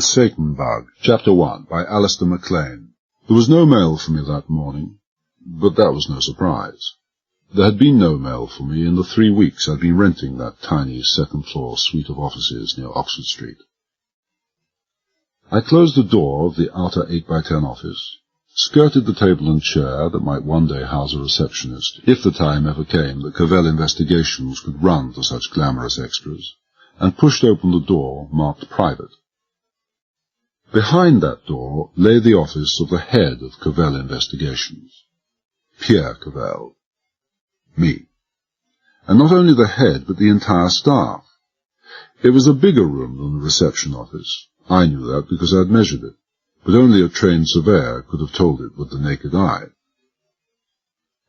The Satan Bug, Chapter 1, by Alistair MacLean. There was no mail for me that morning, but that was no surprise. There had been no mail for me in the 3 weeks I'd been renting that tiny second-floor suite of offices near Oxford Street. I closed the door of the outer 8x10 office, skirted the table and chair that might one day house a receptionist, if the time ever came that Cavell investigations could run to such glamorous extras, and pushed open the door marked private. Behind that door lay the office of the head of Cavell investigations, Pierre Cavell. Me. And not only the head, but the entire staff. It was a bigger room than the reception office. I knew that because I had measured it, but only a trained surveyor could have told it with the naked eye.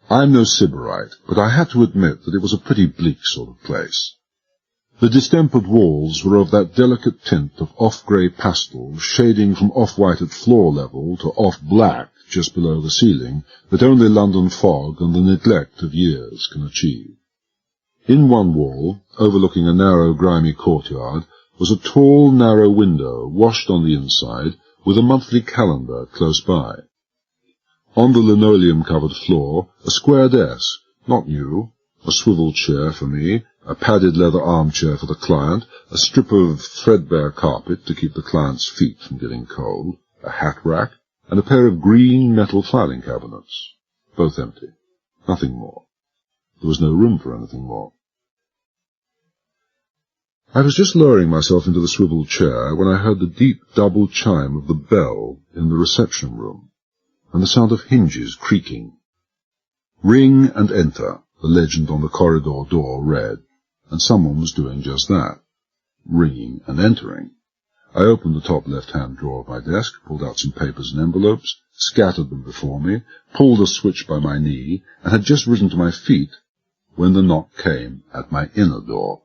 I'm no Sybarite, but I had to admit that it was a pretty bleak sort of place. The distempered walls were of that delicate tint of off-grey pastel, shading from off-white at floor level to off-black just below the ceiling, that only London fog and the neglect of years can achieve. In one wall, overlooking a narrow, grimy courtyard, was a tall, narrow window, washed on the inside, with a monthly calendar close by. On the linoleum-covered floor, a square desk, not new, a swivel chair for me, a padded leather armchair for the client, a strip of threadbare carpet to keep the client's feet from getting cold, a hat rack, and a pair of green metal filing cabinets, both empty. Nothing more. There was no room for anything more. I was just lowering myself into the swivel chair when I heard the deep double chime of the bell in the reception room, and the sound of hinges creaking. Ring and enter, the legend on the corridor door read, and someone was doing just that, ringing and entering. I opened the top left-hand drawer of my desk, pulled out some papers and envelopes, scattered them before me, pulled a switch by my knee, and had just risen to my feet when the knock came at my inner door.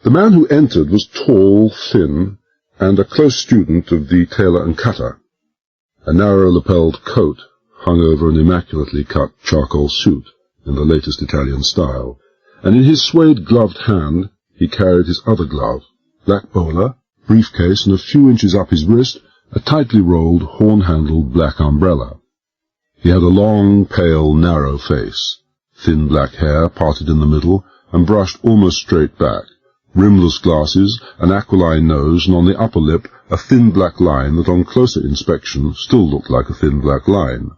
The man who entered was tall, thin, and a close student of the tailor and cutter. A narrow-lapelled coat hung over an immaculately cut charcoal suit in the latest Italian style, and in his suede gloved hand he carried his other glove, black bowler, briefcase, and a few inches up his wrist, a tightly rolled, horn-handled black umbrella. He had a long, pale, narrow face, thin black hair parted in the middle and brushed almost straight back, rimless glasses, an aquiline nose, and on the upper lip a thin black line that on closer inspection still looked like a thin black line.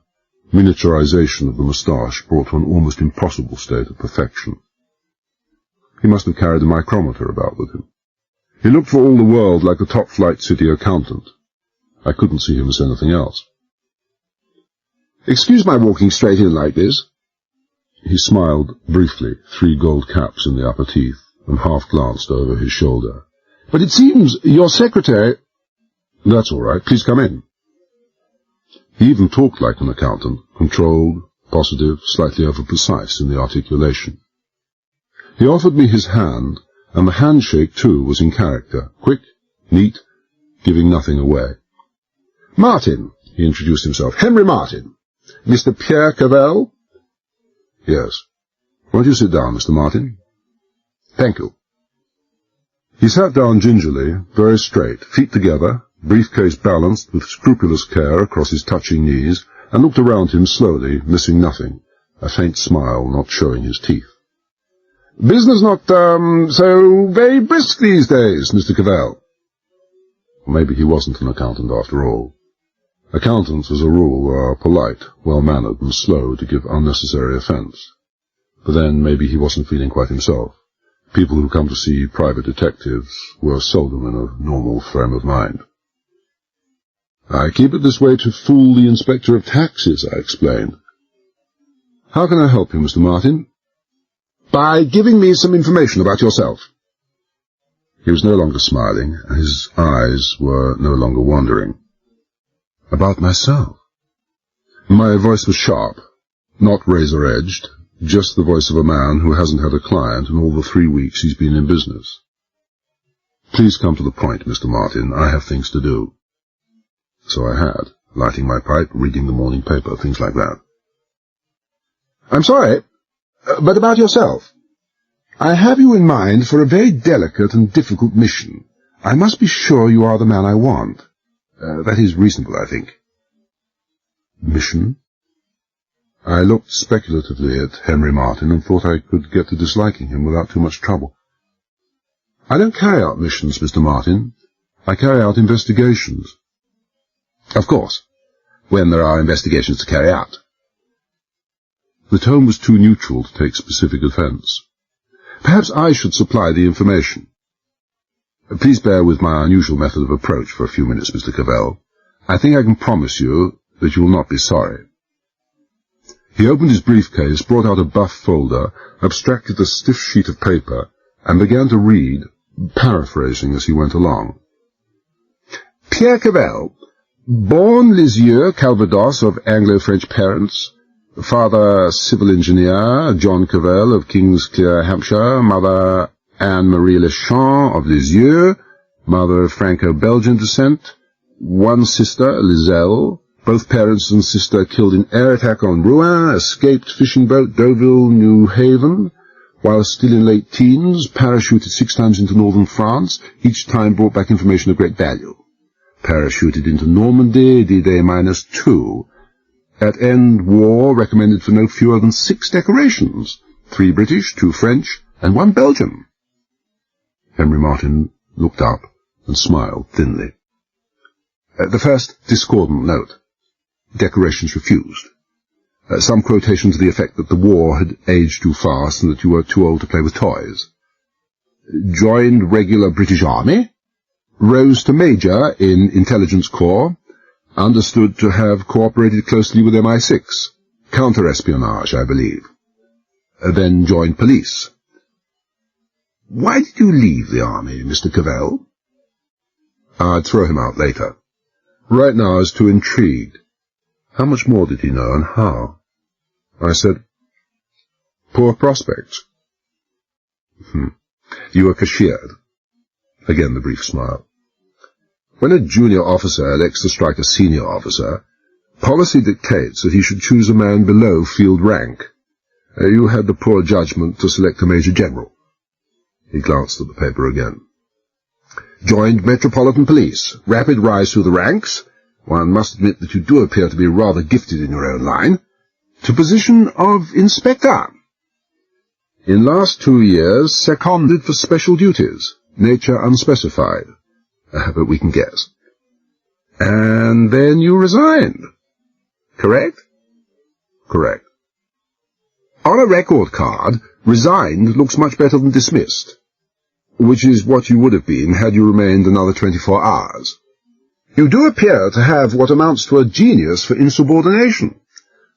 Miniaturization of the moustache brought to an almost impossible state of perfection. He must have carried a micrometer about with him. He looked for all the world like a top-flight city accountant. I couldn't see him as anything else. "Excuse my walking straight in like this." He smiled briefly, 3 gold caps in the upper teeth, and half-glanced over his shoulder. "But it seems your secretary—" "That's all right. Please come in." He even talked like an accountant, controlled, positive, slightly over-precise in the articulation. He offered me his hand, and the handshake, too, was in character, quick, neat, giving nothing away. "Martin," he introduced himself. "Henry Martin. Mr. Pierre Cavell?" "Yes. Won't you sit down, Mr. Martin?" "Thank you." He sat down gingerly, very straight, feet together, briefcase balanced with scrupulous care across his touching knees, and looked around him slowly, missing nothing, a faint smile not showing his teeth. "Business not, so very brisk these days, Mr. Cavell." Maybe he wasn't an accountant after all. Accountants, as a rule, are polite, well-mannered, and slow to give unnecessary offence. But then maybe he wasn't feeling quite himself. People who come to see private detectives were seldom in a normal frame of mind. "I keep it this way to fool the inspector of taxes," I explained. "How can I help you, Mr. Martin?" "By giving me some information about yourself." He was no longer smiling, and his eyes were no longer wandering. "About myself?" My voice was sharp, not razor-edged, just the voice of a man who hasn't had a client in all the 3 weeks he's been in business. "Please come to the point, Mr. Martin. I have things to do." So I had, lighting my pipe, reading the morning paper, things like that. "I'm sorry, but about yourself. I have you in mind for a very delicate and difficult mission. I must be sure you are the man I want. That is reasonable, I think. Mission? I looked speculatively at Henry Martin and thought I could get to disliking him without too much trouble. I don't carry out missions, Mr. Martin. I carry out investigations. Of course, when there are investigations to carry out. The tone was too neutral to take specific offence. Perhaps I should supply the information. Please bear with my unusual method of approach for a few minutes, Mr. Cavell. I think I can promise you that you will not be sorry. He opened his briefcase, brought out a buff folder, abstracted a stiff sheet of paper, and began to read, paraphrasing as he went along. Pierre Cavell, born Lisieux, Calvados, of Anglo-French parents, father civil engineer, John Cavell of Kingsclear, Hampshire, mother Anne-Marie Leschamps of Lisieux, mother of Franco-Belgian descent, one sister, Lizelle, both parents and sister killed in air attack on Rouen, escaped fishing boat, Deauville, New Haven, while still in late teens, parachuted 6 times into northern France, each time brought back information of great value. Parachuted into Normandy, D-Day -2. At end war, recommended for no fewer than 6 decorations, 3 British, 2 French, and 1 Belgian. Henry Martin looked up and smiled thinly. The first discordant note. Decorations refused. Some quotation to the effect that the war had aged too fast and that you were too old to play with toys. Joined regular British Army. Rose to Major in Intelligence Corps. Understood to have cooperated closely with MI6. Counter-espionage, I believe. Then joined police. Why did you leave the army, Mr. Cavell? I'd throw him out later. Right now I was too intrigued. How much more did he know, and how? I said, poor prospects. You were cashiered. Again the brief smile. When a junior officer elects to strike a senior officer, policy dictates that he should choose a man below field rank. You had the poor judgment to select a major general. He glanced at the paper again. Joined Metropolitan Police. Rapid rise through the ranks. One must admit that you do appear to be rather gifted in your own line. To position of inspector. In last 2 years, seconded for special duties. Nature unspecified. But we can guess. And then you resigned. Correct? Correct. On a record card, resigned looks much better than dismissed, which is what you would have been had you remained another 24 hours. You do appear to have what amounts to a genius for insubordination.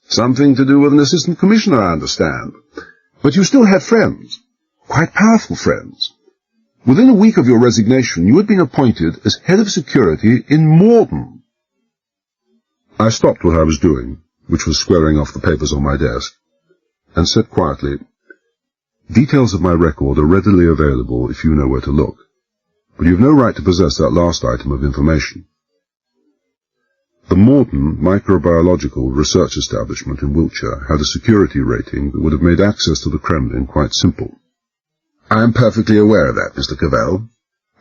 Something to do with an assistant commissioner, I understand. But you still had friends. Quite powerful friends. Within a week of your resignation, you had been appointed as head of security in Morden. I stopped what I was doing, which was squaring off the papers on my desk, and said quietly, details of my record are readily available if you know where to look, but you have no right to possess that last item of information. The Morden Microbiological Research Establishment in Wiltshire had a security rating that would have made access to the Kremlin quite simple. I am perfectly aware of that, Mr. Cavell.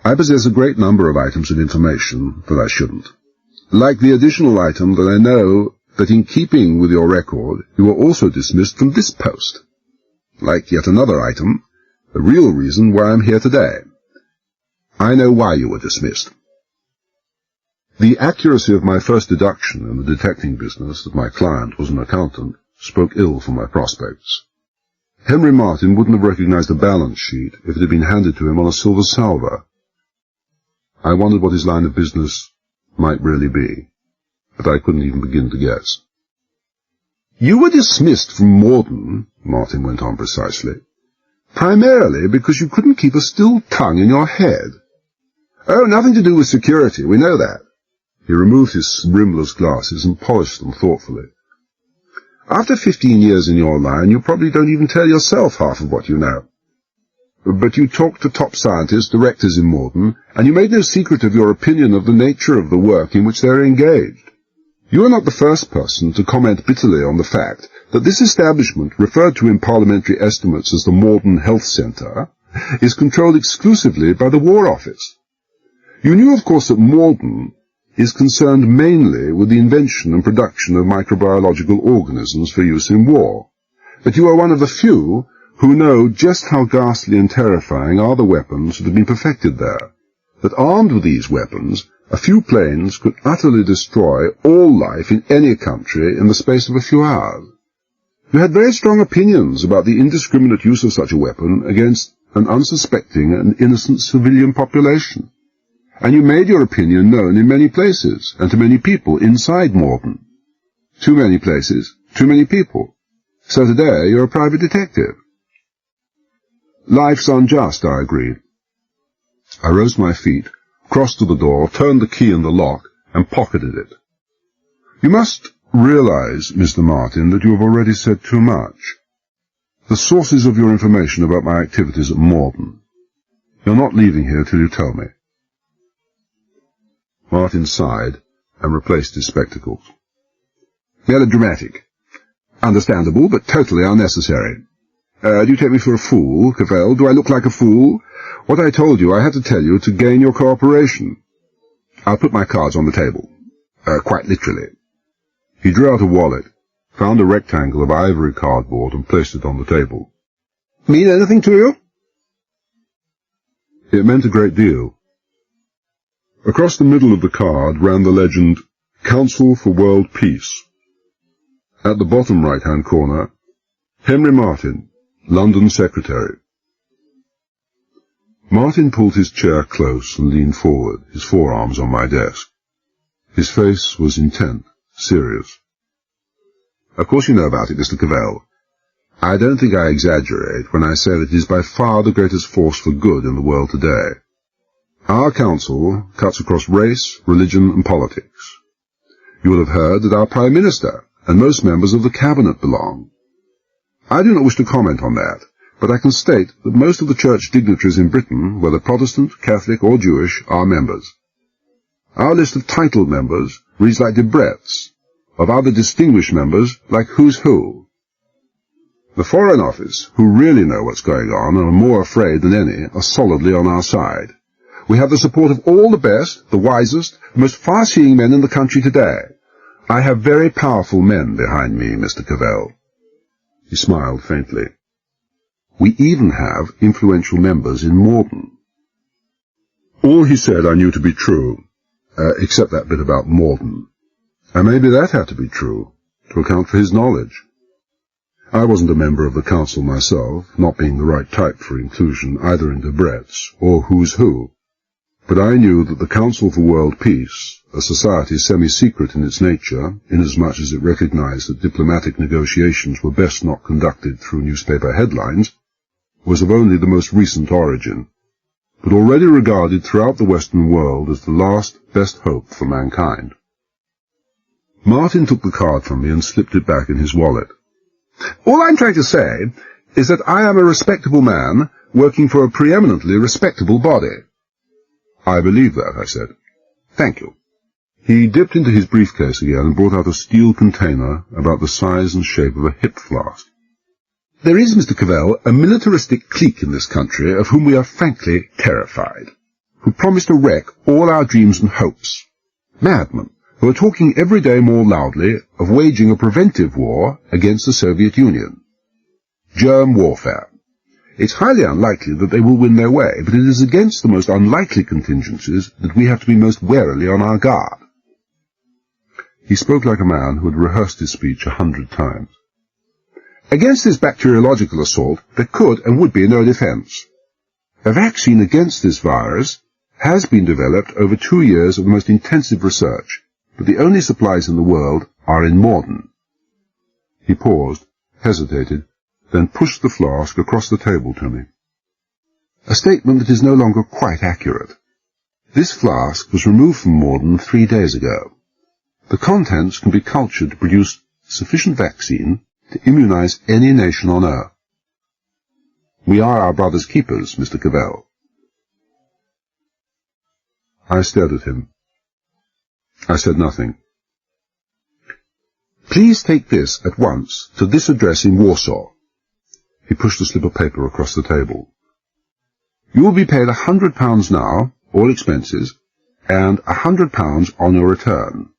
I possess a great number of items of information that I shouldn't. Like the additional item that I know that in keeping with your record, you were also dismissed from this post. Like yet another item, the real reason why I'm here today. I know why you were dismissed. The accuracy of my first deduction in the detecting business that my client was an accountant spoke ill for my prospects. Henry Martin wouldn't have recognized a balance sheet if it had been handed to him on a silver salver. I wondered what his line of business might really be, but I couldn't even begin to guess. You were dismissed from Morden, Martin went on precisely, primarily because you couldn't keep a still tongue in your head. Oh, nothing to do with security, we know that. He removed his rimless glasses and polished them thoughtfully. After 15 years in your line, you probably don't even tell yourself half of what you know. But you talked to top scientists, directors in Morden, and you made no secret of your opinion of the nature of the work in which they are engaged. You are not the first person to comment bitterly on the fact that this establishment, referred to in parliamentary estimates as the Morden Health Centre, is controlled exclusively by the War Office. You knew, of course, that Morden is concerned mainly with the invention and production of microbiological organisms for use in war. But you are one of the few who know just how ghastly and terrifying are the weapons that have been perfected there, that armed with these weapons, a few planes could utterly destroy all life in any country in the space of a few hours. You had very strong opinions about the indiscriminate use of such a weapon against an unsuspecting and innocent civilian population. And you made your opinion known in many places, and to many people inside Morden. Too many places, too many people. So today you're a private detective. Life's unjust, I agreed. I rose to my feet, crossed to the door, turned the key in the lock, and pocketed it. You must realize, Mr. Martin, that you have already said too much. The sources of your information about my activities at Morden. You're not leaving here till you tell me. Martin sighed and replaced his spectacles. Melodramatic. Understandable, but totally unnecessary. Do you take me for a fool, Cavell? Do I look like a fool? What I told you I had to tell you to gain your cooperation. I'll put my cards on the table. Quite literally. He drew out a wallet, found a rectangle of ivory cardboard and placed it on the table. Mean anything to you? It meant a great deal. Across the middle of the card ran the legend, Council for World Peace. At the bottom right-hand corner, Henry Martin, London Secretary. Martin pulled his chair close and leaned forward, his forearms on my desk. His face was intent, serious. Of course you know about it, Mr. Cavell. I don't think I exaggerate when I say that it is by far the greatest force for good in the world today. Our council cuts across race, religion, and politics. You will have heard that our Prime Minister and most members of the Cabinet belong. I do not wish to comment on that, but I can state that most of the church dignitaries in Britain, whether Protestant, Catholic, or Jewish, are members. Our list of titled members reads like debrettes, of other distinguished members like who's who. The Foreign Office, who really know what's going on and are more afraid than any, are solidly on our side. We have the support of all the best, the wisest, the most far-seeing men in the country today. I have very powerful men behind me, Mr. Cavell. He smiled faintly. We even have influential members in Morden. All he said I knew to be true, except that bit about Morden. And maybe that had to be true, to account for his knowledge. I wasn't a member of the council myself, not being the right type for inclusion either in debrettes or who's who. But I knew that the Council for World Peace, a society semi-secret in its nature, inasmuch as it recognized that diplomatic negotiations were best not conducted through newspaper headlines, was of only the most recent origin, but already regarded throughout the Western world as the last best hope for mankind. Martin took the card from me and slipped it back in his wallet. All I'm trying to say is that I am a respectable man working for a preeminently respectable body. I believe that, I said. Thank you. He dipped into his briefcase again and brought out a steel container about the size and shape of a hip flask. There is, Mr. Cavell, a militaristic clique in this country of whom we are frankly terrified, who promise to wreck all our dreams and hopes. Madmen, who are talking every day more loudly of waging a preventive war against the Soviet Union. Germ warfare. It's highly unlikely that they will win their way, but it is against the most unlikely contingencies that we have to be most warily on our guard. He spoke like a man who had rehearsed his speech 100 times. Against this bacteriological assault, there could and would be no defense. A vaccine against this virus has been developed over 2 years of the most intensive research, but the only supplies in the world are in Morden. He paused, hesitated, then pushed the flask across the table to me. A statement that is no longer quite accurate. This flask was removed from Morden 3 days ago. The contents can be cultured to produce sufficient vaccine to immunize any nation on earth. We are our brother's keepers, Mr. Cavell. I stared at him. I said nothing. Please take this at once to this address in Warsaw. He pushed a slip of paper across the table. You will be paid £100 now, all expenses, and £100 on your return.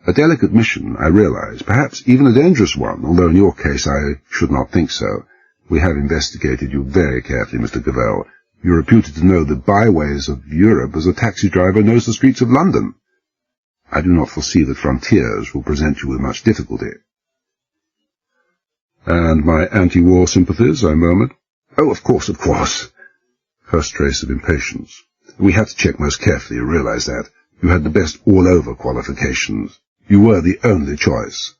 A delicate mission, I realize, perhaps even a dangerous one, although in your case I should not think so. We have investigated you very carefully, Mr. Cavell. You're reputed to know the byways of Europe as a taxi driver knows the streets of London. I do not foresee that frontiers will present you with much difficulty. And my anti-war sympathies, I murmured. Oh, of course, of course. First trace of impatience. We had to check most carefully, you realize that. You had the best all-over qualifications. You were the only choice.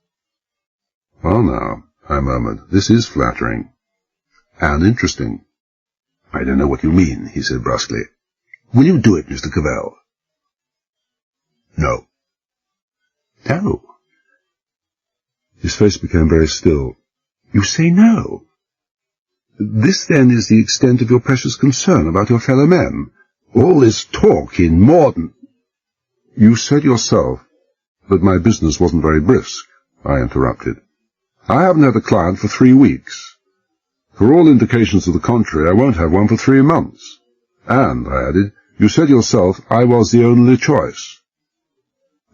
Well now, I murmured, this is flattering. And interesting. I don't know what you mean, he said brusquely. Will you do it, Mr. Cavell? No. No. His face became very still. You say no? This, then, is the extent of your precious concern about your fellow men? All this talk in Morden... You said yourself that my business wasn't very brisk, I interrupted. I haven't had a client for 3 weeks. For all indications to the contrary, I won't have one for 3 months. And, I added, you said yourself I was the only choice.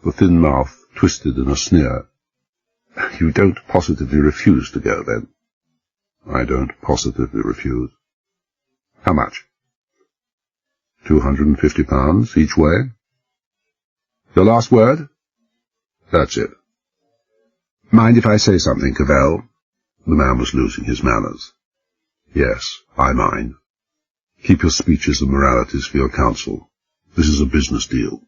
The thin mouth twisted in a sneer. You don't positively refuse to go, then? I don't positively refuse. How much? £250 each way. Your last word? That's it. Mind if I say something, Cavell? The man was losing his manners. Yes, I mind. Keep your speeches and moralities for your counsel. This is a business deal.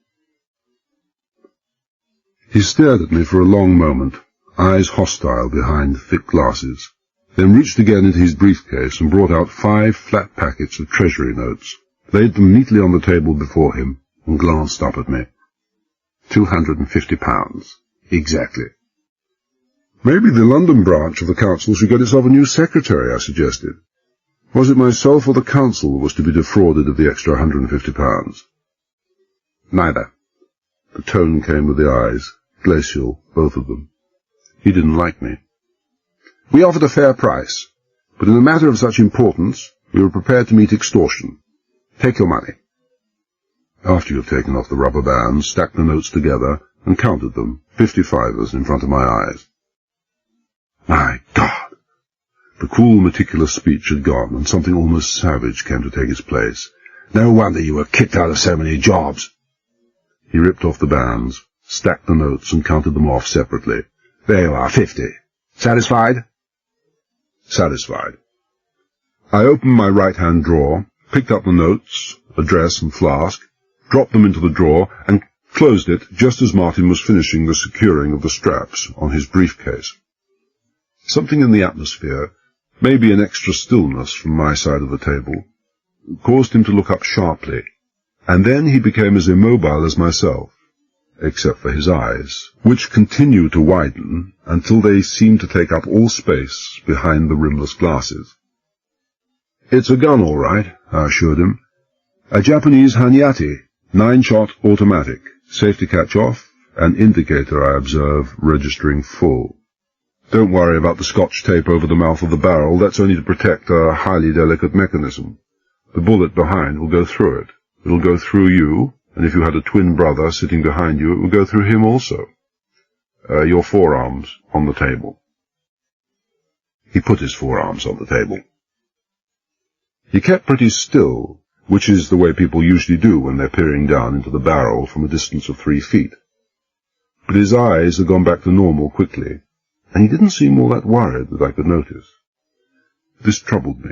He stared at me for a long moment, eyes hostile behind thick glasses, then reached again into his briefcase and brought out 5 flat packets of treasury notes, laid them neatly on the table before him, and glanced up at me. £250. Exactly. Maybe the London branch of the council should get itself a new secretary, I suggested. Was it myself or the council that was to be defrauded of the extra £150? Neither. The tone came with the eyes, glacial, both of them. He didn't like me. We offered a fair price, but in a matter of such importance, we were prepared to meet extortion. Take your money. After you have taken off the rubber bands, stacked the notes together, and counted them, 55ers in front of my eyes. My God! The cool, meticulous speech had gone, and something almost savage came to take its place. No wonder you were kicked out of so many jobs. He ripped off the bands, stacked the notes, and counted them off separately. There you are, 50. Satisfied? Satisfied. I opened my right-hand drawer, picked up the notes, address and flask, dropped them into the drawer, and closed it just as Martin was finishing the securing of the straps on his briefcase. Something in the atmosphere, maybe an extra stillness from my side of the table, caused him to look up sharply, and then he became as immobile as myself, except for his eyes, which continued to widen until they seemed to take up all space behind the rimless glasses. It's a gun, all right, I assured him. A Japanese Hanyati, 9-shot automatic, safety catch off, and indicator, I observe, registering full. Don't worry about the scotch tape over the mouth of the barrel, that's only to protect a highly delicate mechanism. The bullet behind will go through it. It'll go through you, and if you had a twin brother sitting behind you, it will go through him also. Your forearms on the table. He put his forearms on the table. He kept pretty still, which is the way people usually do when they're peering down into the barrel from a distance of 3 feet. But his eyes had gone back to normal quickly, and he didn't seem all that worried that I could notice. This troubled me,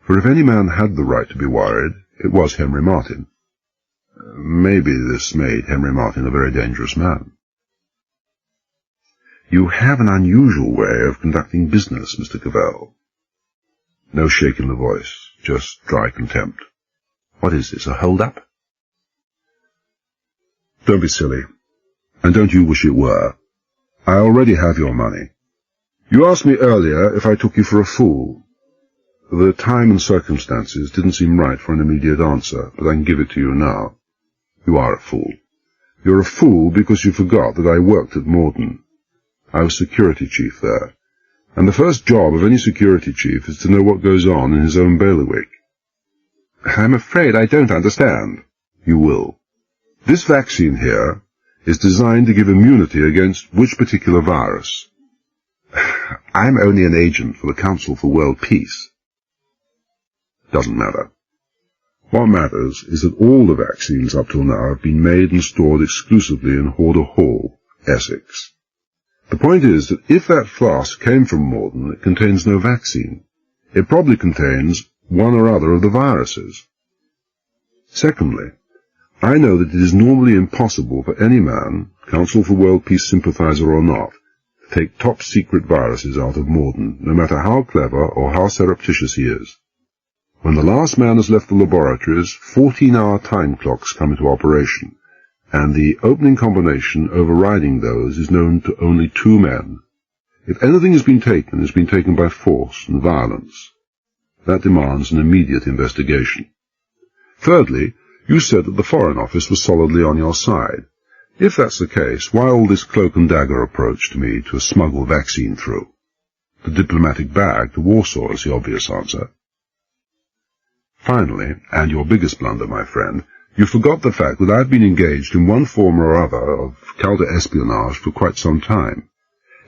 for if any man had the right to be worried, it was Henry Martin. Maybe this made Henry Martin a very dangerous man. You have an unusual way of conducting business, Mr. Cavell. No shake in the voice, just dry contempt. What is this, a hold-up? Don't be silly, and don't you wish it were. I already have your money. You asked me earlier if I took you for a fool. The time and circumstances didn't seem right for an immediate answer, but I can give it to you now. You are a fool. You're a fool because you forgot that I worked at Morden. I was security chief there, and the first job of any security chief is to know what goes on in his own bailiwick. I'm afraid I don't understand. You will. This vaccine here is designed to give immunity against which particular virus? I'm only an agent for the Council for World Peace. Doesn't matter. What matters is that all the vaccines up till now have been made and stored exclusively in Horder Hall, Essex. The point is that if that flask came from Morden, it contains no vaccine. It probably contains one or other of the viruses. Secondly, I know that it is normally impossible for any man, Council for World Peace sympathizer or not, to take top-secret viruses out of Morden, no matter how clever or how surreptitious he is. When the last man has left the laboratories, 14-hour time clocks come into operation, and the opening combination overriding those is known to only 2 men. If anything has been taken, it's been taken by force and violence. That demands an immediate investigation. Thirdly, you said that the Foreign Office was solidly on your side. If that's the case, why all this cloak-and-dagger approach to me to smuggle vaccine through? The diplomatic bag to Warsaw is the obvious answer. Finally, and your biggest blunder, my friend, you forgot the fact that I've been engaged in one form or other of counter-espionage for quite some time.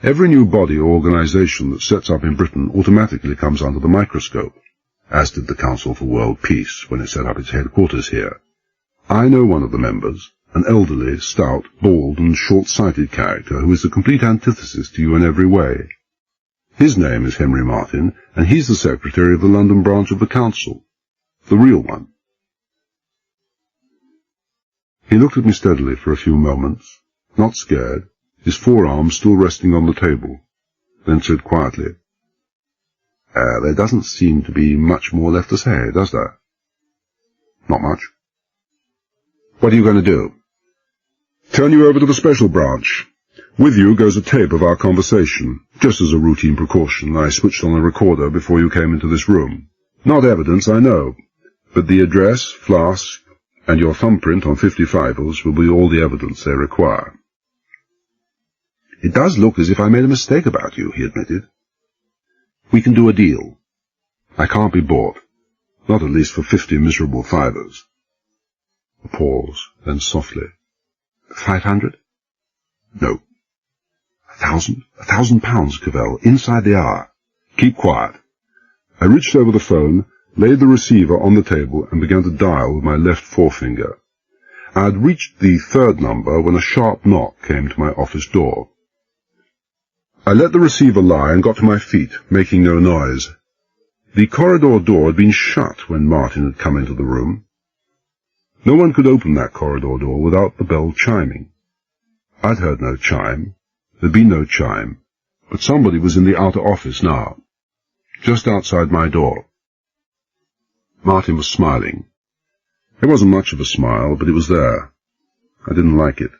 Every new body or organization that sets up in Britain automatically comes under the microscope, as did the Council for World Peace when it set up its headquarters here. I know one of the members, an elderly, stout, bald, and short-sighted character who is the complete antithesis to you in every way. His name is Henry Martin, and he's the secretary of the London branch of the Council. The real one. He looked at me steadily for a few moments, not scared, his forearm still resting on the table, then said quietly, there doesn't seem to be much more left to say, does there? Not much. What are you going to do? Turn you over to the special branch. With you goes a tape of our conversation. Just as a routine precaution, I switched on a recorder before you came into this room. Not evidence, I know, but the address, flask, and your thumbprint on 55s will be all the evidence they require. It does look as if I made a mistake about you, he admitted. We can do a deal. I can't be bought, not at least for 50 miserable fivers. A pause, then softly. 500? No. 1,000? 1,000 pounds, Cavell, inside the hour. Keep quiet. I reached over the phone, laid the receiver on the table, and began to dial with my left forefinger. I had reached the 3rd number when a sharp knock came to my office door. I let the receiver lie and got to my feet, making no noise. The corridor door had been shut when Martin had come into the room. No one could open that corridor door without the bell chiming. I'd heard no chime. There'd been no chime, but somebody was in the outer office now, just outside my door. Martin was smiling. It wasn't much of a smile, but it was there. I didn't like it.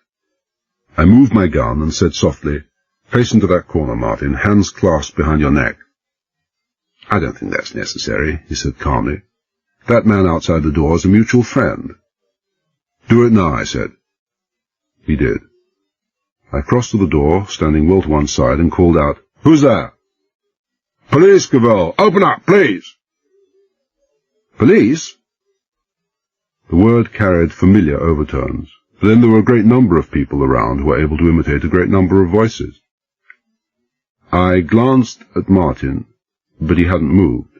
I moved my gun and said softly, "Face into that corner, Martin, hands clasped behind your neck." "I don't think that's necessary," he said calmly. "That man outside the door is a mutual friend." "Do it now," I said. He did. I crossed to the door, standing well to one side, and called out, "Who's there?" "Police, Cavell! Open up, please!" "Police?" The word carried familiar overtones. Then there were a great number of people around who were able to imitate a great number of voices. I glanced at Martin, but he hadn't moved.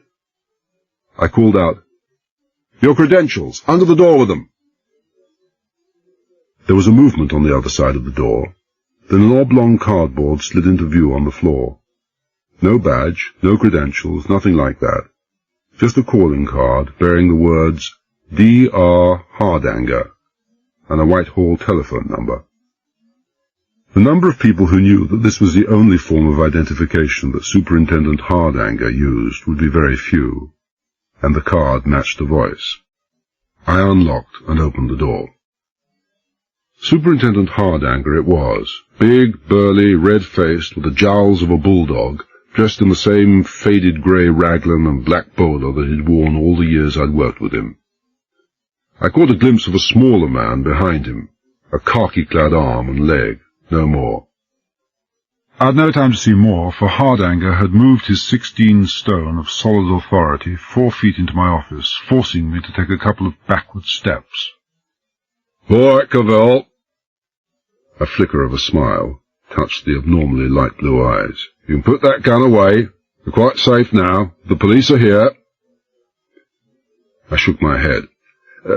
I called out, "Your credentials! Under the door with them!" There was a movement on the other side of the door. Then an oblong cardboard slid into view on the floor. No badge, no credentials, nothing like that. Just a calling card bearing the words D.R. Hardanger and a Whitehall telephone number. The number of people who knew that this was the only form of identification that Superintendent Hardanger used would be very few, and the card matched the voice. I unlocked and opened the door. Superintendent Hardanger it was, big, burly, red-faced, with the jowls of a bulldog, dressed in the same faded grey raglan and black bowler that he'd worn all the years I'd worked with him. I caught a glimpse of a smaller man behind him, a khaki-clad arm and leg, no more. I had no time to see more, for Hardanger had moved his 16 stone of solid authority 4 feet into my office, forcing me to take a couple of backward steps. All right, Cavell. A flicker of a smile touched the abnormally light blue eyes. You can put that gun away. You're quite safe now. The police are here. I shook my head.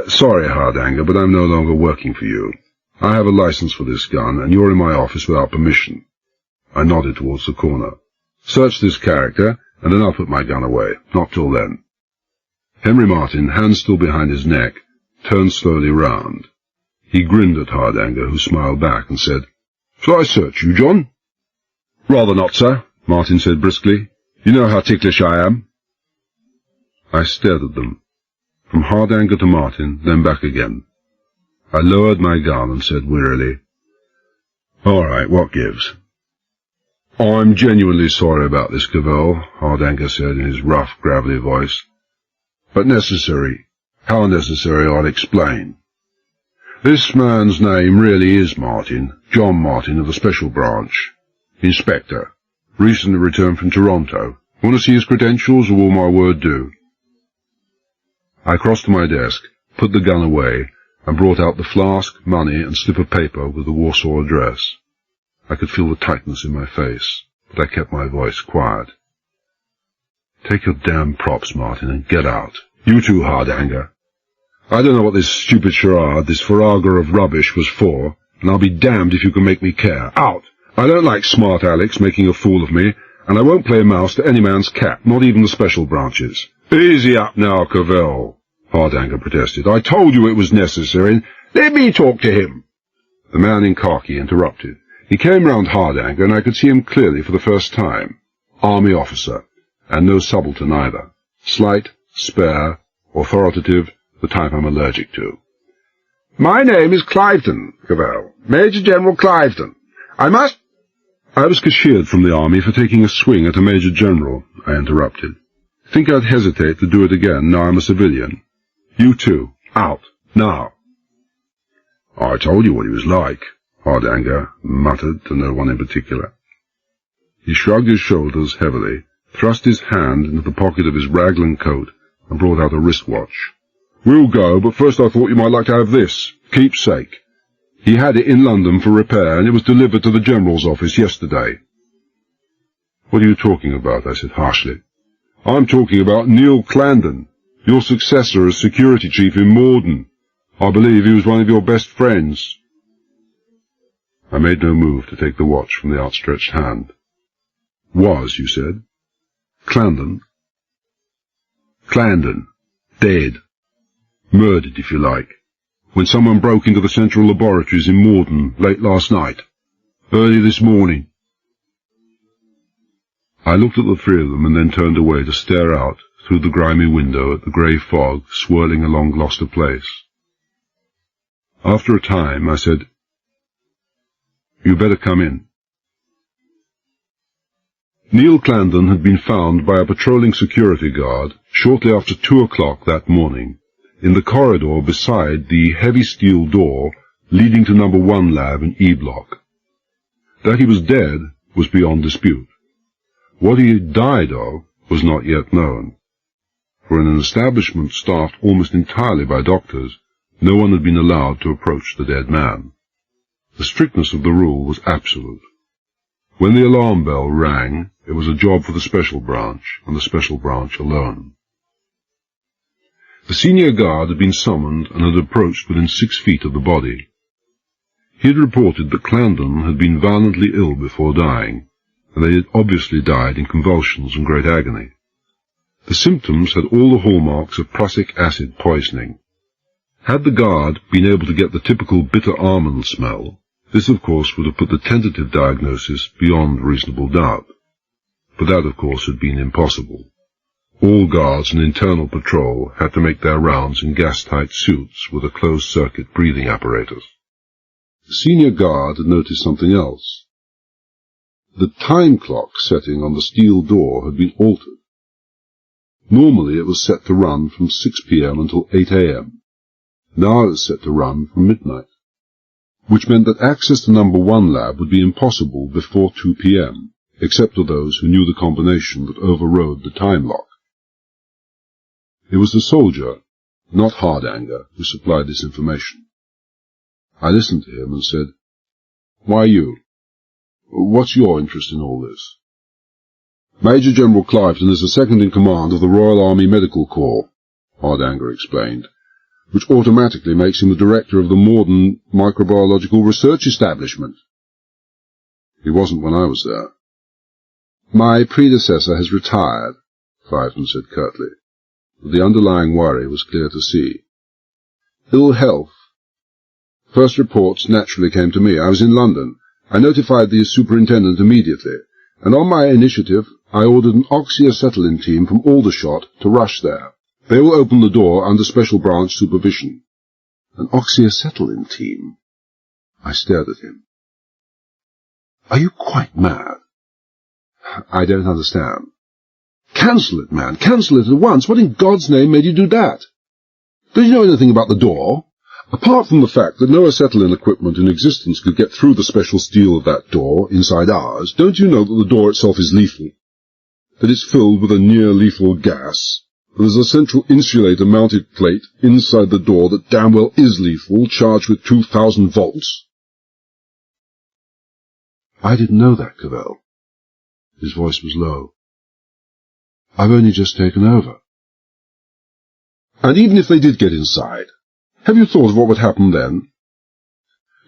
Sorry, Hardanger, but I'm no longer working for you. I have a license for this gun, and you're in my office without permission. I nodded towards the corner. Search this character, and then I'll put my gun away. Not till then. Henry Martin, hands still behind his neck, turned slowly round. He grinned at Hardanger, who smiled back and said, Shall I search you, John? Rather not, sir, Martin said briskly. You know how ticklish I am. I stared at them, from Hardanger to Martin, then back again. I lowered my gun and said wearily, All right, what gives? I'm genuinely sorry about this, Cavell, Hardanger said in his rough, gravelly voice. But necessary. How necessary, I'll explain. This man's name really is Martin, John Martin of the Special Branch. Inspector. Recently returned from Toronto. Want to see his credentials, or will my word do? I crossed to my desk, put the gun away, and brought out the flask, money, and slip of paper with the Warsaw address. I could feel the tightness in my face, but I kept my voice quiet. Take your damn props, Martin, and get out. You too, Hardanger. I don't know what this stupid charade, this farrago of rubbish was for, and I'll be damned if you can make me care. Out! I don't like smart Alex making a fool of me, and I won't play mouse to any man's cat, not even the Special Branches. Easy up now, Cavell, Hardanger protested. I told you it was necessary. Let me talk to him. The man in khaki interrupted. He came round Hardanger, and I could see him clearly for the first time. Army officer, and no subaltern either. Slight, spare, authoritative, the type I'm allergic to. My name is Cliveden, Cavell. Major General Cliveden. I was cashiered from the army for taking a swing at a Major General, I interrupted. Think I'd hesitate to do it again now I'm a civilian? You too. Out. Now. I told you what he was like, Hardanger muttered to no one in particular. He shrugged his shoulders heavily, thrust his hand into the pocket of his raglan coat, and brought out a wristwatch. We'll go, but first I thought you might like to have this. Keepsake. He had it in London for repair, and it was delivered to the General's office yesterday. What are you talking about? I said harshly. I'm talking about Neil Clandon, your successor as security chief in Morden. I believe he was one of your best friends. I made no move to take the watch from the outstretched hand. Was, you said? Clandon? Clandon. Dead. Murdered, if you like. When someone broke into the central laboratories in Morden late last night. Early this morning. I looked at the three of them and then turned away to stare out through the grimy window at the grey fog swirling along Gloucester Place. After a time, I said, You better come in. Neil Clandon had been found by a patrolling security guard shortly after 2 o'clock that morning, in the corridor beside the heavy steel door leading to No. 1 lab in E Block. That he was dead was beyond dispute. What he had died of was not yet known. For in an establishment staffed almost entirely by doctors, no one had been allowed to approach the dead man. The strictness of the rule was absolute. When the alarm bell rang, it was a job for the Special Branch, and the Special Branch alone. The senior guard had been summoned and had approached within 6 feet of the body. He had reported that Clandon had been violently ill before dying, and they had obviously died in convulsions and great agony. The symptoms had all the hallmarks of prussic acid poisoning. Had the guard been able to get the typical bitter almond smell, this of course would have put the tentative diagnosis beyond reasonable doubt. But that of course had been impossible. All guards and internal patrol had to make their rounds in gas-tight suits with a closed-circuit breathing apparatus. The senior guard had noticed something else. The time clock setting on the steel door had been altered. Normally it was set to run from 6 p.m. until 8 a.m. Now it was set to run from midnight, which meant that access to No. 1 lab would be impossible before 2 p.m., except to those who knew the combination that overrode the time lock. It was the soldier, not Hardanger, who supplied this information. I listened to him and said, "Why you? What's your interest in all this?" "Major General Clifton is the second-in-command of the Royal Army Medical Corps," Hardanger explained, "which automatically makes him the director of the Morden Microbiological Research Establishment." "He wasn't when I was there." "My predecessor has retired," Clifton said curtly, but the underlying worry was clear to see. "Ill health. First reports naturally came to me. I was in London. I notified the superintendent immediately, and on my initiative I ordered an oxyacetylene team from Aldershot to rush there. They will open the door under special branch supervision." "An oxyacetylene team?" I stared at him. "Are you quite mad?" "I don't understand." "Cancel it, man. Cancel it at once. What in God's name made you do that? Don't you know anything about the door? Apart from the fact that no acetylene equipment in existence could get through the special steel of that door inside ours, don't you know that the door itself is lethal? That it's filled with a near-lethal gas? There's a central insulator-mounted plate inside the door that damn well is lethal, charged with 2,000 volts. "I didn't know that, Cavell." His voice was low. "I've only just taken over." "And even if they did get inside, have you thought of what would happen then?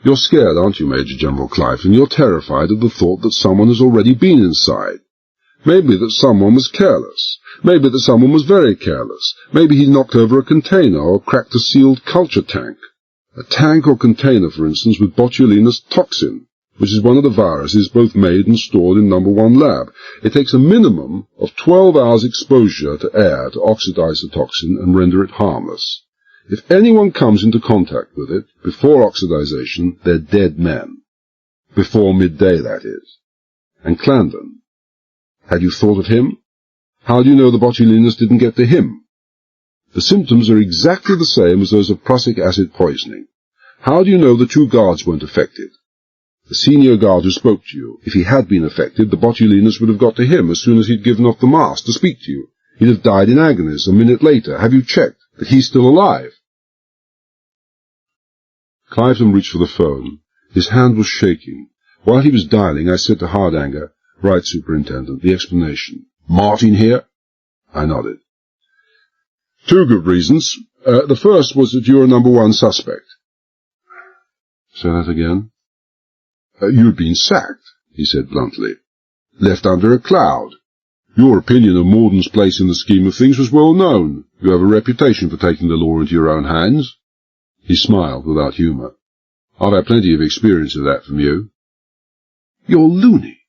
You're scared, aren't you, Major General Clifton? You're terrified at the thought that someone has already been inside. Maybe that someone was careless. Maybe that someone was very careless. Maybe he knocked over a container or cracked a sealed culture tank. A tank or container, for instance, with botulinous toxin, which is one of the viruses both made and stored in No. 1 lab. It takes a minimum of 12 hours exposure to air to oxidize the toxin and render it harmless. If anyone comes into contact with it before oxidization, they're dead men. Before midday, that is. And Clandon, had you thought of him? How do you know the botulinus didn't get to him? The symptoms are exactly the same as those of prussic acid poisoning. How do you know the 2 guards weren't affected? The senior guard who spoke to you, if he had been affected, the botulinus would have got to him as soon as he'd given off the mask to speak to you. He'd have died in agonies a minute later. Have you checked that he's still alive?" Clifton reached for the phone. His hand was shaking. While he was dialing, I said to Hardanger, "Right, Superintendent, the explanation." "Martin here?" I nodded. "2 good reasons. The first was that you're a No. 1 suspect." "Say that again?" "You'd been sacked," he said bluntly. "Left under a cloud. Your opinion of Morden's place in the scheme of things was well known. You have a reputation for taking the law into your own hands." He smiled without humour. "I've had plenty of experience of that from you." "You're loony.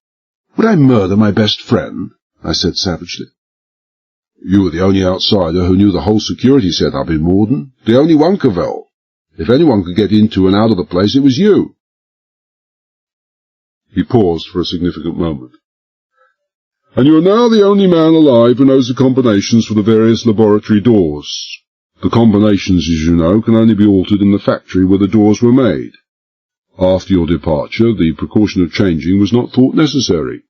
Would I murder my best friend?" I said savagely. "You were the only outsider who knew the whole security set-up in Morden. The only one, Cavell. If anyone could get into and out of the place, it was you." He paused for a significant moment. "And you are now the only man alive who knows the combinations for the various laboratory doors. The combinations, as you know, can only be altered in the factory where the doors were made. After your departure, the precaution of changing was not thought necessary.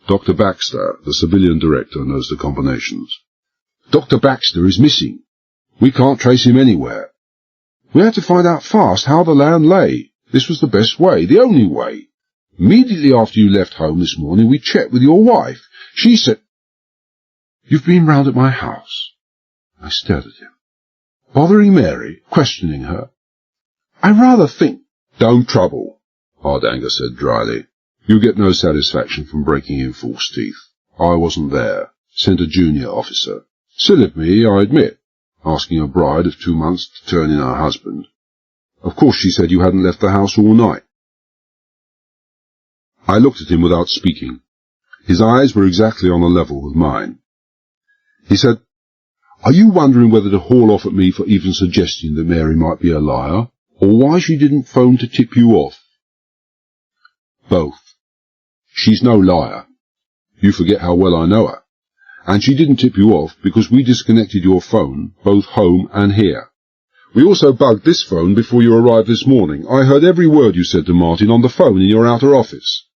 Dr. Baxter, the civilian director, knows the combinations." "Dr. Baxter is missing. We can't trace him anywhere. We had to find out fast how the land lay. This was the best way, the only way. Immediately after you left home this morning, we checked with your wife. She said—" "You've been round at my house?" I stared at him. "Bothering Mary? Questioning her? I rather think—" "Don't trouble," Hardanger said dryly. "You get no satisfaction from breaking in false teeth. I wasn't there. Sent a junior officer. Silly of me, I admit, asking a bride of 2 months to turn in her husband. Of course she said you hadn't left the house all night." I looked at him without speaking. His eyes were exactly on a level with mine. He said, "Are you wondering whether to haul off at me for even suggesting that Mary might be a liar, or why she didn't phone to tip you off?" "Both. She's no liar. You forget how well I know her. And she didn't tip you off because we disconnected your phone, both home and here. We also bugged this phone before you arrived this morning. I heard every word you said to Martin on the phone in your outer office."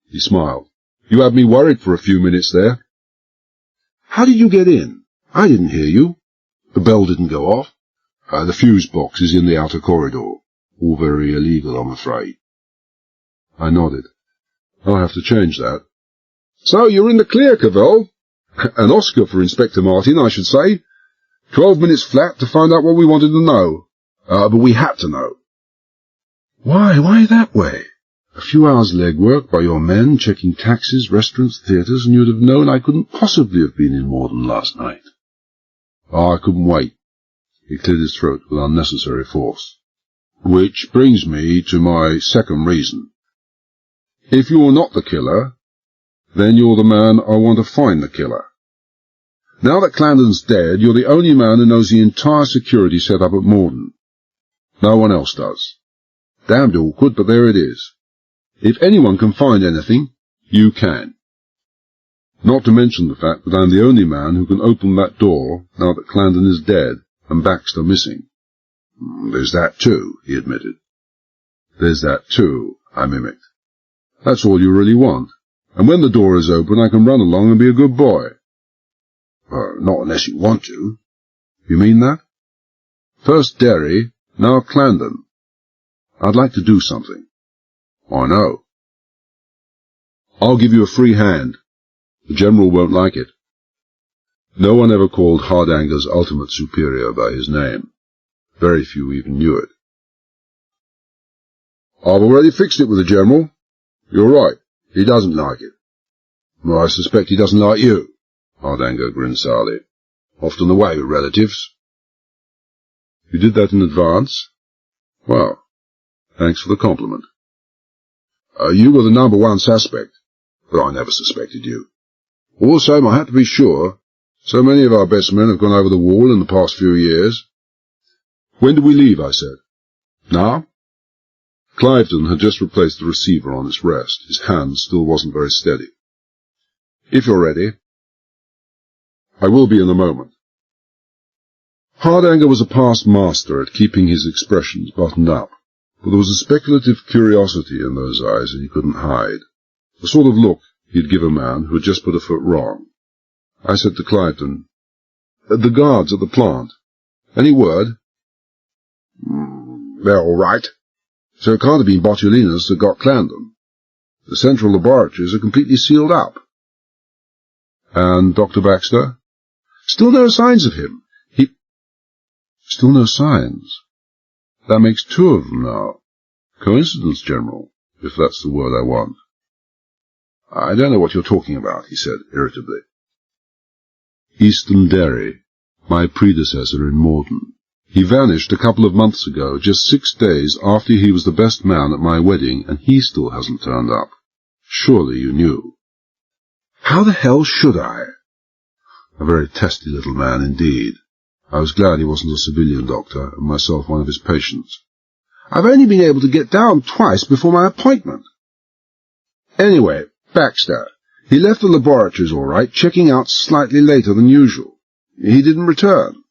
He smiled. "You had me worried for a few minutes there." "How did you get in? I didn't hear you. The bell didn't go off. The fuse box is in the outer corridor. All very illegal, I'm afraid. I nodded. I'll have to change that. So you're in the clear, Cavell. An Oscar for Inspector Martin, I should say. 12 minutes flat to find out what we wanted to know. But we had to know. Why that way? A few hours legwork by your men, checking taxis, restaurants, theatres, and you'd have known I couldn't possibly have been in Morden last night. I couldn't wait. He cleared his throat with unnecessary force. Which brings me to my second reason. If you're not the killer, then you're the man I want to find the killer. Now that Clandon's dead, you're the only man who knows the entire security set up at Morden. No one else does. Damned awkward, but there it is. If anyone can find anything, you can. Not to mention the fact that I'm the only man who can open that door now that Clandon is dead and Baxter missing. There's that too, he admitted. There's that too, I mimicked. That's all you really want. And when the door is open, I can run along and be a good boy. Not unless you want to. You mean that? First Derry, now Clandon. I'd like to do something. I know. I'll give you a free hand. The General won't like it. No one ever called Hardanger's ultimate superior by his name. Very few even knew it. I've already fixed it with the General. You're right. He doesn't like it. Well, I suspect he doesn't like you. Hardanger grinned sourly. Often the way with relatives. You did that in advance? Well, thanks for the compliment. You were the number one suspect, but I never suspected you. All the same, I had to be sure. So many of our best men have gone over the wall in the past few years. When do we leave, I said. Now? Cliveden had just replaced the receiver on its rest. His hand still wasn't very steady. If you're ready. I will be in a moment. Hardanger was a past master at keeping his expressions buttoned up, but there was a speculative curiosity in those eyes that he couldn't hide, the sort of look he'd give a man who had just put a foot wrong. I said to Cliveden, the guards at the plant. Any word? They're all right. So it can't have been Botulinus that got Clandon. The central laboratories are completely sealed up. And Dr. Baxter? Still no signs of him. Still no signs. That makes two of them now. Coincidence, General, if that's the word I want. I don't know what you're talking about, he said irritably. Easton Derry, my predecessor in Morden. He vanished a couple of months ago, just 6 days after he was the best man at my wedding, and he still hasn't turned up. Surely you knew. How the hell should I? A very testy little man indeed. I was glad he wasn't a civilian doctor, and myself one of his patients. I've only been able to get down twice before my appointment. Anyway, Baxter. He left the laboratories all right, checking out slightly later than usual. He didn't return.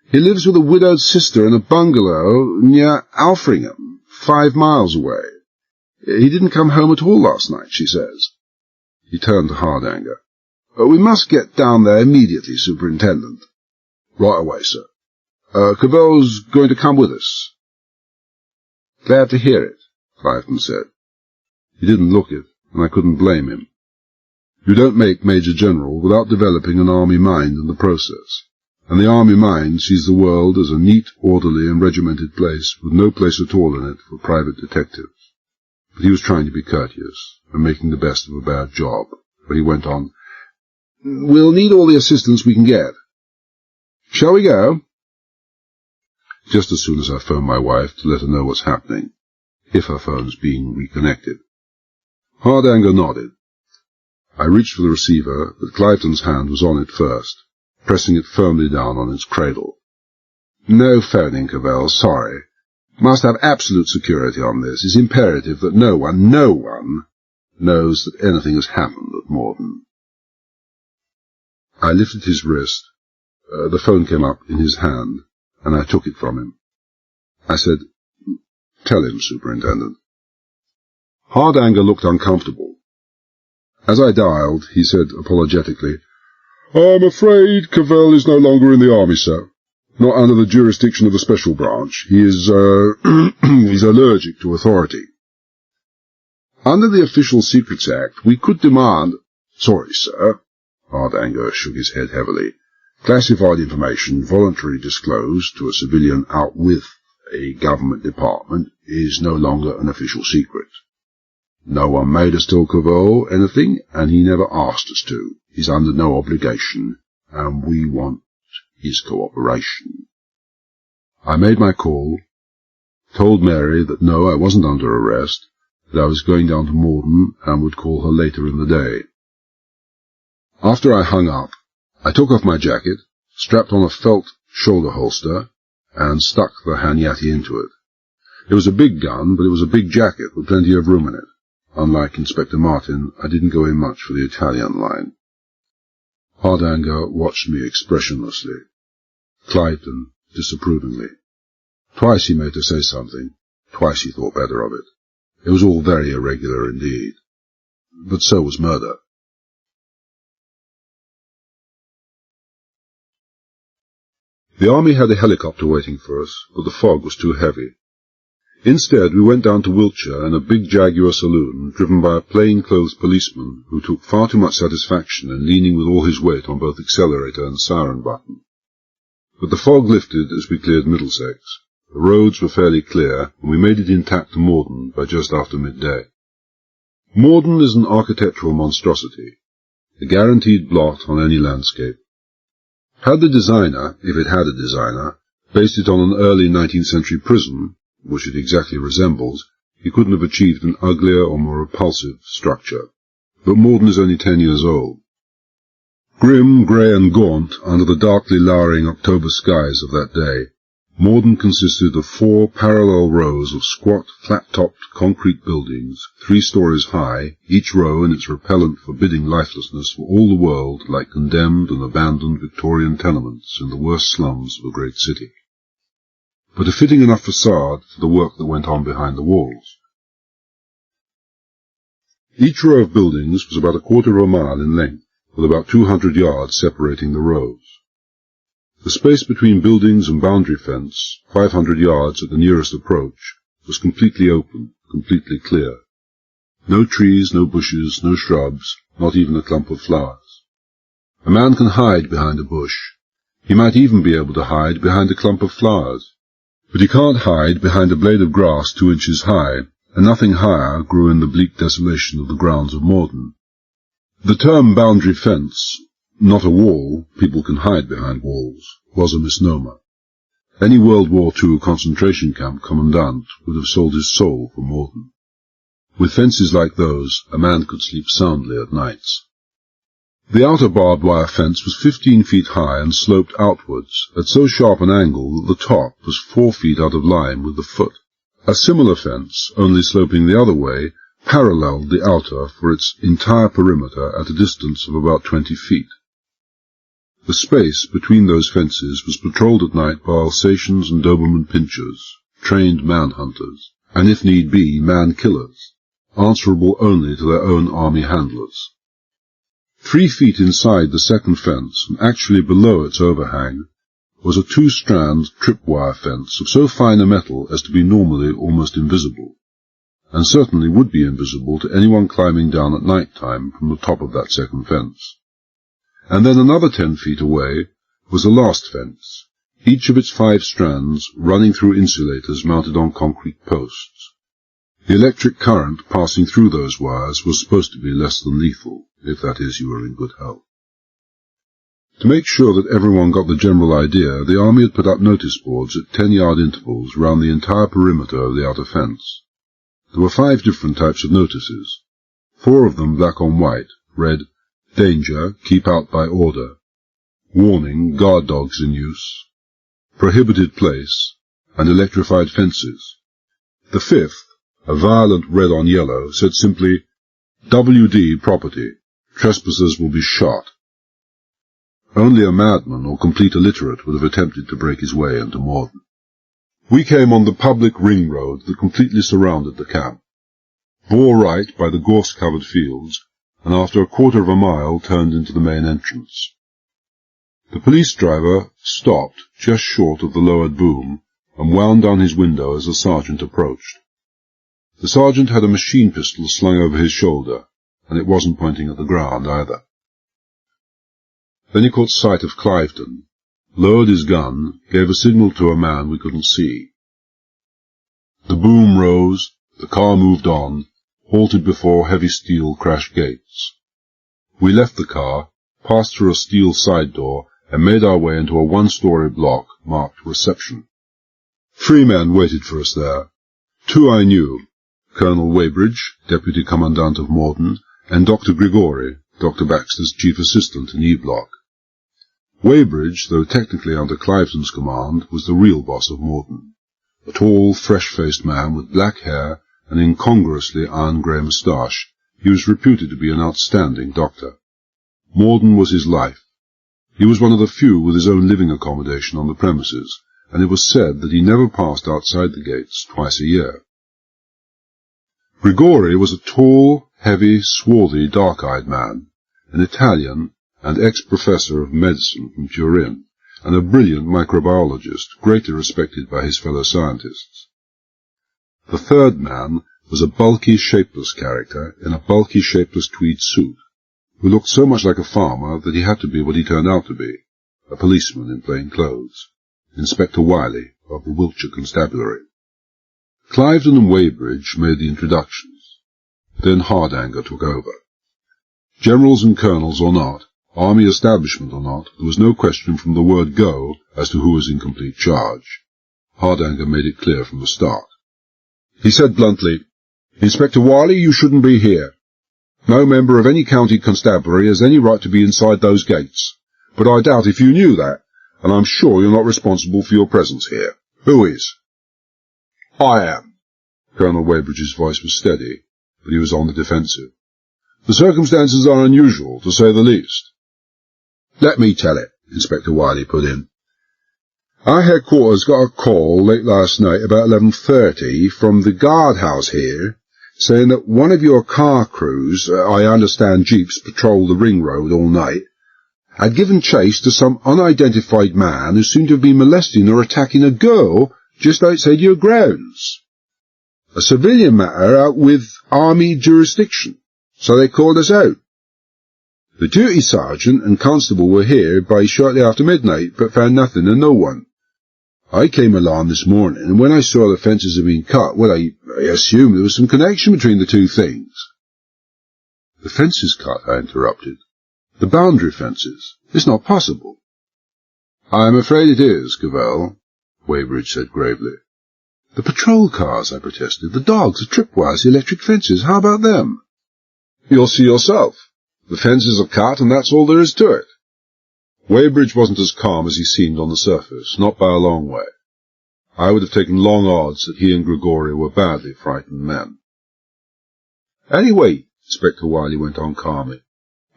He lives with a widowed sister in a bungalow near Alfringham, 5 miles away. He didn't come home at all last night, she says. He turned to Hardanger. We must get down there immediately, Superintendent. Right away, sir. Cavell's going to come with us. Glad to hear it, Cliveden said. He didn't look it, and I couldn't blame him. You don't make Major General without developing an army mind in the process, and the army mind sees the world as a neat, orderly, and regimented place, with no place at all in it for private detectives. But he was trying to be courteous, and making the best of a bad job, for he went on, We'll need all the assistance we can get. Shall we go? Just as soon as I phone my wife to let her know what's happening, if her phone's being reconnected. Hardanger nodded. I reached for the receiver, but Cliveden's hand was on it first, pressing it firmly down on its cradle. No phoning, Cavell, sorry. Must have absolute security on this. It's imperative that no one knows that anything has happened at Morden. I lifted his wrist. The phone came up in his hand, and I took it from him. I said, Tell him, Superintendent. Hardanger looked uncomfortable. As I dialed, he said apologetically, I'm afraid Cavell is no longer in the army, sir. Not under the jurisdiction of the Special Branch. He is, he's allergic to authority. Under the Official Secrets Act, we could demand— Sorry, sir. Hardanger shook his head heavily. Classified information voluntarily disclosed to a civilian out with a government department is no longer an official secret. No one made us tell Cavell anything, and he never asked us to. He's under no obligation, and we want his cooperation. I made my call, told Mary that no, I wasn't under arrest, that I was going down to Morden and would call her later in the day. After I hung up, I took off my jacket, strapped on a felt shoulder holster, and stuck the Hanyati into it. It was a big gun, but it was a big jacket with plenty of room in it. Unlike Inspector Martin, I didn't go in much for the Italian line. Hardanger watched me expressionlessly, Cliveden disapprovingly. Twice he made her say something, twice he thought better of it. It was all very irregular indeed. But so was murder. The army had a helicopter waiting for us, but the fog was too heavy. Instead, we went down to Wiltshire in a big Jaguar saloon, driven by a plain-clothes policeman who took far too much satisfaction in leaning with all his weight on both accelerator and siren button. But the fog lifted as we cleared Middlesex. The roads were fairly clear, and we made it intact to Morden by just after midday. Morden is an architectural monstrosity, a guaranteed blot on any landscape. Had the designer, if it had a designer, based it on an early 19th century prison, which it exactly resembles, he couldn't have achieved an uglier or more repulsive structure. But Morden is only 10 years old. Grim, grey and gaunt under the darkly lowering October skies of that day, Morden consisted of 4 parallel rows of squat, flat-topped concrete buildings, 3 stories high, each row in its repellent, forbidding lifelessness for all the world like condemned and abandoned Victorian tenements in the worst slums of a great city. But a fitting enough facade for the work that went on behind the walls. Each row of buildings was about 1/4 of a mile in length, with about 200 yards separating the rows. The space between buildings and boundary fence, 500 yards at the nearest approach, was completely open, completely clear. No trees, no bushes, no shrubs, not even a clump of flowers. A man can hide behind a bush. He might even be able to hide behind a clump of flowers. But he can't hide behind a blade of grass 2 inches high, and nothing higher grew in the bleak desolation of the grounds of Morden. The term boundary fence, not a wall, people can hide behind walls, was a misnomer. Any World War II concentration camp commandant would have sold his soul for Morden. With fences like those, a man could sleep soundly at nights. The outer barbed wire fence was 15 feet high and sloped outwards at so sharp an angle that the top was 4 feet out of line with the foot. A similar fence, only sloping the other way, paralleled the outer for its entire perimeter at a distance of about 20 feet. The space between those fences was patrolled at night by Alsatians and Doberman pinchers, trained man-hunters, and if need be, man-killers, answerable only to their own army handlers. 3 feet inside the second fence, and actually below its overhang, was a 2-strand tripwire fence of so fine a metal as to be normally almost invisible, and certainly would be invisible to anyone climbing down at night time from the top of that second fence. And then another 10 feet away was the last fence, each of its 5 strands running through insulators mounted on concrete posts. The electric current passing through those wires was supposed to be less than lethal, if that is, you were in good health. To make sure that everyone got the general idea, the army had put up notice boards at 10-yard intervals round the entire perimeter of the outer fence. There were 5 different types of notices. 4 of them, black on white, read, "Danger, keep out by order," "Warning, guard dogs in use," "Prohibited place," and "Electrified fences." The 5th, a violent red on yellow, said simply, "WD property, trespassers will be shot." Only a madman or complete illiterate would have attempted to break his way into Morden. We came on the public ring road that completely surrounded the camp, bore right by the gorse-covered fields, and after 1/4 of a mile turned into the main entrance. The police driver stopped just short of the lowered boom and wound down his window as the sergeant approached. The sergeant had a machine pistol slung over his shoulder, and it wasn't pointing at the ground either. Then he caught sight of Cliveden, lowered his gun, gave a signal to a man we couldn't see. The boom rose, the car moved on, halted before heavy steel crash gates. We left the car, passed through a steel side door, and made our way into a one-story block marked Reception. 3 men waited for us there. 2 I knew, Colonel Weybridge, Deputy Commandant of Morden, and Dr. Grigori, Dr. Baxter's chief assistant in E Block. Weybridge, though technically under Cliveden's command, was the real boss of Morden, a tall, fresh-faced man with black hair and incongruously iron-grey moustache. He was reputed to be an outstanding doctor. Morden was his life. He was one of the few with his own living accommodation on the premises, and it was said that he never passed outside the gates twice a year. Grigori was a tall, heavy, swarthy, dark-eyed man, an Italian and ex-professor of medicine from Turin, and a brilliant microbiologist, greatly respected by his fellow scientists. The third man was a bulky, shapeless character in a bulky, shapeless tweed suit, who looked so much like a farmer that he had to be what he turned out to be, a policeman in plain clothes, Inspector Wiley of the Wiltshire Constabulary. Cliveden and Weybridge made the introductions. Then Hardanger took over. Generals and colonels or not, army establishment or not, there was no question from the word go as to who was in complete charge. Hardanger made it clear from the start. He said bluntly, "Inspector Wiley, you shouldn't be here. No member of any county constabulary has any right to be inside those gates. But I doubt if you knew that, and I'm sure you're not responsible for your presence here. Who is?" "I am." Colonel Weybridge's voice was steady, but he was on the defensive. "The circumstances are unusual, to say the least." "Let me tell it," Inspector Wiley put in. "Our headquarters got a call late last night about 11:30 from the guardhouse here, saying that one of your car crews, I understand jeeps patrol the ring road all night, had given chase to some unidentified man who seemed to have been molesting or attacking a girl just outside your grounds. A civilian matter out with army jurisdiction, so they called us out. The duty sergeant and constable were here by shortly after midnight, but found nothing and no one. I came along this morning, and when I saw the fences had been cut, well, I assumed there was some connection between the two things." "The fences cut," I interrupted. "The boundary fences. It's not possible." "I'm afraid it is, Cavell," Weybridge said gravely. "The patrol cars," I protested. "The dogs, the tripwires, the electric fences. How about them?" "You'll see yourself. The fences are cut, and that's all there is to it." Weybridge wasn't as calm as he seemed on the surface, not by a long way. I would have taken long odds that he and Grigori were badly frightened men. "Anyway," Inspector Wiley went on calmly,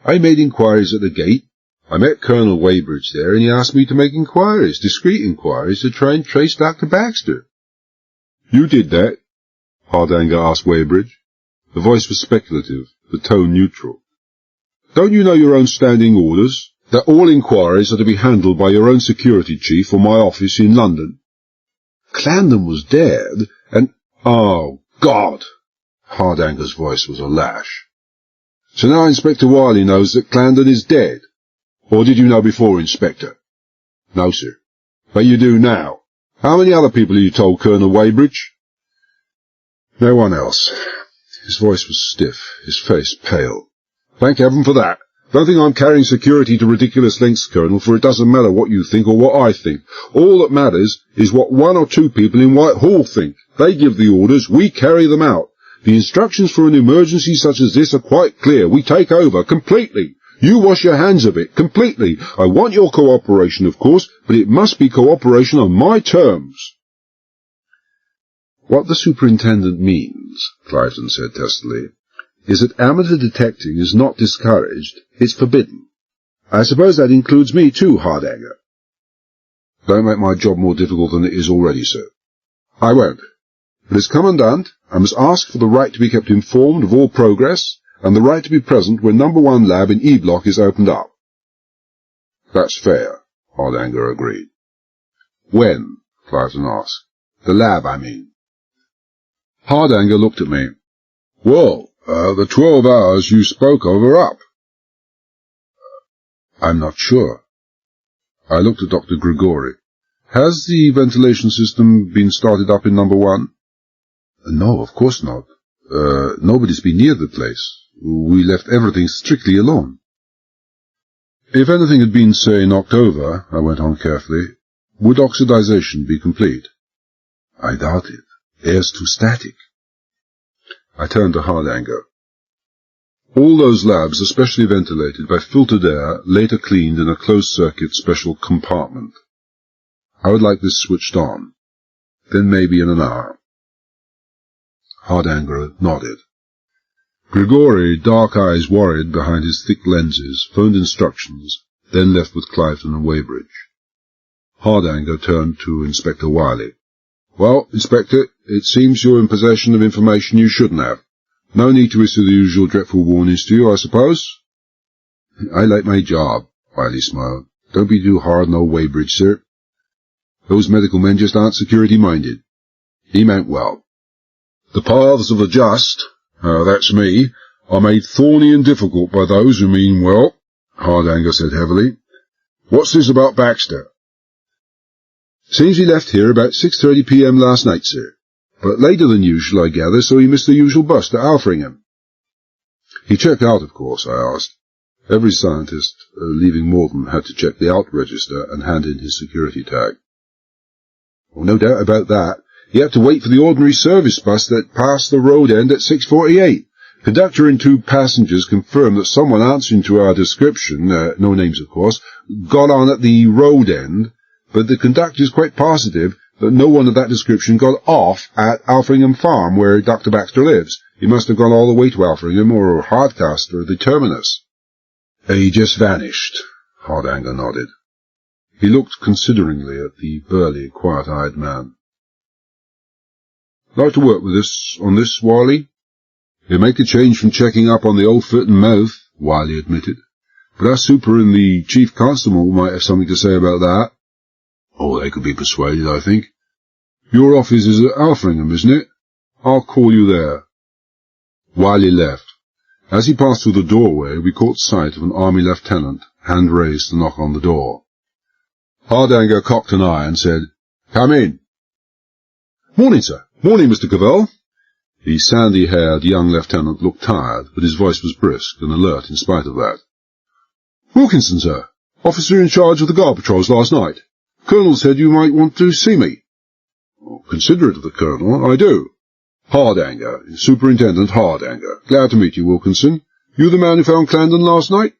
"I made inquiries at the gate. I met Colonel Weybridge there, and he asked me to make inquiries, discreet inquiries, to try and trace Dr. Baxter." "You did that?" Hardanger asked Weybridge. The voice was speculative, the tone neutral. "Don't you know your own standing orders, that all inquiries are to be handled by your own security chief or my office in London? Clandon was dead, and—" "Oh, God!" Hardanger's voice was a lash. "So now Inspector Wiley knows that Clandon is dead? Or did you know before, Inspector?" "No, sir." "But you do now. How many other people have you told, Colonel Weybridge?" "No one else." His voice was stiff, his face pale. "Thank heaven for that. Don't think I'm carrying security to ridiculous lengths, Colonel, for it doesn't matter what you think or what I think. All that matters is what 1 or 2 people in Whitehall think. They give the orders, we carry them out. The instructions for an emergency such as this are quite clear. We take over, completely. You wash your hands of it, completely. I want your cooperation, of course, but it must be cooperation on my terms." "What the superintendent means," Cliveden said testily, "is that amateur detecting is not discouraged, it's forbidden. I suppose that includes me too, Hardanger." "Don't make my job more difficult than it is already, sir." "I won't. But as Commandant, I must ask for the right to be kept informed of all progress, and the right to be present when No. 1 lab in E Block is opened up." "That's fair," Hardanger agreed. When? Clifton asked. The lab, I mean. Hardanger looked at me. Well, the 12 hours you spoke of are up. I'm not sure. I looked at Dr. Grigori. Has the ventilation system been started up in number 1? No, of course not. Nobody's been near the place. We left everything strictly alone. If anything had been, say, knocked over, I went on carefully, would oxidization be complete? I doubt it. Air's too static. I turned to Hardanger. All those labs are specially ventilated by filtered air, later cleaned in a closed-circuit special compartment. I would like this switched on. Then maybe in an hour. Hardanger nodded. Grigori, dark eyes worried behind his thick lenses, phoned instructions, then left with Clifton and Weybridge. Hardanger turned to Inspector Wiley. Well, Inspector, it seems you're in possession of information you shouldn't have. No need to issue the usual dreadful warnings to you, I suppose? I like my job, Wiley smiled. Don't be too hard on old Weybridge, sir. Those medical men just aren't security-minded. He meant well. The paths of the just, that's me, are made thorny and difficult by those who mean well, Hardanger said heavily. What's this about Baxter? Seems he left here about 6:30 p.m. last night, sir. But later than usual, I gather, so he missed the usual bus to Alfringham. He checked out, of course, I asked. Every scientist leaving Malden had to check the out register and hand in his security tag. Oh, no doubt about that. He had to wait for the ordinary service bus that passed the road end at 6:48. Conductor and 2 passengers confirmed that someone answering to our description, no names of course, got on at the road end, but the conductor is quite positive that no one of that description got off at Alfringham Farm, where Dr. Baxter lives. He must have gone all the way to Alfringham or Hardcastle or the terminus. He just vanished, Hardanger nodded. He looked consideringly at the burly, quiet-eyed man. Like to work with us on this, Wiley? It'll make a change from checking up on the old foot and mouth, Wiley admitted. But our super and the chief constable might have something to say about that. Oh, they could be persuaded, I think. Your office is at Alfringham, isn't it? I'll call you there. Wiley left. As he passed through the doorway, we caught sight of an army lieutenant, hand raised to knock on the door. Hardanger cocked an eye and said, Come in. Morning, sir. Morning, Mr. Cavell. The sandy-haired young lieutenant looked tired, but his voice was brisk and alert in spite of that. Wilkinson, sir. Officer in charge of the guard patrols last night. Colonel said you might want to see me. Oh, considerate of the Colonel, I do. Hardanger, Superintendent Hardanger. Glad to meet you, Wilkinson. You the man who found Clandon last night?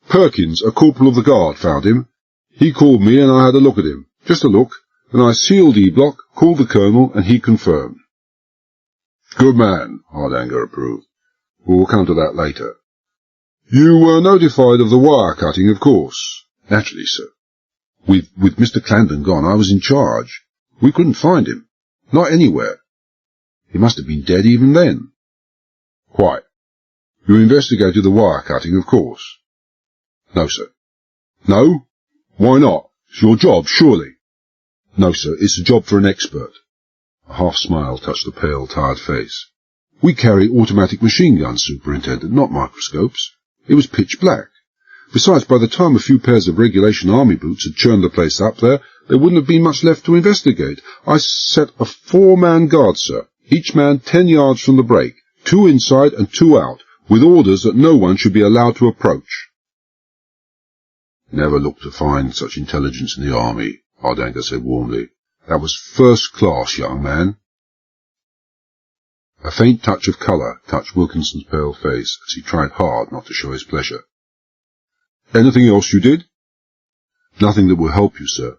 Perkins, a corporal of the guard, found him. He called me and I had a look at him. Just a look. Then I sealed E-block, called the Colonel, and he confirmed. Good man, Hardanger approved. We'll come to that later. You were notified of the wire cutting, of course. Naturally, sir. With Mr. Clandon gone, I was in charge. We couldn't find him. Not anywhere. He must have been dead even then. Quite. You investigated the wire cutting, of course. No, sir. No? Why not? It's your job, surely. No, sir, it's a job for an expert. A half-smile touched the pale, tired face. We carry automatic machine guns, Superintendent, not microscopes. It was pitch black. Besides, by the time a few pairs of regulation army boots had churned the place up there wouldn't have been much left to investigate. I set a 4-man guard, sir, each man 10 yards from the break, 2 inside and 2 out, with orders that no one should be allowed to approach. Never looked to find such intelligence in the army, Hardanger said warmly. That was first class, young man. A faint touch of colour touched Wilkinson's pale face as he tried hard not to show his pleasure. Anything else you did? Nothing that will help you, sir.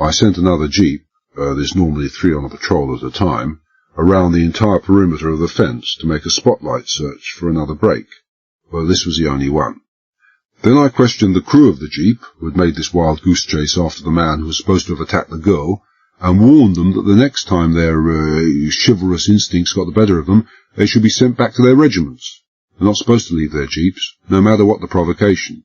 I sent another jeep, there's normally 3 on a patrol at a time, around the entire perimeter of the fence to make a spotlight search for another break. Well, this was the only one. Then I questioned the crew of the jeep, who had made this wild goose chase after the man who was supposed to have attacked the girl, and warned them that the next time their chivalrous instincts got the better of them, they should be sent back to their regiments. They're not supposed to leave their jeeps, no matter what the provocation.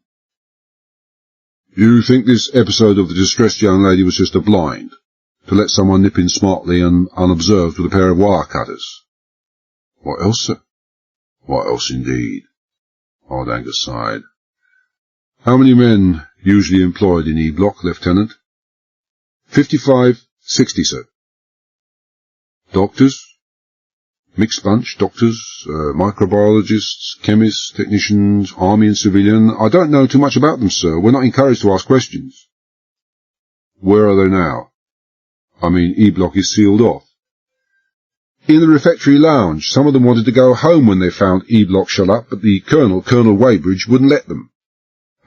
You think this episode of the distressed young lady was just a blind, to let someone nip in smartly and unobserved with a pair of wire cutters? What else, sir? What else, indeed? Hardanger sighed. How many men usually employed in E-Block, Lieutenant? 55, 60, sir. Doctors? Mixed bunch, doctors, microbiologists, chemists, technicians, army and civilian. I don't know too much about them, sir. We're not encouraged to ask questions. Where are they now? I mean, E-Block is sealed off. In the refectory lounge. Some of them wanted to go home when they found E-Block shut up, but the Colonel Weybridge, wouldn't let them.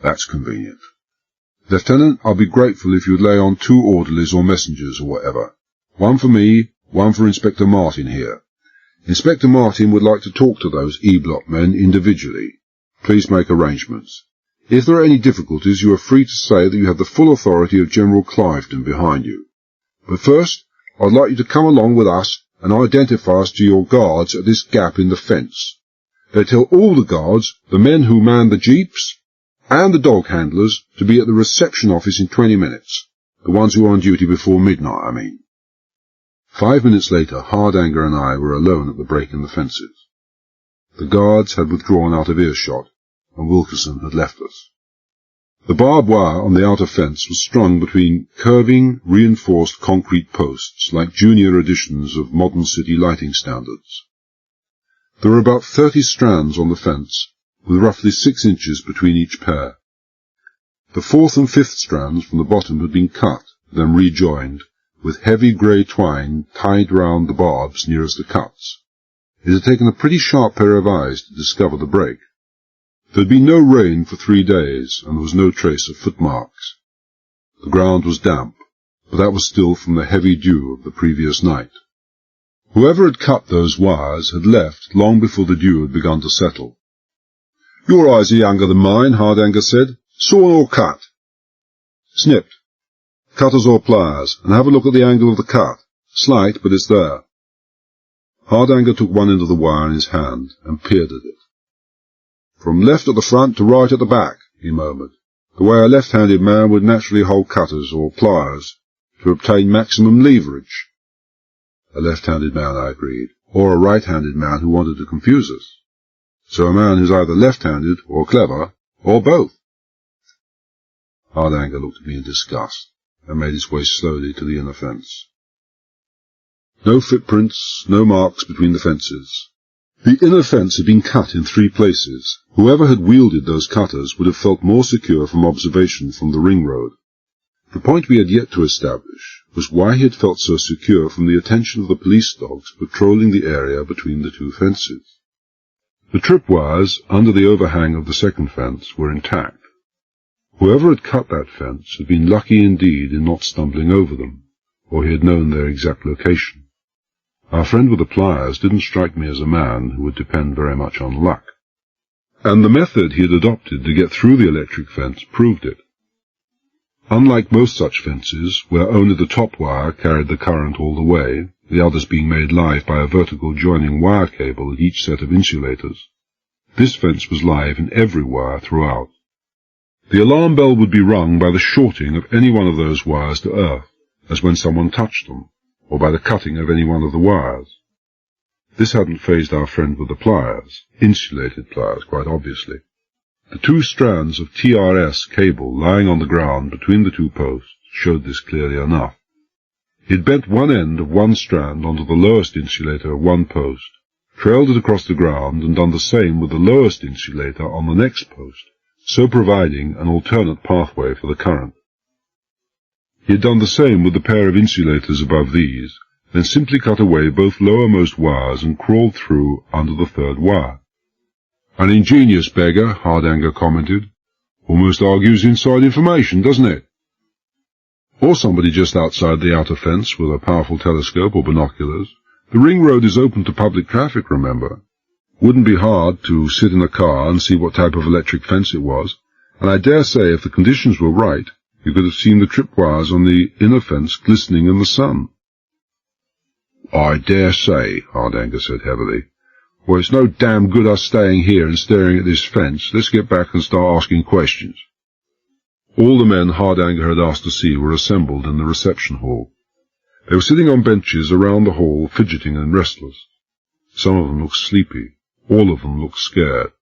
That's convenient. Lieutenant, I'll be grateful if you'd lay on 2 orderlies or messengers or whatever. One for me, one for Inspector Martin here. Inspector Martin would like to talk to those E-Block men individually. Please make arrangements. If there are any difficulties, you are free to say that you have the full authority of General Cliveden behind you. But first, I'd like you to come along with us and identify us to your guards at this gap in the fence. They tell all the guards, the men who man the jeeps, and the dog handlers, to be at the reception office in 20 minutes. The ones who are on duty before midnight, I mean. 5 minutes later, Hardanger and I were alone at the break in the fences. The guards had withdrawn out of earshot, and Wilkerson had left us. The barbed wire on the outer fence was strung between curving, reinforced concrete posts, like junior editions of modern city lighting standards. There were about 30 strands on the fence, with roughly 6 inches between each pair. The 4th and 5th strands from the bottom had been cut, then rejoined, with heavy grey twine tied round the barbs nearest the cuts. It had taken a pretty sharp pair of eyes to discover the break. There had been no rain for 3 days, and there was no trace of footmarks. The ground was damp, but that was still from the heavy dew of the previous night. Whoever had cut those wires had left long before the dew had begun to settle. Your eyes are younger than mine, Hardanger said. Sawn or cut? Snipped. Cutters or pliers, and have a look at the angle of the cut. Slight, but it's there. Hardanger took one end of the wire in his hand and peered at it. From left at the front to right at the back, he murmured, the way a left-handed man would naturally hold cutters or pliers to obtain maximum leverage. A left-handed man, I agreed, or a right-handed man who wanted to confuse us. So a man who's either left-handed or clever, or both. Hardanger looked at me in disgust, and made his way slowly to the inner fence. No footprints, no marks between the fences. The inner fence had been cut in 3 places. Whoever had wielded those cutters would have felt more secure from observation from the ring road. The point we had yet to establish was why he had felt so secure from the attention of the police dogs patrolling the area between the 2 fences. The tripwires under the overhang of the second fence were intact. Whoever had cut that fence had been lucky indeed in not stumbling over them, or he had known their exact location. Our friend with the pliers didn't strike me as a man who would depend very much on luck. And the method he had adopted to get through the electric fence proved it. Unlike most such fences, where only the top wire carried the current all the way, the others being made live by a vertical joining wire cable at each set of insulators, this fence was live in every wire throughout. The alarm bell would be rung by the shorting of any one of those wires to earth, as when someone touched them, or by the cutting of any one of the wires. This hadn't fazed our friend with the pliers, insulated pliers quite obviously. The 2 strands of TRS cable lying on the ground between the 2 posts showed this clearly enough. He had bent one end of one strand onto the lowest insulator of one post, trailed it across the ground, and done the same with the lowest insulator on the next post, so providing an alternate pathway for the current. He had done the same with the pair of insulators above these, then simply cut away both lowermost wires and crawled through under the 3rd wire. An ingenious beggar, Hardanger commented. Almost argues inside information, doesn't it? Or somebody just outside the outer fence with a powerful telescope or binoculars. The ring road is open to public traffic, remember. Wouldn't be hard to sit in a car and see what type of electric fence it was, and I dare say if the conditions were right, you could have seen the tripwires on the inner fence glistening in the sun. I dare say, Hardanger said heavily. Well, it's no damn good us staying here and staring at this fence. Let's get back and start asking questions. All the men Hardanger had asked to see were assembled in the reception hall. They were sitting on benches around the hall, fidgeting and restless. Some of them looked sleepy. All of them looked scared.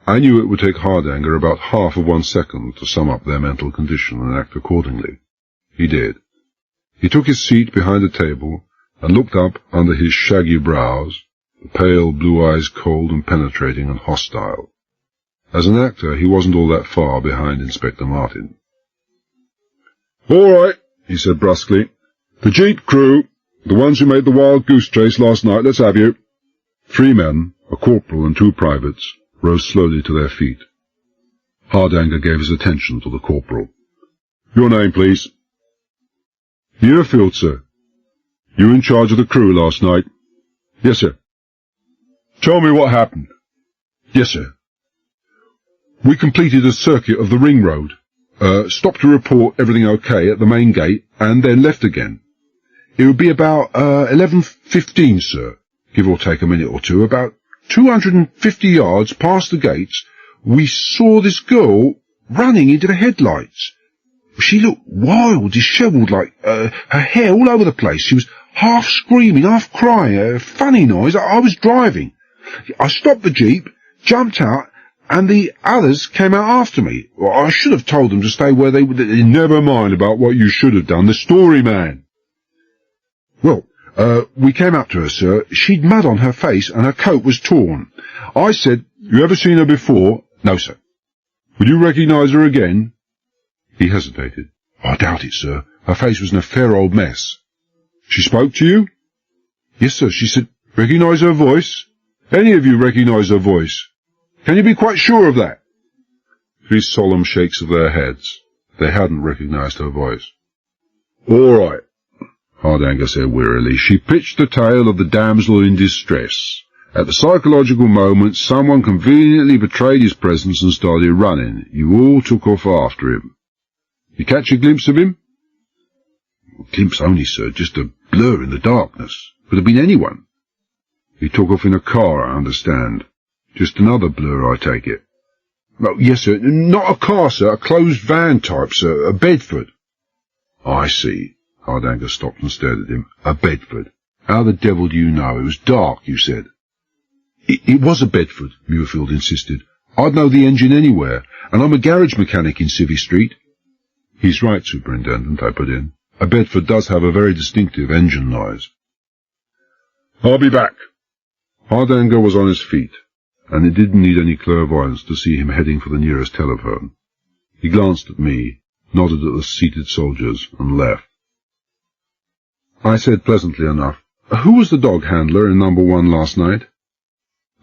I knew it would take Hardanger about half of 1 second to sum up their mental condition and act accordingly. He did. He took his seat behind the table and looked up under his shaggy brows, the pale blue eyes cold and penetrating and hostile. As an actor, he wasn't all that far behind Inspector Martin. "All right," he said brusquely. "The Jeep crew, the ones who made the wild goose chase last night, let's have you." 3 men, a corporal and 2 privates, rose slowly to their feet. Hardanger gave his attention to the corporal. "Your name, please?" "Muirfield, sir." "You in charge of the crew last night?" "Yes, sir." "Tell me what happened." "Yes, sir." "We completed a circuit of the ring road, stopped to report everything okay at the main gate, and then left again. It would be about 11:15, sir, give or take a minute or two. About 250 yards past the gates, we saw this girl running into the headlights. She looked wild, dishevelled, like her hair all over the place. She was half screaming, half crying, a funny noise. I was driving. I stopped the Jeep, jumped out, and the others came out after me. I should have told them to stay where they would. Never mind about what you should have done. The story, man." "Well, we came up to her, sir. She'd mud on her face and her coat was torn. I said, 'You ever seen her before?' 'No, sir.' 'Would you recognise her again?' He hesitated. 'I doubt it, sir. Her face was in a fair old mess.' 'She spoke to you?' 'Yes, sir. She said, "Recognise her voice?" "Any of you recognise her voice? Can you be quite sure of that?' 3 solemn shakes of their heads. They hadn't recognised her voice. "All right," Hardanger said wearily. "She pitched the tale of the damsel in distress. At the psychological moment, someone conveniently betrayed his presence and started running. You all took off after him. You catch a glimpse of him?" "A glimpse only, sir. Just a blur in the darkness. Could have been anyone." "He took off in a car, I understand. Just another blur, I take it." "Oh, yes, sir. Not a car, sir. A closed van type, sir. A Bedford." "I see." Hardanger stopped and stared at him. "A Bedford. How the devil do you know? It was dark, you said." It was a Bedford," Muirfield insisted. "I'd know the engine anywhere, and I'm a garage mechanic in Civvy Street." "He's right, Superintendent," I put in. "A Bedford does have a very distinctive engine noise." "I'll be back." Hardanger was on his feet, and it didn't need any clairvoyance to see him heading for the nearest telephone. He glanced at me, nodded at the seated soldiers, and left. I said pleasantly enough, "Who was the dog handler in number 1 last night?"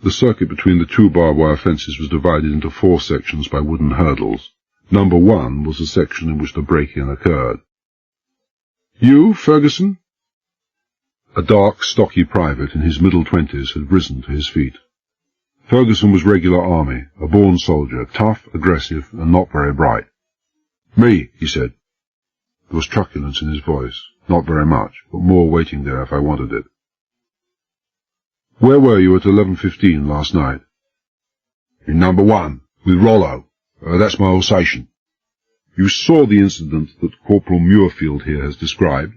The circuit between the 2 barbed wire fences was divided into 4 sections by wooden hurdles. Number 1 was the section in which the break-in occurred. "You, Ferguson?" A dark, stocky private in his middle-20s had risen to his feet. Ferguson was regular army, a born soldier, tough, aggressive, and not very bright. "Me," he said. There was truculence in his voice, not very much, but more waiting there if I wanted it. "Where were you at 11:15 last night?" "In number 1, with Rollo. That's my Alsatian." "You saw the incident that Corporal Muirfield here has described?"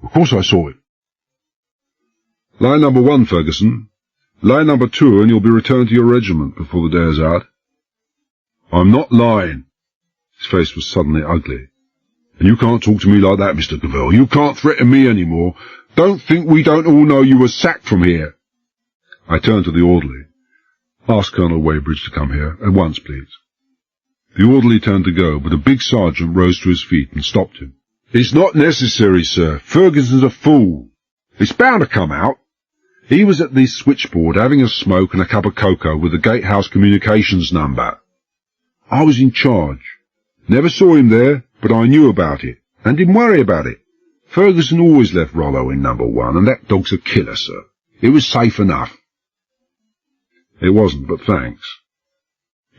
"Of course I saw it." "Line number 1, Ferguson. Line number 2, and you'll be returned to your regiment before the day is out." "I'm not lying." His face was suddenly ugly. "And you can't talk to me like that, Mr. Cavell. You can't threaten me any more. Don't think we don't all know you were sacked from here." I turned to the orderly. "Ask Colonel Weybridge to come here, at once, please." The orderly turned to go, but a big sergeant rose to his feet and stopped him. "It's not necessary, sir. Ferguson's a fool. It's bound to come out. He was at the switchboard having a smoke and a cup of cocoa with the gatehouse communications number. I was in charge. Never saw him there, but I knew about it, and didn't worry about it. Ferguson always left Rollo in number 1, and that dog's a killer, sir. It was safe enough." "It wasn't, but thanks.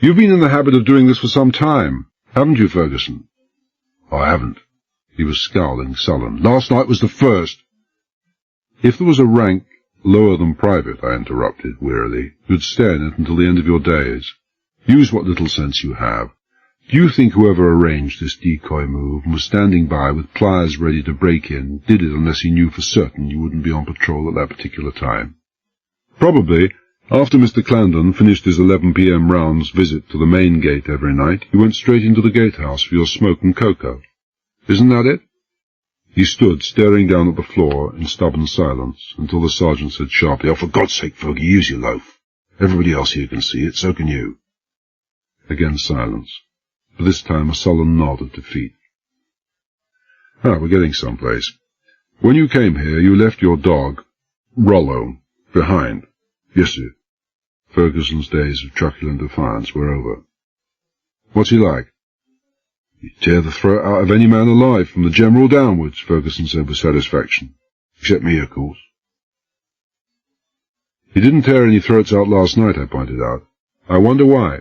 You've been in the habit of doing this for some time, haven't you, Ferguson?" "I haven't." He was scowling, sullen. "Last night was the first." "If there was a rank lower than private," I interrupted wearily, "you'd stay in it until the end of your days. Use what little sense you have. Do you think whoever arranged this decoy move and was standing by with pliers ready to break in did it unless he knew for certain you wouldn't be on patrol at that particular time? Probably, after Mr. Clarendon finished his 11 p.m. rounds visit to the main gate every night, he went straight into the gatehouse for your smoke and cocoa. Isn't that it? He stood staring down at the floor in stubborn silence until the sergeant said sharply, "Oh, for God's sake, Fergie, use your loaf. Everybody else here can see it, so can you." Again silence, but this time a sullen nod of defeat. We're getting someplace. When you came here, you left your dog, Rollo, behind. Yes, sir. Ferguson's days of truculent defiance were over. What's he like? He'd tear the throat out of any man alive, from the general downwards, Ferguson said with satisfaction. Except me, of course. He didn't tear any throats out last night, I pointed out. I wonder why.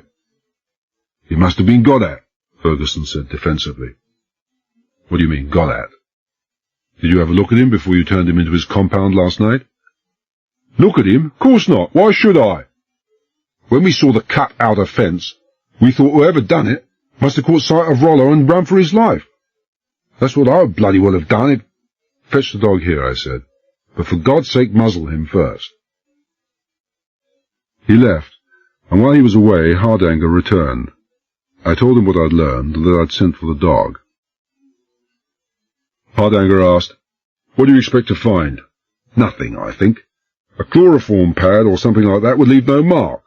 He must have been got at, Ferguson said defensively. What do you mean, got at? Did you have a look at him before you turned him into his compound last night? Look at him? Of course not. Why should I? When we saw the cut-outer fence, we thought whoever done it must have caught sight of Rollo and run for his life. That's what I would bloody well have done. Fetch the dog here, I said, but for God's sake muzzle him first. He left, and while he was away, Hardanger returned. I told him what I'd learned, and that I'd sent for the dog. Hardanger asked, "What do you expect to find?" "Nothing, I think. A chloroform pad or something like that would leave no mark.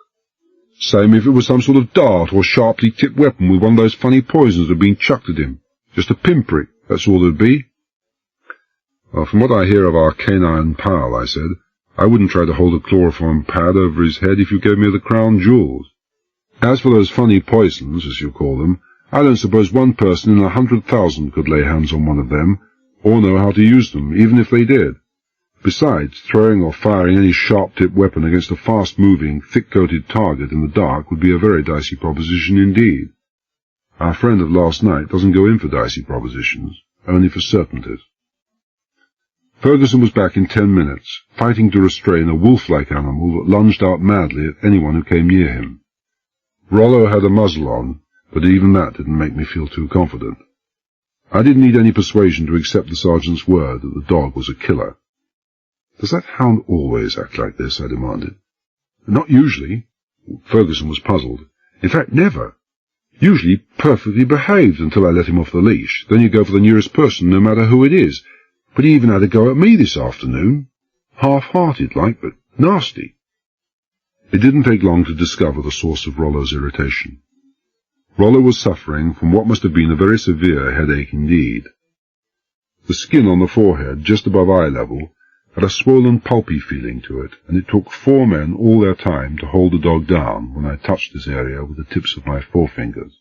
Same if it was some sort of dart or sharply tipped weapon with one of those funny poisons that had been chucked at him. Just a pinprick, that's all there'd be." "Well, from what I hear of our canine pal," I said, "I wouldn't try to hold a chloroform pad over his head if you gave me the crown jewels. As for those funny poisons, as you call them, I don't suppose one person in 100,000 could lay hands on one of them, or know how to use them, even if they did. Besides, throwing or firing any sharp-tipped weapon against a fast-moving, thick-coated target in the dark would be a very dicey proposition indeed. Our friend of last night doesn't go in for dicey propositions, only for certainties." Ferguson was back in 10 minutes, fighting to restrain a wolf-like animal that lunged out madly at anyone who came near him. Rollo had a muzzle on, but even that didn't make me feel too confident. I didn't need any persuasion to accept the sergeant's word that the dog was a killer. "Does that hound always act like this?" I demanded. "Not usually." Ferguson was puzzled. "In fact, never. Usually perfectly behaved until I let him off the leash. Then you go for the nearest person, no matter who it is. But he even had a go at me this afternoon. Half-hearted like, but nasty." It didn't take long to discover the source of Rollo's irritation. Rollo was suffering from what must have been a very severe headache indeed. The skin on the forehead, just above eye level, had a swollen, pulpy feeling to it, and it took 4 men all their time to hold the dog down when I touched this area with the tips of my forefingers.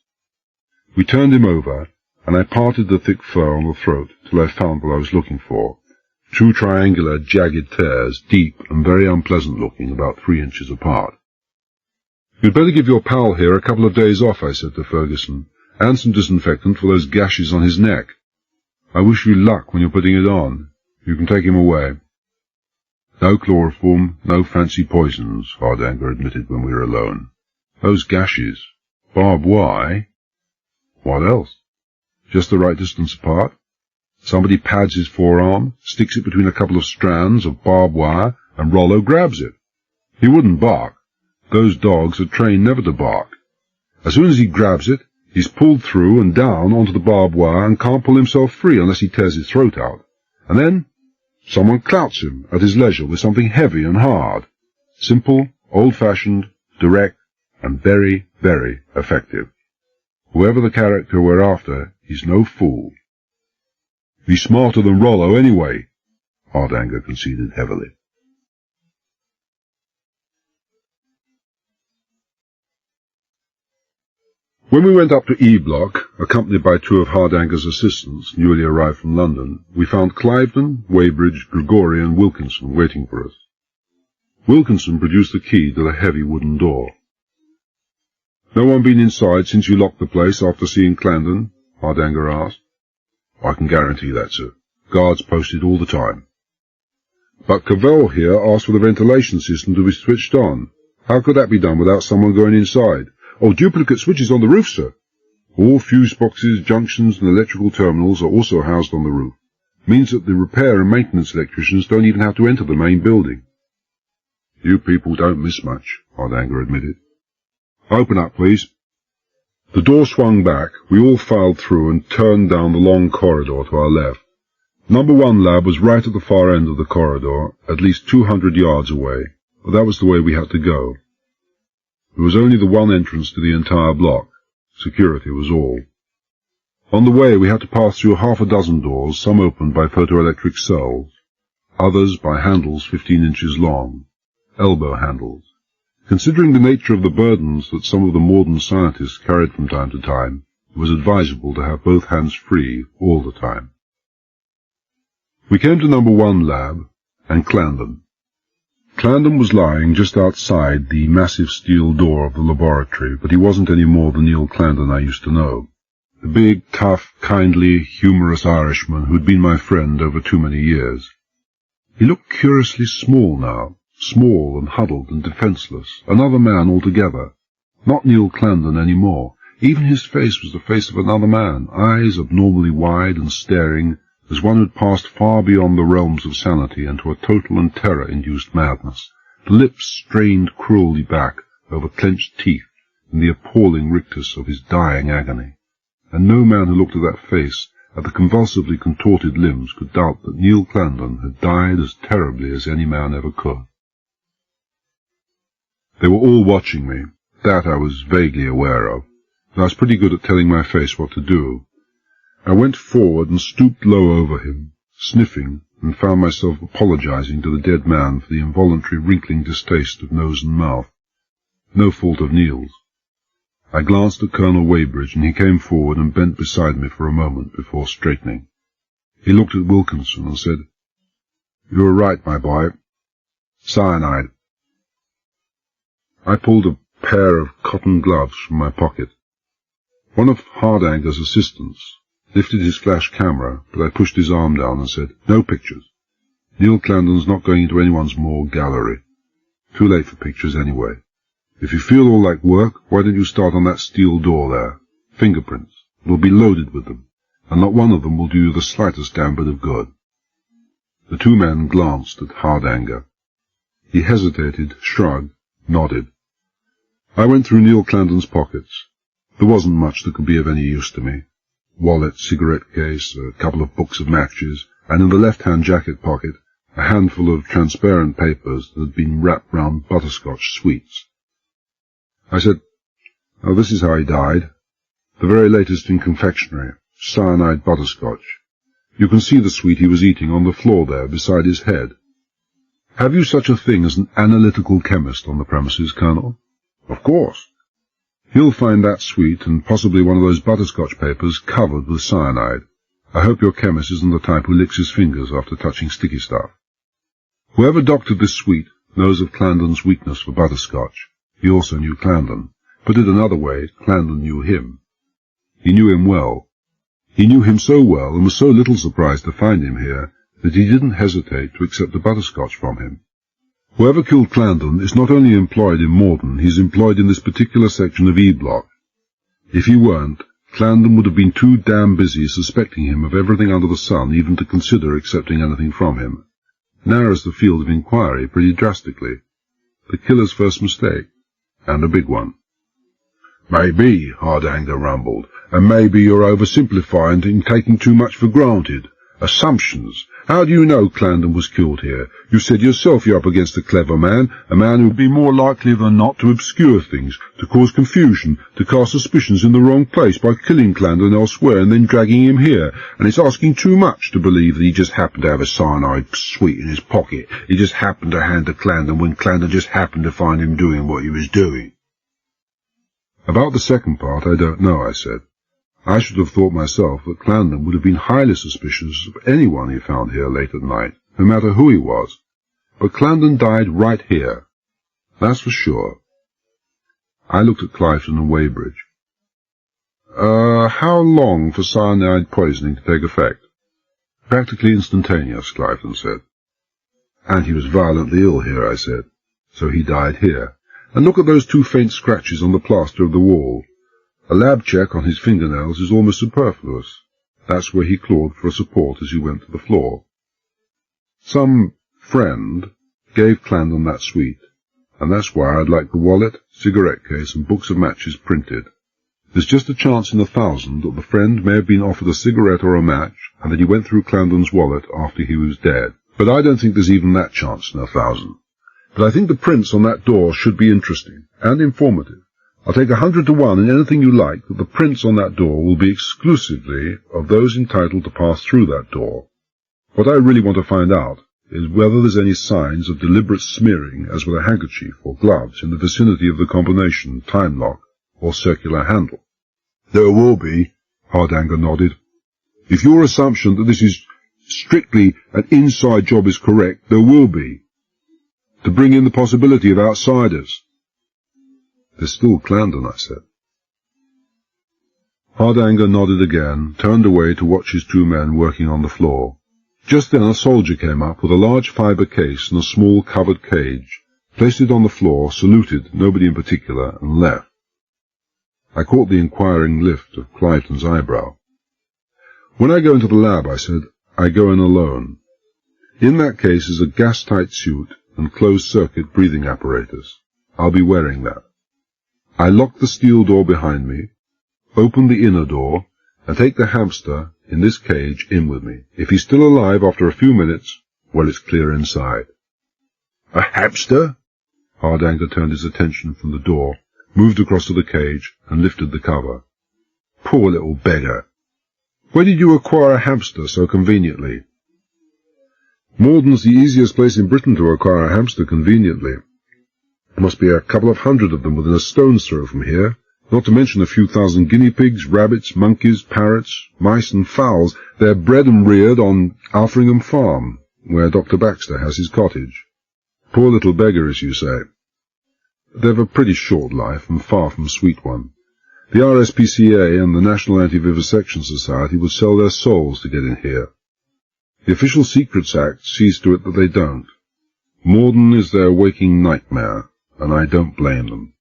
We turned him over, and I parted the thick fur on the throat till I found what I was looking for, 2 triangular, jagged tears, deep and very unpleasant-looking, about 3 inches apart. "You'd better give your pal here a couple of days off," I said to Ferguson, "and some disinfectant for those gashes on his neck. I wish you luck when you're putting it on. You can take him away." "No chloroform, no fancy poisons," Hardanger admitted when we were alone. "Those gashes. Barbed wire? What else? Just the right distance apart. Somebody pads his forearm, sticks it between a couple of strands of barbed wire, and Rollo grabs it. He wouldn't bark. Those dogs are trained never to bark. As soon as he grabs it, he's pulled through and down onto the barbed wire and can't pull himself free unless he tears his throat out. And then someone clouts him at his leisure with something heavy and hard. Simple, old-fashioned, direct, and very, very effective. Whoever the character we're after, he's no fool." "He's smarter than Rollo anyway," Hardanger conceded heavily. When we went up to E Block, accompanied by 2 of Hardanger's assistants, newly arrived from London, we found Cliveden, Weybridge, Grigori, and Wilkinson waiting for us. Wilkinson produced the key to the heavy wooden door. "No one been inside since you locked the place after seeing Clarendon?" Hardanger asked. "I can guarantee that, sir. Guards posted all the time." "But Cavell here asked for the ventilation system to be switched on. How could that be done without someone going inside?" "Oh, duplicate switches on the roof, sir." All fuse boxes, junctions and electrical terminals are also housed on the roof. Means that the repair and maintenance electricians don't even have to enter the main building. You people don't miss much, Hardanger admitted. Open up, please. The door swung back, we all filed through and turned down the long corridor to our left. Number 1 lab was right at the far end of the corridor, at least 200 yards away, but that was the way we had to go. There was only the one entrance to the entire block. Security was all. On the way we had to pass through half a dozen doors, some opened by photoelectric cells, others by handles 15 inches long, elbow handles. Considering the nature of the burdens that some of the modern scientists carried from time to time, it was advisable to have both hands free all the time. We came to number 1 lab, and Clarendon. Clarendon was lying just outside the massive steel door of the laboratory, but he wasn't any more the Neil Clarendon I used to know. The big, tough, kindly, humorous Irishman who'd been my friend over too many years. He looked curiously small now, small and huddled and defenceless, another man altogether. Not Neil Clarendon any more. Even his face was the face of another man, eyes abnormally wide and staring, as one who had passed far beyond the realms of sanity into a total and terror-induced madness, the lips strained cruelly back over clenched teeth in the appalling rictus of his dying agony. And no man who looked at that face, at the convulsively contorted limbs, could doubt that Neil Clarendon had died as terribly as any man ever could. They were all watching me. That I was vaguely aware of, and I was pretty good at telling my face what to do. I went forward and stooped low over him, sniffing, and found myself apologizing to the dead man for the involuntary wrinkling distaste of nose and mouth. No fault of Neil's. I glanced at Colonel Weybridge, and he came forward and bent beside me for a moment before straightening. He looked at Wilkinson and said, "You were right, my boy. Cyanide." I pulled a pair of cotton gloves from my pocket. One of Hardanger's assistants lifted his flash camera, but I pushed his arm down and said, "No pictures. Neil Clarendon's not going into anyone's morgue gallery. Too late for pictures anyway. If you feel all like work, why don't you start on that steel door there? Fingerprints. It'll be loaded with them, and not one of them will do you the slightest damn bit of good." The two men glanced at Hardanger. He hesitated, shrugged, nodded. I went through Neil Clarendon's pockets. There wasn't much that could be of any use to me. Wallet, cigarette case, a couple of books of matches, and in the left-hand jacket pocket, a handful of transparent papers that had been wrapped round butterscotch sweets. I said, "Oh, this is how he died. The very latest in confectionery, cyanide butterscotch. You can see the sweet he was eating on the floor there beside his head. Have you such a thing as an analytical chemist on the premises, Colonel?" "Of course." "He'll find that sweet and possibly one of those butterscotch papers covered with cyanide. I hope your chemist isn't the type who licks his fingers after touching sticky stuff. Whoever doctored this sweet knows of Clarendon's weakness for butterscotch. He also knew Clarendon. Put it another way, Clarendon knew him. He knew him well. He knew him so well and was so little surprised to find him here that he didn't hesitate to accept the butterscotch from him. Whoever killed Clarendon is not only employed in Morden, he's employed in this particular section of E-Block. If he weren't, Clarendon would have been too damn busy suspecting him of everything under the sun even to consider accepting anything from him. Narrows the field of inquiry pretty drastically. The killer's first mistake, and a big one. "Maybe," Hardanger rumbled, "and maybe you're oversimplifying and taking too much for granted. Assumptions. How do you know Clarendon was killed here? You said yourself you're up against a clever man, a man who'd be more likely than not to obscure things, to cause confusion, to cast suspicions in the wrong place by killing Clarendon elsewhere and then dragging him here, and it's asking too much to believe that he just happened to have a cyanide sweet in his pocket. He just happened to hand to Clarendon when Clarendon just happened to find him doing what he was doing." "About the second part, I don't know," I said. "I should have thought myself that Clarendon would have been highly suspicious of anyone he found here late at night, no matter who he was. But Clarendon died right here. That's for sure." I looked at Clifton and Weybridge. How long for cyanide poisoning to take effect?" "Practically instantaneous," Clifton said. "And he was violently ill here," I said. "So he died here. And look at those two faint scratches on the plaster of the wall. A lab check on his fingernails is almost superfluous. That's where he clawed for a support as he went to the floor. Some friend gave Clarendon that suite, and that's why I'd like the wallet, cigarette case, and books of matches printed. There's just a chance in 1,000 that the friend may have been offered a cigarette or a match, and that he went through Clarendon's wallet after he was dead. But I don't think there's even that chance in 1,000. But I think the prints on that door should be interesting and informative. I'll take 100 to 1 in anything you like that the prints on that door will be exclusively of those entitled to pass through that door. What I really want to find out is whether there's any signs of deliberate smearing, as with a handkerchief or gloves, in the vicinity of the combination, time lock, or circular handle. There will be, Hardanger nodded. If your assumption that this is strictly an inside job is correct, there will be. To bring in the possibility of outsiders. There's still Clarendon, I said. Hardanger nodded again, turned away to watch his 2 men working on the floor. Just then a soldier came up with a large fibre case and a small covered cage, placed it on the floor, saluted nobody in particular, and left. I caught the inquiring lift of Cliven's eyebrow. When I go into the lab, I said, I go in alone. In that case is a gas-tight suit and closed-circuit breathing apparatus. I'll be wearing that. I lock the steel door behind me, open the inner door, and take the hamster in this cage in with me. If he's still alive after a few minutes, well, it's clear inside. A hamster? Hardanger turned his attention from the door, moved across to the cage, and lifted the cover. Poor little beggar. Where did you acquire a hamster so conveniently? Morden's the easiest place in Britain to acquire a hamster conveniently. There must be a couple of hundred of them within a stone's throw from here, not to mention a few thousand guinea pigs, rabbits, monkeys, parrots, mice and fowls. They're bred and reared on Alfringham Farm, where Dr. Baxter has his cottage. Poor little beggar, as you say. They've a pretty short life, and far from a sweet one. The RSPCA and the National Anti-Vivisection Society would sell their souls to get in here. The Official Secrets Act sees to it that they don't. Morden is their waking nightmare, and I don't blame them.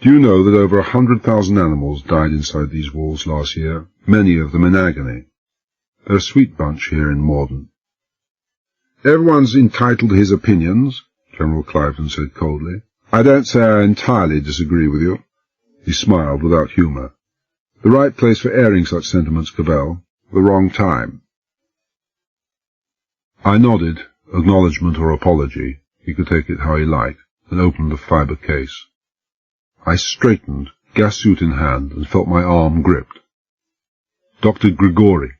Do you know that over 100,000 animals died inside these walls last year, many of them in agony? They're a sweet bunch here in Morden. Everyone's entitled to his opinions, General Cliven said coldly. I don't say I entirely disagree with you. He smiled without humour. The right place for airing such sentiments, Cavell. The wrong time. I nodded, acknowledgment or apology. He could take it how he liked, and opened the fibre case. I straightened, gas suit in hand, and felt my arm gripped. Dr. Grigori.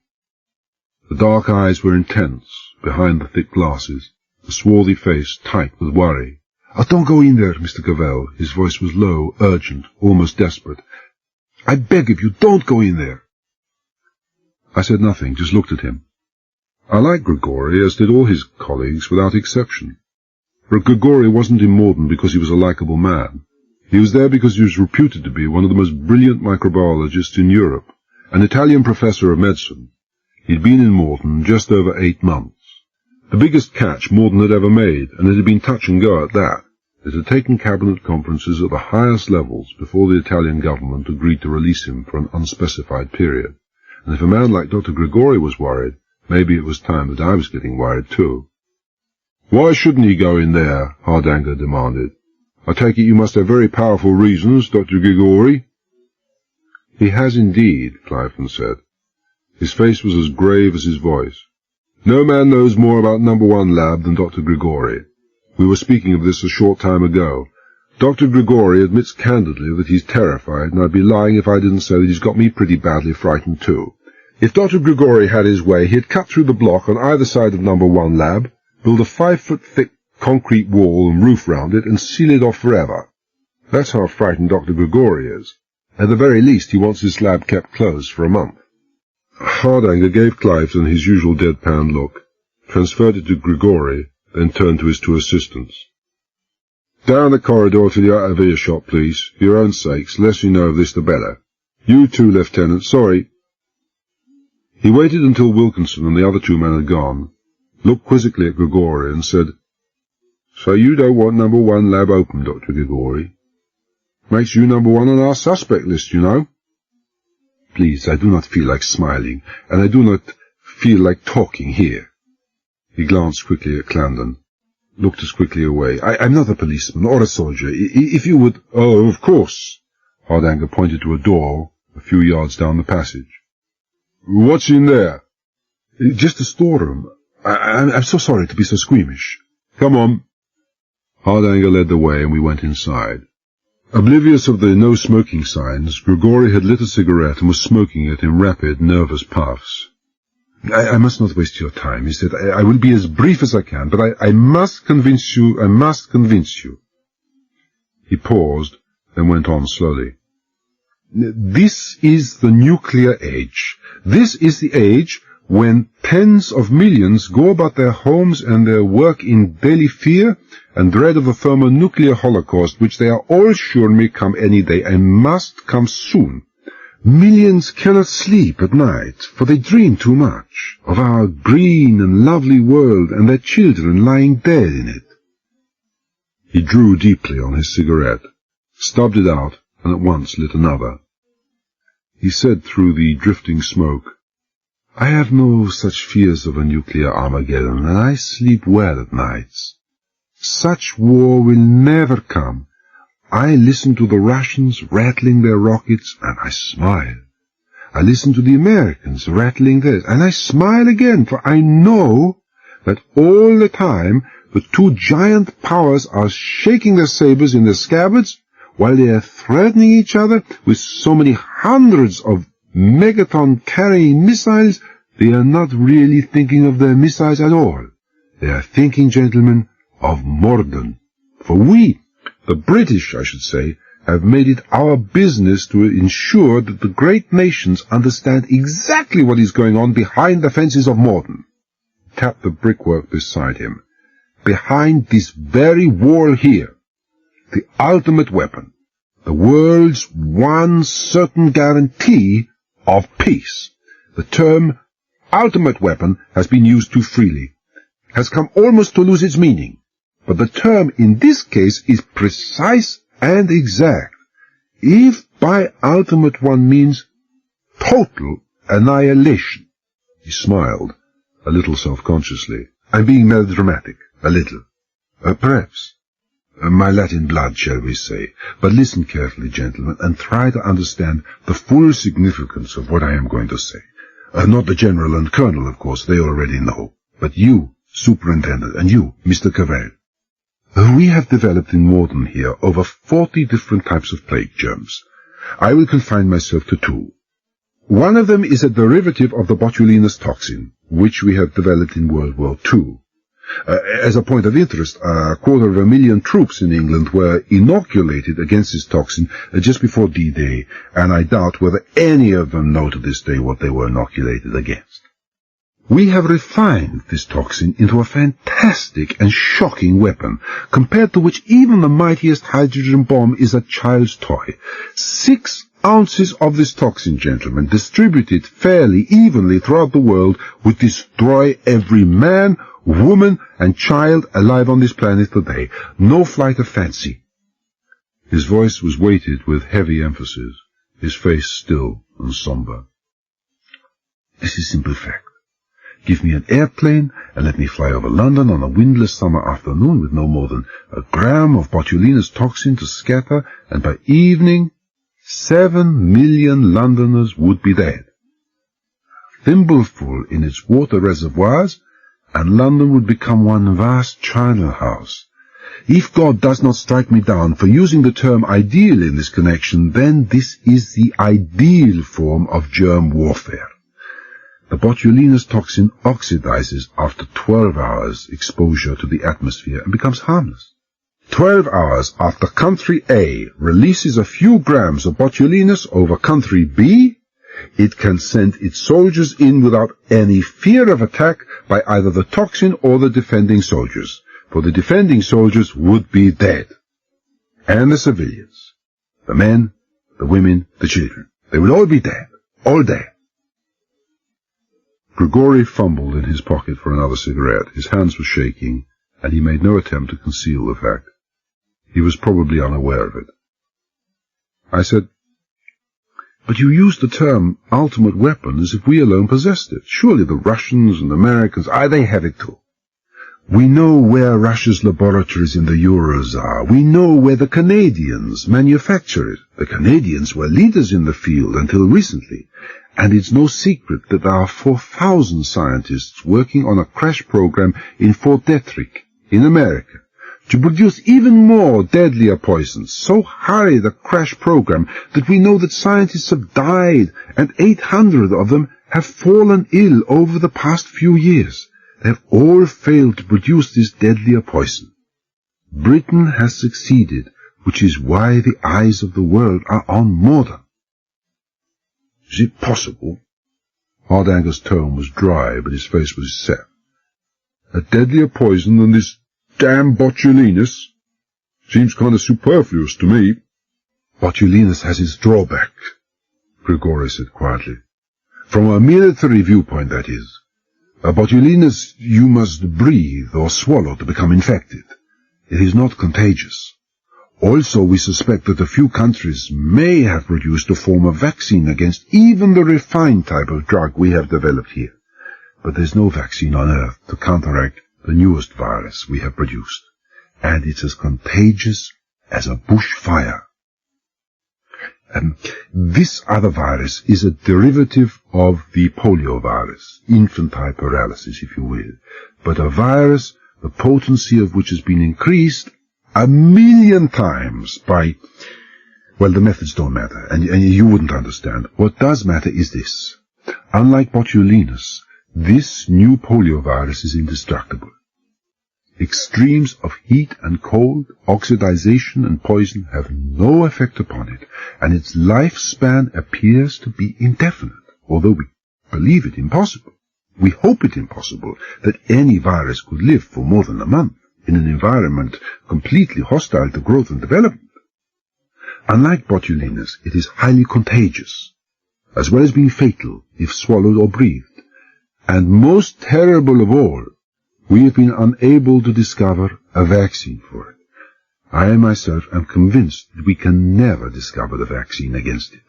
The dark eyes were intense, behind the thick glasses, the swarthy face tight with worry. Oh, don't go in there, Mr. Cavell. His voice was low, urgent, almost desperate. I beg of you, don't go in there. I said nothing, just looked at him. I liked Grigori, as did all his colleagues, without exception. But Grigori wasn't in Morden because he was a likeable man. He was there because he was reputed to be one of the most brilliant microbiologists in Europe, an Italian professor of medicine. He'd been in Morden just over 8 months. The biggest catch Morden had ever made, and it had been touch and go at that. It had taken cabinet conferences at the highest levels before the Italian government agreed to release him for an unspecified period. And if a man like Dr. Grigori was worried, maybe it was time that I was getting worried too. Why shouldn't he go in there? Hardanger demanded. I take it you must have very powerful reasons, Dr. Grigori. He has indeed, Cliven said. His face was as grave as his voice. No man knows more about No. 1 Lab than Dr. Grigori. We were speaking of this a short time ago. Dr. Grigori admits candidly that he's terrified, and I'd be lying if I didn't say that he's got me pretty badly frightened too. If Dr. Grigori had his way, he'd cut through the block on either side of No. 1 Lab, build a 5-foot-thick concrete wall and roof round it, and seal it off forever. That's how frightened Dr. Grigori is. At the very least, he wants his lab kept closed for a month. Hardanger gave Cliven his usual deadpan look, transferred it to Grigori, then turned to his 2 assistants. Down the corridor to the out of earshot, please, for your own sakes. The less you know of this, the better. You too, Lieutenant. Sorry. He waited until Wilkinson and the other 2 men had gone, looked quizzically at Grigori, and said, So you don't want No. 1 Lab open, Dr. Grigori? Makes you No. 1 on our suspect list, you know. Please, I do not feel like smiling, and I do not feel like talking here. He glanced quickly at Clarendon, looked as quickly away. I'm not a policeman or a soldier. If you would— Oh, of course. Hardanger pointed to a door a few yards down the passage. What's in there? Just a storeroom. I'm so sorry to be so squeamish. Come on. Hardanger led the way, and we went inside. Oblivious of the no-smoking signs, Grigori had lit a cigarette and was smoking it in rapid, nervous puffs. I must not waste your time, he said. I will be as brief as I can, but I must convince you, He paused, then went on slowly. This is the nuclear age. This is the age when tens of millions go about their homes and their work in daily fear and dread of a thermonuclear holocaust, which they are all sure may come any day and must come soon. Millions cannot sleep at night, for they dream too much of our green and lovely world and their children lying dead in it. He drew deeply on his cigarette, stubbed it out, and at once lit another. He said through the drifting smoke, I have no such fears of a nuclear Armageddon, and I sleep well at nights. Such war will never come. I listen to the Russians rattling their rockets, and I smile. I listen to the Americans rattling theirs, and I smile again, for I know that all the time the two giant powers are shaking their sabers in their scabbards, while they are threatening each other with so many hundreds of megaton-carrying missiles, they are not really thinking of their missiles at all. They are thinking, gentlemen, of Morden. For we, the British, I should say, have made it our business to ensure that the great nations understand exactly what is going on behind the fences of Morden. Tapped the brickwork beside him. Behind this very wall here. The ultimate weapon. The world's one certain guarantee of peace. The term ultimate weapon has been used too freely, has come almost to lose its meaning. But the term in this case is precise and exact. If by ultimate one means total annihilation. He smiled, a little self-consciously. I'm being melodramatic, a little. Perhaps. My Latin blood, shall we say. But listen carefully, gentlemen, and try to understand the full significance of what I am going to say. Not the General and Colonel, of course, they already know. But you, Superintendent, and you, Mr. Cavell. We have developed in Morden here over 40 different types of plague germs. I will confine myself to two. One of them is a derivative of the botulinus toxin, which we have developed in World War II. As a point of interest, 250,000 troops in England were inoculated against this toxin just before D-Day, and I doubt whether any of them know to this day what they were inoculated against. We have refined this toxin into a fantastic and shocking weapon, compared to which even the mightiest hydrogen bomb is a child's toy. 6 ounces of this toxin, gentlemen, distributed fairly evenly throughout the world, would destroy every man, woman, and child alive on this planet today. No flight of fancy. His voice was weighted with heavy emphasis, his face still and somber. This is simple fact. Give me an airplane and let me fly over London on a windless summer afternoon with no more than a gram of botulinus toxin to scatter, and by evening 7 million Londoners would be dead. A thimbleful in its water reservoirs, and London would become one vast charnel house. If God does not strike me down for using the term ideal in this connection, then this is the ideal form of germ warfare. The botulinus toxin oxidizes after 12 hours exposure to the atmosphere and becomes harmless. 12 hours after country A releases a few grams of botulinus over country B, it can send its soldiers in without any fear of attack by either the toxin or the defending soldiers, for the defending soldiers would be dead. And the civilians, the men, the women, the children, they would all be dead, all dead. Grigori fumbled in his pocket for another cigarette. His hands were shaking, and he made no attempt to conceal the fact. He was probably unaware of it. I said, But you use the term ultimate weapon as if we alone possessed it. Surely the Russians and Americans, they have it too. We know where Russia's laboratories in the Urals are. We know where the Canadians manufacture it. The Canadians were leaders in the field until recently, and it's no secret that there are 4,000 scientists working on a crash program in Fort Detrick, in America, to produce even more deadlier poisons. So high the crash program that we know that scientists have died, and 800 of them have fallen ill over the past few years. They have all failed to produce this deadlier poison. Britain has succeeded, which is why the eyes of the world are on Morden. Is it possible? Hardanger's tone was dry, but his face was set. A deadlier poison than this damn botulinus? Seems kind of superfluous to me. Botulinus has its drawbacks, Grigori said quietly. From a military viewpoint, that is. A botulinus you must breathe or swallow to become infected. It is not contagious. Also, we suspect that a few countries may have produced a form of vaccine against even the refined type of drug we have developed here. But there's no vaccine on Earth to counteract the newest virus we have produced, and it's as contagious as a bush fire. This other virus is a derivative of the polio virus, infantile paralysis, if you will, but a virus, the potency of which has been increased 1,000,000 times by, well, the methods don't matter, and you wouldn't understand. What does matter is this. Unlike botulinus, this new polio virus is indestructible. Extremes of heat and cold, oxidization and poison have no effect upon it, and its lifespan appears to be indefinite, although we believe it impossible. We hope it impossible that any virus could live for more than a month in an environment completely hostile to growth and development. Unlike botulinus, it is highly contagious, as well as being fatal if swallowed or breathed. And most terrible of all, we have been unable to discover a vaccine for it. I myself am convinced that we can never discover the vaccine against it.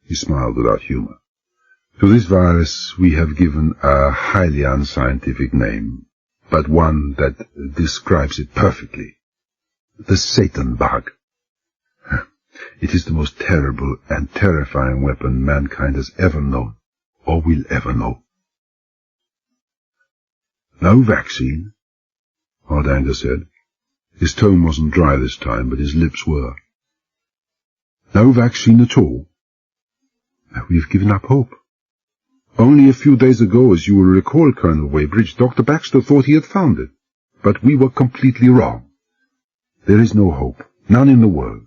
He smiled without humor. To this virus we have given a highly unscientific name, but one that describes it perfectly. The Satan bug. It is the most terrible and terrifying weapon mankind has ever known, or will ever know. No vaccine, Hardanger said. His tone wasn't dry this time, but his lips were. No vaccine at all. We have given up hope. Only a few days ago, as you will recall, Colonel Weybridge, Dr. Baxter thought he had found it. But we were completely wrong. There is no hope, none in the world.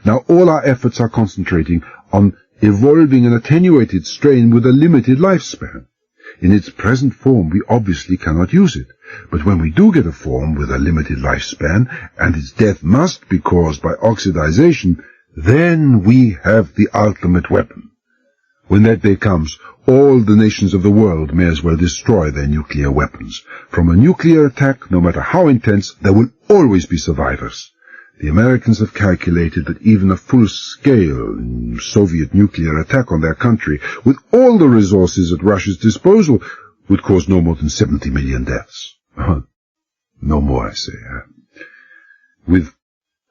Now all our efforts are concentrating on evolving an attenuated strain with a limited lifespan. In its present form, we obviously cannot use it. But when we do get a form with a limited lifespan, and its death must be caused by oxidization, then we have the ultimate weapon. When that day comes, all the nations of the world may as well destroy their nuclear weapons. From a nuclear attack, no matter how intense, there will always be survivors. The Americans have calculated that even a full-scale Soviet nuclear attack on their country, with all the resources at Russia's disposal, would cause no more than 70 million deaths. No more, I say. With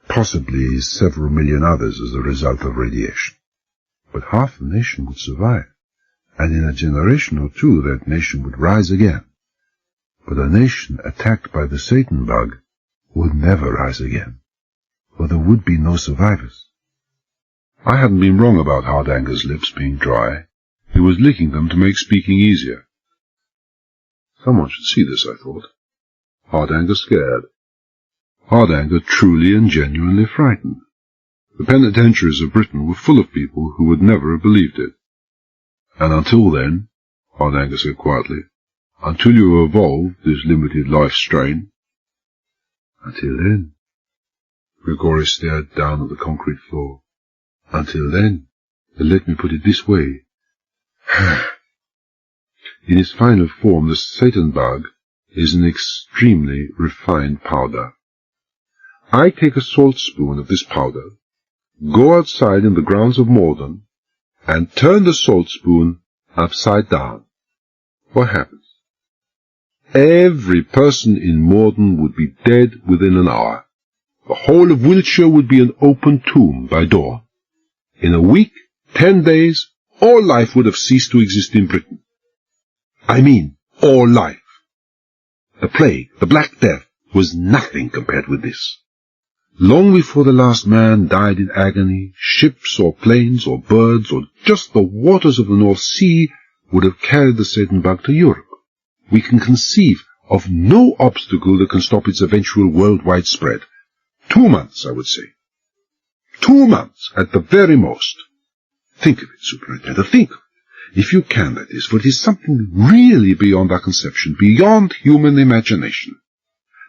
possibly several million others as a result of radiation. But half the nation would survive, and in a generation or two that nation would rise again. But a nation attacked by the Satan bug would never rise again. For there would be no survivors. I hadn't been wrong about Hardanger's lips being dry. He was licking them to make speaking easier. Someone should see this, I thought. Hardanger scared. Hardanger truly and genuinely frightened. The penitentiaries of Britain were full of people who would never have believed it. And until then, Hardanger said quietly, until you evolve this limited life strain. Until then. Grigori stared down at the concrete floor. Until then, let me put it this way. In its final form, the Satan bug is an extremely refined powder. I take a saltspoon of this powder, go outside in the grounds of Morden, and turn the salt spoon upside down. What happens? Every person in Morden would be dead within an hour. The whole of Wiltshire would be an open tomb by dawn. In a week, 10 days, all life would have ceased to exist in Britain. I mean, all life. The plague, the Black Death, was nothing compared with this. Long before the last man died in agony, ships or planes or birds or just the waters of the North Sea would have carried the Satan bug to Europe. We can conceive of no obstacle that can stop its eventual worldwide spread. 2 months, I would say. 2 months, at the very most. Think of it, Superintendent, think of it. If you can, that is, for it is something really beyond our conception, beyond human imagination.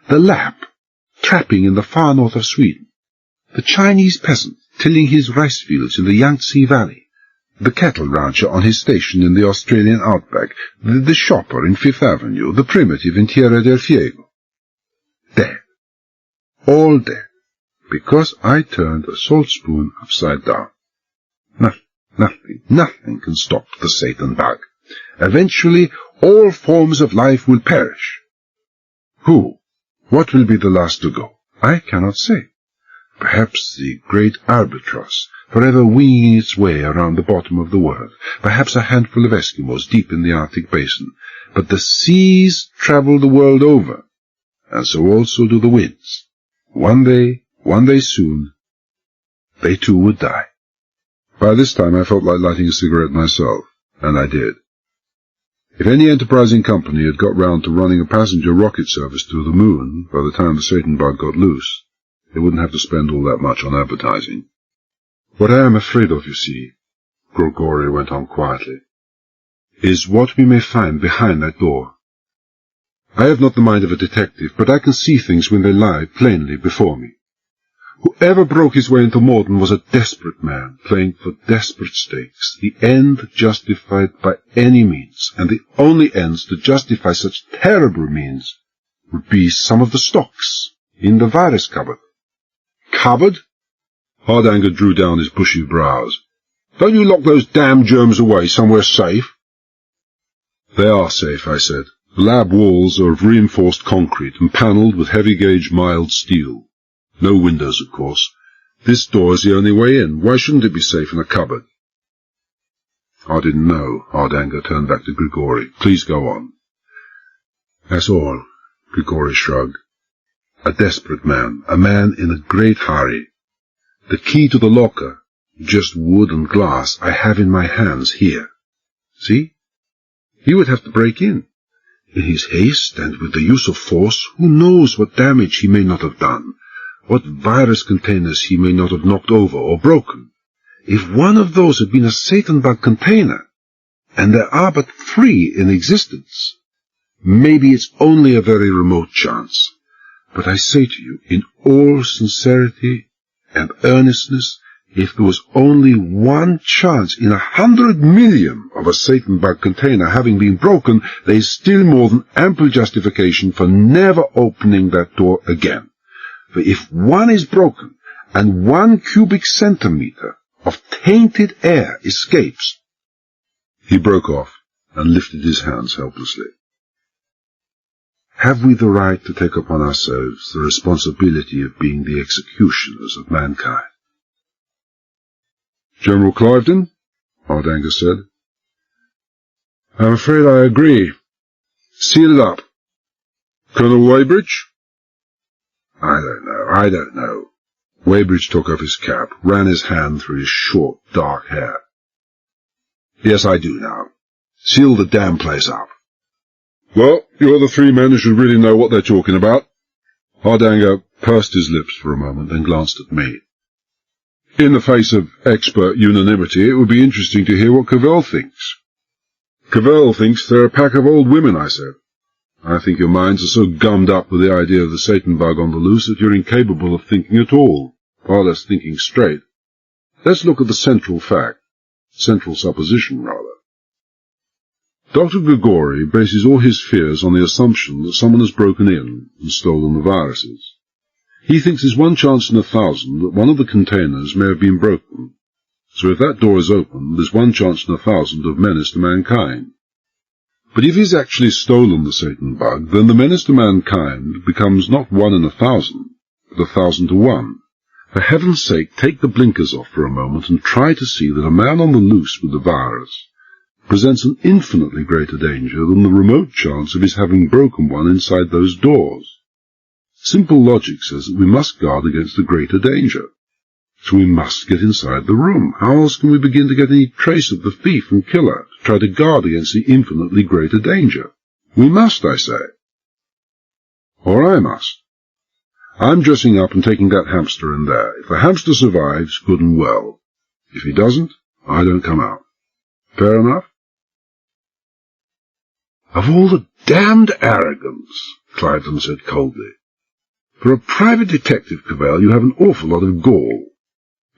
The Lapp, trapping in the far north of Sweden. The Chinese peasant, tilling his rice fields in the Yangtze Valley. The cattle rancher on his station in the Australian outback. The shopper in Fifth Avenue. The primitive in Tierra del Fuego. Dead. All dead. Because I turned a salt spoon upside down. Nothing can stop the Satan bug. Eventually, all forms of life will perish. Who? What will be the last to go? I cannot say. Perhaps the great albatross, forever winging its way around the bottom of the world. Perhaps a handful of Eskimos deep in the Arctic basin. But the seas travel the world over, and so also do the winds. One day soon, they too would die. By this time I felt like lighting a cigarette myself, and I did. If any enterprising company had got round to running a passenger rocket service to the moon by the time the Satan bug got loose, they wouldn't have to spend all that much on advertising. What I am afraid of, you see, Grigori went on quietly, is what we may find behind that door. I have not the mind of a detective, but I can see things when they lie plainly before me. Whoever broke his way into Morden was a desperate man, playing for desperate stakes, the end justified by any means, and the only ends to justify such terrible means would be some of the stocks in the virus cupboard. Cupboard? Hardanger drew down his bushy brows. Don't you lock those damn germs away somewhere safe? They are safe, I said. The lab walls are of reinforced concrete and panelled with heavy-gauge mild steel. No windows, of course. This door is the only way in. Why shouldn't it be safe in a cupboard? I didn't know. Hardanger turned back to Grigori. Please go on. That's all, Grigori shrugged. A desperate man, a man in a great hurry. The key to the locker, just wood and glass, I have in my hands here. See? He would have to break in. In his haste and with the use of force, who knows what damage he may not have done, what virus containers he may not have knocked over or broken. If one of those had been a Satan bug container, and there are but 3 in existence, maybe it's only a very remote chance. But I say to you, in all sincerity and earnestness, if there was only one chance in 100 million of a Satan bug container having been broken, there is still more than ample justification for never opening that door again. For if one is broken, and 1 cubic centimeter of tainted air escapes— He broke off, and lifted his hands helplessly. Have we the right to take upon ourselves the responsibility of being the executioners of mankind? General Cliveden, Hardanger said. I'm afraid I agree. Seal it up. Colonel Weybridge? I don't know. Weybridge took off his cap, ran his hand through his short, dark hair. Yes, I do now. Seal the damn place up. Well, you're the 3 men who should really know what they're talking about. Hardanger pursed his lips for a moment, then glanced at me. In the face of expert unanimity, it would be interesting to hear what Cavell thinks. Cavell thinks they're a pack of old women, I said. I think your minds are so gummed up with the idea of the Satan bug on the loose that you're incapable of thinking at all, far less thinking straight. Let's look at the central fact. Central supposition, rather. Dr. Grigori bases all his fears on the assumption that someone has broken in and stolen the viruses. He thinks there's 1 chance in 1,000 that one of the containers may have been broken. So if that door is open, there's 1 chance in 1,000 of menace to mankind. But if he's actually stolen the Satan bug, then the menace to mankind becomes not 1 in 1,000, but 1,000 to 1. For heaven's sake, take the blinkers off for a moment and try to see that a man on the loose with the virus presents an infinitely greater danger than the remote chance of his having broken one inside those doors. Simple logic says that we must guard against a greater danger. So we must get inside the room. How else can we begin to get any trace of the thief and killer to try to guard against the infinitely greater danger? We must, I say. Or I must. I'm dressing up and taking that hamster in there. If the hamster survives, good and well. If he doesn't, I don't come out. Fair enough? Of all the damned arrogance, Cliveden said coldly. For a private detective, Cavell, you have an awful lot of gall.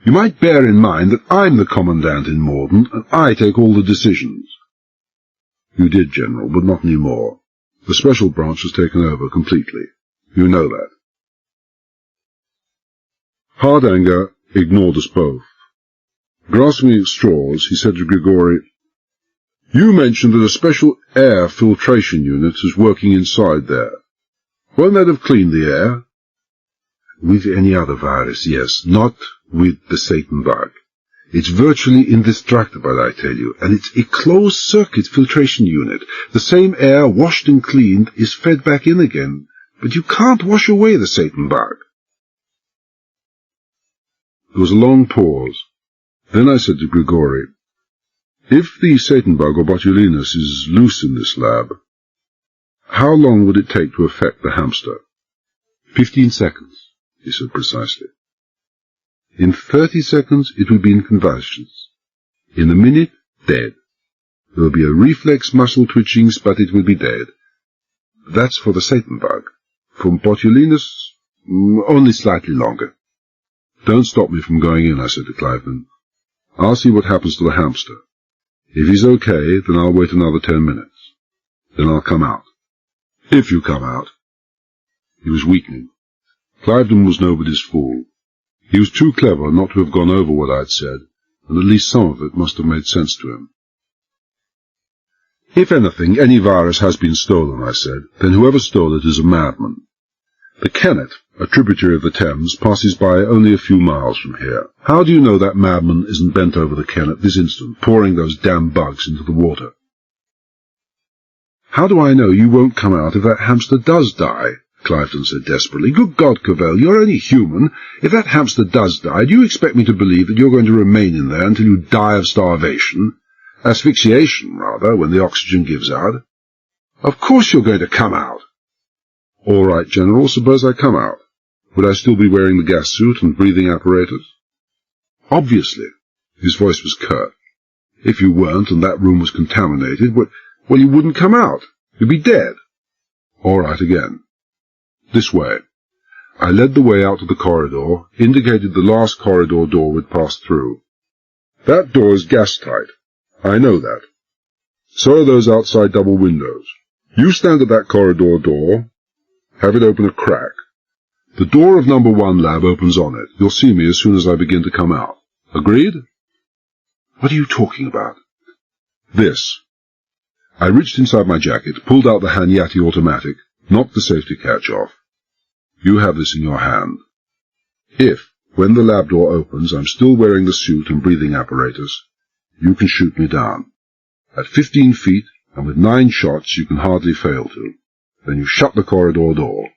You might bear in mind that I'm the commandant in Morden, and I take all the decisions. You did, General, but not any more. The special branch has taken over completely. You know that. Hard anger ignored us both. Grasping at straws, he said to Grigori, You mentioned that a special air filtration unit is working inside there. Won't that have cleaned the air? With any other virus, yes, not with the Satan bug. It's virtually indestructible, I tell you, and it's a closed-circuit filtration unit. The same air, washed and cleaned, is fed back in again, but you can't wash away the Satan bug. There was a long pause. Then I said to Grigori, If the Satan bug or botulinus is loose in this lab, how long would it take to affect the hamster? 15 seconds, he said precisely. In 30 seconds it will be in convulsions. In a minute, dead. There will be a reflex muscle twitchings, but it will be dead. That's for the Satan bug. For botulinus, only slightly longer. Don't stop me from going in, I said to Cliveden. I'll see what happens to the hamster. If he's okay, then I'll wait another 10 minutes. Then I'll come out. If you come out. He was weakening. Cliveden was nobody's fool. He was too clever not to have gone over what I'd said, and at least some of it must have made sense to him. If anything, any virus has been stolen, I said, then whoever stole it is a madman. The Kennet, a tributary of the Thames, passes by only a few miles from here. How do you know that madman isn't bent over the Kennet this instant, pouring those damn bugs into the water? How do I know you won't come out if that hamster does die? Cliveden said desperately. Good God, Cavell, you're only human. If that hamster does die, do you expect me to believe that you're going to remain in there until you die of starvation? Asphyxiation, rather, when the oxygen gives out. Of course you're going to come out. All right, General, suppose I come out. Would I still be wearing the gas suit and breathing apparatus? Obviously. His voice was curt. If you weren't and that room was contaminated, well, you wouldn't come out. You'd be dead. All right again. This way. I led the way out to the corridor, indicated the last corridor door we'd passed through. That door is gas-tight. I know that. So are those outside double windows. You stand at that corridor door, have it open a crack. The door of number 1 lab opens on it. You'll see me as soon as I begin to come out. Agreed? What are you talking about? This. I reached inside my jacket, pulled out the Hanyati automatic, knocked the safety catch off. You have this in your hand. If, when the lab door opens, I'm still wearing the suit and breathing apparatus, you can shoot me down. At 15 feet, and with 9 shots, you can hardly fail to. Then you shut the corridor door.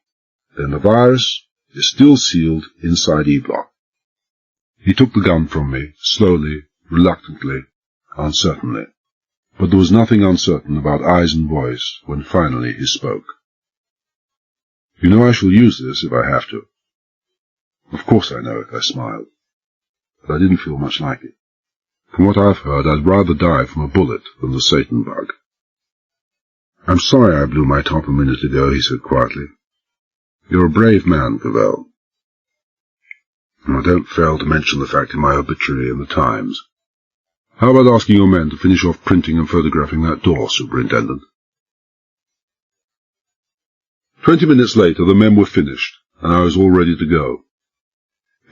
Then the virus is still sealed inside E-block. He took the gun from me, slowly, reluctantly, uncertainly. But there was nothing uncertain about eyes and voice when finally he spoke. You know I shall use this if I have to. Of course I know it, I smiled. But I didn't feel much like it. From what I've heard, I'd rather die from a bullet than the Satan bug. I'm sorry I blew my top a minute ago, he said quietly. You're a brave man, Cavell. And I don't fail to mention the fact in my obituary in the Times. How about asking your men to finish off printing and photographing that door, Superintendent? 20 minutes later, the men were finished, and I was all ready to go.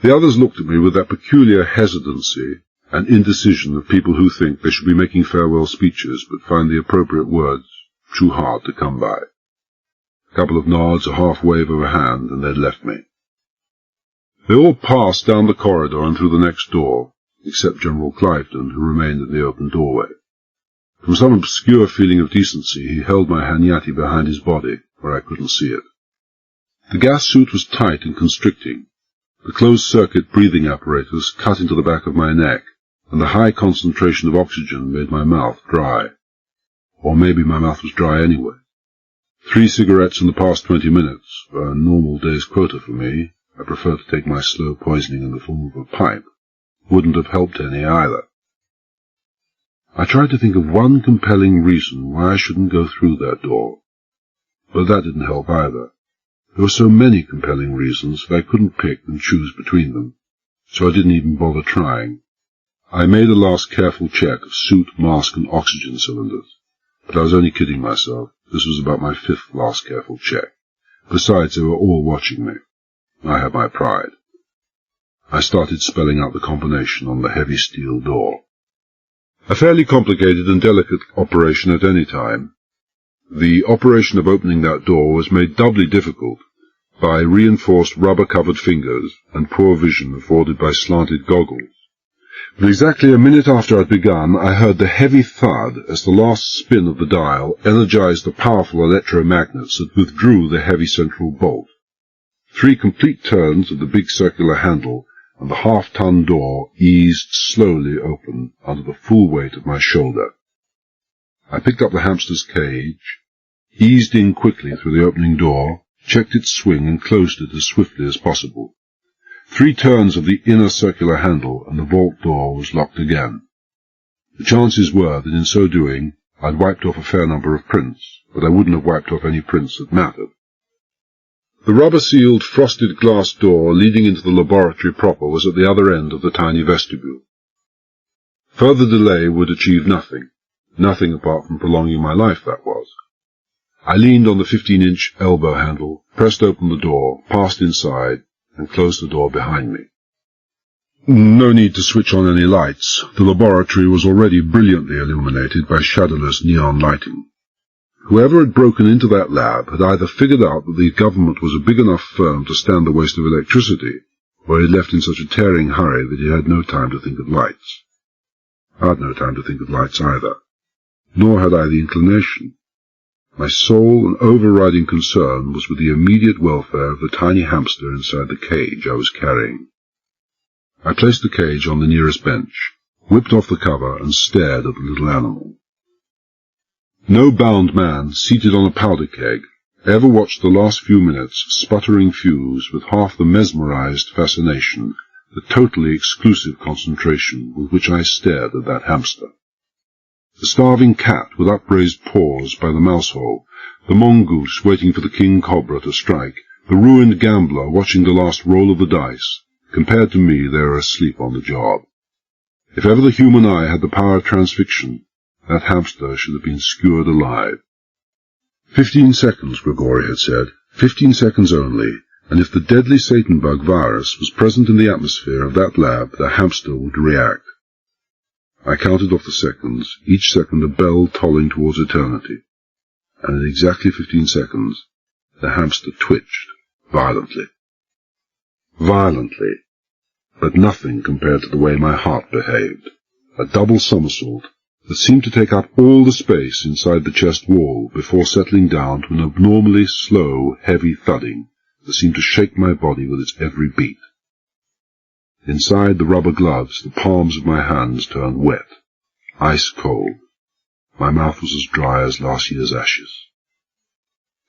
The others looked at me with that peculiar hesitancy an indecision of people who think they should be making farewell speeches but find the appropriate words too hard to come by. A couple of nods, a half wave of a hand, and they'd left me. They all passed down the corridor and through the next door, except General Cliveden, who remained in the open doorway. From some obscure feeling of decency, he held my hanyati behind his body, where I couldn't see it. The gas suit was tight and constricting. The closed-circuit breathing apparatus cut into the back of my neck, and the high concentration of oxygen made my mouth dry. Or maybe my mouth was dry anyway. 3 cigarettes in the past 20 minutes, a normal day's quota for me. I prefer to take my slow poisoning in the form of a pipe. Wouldn't have helped any either. I tried to think of one compelling reason why I shouldn't go through that door. But that didn't help either. There were so many compelling reasons that I couldn't pick and choose between them, so I didn't even bother trying. I made a last careful check of suit, mask, and oxygen cylinders, but I was only kidding myself. This was about my 5th last careful check. Besides, they were all watching me. I had my pride. I started spelling out the combination on the heavy steel door. A fairly complicated and delicate operation at any time. The operation of opening that door was made doubly difficult by reinforced rubber-covered fingers and poor vision afforded by slanted goggles. But exactly a minute after I'd begun, I heard the heavy thud as the last spin of the dial energized the powerful electromagnets that withdrew the heavy central bolt. 3 complete turns of the big circular handle, and the half-ton door eased slowly open under the full weight of my shoulder. I picked up the hamster's cage, eased in quickly through the opening door, checked its swing, and closed it as swiftly as possible. 3 turns of the inner circular handle, and the vault door was locked again. The chances were that in so doing I'd wiped off a fair number of prints, but I wouldn't have wiped off any prints that mattered. The rubber-sealed, frosted glass door leading into the laboratory proper was at the other end of the tiny vestibule. Further delay would achieve nothing. Nothing apart from prolonging my life, that was. I leaned on the 15-inch elbow handle, pressed open the door, passed inside, and closed the door behind me. No need to switch on any lights. The laboratory was already brilliantly illuminated by shadowless neon lighting. Whoever had broken into that lab had either figured out that the government was a big enough firm to stand the waste of electricity, or he had left in such a tearing hurry that he had no time to think of lights. I had no time to think of lights either, nor had I the inclination. My sole and overriding concern was with the immediate welfare of the tiny hamster inside the cage I was carrying. I placed the cage on the nearest bench, whipped off the cover, and stared at the little animal. No bound man, seated on a powder keg, ever watched the last few minutes sputtering fuse with half the mesmerized fascination, the totally exclusive concentration with which I stared at that hamster. The starving cat with upraised paws by the mousehole, the mongoose waiting for the king cobra to strike, the ruined gambler watching the last roll of the dice, compared to me they were asleep on the job. If ever the human eye had the power of transfixion, that hamster should have been skewered alive. 15 seconds, Grigori had said. 15 seconds only, and if the deadly Satan bug virus was present in the atmosphere of that lab, the hamster would react. I counted off the seconds, each second a bell tolling towards eternity, and in exactly 15 seconds, the hamster twitched violently. Violently, but nothing compared to the way my heart behaved. A double somersault that seemed to take up all the space inside the chest wall before settling down to an abnormally slow, heavy thudding that seemed to shake my body with its every beat. Inside the rubber gloves, the palms of my hands turned wet, ice cold. My mouth was as dry as last year's ashes.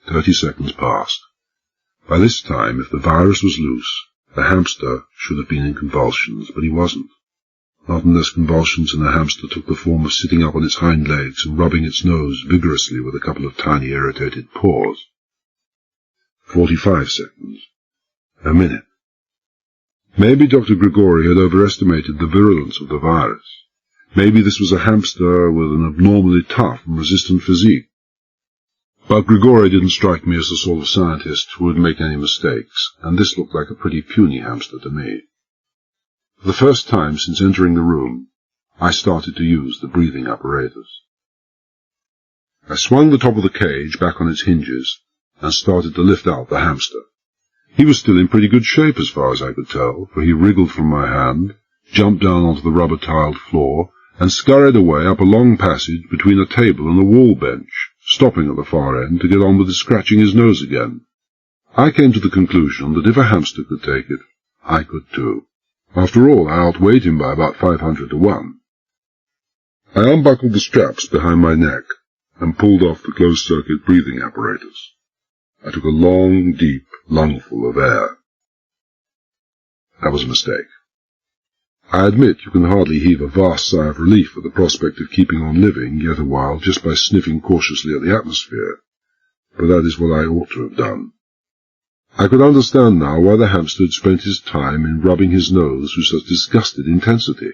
30 seconds passed. By this time, if the virus was loose, the hamster should have been in convulsions, but he wasn't. Not unless convulsions in the hamster took the form of sitting up on its hind legs and rubbing its nose vigorously with a couple of tiny irritated paws. 45 seconds. A minute. Maybe Dr. Grigori had overestimated the virulence of the virus. Maybe this was a hamster with an abnormally tough and resistant physique. But Grigori didn't strike me as the sort of scientist who would make any mistakes, and this looked like a pretty puny hamster to me. For the first time since entering the room, I started to use the breathing apparatus. I swung the top of the cage back on its hinges and started to lift out the hamster. He was still in pretty good shape as far as I could tell, for he wriggled from my hand, jumped down onto the rubber-tiled floor, and scurried away up a long passage between a table and a wall bench, stopping at the far end to get on with his scratching his nose again. I came to the conclusion that if a hamster could take it, I could too. After all, I outweighed him by about 500 to 1. I unbuckled the straps behind my neck and pulled off the closed-circuit breathing apparatus. I took a long, deep lungful of air. That was a mistake. I admit you can hardly heave a vast sigh of relief at the prospect of keeping on living yet a while just by sniffing cautiously at the atmosphere, but that is what I ought to have done. I could understand now why the hamster had spent his time in rubbing his nose with such disgusted intensity.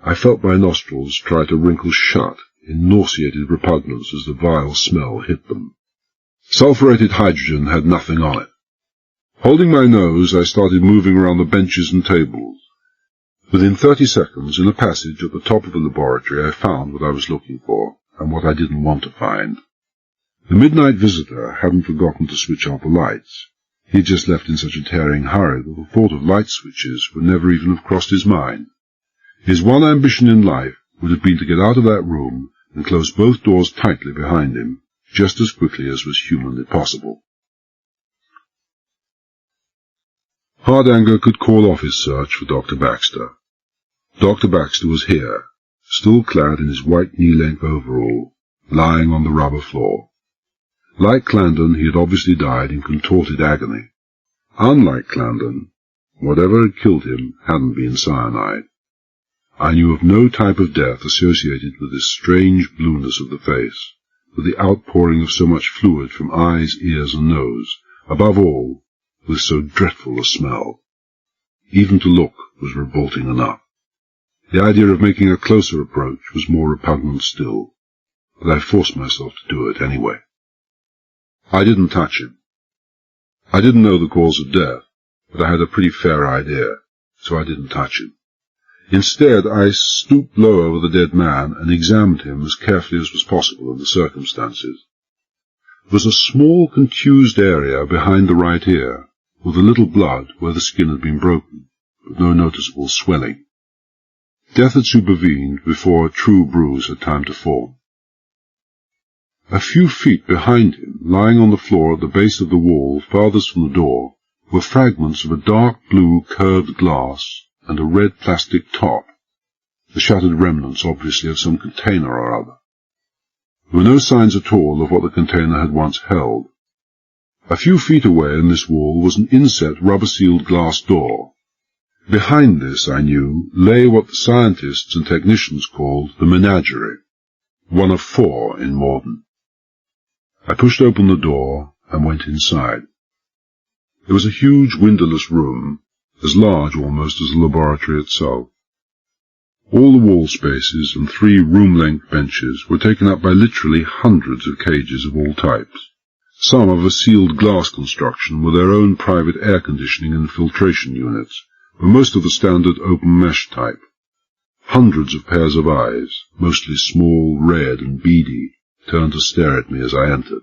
I felt my nostrils try to wrinkle shut in nauseated repugnance as the vile smell hit them. Sulphuretted hydrogen had nothing on it. Holding my nose, I started moving around the benches and tables. Within 30 seconds, in a passage at the top of the laboratory, I found what I was looking for, and what I didn't want to find. The midnight visitor hadn't forgotten to switch off the lights. He had just left in such a tearing hurry that the thought of light switches would never even have crossed his mind. His one ambition in life would have been to get out of that room and close both doors tightly behind him, just as quickly as was humanly possible. Hardanger could call off his search for Dr. Baxter. Dr. Baxter was here, still clad in his white knee-length overall, lying on the rubber floor. Like Clandon, he had obviously died in contorted agony. Unlike Clandon, whatever had killed him hadn't been cyanide. I knew of no type of death associated with this strange blueness of the face, with the outpouring of so much fluid from eyes, ears, and nose, above all, with so dreadful a smell. Even to look was revolting enough. The idea of making a closer approach was more repugnant still, but I forced myself to do it anyway. I didn't touch him. I didn't know the cause of death, but I had a pretty fair idea, so I didn't touch him. Instead, I stooped low over the dead man and examined him as carefully as was possible in the circumstances. There was a small contused area behind the right ear, with a little blood where the skin had been broken, but no noticeable swelling. Death had supervened before a true bruise had time to form. A few feet behind him, lying on the floor at the base of the wall farthest from the door, were fragments of a dark blue curved glass and a red plastic top, the shattered remnants obviously of some container or other. There were no signs at all of what the container had once held. A few feet away in this wall was an inset rubber-sealed glass door. Behind this, I knew, lay what the scientists and technicians called the menagerie, one of 4 in Morden. I pushed open the door and went inside. It was a huge windowless room, as large almost as the laboratory itself. All the wall spaces and 3 room-length benches were taken up by literally hundreds of cages of all types, some of a sealed glass construction with their own private air conditioning and filtration units, but most of the standard open mesh type. Hundreds of pairs of eyes, mostly small, red and beady, turned to stare at me as I entered.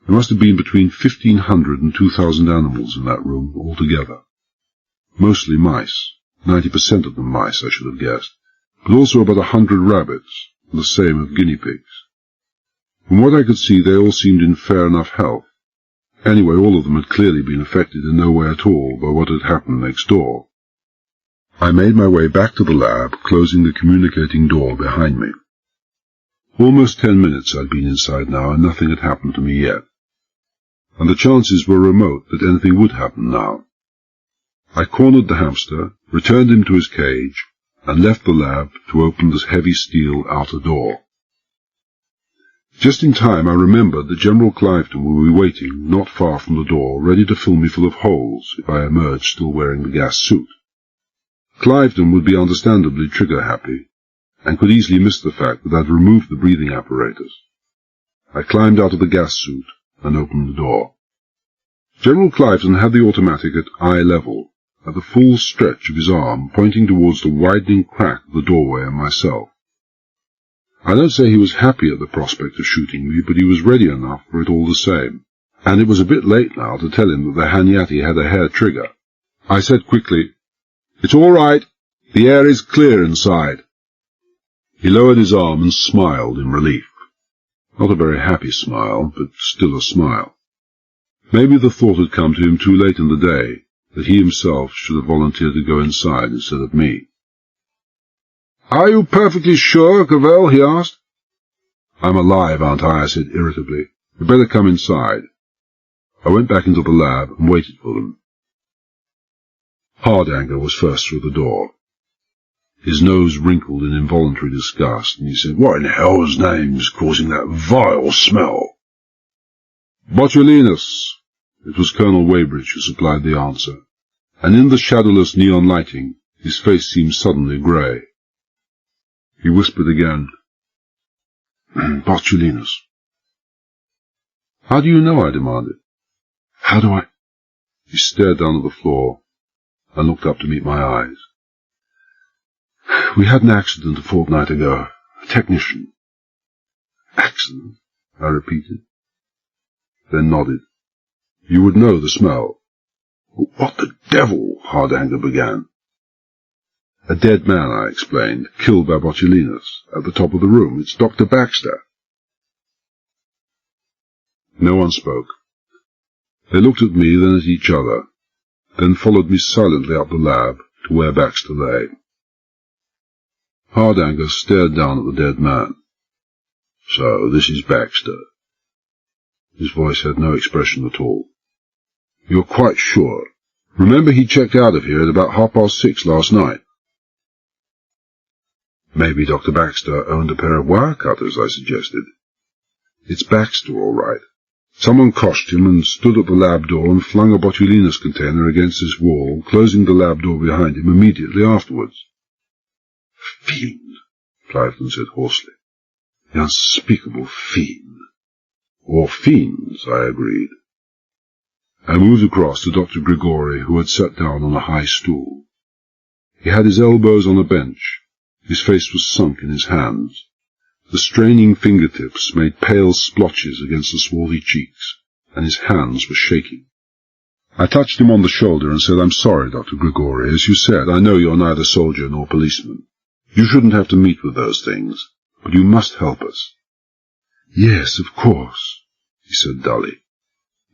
There must have been between 1,500 and 2,000 animals in that room altogether. Mostly mice, 90% of them mice, I should have guessed, but also about 100 rabbits, and the same of guinea pigs. From what I could see, they all seemed in fair enough health. Anyway, all of them had clearly been affected in no way at all by what had happened next door. I made my way back to the lab, closing the communicating door behind me. Almost 10 minutes I'd been inside now, and nothing had happened to me yet. And the chances were remote that anything would happen now. I cornered the hamster, returned him to his cage, and left the lab to open the heavy steel outer door. Just in time I remembered that General Cliveden would be waiting not far from the door, ready to fill me full of holes if I emerged still wearing the gas suit. Cliveden would be understandably trigger-happy, and could easily miss the fact that I'd removed the breathing apparatus. I climbed out of the gas suit and opened the door. General Cliveden had the automatic at eye level, at the full stretch of his arm, pointing towards the widening crack of the doorway and myself. I don't say he was happy at the prospect of shooting me, but he was ready enough for it all the same, and it was a bit late now to tell him that the Hanyati had a hair trigger. I said quickly, "It's all right. The air is clear inside." He lowered his arm and smiled in relief. Not a very happy smile, but still a smile. Maybe the thought had come to him too late in the day that he himself should have volunteered to go inside instead of me. "Are you perfectly sure, Cavell?" he asked. "I'm alive, aren't I?" I said irritably. "You'd better come inside." I went back into the lab and waited for them. Hardanger was first through the door. His nose wrinkled in involuntary disgust, and he said, "What in hell's name is causing that vile smell?" "Botulinus." It was Colonel Weybridge who supplied the answer, and in the shadowless neon lighting his face seemed suddenly grey. He whispered again, "Botulinus." "How do you know?" I demanded. "How do I—" He stared down at the floor and looked up to meet my eyes. "We had an accident a fortnight ago. A technician." "Accident?" I repeated, then nodded. "You would know the smell." "What the devil?" Hardanger began. "A dead man," I explained, "killed by Botulinus, at the top of the room. It's Dr. Baxter." No one spoke. They looked at me, then at each other, then followed me silently up the lab to where Baxter lay. Hardanger stared down at the dead man. "So, this is Baxter." His voice had no expression at all. "You're quite sure? Remember he checked out of here at about 6:30 last night." "Maybe Dr. Baxter owned a pair of wire cutters," I suggested. "It's Baxter, all right. Someone coshed him and stood at the lab door and flung a Botulinus container against his wall, closing the lab door behind him immediately afterwards." "Fiend," Clifton said hoarsely. "The unspeakable fiend." "Or fiends," I agreed. I moved across to Dr. Grigori, who had sat down on a high stool. He had his elbows on a bench. His face was sunk in his hands. The straining fingertips made pale splotches against the swarthy cheeks, and his hands were shaking. I touched him on the shoulder and said, "I'm sorry, Dr. Grigori. As you said, I know you're neither soldier nor policeman. You shouldn't have to meet with those things, but you must help us." "Yes, of course," he said dully.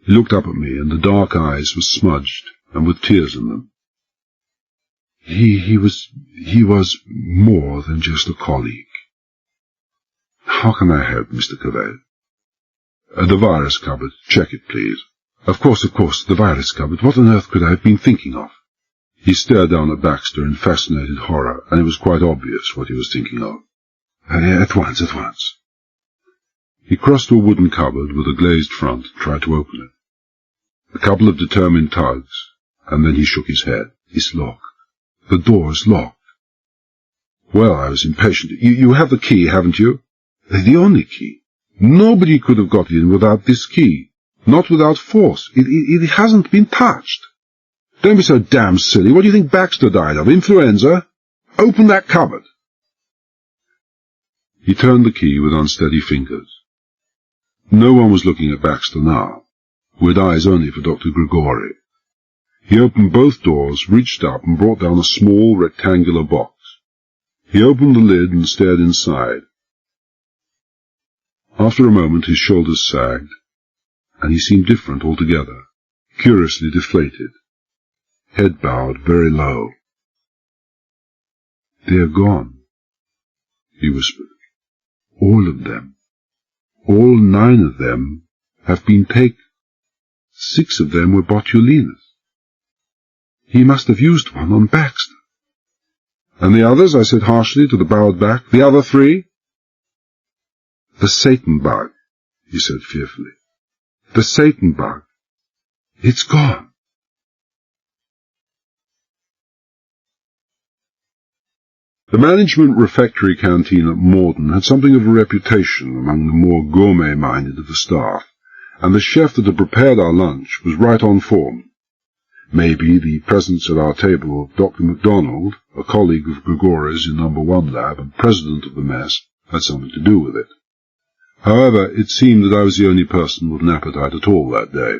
He looked up at me, and the dark eyes were smudged and with tears in them. He was more than just a colleague." "How can I help, Mr. Cavell?" "The virus cupboard. Check it, please." Of course, the virus cupboard. What on earth could I have been thinking of?" He stared down at Baxter in fascinated horror, and it was quite obvious what he was thinking of. At once. He crossed to a wooden cupboard with a glazed front and tried to open it. A couple of determined tugs, and then he shook his head. "It's locked. The door is locked." Well, I was impatient. You have the key, haven't you?" "The only key. Nobody could have got in without this key. Not without force. It hasn't been touched." "Don't be so damn silly. What do you think Baxter died of? Influenza? Open that cupboard." He turned the key with unsteady fingers. No one was looking at Baxter now, who had eyes only for Dr. Grigori. He opened both doors, reached up, and brought down a small rectangular box. He opened the lid and stared inside. After a moment his shoulders sagged, and he seemed different altogether, curiously deflated, head bowed very low. "They're gone," he whispered. "All of them. All 9 of them have been taken. 6 of them were Botulinus. He must have used one on Baxter." "And the others?" I said harshly to the bowed back. "The other 3? "The Satan bug," he said fearfully. "The Satan bug. It's gone." The management refectory canteen at Morden had something of a reputation among the more gourmet-minded of the staff, and the chef that had prepared our lunch was right on form. Maybe the presence at our table of Dr. MacDonald, a colleague of Grigori's in No. 1 lab and president of the mess, had something to do with it. However, it seemed that I was the only person with an appetite at all that day.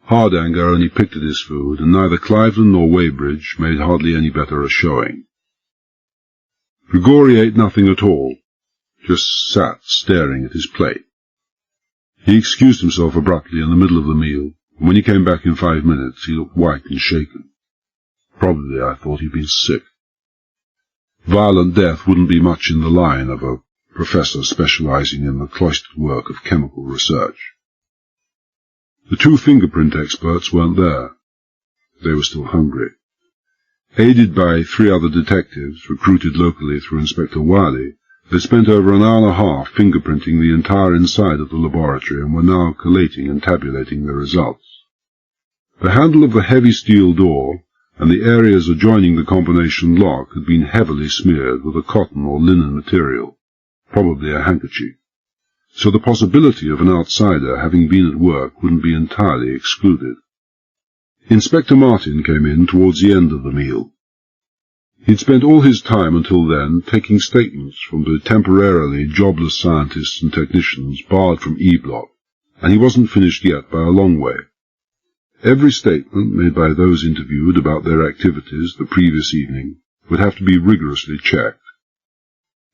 Hardanger only picked at his food, and neither Cliven nor Weybridge made hardly any better a showing. Grigori ate nothing at all, just sat staring at his plate. He excused himself abruptly in the middle of the meal, and when he came back in 5 minutes he looked white and shaken. Probably I thought he'd been sick. Violent death wouldn't be much in the line of a professor specializing in the cloistered work of chemical research. The 2 fingerprint experts weren't there. They were still hungry. Aided by 3 other detectives, recruited locally through Inspector Wiley, they spent over an hour and a half fingerprinting the entire inside of the laboratory and were now collating and tabulating the results. The handle of the heavy steel door and the areas adjoining the combination lock had been heavily smeared with a cotton or linen material, probably a handkerchief, so the possibility of an outsider having been at work wouldn't be entirely excluded. Inspector Martin came in towards the end of the meal. He'd spent all his time until then taking statements from the temporarily jobless scientists and technicians barred from E-Block, and he wasn't finished yet by a long way. Every statement made by those interviewed about their activities the previous evening would have to be rigorously checked.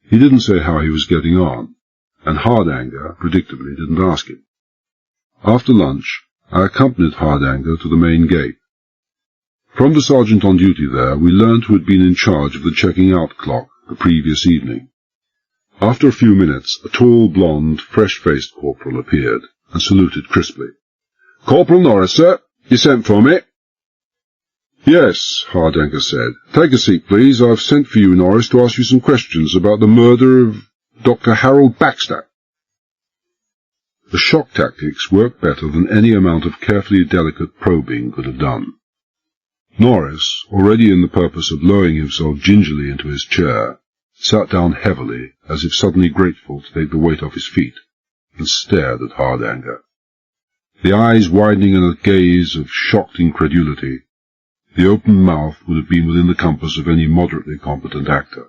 He didn't say how he was getting on, and Hardanger, predictably, didn't ask him. After lunch, I accompanied Hardanger to the main gate. From the sergeant on duty there, we learned who had been in charge of the checking-out clock the previous evening. After a few minutes, a tall, blonde, fresh-faced corporal appeared, and saluted crisply. "Corporal Norris, sir. You sent for me?" "Yes," Hardanger said. "Take a seat, please. I've sent for you, Norris, to ask you some questions about the murder of Dr. Harold Baxter." The shock tactics worked better than any amount of carefully delicate probing could have done. Norris, already in the purpose of lowering himself gingerly into his chair, sat down heavily, as if suddenly grateful to take the weight off his feet, and stared at Hardanger. The eyes widening in a gaze of shocked incredulity, the open mouth would have been within the compass of any moderately competent actor,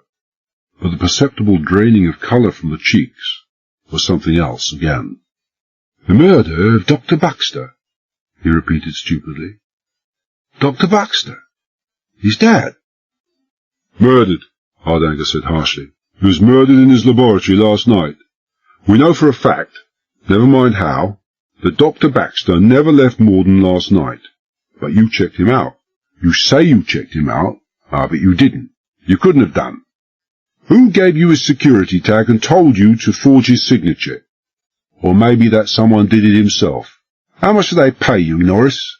but the perceptible draining of colour from the cheeks was something else again. "The murder of Dr. Baxter," he repeated stupidly. "Dr. Baxter? He's dead?" "Murdered," Hardanger said harshly. "He was murdered in his laboratory last night. We know for a fact, never mind how, that Dr. Baxter never left Morden last night. But you checked him out. You say you checked him out, but you didn't. You couldn't have done. Who gave you his security tag and told you to forge his signature? Or maybe that someone did it himself. How much do they pay you, Norris?"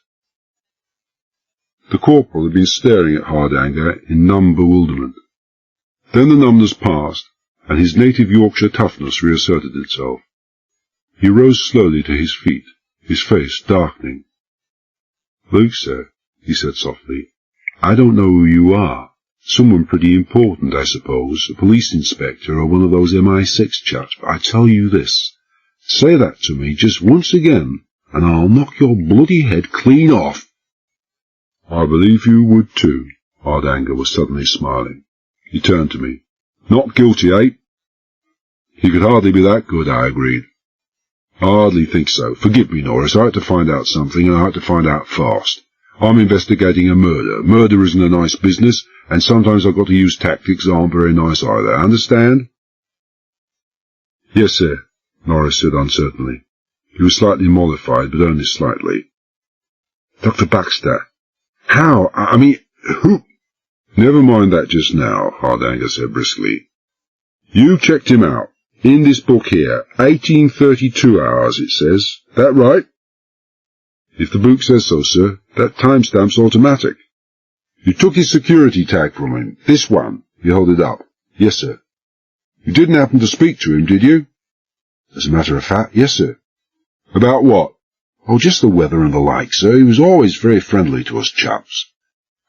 The corporal had been staring at Hardanger in numb bewilderment. Then the numbness passed, and his native Yorkshire toughness reasserted itself. He rose slowly to his feet, his face darkening. "Luke, sir," he said softly, "I don't know who you are. Someone pretty important, I suppose, a police inspector or one of those MI6 chaps, but I tell you this. Say that to me just once again, and I'll knock your bloody head clean off." "I believe you would too." Hardanger was suddenly smiling. He turned to me. "Not guilty, eh?" "He could hardly be that good," I agreed. "I hardly think so. Forgive me, Norris. I had to find out something, and I had to find out fast. I'm investigating a murder. Murder isn't a nice business, and sometimes I've got to use tactics that aren't very nice either. Understand?" "Yes, sir," Norris said uncertainly. He was slightly mollified, but only slightly. "Dr. Baxter. How? I mean, who—" "Never mind that just now," Hardanger said briskly. "You checked him out. In this book here, 1832 hours, it says. That right?" "If the book says so, sir. That timestamp's automatic." "You took his security tag from him. This one." He held it up. "Yes, sir." "You didn't happen to speak to him, did you?" "As a matter of fact, yes, sir." "About what?" "Oh, just the weather and the like, sir. He was always very friendly to us chaps."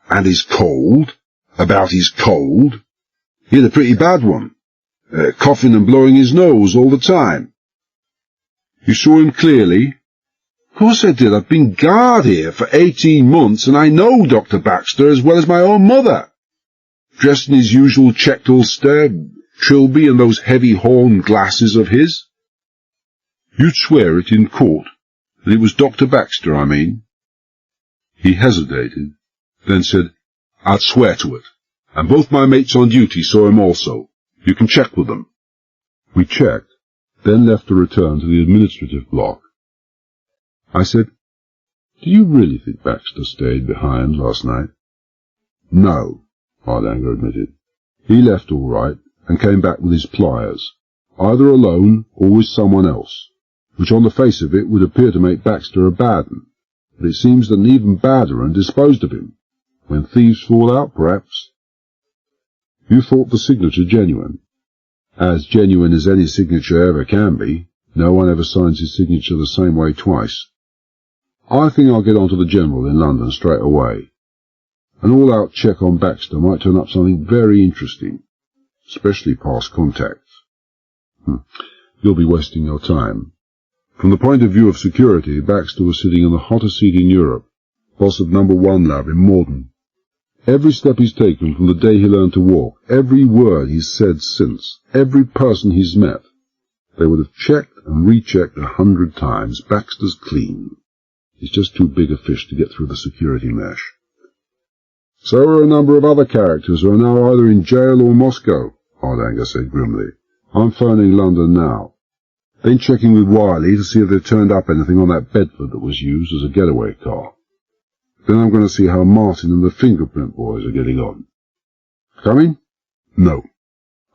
"And his cold?" "About his cold?" "He had a pretty bad one. Coughing and blowing his nose all the time." "You saw him clearly?" "Of course I did. I've been guard here for 18 months, and I know Dr. Baxter as well as my own mother. Dressed in his usual checked ulster, trilby, and those heavy horn glasses of his. You'd swear it in court that it was Dr. Baxter, I mean. He hesitated, then said, I'd swear to it, and both my mates on duty saw him also. You can check with them. We checked, then left to return to the administrative block. I said, Do you really think Baxter stayed behind last night? No, Hardanger admitted. He left all right, and came back with his pliers, either alone or with someone else, which on the face of it would appear to make Baxter a bad un, but it seems that an even badder un disposed of him. When thieves fall out, perhaps. You thought the signature genuine? As genuine as any signature ever can be. No one ever signs his signature the same way twice. I think I'll get on to the General in London straight away. An all-out check on Baxter might turn up something very interesting, especially past contacts. You'll be wasting your time. From the point of view of security, Baxter was sitting in the hottest seat in Europe, boss of No. 1 lab in Morden. Every step he's taken from the day he learned to walk, every word he's said since, every person he's met, they would have checked and rechecked 100 times. Baxter's clean. He's just too big a fish to get through the security mesh. So are a number of other characters who are now either in jail or Moscow, Hardanger said grimly. I'm phoning London now. Then checking with Wiley to see if they've turned up anything on that Bedford that was used as a getaway car. Then I'm going to see how Martin and the fingerprint boys are getting on. Coming? No.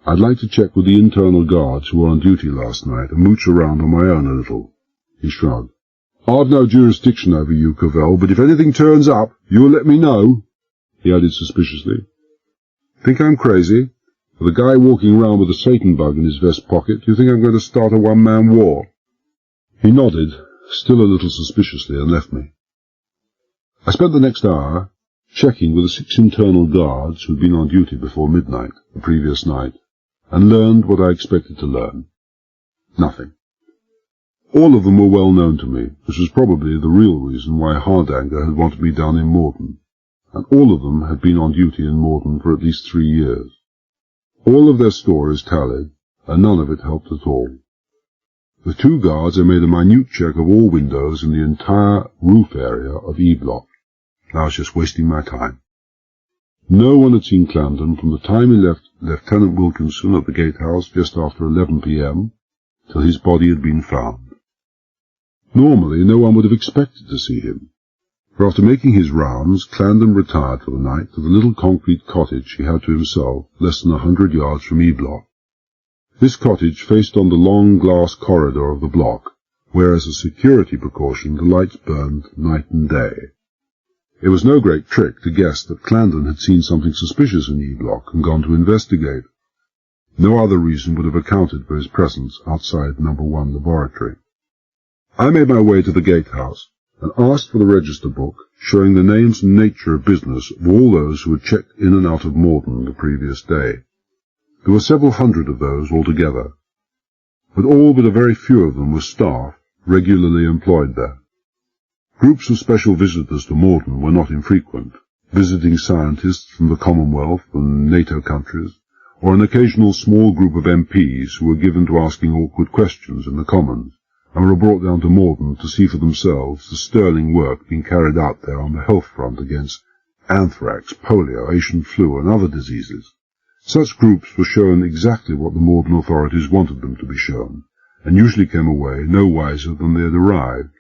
I'd like to check with the internal guards who were on duty last night and mooch around on my own a little. He shrugged. I've no jurisdiction over you, Cavell, but if anything turns up, you'll let me know, he added suspiciously. Think I'm crazy? With a guy walking around with a Satan bug in his vest pocket, do you think I'm going to start a one-man war? He nodded, still a little suspiciously, and left me. I spent the next hour checking with the 6 internal guards who'd been on duty before midnight the previous night, and learned what I expected to learn. Nothing. All of them were well known to me, which was probably the real reason why Hardanger had wanted me down in Morden, and all of them had been on duty in Morden for at least 3 years. All of their stories tallied, and none of it helped at all. With 2 guards I made a minute check of all windows in the entire roof area of E Block. I was just wasting my time. No one had seen Clarendon from the time he left Lieutenant Wilkinson at the gatehouse just after 11 p.m. till his body had been found. Normally no one would have expected to see him, for after making his rounds, Clarendon retired for the night to the little concrete cottage he had to himself less than 100 yards from E Block. This cottage faced on the long glass corridor of the block, where as a security precaution the lights burned night and day. It was no great trick to guess that Clarendon had seen something suspicious in E Block and gone to investigate. No other reason would have accounted for his presence outside No. 1 laboratory. I made my way to the gatehouse and asked for the register book showing the names and nature of business of all those who had checked in and out of Morden the previous day. There were several hundred of those altogether, but all but a very few of them were staff regularly employed there. Groups of special visitors to Morden were not infrequent, visiting scientists from the Commonwealth and NATO countries, or an occasional small group of MPs who were given to asking awkward questions in the Commons, and were brought down to Morden to see for themselves the sterling work being carried out there on the health front against anthrax, polio, Asian flu, and other diseases. Such groups were shown exactly what the Morden authorities wanted them to be shown, and usually came away no wiser than they had arrived.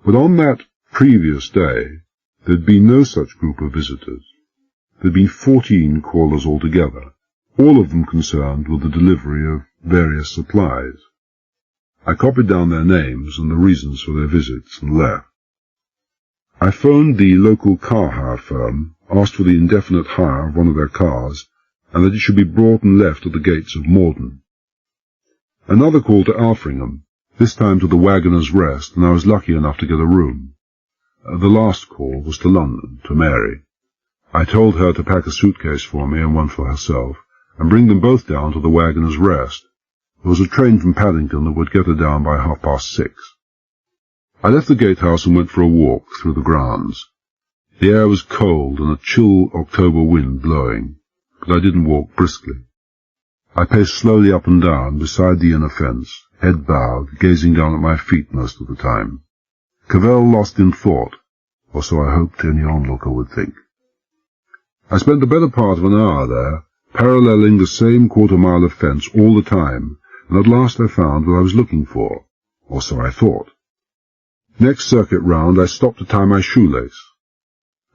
But on that previous day, there had been no such group of visitors. There had been 14 callers altogether, all of them concerned with the delivery of various supplies. I copied down their names and the reasons for their visits and left. I phoned the local car hire firm, asked for the indefinite hire of one of their cars, and that it should be brought and left at the gates of Morden. Another call to Alfringham, this time to the Waggoner's Rest, and I was lucky enough to get a room. The last call was to London, to Mary. I told her to pack a suitcase for me and one for herself, and bring them both down to the Waggoner's Rest. There was a train from Paddington that would get her down by 6:30. I left the gatehouse and went for a walk through the grounds. The air was cold and a chill October wind blowing, but I didn't walk briskly. I paced slowly up and down beside the inner fence, head bowed, gazing down at my feet most of the time. Cavell lost in thought, or so I hoped any onlooker would think. I spent the better part of an hour there, paralleling the same quarter-mile of fence all the time, and at last I found what I was looking for, or so I thought. Next circuit round I stopped to tie my shoelace,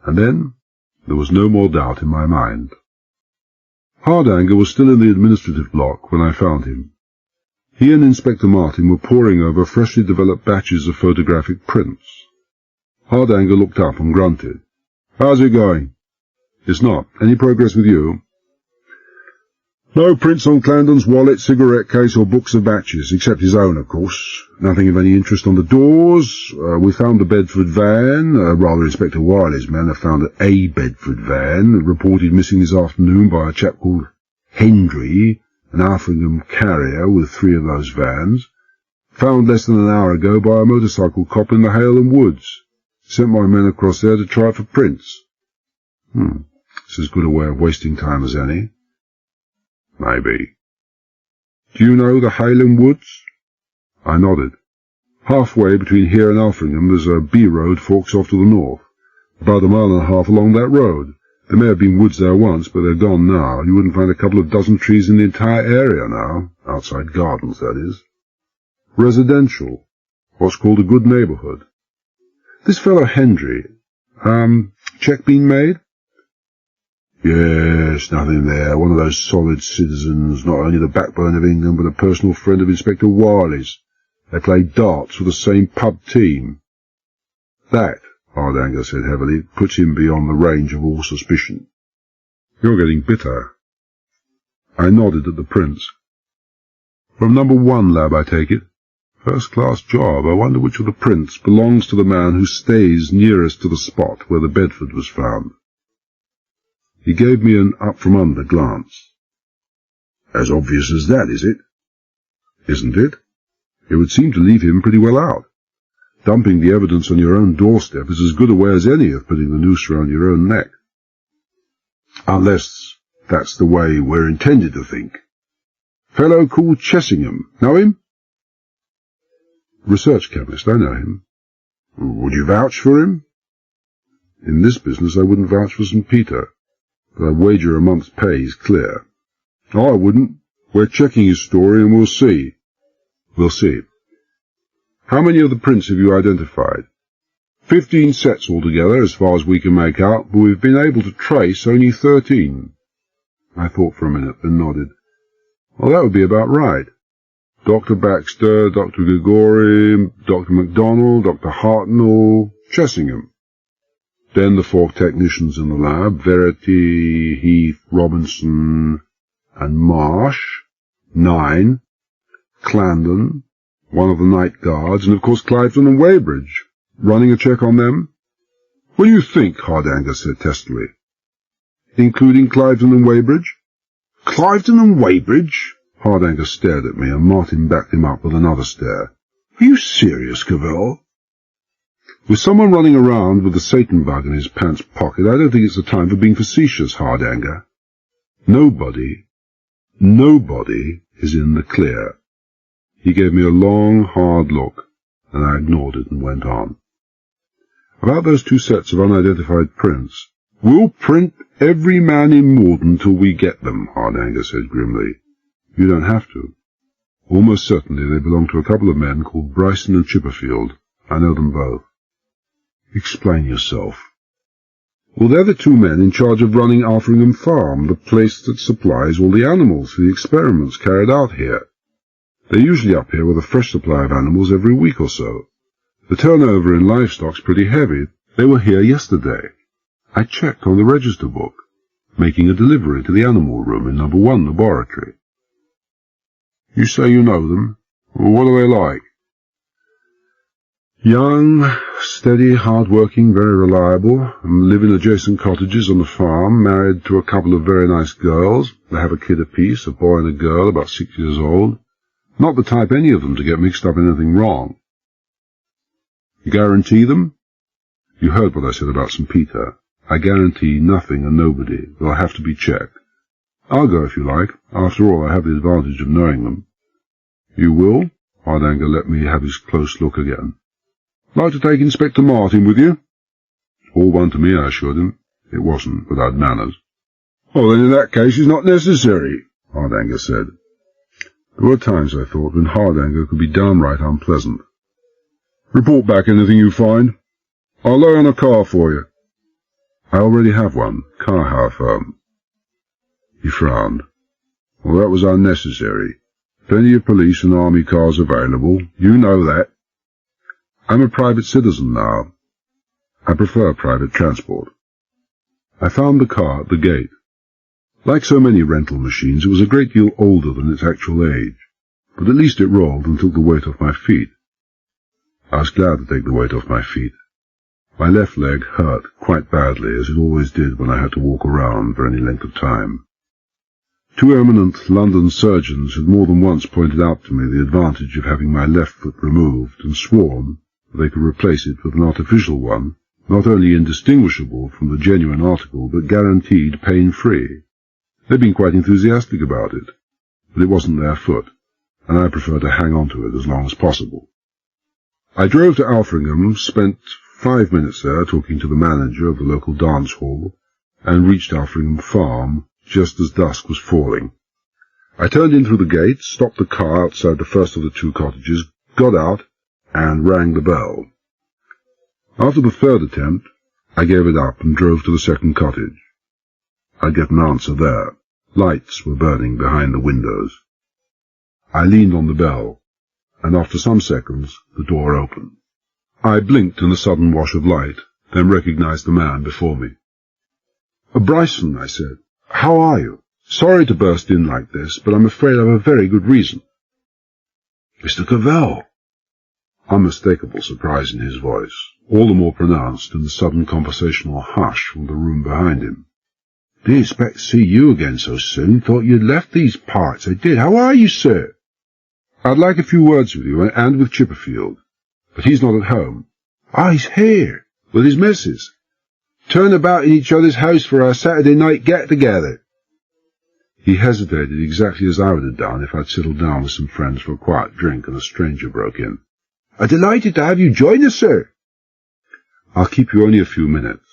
and then there was no more doubt in my mind. Hardanger was still in the administrative block when I found him. He and Inspector Martin were poring over freshly developed batches of photographic prints. Hardanger looked up and grunted. "How's it going?" "It's not. Any progress with you?" "No prints on Clandon's wallet, cigarette case, or books of batches, except his own, of course. Nothing of any interest on the doors. We found the Bedford van. Inspector Wiley's men have found a Bedford van, reported missing this afternoon by a chap called Hendry, an Alfringham carrier with 3 of those vans. Found less than an hour ago by a motorcycle cop in the Haleham Woods. Sent my men across there to try for prints." It's as good a way of wasting time as any." "Maybe. Do you know the Haleham Woods?" I nodded. "Halfway between here and Alfringham there's a B-road forks off to the north. About a mile and a half along that road. There may have been woods there once, but they're gone now. You wouldn't find a couple of dozen trees in the entire area now. Outside gardens, that is. Residential. What's called a good neighbourhood. This fellow Hendry, check been made?" "Yes, nothing there. One of those solid citizens, not only the backbone of England, but a personal friend of Inspector Wiley's. They play darts for the same pub team." "That," Hardanger said heavily, "puts him beyond the range of all suspicion." "You're getting bitter." I nodded at the prints. "From number 1 lab, I take it. First-class job. I wonder which of the prints belongs to the man who stays nearest to the spot where the Bedford was found." He gave me an up-from-under glance. "As obvious as that, is it?" "Isn't it? It would seem to leave him pretty well out. Dumping the evidence on your own doorstep is as good a way as any of putting the noose round your own neck. Unless that's the way we're intended to think. Fellow called Chessingham. Know him?" "Research chemist, I know him." "Would you vouch for him?" "In this business I wouldn't vouch for St. Peter, but I'd wager a month's pay is clear." "I wouldn't. We're checking his story and we'll see." "We'll see. How many of the prints have you identified?" 15 sets altogether, as far as we can make out, but we've been able to trace only 13. I thought for a minute, then nodded. "Well, that would be about right. Dr. Baxter, Dr. Grigori, Dr. MacDonald, Dr. Hartnell, Chessingham. Then the 4 technicians in the lab, Verity, Heath, Robinson, and Marsh. 9. Clandon, one of the night guards, and of course Cliveden and Weybridge. Running a check on them?" "What do you think?" Hardanger said testily. "Including Cliveden and Weybridge?" "Cliveden and Weybridge?" Hardanger stared at me, and Martin backed him up with another stare. "Are you serious, Cavell?" "With someone running around with the Satan bug in his pants pocket, I don't think it's the time for being facetious, Hardanger. Nobody is in the clear." He gave me a long, hard look, and I ignored it and went on. "About those 2 sets of unidentified prints, we'll print every man in Morden till we get them," Hardanger said grimly. "You don't have to. Almost certainly they belong to a couple of men called Bryson and Chipperfield. I know them both." "Explain yourself." "Well, they're the 2 men in charge of running Alfringham Farm, the place that supplies all the animals for the experiments carried out here. They're usually up here with a fresh supply of animals every week or so. The turnover in livestock's pretty heavy. They were here yesterday. I checked on the register book, making a delivery to the animal room in number 1 laboratory." "You say you know them? Well, what are they like?" "Young, steady, hard-working, very reliable, and live in adjacent cottages on the farm, married to a couple of very nice girls. They have a kid apiece, a boy and a girl, about 6 years old. Not the type, any of them, to get mixed up in anything wrong." You guarantee them? You heard what I said about St. Peter. I guarantee nothing and nobody. They'll have to be checked. I'll go if you like. After all, I have the advantage of knowing them. You will? Hardanger let me have his close look again. Like to take Inspector Martin with you? All one to me, I assured him. It wasn't without manners. Oh, then in that case it's not necessary, Hardanger said. There were times, I thought, when Hardanger could be downright unpleasant. Report back anything you find. I'll lay on a car for you. I already have one, car hire firm. He frowned. Well, that was unnecessary. Plenty of police and army cars available. You know that. I'm a private citizen now. I prefer private transport. I found the car at the gate. Like so many rental machines, it was a great deal older than its actual age, but at least it rolled and took the weight off my feet. I was glad to take the weight off my feet. My left leg hurt quite badly, as it always did when I had to walk around for any length of time. Two eminent London surgeons had more than once pointed out to me the advantage of having my left foot removed, and sworn that they could replace it with an artificial one, not only indistinguishable from the genuine article, but guaranteed pain-free. They'd been quite enthusiastic about it, but it wasn't their foot, and I preferred to hang on to it as long as possible. I drove to Alfringham, spent 5 minutes there talking to the manager of the local dance hall, and reached Alfringham Farm just as dusk was falling. I turned in through the gate, stopped the car outside the first of the two cottages, got out, and rang the bell. After the third attempt, I gave it up and drove to the second cottage. I'd get an answer there. Lights were burning behind the windows. I leaned on the bell, and after some seconds, the door opened. I blinked in a sudden wash of light, then recognized the man before me. Bryson, I said. How are you? Sorry to burst in like this, but I'm afraid I've a very good reason. Mr. Cavell. Unmistakable surprise in his voice, all the more pronounced in the sudden conversational hush from the room behind him. Didn't expect to see you again so soon. Thought you'd left these parts. I did. How are you, sir? I'd like a few words with you, and with Chipperfield. But he's not at home. Ah, he's here, with his missus. Turn about in each other's house for our Saturday night get-together. He hesitated exactly as I would have done if I'd settled down with some friends for a quiet drink and a stranger broke in. I'm delighted to have you join us, sir. I'll keep you only a few minutes.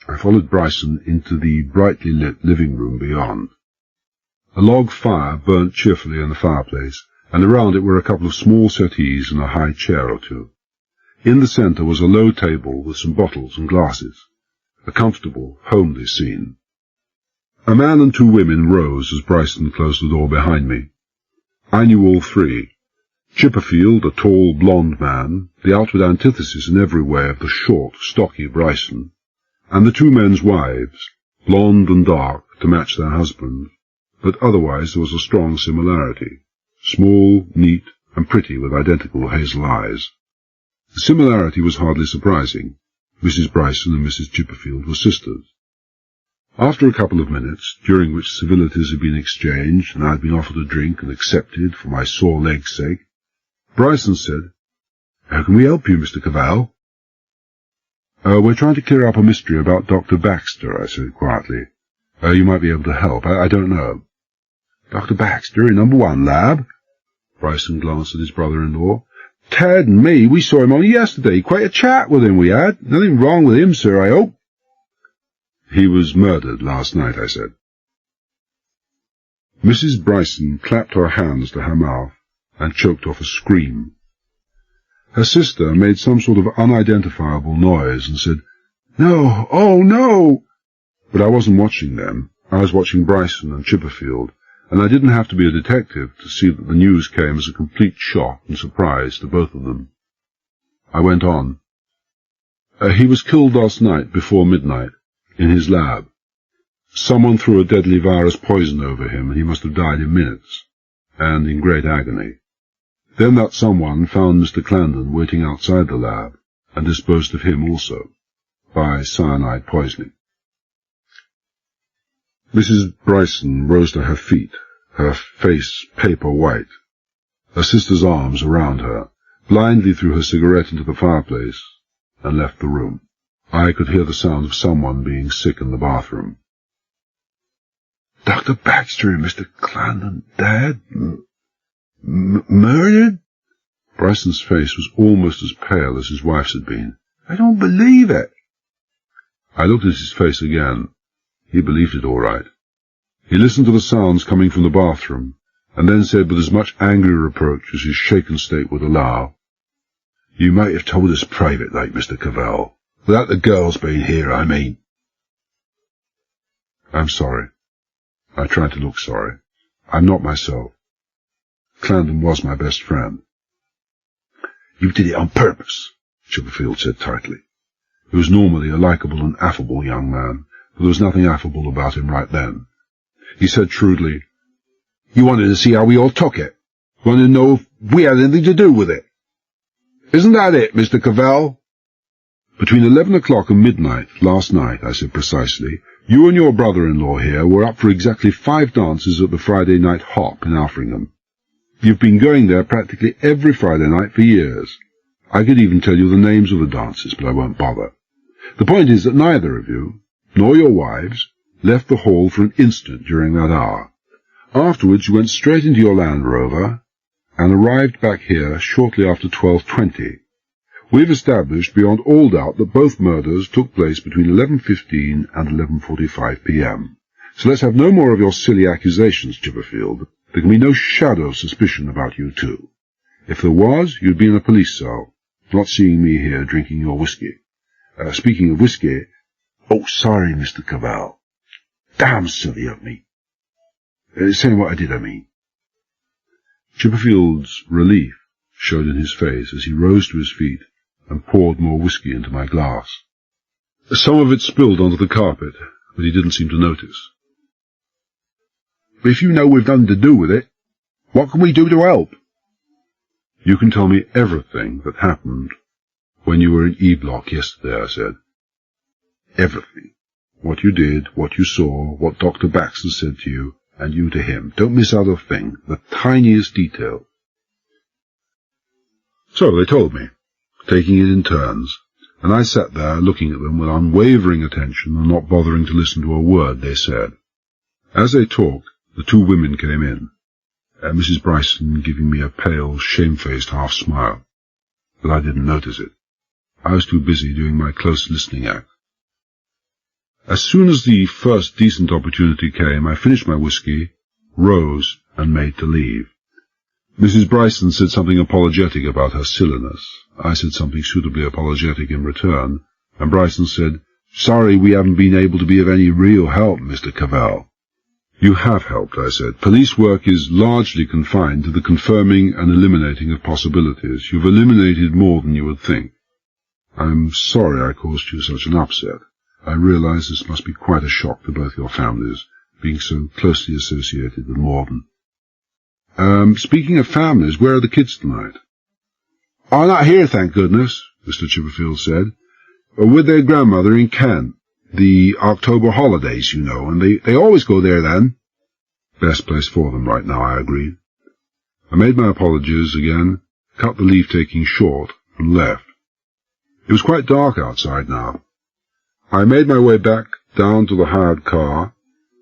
I followed Bryson into the brightly lit living room beyond. A log fire burnt cheerfully in the fireplace, and around it were a couple of small settees and a high chair or two. In the centre was a low table with some bottles and glasses, a comfortable, homely scene. A man and two women rose as Bryson closed the door behind me. I knew all three. Chipperfield, a tall, blond man, the outward antithesis in every way of the short, stocky Bryson, and the two men's wives, blond and dark to match their husbands, but otherwise there was a strong similarity, small, neat, and pretty with identical hazel eyes. The similarity was hardly surprising. Mrs. Bryson and Mrs. Chipperfield were sisters. After a couple of minutes, during which civilities had been exchanged and I had been offered a drink and accepted for my sore leg's sake, Bryson said, How can we help you, Mr. Cavell? We're trying to clear up a mystery about Dr. Baxter, I said quietly. You might be able to help. I don't know. Dr. Baxter in number 1 lab? Bryson glanced at his brother-in-law. Ted and me, we saw him only yesterday. Quite a chat with him we had. Nothing wrong with him, sir, I hope. He was murdered last night, I said. Mrs. Bryson clapped her hands to her mouth and choked off a scream. Her sister made some sort of unidentifiable noise and said, No, oh no! But I wasn't watching them. I was watching Bryson and Chipperfield, and I didn't have to be a detective to see that the news came as a complete shock and surprise to both of them. I went on. He was killed last night before midnight, in his lab. Someone threw a deadly virus poison over him, and he must have died in minutes, and in great agony. Then that someone found Mr. Clandon waiting outside the lab, and disposed of him also, by cyanide poisoning. Mrs. Bryson rose to her feet, her face paper white, her sister's arms around her, blindly threw her cigarette into the fireplace, and left the room. I could hear the sound of someone being sick in the bathroom. Dr. Baxter and Mr. Clandon, Dad? Murdered? Bryson's face was almost as pale as his wife's had been. I don't believe it. I looked at his face again. He believed it all right. He listened to the sounds coming from the bathroom, and then said with as much angry reproach as his shaken state would allow, "You might have told us private, like Mr. Cavell. Without the girls being here, I mean." "I'm sorry." I tried to look sorry. "I'm not myself. Clandon was my best friend." "You did it on purpose," Chipperfield said tightly. He was normally a likeable and affable young man, but there was nothing affable about him right then. He said shrewdly, "You wanted to see how we all took it. You wanted to know if we had anything to do with it. Isn't that it, Mr. Cavell?" "Between 11 o'clock and midnight last night," I said precisely, "you and your brother-in-law here were up for exactly 5 dances at the Friday night hop in Alfringham. You've been going there practically every Friday night for years. I could even tell you the names of the dances, but I won't bother. The point is that neither of you, nor your wives, left the hall for an instant during that hour. Afterwards you went straight into your Land Rover and arrived back here shortly after 12:20. We've established beyond all doubt that both murders took place between 11:15 and 11:45 p.m. So let's have no more of your silly accusations, Chipperfield. There can be no shadow of suspicion about you two. If there was, you'd be in a police cell, not seeing me here drinking your whiskey. Speaking of whiskey—" "Oh, sorry, Mr. Cavell. Damn silly of me. Saying what I did, I mean." Chipperfield's relief showed in his face as he rose to his feet and poured more whiskey into my glass. Some of it spilled onto the carpet, but he didn't seem to notice. "If you know we've nothing to do with it, what can we do to help?" "You can tell me everything that happened when you were in E-Block yesterday," I said. "Everything. What you did, what you saw, what Dr. Baxter said to you, and you to him. Don't miss out a thing, the tiniest detail." So they told me, taking it in turns, and I sat there looking at them with unwavering attention and not bothering to listen to a word they said. As they talked, the 2 women came in, Mrs. Bryson giving me a pale, shamefaced half-smile, but I didn't notice it. I was too busy doing my close listening act. As soon as the first decent opportunity came, I finished my whiskey, rose, and made to leave. Mrs. Bryson said something apologetic about her silliness. I said something suitably apologetic in return, and Bryson said, "Sorry we haven't been able to be of any real help, Mr. Cavell." "You have helped," I said. "Police work is largely confined to the confirming and eliminating of possibilities. You've eliminated more than you would think. I'm sorry I caused you such an upset. I realize this must be quite a shock to both your families, being so closely associated with Morden. Speaking of families, where are the kids tonight?" "Oh, not here, thank goodness," Mr. Chipperfield said. "With their grandmother in Kent. The October holidays, you know, and they always go there then." "Best place for them right now," I agreed. I made my apologies again, cut the leave-taking short, and left. It was quite dark outside now. I made my way back down to the hired car,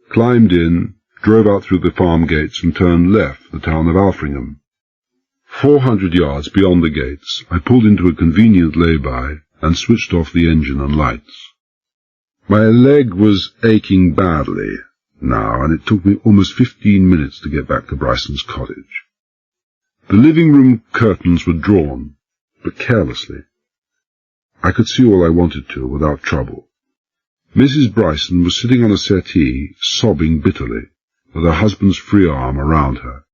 climbed in, drove out through the farm gates and turned left for the town of Alfringham. 400 yards beyond the gates, I pulled into a convenient lay-by and switched off the engine and lights. My leg was aching badly now, and it took me almost 15 minutes to get back to Bryson's cottage. The living room curtains were drawn, but carelessly. I could see all I wanted to without trouble. Mrs. Bryson was sitting on a settee, sobbing bitterly, with her husband's free arm around her.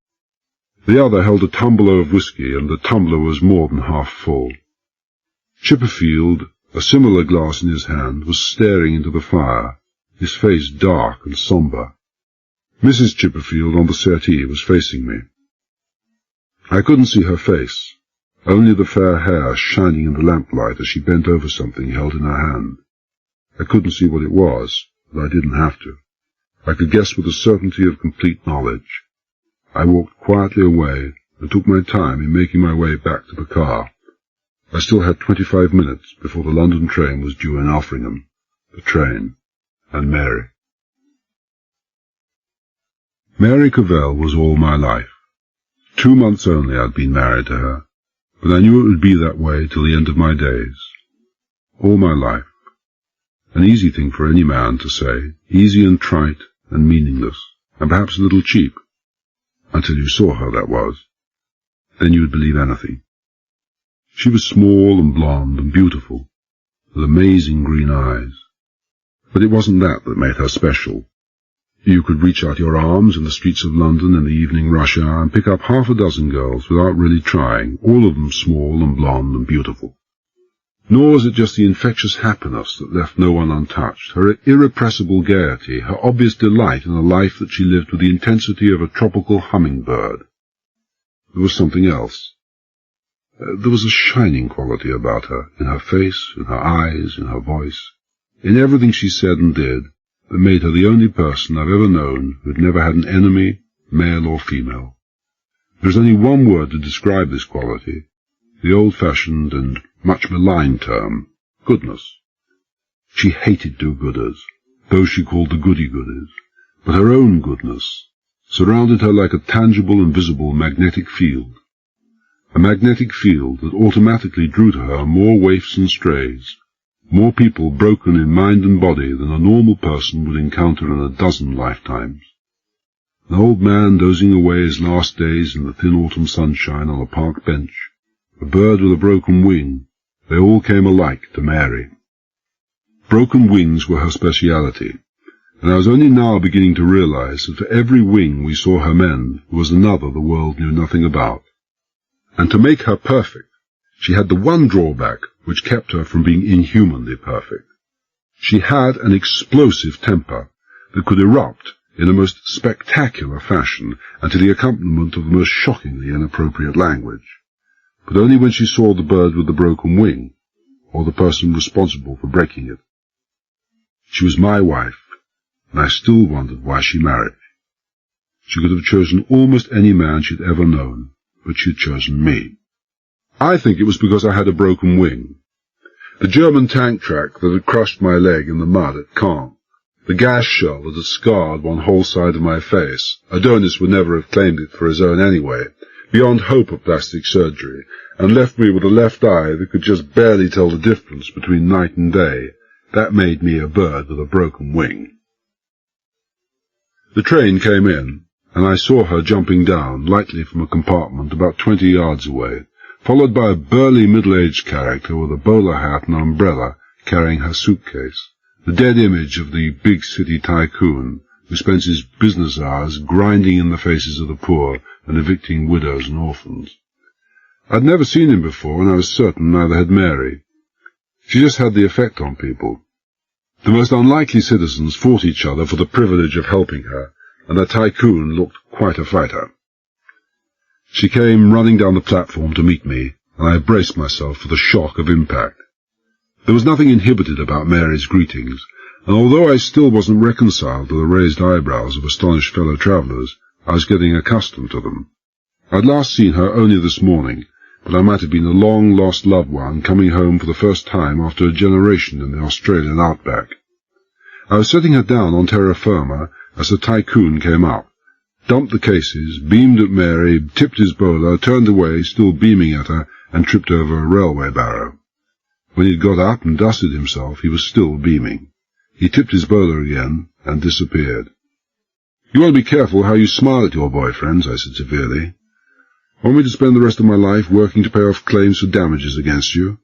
The other held a tumbler of whiskey, and the tumbler was more than half full. Chipperfield, a similar glass in his hand, was staring into the fire, his face dark and sombre. Mrs. Chipperfield on the settee was facing me. I couldn't see her face, only the fair hair shining in the lamplight as she bent over something held in her hand. I couldn't see what it was, but I didn't have to. I could guess with the certainty of complete knowledge. I walked quietly away and took my time in making my way back to the car. I still had 25 minutes before the London train was due in Alfringham. The train, and Mary. Mary Cavell was all my life. 2 months only I'd been married to her, but I knew it would be that way till the end of my days. All my life. An easy thing for any man to say, easy and trite and meaningless, and perhaps a little cheap. Until you saw her, that was. Then you would believe anything. She was small and blonde and beautiful, with amazing green eyes. But it wasn't that made her special. You could reach out your arms in the streets of London in the evening rush hour and pick up half a dozen girls without really trying, all of them small and blonde and beautiful. Nor was it just the infectious happiness that left no one untouched, her irrepressible gaiety, her obvious delight in a life that she lived with the intensity of a tropical hummingbird. There was something else. There was a shining quality about her, in her face, in her eyes, in her voice, in everything she said and did, that made her the only person I've ever known who had never had an enemy, male or female. There is only one word to describe this quality, the old-fashioned and much maligned term, goodness. She hated do-gooders, those she called the goody-gooders, but her own goodness surrounded her like a tangible and visible magnetic field, a magnetic field that automatically drew to her more waifs and strays, more people broken in mind and body than a normal person would encounter in a dozen lifetimes. An old man dozing away his last days in the thin autumn sunshine on a park bench, a bird with a broken wing, they all came alike to Mary. Broken wings were her speciality, and I was only now beginning to realize that for every wing we saw her mend, there was another the world knew nothing about. And to make her perfect, she had the one drawback which kept her from being inhumanly perfect. She had an explosive temper that could erupt in a most spectacular fashion and to the accompaniment of the most shockingly inappropriate language, but only when she saw the bird with the broken wing, or the person responsible for breaking it. She was my wife, and I still wondered why she married me. She could have chosen almost any man she'd ever known, but she'd chosen me. I think it was because I had a broken wing. The German tank track that had crushed my leg in the mud at Caen, the gas shell that had scarred one whole side of my face, Adonis would never have claimed it for his own anyway, beyond hope of plastic surgery, and left me with a left eye that could just barely tell the difference between night and day. That made me a bird with a broken wing. The train came in, and I saw her jumping down lightly from a compartment about 20 yards away, followed by a burly middle-aged character with a bowler hat and umbrella carrying her suitcase, the dead image of the big city tycoon who spends his business hours grinding in the faces of the poor and evicting widows and orphans. I'd never seen him before, and I was certain neither had Mary. She just had the effect on people. The most unlikely citizens fought each other for the privilege of helping her, and the tycoon looked quite a fighter. She came running down the platform to meet me, and I braced myself for the shock of impact. There was nothing inhibited about Mary's greetings, and although I still wasn't reconciled to the raised eyebrows of astonished fellow travellers, I was getting accustomed to them. I'd last seen her only this morning, but I might have been a long-lost loved one coming home for the first time after a generation in the Australian outback. I was setting her down on terra firma as the tycoon came up, dumped the cases, beamed at Mary, tipped his bowler, turned away, still beaming at her, and tripped over a railway barrow. When he'd got up and dusted himself, he was still beaming. He tipped his bowler again, and disappeared. "You want to be careful how you smile at your boyfriends," I said severely. "Want me to spend the rest of my life working to pay off claims for damages against you?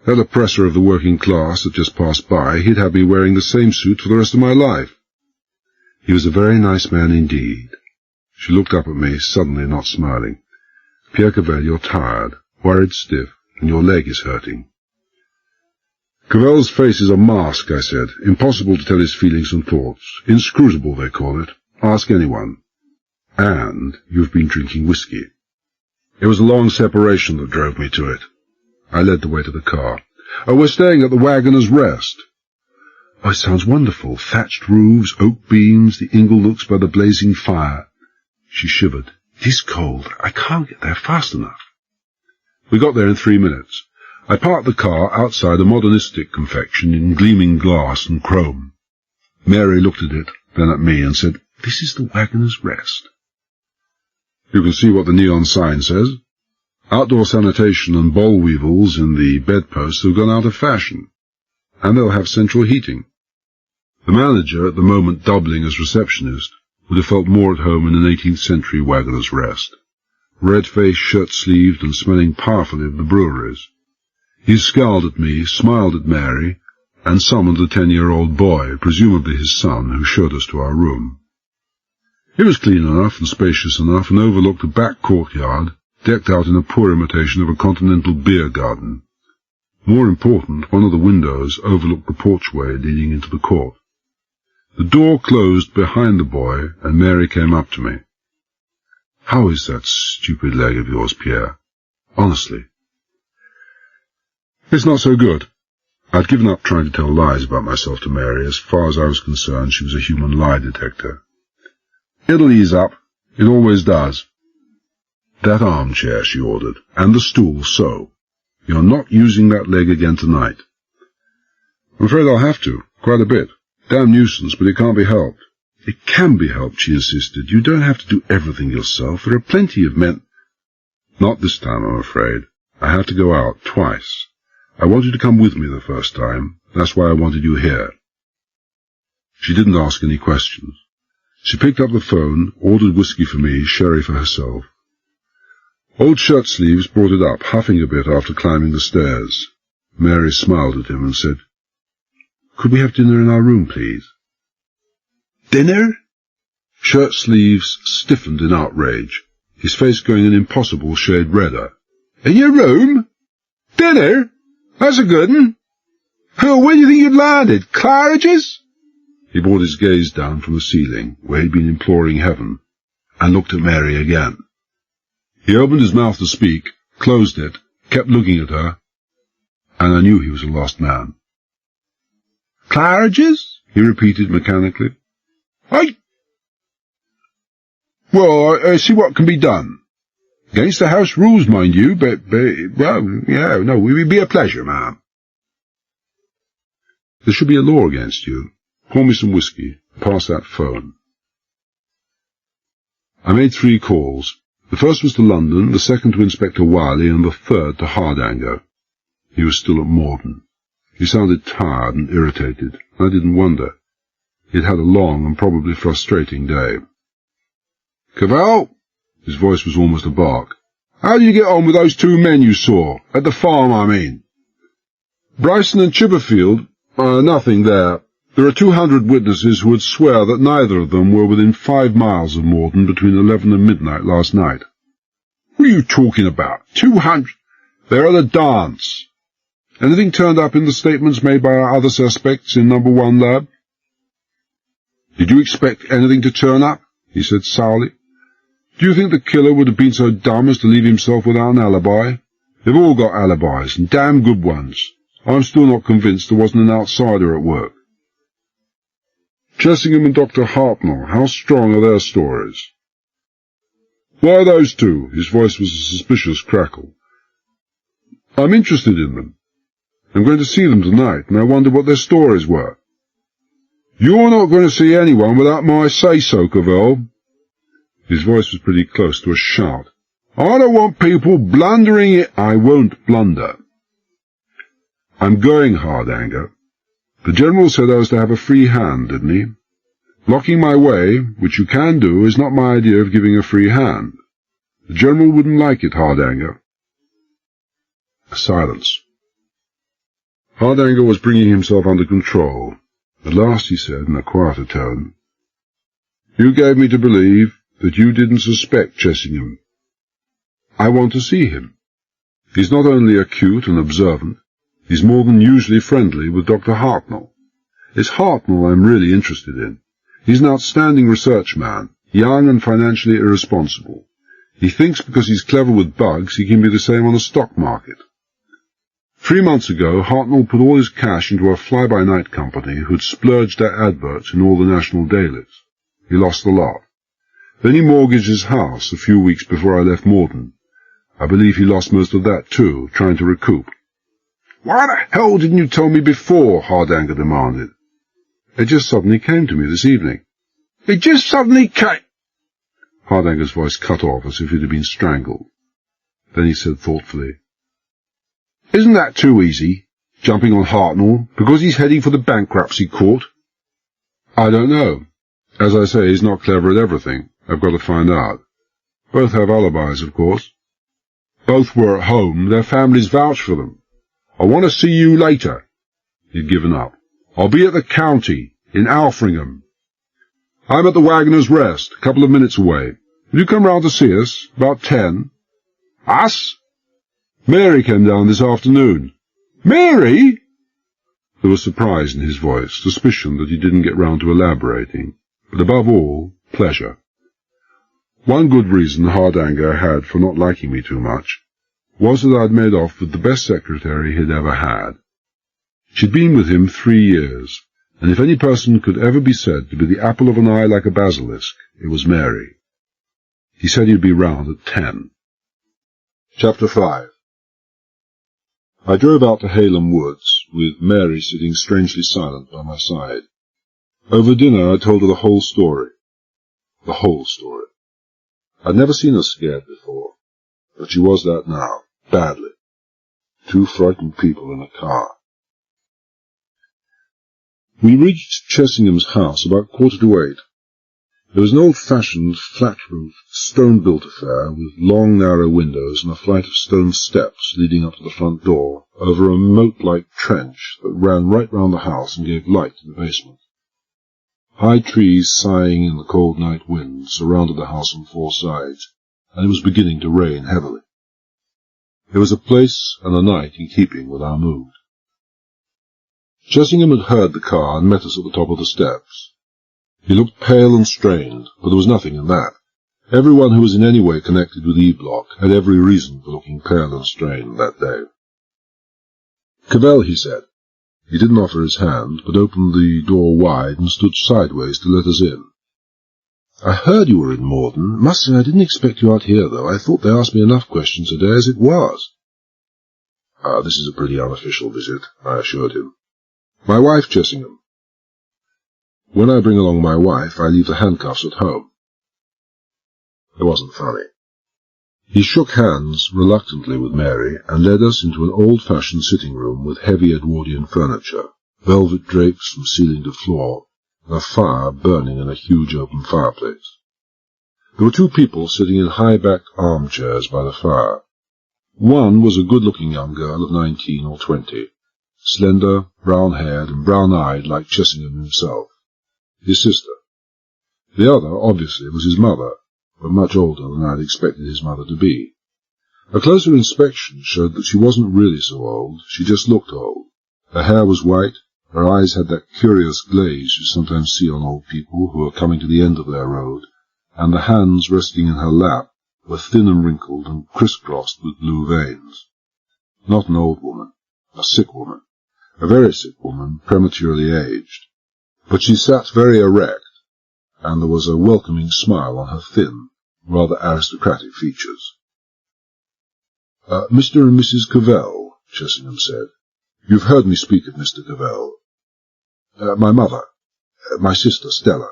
That oppressor of the working class that just passed by, he'd have me wearing the same suit for the rest of my life." He was a very nice man indeed. She looked up at me, suddenly not smiling. "Pierre Cavell, you're tired, worried stiff, and your leg is hurting." "Cavell's face is a mask," I said. "Impossible to tell his feelings and thoughts. Inscrutable, they call it. Ask anyone. And you've been drinking whiskey." It was a long separation that drove me to it. I led the way to the car. "Oh, we're staying at the Wagoner's Rest." "Oh, it sounds wonderful. Thatched roofs, oak beams, the ingle nooks by the blazing fire." She shivered. It is cold. I can't get there fast enough. We got there in 3 minutes. I parked the car outside a modernistic confection in gleaming glass and chrome. Mary looked at it, then at me, and said, "This is the Wagoner's Rest." You can see what the neon sign says. Outdoor sanitation and boll weevils in the bedposts have gone out of fashion, and they'll have central heating. The manager, at the moment doubling as receptionist, would have felt more at home in an 18th century Wagoner's Rest, red-faced, shirt-sleeved, and smelling powerfully of the breweries. He scowled at me, smiled at Mary, and summoned a 10-year-old boy, presumably his son, who showed us to our room. It was clean enough and spacious enough, and overlooked a back courtyard, decked out in a poor imitation of a continental beer garden. More important, one of the windows overlooked the porchway leading into the court. The door closed behind the boy, and Mary came up to me. "How is that stupid leg of yours, Pierre? Honestly." "It's not so good." I'd given up trying to tell lies about myself to Mary. As far as I was concerned, she was a human lie detector. "It'll ease up. It always does." "That armchair," she ordered, "and the stool, so. You're not using that leg again tonight." "I'm afraid I'll have to, quite a bit. Damn nuisance, but it can't be helped." "It can be helped," she insisted. "You don't have to do everything yourself. There are plenty of men—" "Not this time, I'm afraid. I had to go out, twice. I wanted you to come with me the first time. That's why I wanted you here." She didn't ask any questions. She picked up the phone, ordered whiskey for me, sherry for herself. Old Shirt-Sleeves brought it up, huffing a bit after climbing the stairs. Mary smiled at him and said, "Could we have dinner in our room, please?" "Dinner?" Shirt-Sleeves stiffened in outrage, his face going an impossible shade redder. "In your room? Dinner? That's a good un. Where do you think you'd landed? Claridge's?" He brought his gaze down from the ceiling, where he'd been imploring heaven, and looked at Mary again. He opened his mouth to speak, closed it, kept looking at her, and I knew he was a lost man. "Claridge's?" he repeated mechanically. Well, I see what can be done. Against the house rules, mind you, but well, yeah, no, it would be a pleasure, ma'am." "There should be a law against you. Pour me some whiskey. Pass that phone." I made 3 calls. The first was to London, the second to Inspector Wiley, and the third to Hardanger. He was still at Morden. He sounded tired and irritated, and I didn't wonder. He'd had a long and probably frustrating day. "Cavell?" His voice was almost a bark. "How did you get on with those 2 men you saw? At the farm, I mean." "Bryson and Chipperfield? Nothing there. There are 200 witnesses who would swear that neither of them were within 5 miles of Morden between 11 and midnight last night." "What are you talking about? 200? They're at a dance." "Anything turned up in the statements made by our other suspects in number 1 lab?" "Did you expect anything to turn up?" he said sourly. "Do you think the killer would have been so dumb as to leave himself without an alibi? They've all got alibis, and damn good ones. I'm still not convinced there wasn't an outsider at work." "Chessingham and Dr. Hartnell, how strong are their stories?" "Why those 2? His voice was a suspicious crackle. "I'm interested in them. I'm going to see them tonight, and I wonder what their stories were." "You're not going to see anyone without my say-so, Cavell." His voice was pretty close to a shout. "I don't want people blundering it." "I won't blunder." "I'm going, Hardanger. The General said I was to have a free hand, didn't he? Blocking my way, which you can do, is not my idea of giving a free hand. The General wouldn't like it, Hardanger." A silence. Hardanger was bringing himself under control. At last he said, in a quieter tone, "You gave me to believe that you didn't suspect Chessingham. I want to see him. He's not only acute and observant, he's more than usually friendly with Dr. Hartnell. It's Hartnell I'm really interested in. He's an outstanding research man, young and financially irresponsible. He thinks because he's clever with bugs he can be the same on the stock market. 3 months ago, Hartnell put all his cash into a fly-by-night company who'd splurged their adverts in all the national dailies. He lost the lot. Then he mortgaged his house a few weeks before I left Morden. I believe he lost most of that too, trying to recoup. Why the hell didn't you tell me before? Hardanger demanded. It just suddenly came to me this evening. It just suddenly came... Hardanger's voice cut off as if it had been strangled. Then he said thoughtfully, Isn't that too easy, jumping on Hartnell, because he's heading for the bankruptcy court? I don't know. As I say, he's not clever at everything. I've got to find out. Both have alibis, of course. Both were at home. Their families vouch for them. I want to see you later. He'd given up. I'll be at the county, in Alfringham. I'm at the Waggoner's Rest, a couple of minutes away. Will you come round to see us, about 10? Us? Mary came down this afternoon. Mary? There was surprise in his voice, suspicion that he didn't get round to elaborating, but above all, pleasure. One good reason Hardanger had for not liking me too much was that I'd made off with the best secretary he'd ever had. She'd been with him 3 years, and if any person could ever be said to be the apple of an eye like a basilisk, it was Mary. He said he'd be round at 10. Chapter 5. I drove out to Halem Woods, with Mary sitting strangely silent by my side. Over dinner I told her the whole story. The whole story. I'd never seen her scared before, but she was that now, badly. 2 frightened people in a car. We reached Chessingham's house about 7:45. It was an old-fashioned, flat-roofed, stone-built affair with long, narrow windows and a flight of stone steps leading up to the front door over a moat-like trench that ran right round the house and gave light to the basement. High trees sighing in the cold night wind surrounded the house on 4 sides, and it was beginning to rain heavily. It was a place and a night in keeping with our mood. Chessingham had heard the car and met us at the top of the steps. He looked pale and strained, but there was nothing in that. Everyone who was in any way connected with E-Block had every reason for looking pale and strained that day. Cavell, he said. He didn't offer his hand, but opened the door wide and stood sideways to let us in. I heard you were in Morden. Must say I didn't expect you out here, though. I thought they asked me enough questions a day as it was. This is a pretty unofficial visit, I assured him. My wife, Chessingham. When I bring along my wife, I leave the handcuffs at home. It wasn't funny. He shook hands reluctantly with Mary and led us into an old-fashioned sitting-room with heavy Edwardian furniture, velvet drapes from ceiling to floor, and a fire burning in a huge open fireplace. There were 2 people sitting in high-backed armchairs by the fire. One was a good-looking young girl of 19 or 20, slender, brown-haired and brown-eyed like Chessingham himself, his sister. The other, obviously, was his mother, but much older than I had expected his mother to be. A closer inspection showed that she wasn't really so old, she just looked old. Her hair was white, her eyes had that curious glaze you sometimes see on old people who are coming to the end of their road, and the hands resting in her lap were thin and wrinkled and crisscrossed with blue veins. Not an old woman, a sick woman, a very sick woman, prematurely aged. But she sat very erect, and there was a welcoming smile on her thin, rather aristocratic features. Mr. and Mrs. Cavell, Chessingham said. You've heard me speak of Mr. Cavell. My mother, my sister, Stella.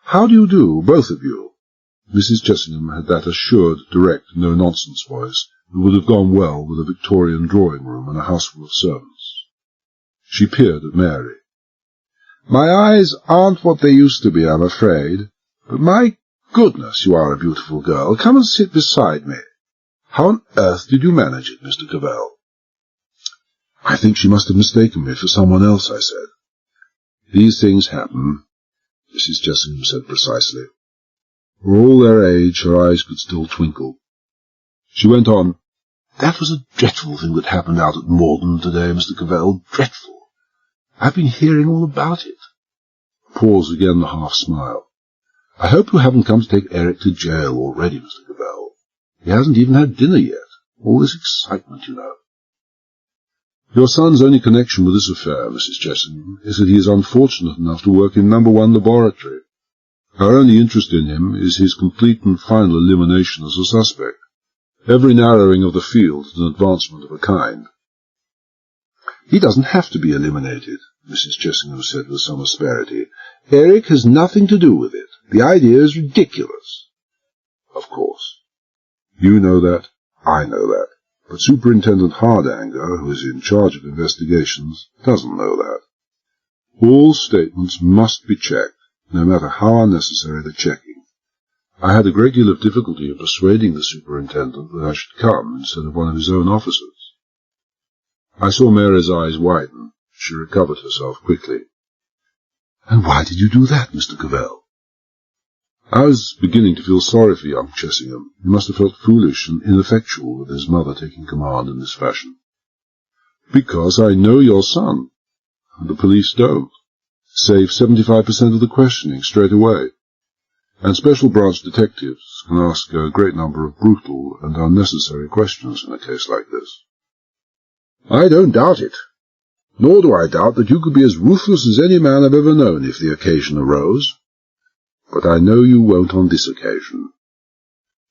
How do you do, both of you? Mrs. Chessingham had that assured, direct, no-nonsense voice that would have gone well with a Victorian drawing-room and a houseful of servants. She peered at Mary. My eyes aren't what they used to be, I'm afraid, but my goodness, you are a beautiful girl. Come and sit beside me. How on earth did you manage it, Mr. Cavell? I think she must have mistaken me for someone else, I said. These things happen, Mrs. Chessingham said precisely. For all their age, her eyes could still twinkle. She went on, That was a dreadful thing that happened out at Morden today, Mr. Cavell, dreadful. I've been hearing all about it. Pause again, the half-smile. I hope you haven't come to take Eric to jail already, Mr. Cavell. He hasn't even had dinner yet. All this excitement, you know. Your son's only connection with this affair, Mrs. Chessingham, is that he is unfortunate enough to work in No. 1 laboratory. Our only interest in him is his complete and final elimination as a suspect. Every narrowing of the field is an advancement of a kind. He doesn't have to be eliminated, Mrs. Chessingham said with some asperity. Eric has nothing to do with it. The idea is ridiculous. Of course. You know that. I know that. But Superintendent Hardanger, who is in charge of investigations, doesn't know that. All statements must be checked, no matter how unnecessary the checking. I had a great deal of difficulty in persuading the superintendent that I should come instead of one of his own officers. I saw Mary's eyes widen. She recovered herself quickly. And why did you do that, Mr. Cavell? I was beginning to feel sorry for young Chessingham. He must have felt foolish and ineffectual with his mother taking command in this fashion. Because I know your son, and the police don't. Save 75% of the questioning straight away. And special branch detectives can ask a great number of brutal and unnecessary questions in a case like this. I don't doubt it. Nor do I doubt that you could be as ruthless as any man I've ever known if the occasion arose. But I know you won't on this occasion.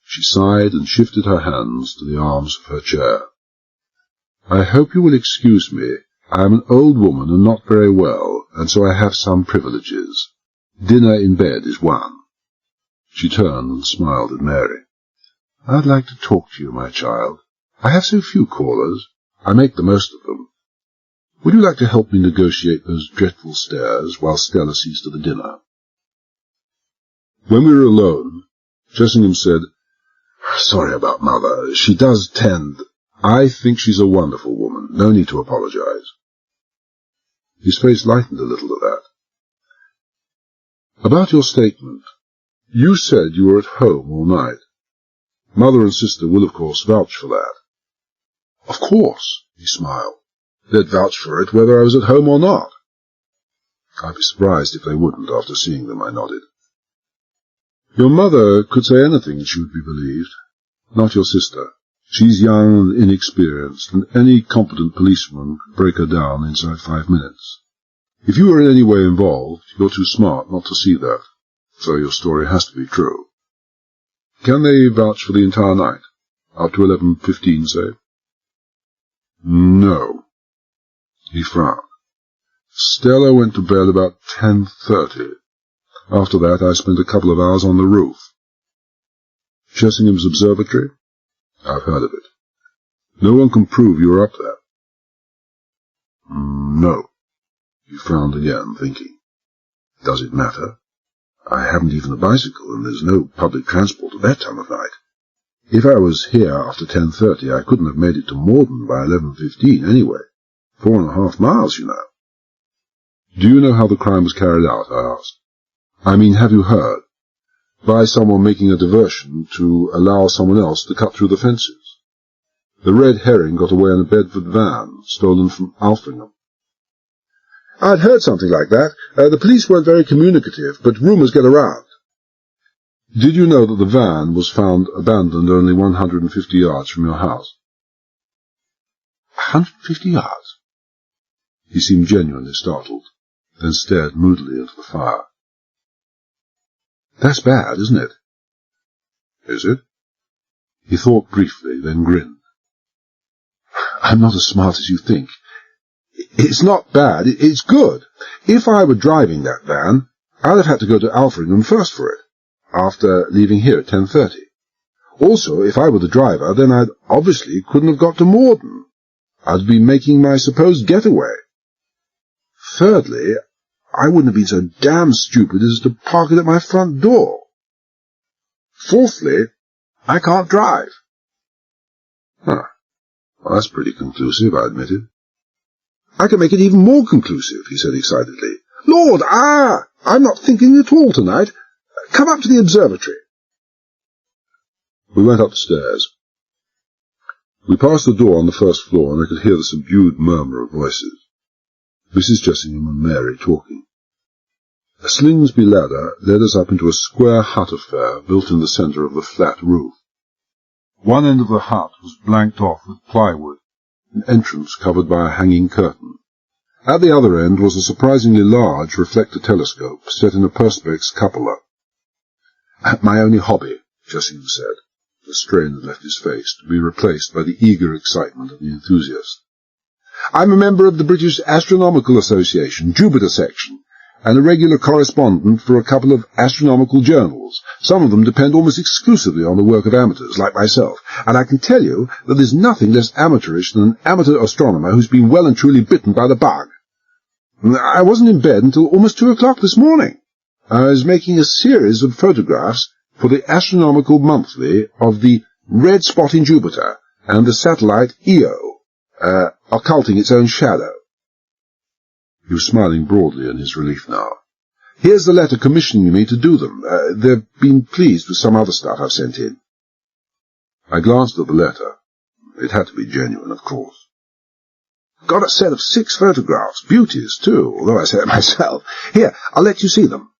She sighed and shifted her hands to the arms of her chair. I hope you will excuse me. I am an old woman and not very well, and so I have some privileges. Dinner in bed is one. She turned and smiled at Mary. I'd like to talk to you, my child. I have so few callers. I make the most of them. Would you like to help me negotiate those dreadful stairs while Stella sees to the dinner? When we were alone, Chessingham said, Sorry about Mother. She does tend. I think she's a wonderful woman. No need to apologize. His face lightened a little at that. About your statement. You said you were at home all night. Mother and sister will, of course, vouch for that. Of course, he smiled. They'd vouch for it whether I was at home or not. I'd be surprised if they wouldn't after seeing them, I nodded. Your mother could say anything and she would be believed. Not your sister. She's young and inexperienced, and any competent policeman could break her down inside 5 minutes. If you were in any way involved, you're too smart not to see that, so your story has to be true. Can they vouch for the entire night? Up to 11:15, say? No. He frowned. Stella went to bed about 10:30. After that, I spent a couple of hours on the roof. Chessingham's Observatory? I've heard of it. No one can prove you were up there. No. He frowned again, thinking. Does it matter? I haven't even a bicycle, and there's no public transport at that time of night. If I was here after 10:30, I couldn't have made it to Morden by 11:15 anyway. 4.5 miles, you know. Do you know how the crime was carried out? I asked. I mean, have you heard? By someone making a diversion to allow someone else to cut through the fences. The red herring got away in a Bedford van, stolen from Alfringham. I'd heard something like that. The police weren't very communicative, but rumours get around. Did you know that the van was found abandoned only 150 yards from your house? 150 yards? He seemed genuinely startled, then stared moodily into the fire. That's bad, isn't it? Is it? He thought briefly, then grinned. I'm not as smart as you think. It's not bad, it's good. If I were driving that van, I'd have had to go to Alfringham first for it, after leaving here at 10:30. Also, if I were the driver, then I obviously couldn't have got to Morden. I'd be making my supposed getaway. Thirdly, I wouldn't have been so damn stupid as to park it at my front door. Fourthly, I can't drive. Well, that's pretty conclusive, I admitted. I can make it even more conclusive, he said excitedly. Lord, I'm not thinking at all tonight. Come up to the observatory. We went up the stairs. We passed the door on the first floor, and I could hear the subdued murmur of voices. Mrs. Chessingham and Mary talking. A Slingsby ladder led us up into a square hut affair built in the centre of the flat roof. One end of the hut was blanked off with plywood, an entrance covered by a hanging curtain. At the other end was a surprisingly large reflector telescope set in a perspex cupola. My only hobby, Jessingham said. The strain had left his face, to be replaced by the eager excitement of the enthusiast. I'm a member of the British Astronomical Association, Jupiter section, and a regular correspondent for a couple of astronomical journals. Some of them depend almost exclusively on the work of amateurs, like myself, and I can tell you that there's nothing less amateurish than an amateur astronomer who's been well and truly bitten by the bug. I wasn't in bed until almost 2 o'clock this morning. I was making a series of photographs for the Astronomical Monthly of the red spot in Jupiter and the satellite Io, occulting its own shadow. He was smiling broadly in his relief now. Here's the letter commissioning me to do them. They've been pleased with some other stuff I've sent in. I glanced at the letter. It had to be genuine, of course. Got a set of 6 photographs, beauties, too, although I say it myself. Here, I'll let you see them.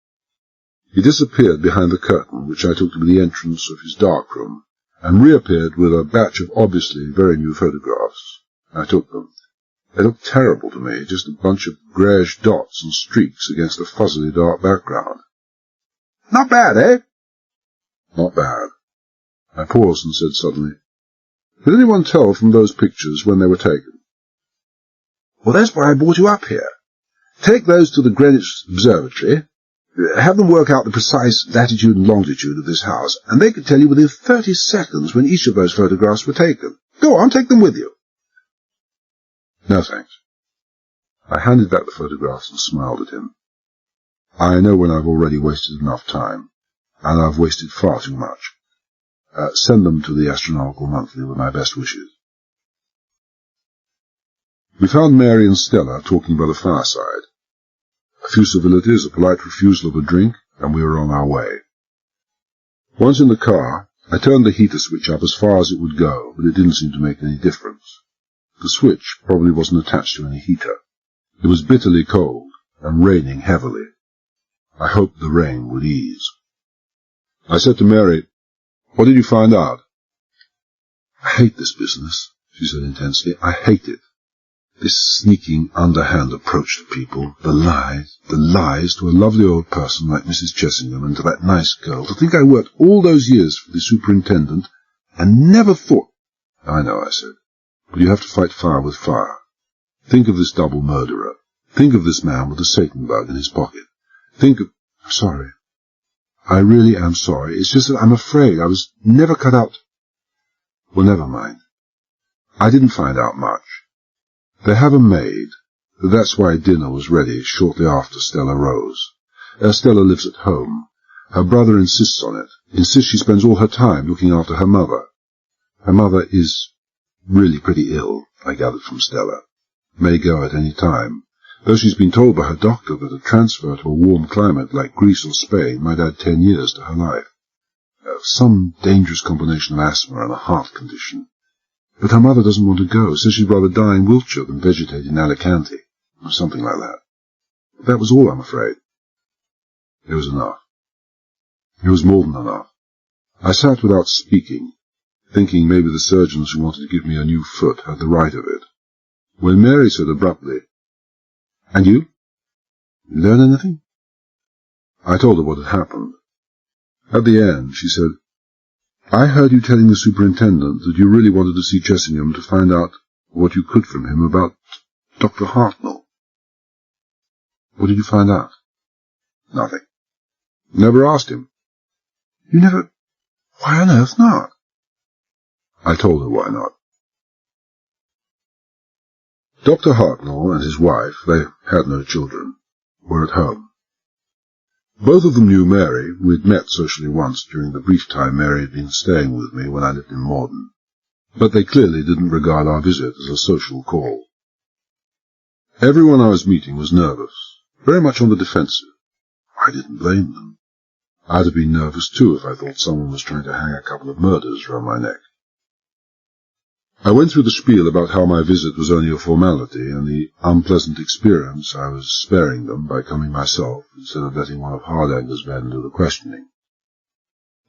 He disappeared behind the curtain, which I took to be the entrance of his dark room, and reappeared with a batch of obviously very new photographs. I took them. They looked terrible to me, just a bunch of greyish dots and streaks against a fuzzily dark background. Not bad, eh? Not bad. I paused and said suddenly, Could anyone tell from those pictures when they were taken? Well, that's why I brought you up here. Take those to the Greenwich Observatory, have them work out the precise latitude and longitude of this house, and they could tell you within 30 seconds when each of those photographs were taken. Go on, take them with you. No, thanks. I handed back the photographs and smiled at him. I know when I've already wasted enough time, and I've wasted far too much. Send them to the Astronomical Monthly with my best wishes. We found Mary and Stella talking by the fireside. A few civilities, a polite refusal of a drink, and we were on our way. Once in the car, I turned the heater switch up as far as it would go, but it didn't seem to make any difference. The switch probably wasn't attached to any heater. It was bitterly cold, and raining heavily. I hoped the rain would ease. I said to Mary, What did you find out? I hate this business, she said intensely. I hate it. This sneaking, underhand approach to people, the lies to a lovely old person like Mrs. Jessingham and to that nice girl. To think I worked all those years for the superintendent and never thought— I know, I said, but you have to fight fire with fire. Think of this double murderer. Think of this man with a Satan bug in his pocket. Think of— I'm sorry. I really am sorry. It's just that I'm afraid I was never cut out— Well, never mind. I didn't find out much. They have a maid. That's why dinner was ready shortly after Stella rose. Stella lives at home. Her brother insists on it, insists she spends all her time looking after her mother. Her mother is really pretty ill, I gathered from Stella. May go at any time, though she's been told by her doctor that a transfer to a warm climate like Greece or Spain might add 10 years to her life. Some dangerous combination of asthma and a heart condition. But her mother doesn't want to go, says she'd rather die in Wiltshire than vegetate in Alicante, or something like that. But that was all, I'm afraid. It was enough. It was more than enough. I sat without speaking, thinking maybe the surgeons who wanted to give me a new foot had the right of it, when Mary said abruptly, And you? Learn anything? I told her what had happened. At the end, she said, I heard you telling the superintendent that you really wanted to see Jessingham to find out what you could from him about Dr. Hartnell. What did you find out? Nothing. Never asked him. You never— Why on earth not? I told her why not. Dr. Hartnell and his wife, they had no children, were at home. Both of them knew Mary. We'd met socially once during the brief time Mary had been staying with me when I lived in Morden, but they clearly didn't regard our visit as a social call. Everyone I was meeting was nervous, very much on the defensive. I didn't blame them. I'd have been nervous too if I thought someone was trying to hang a couple of murders round my neck. I went through the spiel about how my visit was only a formality, and the unpleasant experience I was sparing them by coming myself, instead of letting one of Hardanger's men do the questioning.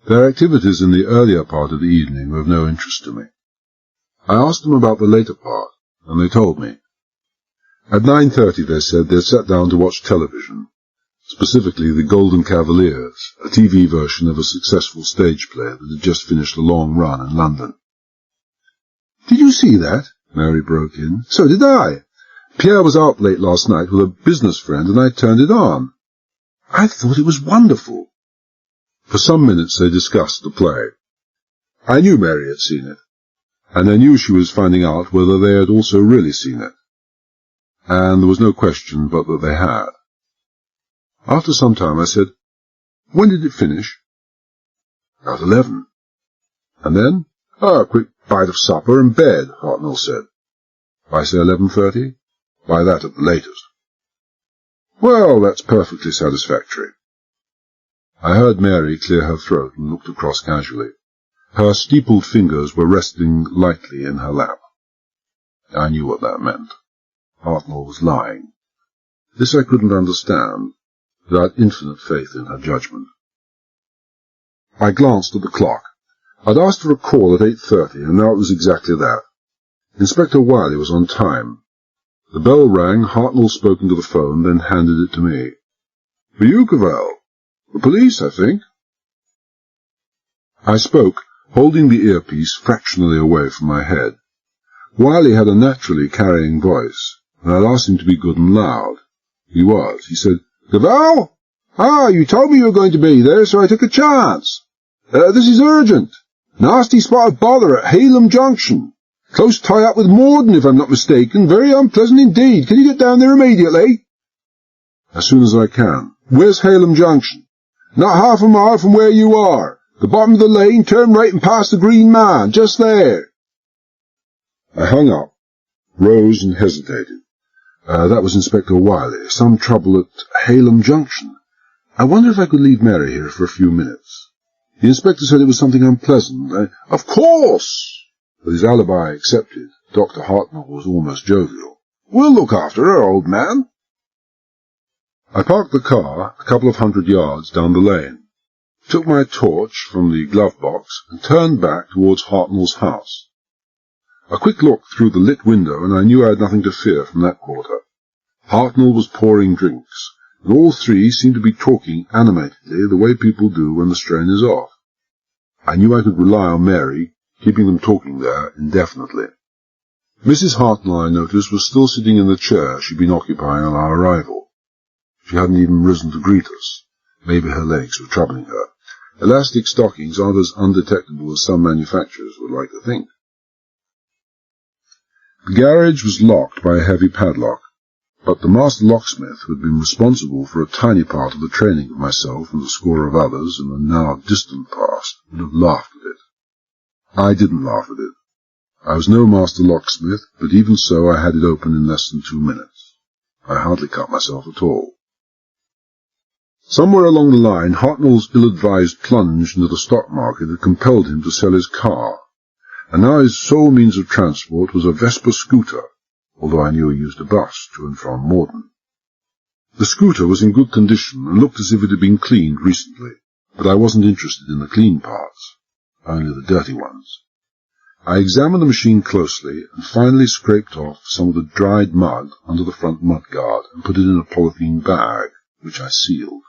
Their activities in the earlier part of the evening were of no interest to me. I asked them about the later part, and they told me. At 9:30, they said, they'd sat down to watch television. specifically The Golden Cavaliers, a TV version of a successful stage play that had just finished a long run in London. "Did you see that?" Mary broke in. "So did I. Pierre was out late last night with a business friend, and I turned it on. I thought it was wonderful." For some minutes they discussed the play. I knew Mary had seen it, and I knew she was finding out whether they had also really seen it. And there was no question but that they had. After some time I said, "When did it finish?" "About 11. "And then?" "A quick bite of supper and bed," Hartnell said. "I say 11:30? By that at the latest." "Well, that's perfectly satisfactory." I heard Mary clear her throat and looked across casually. Her steepled fingers were resting lightly in her lap. I knew what that meant. Hartnell was lying. This I couldn't understand, but I had infinite faith in her judgment. I glanced at the clock. I'd asked for a call at 8:30, and now it was exactly that. Inspector Wiley was on time. The bell rang, Hartnell spoke into the phone, then handed it to me. "For you, Cavell? The police, I think." I spoke, holding the earpiece fractionally away from my head. Wiley had a naturally carrying voice, and I'd asked him to be good and loud. He was. He said, "Cavell? You told me you were going to be there, so I took a chance. This is urgent. Nasty spot of bother at Halem Junction. Close tie-up with Morden, if I'm not mistaken. Very unpleasant indeed. Can you get down there immediately?" "As soon as I can." "Where's Halem Junction?" "Not half a mile from where you are. The bottom of the lane, turn right and pass the Green Man. Just there." I hung up, rose and hesitated. That was Inspector Wiley. Some trouble at Halem Junction. I wonder if I could leave Mary here for a few minutes. The inspector said it was something unpleasant. Of course! With his alibi accepted, Dr. Hartnell was almost jovial. "We'll look after her, old man." I parked the car a couple of 100 yards down the lane, took my torch from the glove box, and turned back towards Hartnell's house. A quick look through the lit window, and I knew I had nothing to fear from that quarter. Hartnell was pouring drinks, and all three seemed to be talking animatedly the way people do when the strain is off. I knew I could rely on Mary, keeping them talking there indefinitely. Mrs. Hartnell, I noticed, was still sitting in the chair she'd been occupying on our arrival. She hadn't even risen to greet us. Maybe her legs were troubling her. Elastic stockings aren't as undetectable as some manufacturers would like to think. The garage was locked by a heavy padlock, but the master locksmith, who had been responsible for a tiny part of the training of myself and a score of others in the now distant past, would have laughed at it. I didn't laugh at it. I was no master locksmith, but even so I had it open in less than 2 minutes. I hardly cut myself at all. Somewhere along the line, Hartnell's ill-advised plunge into the stock market had compelled him to sell his car, and now his sole means of transport was a Vespa scooter, although I knew he used a bus to and from Morden. The scooter was in good condition and looked as if it had been cleaned recently, but I wasn't interested in the clean parts, only the dirty ones. I examined the machine closely and finally scraped off some of the dried mud under the front mudguard and put it in a polythene bag, which I sealed.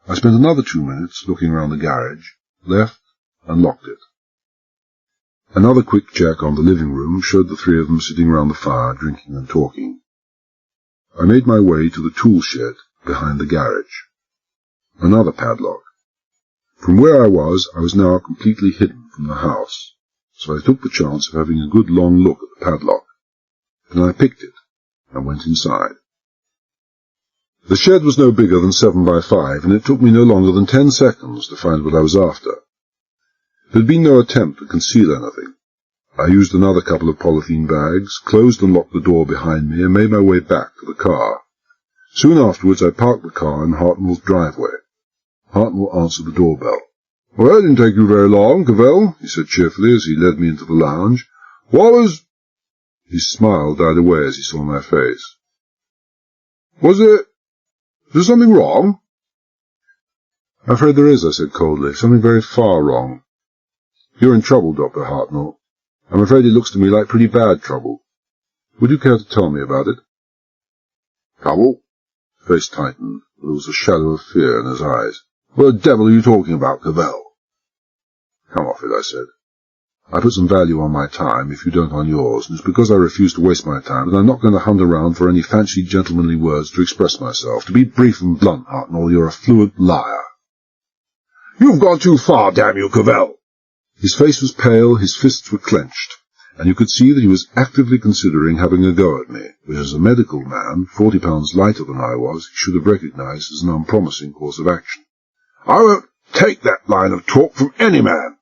I spent another 2 minutes looking around the garage, left, and locked it. Another quick check on the living room showed the three of them sitting round the fire, drinking and talking. I made my way to the tool shed behind the garage. Another padlock. From where I was now completely hidden from the house, so I took the chance of having a good long look at the padlock. Then I picked it and went inside. The shed was no bigger than 7 by 5, and it took me no longer than 10 seconds to find what I was after. There had been no attempt to conceal anything. I used another couple of polythene bags, closed and locked the door behind me, and made my way back to the car. Soon afterwards I parked the car in Hartnell's driveway. Hartnell answered the doorbell. "Well, it didn't take you very long, Cavell," he said cheerfully as he led me into the lounge. "What was—" His smile died away as he saw my face. "Was there something wrong?" "I'm afraid there is," I said coldly. "Something very far wrong. You're in trouble, Dr. Hartnell. I'm afraid it looks to me like pretty bad trouble. Would you care to tell me about it?" "Trouble?" His face tightened, but there was a shadow of fear in his eyes. "What the devil are you talking about, Cavell?" "Come off it," I said. "I put some value on my time, if you don't on yours, and it's because I refuse to waste my time that I'm not going to hunt around for any fancy gentlemanly words to express myself. To be brief and blunt, Hartnell, you're a fluent liar." "You've gone too far, damn you, Cavell!" His face was pale, his fists were clenched, and you could see that he was actively considering having a go at me, which as a medical man, 40 pounds lighter than I was, he should have recognized as an unpromising course of action. "I won't take that line of talk from any man."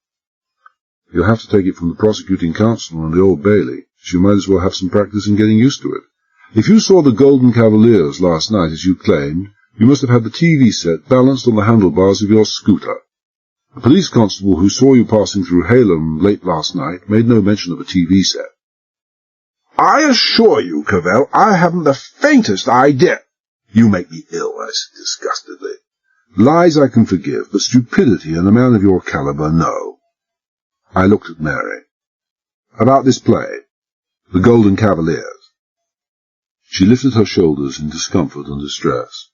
"You'll have to take it from the prosecuting counsel and the Old Bailey, so you might as well have some practice in getting used to it. If you saw the Golden Cavaliers last night, as you claimed, you must have had the TV set balanced on the handlebars of your scooter. The police constable who saw you passing through Halem late last night made no mention of a TV set." "I assure you, Cavell, I haven't the faintest idea." "You make me ill," I said disgustedly. "Lies I can forgive, but stupidity in a man of your caliber, no." I looked at Mary. "About this play, The Golden Cavaliers." She lifted her shoulders in discomfort and distress.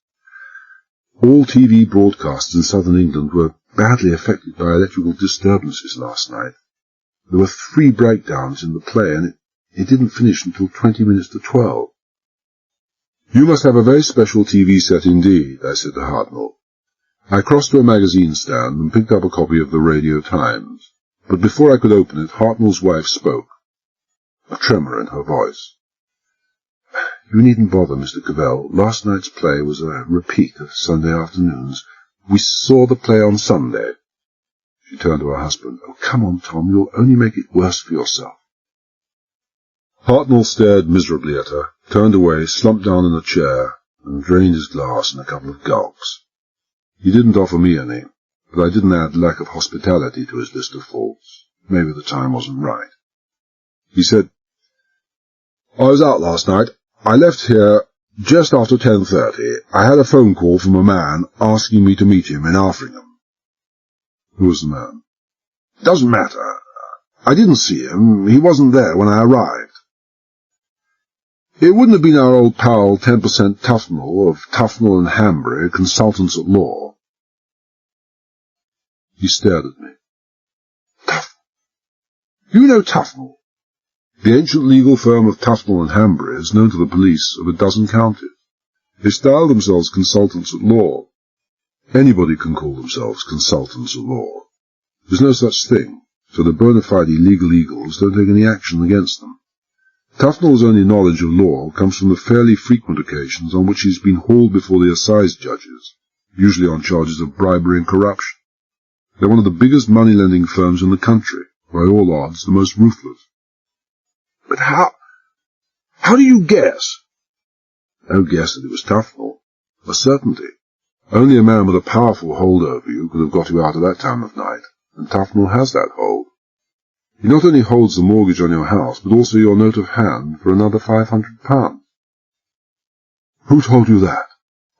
"All TV broadcasts in southern England were badly affected by electrical disturbances last night. There were 3 breakdowns in the play, and it didn't finish until 20 minutes to 12. "You must have a very special TV set indeed," I said to Hartnell. I crossed to a magazine stand and picked up a copy of the Radio Times. But before I could open it, Hartnell's wife spoke, a tremor in her voice. "You needn't bother, Mr. Cavell. Last night's play was a repeat of Sunday afternoons. We saw the play on Sunday." She turned to her husband. "Oh, come on, Tom, you'll only make it worse for yourself." Hartnell stared miserably at her, turned away, slumped down in a chair, and drained his glass in a couple of gulps. He didn't offer me any, but I didn't add lack of hospitality to his list of faults. Maybe the time wasn't right. He said, "I was out last night. I left here just after 10:30. I had a phone call from a man asking me to meet him in Alfringham." "Who was the man?" "Doesn't matter. I didn't see him. He wasn't there when I arrived." "It wouldn't have been our old pal 10% Tufnell of Tufnell and Hanbury, consultants at law?" He stared at me. "Tufnell? You know Tufnell?" The ancient legal firm of Tufnell and Hanbury is known to the police of a dozen counties. They style themselves consultants at law. Anybody can call themselves consultants at law. There's no such thing, so the bona fide legal eagles don't take any action against them. Tufnell's only knowledge of law comes from the fairly frequent occasions on which he's been hauled before the assize judges, usually on charges of bribery and corruption. They're one of the biggest money-lending firms in the country, by all odds the most ruthless. "But how do you guess?" "No guess that it was Tufnell. A certainty. Only a man with a powerful hold over you could have got you out at that time of night, and Tufnell has that hold. He not only holds the mortgage on your house, but also your note of hand for another £500. "Who told you that?"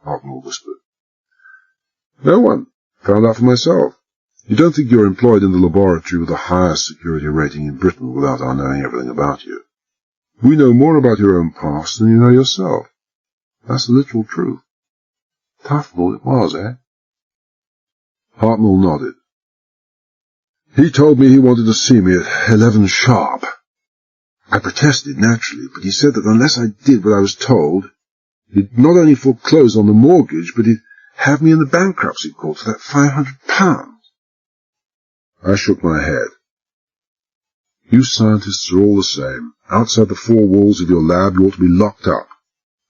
Hartnell whispered. "No one. Found out for myself. You don't think you're employed in the laboratory with the highest security rating in Britain without our knowing everything about you. We know more about your own past than you know yourself. That's the literal truth. Tufnell it was, eh?" Hartnell nodded. "He told me he wanted to see me at 11 sharp. I protested, naturally, but he said that unless I did what I was told, he'd not only foreclose on the mortgage, but he'd have me in the bankruptcy court for that £500. I shook my head. "You scientists are all the same. Outside the 4 walls of your lab, you ought to be locked up.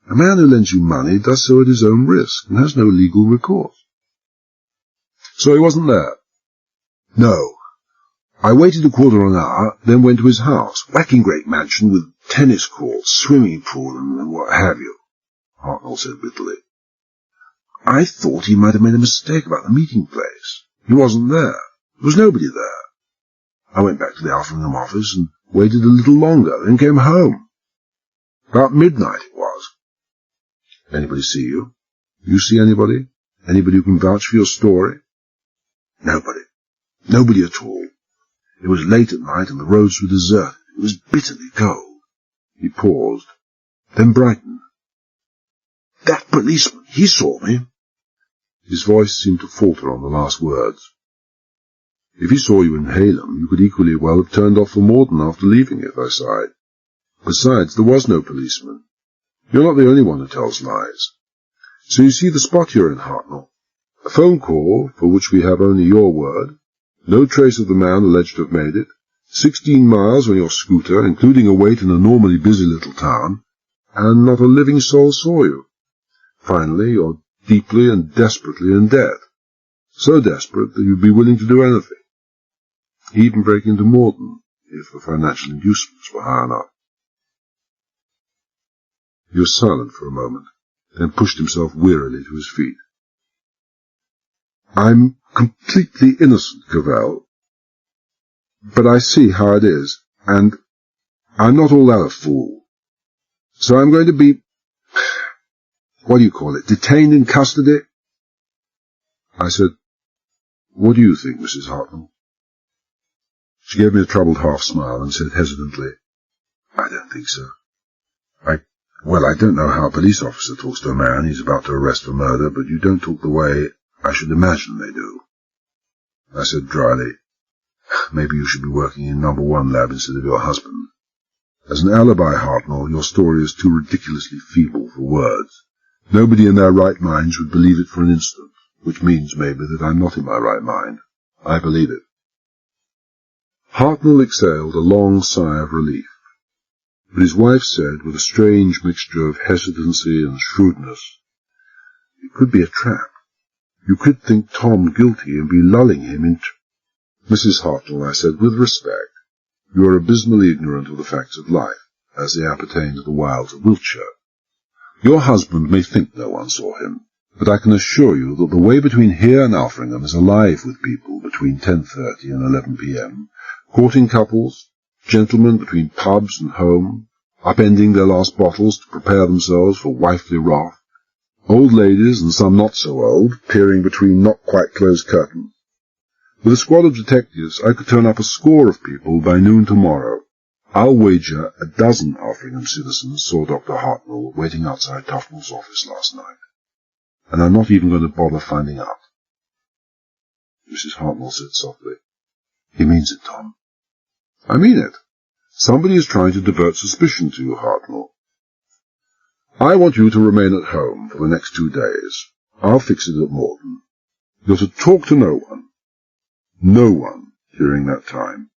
A man who lends you money does so at his own risk and has no legal recourse." "So he wasn't there?" "No. I waited a quarter of an hour, then went to his house. Whacking great mansion with tennis courts, swimming pool, and what have you," Hartnell said bitterly. "I thought he might have made a mistake about the meeting place. He wasn't there. There was nobody there. I went back to the Alfringham office and waited a little longer, then came home. About midnight it was." "Anybody see you? You see anybody? Anybody who can vouch for your story?" "Nobody. Nobody at all. It was late at night and the roads were deserted. It was bitterly cold." He paused, then brightened. "That policeman, he saw me. His voice seemed to falter on the last words. If he saw you inhale them, you could equally well have turned off for Morden after leaving it, I sighed. Besides, there was no policeman. You're not the only one who tells lies. So you see the spot you're in, Hartnell. A phone call, for which we have only your word. No trace of the man alleged to have made it. 16 miles on your scooter, including a wait in a normally busy little town, and not a living soul saw you. Finally, you're deeply and desperately in debt. So desperate that you'd be willing to do anything. Even break into Morden, if the financial inducements were high enough. He was silent for a moment, then pushed himself wearily to his feet. I'm completely innocent, Cavell, but I see how it is, and I'm not all that a fool. So I'm going to be, detained in custody? I said, what do you think, Mrs. Hartnell? She gave me a troubled half-smile and said hesitantly, I don't think so. I don't know how a police officer talks to a man he's about to arrest for murder, but you don't talk the way I should imagine they do. I said dryly, maybe you should be working in No. 1 lab instead of your husband. As an alibi, Hartnell, your story is too ridiculously feeble for words. Nobody in their right minds would believe it for an instant, which means, maybe, that I'm not in my right mind. I believe it. Hartnell exhaled a long sigh of relief. But his wife said, with a strange mixture of hesitancy and shrewdness, it could be a trap. You could think Tom guilty and be lulling him into... Mrs. Hartnell, I said, with respect, you are abysmally ignorant of the facts of life, as they appertain to the wilds of Wiltshire. Your husband may think no one saw him, but I can assure you that the way between here and Alfringham is alive with people between 10:30 and 11 p.m., courting couples, gentlemen between pubs and home, upending their last bottles to prepare themselves for wifely wrath, old ladies, and some not so old, peering between not-quite-closed curtains. With a squad of detectives, I could turn up a score of people by noon tomorrow. I'll wager a dozen Alfringham citizens saw Dr. Hartnell waiting outside Tufnell's office last night. And I'm not even going to bother finding out. Mrs. Hartnell said softly, He means it, Tom. I mean it. Somebody is trying to divert suspicion to you, Hartnell. I want you to remain at home for the next 2 days. I'll fix it at Morden. You're to talk to no one. No one during that time.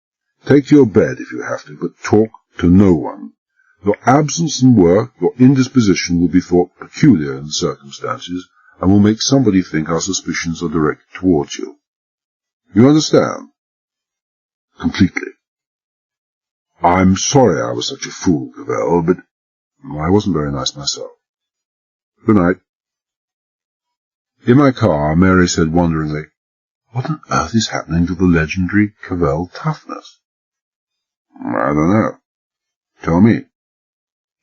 Take to your bed if you have to, but talk to no one. Your absence from work, your indisposition will be thought peculiar in the circumstances, and will make somebody think our suspicions are directed towards you. You understand? Completely. I'm sorry I was such a fool, Cavell, but I wasn't very nice myself. Good night. In my car, Mary said wonderingly, What on earth is happening to the legendary Cavell toughness? I don't know. Tell me.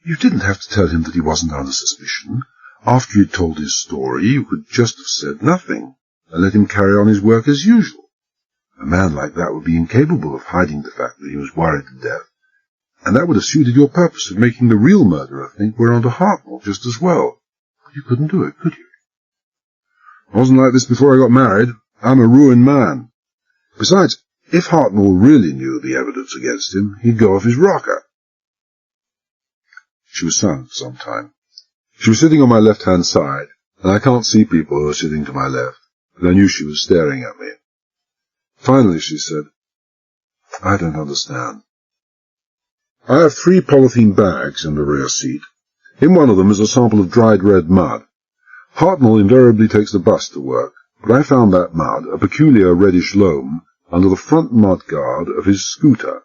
You didn't have to tell him that he wasn't under suspicion. After you'd told his story, you could just have said nothing, and let him carry on his work as usual. A man like that would be incapable of hiding the fact that he was worried to death, and that would have suited your purpose of making the real murderer think we're onto Hartnell just as well. But you couldn't do it, could you? It wasn't like this before I got married. I'm a ruined man. Besides, if Hartnell really knew the evidence against him, he'd go off his rocker. She was silent for some time. She was sitting on my left-hand side, and I can't see people who are sitting to my left, but I knew she was staring at me. Finally, she said, I don't understand. I have 3 polythene bags in the rear seat. In one of them is a sample of dried red mud. Hartnell invariably takes the bus to work, but I found that mud, a peculiar reddish loam, under the front mud guard of his scooter.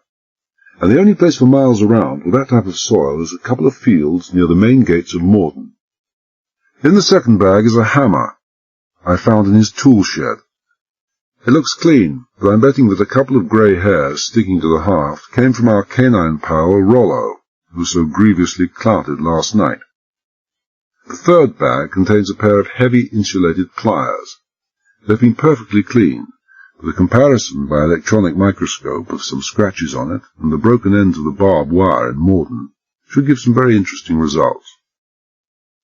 And the only place for miles around with that type of soil is a couple of fields near the main gates of Morden. In the second bag is a hammer I found in his tool shed. It looks clean, but I'm betting that a couple of grey hairs sticking to the haft came from our canine pal Rollo, who was so grievously clouted last night. The third bag contains a pair of heavy insulated pliers. They've been perfectly clean, with a comparison by electronic microscope of some scratches on it and the broken ends of the barbed wire in Morden should give some very interesting results.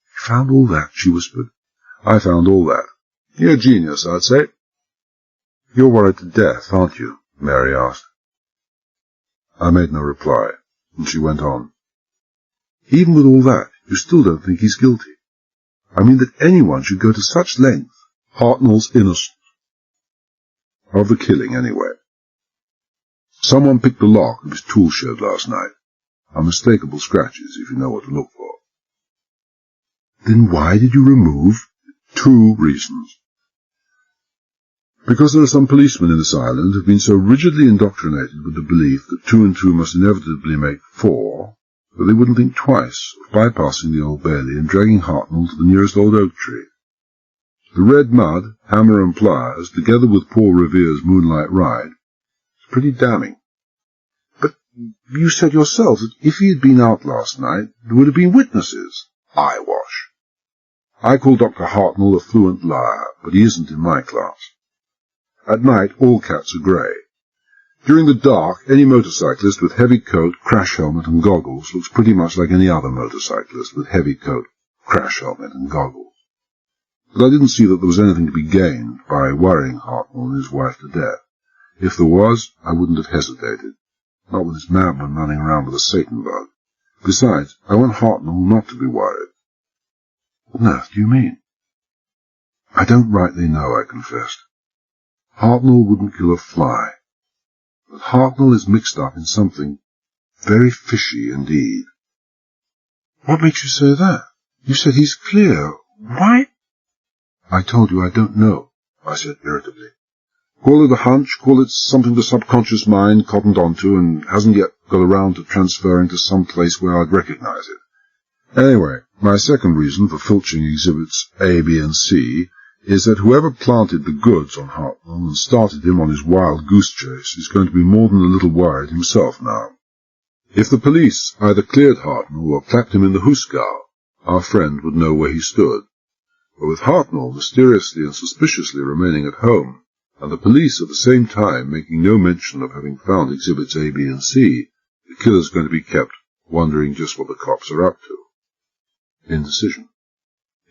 You found all that, she whispered. I found all that. You're a genius, I'd say. You're worried to death, aren't you? Mary asked. I made no reply, and she went on. Even with all that, you still don't think he's guilty. I mean that anyone should go to such length. Hartnell's innocent. Of the killing, anyway. Someone picked the lock of his tool shed last night. Unmistakable scratches, if you know what to look for. Then why did you remove? 2 reasons. Because there are some policemen in this island who have been so rigidly indoctrinated with the belief that 2 and 2 must inevitably make 4, that they wouldn't think twice of bypassing the Old Bailey and dragging Hartnell to the nearest old oak tree. The red mud, hammer and pliers, together with Paul Revere's moonlight ride, is pretty damning. But you said yourself that if he had been out last night, there would have been witnesses. Eyewash. I call Dr. Hartnell a fluent liar, but he isn't in my class. At night, all cats are grey. During the dark, any motorcyclist with heavy coat, crash helmet and goggles looks pretty much like any other motorcyclist with heavy coat, crash helmet and goggles. But I didn't see that there was anything to be gained by worrying Hartnell and his wife to death. If there was, I wouldn't have hesitated. Not with this madman running around with a Satan bug. Besides, I want Hartnell not to be worried. What on earth do you mean? I don't rightly know, I confessed. Hartnell wouldn't kill a fly. But Hartnell is mixed up in something very fishy indeed. What makes you say that? You said he's clear. Why? I told you I don't know, I said irritably. Call it a hunch, call it something the subconscious mind cottoned onto and hasn't yet got around to transferring to some place where I'd recognize it. Anyway, my second reason for filching exhibits A, B, and C is that whoever planted the goods on Hartnell and started him on his wild goose chase is going to be more than a little worried himself now. If the police either cleared Hartnell or clapped him in the hoosegow, our friend would know where he stood. But with Hartnell mysteriously and suspiciously remaining at home, and the police at the same time making no mention of having found exhibits A, B, and C, the killer's going to be kept wondering just what the cops are up to. Indecision.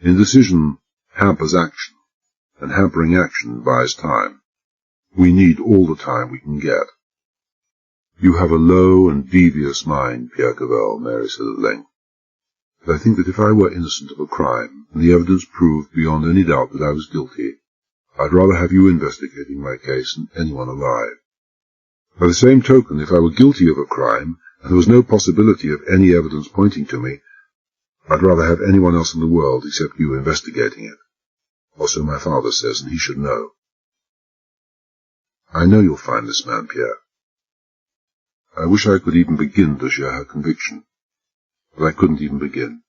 Indecision hampers action, and hampering action buys time. We need all the time we can get. You have a low and devious mind, Pierre Cavell, Mary said at length. But I think that if I were innocent of a crime, and the evidence proved beyond any doubt that I was guilty, I'd rather have you investigating my case than anyone alive. By the same token, if I were guilty of a crime, and there was no possibility of any evidence pointing to me, I'd rather have anyone else in the world except you investigating it. Also my father says, and he should know. I know you'll find this man, Pierre. I wish I could even begin to share her conviction, but I couldn't even begin.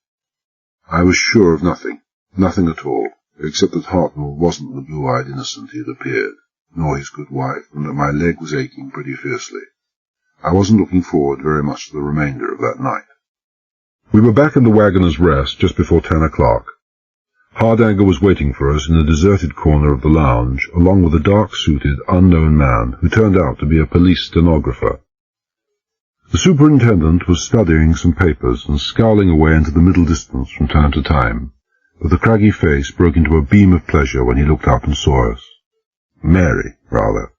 I was sure of nothing at all, except that Hartnell wasn't the blue-eyed innocent he had appeared, nor his good wife, and that my leg was aching pretty fiercely. I wasn't looking forward very much to the remainder of that night. We were back in the Waggoner's Rest just before 10 o'clock. Hardanger was waiting for us in a deserted corner of the lounge, along with a dark-suited, unknown man who turned out to be a police stenographer. The superintendent was studying some papers and scowling away into the middle distance from time to time, but the craggy face broke into a beam of pleasure when he looked up and saw us. Mary, rather.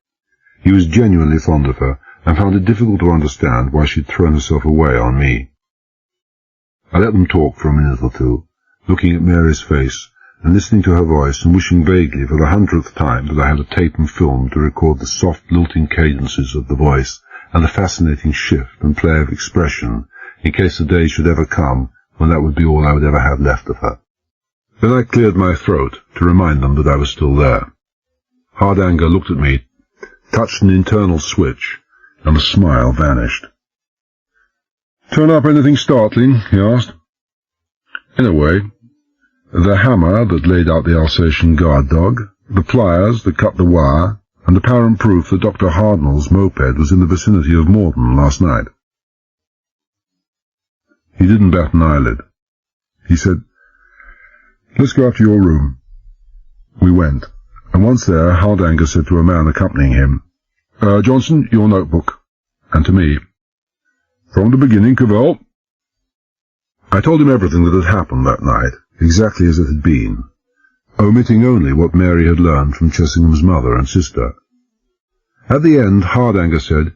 He was genuinely fond of her, and found it difficult to understand why she'd thrown herself away on me. I let them talk for a minute or two, looking at Mary's face and listening to her voice and wishing vaguely for the 100th time that I had a tape and film to record the soft, lilting cadences of the voice and the fascinating shift and play of expression in case the day should ever come when that would be all I would ever have left of her. Then I cleared my throat to remind them that I was still there. Hardanger looked at me, touched an internal switch, and the smile vanished. "Turn up anything startling?" he asked. "In a way. The hammer that laid out the Alsatian guard dog, the pliers that cut the wire, and apparent proof that Dr. Hartnell's moped was in the vicinity of Morden last night." He didn't bat an eyelid. He said, "Let's go up to your room." We went, and once there, Hardanger said to a man accompanying him, "Johnson, your notebook," and to me, "From the beginning, Cavell." I told him everything that had happened that night, exactly as it had been. omitting only what Mary had learned from Chessingham's mother and sister. At the end, Hardanger said,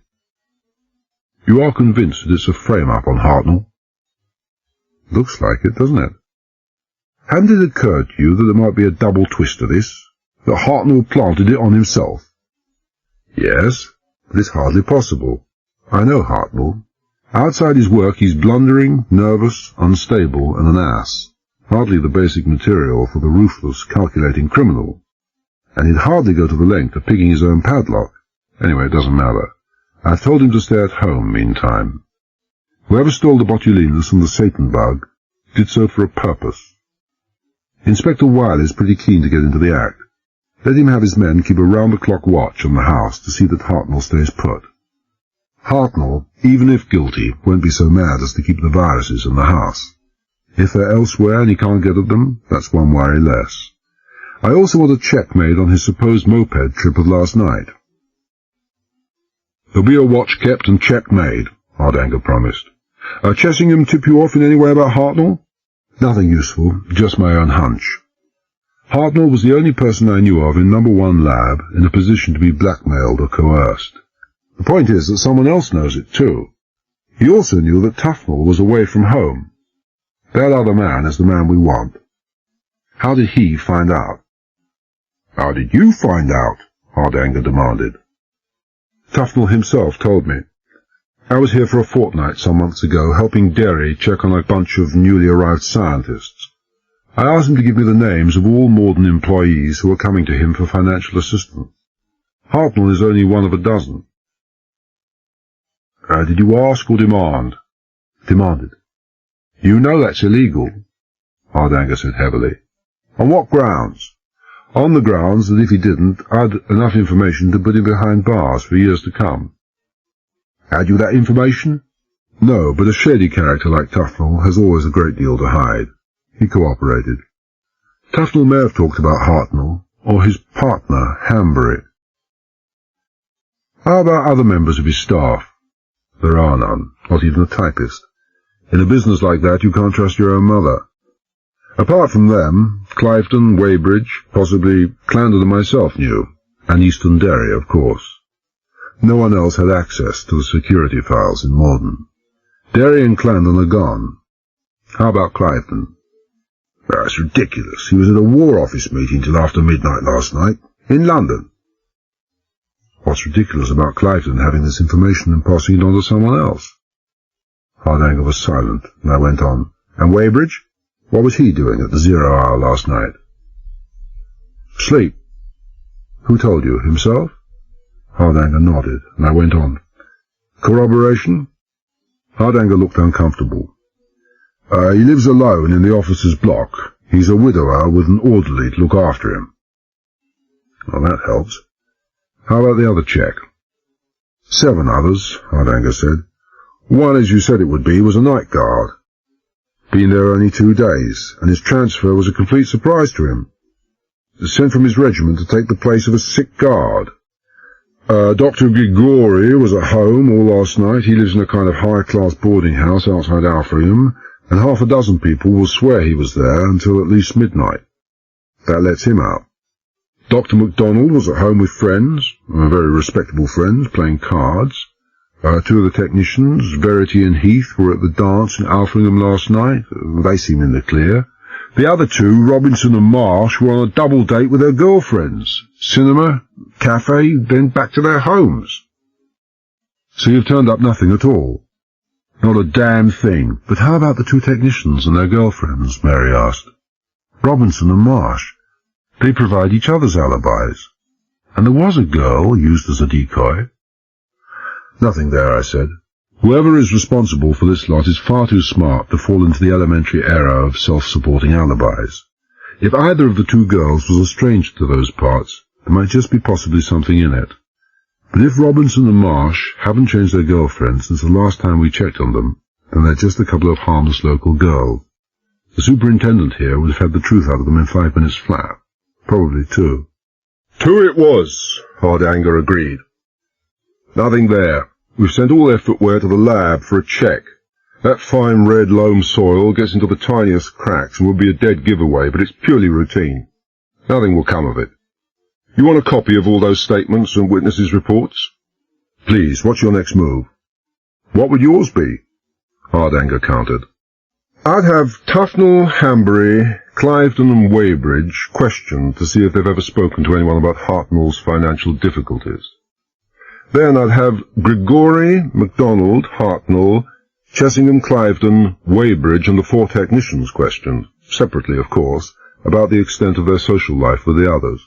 "You are convinced that it's a frame-up on Hartnell?" "Looks like it, doesn't it?" "Hadn't it occurred to you that there might be a double twist to this? That Hartnell planted it on himself?" "Yes, but it's hardly possible. I know Hartnell. Outside his work he's blundering, nervous, unstable, and an ass. Hardly the basic material for the ruthless, calculating criminal. And he'd hardly go to the length of picking his own padlock. Anyway, it doesn't matter. I've told him to stay at home meantime. Whoever stole the botulinus and the Satan bug did so for a purpose. Inspector Wiley's pretty keen to get into the act. Let him have his men keep a round-the-clock watch on the house to see that Hartnell stays put. Hartnell, even if guilty, won't be so mad as to keep the viruses in the house. If they're elsewhere and he can't get at them, that's one worry less. I also want a check made on his supposed moped trip of last night." "There'll be a watch kept and check made," Hardanger promised. "Chessingham tip you off in any way about Hartnell?" "Nothing useful, just my own hunch. Hartnell was the only person I knew of in No. 1 lab in a position to be blackmailed or coerced. The point is that someone else knows it too. He also knew that Tufnell was away from home. That other man is the man we want. How did he find out?" "How did you find out?" Hardanger demanded. "Tufnell himself told me. I was here for a fortnight some months ago, helping Derry check on a bunch of newly arrived scientists. I asked him to give me the names of all Morden employees who were coming to him for financial assistance. Hartnell is only one of a dozen." "Did you ask or demand?" "Demanded." "You know that's illegal," Hardanger said heavily. "On what grounds?" "On the grounds that if he didn't, I'd enough information to put him behind bars for years to come." "Had you that information?" "No, but a shady character like Tufnell has always a great deal to hide." He cooperated. "Tufnell may have talked about Hartnell, or his partner, Hanbury." "How about other members of his staff?" "There are none, not even a typist. In a business like that you can't trust your own mother. Apart from them, Clifton, Weybridge, possibly Clandon and myself knew, and Easton Derry, of course. No one else had access to the security files in Morden. Derry and Clandon are gone. How about Clifton?" "That's ridiculous. He was at a War Office meeting till after midnight last night, in London." "What's ridiculous about Clifton having this information and passing it on to someone else?" Hardanger was silent, and I went on. "And Weybridge? What was he doing at the 0 hour last night?" "Sleep." "Who told you, himself?" Hardanger nodded, and I went on. "Corroboration?" Hardanger looked uncomfortable. "He lives alone in the officer's block. He's a widower with an orderly to look after him." "Well, that helps. How about the other check?" "7 others, Hardanger said. One, as you said it would be, was a night guard. Been there only 2 days, and his transfer was a complete surprise to him. Sent from his regiment to take the place of a sick guard. Dr. Grigori was at home all last night. He lives in a kind of high-class boarding house outside Alfringham, and half a dozen people will swear he was there until at least midnight. That lets him out. Dr. MacDonald was at home with friends, very respectable friends, playing cards. 2 of the technicians, Verity and Heath, were at the dance in Alfringham last night. They seem in the clear. The other 2, Robinson and Marsh, were on a double date with their girlfriends. Cinema, cafe, then back to their homes." "So you've turned up nothing at all?" "Not a damn thing." "But how about the 2 technicians and their girlfriends?" Mary asked. "Robinson and Marsh. They provide each other's alibis. And there was a girl used as a decoy." "Nothing there," I said. "Whoever is responsible for this lot is far too smart to fall into the elementary error of self-supporting alibis. If either of the 2 girls was a stranger to those parts, there might just be possibly something in it. But if Robinson and Marsh haven't changed their girlfriends since the last time we checked on them, then they're just a couple of harmless local girls. The superintendent here would have had the truth out of them in 5 minutes flat. Probably 2. "2 it was," Hardanger agreed. "Nothing there. We've sent all their footwear to the lab for a check. That fine red loam soil gets into the tiniest cracks and would be a dead giveaway, but it's purely routine. Nothing will come of it. You want a copy of all those statements and witnesses' reports? Please, what's your next move? What would yours be? Hardanger countered. I'd have Tufnell, Hanbury, Cliveden and Weybridge questioned to see if they've ever spoken to anyone about Hartnell's financial difficulties. Then I'd have Grigori, MacDonald, Hartnell, Chessingham, Cliveden, Weybridge and the 4 technicians questioned, separately of course, about the extent of their social life with the others.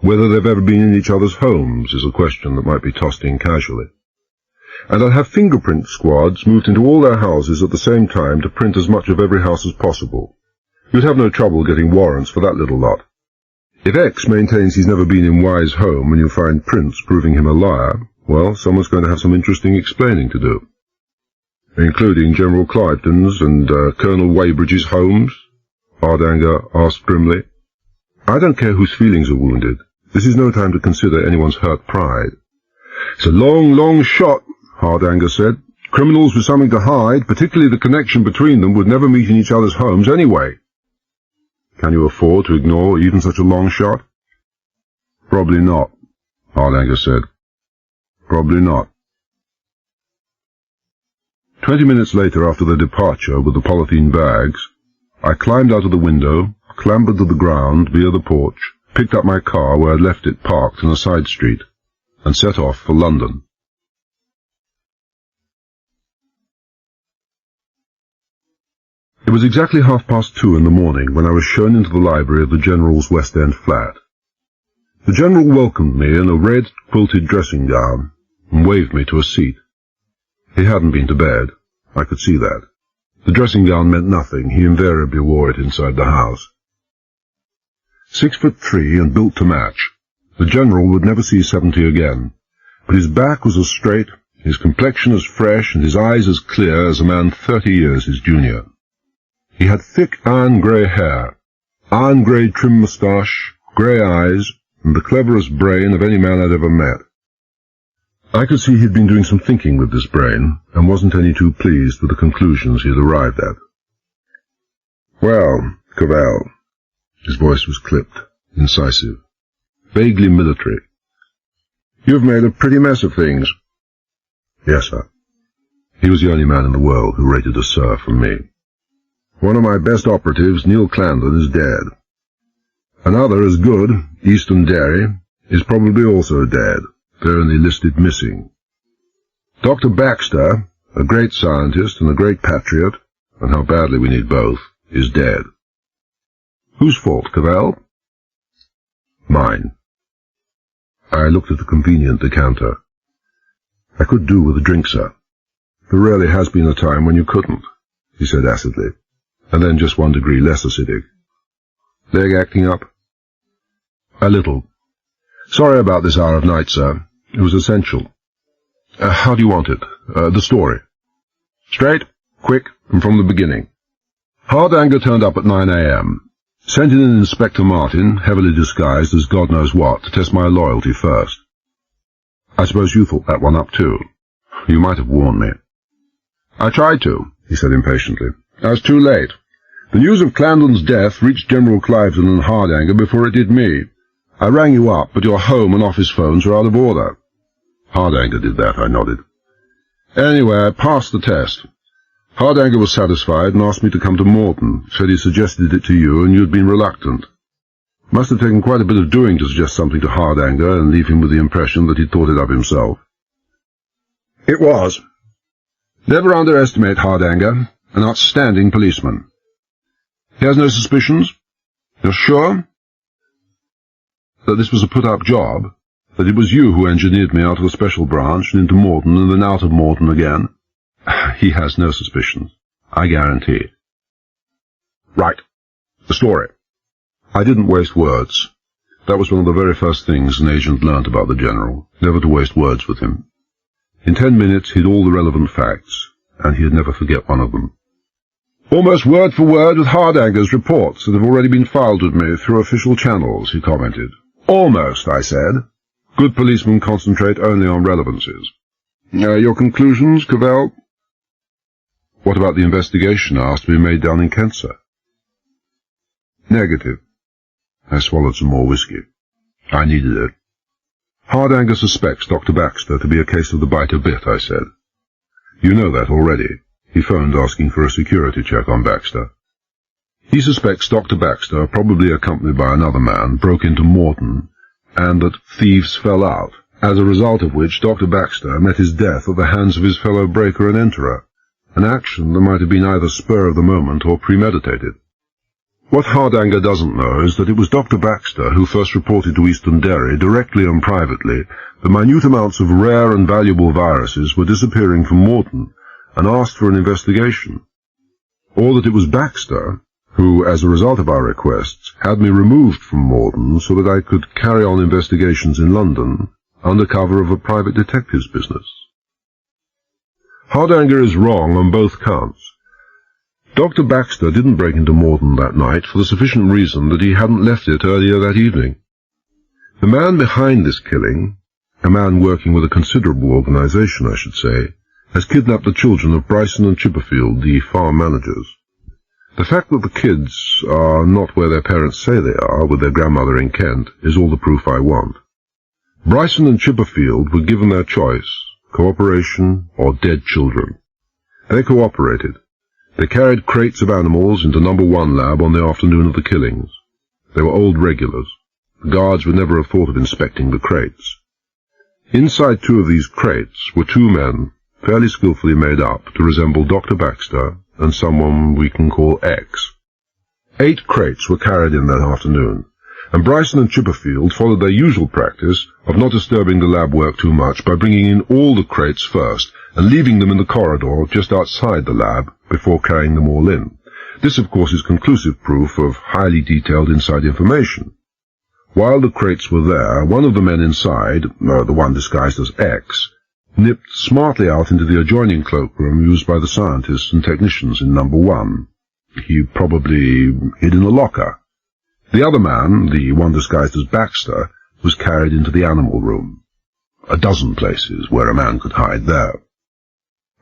Whether they've ever been in each other's homes is a question that might be tossed in casually. And I'd have fingerprint squads moved into all their houses at the same time to print as much of every house as possible. You'd have no trouble getting warrants for that little lot. If X maintains he's never been in Y's home and you find prints proving him a liar, well, someone's going to have some interesting explaining to do. Including General Cliveden's and Colonel Weybridge's homes? Hardanger asked grimly. I don't care whose feelings are wounded. This is no time to consider anyone's hurt pride. It's a long, long shot, Hardanger said. Criminals with something to hide, particularly the connection between them, would never meet in each other's homes anyway. Can you afford to ignore even such a long shot? Probably not, Hardanger said. Probably not. 20 minutes later, after their departure with the polythene bags, I climbed out of the window, clambered to the ground via the porch, picked up my car where I'd left it parked in a side street, and set off for London. It was exactly 2:30 in the morning when I was shown into the library of the General's West End flat. The General welcomed me in a red quilted dressing gown and waved me to a seat. He hadn't been to bed. I could see that. The dressing gown meant nothing. He invariably wore it inside the house. 6'3" and built to match, the General would never see 70 again, but his back was as straight, his complexion as fresh, and his eyes as clear as a man 30 years his junior. He had thick iron-grey hair, iron-grey trim moustache, grey eyes, and the cleverest brain of any man I'd ever met. I could see he'd been doing some thinking with this brain, and wasn't any too pleased with the conclusions he had arrived at. Well, Cavell. His voice was clipped, incisive, vaguely military. You've made a pretty mess of things. Yes, sir. He was the only man in the world who rated a sir from me. One of my best operatives, Neil Clandon, is dead. Another as good, Easton Derry, is probably also dead. They're only listed missing. Dr. Baxter, a great scientist and a great patriot, and how badly we need both, is dead. Whose fault, Cavell? Mine. I looked at the convenient decanter. I could do with a drink, sir. There rarely has been a time when you couldn't, he said acidly, and then just 1 degree less acidic. Leg acting up? A little. Sorry about this hour of night, sir. It was essential. How do you want it? The story. Straight, quick, and from the beginning. Hardanger turned up at 9 a.m. Sent in an Inspector Martin, heavily disguised as God knows what, to test my loyalty first. I suppose you thought that one up too. You might have warned me. I tried to, he said impatiently. I was too late. The news of Clandon's death reached General Cliveden and Hardanger before it did me. I rang you up, but your home and office phones were out of order. Hardanger did that, I nodded. Anyway, I passed the test. Hardanger was satisfied and asked me to come to Morden, said he suggested it to you and you'd been reluctant. Must have taken quite a bit of doing to suggest something to Hardanger and leave him with the impression that he'd thought it up himself. It was. Never underestimate Hardanger, an outstanding policeman. He has no suspicions? You're sure? That this was a put-up job? That it was you who engineered me out of the special branch and into Morden and then out of Morden again? He has no suspicions. I guarantee. Right. The story. I didn't waste words. That was one of the very first things an agent learnt about the General, never to waste words with him. In 10 minutes he'd all the relevant facts, and he'd never forget one of them. Almost word for word with Hardanger's reports that have already been filed with me through official channels, he commented. Almost, I said. Good policemen concentrate only on relevancies. Your conclusions, Cavell? What about the investigation asked to be made down in Kent, sir? Negative. I swallowed some more whiskey. I needed it. Hardanger suspects Dr. Baxter to be a case of the bite a bit, I said. You know that already. He phoned asking for a security check on Baxter. He suspects Dr. Baxter, probably accompanied by another man, broke into Morton, and that thieves fell out, as a result of which Dr. Baxter met his death at the hands of his fellow breaker and enterer, an action that might have been either spur of the moment or premeditated. What Hardanger doesn't know is that it was Dr. Baxter who first reported to Eastern Derry, directly and privately, that minute amounts of rare and valuable viruses were disappearing from Morton, and asked for an investigation. Or that it was Baxter who, as a result of our requests, had me removed from Morton so that I could carry on investigations in London under cover of a private detective's business. Hardanger is wrong on both counts. Dr. Baxter didn't break into Morton that night for the sufficient reason that he hadn't left it earlier that evening. The man behind this killing, a man working with a considerable organization, I should say, has kidnapped the children of Bryson and Chipperfield, the farm managers. The fact that the kids are not where their parents say they are, with their grandmother in Kent, is all the proof I want. Bryson and Chipperfield were given their choice, cooperation or dead children. They cooperated. They carried crates of animals into No. 1 lab on the afternoon of the killings. They were old regulars. The guards would never have thought of inspecting the crates. Inside 2 of these crates were 2 men, fairly skillfully made up to resemble Dr. Baxter and someone we can call X. 8 crates were carried in that afternoon, and Bryson and Chipperfield followed their usual practice of not disturbing the lab work too much by bringing in all the crates first and leaving them in the corridor just outside the lab before carrying them all in. This, of course, is conclusive proof of highly detailed inside information. While the crates were there, one of the men inside, the one disguised as X, nipped smartly out into the adjoining cloakroom used by the scientists and technicians in No. 1. He probably hid in a locker. The other man, the one disguised as Baxter, was carried into the animal room. A dozen places where a man could hide there.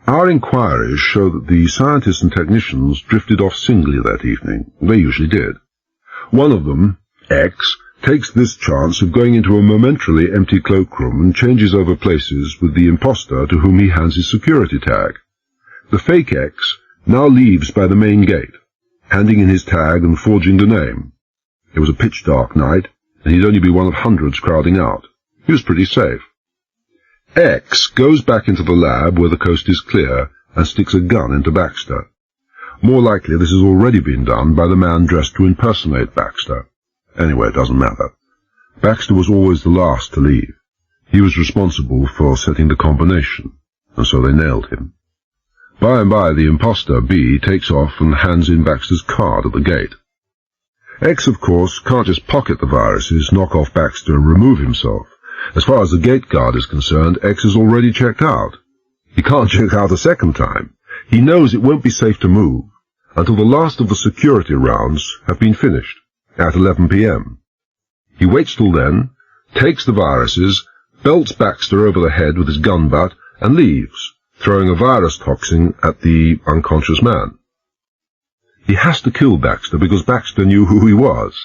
Our inquiries show that the scientists and technicians drifted off singly that evening. They usually did. One of them, X, takes this chance of going into a momentarily empty cloakroom and changes over places with the imposter to whom he hands his security tag. The fake X now leaves by the main gate, handing in his tag and forging the name. It was a pitch-dark night, and he'd only be one of hundreds crowding out. He was pretty safe. X goes back into the lab where the coast is clear and sticks a gun into Baxter. More likely this has already been done by the man dressed to impersonate Baxter. Anyway, it doesn't matter. Baxter was always the last to leave. He was responsible for setting the combination, and so they nailed him. By and by, the imposter, B, takes off and hands in Baxter's card at the gate. X, of course, can't just pocket the viruses, knock off Baxter, and remove himself. As far as the gate guard is concerned, X is already checked out. He can't check out a second time. He knows it won't be safe to move until the last of the security rounds have been finished, at 11 p.m. He waits till then, takes the viruses, belts Baxter over the head with his gun butt, and leaves, throwing a virus toxin at the unconscious man. He has to kill Baxter because Baxter knew who he was.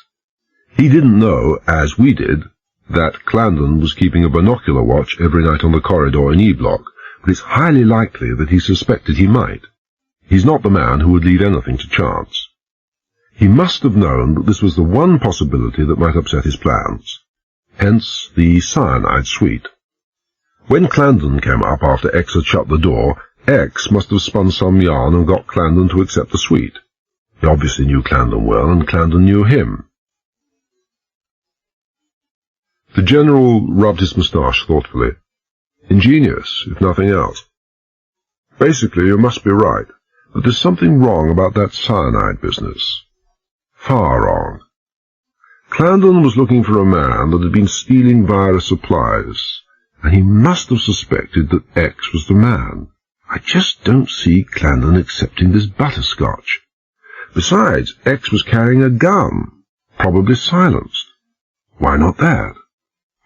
He didn't know, as we did, that Clarendon was keeping a binocular watch every night on the corridor in E Block, but it's highly likely that he suspected he might. He's not the man who would leave anything to chance. He must have known that this was the one possibility that might upset his plans. Hence the cyanide suite. When Clarendon came up after X had shut the door, X must have spun some yarn and got Clarendon to accept the suite. He obviously knew Clarendon well, and Clarendon knew him. The General rubbed his moustache thoughtfully. Ingenious, if nothing else. Basically, you must be right, that there's something wrong about that cyanide business. Far wrong. Clarendon was looking for a man that had been stealing virus supplies, and he must have suspected that X was the man. I just don't see Clarendon accepting this butterscotch. Besides, X was carrying a gun, probably silenced. Why not that?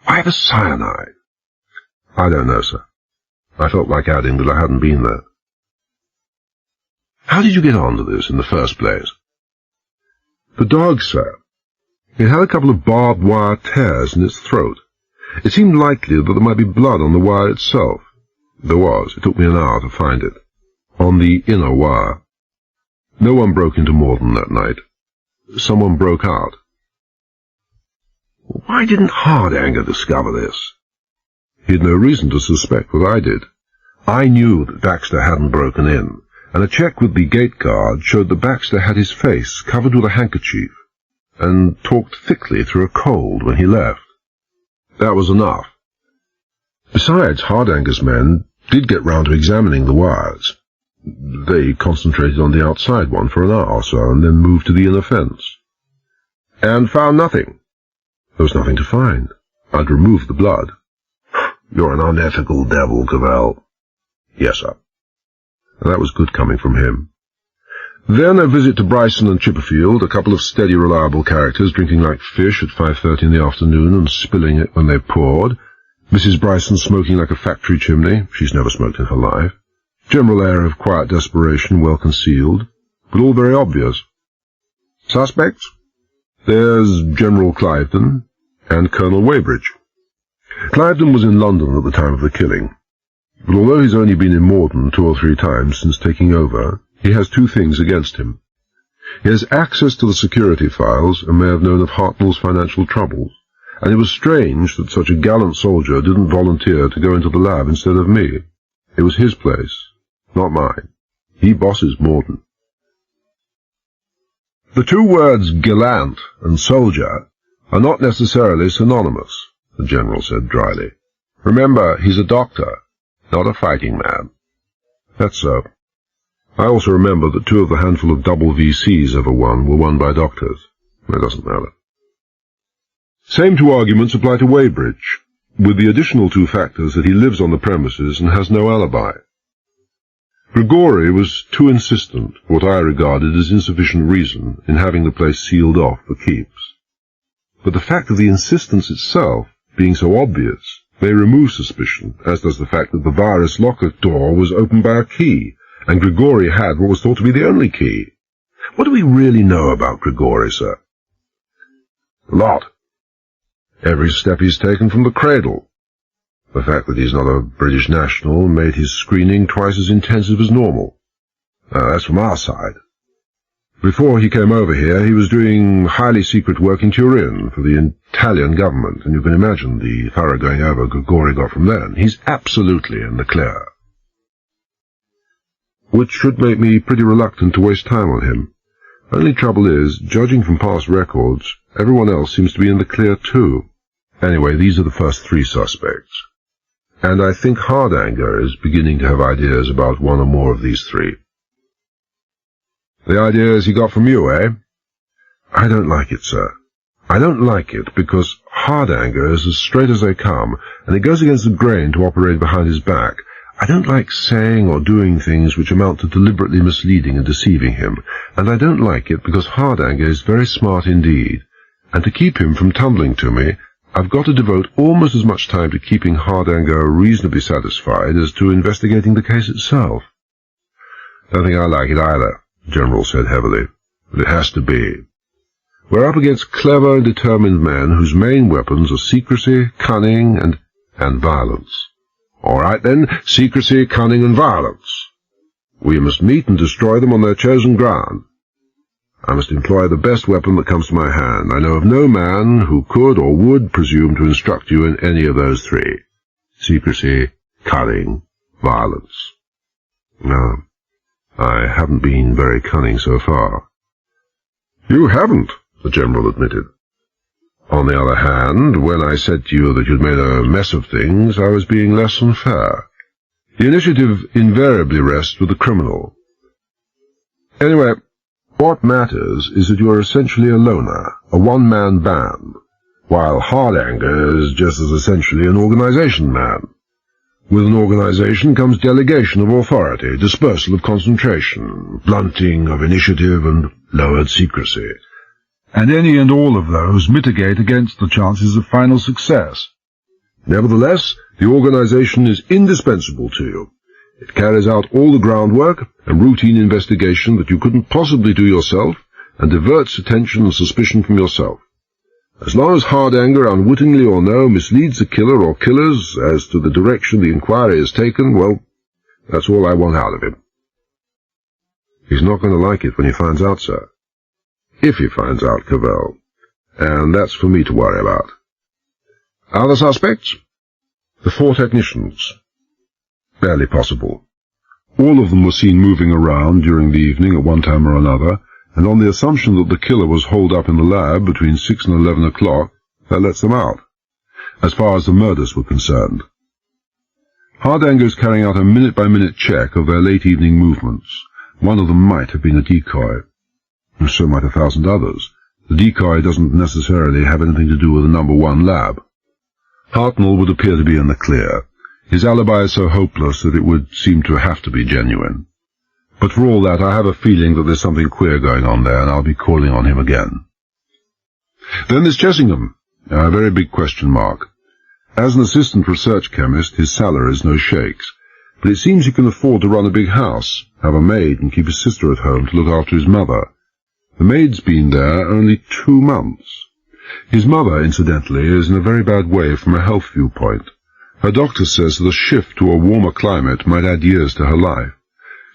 Why the cyanide? I don't know, sir. I felt like adding that I hadn't been there. How did you get on to this in the first place? The dog, sir. It had a couple of barbed wire tears in its throat. It seemed likely that there might be blood on the wire itself. There was. It took me an hour to find it. On the inner wire. No one broke into Morden that night. Someone broke out. Why didn't Hardanger discover this? He had no reason to suspect what I did. I knew that Baxter hadn't broken in, and a check with the gate guard showed that Baxter had his face covered with a handkerchief, and talked thickly through a cold when he left. That was enough. Besides, Hardanger's men did get round to examining the wires. They concentrated on the outside one for an hour or so, and then moved to the inner fence. And found nothing. There was nothing to find. I'd removed the blood. You're an unethical devil, Cavell. Yes, sir. And that was good coming from him. Then a visit to Bryson and Chipperfield, a couple of steady, reliable characters drinking like fish at 5:30 in the afternoon and spilling it when they poured. Mrs. Bryson smoking like a factory chimney. She's never smoked in her life. General air of quiet desperation, well concealed, but all very obvious. Suspects? There's General Cliveden and Colonel Weybridge. Cliveden was in London at the time of the killing, but although he's only been in Morden 2 or 3 times since taking over, he has 2 things against him. He has access to the security files and may have known of Hartnell's financial troubles, and it was strange that such a gallant soldier didn't volunteer to go into the lab instead of me. It was his place, not mine. He bosses Morden. The 2 words gallant and soldier are not necessarily synonymous, the General said dryly. Remember, he's a doctor, not a fighting man. That's so. I also remember that 2 of the handful of double VCs ever won were won by doctors. It doesn't matter. Same 2 arguments apply to Weybridge, with the additional 2 factors that he lives on the premises and has no alibi. Grigori was too insistent for what I regarded as insufficient reason in having the place sealed off for keeps. But the fact of the insistence itself being so obvious may remove suspicion, as does the fact that the virus locker door was opened by a key, and Grigori had what was thought to be the only key. What do we really know about Grigori, sir? A lot. Every step he's taken from the cradle. The fact that he's not a British national made his screening twice as intensive as normal. That's from our side. Before he came over here, he was doing highly secret work in Turin for the Italian government, and you can imagine the thorough going over Grigori got from then. He's absolutely in the clear. Which should make me pretty reluctant to waste time on him. Only trouble is, judging from past records, everyone else seems to be in the clear too. Anyway, these are the first 3 suspects. And I think Hardanger is beginning to have ideas about 1 or more of these 3. The ideas he got from you, eh? I don't like it, sir. I don't like it because Hardanger is as straight as they come, and it goes against the grain to operate behind his back. I don't like saying or doing things which amount to deliberately misleading and deceiving him, and I don't like it because Hardanger is very smart indeed, and to keep him from tumbling to me, I've got to devote almost as much time to keeping Hardanger reasonably satisfied as to investigating the case itself. Don't think I like it either, the General said heavily, but it has to be. We're up against clever and determined men whose main weapons are secrecy, cunning, and violence. All right, then, secrecy, cunning, and violence. We must meet and destroy them on their chosen ground. I must employ the best weapon that comes to my hand. I know of no man who could or would presume to instruct you in any of those 3. Secrecy, cunning, violence. No, I haven't been very cunning so far. You haven't, the General admitted. On the other hand, when I said to you that you'd made a mess of things, I was being less than fair. The initiative invariably rests with the criminal. Anyway, what matters is that you are essentially a loner, a one-man band, while Hardanger is just as essentially an organization man. With an organization comes delegation of authority, dispersal of concentration, blunting of initiative, and lowered secrecy. And any and all of those mitigate against the chances of final success. Nevertheless, the organization is indispensable to you. It carries out all the groundwork and routine investigation that you couldn't possibly do yourself, and diverts attention and suspicion from yourself. As long as Hardanger, unwittingly or no, misleads the killer or killers as to the direction the inquiry is taken, well, that's all I want out of him. He's not going to like it when he finds out, sir. If he finds out, Cavell. And that's for me to worry about. Other suspects? The 4 technicians. Barely possible. All of them were seen moving around during the evening at one time or another, and on the assumption that the killer was holed up in the lab between 6 and 11 o'clock, that lets them out, as far as the murders were concerned. Hardanger's carrying out a minute-by-minute check of their late evening movements. One of them might have been a decoy, and so might 1,000 others. The decoy doesn't necessarily have anything to do with the number 1 lab. Hartnell would appear to be in the clear. His alibi is so hopeless that it would seem to have to be genuine. But for all that, I have a feeling that there's something queer going on there, and I'll be calling on him again. Then there's Chessingham, a very big question mark. As an assistant research chemist, his salary is no shakes, but it seems he can afford to run a big house, have a maid, and keep his sister at home to look after his mother. The maid's been there only 2 months. His mother, incidentally, is in a very bad way from a health viewpoint. Her doctor says that a shift to a warmer climate might add years to her life.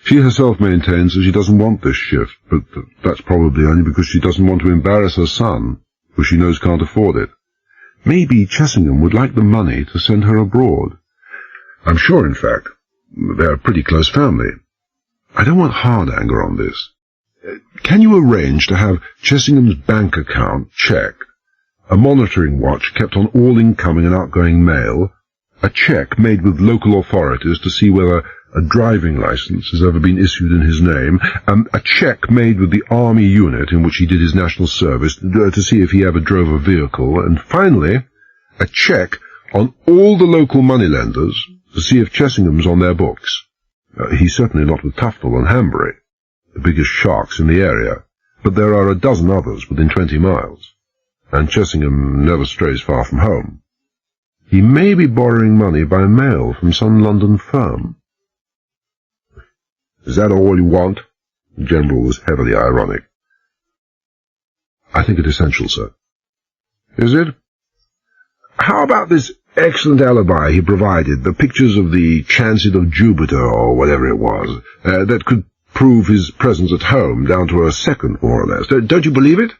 She herself maintains that she doesn't want this shift, but that's probably only because she doesn't want to embarrass her son, who she knows can't afford it. Maybe Chessingham would like the money to send her abroad. I'm sure, in fact, they're a pretty close family. I don't want Hardanger on this. Can you arrange to have Chessingham's bank account checked, a monitoring watch kept on all incoming and outgoing mail, a check made with local authorities to see whether a driving license has ever been issued in his name, a check made with the army unit in which he did his national service to see if he ever drove a vehicle, and finally, a check on all the local moneylenders to see if Chessingham's on their books. He's certainly not with Tufnell and Hanbury, the biggest sharks in the area, but there are a dozen others within 20 miles, and Chessingham never strays far from home. He may be borrowing money by mail from some London firm. Is that all you want? The General was heavily ironic. I think it essential, sir. Is it? How about this excellent alibi he provided, the pictures of the transit of Jupiter, or whatever it was, that could prove his presence at home down to a second, more or less. Don't you believe it?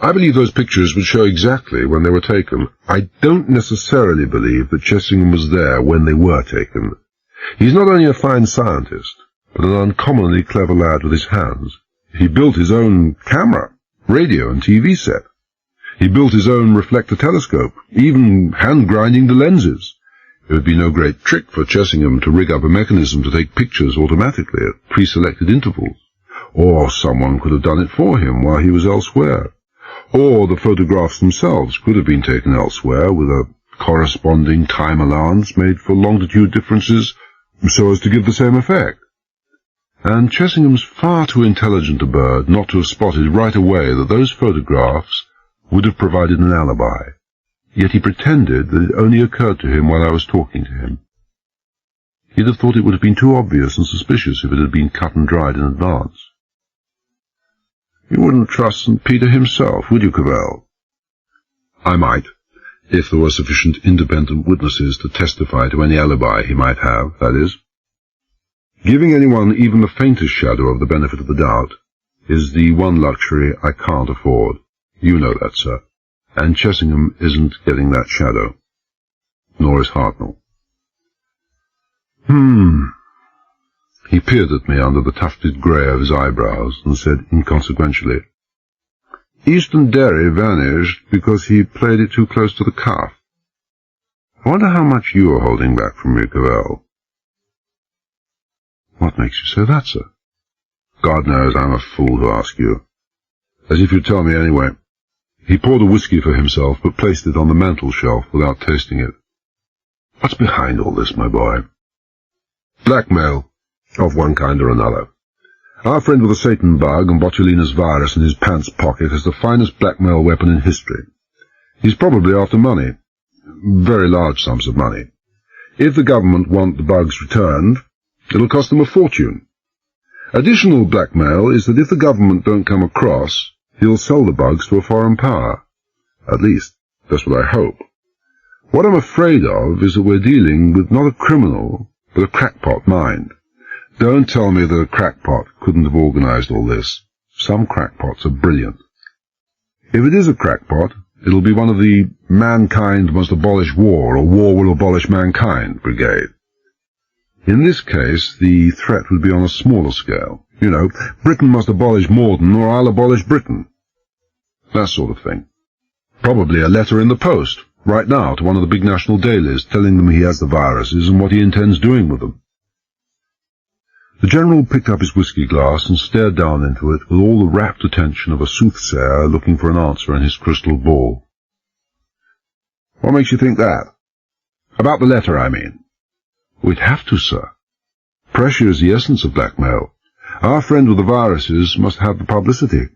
I believe those pictures would show exactly when they were taken. I don't necessarily believe that Chessingham was there when they were taken. He's not only a fine scientist, but an uncommonly clever lad with his hands. He built his own camera, radio and TV set. He built his own reflector telescope, even hand-grinding the lenses. It would be no great trick for Chessingham to rig up a mechanism to take pictures automatically at pre-selected intervals. Or someone could have done it for him while he was elsewhere. Or the photographs themselves could have been taken elsewhere with a corresponding time allowance made for longitude differences so as to give the same effect. And Chessingham's far too intelligent a bird not to have spotted right away that those photographs would have provided an alibi. Yet he pretended that it only occurred to him while I was talking to him. He'd have thought it would have been too obvious and suspicious if it had been cut and dried in advance. You wouldn't trust St. Peter himself, would you, Cavell? I might, if there were sufficient independent witnesses to testify to any alibi he might have, that is. Giving anyone even the faintest shadow of the benefit of the doubt is the one luxury I can't afford. You know that, sir. And Chessingham isn't getting that shadow. Nor is Hartnell. He peered at me under the tufted grey of his eyebrows and said inconsequentially, Eastern Derry vanished because he played it too close to the cuff. I wonder how much you are holding back from me, Cavell. What makes you say that, sir? God knows I'm a fool to ask you. As if you'd tell me anyway. He poured a whiskey for himself, but placed it on the mantel shelf without tasting it. What's behind all this, my boy? Blackmail, of one kind or another. Our friend with the Satan bug and botulinus virus in his pants pocket has the finest blackmail weapon in history. He's probably after money. Very large sums of money. If the government want the bugs returned, it'll cost them a fortune. Additional blackmail is that if the government don't come across, he'll sell the bugs to a foreign power. At least, that's what I hope. What I'm afraid of is that we're dealing with not a criminal, but a crackpot mind. Don't tell me that a crackpot couldn't have organized all this. Some crackpots are brilliant. If it is a crackpot, it'll be one of the mankind must abolish war, or war will abolish mankind brigade. In this case, the threat would be on a smaller scale. You know, Britain must abolish Morden, or I'll abolish Britain. That sort of thing. Probably a letter in the post, right now, to one of the big national dailies, telling them he has the viruses and what he intends doing with them. The General picked up his whiskey glass and stared down into it with all the rapt attention of a soothsayer looking for an answer in his crystal ball. What makes you think that? About the letter, I mean. We'd have to, sir. Pressure is the essence of blackmail. Our friend with the viruses must have the publicity.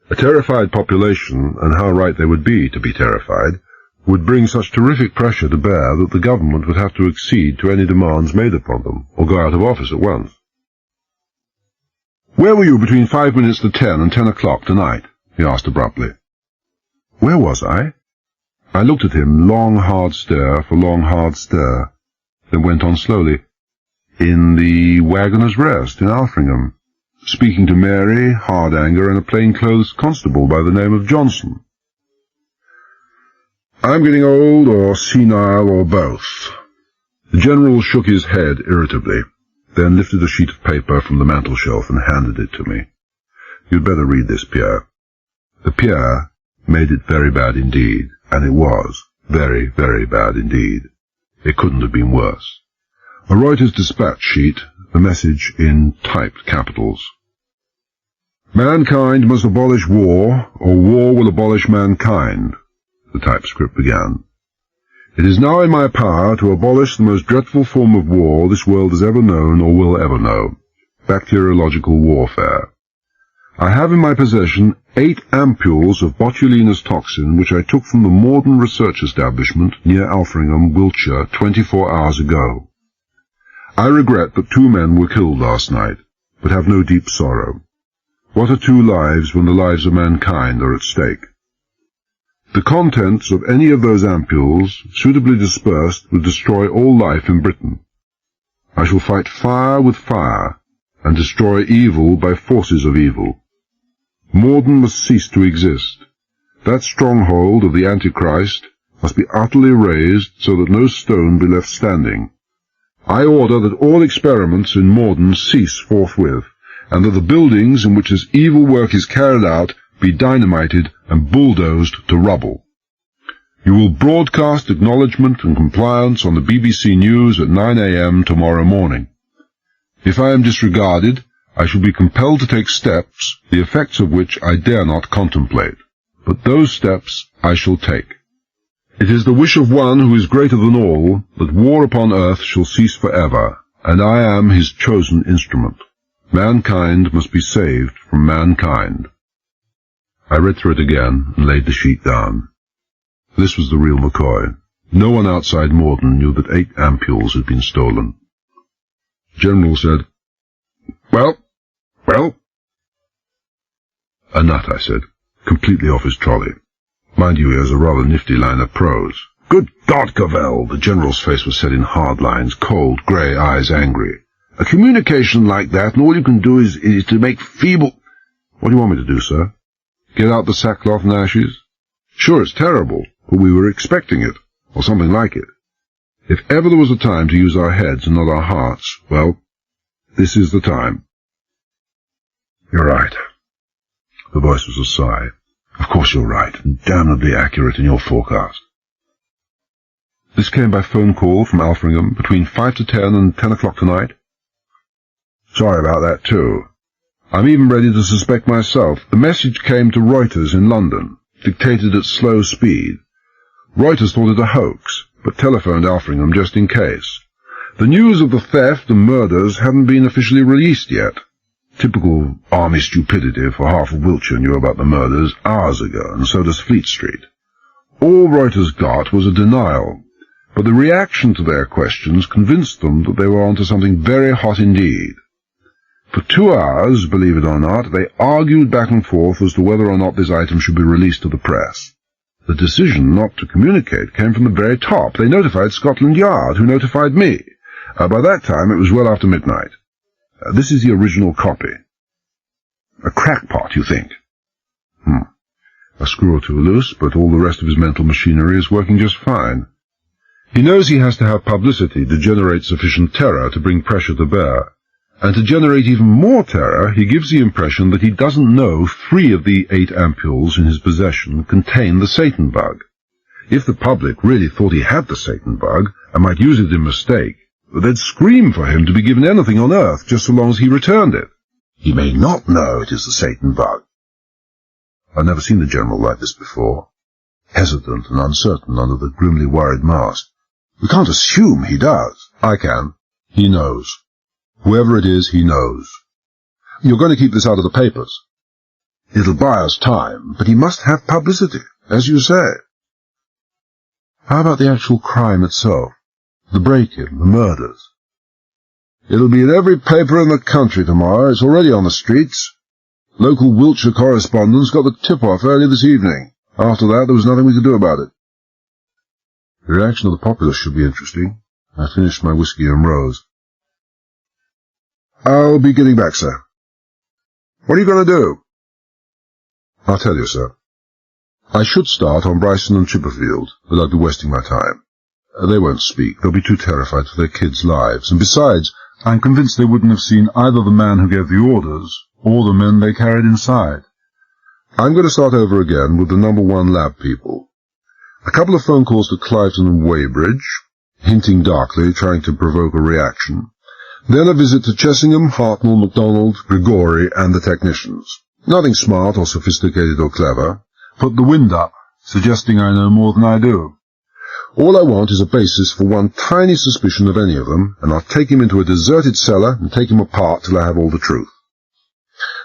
A terrified population, and how right they would be to be terrified, would bring such terrific pressure to bear that the government would have to accede to any demands made upon them, or go out of office at once. "Where were you between 5 minutes to 10 and 10 o'clock tonight?" he asked abruptly. Where was I? I looked at him, long hard stare for long hard stare, then went on slowly. In the Waggoner's Rest in Alfringham, speaking to Mary, Hardanger, and a plain-clothes constable by the name of Johnson. I'm getting old, or senile, or both. The General shook his head irritably, then lifted a sheet of paper from the mantel-shelf and handed it to me. You'd better read this, Pierre. The Pierre made it very bad indeed, and it was very, very bad indeed. It couldn't have been worse. A Reuters dispatch sheet, the message in typed capitals. Mankind must abolish war, or war will abolish mankind, the typescript began. It is now in my power to abolish the most dreadful form of war this world has ever known or will ever know, bacteriological warfare. I have in my possession 8 ampules of botulinous toxin which I took from the Morden Research Establishment near Alfringham, Wiltshire, 24 hours ago. I regret that 2 men were killed last night, but have no deep sorrow. What are 2 lives when the lives of mankind are at stake? The contents of any of those ampules, suitably dispersed, would destroy all life in Britain. I shall fight fire with fire, and destroy evil by forces of evil. Morden must cease to exist. That stronghold of the Antichrist must be utterly razed so that no stone be left standing. I order that all experiments in Morden cease forthwith, and that the buildings in which this evil work is carried out be dynamited and bulldozed to rubble. You will broadcast acknowledgement and compliance on the BBC News at 9 a.m. tomorrow morning. If I am disregarded, I shall be compelled to take steps, the effects of which I dare not contemplate. But those steps I shall take. It is the wish of one who is greater than all that war upon earth shall cease forever, and I am his chosen instrument. Mankind must be saved from mankind. I read through it again and laid the sheet down. This was the real McCoy. No one outside Morden knew that 8 ampules had been stolen. The General said, Well? A nut, I said, completely off his trolley. Mind you, he has a rather nifty line of prose. Good God, Cavell! The General's face was set in hard lines, cold, grey eyes angry. A communication like that, and all you can do is to make feeble... What do you want me to do, sir? Get out the sackcloth and ashes? Sure, it's terrible, but we were expecting it, or something like it. If ever there was a time to use our heads and not our hearts, well, this is the time. You're right. The voice was a sigh. Of course you're right, and damnably accurate in your forecast. This came by phone call from Alfringham between 5 to 10 and 10 o'clock tonight. Sorry about that, too. I'm even ready to suspect myself. The message came to Reuters in London, dictated at slow speed. Reuters thought it a hoax, but telephoned Alfringham just in case. The news of the theft and murders hadn't been officially released yet. Typical army stupidity, for half of Wiltshire knew about the murders hours ago, and so does Fleet Street. All Reuters got was a denial, but the reaction to their questions convinced them that they were onto something very hot indeed. For 2 hours, believe it or not, they argued back and forth as to whether or not this item should be released to the press. The decision not to communicate came from the very top. They notified Scotland Yard, who notified me. By that time, it was well after midnight. This is the original copy. A crackpot, you think? A screw or two loose, but all the rest of his mental machinery is working just fine. He knows he has to have publicity to generate sufficient terror to bring pressure to bear. And to generate even more terror, he gives the impression that he doesn't know 3 of the 8 ampules in his possession contain the Satan bug. If the public really thought he had the Satan bug, and might use it in mistake, they'd scream for him to be given anything on earth just so long as he returned it. He may not know it is the Satan bug. I've never seen the General like this before. Hesitant and uncertain under the grimly worried mask. We can't assume he does. I can. He knows. Whoever it is, he knows. You're going to keep this out of the papers. It'll buy us time, but he must have publicity, as you say. How about the actual crime itself? The break-in, the murders? It'll be in every paper in the country tomorrow. It's already on the streets. Local Wiltshire correspondents got the tip-off early this evening. After that, there was nothing we could do about it. The reaction of the populace should be interesting. I finished my whiskey and rose. I'll be getting back, sir. What are you going to do? I'll tell you, sir. I should start on Bryson and Chipperfield, but I'd be wasting my time. They won't speak. They'll be too terrified for their kids' lives. And besides, I'm convinced they wouldn't have seen either the man who gave the orders or the men they carried inside. I'm going to start over again with the number 1 lab people. A couple of phone calls to Clifton and Weybridge, hinting darkly, trying to provoke a reaction. Then a visit to Chessingham, Hartnell, MacDonald, Grigori, and the technicians. Nothing smart or sophisticated or clever. Put the wind up, suggesting I know more than I do. All I want is a basis for one tiny suspicion of any of them, and I'll take him into a deserted cellar and take him apart till I have all the truth.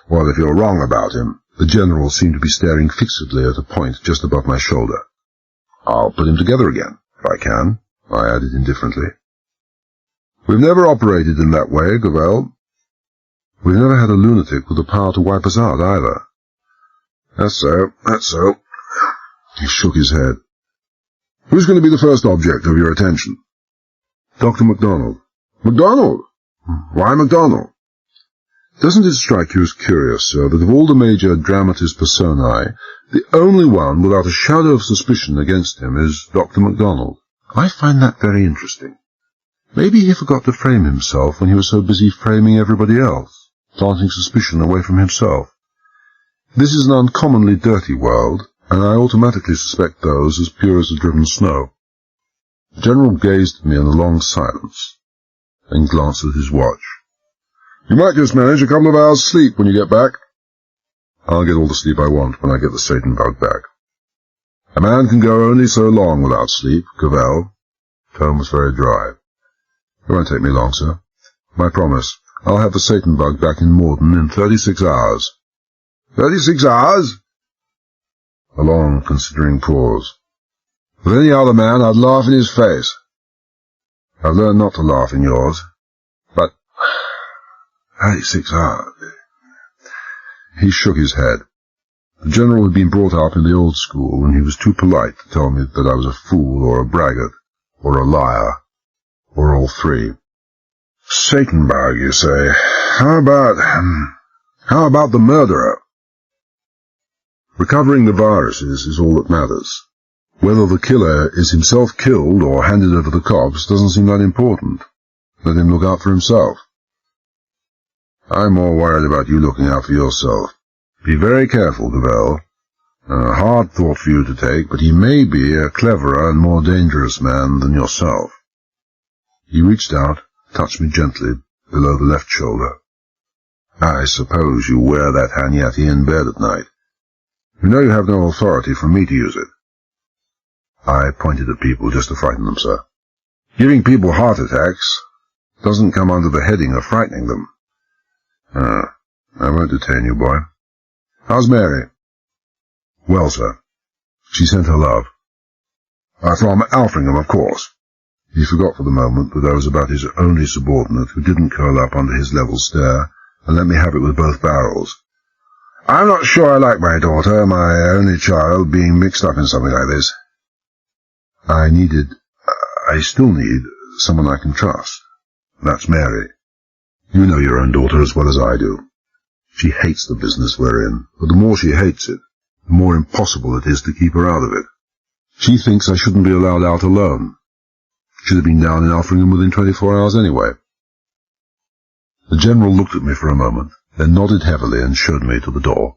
Well, if you're wrong about him, the General seemed to be staring fixedly at a point just above my shoulder. I'll put him together again, if I can, I added indifferently. We've never operated in that way, Cavell. We've never had a lunatic with the power to wipe us out, either. That's so, that's so. He shook his head. Who's going to be the first object of your attention? Dr. MacDonald. MacDonald? Why MacDonald? Doesn't it strike you as curious, sir, that of all the major dramatis personae, the only one without a shadow of suspicion against him is Dr. MacDonald? I find that very interesting. Maybe he forgot to frame himself when he was so busy framing everybody else, planting suspicion away from himself. This is an uncommonly dirty world, and I automatically suspect those as pure as the driven snow. The General gazed at me in a long silence, then glanced at his watch. You might just manage a couple of hours' sleep when you get back. I'll get all the sleep I want when I get the Satan bug back. A man can go only so long without sleep, Cavell. Tone was very dry. It won't take me long, sir. My promise. I'll have the Satan bug back in Morden in 36 hours. 36 hours? A long, considering pause. With any other man, I'd laugh in his face. I've learned not to laugh in yours. But 36 hours. He shook his head. The General had been brought up in the old school, and he was too polite to tell me that I was a fool or a braggart, or a liar, or all 3. Satan bug, you say. How about the murderer? Recovering the viruses is all that matters. Whether the killer is himself killed or handed over the cops doesn't seem that important. Let him look out for himself. I'm more worried about you looking out for yourself. Be very careful, Cavell. A hard thought for you to take, but he may be a cleverer and more dangerous man than yourself. He reached out, touched me gently below the left shoulder. I suppose you wear that Hanyati in bed at night. You know you have no authority from me to use it. I pointed at people just to frighten them, sir. Giving people heart attacks doesn't come under the heading of frightening them. I won't detain you, boy. How's Mary? Well, sir. She sent her love. From Alfringham, of course. He forgot for the moment that I was about his only subordinate who didn't curl up under his level stare and let me have it with both barrels. I'm not sure I like my daughter, my only child, being mixed up in something like this. I still need someone I can trust. That's Mary. You know your own daughter as well as I do. She hates the business we're in, but the more she hates it, the more impossible it is to keep her out of it. She thinks I shouldn't be allowed out alone. Should have been down in Alfringham within 24 hours anyway. The General looked at me for a moment, then nodded heavily and showed me to the door.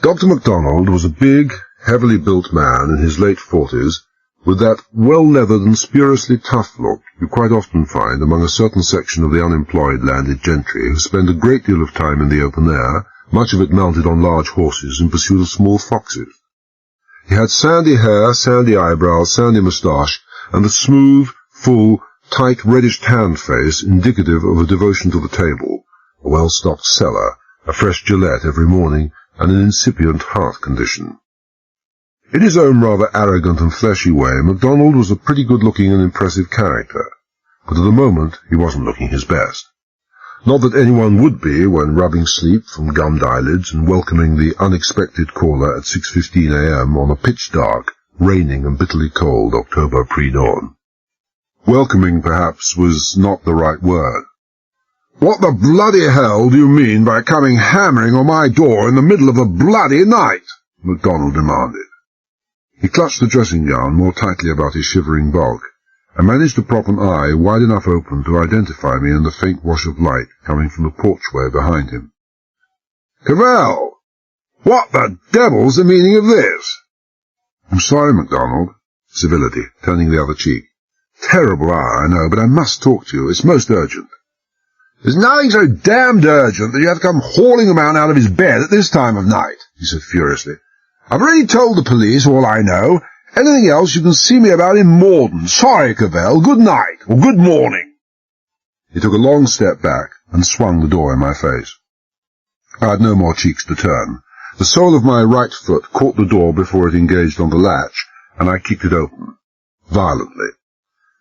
Dr. MacDonald was a big, heavily built man in his late 40s, with that well-leathered and spuriously tough look you quite often find among a certain section of the unemployed landed gentry who spend a great deal of time in the open air, much of it mounted on large horses in pursuit of small foxes. He had sandy hair, sandy eyebrows, sandy moustache, and a smooth, full, tight, reddish-tanned face indicative of a devotion to the table, a well-stocked cellar, a fresh Gillette every morning, and an incipient heart condition. In his own rather arrogant and fleshy way, MacDonald was a pretty good-looking and impressive character, but at the moment he wasn't looking his best. Not that anyone would be when rubbing sleep from gummed eyelids and welcoming the unexpected caller at 6:15 a.m. on a pitch-dark, raining and bitterly cold October pre-dawn. Welcoming, perhaps, was not the right word. "What the bloody hell do you mean by coming hammering on my door in the middle of the bloody night?" MacDonald demanded. He clutched the dressing-gown more tightly about his shivering bulk, and managed to prop an eye wide enough open to identify me in the faint wash of light coming from the porchway behind him. "Cavell! What the devil's the meaning of this?" "I'm sorry, MacDonald." Civility, turning the other cheek. "Terrible hour, I know, but I must talk to you. It's most urgent." "There's nothing so damned urgent that you have to come hauling a man out of his bed at this time of night," he said furiously. "I've already told the police all I know. Anything else you can see me about in Morden. Sorry, Cavell. Good night, or good morning." He took a long step back and swung the door in my face. I had no more cheeks to turn. The sole of my right foot caught the door before it engaged on the latch, and I kicked it open, violently.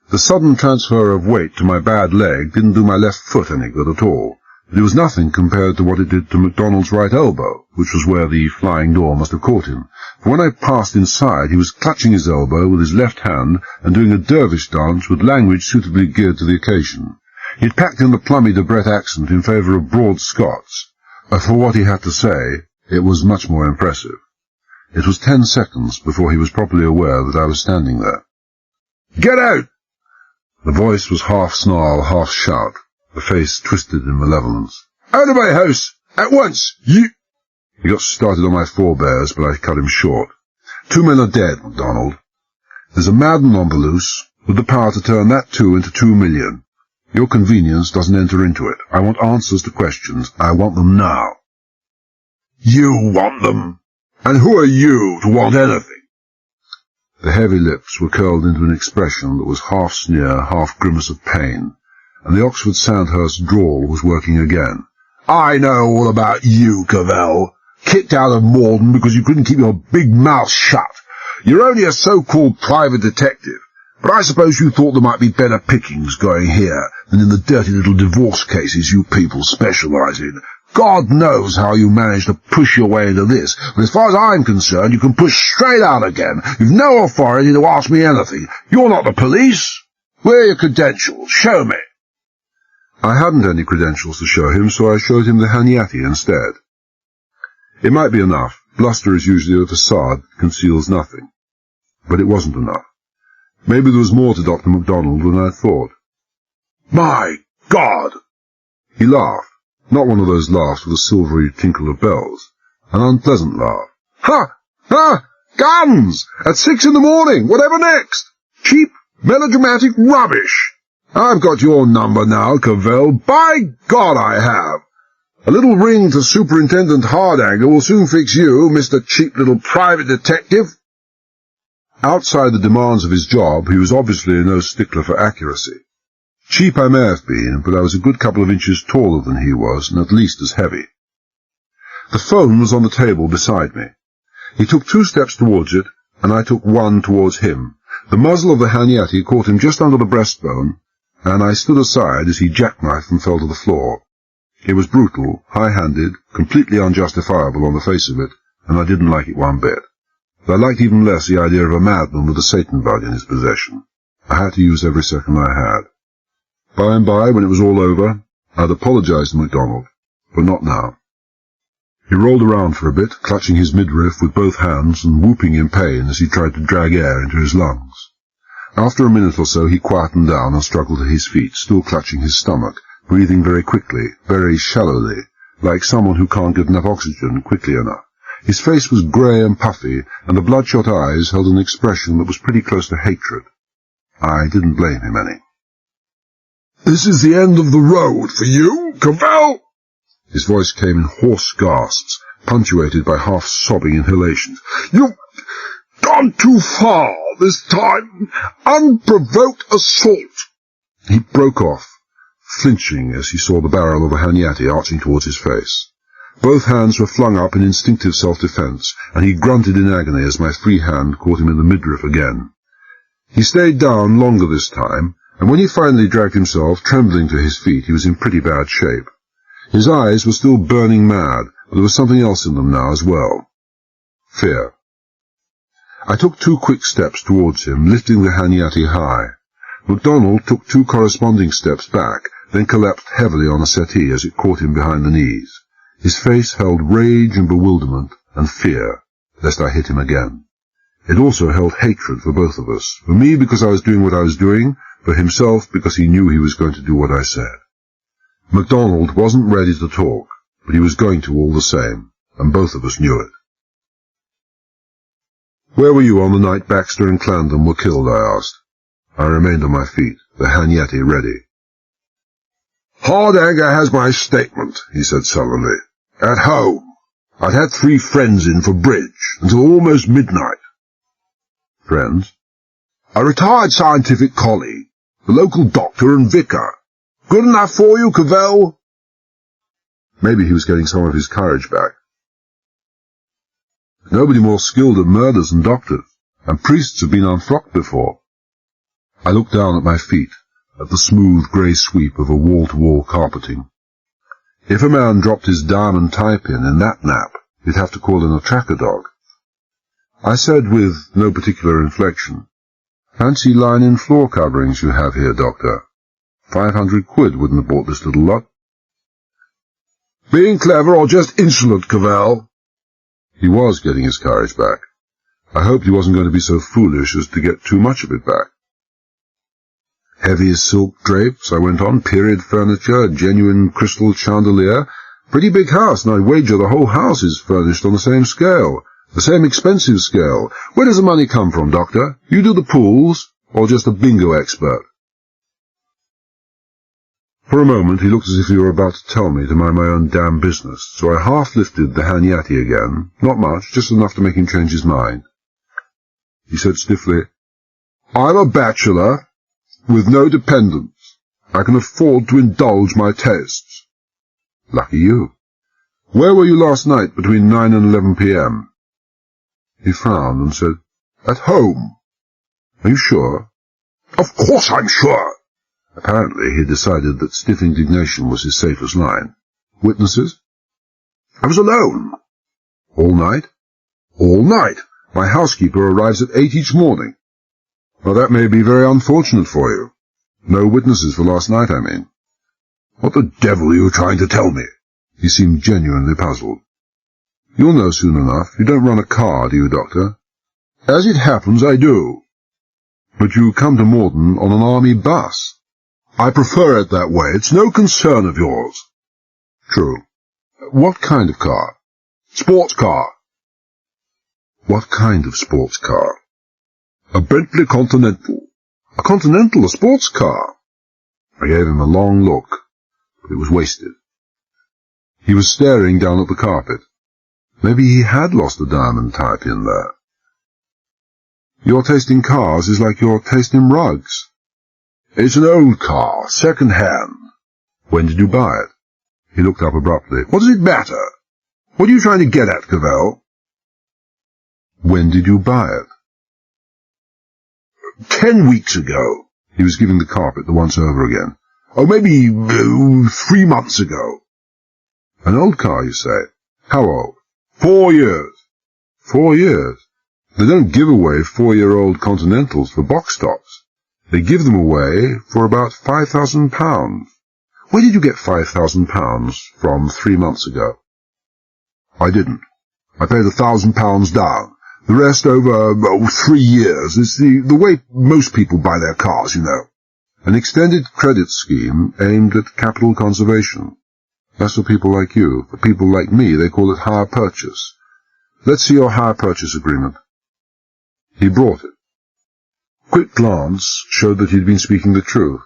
The sudden transfer of weight to my bad leg didn't do my left foot any good at all, but it was nothing compared to what it did to MacDonald's right elbow, which was where the flying door must have caught him, for when I passed inside he was clutching his elbow with his left hand and doing a dervish dance with language suitably geared to the occasion. He'd packed in the plummy Debrett accent in favour of broad Scots, but for what he had to say, it was much more impressive. It was 10 seconds before he was properly aware that I was standing there. "Get out!" The voice was half snarl, half shout, the face twisted in malevolence. "Out of my house! At once! You—" He got started on my forebears, but I cut him short. "2 men are dead, MacDonald. There's a madman on the loose, with the power to turn that 2 into 2 million. Your convenience doesn't enter into it. I want answers to questions. I want them now." "You want them? And who are you to want anything?" The heavy lips were curled into an expression that was half sneer, half grimace of pain, and the Oxford Sandhurst drawl was working again. "I know all about you, Cavell. Kicked out of Morden because you couldn't keep your big mouth shut. You're only a so-called private detective, but I suppose you thought there might be better pickings going here than in the dirty little divorce cases you people specialise in. God knows how you managed to push your way into this, but as far as I'm concerned, you can push straight out again. You've no authority to ask me anything. You're not the police. Where are your credentials? Show me." I hadn't any credentials to show him, so I showed him the Haniati instead. It might be enough. Bluster is usually a facade that conceals nothing. But it wasn't enough. Maybe there was more to Dr. MacDonald than I'd thought. "My God!" He laughed. Not one of those laughs with a silvery tinkle of bells. An unpleasant laugh. "Ha! Ha! Guns! At 6 in the morning! Whatever next? Cheap, melodramatic rubbish! I've got your number now, Cavell. By God, I have! A little ring to Superintendent Hardanger will soon fix you, Mr. Cheap Little Private Detective." Outside the demands of his job, he was obviously no stickler for accuracy. Cheap I may have been, but I was a good couple of inches taller than he was, and at least as heavy. The phone was on the table beside me. He took 2 steps towards it, and I took 1 towards him. The muzzle of the Haniati caught him just under the breastbone, and I stood aside as he jackknifed and fell to the floor. It was brutal, high-handed, completely unjustifiable on the face of it, and I didn't like it one bit. But I liked even less the idea of a madman with a Satan bug in his possession. I had to use every second I had. By and by, when it was all over, I'd apologized to MacDonald, but not now. He rolled around for a bit, clutching his midriff with both hands and whooping in pain as he tried to drag air into his lungs. After a minute or so he quietened down and struggled to his feet, still clutching his stomach, breathing very quickly, very shallowly, like someone who can't get enough oxygen quickly enough. His face was grey and puffy, and the bloodshot eyes held an expression that was pretty close to hatred. I didn't blame him any. "This is the end of the road for you, Cavell?" His voice came in hoarse gasps, punctuated by half-sobbing inhalations. "You've gone too far this time. Unprovoked assault." He broke off, flinching as he saw the barrel of the Hanyati arching towards his face. Both hands were flung up in instinctive self-defense, and he grunted in agony as my free hand caught him in the midriff again. He stayed down longer this time, and when he finally dragged himself, trembling to his feet, he was in pretty bad shape. His eyes were still burning mad, but there was something else in them now as well. Fear. I took 2 quick steps towards him, lifting the Hanyati high. MacDonald took 2 corresponding steps back, then collapsed heavily on a settee as it caught him behind the knees. His face held rage and bewilderment and fear, lest I hit him again. It also held hatred for both of us, for me because I was doing what I was doing, for himself because he knew he was going to do what I said. MacDonald wasn't ready to talk, but he was going to all the same, and both of us knew it. "Where were you on the night Baxter and Clandon were killed?" I asked. I remained on my feet, the Hanyati ready. "Hardanger has my statement," he said sullenly. "At home. I'd had 3 friends in for bridge, until almost midnight." "Friends?" "A retired scientific colleague, the local doctor and vicar. Good enough for you, Cavell?" Maybe he was getting some of his courage back. Nobody more skilled at murders than doctors, and priests have been unfrocked before. I looked down at my feet, at the smooth grey sweep of a wall-to-wall carpeting. If a man dropped his diamond tie-pin in that nap, you'd have to call in a tracker dog. I said with no particular inflection, "Fancy linen floor coverings you have here, Doctor. 500 quid wouldn't have bought this little lot." "Being clever or just insolent, Cavell?" He was getting his courage back. I hoped he wasn't going to be so foolish as to get too much of it back. "Heavy as silk drapes," I went on, "period furniture, a genuine crystal chandelier. Pretty big house, and I wager the whole house is furnished on the same scale, the same expensive scale. Where does the money come from, Doctor? You do the pools, or just a bingo expert?" For a moment he looked as if he were about to tell me to mind my own damn business, so I half-lifted the Hanyati again, not much, just enough to make him change his mind. He said stiffly, "I'm a bachelor, with no dependents. I can afford to indulge my tastes." "Lucky you. Where were you last night between 9 and 11 p.m? He frowned and said, "At home." "Are you sure?" "Of course I'm sure." Apparently he had decided that stiff indignation was his safest line. "Witnesses?" "I was alone." "All night?" "All night. My housekeeper arrives at 8 each morning." "Well, that may be very unfortunate for you. No witnesses for last night, I mean." "What the devil are you trying to tell me?" He seemed genuinely puzzled. "You'll know soon enough. You don't run a car, do you, Doctor?" "As it happens, I do." "But you come to Morden on an army bus." "I prefer it that way. It's no concern of yours." "True. What kind of car?" "Sports car." "What kind of sports car?" "A Bentley Continental." "A Continental, a sports car?" I gave him a long look, but it was wasted. He was staring down at the carpet. Maybe he had lost a diamond tie-pin there. "Your taste in cars is like your taste in rugs." "It's an old car, second-hand." "When did you buy it?" He looked up abruptly. "What does it matter? What are you trying to get at, Cavell?" "When did you buy it?" 10 weeks ago." He was giving the carpet the once-over again. "Oh, maybe 3 months ago." "An old car, you say? How old?" 4 years. 4 years? They don't give away 4-year-old Continentals for box tops. They give them away for about £5,000. Where did you get £5,000 from 3 months ago?" "I didn't. I paid £1,000 down. The rest over 3 years. It's the way most people buy their cars, you know." "An extended credit scheme aimed at capital conservation. That's for people like you. For people like me, they call it hire purchase. Let's see your hire purchase agreement." He brought it. Quick glance showed that he'd been speaking the truth.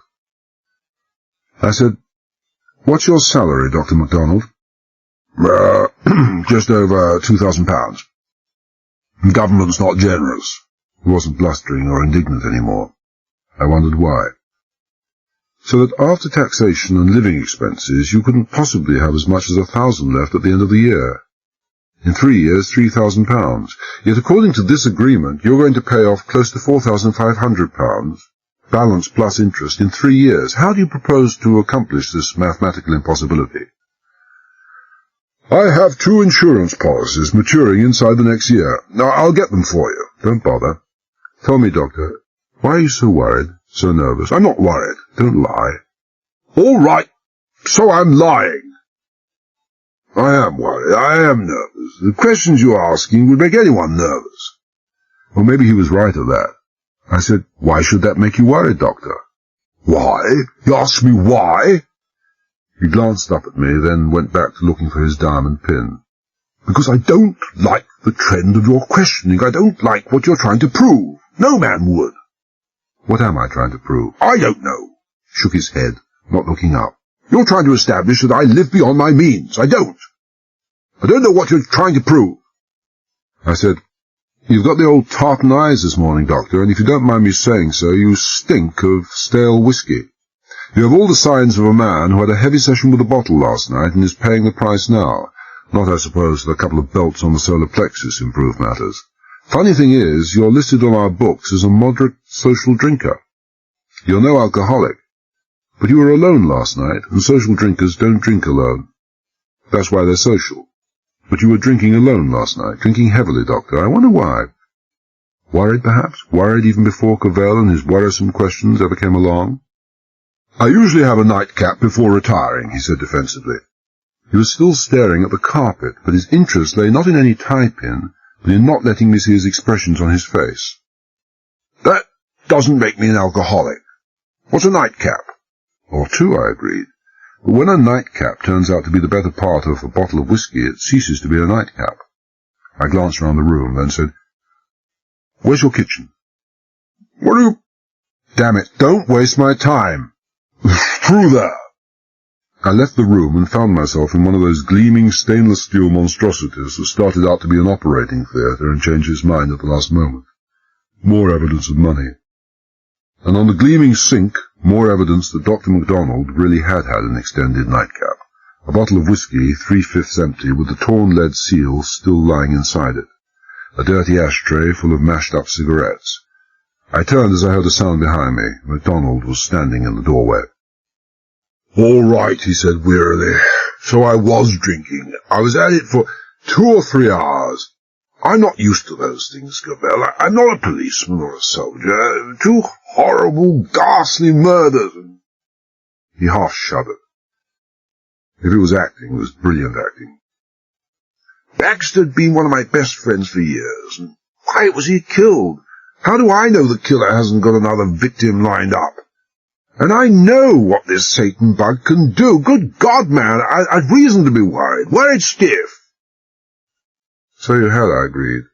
I said, "What's your salary, Dr. MacDonald?" Just over £2,000. Government's not generous." He wasn't blustering or indignant anymore. I wondered why. "So that after taxation and living expenses, you couldn't possibly have as much as £1,000 left at the end of the year. In 3 years, £3,000. Yet according to this agreement, you're going to pay off close to £4,500, balance plus interest, in 3 years. How do you propose to accomplish this mathematical impossibility?" "I have 2 insurance policies maturing inside the next year. Now, I'll get them for you." "Don't bother. Tell me, Doctor, why are you so worried, so nervous?" "I'm not worried. Don't lie." "All right, so I'm lying." "I am worried. I am nervous. The questions you're asking would make anyone nervous." Well, maybe he was right at that. I said, "Why should that make you worried, Doctor?" "Why? You ask me why?" He glanced up at me, then went back to looking for his diamond pin. "Because I don't like the trend of your questioning. I don't like what you're trying to prove. No man would." "What am I trying to prove?" "I don't know." Shook his head, not looking up. "You're trying to establish that I live beyond my means. I don't. I don't know what you're trying to prove." I said, "You've got the old tartan eyes this morning, Doctor, and if you don't mind me saying so, you stink of stale whiskey. You have all the signs of a man who had a heavy session with a bottle last night and is paying the price now. Not, I suppose, that a couple of belts on the solar plexus improve matters. Funny thing is, you're listed on our books as a moderate social drinker. You're no alcoholic. But you were alone last night, and social drinkers don't drink alone. That's why they're social. But you were drinking alone last night, drinking heavily, Doctor. I wonder why. Worried, perhaps? Worried even before Cavell and his worrisome questions ever came along?" "I usually have a nightcap before retiring," he said defensively. He was still staring at the carpet, but his interest lay not in any tie-pin, but in not letting me see his expressions on his face. "That doesn't make me an alcoholic. What's a nightcap?" "Or 2, I agreed. But when a nightcap turns out to be the better part of a bottle of whiskey, it ceases to be a nightcap." I glanced round the room, then said, "Where's your kitchen?" "What do you—" "Damn it, don't waste my time." "Through there." I left the room and found myself in one of those gleaming stainless steel monstrosities that started out to be an operating theatre and changed its mind at the last moment. More evidence of money. And on the gleaming sink, more evidence that Dr. MacDonald really had had an extended nightcap. A bottle of whiskey, 3/5 empty, with the torn lead seal still lying inside it. A dirty ashtray full of mashed-up cigarettes. I turned as I heard a sound behind me. MacDonald was standing in the doorway. "All right," he said wearily. "So I was drinking. I was at it for 2 or 3 hours. I'm not used to those things, Cavell. I'm not a policeman or a soldier. 2 horrible, ghastly murders." He half shuddered. If it was acting, it was brilliant acting. "Baxter'd been one of my best friends for years. And why was he killed? How do I know the killer hasn't got another victim lined up? And I know what this Satan bug can do. Good God, man, I'd reason to be worried. Worried stiff." "So you had," I agreed.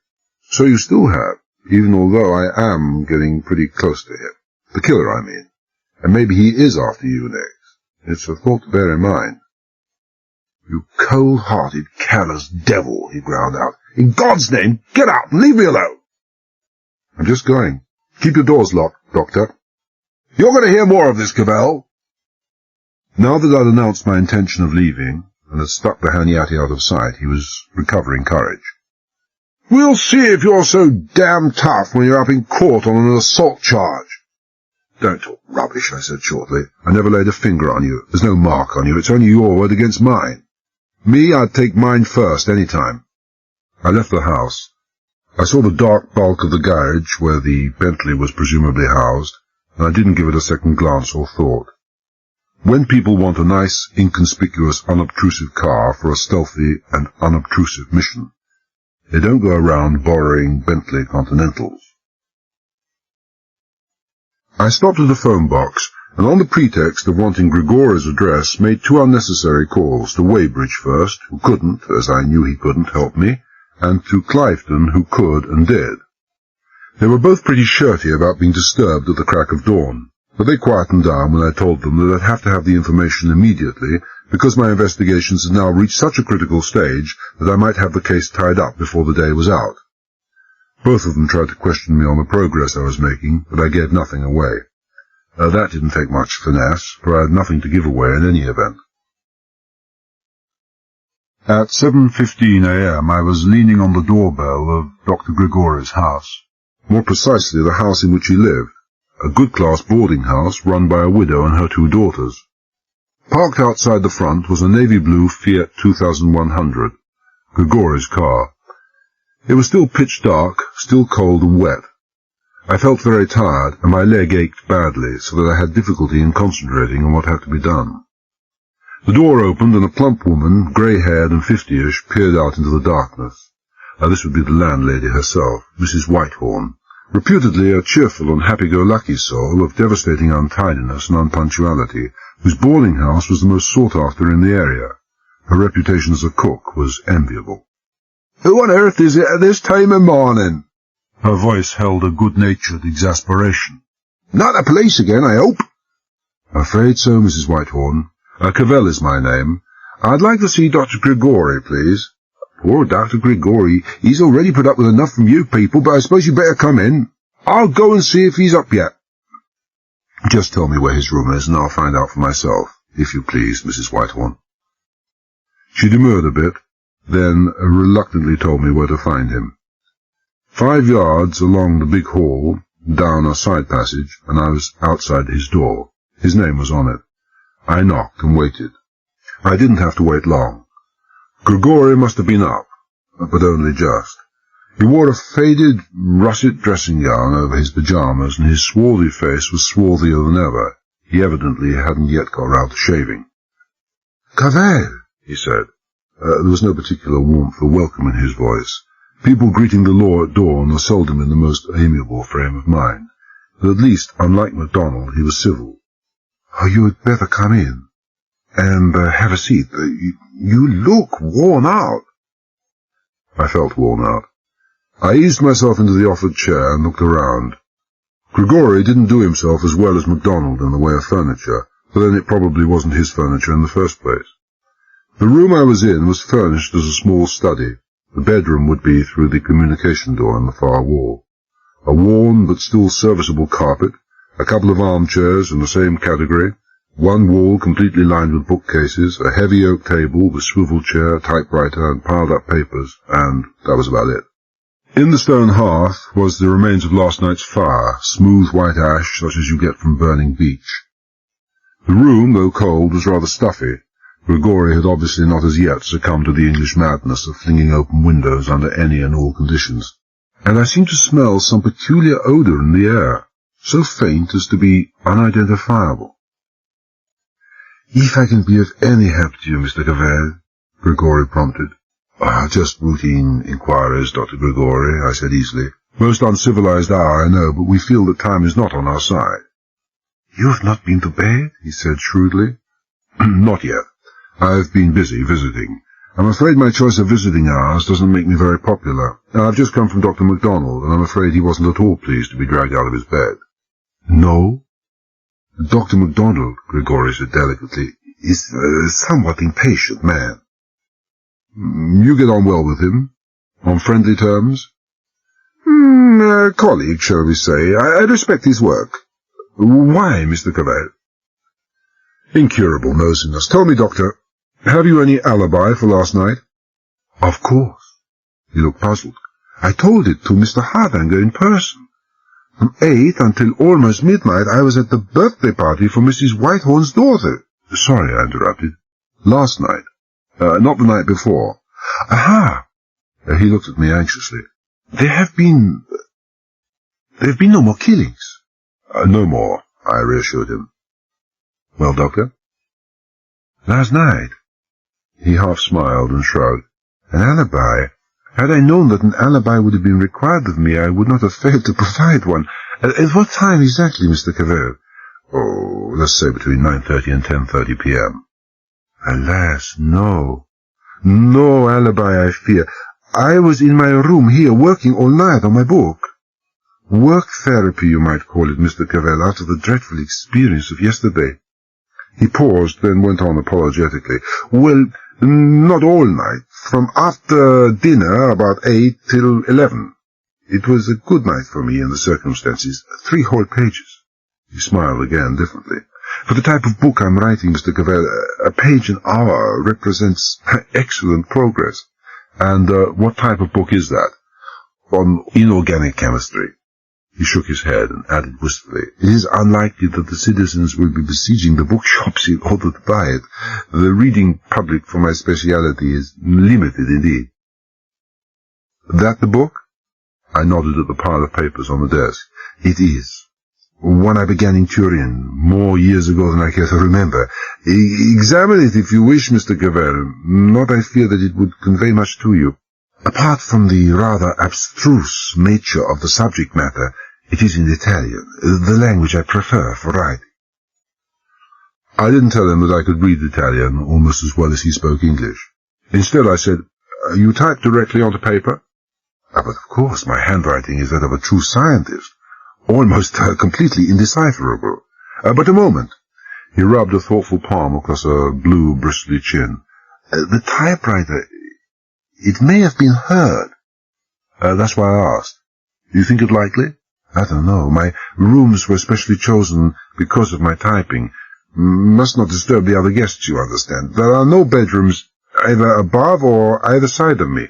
"So you still have, even although I am getting pretty close to him. The killer, I mean. And maybe he is after you next. It's a thought to bear in mind." "You cold-hearted, callous devil," he growled out. "In God's name, get out and leave me alone." "I'm just going. Keep your doors locked, Doctor." "You're going to hear more of this, Cavell." Now that I'd announced my intention of leaving, and had stuck the Haniati out of sight, he was recovering courage. "We'll see if you're so damn tough when you're up in court on an assault charge." Don't talk rubbish, I said shortly. I never laid a finger on you. There's no mark on you. It's only your word against mine. Me, I'd take mine first, any time. I left the house. I saw the dark bulk of the garage where the Bentley was presumably housed, and I didn't give it a second glance or thought. When people want a nice, inconspicuous, unobtrusive car for a stealthy and unobtrusive mission, they don't go around borrowing Bentley Continentals. I stopped at a phone box, and on the pretext of wanting Grigori's address, made 2 unnecessary calls, to Weybridge first, who couldn't, as I knew he couldn't, help me, and to Clifton, who could and did. They were both pretty shirty about being disturbed at the crack of dawn, but they quietened down when I told them that I'd have to have the information immediately, because my investigations had now reached such a critical stage that I might have the case tied up before the day was out. Both of them tried to question me on the progress I was making, but I gave nothing away. That didn't take much finesse, for I had nothing to give away in any event. At 7:15 a.m. I was leaning on the doorbell of Dr. Grigori's house. More precisely, the house in which he lived, a good-class boarding house run by a widow and her 2 daughters. Parked outside the front was a navy blue Fiat 2100, Grigori's car. It was still pitch dark, still cold and wet. I felt very tired, and my leg ached badly, so that I had difficulty in concentrating on what had to be done. The door opened, and a plump woman, grey-haired and 50-ish, peered out into the darkness. This would be the landlady herself, Mrs. Whitehorn, reputedly a cheerful and happy-go-lucky soul of devastating untidiness and unpunctuality, whose boarding house was the most sought-after in the area. Her reputation as a cook was enviable. "Who on earth is it at this time of morning?" Her voice held a good-natured exasperation. "Not the police again, I hope?" "Afraid so, Mrs. Whitehorn. Cavell is my name. I'd like to see Dr. Grigori, please." "Poor Dr. Grigori. He's already put up with enough from you people, but I suppose you'd better come in. I'll go and see if he's up yet." "Just tell me where his room is, and I'll find out for myself, if you please, Mrs. Whitehorn." She demurred a bit, then reluctantly told me where to find him. 5 yards along the big hall, down a side passage, and I was outside his door. His name was on it. I knocked and waited. I didn't have to wait long. Grigori must have been up, but only just. He wore a faded, russet dressing gown over his pyjamas, and his swarthy face was swarthier than ever. He evidently hadn't yet got round to shaving. "Cavell," he said. There was no particular warmth or welcome in his voice. People greeting the law at dawn are seldom in the most amiable frame of mind, but at least, unlike MacDonald, he was civil. "You had better come in, and have a seat. You look worn out." I felt worn out. I eased myself into the offered chair and looked around. Grigori didn't do himself as well as MacDonald in the way of furniture, but then it probably wasn't his furniture in the first place. The room I was in was furnished as a small study. The bedroom would be through the communication door in the far wall. A worn but still serviceable carpet, a couple of armchairs in the same category, one wall completely lined with bookcases, a heavy oak table with swivel chair, typewriter, and piled-up papers, and that was about it. In the stone hearth was the remains of last night's fire, smooth white ash such as you get from burning beech. The room, though cold, was rather stuffy. Grigori had obviously not as yet succumbed to the English madness of flinging open windows under any and all conditions, and I seemed to smell some peculiar odour in the air, so faint as to be unidentifiable. "If I can be of any help to you, Mr. Cavell," Grigori prompted. "Just routine inquiries, Dr. Grigori," I said easily. "Most uncivilized hour, I know, but we feel that time is not on our side." "You have not been to bed?" he said shrewdly. "Not yet. I've been busy visiting. I'm afraid my choice of visiting hours doesn't make me very popular. I've just come from Dr. MacDonald, and I'm afraid he wasn't at all pleased to be dragged out of his bed." "No?" "Dr. MacDonald," Grigori said delicately, "is a somewhat impatient man." "You get on well with him? On friendly terms?" A colleague, shall we say. I respect his work." "Why, Mr. Cavell?" "Incurable nosiness. Tell me, Doctor, have you any alibi for last night?" "Of course." He looked puzzled. "I told it to Mr. Hardanger in person. From 8 until almost midnight I was at the birthday party for Mrs. Whitehorn's daughter. Sorry, I interrupted. Last night. Not the night before. Aha! He looked at me anxiously. There have been no more killings. No more, I reassured him. Well, Doctor? Last night. He half smiled and shrugged. An alibi? Had I known that an alibi would have been required of me, I would not have failed to provide one. At what time exactly, Mr. Cavell? Oh, let's say between 9:30 and 10:30 p.m. Alas, no. No alibi, I fear. I was in my room here working all night on my book. Work therapy, you might call it, Mr. Cavell, after the dreadful experience of yesterday. He paused, then went on apologetically. Well, not all night. From after dinner, about 8 till 11. It was a good night for me in the circumstances. 3 whole pages. He smiled again, differently. For the type of book I'm writing, Mr. Cavell, a page an hour represents excellent progress. And what type of book is that? On inorganic chemistry. He shook his head and added wistfully, It is unlikely that the citizens will be besieging the bookshops in order to buy it. The reading public for my speciality is limited indeed. That the book? I nodded at the pile of papers on the desk. It is. One I began in Turin, more years ago than I care to remember. Examine it if you wish, Mr. Cavell. Not I fear that it would convey much to you. Apart from the rather abstruse nature of the subject matter, it is in Italian, the language I prefer for writing. I didn't tell him that I could read Italian almost as well as he spoke English. Instead I said, You type directly onto paper? But of course my handwriting is that of a true scientist, almost completely indecipherable. But a moment. He rubbed a thoughtful palm across a blue, bristly chin. The typewriter, it may have been heard. That's why I asked. Do you think it likely? I don't know. My rooms were specially chosen because of my typing. Must not disturb the other guests, you understand. There are no bedrooms either above or either side of me.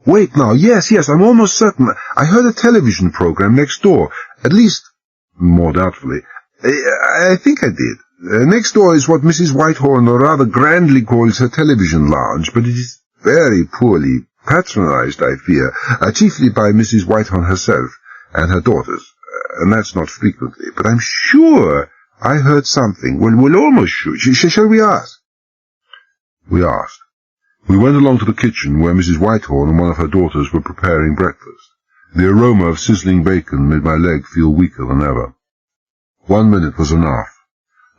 Wait now, yes, I'm almost certain. I heard a television program next door. At least, more doubtfully, I think I did. Next door is what Mrs. Whitehorn rather grandly calls her television lounge, but it is very poorly patronized, I fear, chiefly by Mrs. Whitehorn herself and her daughters, and that's not frequently. But I'm sure I heard something. Well, almost sure. Shall we ask? We asked. We went along to the kitchen where Mrs. Whitehorn and one of her daughters were preparing breakfast. The aroma of sizzling bacon made my leg feel weaker than ever. 1 minute was enough.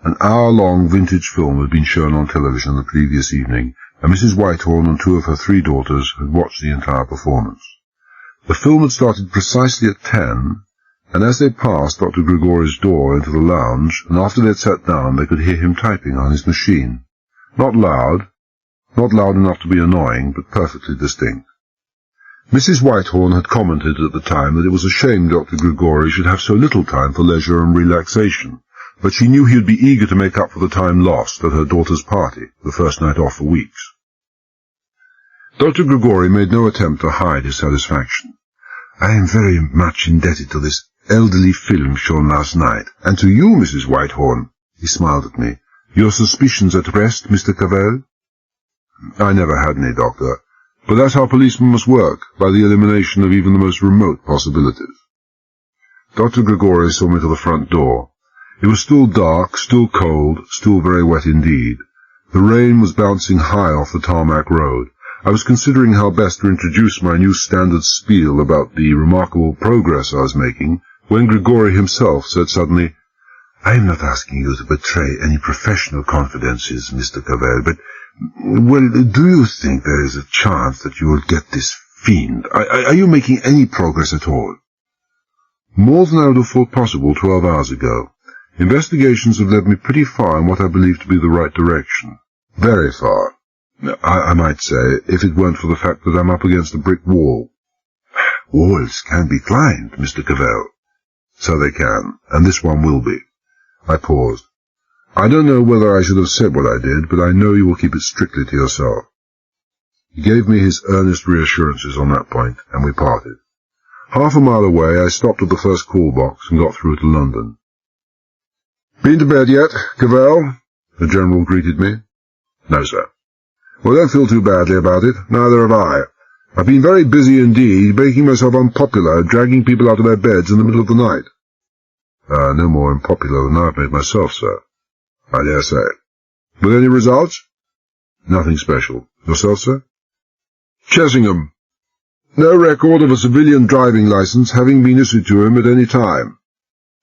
An hour-long vintage film had been shown on television the previous evening, and Mrs. Whitehorn and 2 of her 3 daughters had watched the entire performance. The film had started precisely at 10, and as they passed Dr. Grigori's door into the lounge, and after they had sat down, they could hear him typing on his machine. Not loud enough to be annoying, but perfectly distinct. Mrs. Whitehorn had commented at the time that it was a shame Dr. Grigori should have so little time for leisure and relaxation, but she knew he would be eager to make up for the time lost at her daughter's party, the first night off for weeks. Dr. Grigori made no attempt to hide his satisfaction. I am very much indebted to this elderly film shown last night, and to you, Mrs. Whitehorn. He smiled at me. Your suspicions at rest, Mr. Cavell? I never had any, Doctor, but that's how policemen must work, by the elimination of even the most remote possibilities. Dr. Grigori saw me to the front door. It was still dark, still cold, still very wet indeed. The rain was bouncing high off the tarmac road. I was considering how best to introduce my new standard spiel about the remarkable progress I was making, when Grigori himself said suddenly, I am not asking you to betray any professional confidences, Mr. Cavell, but, well, do you think there is a chance that you will get this fiend? Are you making any progress at all? More than I would have thought possible 12 hours ago. Investigations have led me pretty far in what I believe to be the right direction. Very far. I might say, if it weren't for the fact that I'm up against a brick wall. Walls can be climbed, Mr. Cavell. So they can, and this one will be. I paused. I don't know whether I should have said what I did, but I know you will keep it strictly to yourself. He gave me his earnest reassurances on that point, and we parted. Half a mile away, I stopped at the first call box and got through to London. "Been to bed yet, Cavell?" the General greeted me. "No, sir." "Well, don't feel too badly about it. Neither have I. I've been very busy indeed, making myself unpopular, dragging people out of their beds in the middle of the night." No more unpopular than I've made myself, sir." "I dare say. With any results?" "Nothing special. Yourself, sir?" "Chessingham. No record of a civilian driving licence having been issued to him at any time.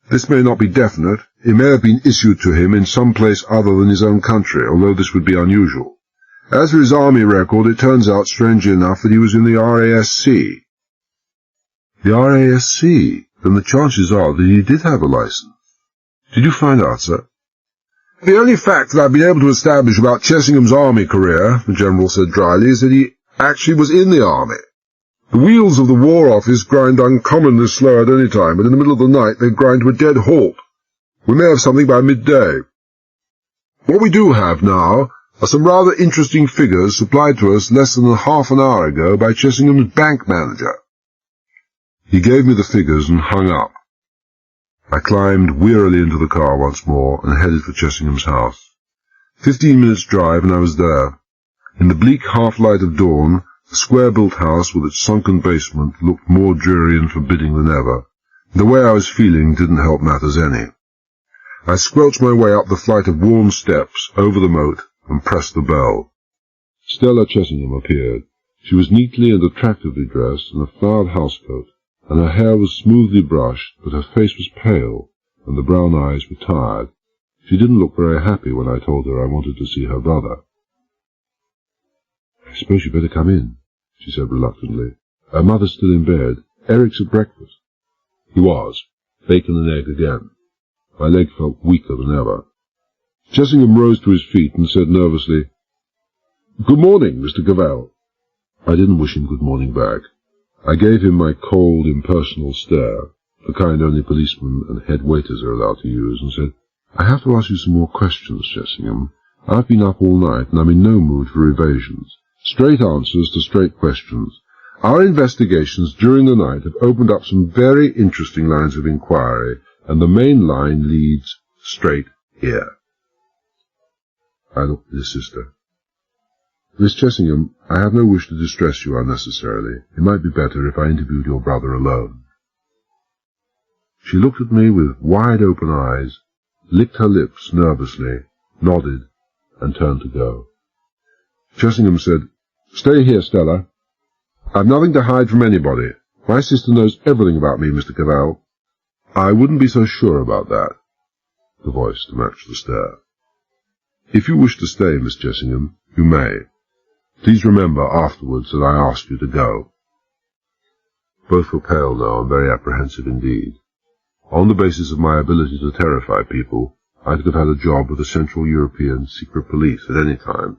This may not be definite. It may have been issued to him in some place other than his own country, although this would be unusual. As for his army record, it turns out, strangely enough, that he was in the RASC." "The RASC? Then the chances are that he did have a licence. Did you find out, sir?" "The only fact that I've been able to establish about Chessingham's army career," the General said dryly, "is that he actually was in the army. The wheels of the War Office grind uncommonly slow at any time, but in the middle of the night they grind to a dead halt. We may have something by midday. What we do have now are some rather interesting figures supplied to us less than half an hour ago by Chessingham's bank manager." He gave me the figures and hung up. I climbed wearily into the car once more and headed for Chessingham's house. 15 minutes' drive and I was there. In the bleak half-light of dawn, the square-built house with its sunken basement looked more dreary and forbidding than ever. The way I was feeling didn't help matters any. I squelched my way up the flight of worn steps, over the moat, and pressed the bell. Stella Chessingham appeared. She was neatly and attractively dressed in a flowered housecoat, and her hair was smoothly brushed, but her face was pale, and the brown eyes were tired. She didn't look very happy when I told her I wanted to see her brother. "I suppose you'd better come in," she said reluctantly. "Her mother's still in bed. Eric's at breakfast." He was. Bacon and egg again. My leg felt weaker than ever. Chessingham rose to his feet and said nervously, "Good morning, Mr. Cavell." I didn't wish him good morning back. I gave him my cold, impersonal stare, the kind only policemen and head waiters are allowed to use, and said, "I have to ask you some more questions, Chessingham. I've been up all night, and I'm in no mood for evasions. Straight answers to straight questions. Our investigations during the night have opened up some very interesting lines of inquiry, and the main line leads straight here." I looked at his sister. "Miss Chessingham, I have no wish to distress you unnecessarily. It might be better if I interviewed your brother alone." She looked at me with wide-open eyes, licked her lips nervously, nodded, and turned to go. Chessingham said, "Stay here, Stella. I've nothing to hide from anybody. My sister knows everything about me, Mr. Cavell." "I wouldn't be so sure about that," the voice to match the stare. "If you wish to stay, Miss Chessingham, you may. Please remember afterwards that I asked you to go." Both were pale now and very apprehensive indeed. On the basis of my ability to terrify people, I could have had a job with the Central European Secret Police at any time.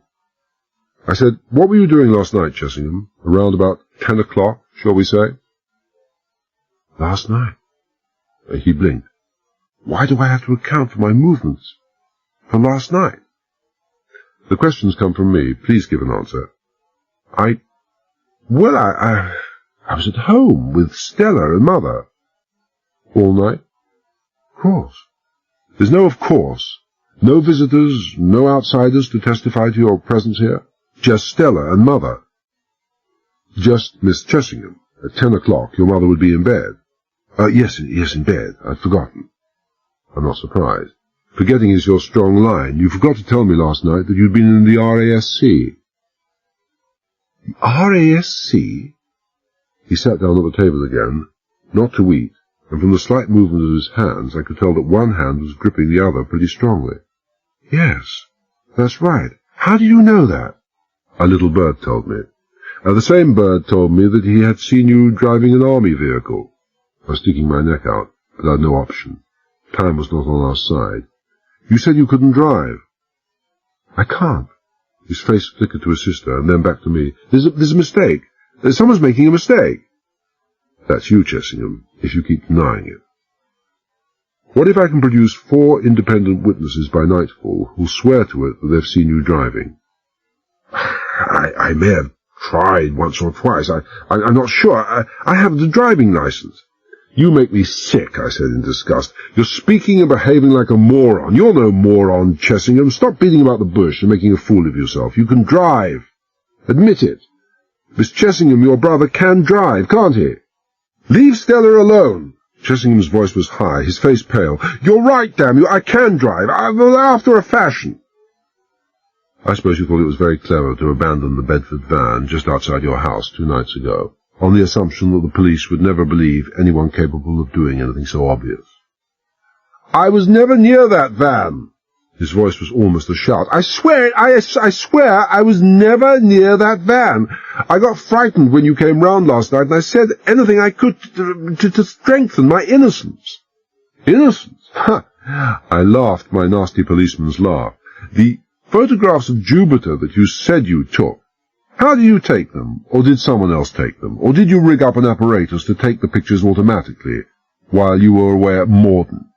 I said, "What were you doing last night, Chessingham? Around about 10 o'clock, shall we say?" "Last night?" He blinked. "Why do I have to account for my movements from last night?" "The questions come from me. Please give an answer." I was at home with Stella and Mother." "All night?" "Of course." "There's no of course. No visitors, no outsiders to testify to your presence here? Just Stella and Mother?" "Just Miss Chessingham. At 10 o'clock your mother would be in bed." Yes, in bed. I'd forgotten." "I'm not surprised. Forgetting is your strong line. You forgot to tell me last night that you'd been in the RASC." "The RASC?" He sat down at the table again, not to eat, and from the slight movement of his hands I could tell that one hand was gripping the other pretty strongly. "Yes, that's right. How do you know that?" "A little bird told me. The same bird told me that he had seen you driving an army vehicle." I was sticking my neck out, but I had no option. Time was not on our side. "You said you couldn't drive." "I can't." His face flickered to his sister, and then back to me. There's a mistake. Someone's making a mistake." "That's you, Chessingham, if you keep denying it." "What if I can produce 4 independent witnesses by nightfall who'll swear to it that they've seen you driving?" I may have tried once or twice. I'm not sure. I haven't a driving license. You make me sick, I said in disgust. You're speaking and behaving like a moron. You're no moron, Chessingham. Stop beating about the bush and making a fool of yourself. You can drive. Admit it. Miss Chessingham, your brother can drive, can't he? Leave Stella alone. Chessingham's voice was high, his face pale. You're right, damn you. I can drive. After a fashion. I suppose you thought it was very clever to abandon the Bedford van just outside your house 2 nights ago, on the assumption that the police would never believe anyone capable of doing anything so obvious. I was never near that van. His voice was almost a shout. I swear I was never near that van. I got frightened when you came round last night, and I said anything I could to strengthen my innocence. Innocence? Ha! I laughed my nasty policeman's laugh. The photographs of Jupiter that you said you took, how did you take them? Or did someone else take them? Or did you rig up an apparatus to take the pictures automatically while you were away at Morden?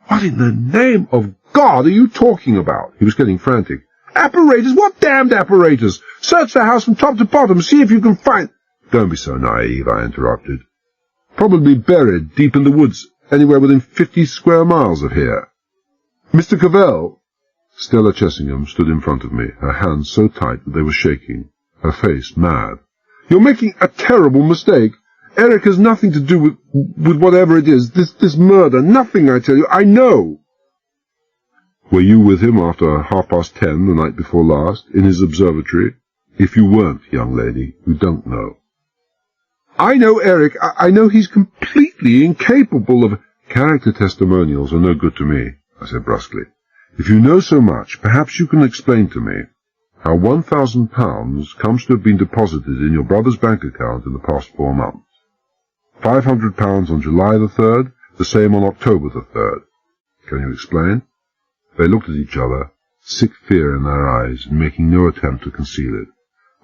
What in the name of God are you talking about? He was getting frantic. Apparatus? What damned apparatus? Search the house from top to bottom. See if you can find... Don't be so naive, I interrupted. Probably buried deep in the woods, anywhere within 50 square miles of here. Mr. Cavell... Stella Chessingham stood in front of me, her hands so tight that they were shaking, her face mad. You're making a terrible mistake. Eric has nothing to do with whatever it is, this murder. Nothing, I tell you. I know. Were you with him after 10:30 the night before last, in his observatory? If you weren't, young lady, you don't know. I know Eric. I know he's completely incapable of... Character testimonials are no good to me, I said brusquely. If you know so much, perhaps you can explain to me how £1,000 comes to have been deposited in your brother's bank account in the past 4 months. £500 on July the 3rd, the same on October the 3rd. Can you explain? They looked at each other, sick fear in their eyes, and making no attempt to conceal it.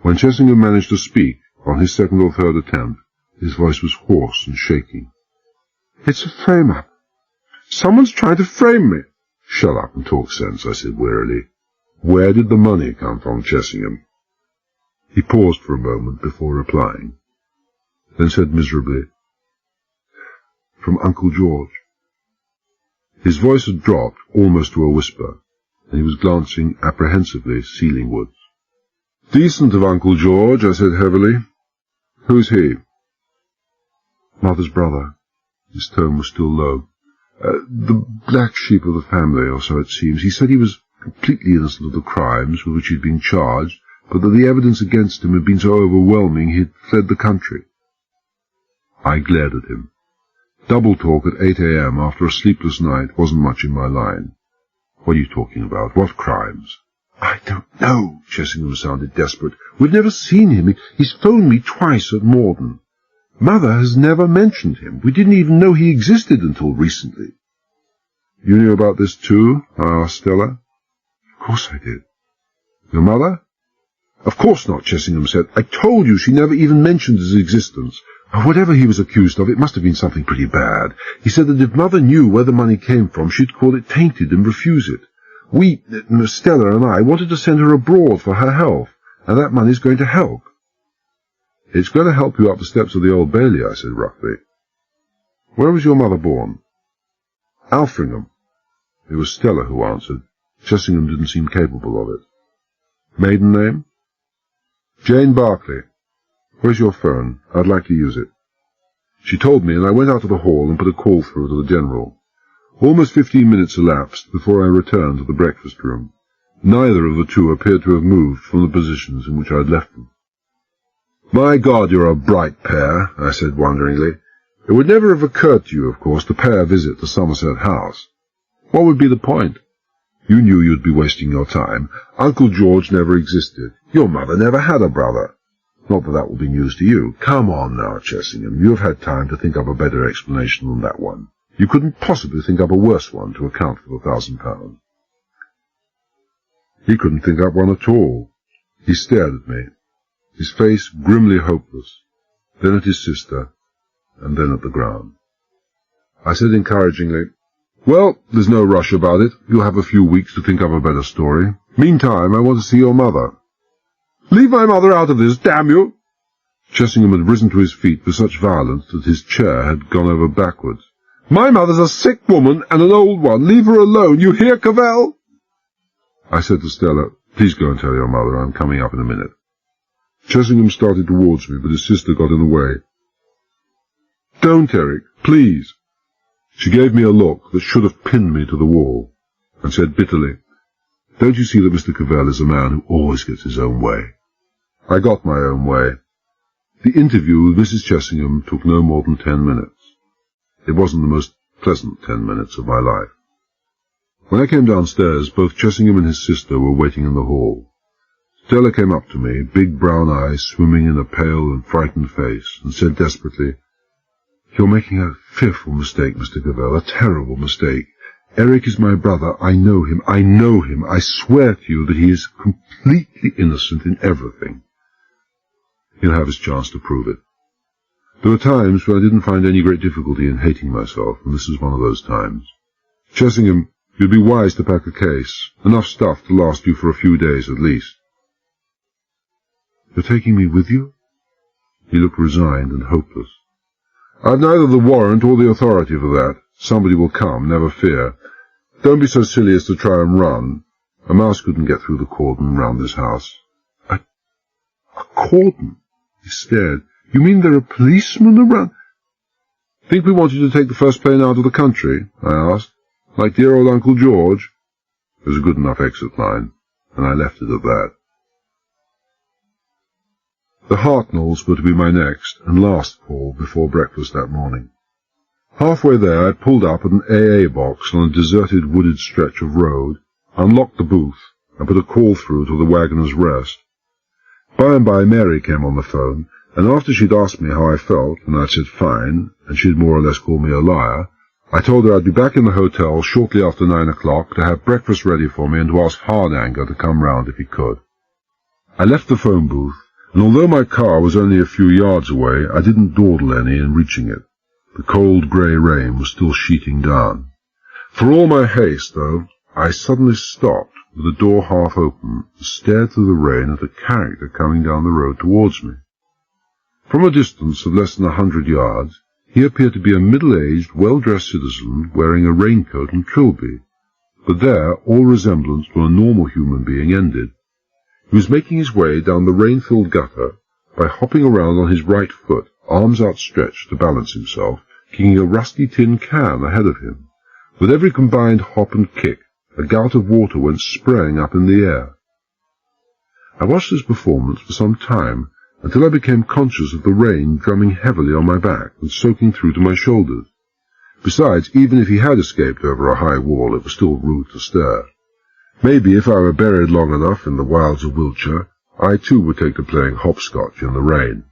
When Chessingham managed to speak, on his 2nd or 3rd attempt, his voice was hoarse and shaking. It's a frame-up. Someone's trying to frame me. Shut up and talk sense, I said wearily. Where did the money come from, Chessingham? He paused for a moment before replying, then said miserably, From Uncle George. His voice had dropped almost to a whisper, and he was glancing apprehensively ceilingwards. Decent of Uncle George, I said heavily. Who's he? Mother's brother. His tone was still low. The black sheep of the family, or so it seems. He said he was completely innocent of the crimes with which he'd been charged, but that the evidence against him had been so overwhelming he'd fled the country. I glared at him. Double talk at 8 a.m. after a sleepless night wasn't much in my line. What are you talking about? What crimes? I don't know, Chessingham sounded desperate. We've never seen him. He's phoned me twice at Morden. Mother has never mentioned him. We didn't even know he existed until recently. You knew about this too? I asked Stella. Of course I did. Your mother? Of course not, Chessingham said. I told you she never even mentioned his existence. Whatever he was accused of, it must have been something pretty bad. He said that if Mother knew where the money came from, she'd call it tainted and refuse it. We, Stella and I, wanted to send her abroad for her health, and that money's going to help. It's going to help you up the steps of the Old Bailey, I said roughly. Where was your mother born? Alfringham. It was Stella who answered. Chessingham didn't seem capable of it. Maiden name? Jane Barclay. Where's your phone? I'd like to use it. She told me, and I went out to the hall and put a call through to the General. Almost 15 minutes elapsed before I returned to the breakfast room. Neither of the two appeared to have moved from the positions in which I had left them. My God, you're a bright pair, I said wonderingly. It would never have occurred to you, of course, to pay a visit to Somerset House. What would be the point? You knew you'd be wasting your time. Uncle George never existed. Your mother never had a brother. Not that that will be news to you. Come on now, Chessingham. You have had time to think up a better explanation than that one. You couldn't possibly think up a worse one to account for the £1,000. He couldn't think up one at all. He stared at me, his face grimly hopeless, then at his sister, and then at the ground. I said encouragingly, Well, there's no rush about it. You'll have a few weeks to think up a better story. Meantime, I want to see your mother. Leave my mother out of this, damn you!" Chessingham had risen to his feet with such violence that his chair had gone over backwards. "My mother's a sick woman and an old one. Leave her alone, you hear, Cavell?" I said to Stella, "Please go and tell your mother I'm coming up in a minute." Chessingham started towards me, but his sister got in the way. "Don't, Eric, please." She gave me a look that should have pinned me to the wall, and said bitterly, "Don't you see that Mr. Cavell is a man who always gets his own way?" I got my own way. The interview with Mrs. Chessingham took no more than 10 minutes. It wasn't the most pleasant 10 minutes of my life. When I came downstairs, both Chessingham and his sister were waiting in the hall. Stella came up to me, big brown eyes swimming in a pale and frightened face, and said desperately, "You're making a fearful mistake, Mr. Cavell, a terrible mistake. Eric is my brother. I know him. I swear to you that he is completely innocent in everything. He'll have his chance to prove it." There were times when I didn't find any great difficulty in hating myself, and this was one of those times. "Chessingham, you'd be wise to pack a case. Enough stuff to last you for a few days at least." "You're taking me with you?" He looked resigned and hopeless. "I've neither the warrant or the authority for that. Somebody will come, never fear. Don't be so silly as to try and run. A mouse couldn't get through the cordon round this house." A cordon?" He stared. "You mean there are policemen around?" "Think we want you to take the first plane out of the country?" I asked. "Like dear old Uncle George?" It was a good enough exit line, and I left it at that. The Hartnells were to be my next and last call before breakfast that morning. Halfway there I pulled up at an AA box on a deserted wooded stretch of road, unlocked the booth, and put a call through to the Waggoner's Rest. By and by Mary came on the phone, and after she'd asked me how I felt, and I'd said fine, and she'd more or less called me a liar, I told her I'd be back in the hotel shortly after 9 o'clock to have breakfast ready for me and to ask Hardanger to come round if he could. I left the phone booth, and although my car was only a few yards away, I didn't dawdle any in reaching it. The cold grey rain was still sheeting down. For all my haste, though, I suddenly stopped, with the door half open, and stared through the rain at a character coming down the road towards me. From a distance of less than 100 yards, he appeared to be a middle-aged, well-dressed citizen wearing a raincoat and trilby, but there all resemblance to a normal human being ended. He was making his way down the rain-filled gutter by hopping around on his right foot, arms outstretched to balance himself, kicking a rusty tin can ahead of him. With every combined hop and kick, a gout of water went spraying up in the air. I watched this performance for some time, until I became conscious of the rain drumming heavily on my back and soaking through to my shoulders. Besides, even if he had escaped over a high wall, it was still rude to stir. Maybe if I were buried long enough in the wilds of Wiltshire, I too would take to playing hopscotch in the rain.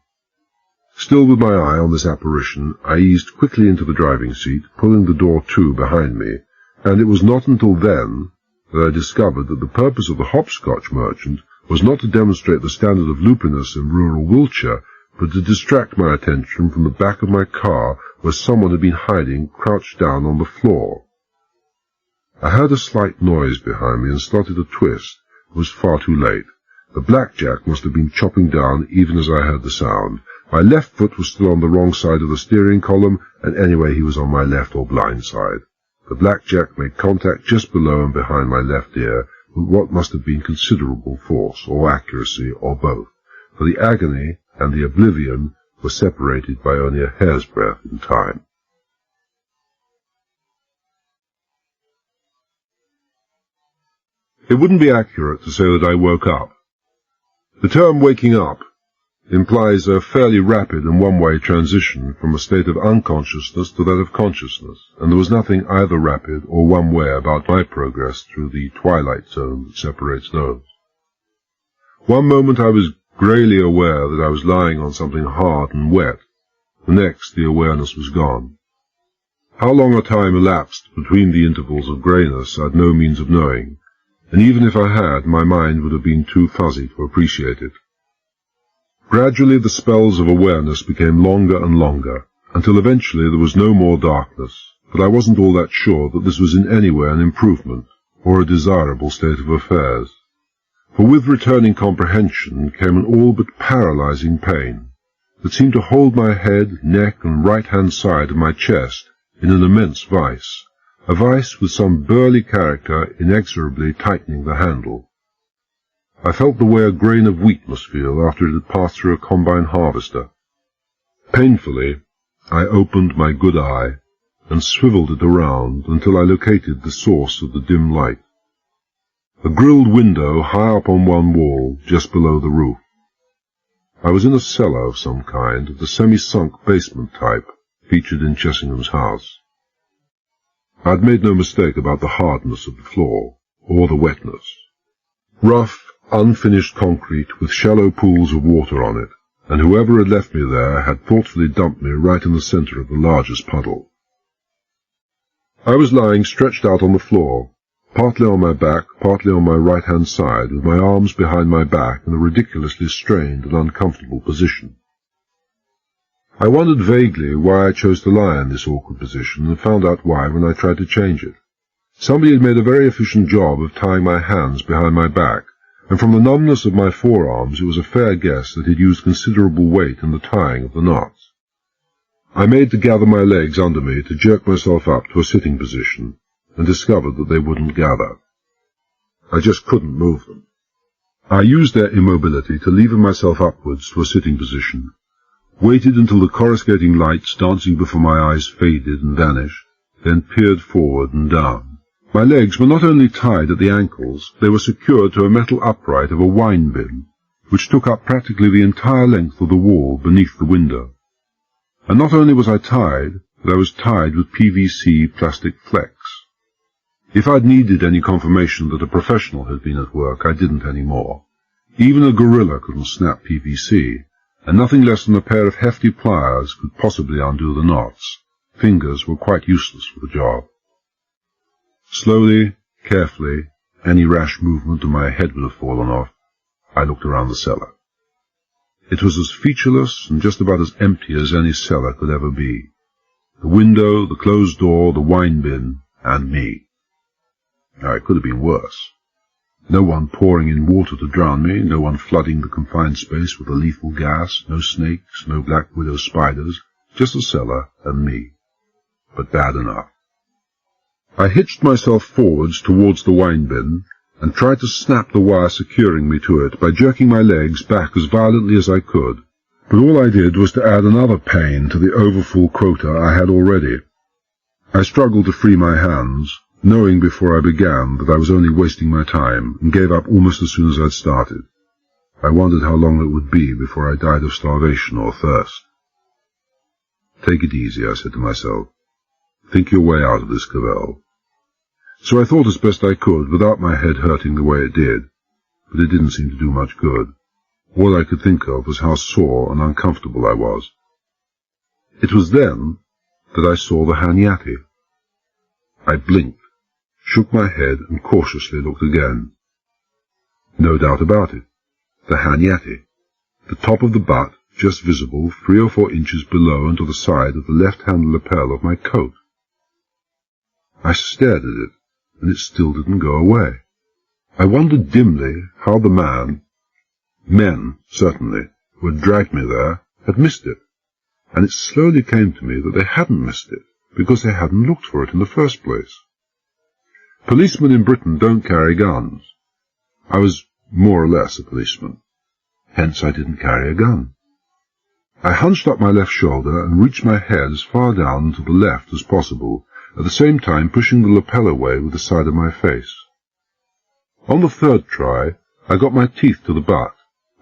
Still with my eye on this apparition, I eased quickly into the driving seat, pulling the door to behind me, and it was not until then that I discovered that the purpose of the hopscotch merchant was not to demonstrate the standard of loopiness in rural Wiltshire, but to distract my attention from the back of my car, where someone had been hiding, crouched down on the floor. I heard a slight noise behind me and started to twist. It was far too late. The blackjack must have been chopping down even as I heard the sound. My left foot was still on the wrong side of the steering column, and anyway he was on my left or blind side. The blackjack made contact just below and behind my left ear, with what must have been considerable force, or accuracy, or both, for the agony and the oblivion were separated by only a hair's breadth in time. It wouldn't be accurate to say that I woke up. The term waking up implies a fairly rapid and one-way transition from a state of unconsciousness to that of consciousness, and there was nothing either rapid or one-way about my progress through the twilight zone that separates those. One moment I was greyly aware that I was lying on something hard and wet. The next, the awareness was gone. How long a time elapsed between the intervals of greyness I'd no means of knowing, and even if I had, my mind would have been too fuzzy to appreciate it. Gradually the spells of awareness became longer and longer, until eventually there was no more darkness, but I wasn't all that sure that this was in any way an improvement, or a desirable state of affairs. for with returning comprehension came an all but paralyzing pain that seemed to hold my head, neck, and right-hand side of my chest in an immense vice, a vice with some burly character inexorably tightening the handle. I felt the way a grain of wheat must feel after it had passed through a combine harvester. Painfully, I opened my good eye and swiveled it around until I located the source of the dim light. A grilled window high up on one wall, just below the roof. I was in a cellar of some kind, of the semi-sunk basement type, featured in Chessingham's house. I had made no mistake about the hardness of the floor, or the wetness. Rough, unfinished concrete with shallow pools of water on it, and whoever had left me there had thoughtfully dumped me right in the center of the largest puddle. I was lying stretched out on the floor, partly on my back, partly on my right-hand side, with my arms behind my back in a ridiculously strained and uncomfortable position. I wondered vaguely why I chose to lie in this awkward position, and found out why when I tried to change it. Somebody had made a very efficient job of tying my hands behind my back, and from the numbness of my forearms it was a fair guess that he'd used considerable weight in the tying of the knots. I made to gather my legs under me to jerk myself up to a sitting position, and discovered that they wouldn't gather. I just couldn't move them. I used their immobility to lever myself upwards to a sitting position, waited until the coruscating lights dancing before my eyes faded and vanished, then peered forward and down. My legs were not only tied at the ankles, they were secured to a metal upright of a wine bin, which took up practically the entire length of the wall beneath the window. And not only was I tied, but I was tied with PVC plastic flex. If I'd needed any confirmation that a professional had been at work, I didn't any more. Even a gorilla couldn't snap PVC, and nothing less than a pair of hefty pliers could possibly undo the knots. Fingers were quite useless for the job. Slowly, carefully, any rash movement and my head would have fallen off, I looked around the cellar. It was as featureless and just about as empty as any cellar could ever be. The window, the closed door, the wine bin, and me. Now, it could have been worse. No one pouring in water to drown me, no one flooding the confined space with a lethal gas, no snakes, no black widow spiders, just a cellar and me. But bad enough. I hitched myself forwards towards the wine bin, and tried to snap the wire securing me to it by jerking my legs back as violently as I could, but all I did was to add another pain to the overfull quota I had already. I struggled to free my hands, knowing before I began that I was only wasting my time, and gave up almost as soon as I'd started. I wondered how long it would be before I died of starvation or thirst. Take it easy, I said to myself. Think your way out of this, Cavell. So I thought as best I could, without my head hurting the way it did, but it didn't seem to do much good. All I could think of was how sore and uncomfortable I was. It was then that I saw the Hanyati. I blinked, shook my head, and cautiously looked again. No doubt about it. The Hanyati. The top of the butt, just visible 3 or 4 inches below and to the side of the left-hand lapel of my coat. I stared at it, and it still didn't go away. I wondered dimly how the men, certainly, who had dragged me there, had missed it, and it slowly came to me that they hadn't missed it, because they hadn't looked for it in the first place. Policemen in Britain don't carry guns. I was more or less a policeman. Hence I didn't carry a gun. I hunched up my left shoulder and reached my head as far down to the left as possible, at the same time pushing the lapel away with the side of my face. On the third try, I got my teeth to the butt,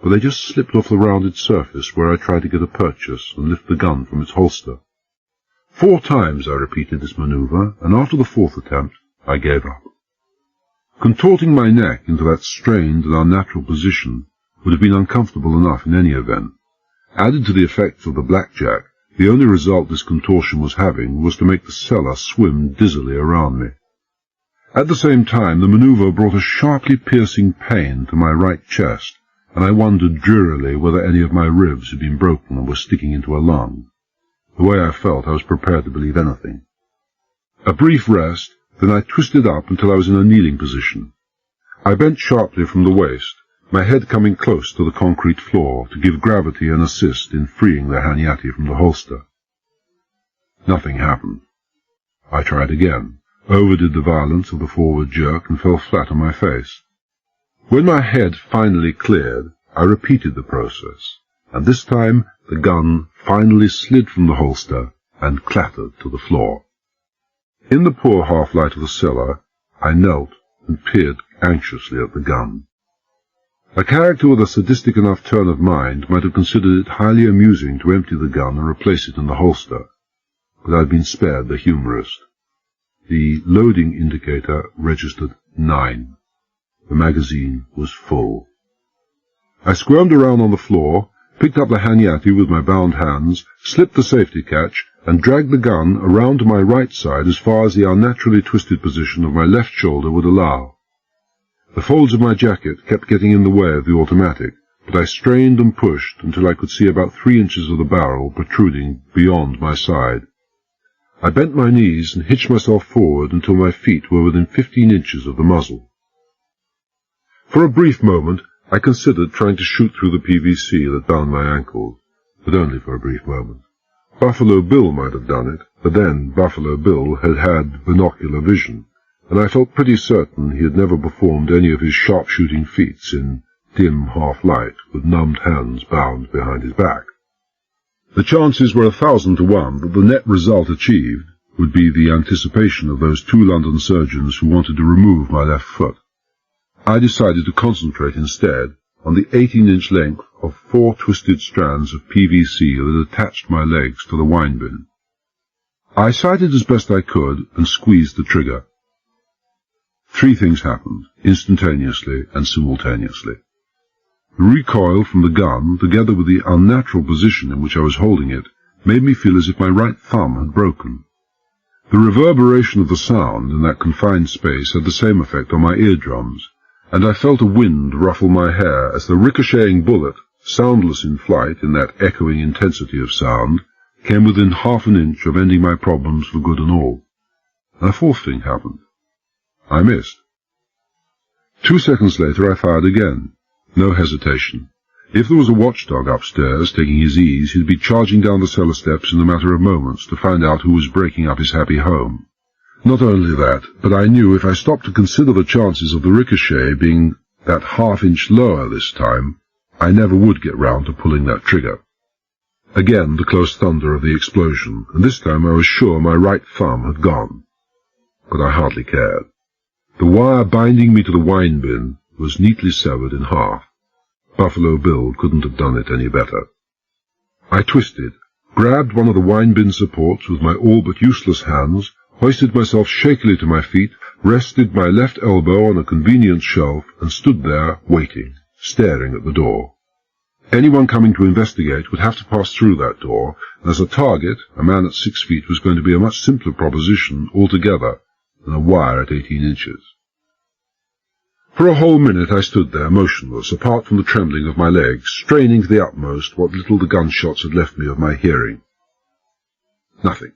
but they just slipped off the rounded surface where I tried to get a purchase and lift the gun from its holster. 4 times I repeated this maneuver, and after the 4th attempt, I gave up. Contorting my neck into that strained and unnatural position would have been uncomfortable enough in any event. Added to the effects of the blackjack, the only result this contortion was having was to make the cellar swim dizzily around me. At the same time, the maneuver brought a sharply piercing pain to my right chest, and I wondered drearily whether any of my ribs had been broken and were sticking into a lung. The way I felt, I was prepared to believe anything. A brief rest, then I twisted up until I was in a kneeling position. I bent sharply from the waist, my head coming close to the concrete floor to give gravity an assist in freeing the Hanyati from the holster. Nothing happened. I tried again, overdid the violence of the forward jerk, and fell flat on my face. When my head finally cleared, I repeated the process, and this time the gun finally slid from the holster and clattered to the floor. In the poor half-light of the cellar, I knelt and peered anxiously at the gun. A character with a sadistic enough turn of mind might have considered it highly amusing to empty the gun and replace it in the holster, but I had been spared the humorist. The loading indicator registered 9. The magazine was full. I squirmed around on the floor, picked up the Hanyati with my bound hands, slipped the safety catch, and dragged the gun around to my right side as far as the unnaturally twisted position of my left shoulder would allow. The folds of my jacket kept getting in the way of the automatic, but I strained and pushed until I could see about 3 inches of the barrel protruding beyond my side. I bent my knees and hitched myself forward until my feet were within 15 inches of the muzzle. For a brief moment, I considered trying to shoot through the PVC that bound my ankles, but only for a brief moment. Buffalo Bill might have done it, but then Buffalo Bill had had binocular vision, and I felt pretty certain he had never performed any of his sharpshooting feats in dim half-light with numbed hands bound behind his back. The chances were 1,000 to 1 that the net result achieved would be the anticipation of those 2 London surgeons who wanted to remove my left foot. I decided to concentrate instead on the 18-inch length of 4 twisted strands of PVC that attached my legs to the wine bin. I sighted as best I could and squeezed the trigger. 3 things happened, instantaneously and simultaneously. The recoil from the gun, together with the unnatural position in which I was holding it, made me feel as if my right thumb had broken. The reverberation of the sound in that confined space had the same effect on my eardrums, and I felt a wind ruffle my hair as the ricocheting bullet, soundless in flight in that echoing intensity of sound, came within half an inch of ending my problems for good and all. And a 4th thing happened. I missed. 2 seconds later I fired again. No hesitation. If there was a watchdog upstairs taking his ease, he'd be charging down the cellar steps in a matter of moments to find out who was breaking up his happy home. Not only that, but I knew if I stopped to consider the chances of the ricochet being that half-inch lower this time, I never would get round to pulling that trigger. Again the close thunder of the explosion, and this time I was sure my right thumb had gone. But I hardly cared. The wire binding me to the wine bin was neatly severed in half. Buffalo Bill couldn't have done it any better. I twisted, grabbed one of the wine bin supports with my all but useless hands, hoisted myself shakily to my feet, rested my left elbow on a convenient shelf, and stood there, waiting, staring at the door. Anyone coming to investigate would have to pass through that door, and as a target, a man at 6 feet was going to be a much simpler proposition altogether than a wire at 18 inches. For a whole minute I stood there, motionless, apart from the trembling of my legs, straining to the utmost what little the gunshots had left me of my hearing. Nothing.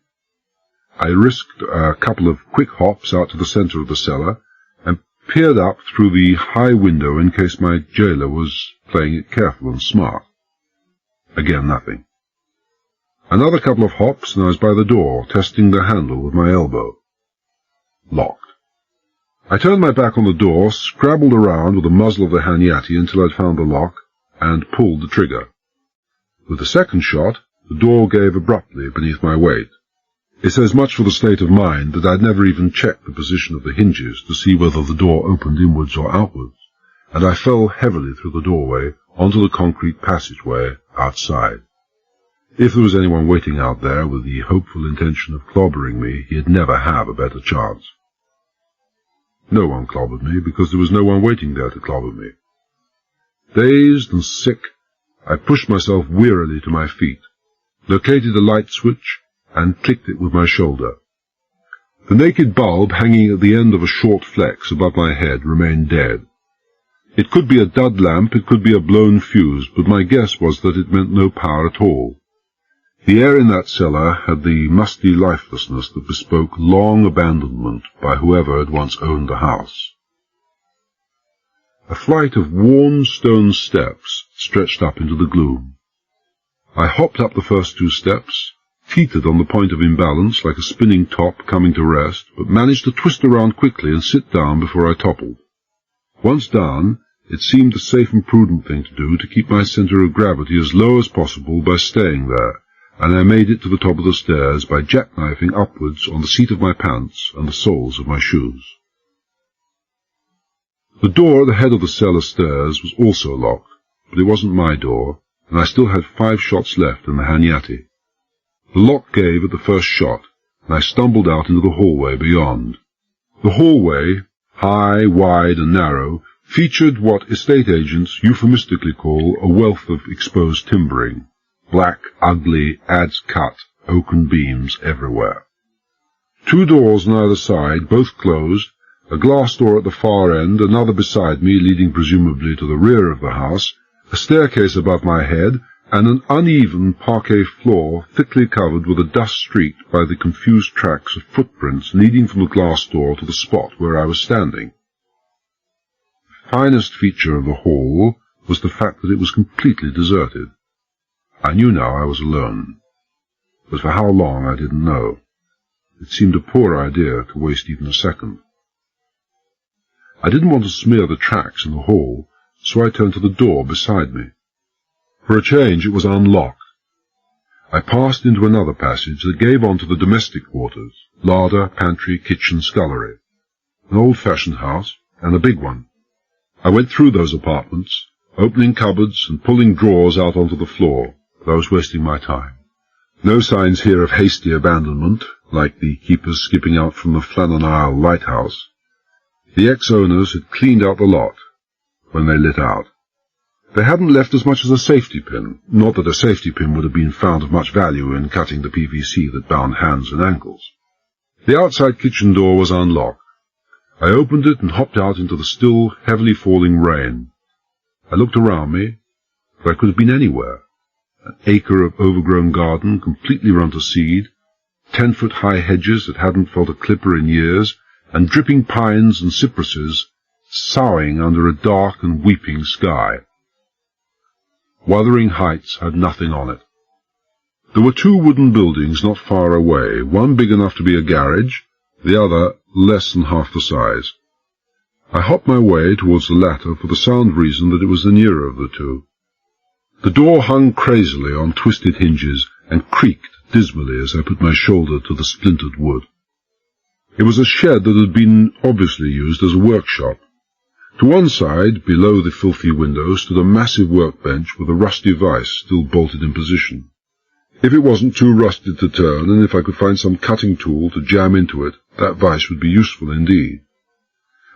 I risked a couple of quick hops out to the centre of the cellar, and peered up through the high window in case my jailer was playing it careful and smart. Again nothing. Another couple of hops, and I was by the door, testing the handle with my elbow. Locked. I turned my back on the door, scrabbled around with the muzzle of the Hanyati until I'd found the lock, and pulled the trigger. With the second shot, the door gave abruptly beneath my weight. It says much for the state of mind that I'd never even checked the position of the hinges to see whether the door opened inwards or outwards, and I fell heavily through the doorway onto the concrete passageway outside. If there was anyone waiting out there with the hopeful intention of clobbering me, he'd never have a better chance. No one clobbered me, because there was no one waiting there to clobber me. Dazed and sick, I pushed myself wearily to my feet, located a light switch, and clicked it with my shoulder. The naked bulb hanging at the end of a short flex above my head remained dead. It could be a dud lamp, it could be a blown fuse, but my guess was that it meant no power at all. The air in that cellar had the musty lifelessness that bespoke long abandonment by whoever had once owned the house. A flight of worn stone steps stretched up into the gloom. I hopped up the first 2 steps, teetered on the point of imbalance like a spinning top coming to rest, but managed to twist around quickly and sit down before I toppled. Once down, it seemed the safe and prudent thing to do to keep my centre of gravity as low as possible by staying there, and I made it to the top of the stairs by jackknifing upwards on the seat of my pants and the soles of my shoes. The door at the head of the cellar stairs was also locked, but it wasn't my door, and I still had 5 shots left in the Hanyati. The lock gave at the first shot, and I stumbled out into the hallway beyond. The hallway, high, wide, and narrow, featured what estate agents euphemistically call a wealth of exposed timbering. Black, ugly, adze-cut, oaken beams everywhere. 2 doors on either side, both closed, a glass door at the far end, another beside me leading presumably to the rear of the house, a staircase above my head, and an uneven parquet floor thickly covered with a dust streaked by the confused tracks of footprints leading from the glass door to the spot where I was standing. The finest feature of the hall was the fact that it was completely deserted. I knew now I was alone, but for how long I didn't know. It seemed a poor idea to waste even a second. I didn't want to smear the tracks in the hall, so I turned to the door beside me. For a change, it was unlocked. I passed into another passage that gave on to the domestic quarters, larder, pantry, kitchen, scullery. An old-fashioned house, and a big one. I went through those apartments, opening cupboards and pulling drawers out onto the floor, but I was wasting my time. No signs here of hasty abandonment, like the keepers skipping out from the Flannan Isle lighthouse. The ex-owners had cleaned out the lot when they lit out. They hadn't left as much as a safety pin, not that a safety pin would have been found of much value in cutting the PVC that bound hands and ankles. The outside kitchen door was unlocked. I opened it and hopped out into the still, heavily falling rain. I looked around me, but I could have been anywhere. An acre of overgrown garden completely run to seed, 10-foot-high hedges that hadn't felt a clipper in years, and dripping pines and cypresses soughing under a dark and weeping sky. Wuthering Heights had nothing on it. There were 2 wooden buildings not far away, one big enough to be a garage, the other less than half the size. I hopped my way towards the latter for the sound reason that it was the nearer of the 2. The door hung crazily on twisted hinges and creaked dismally as I put my shoulder to the splintered wood. It was a shed that had been obviously used as a workshop. To one side, below the filthy window, stood a massive workbench with a rusty vise still bolted in position. If it wasn't too rusted to turn, and if I could find some cutting tool to jam into it, that vise would be useful indeed.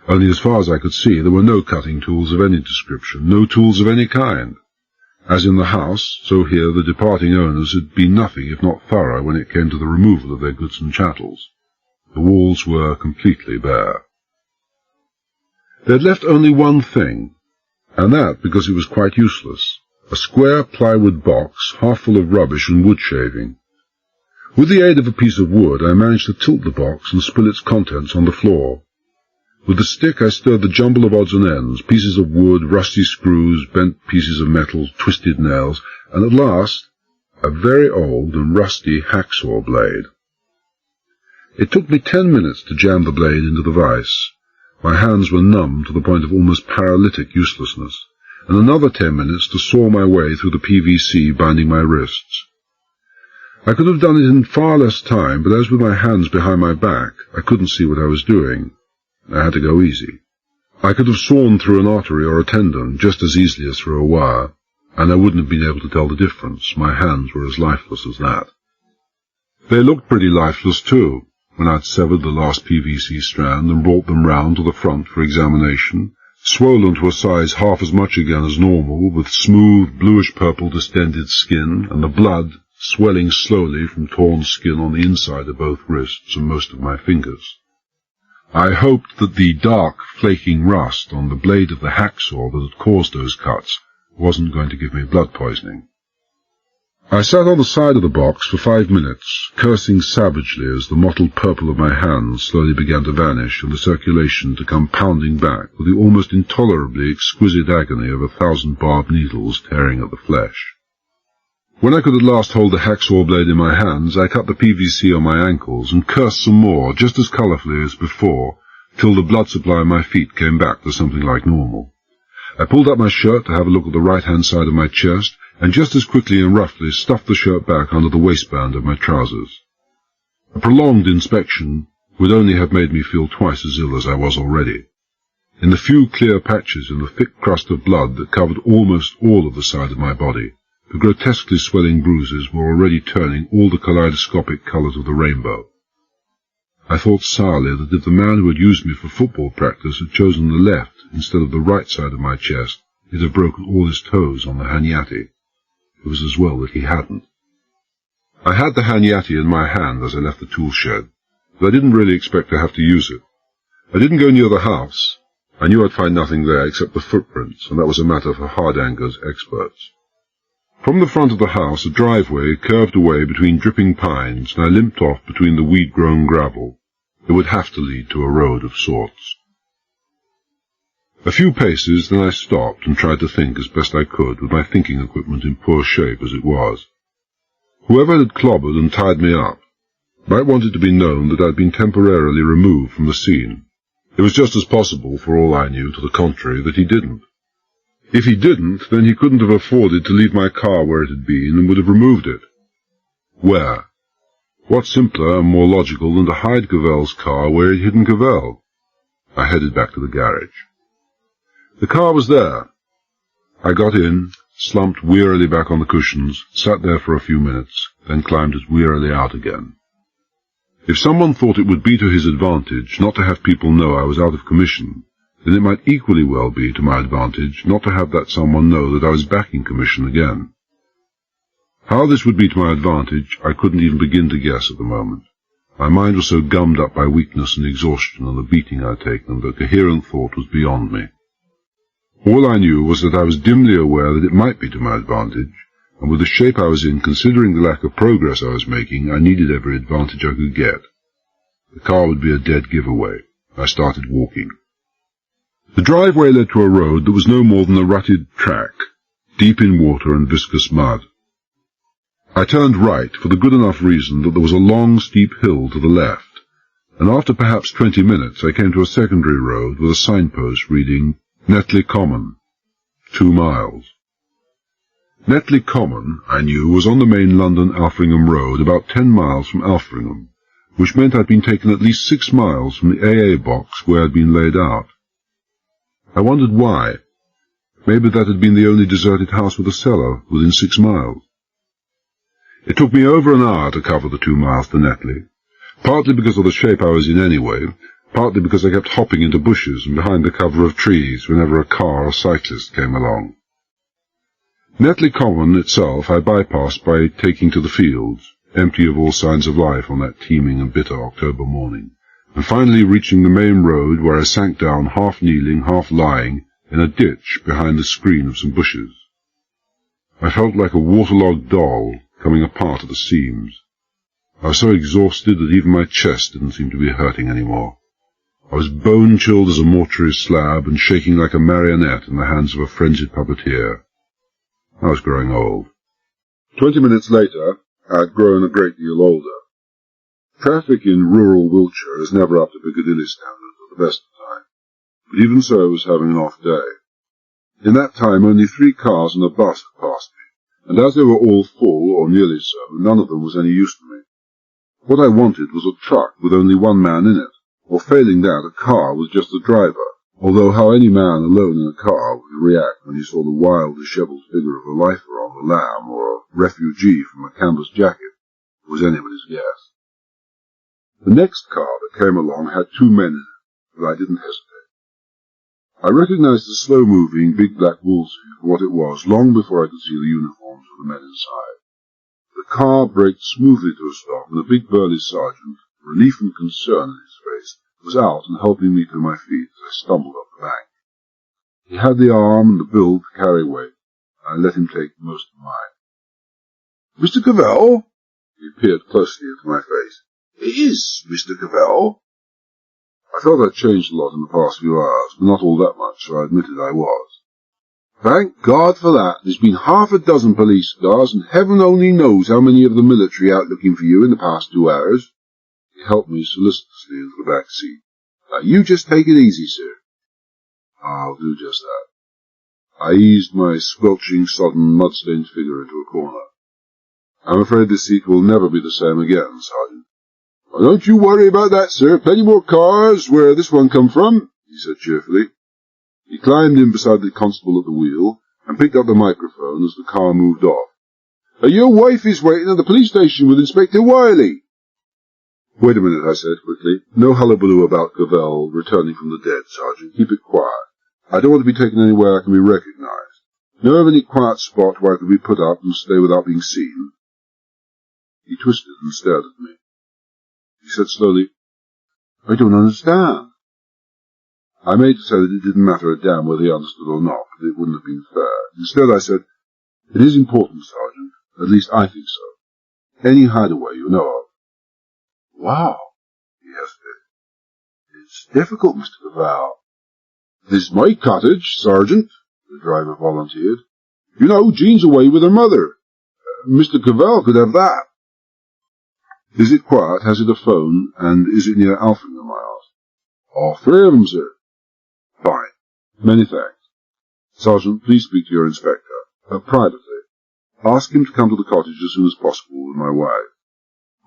Only as far as I could see, there were no cutting tools of any description, no tools of any kind. As in the house, so here the departing owners had been nothing if not thorough when it came to the removal of their goods and chattels. The walls were completely bare. They had left only one thing, and that because it was quite useless, a square plywood box half full of rubbish and wood shaving. With the aid of a piece of wood, I managed to tilt the box and spill its contents on the floor. With the stick I stirred the jumble of odds and ends, pieces of wood, rusty screws, bent pieces of metal, twisted nails, and at last a very old and rusty hacksaw blade. It took me 10 minutes to jam the blade into the vise. My hands were numb to the point of almost paralytic uselessness, and another 10 minutes to saw my way through the PVC binding my wrists. I could have done it in far less time, but as with my hands behind my back, I couldn't see what I was doing. I had to go easy. I could have sawn through an artery or a tendon just as easily as through a wire, and I wouldn't have been able to tell the difference. My hands were as lifeless as that. They looked pretty lifeless, too, when I'd severed the last PVC strand and brought them round to the front for examination, swollen to a size half as much again as normal, with smooth, bluish-purple distended skin, and the blood swelling slowly from torn skin on the inside of both wrists and most of my fingers. I hoped that the dark, flaking rust on the blade of the hacksaw that had caused those cuts wasn't going to give me blood poisoning. I sat on the side of the box for 5 minutes, cursing savagely as the mottled purple of my hands slowly began to vanish and the circulation to come pounding back with the almost intolerably exquisite agony of 1,000 barbed needles tearing at the flesh. When I could at last hold the hacksaw blade in my hands, I cut the PVC on my ankles and cursed some more, just as colourfully as before, till the blood supply on my feet came back to something like normal. I pulled up my shirt to have a look at the right-hand side of my chest, and just as quickly and roughly stuffed the shirt back under the waistband of my trousers. A prolonged inspection would only have made me feel twice as ill as I was already. In the few clear patches in the thick crust of blood that covered almost all of the side of my body, the grotesquely swelling bruises were already turning all the kaleidoscopic colours of the rainbow. I thought sourly that if the man who had used me for football practice had chosen the left instead of the right side of my chest, he'd have broken all his toes on the hanyati. It was as well that he hadn't. I had the hanyati in my hand as I left the tool shed, but I didn't really expect to have to use it. I didn't go near the house. I knew I'd find nothing there except the footprints, and that was a matter for Hardanger's experts. From the front of the house, a driveway curved away between dripping pines, and I limped off between the weed-grown gravel. It would have to lead to a road of sorts. A few paces, then I stopped and tried to think as best I could, with my thinking equipment in poor shape as it was. Whoever had clobbered and tied me up might want it to be known that I'd been temporarily removed from the scene. It was just as possible, for all I knew to the contrary, that he didn't. If he didn't, then he couldn't have afforded to leave my car where it had been and would have removed it. Where? What simpler and more logical than to hide Cavell's car where he'd hidden Cavell? I headed back to the garage. The car was there. I got in, slumped wearily back on the cushions, sat there for a few minutes, then climbed as wearily out again. If someone thought it would be to his advantage not to have people know I was out of commission, then it might equally well be to my advantage not to have that someone know that I was back in commission again. How this would be to my advantage I couldn't even begin to guess at the moment. My mind was so gummed up by weakness and exhaustion and the beating I'd taken that coherent thought was beyond me. All I knew was that I was dimly aware that it might be to my advantage, and with the shape I was in, considering the lack of progress I was making, I needed every advantage I could get. The car would be a dead giveaway. I started walking. The driveway led to a road that was no more than a rutted track, deep in water and viscous mud. I turned right for the good enough reason that there was a long, steep hill to the left, and after perhaps 20 minutes I came to a secondary road with a signpost reading Netley Common, 2 miles. Netley Common, I knew, was on the main London-Alfringham road about 10 miles from Alfringham, which meant I'd been taken at least 6 miles from the AA box where I'd been laid out. I wondered why. Maybe that had been the only deserted house with a cellar within 6 miles. It took me over an hour to cover the 2 miles to Netley, partly because of the shape I was in anyway, partly because I kept hopping into bushes and behind the cover of trees whenever a car or cyclist came along. Netley Common itself I bypassed by taking to the fields, empty of all signs of life on that teeming and bitter October morning, and finally reaching the main road where I sank down half kneeling, half lying, in a ditch behind the screen of some bushes. I felt like a waterlogged doll coming apart at the seams. I was so exhausted that even my chest didn't seem to be hurting any more. I was bone-chilled as a mortuary slab and shaking like a marionette in the hands of a frenzied puppeteer. I was growing old. 20 minutes later, I had grown a great deal older. Traffic in rural Wiltshire is never up to Piccadilly standards at the best of time, but even so I was having an off day. In that time only 3 cars and a bus had passed me, and as they were all full, or nearly so, none of them was any use to me. What I wanted was a truck with only one man in it, or failing that, a car with just the driver, although how any man alone in a car would react when he saw the wild, dishevelled figure of a lifer on the lam, or a refugee from a canvas jacket, was anybody's guess. The next car that came along had 2 men in it, but I didn't hesitate. I recognized the slow-moving, big black Wolseley for what it was long before I could see the uniforms of the men inside. The car braked smoothly to a stop, and the big burly sergeant, relief and concern in his face, was out and helping me to my feet as I stumbled up the bank. He had the arm and the build to carry weight, and I let him take most of mine. Mr. Cavell? He peered closely into my face. It is Mr. Cavell. I felt I'd changed a lot in the past few hours, but not all that much, so I admitted I was. Thank God for that. There's been half a dozen police cars, and heaven only knows how many of the military out looking for you in the past 2 hours. He helped me solicitously into the back seat. Now you just take it easy, sir. I'll do just that. I eased my squelching, sodden, mud-stained figure into a corner. I'm afraid this seat will never be the same again, Sergeant. Well, don't you worry about that, sir. Plenty more cars where this one come from, he said cheerfully. He climbed in beside the constable at the wheel and picked up the microphone as the car moved off. Your wife is waiting at the police station with Inspector Wiley. Wait a minute, I said quickly. No hullabaloo about Cavell returning from the dead, Sergeant. Keep it quiet. I don't want to be taken anywhere I can be recognized. Know of any quiet spot where I could be put up and stay without being seen? He twisted and stared at me. He said slowly, I don't understand. I made to say that it didn't matter a damn whether he understood or not, but it wouldn't have been fair. Instead I said, it is important, Sergeant. At least I think so. Any hideaway you know of. Wow, he hesitated. It's difficult, Mr. Cavell. This is my cottage, Sergeant, the driver volunteered. You know, Jean's away with her mother. Mr. Cavell could have that. Is it quiet? Has it a phone? And is it near Alfingham? I asked. All 3 of them, sir. Fine. Many thanks. Sergeant, please speak to your inspector. Privately. Ask him to come to the cottage as soon as possible with my wife.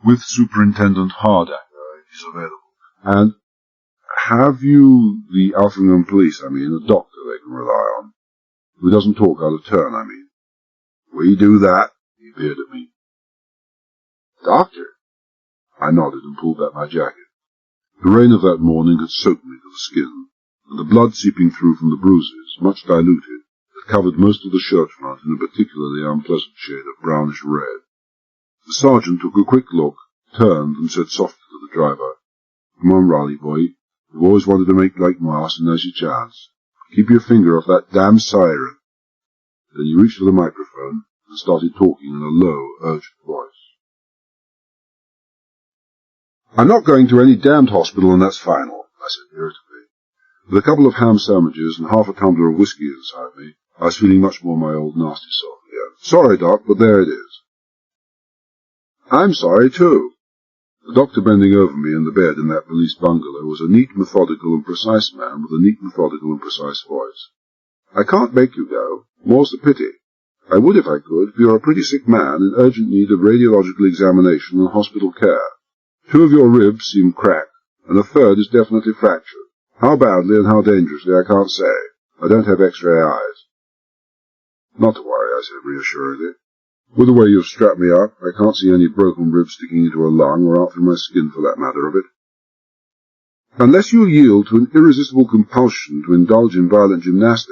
With Superintendent Hardanger, if he's available. And have you the Alfingham police, a doctor they can rely on? Who doesn't talk out of turn, We do that, he peered at me. Doctor? I nodded and pulled back my jacket. The rain of that morning had soaked me to the skin, and the blood seeping through from the bruises, much diluted, had covered most of the shirt front in a particularly unpleasant shade of brownish red. The sergeant took a quick look, turned, and said softly to the driver, Come on, Raleigh boy. You've always wanted to make like Mars, and now's your chance. Keep your finger off that damn siren. Then he reached for the microphone and started talking in a low, urgent voice. I'm not going to any damned hospital, and that's final, I said irritably. With a couple of ham sandwiches and half a tumbler of whiskey inside me, I was feeling much more my old nasty self again. Sorry, Doc, but there it is. I'm sorry, too. The doctor bending over me in the bed in that police bungalow was a neat, methodical, and precise man with a neat, methodical, and precise voice. I can't make you go. More's the pity. I would if I could, for you're a pretty sick man in urgent need of radiological examination and hospital care. 2 of your ribs seem cracked, and a 3rd is definitely fractured. How badly and how dangerously, I can't say. I don't have X-ray eyes. Not to worry, I said reassuringly. With the way you've strapped me up, I can't see any broken ribs sticking into a lung or out through my skin for that matter of it. Unless you yield to an irresistible compulsion to indulge in violent gymnastics,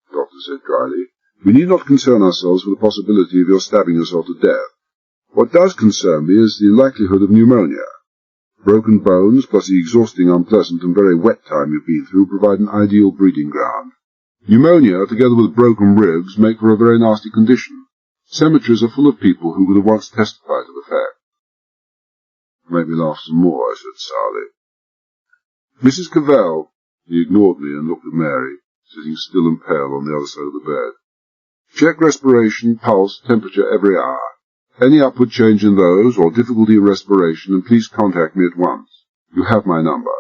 the doctor said dryly, we need not concern ourselves with the possibility of your stabbing yourself to death. What does concern me is the likelihood of pneumonia. Broken bones, plus the exhausting, unpleasant, and very wet time you've been through, provide an ideal breeding ground. Pneumonia, together with broken ribs, make for a very nasty condition. Cemeteries are full of people who would have once testified to the fact. Make me laugh some more, I said sourly. Mrs. Cavell, he ignored me and looked at Mary, sitting still and pale on the other side of the bed. Check respiration, pulse, temperature every hour. Any upward change in those, or difficulty of respiration, and please contact me at once. You have my number.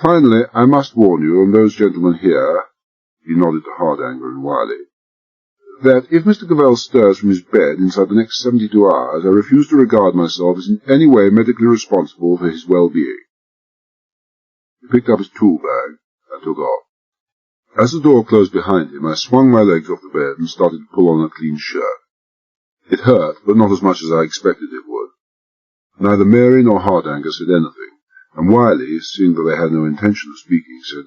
Finally, I must warn you, and those gentlemen here, he nodded to Hardanger and Wiley, that if Mr. Cavell stirs from his bed inside the next 72 hours, I refuse to regard myself as in any way medically responsible for his well-being. He picked up his tool bag and took off. As the door closed behind him, I swung my legs off the bed and started to pull on a clean shirt. It hurt, but not as much as I expected it would. Neither Mary nor Hardanger said anything, and Wiley, seeing that they had no intention of speaking, said,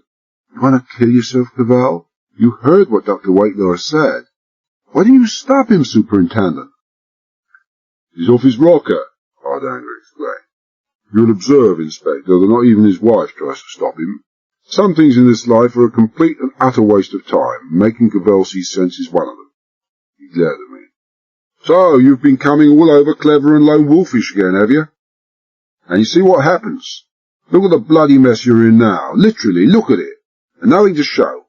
You want to kill yourself, Cavell? You heard what Dr. Whitelaw said. Why didn't you stop him, Superintendent? He's off his rocker, Hardanger explained. You'll observe, Inspector, that not even his wife tries to stop him. Some things in this life are a complete and utter waste of time, making Cavell see sense is one of them. He glared at me. So, you've been coming all over clever and lone wolfish again, have you? And you see what happens. Look at the bloody mess you're in now. Literally, look at it. And nothing to show.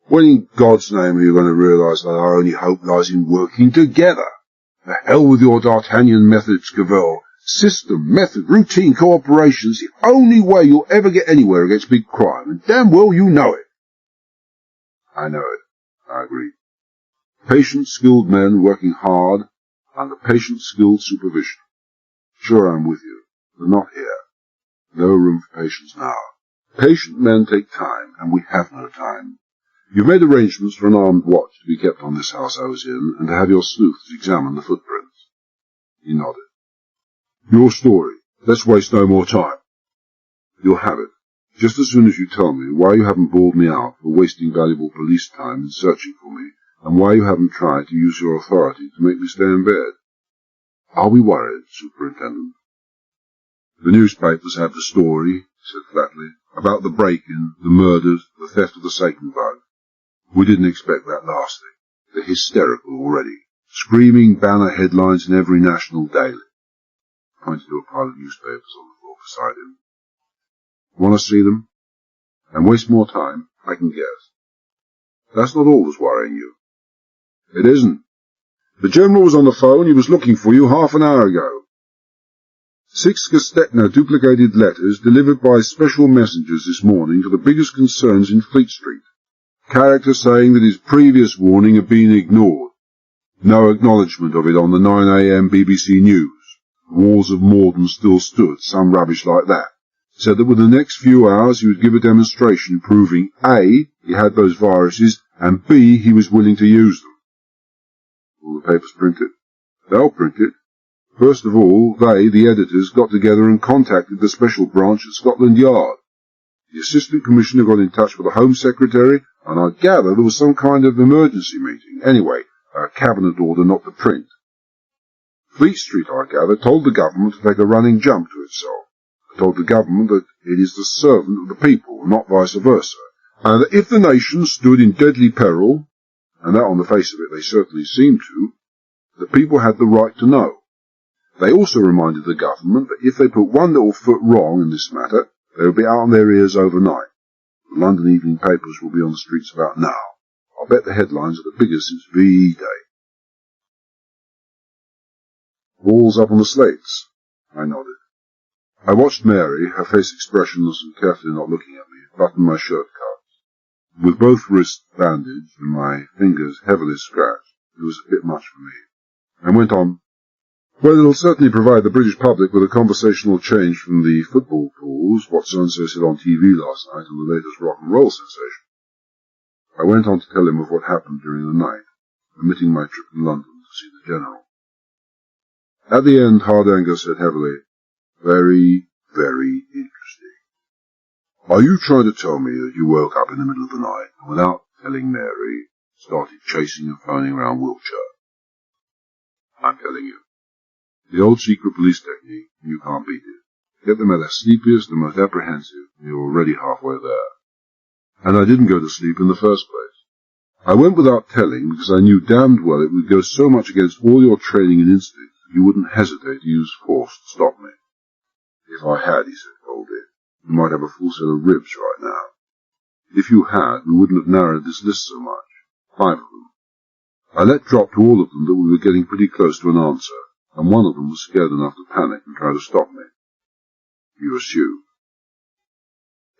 When in God's name are you going to realise that our only hope lies in working together? The hell with your D'Artagnan methods, Cavell. System, method, routine, cooperation's the only way you'll ever get anywhere against big crime, and damn well you know it. I know it, I agree. Patient, skilled men working hard under patient, skilled supervision. Sure, I'm with you, but not here. No room for patience now. Patient men take time, and we have no time. You've made arrangements for an armed watch to be kept on this house I was in, and to have your sleuths examine the footprints. He nodded. Your story. Let's waste no more time. You'll have it, just as soon as you tell me why you haven't bawled me out for wasting valuable police time in searching for me, and why you haven't tried to use your authority to make me stay in bed. Are we worried, Superintendent? The newspapers have the story, he said flatly, about the break-in, the murders, the theft of the Satan bug. We didn't expect that last thing. They're hysterical already, screaming banner headlines in every national daily. Pointed to a pile of newspapers on the floor beside him. Want to see them? And waste more time? I can guess. That's not all that's worrying you. It isn't. The General was on the phone. He was looking for you half an hour ago. 6 Gestetner duplicated letters delivered by special messengers this morning to the biggest concerns in Fleet Street. Character saying that his previous warning had been ignored. No acknowledgement of it on the 9 a.m. BBC News. The walls of Morden still stood, some rubbish like that. Said that within the next few hours he would give a demonstration proving A, he had those viruses, and B, he was willing to use them. Will the papers print it? They'll print it. First of all, they, the editors, got together and contacted the special branch at Scotland Yard. The Assistant Commissioner got in touch with the Home Secretary, and I gather there was some kind of emergency meeting. Anyway, a cabinet order not to print. Fleet Street, I gather, told the government to take a running jump to itself. It told the government that it is the servant of the people, not vice versa, and that if the nation stood in deadly peril, and that on the face of it they certainly seemed to, the people had the right to know. They also reminded the government that if they put one little foot wrong in this matter, they would be out on their ears overnight. The London evening papers will be on the streets about now. I'll bet the headlines are the biggest since VE Day. Balls up on the slates. I nodded. I watched Mary, her face expressionless and carefully not looking at me, button my shirt cuffs. With both wrists bandaged and my fingers heavily scratched, it was a bit much for me. I went on, well, it'll certainly provide the British public with a conversational change from the football pools, what so-and-so said on TV last night on the latest rock and roll sensation. I went on to tell him of what happened during the night, omitting my trip to London to see the General. At the end, Hardanger said heavily, very, very interesting. Are you trying to tell me that you woke up in the middle of the night and without telling Mary, started chasing and phoning around Wiltshire? I'm telling you. The old secret police technique, you can't beat it. Get them at their sleepiest and most apprehensive, and you're already halfway there. And I didn't go to sleep in the first place. I went without telling because I knew damned well it would go so much against all your training and instinct that you wouldn't hesitate to use force to stop me. If I had, he said coldly, you might have a full set of ribs right now. If you had, we wouldn't have narrowed this list so much. 5 of them. I let drop to all of them that we were getting pretty close to an answer, and one of them was scared enough to panic and try to stop me. You assume.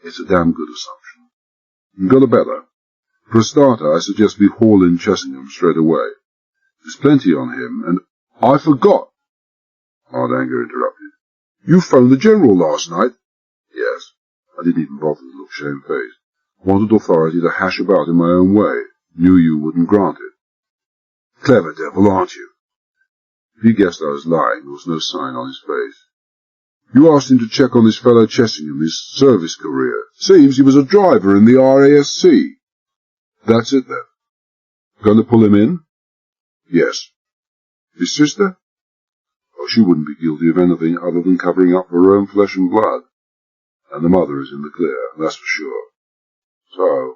It's a damn good assumption. You've got a better. For a starter, I suggest we haul in Chessingham straight away. There's plenty on him, and I forgot. Hardanger interrupted. You phoned the General last night? Yes. I didn't even bother to look shamefaced. Wanted authority to hash about in my own way. Knew you wouldn't grant it. Clever devil, aren't you? If he guessed I was lying, there was no sign on his face. You asked him to check on this fellow Chessingham, his service career. Seems he was a driver in the RASC. That's it, then. Going to pull him in? Yes. His sister? Oh, she wouldn't be guilty of anything other than covering up for her own flesh and blood. And the mother is in the clear, that's for sure. So,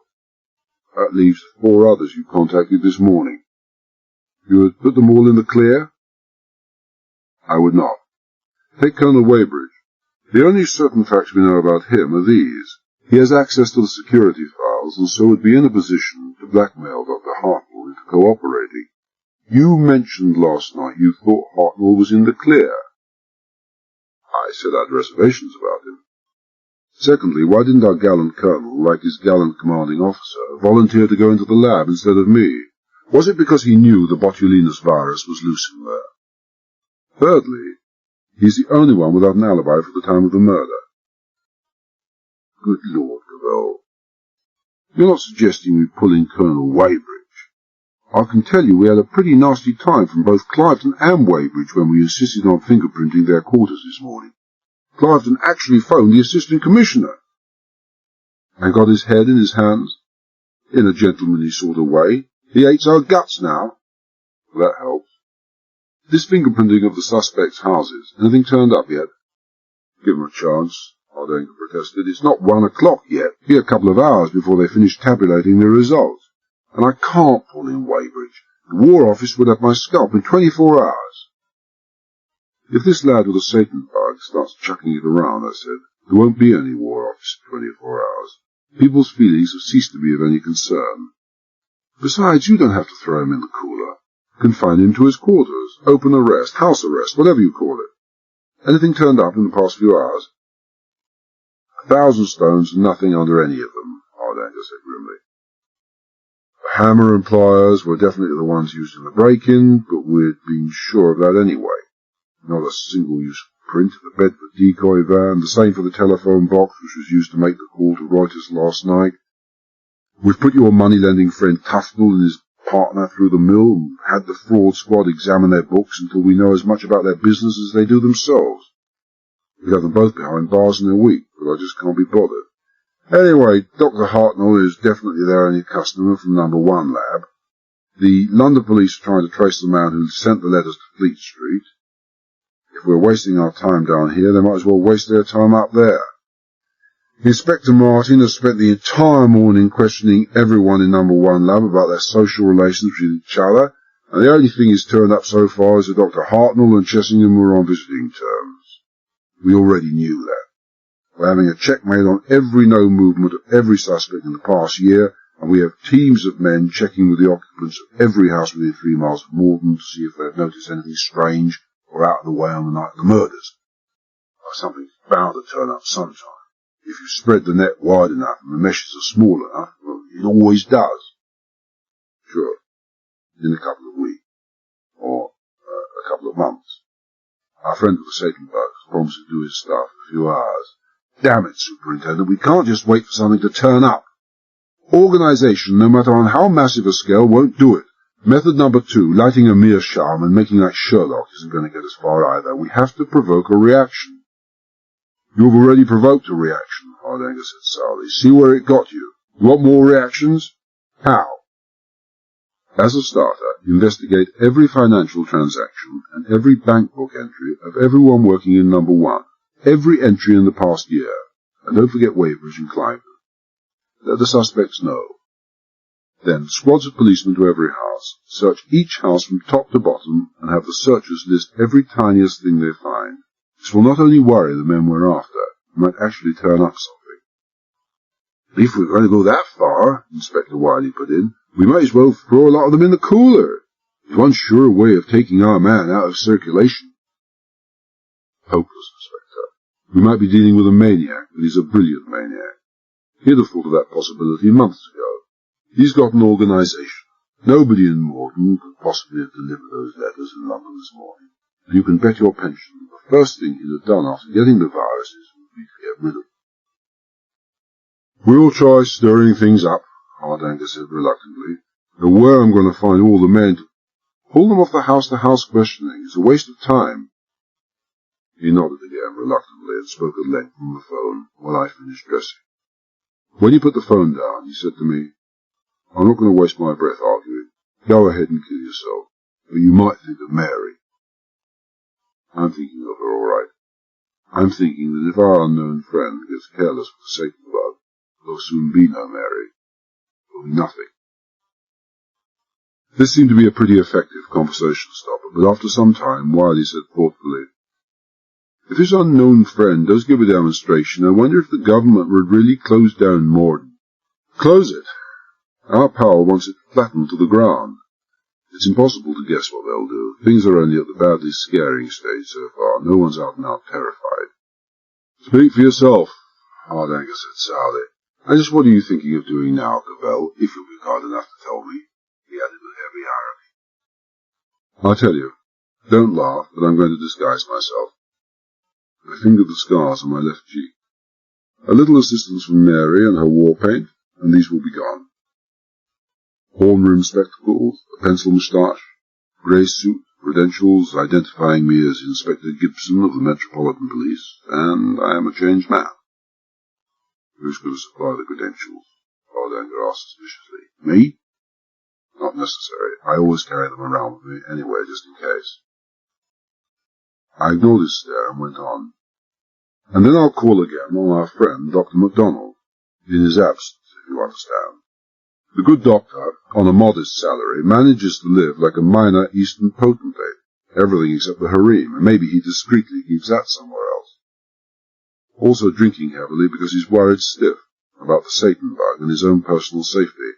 that leaves 4 others you contacted this morning. You would put them all in the clear? I would not. Take Colonel Weybridge. The only certain facts we know about him are these. He has access to the security files, and so would be in a position to blackmail Dr. Hartnell into cooperating. You mentioned last night you thought Hartnell was in the clear. I said I had reservations about him. Secondly, why didn't our gallant colonel, like his gallant commanding officer, volunteer to go into the lab instead of me? Was it because he knew the botulinus virus was loose in there? Thirdly, he's the only one without an alibi for the time of the murder. Good Lord, Cavell. You're not suggesting we pull in Colonel Weybridge. I can tell you we had a pretty nasty time from both Cliveden and Weybridge when we insisted on fingerprinting their quarters this morning. Cliveden actually phoned the assistant commissioner. And got his head in his hands, in a gentlemanly sort of way. He hates our guts now. That helps. This fingerprinting of the suspects' houses, anything turned up yet? Give them a chance, Ardenga protested. It's not 1 o'clock yet. Be a couple of hours before they finish tabulating the results. And I can't pull in Weybridge. The War Office would have my scalp in 24 hours. If this lad with a Satan bug starts chucking it around, I said, there won't be any War Office in 24 hours. People's feelings have ceased to be of any concern. Besides, you don't have to throw him in the cooler. Confine him to his quarters, open arrest, house arrest, whatever you call it. Anything turned up in the past few hours? 1,000 stones and nothing under any of them, Ardenga said grimly. The hammer and pliers were definitely the ones used in the break-in, but we'd been sure of that anyway. Not a single-use print of the Bedford decoy van, the same for the telephone box which was used to make the call to Reuters last night. We've put your money-lending friend Tufnell and his partner through the mill and had the fraud squad examine their books until we know as much about their business as they do themselves. We have them both behind bars in a week, but I just can't be bothered. Anyway, Dr. Hartnell is definitely their only customer from number 1 lab. The London police are trying to trace the man who sent the letters to Fleet Street. If we're wasting our time down here, they might as well waste their time up there. Inspector Martin has spent the entire morning questioning everyone in number 1 lab about their social relations with each other, and the only thing he's turned up so far is that Dr. Hartnell and Chessingham were on visiting terms. We already knew that. We're having a check made on every no movement of every suspect in the past year, and we have teams of men checking with the occupants of every house within 3 miles of Morden to see if they've noticed anything strange or out of the way on the night of the murders. Something's bound to turn up sometime. If you spread the net wide enough and the meshes are small enough, well, it always does. Sure, in a couple of weeks, or a couple of months. Our friend with the Satan bugs promised to do his stuff in a few hours. Damn it, Superintendent, we can't just wait for something to turn up. Organisation, no matter on how massive a scale, won't do it. Method number 2, lighting a meerschaum and making like Sherlock, isn't going to get us far either. We have to provoke a reaction. You've already provoked a reaction, Ardenga said sourly. See where it got you. You want more reactions? How? As a starter, investigate every financial transaction and every bank book entry of everyone working in number 1. Every entry in the past year. And don't forget Weybridge and Cliveden. Let the suspects know. Then, squads of policemen to every house. Search each house from top to bottom and have the searchers list every tiniest thing they find. This will not only worry the men we're after, it might actually turn up something. If we're going to go that far, Inspector Wiley put in, we might as well throw a lot of them in the cooler. It's one sure way of taking our man out of circulation. Hopeless, Inspector. We might be dealing with a maniac, but he's a brilliant maniac. He'd have thought of that possibility months ago. He's got an organisation. Nobody in Morden could possibly have delivered those letters in London this morning. And you can bet your pension the first thing he'd have done after getting the viruses would be to get rid of them. We'll try stirring things up, Ardenga said reluctantly. Though where I'm going to find all the men to pull them off the house-to-house questioning is a waste of time. He nodded again reluctantly and spoke at length on the phone while I finished dressing. When he put the phone down, he said to me, I'm not going to waste my breath arguing. Go ahead and kill yourself, but you might think of Mary. I'm thinking of her all right. I'm thinking that if our unknown friend gets careless for the sake of the bug, there'll soon be no Mary. There'll be nothing. This seemed to be a pretty effective conversation stopper, but after some time, Wiley said thoughtfully, "If this unknown friend does give a demonstration, I wonder if the government would really close down Morden." "Close it? Our pal wants it flattened to the ground. It's impossible to guess what they'll do. Things are only at the badly scaring stage so far. No one's out and out terrified." "Speak for yourself," Hardanger said sourly. "And just what are you thinking of doing now, Cavell, if you'll be kind enough to tell me?" he added with heavy irony. "I'll tell you. Don't laugh, but I'm going to disguise myself." I fingered the scars on my left cheek. A little assistance from Mary and her war paint, and these will be gone. Horn-rimmed spectacles, a pencil moustache, grey suit, credentials identifying me as Inspector Gibson of the Metropolitan Police, and I am a changed man. "Who's going to supply the credentials?" Hardanger asked suspiciously. "Me?" "Not necessary. I always carry them around with me anyway, just in case." I ignored his stare and went on. "And then I'll call again on our friend, Dr. MacDonald, in his absence, if you understand. The good doctor, on a modest salary, manages to live like a minor Eastern potentate, everything except the harem, and maybe he discreetly keeps that somewhere else. Also drinking heavily because he's worried stiff about the Satan bug and his own personal safety.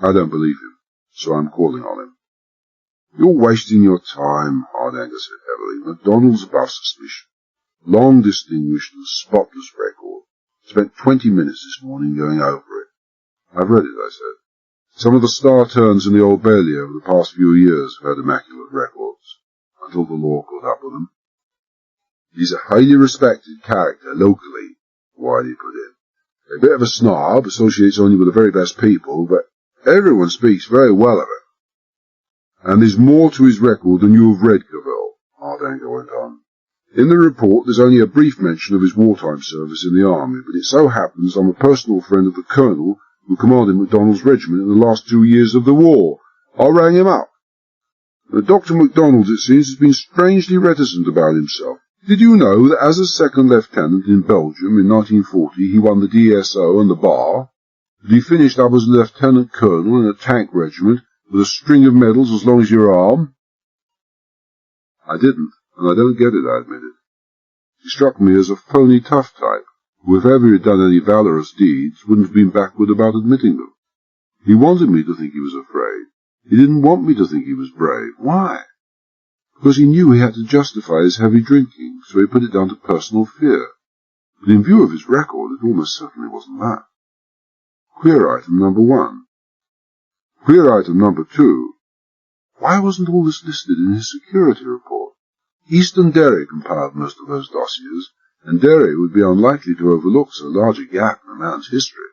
I don't believe him, so I'm calling on him." "You're wasting your time," Hardanger said heavily. "MacDonald's above suspicion. Long distinguished and spotless record. Spent 20 minutes this morning going over it." "I've read it," I said. "Some of the star turns in the Old Bailey over the past few years have had immaculate records, until the law caught up with them." "He's a highly respected character locally," Wiley put in. "A bit of a snob, associates only with the very best people, but everyone speaks very well of him." "And there's more to his record than you have read, Cavell," Hardanger went on. "In the report there's only a brief mention of his wartime service in the army, but it so happens I'm a personal friend of the colonel who commanded MacDonald's regiment in the last 2 years of the war. I rang him up. Dr. MacDonald, it seems, has been strangely reticent about himself. Did you know that as a second lieutenant in Belgium in 1940 he won the DSO and the bar? That he finished up as a lieutenant colonel in a tank regiment with a string of medals as long as your arm?" "I didn't, and I don't get it," I admitted. "He struck me as a phony tough type, who if ever he'd done any valorous deeds wouldn't have been backward about admitting them. He wanted me to think he was afraid. He didn't want me to think he was brave. Why? Because he knew he had to justify his heavy drinking, so he put it down to personal fear. But in view of his record, it almost certainly wasn't that. Queer item number 1. Queer item number 2. Why wasn't all this listed in his security report? Easton Derry compiled most of those dossiers, and Derry would be unlikely to overlook so large a gap in a man's history."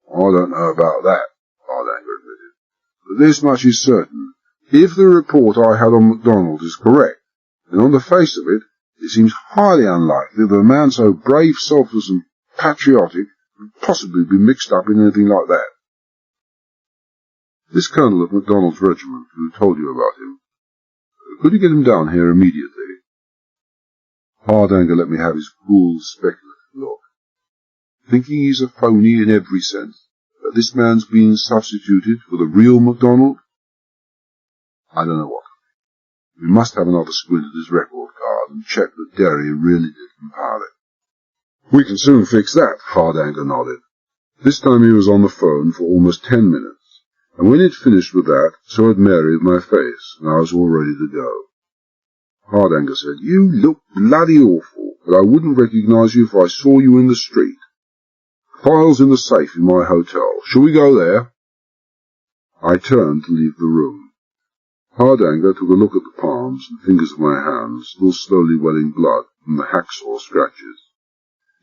"I don't know about that," Hardanger admitted, "but this much is certain. If the report I had on MacDonald is correct, then on the face of it, it seems highly unlikely that a man so brave, selfless, and patriotic could possibly be mixed up in anything like that." "This colonel of MacDonald's regiment who told you about him, could you get him down here immediately?" Hardanger let me have his cool, speculative look. "Thinking he's a phony in every sense, that this man's been substituted for the real MacDonald?" "I don't know what. We must have another squint at his record card and check that Derry really did compile it." "We can soon fix that," Hardanger nodded. This time he was on the phone for almost 10 minutes, and when he'd finished with that, so had Mary with my face, and I was all ready to go. Hardanger said, "You look bloody awful, but I wouldn't recognise you if I saw you in the street. Files in the safe in my hotel. Shall we go there?" I turned to leave the room. Hardanger took a look at the palms and fingers of my hands, still slowly welling blood from the hacksaw scratches.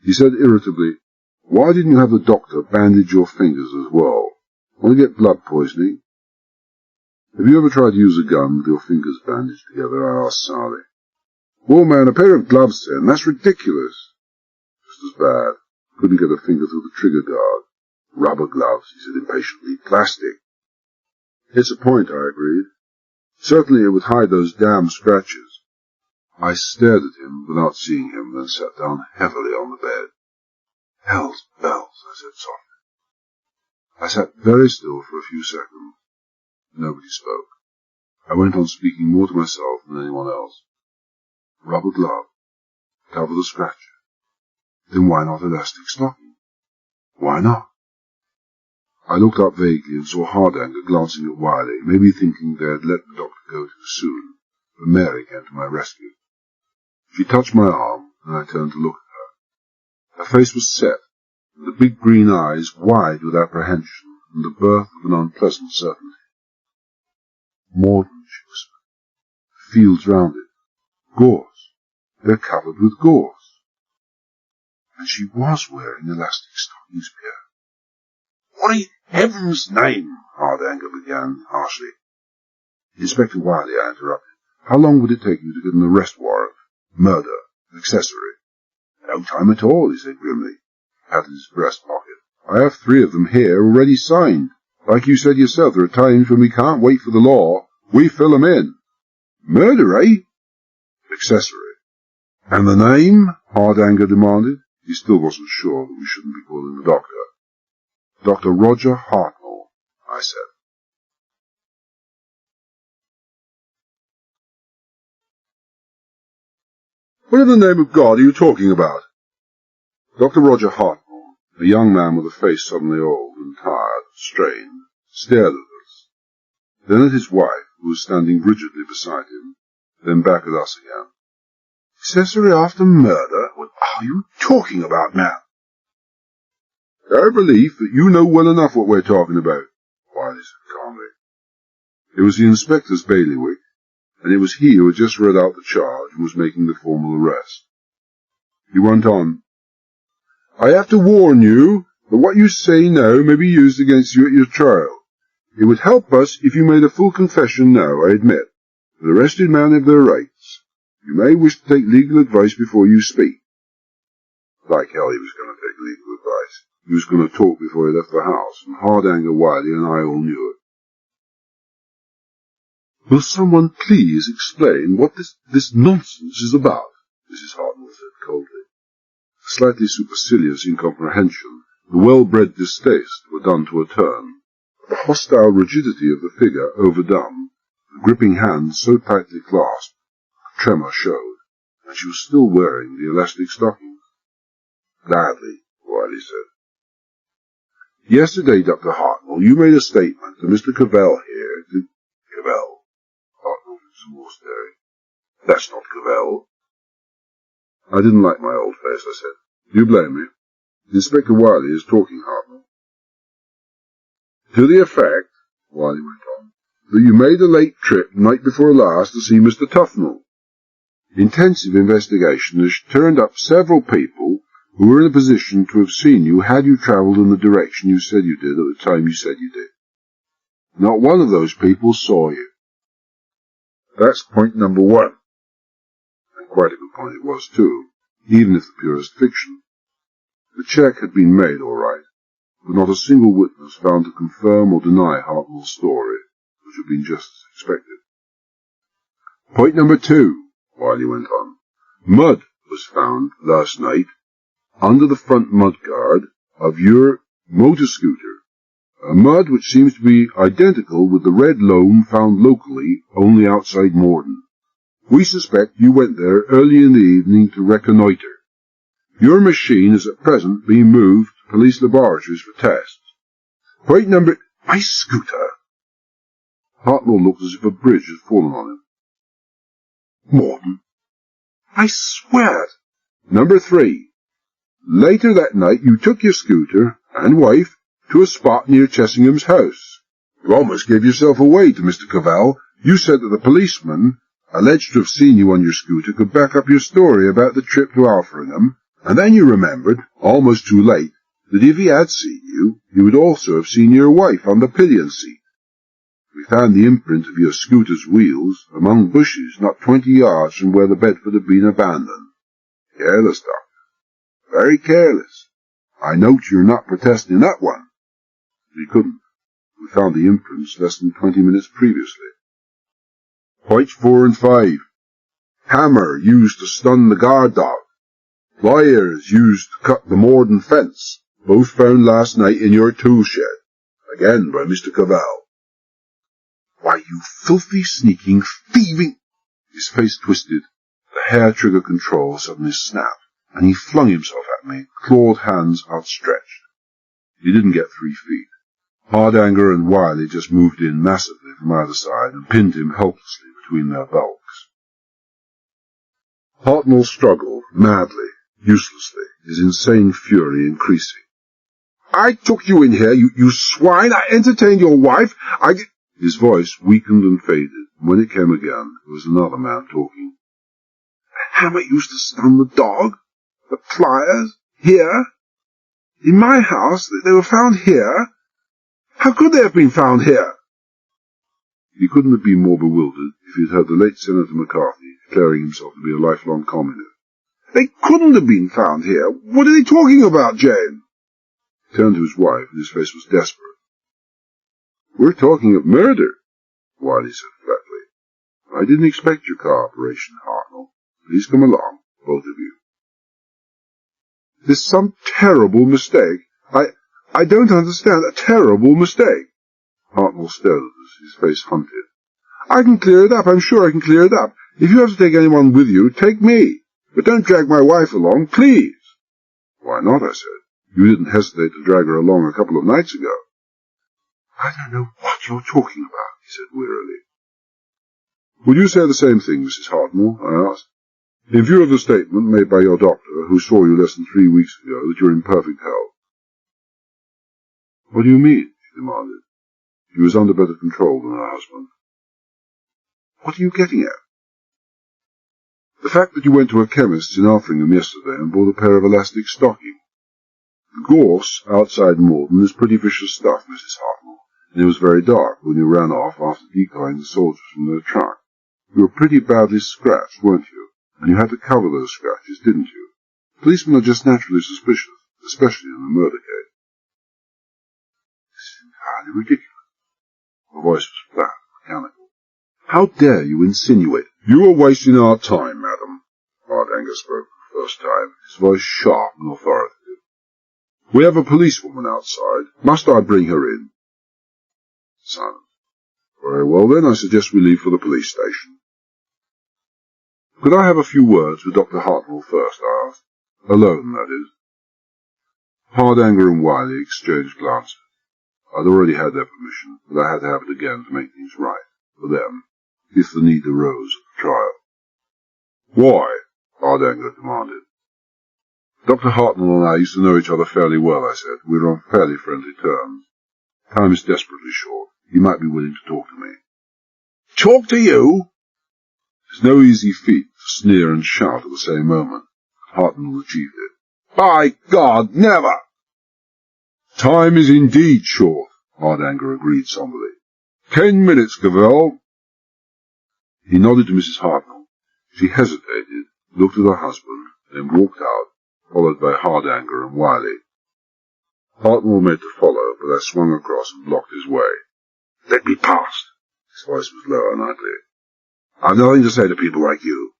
He said irritably, "Why didn't you have the doctor bandage your fingers as well? Want to get blood poisoning?" "Have you ever tried to use a gun with your fingers bandaged together?" I asked sourly. "Well, man, a pair of gloves then. That's ridiculous." "Just as bad. Couldn't get a finger through the trigger guard." "Rubber gloves," he said impatiently. "Plastic." "It's a point," I agreed. "Certainly it would hide those damn scratches." I stared at him without seeing him, then sat down heavily on the bed. "Hell's bells," I said softly. I sat very still for a few seconds. Nobody spoke. I went on speaking more to myself than anyone else. Rubber glove. Cover the scratcher. Then why not elastic stocking? Why not? I looked up vaguely and saw Hardanger glancing at Wiley, maybe thinking they had let the doctor go too soon, but Mary came to my rescue. She touched my arm, and I turned to look at her. Her face was set, and the big green eyes wide with apprehension and the birth of an unpleasant certainty. Morden, she whispered. The fields round it. Gorse. They're covered with gorse. And she was wearing elastic stockings, Pierre. What in heaven's name? Hardanger began harshly. Inspector Wiley, I interrupted. How long would it take you to get an arrest warrant? Murder. Accessory. No time at all, he said grimly. Patted his breast pocket. I have 3 of them here already signed. Like you said yourself, there are times when we can't wait for the law. We fill them in. Murder, eh? Accessory. And the name? Hardanger demanded. He still wasn't sure that we shouldn't be calling the doctor. Dr. Roger Hartnell, I said. What in the name of God are you talking about? Dr. Roger Hartnell, a young man with a face suddenly old and tired, strained, stared at us, then at his wife, who was standing rigidly beside him, then back at us again. Accessory after murder? What are you talking about, man? Our belief that you know well enough what we're talking about, Wiley said calmly. It was the inspector's bailiwick, and it was he who had just read out the charge and was making the formal arrest. He went on, I have to warn you that what you say now may be used against you at your trial. It would help us if you made a full confession now, I admit. The arrested men have their rights. You may wish to take legal advice before you speak. Like hell he was going to take legal advice. He was going to talk before he left the house, and Hardanger, Wiley, and I all knew it. Will someone please explain what this nonsense is about? Mrs. Hartnell said coldly. The slightly supercilious incomprehension, the well-bred distaste were done to a turn. The hostile rigidity of the figure overdone, the gripping hands so tightly clasped, a tremor showed, and she was still wearing the elastic stockings. Gladly, Wiley said. Yesterday, Dr. Hartnell, you made a statement to Mr. Cavell here. Cavell. Hartnell did some more staring. That's not Cavell. I didn't like my old face, I said. Do you blame me? Inspector Wiley is talking, Hartnell. To the effect, Wiley went on, that you made a late trip night before last to see Mr. Tufnell. Intensive investigation has turned up several people who were in a position to have seen you had you travelled in the direction you said you did at the time you said you did. Not one of those people saw you. That's point number 1. And quite a good point it was, too, even if the purest fiction. The check had been made all right, but not a single witness found to confirm or deny Hartnell's story, which had been just as expected. Point number 2, Wiley went on. Mud was found last night under the front mudguard of your motor scooter, a mud which seems to be identical with the red loam found locally only outside Morden. We suspect you went there early in the evening to reconnoitre. Your machine is at present being moved to police laboratories for tests. Point number... My scooter! Hartnell looked as if a bridge had fallen on him. Morden! I swear it! Number 3. Later that night you took your scooter and wife to a spot near Chessingham's house. You almost gave yourself away to Mr. Cavell. You said that the policeman, alleged to have seen you on your scooter, could back up your story about the trip to Alfringham, and then you remembered, almost too late, that if he had seen you, he would also have seen your wife on the pillion seat. We found the imprint of your scooter's wheels among bushes not 20 yards from where the Bedford had been abandoned. Careless, Doctor. Very careless. I note you're not protesting that one. We couldn't. We found the imprints less than 20 minutes previously. Points 4 and 5. Hammer used to stun the guard dog. Pliers used to cut the Morden fence. Both found last night in your tool shed. again by Mr. Cavell. Why, you filthy, sneaking, thieving... His face twisted, the hair trigger control suddenly snapped, and he flung himself at me, clawed hands outstretched. He didn't get 3 feet. Hardanger and Wiley just moved in massively from either side and pinned him helplessly between their bulks. Hartnell struggled, madly, uselessly, his insane fury increasing. I took you in here, you swine! I entertained your wife! His voice weakened and faded, and when it came again, it was another man talking. The hammer used to stun the dog? The pliers? Here? In my house? They were found here? How could they have been found here? He couldn't have been more bewildered if he had heard the late Senator McCarthy declaring himself to be a lifelong communist. They couldn't have been found here. What are they talking about, Jane? He turned to his wife, and his face was desperate. We're talking of murder, Wiley said flatly. I didn't expect your cooperation, Hartnell. Please come along, both of you. There's some terrible mistake. I don't understand. A terrible mistake. Hartnell stared at us, his face hunted. I can clear it up. I'm sure I can clear it up. If you have to take anyone with you, take me. But don't drag my wife along, please. Why not, I said. You didn't hesitate to drag her along a couple of nights ago. I don't know what you're talking about, he said wearily. Would you say the same thing, Mrs. Hartnell? I asked. In view of the statement made by your doctor, who saw you less than 3 weeks ago, that you're in perfect health. What do you mean? She demanded. She was under better control than her husband. What are you getting at? The fact that you went to a chemist's in Althringham yesterday and bought a pair of elastic stockings. The gorse outside Morden is pretty vicious stuff, Mrs. Hartnell, and it was very dark when you ran off after decoying the soldiers from their truck. You were pretty badly scratched, weren't you? And you had to cover those scratches, didn't you? Policemen are just naturally suspicious, especially in a murder case. This is entirely ridiculous. Her voice was flat, mechanical. How dare you insinuate? You are wasting our time, madam. Hardanger spoke for the first time, his voice sharp and authoritative. We have a policewoman outside. Must I bring her in? Silence. Very well then, I suggest we leave for the police station. Could I have a few words with Dr. Hartnell first, I asked. Alone, that is. Hardanger and Wiley exchanged glances. I'd already had their permission, but I had to have it again to make things right, for them, if the need arose at the trial. Why? Hardanger demanded. Dr. Hartnell and I used to know each other fairly well, I said. We were on fairly friendly terms. Time is desperately short. He might be willing to talk to me. Talk to you? It's no easy feat to sneer and shout at the same moment. Hartnell achieved it. By God, never! Time is indeed short, Hardanger agreed somberly. 10 minutes, Cavell. He nodded to Mrs. Hartnell. She hesitated, looked at her husband, then walked out, followed by Hardanger and Wiley. Hartnell made to follow, but I swung across and blocked his way. Let me past. His voice was low and ugly. I've nothing to say to people like you.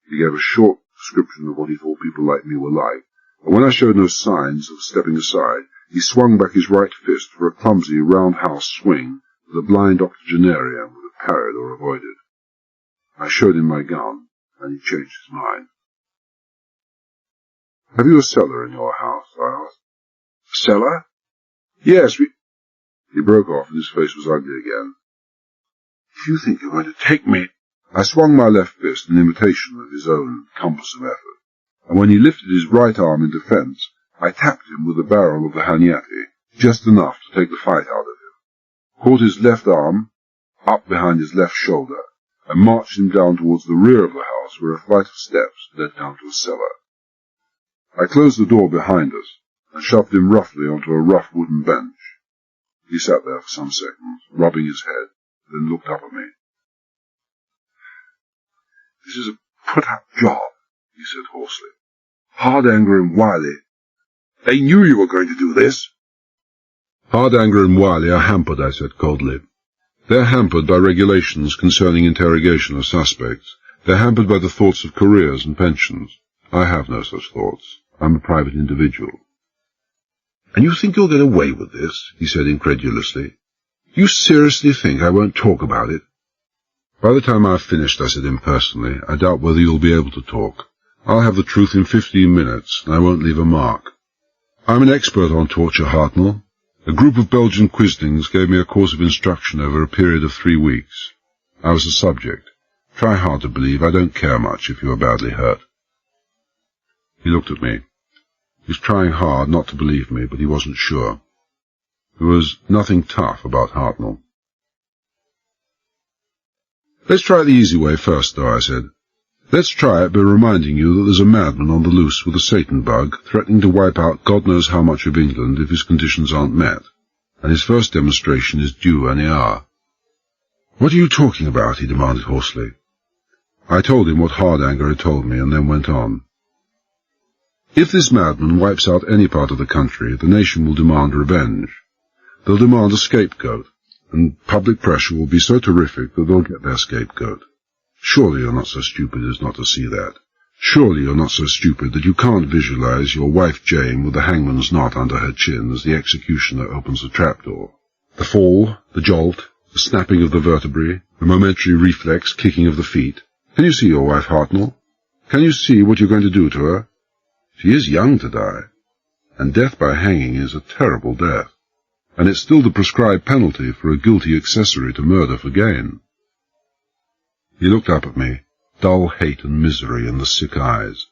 He gave a short description of what he thought people like me were like, and when I showed no signs of stepping aside, he swung back his right fist for a clumsy roundhouse swing that a blind octogenarian would have parried or avoided. I showed him my gun, and he changed his mind. Have you a cellar in your house? I asked. Cellar? Yes, He broke off, and his face was ugly again. If you think you're going to take me... I swung my left fist in imitation of his own compass of effort, and when he lifted his right arm in defence, I tapped him with the barrel of the Hanyati, just enough to take the fight out of him, caught his left arm up behind his left shoulder, and marched him down towards the rear of the house where a flight of steps led down to a cellar. I closed the door behind us, and shoved him roughly onto a rough wooden bench. He sat there for some seconds, rubbing his head, then looked up at me. This is a put-up job, he said hoarsely. Hardanger and Wiley, they knew you were going to do this. Hardanger and Wiley are hampered, I said coldly. They're hampered by regulations concerning interrogation of suspects. They're hampered by the thoughts of careers and pensions. I have no such thoughts. I'm a private individual. "And you think you'll get away with this?" he said incredulously. "You seriously think I won't talk about it?" "By the time I've finished," I said impersonally, "I doubt whether you'll be able to talk. I'll have the truth in 15 minutes, and I won't leave a mark. I'm an expert on torture, Hartnell. A group of Belgian quislings gave me a course of instruction over a period of 3 weeks. I was the subject. Try hard to believe I don't care much if you are badly hurt." He looked at me. He was trying hard not to believe me, but he wasn't sure. There was nothing tough about Hartnell. "Let's try it the easy way first, though," I said. "Let's try it by reminding you that there's a madman on the loose with a Satan bug, threatening to wipe out God knows how much of England if his conditions aren't met, and his first demonstration is due any hour." "What are you talking about?" he demanded hoarsely. I told him what Hardanger had told me, and then went on. "If this madman wipes out any part of the country, the nation will demand revenge. They'll demand a scapegoat, and public pressure will be so terrific that they'll get their scapegoat. Surely you're not so stupid as not to see that. Surely you're not so stupid that you can't visualize your wife Jane with the hangman's knot under her chin as the executioner opens the trapdoor. The fall, the jolt, the snapping of the vertebrae, the momentary reflex kicking of the feet. Can you see your wife, Hartnell? Can you see what you're going to do to her? She is young to die, and death by hanging is a terrible death, and it's still the prescribed penalty for a guilty accessory to murder for gain." He looked up at me, dull hate and misery in the sick eyes.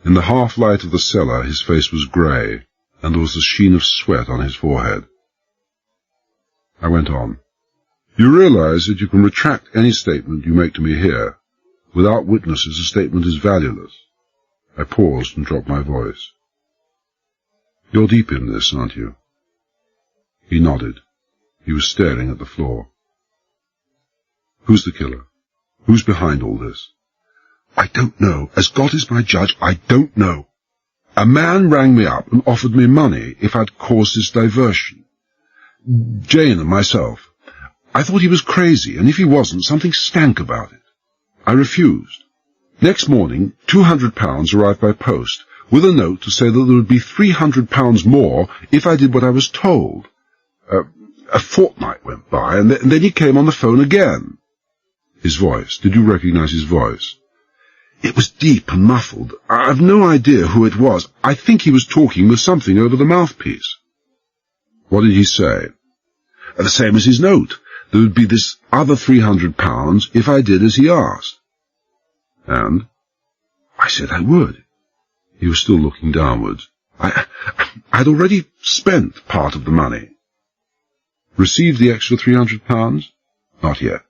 In the half-light of the cellar his face was grey, and there was the sheen of sweat on his forehead. I went on. "You realize that you can retract any statement you make to me here. Without witnesses, a statement is valueless." I paused and dropped my voice. "You're deep in this, aren't you?" He nodded. He was staring at the floor. "Who's the killer? Who's behind all this?" "I don't know. As God is my judge, I don't know. A man rang me up and offered me money if I'd caused this diversion. Jane and myself. I thought he was crazy, and if he wasn't, something stank about it. I refused. Next morning, £200 arrived by post, with a note to say that there would be £300 more if I did what I was told. A fortnight went by, and then he came on the phone again." His voice. Did you recognize his voice? "It was deep and muffled. I've no idea who it was. I think he was talking with something over the mouthpiece." "What did he say?" "The same as his note. There would be this other £300 if I did as he asked." "And?" "I said I would." He was still looking downwards. I'd already spent part of the money." "Received the extra £300? "Not yet."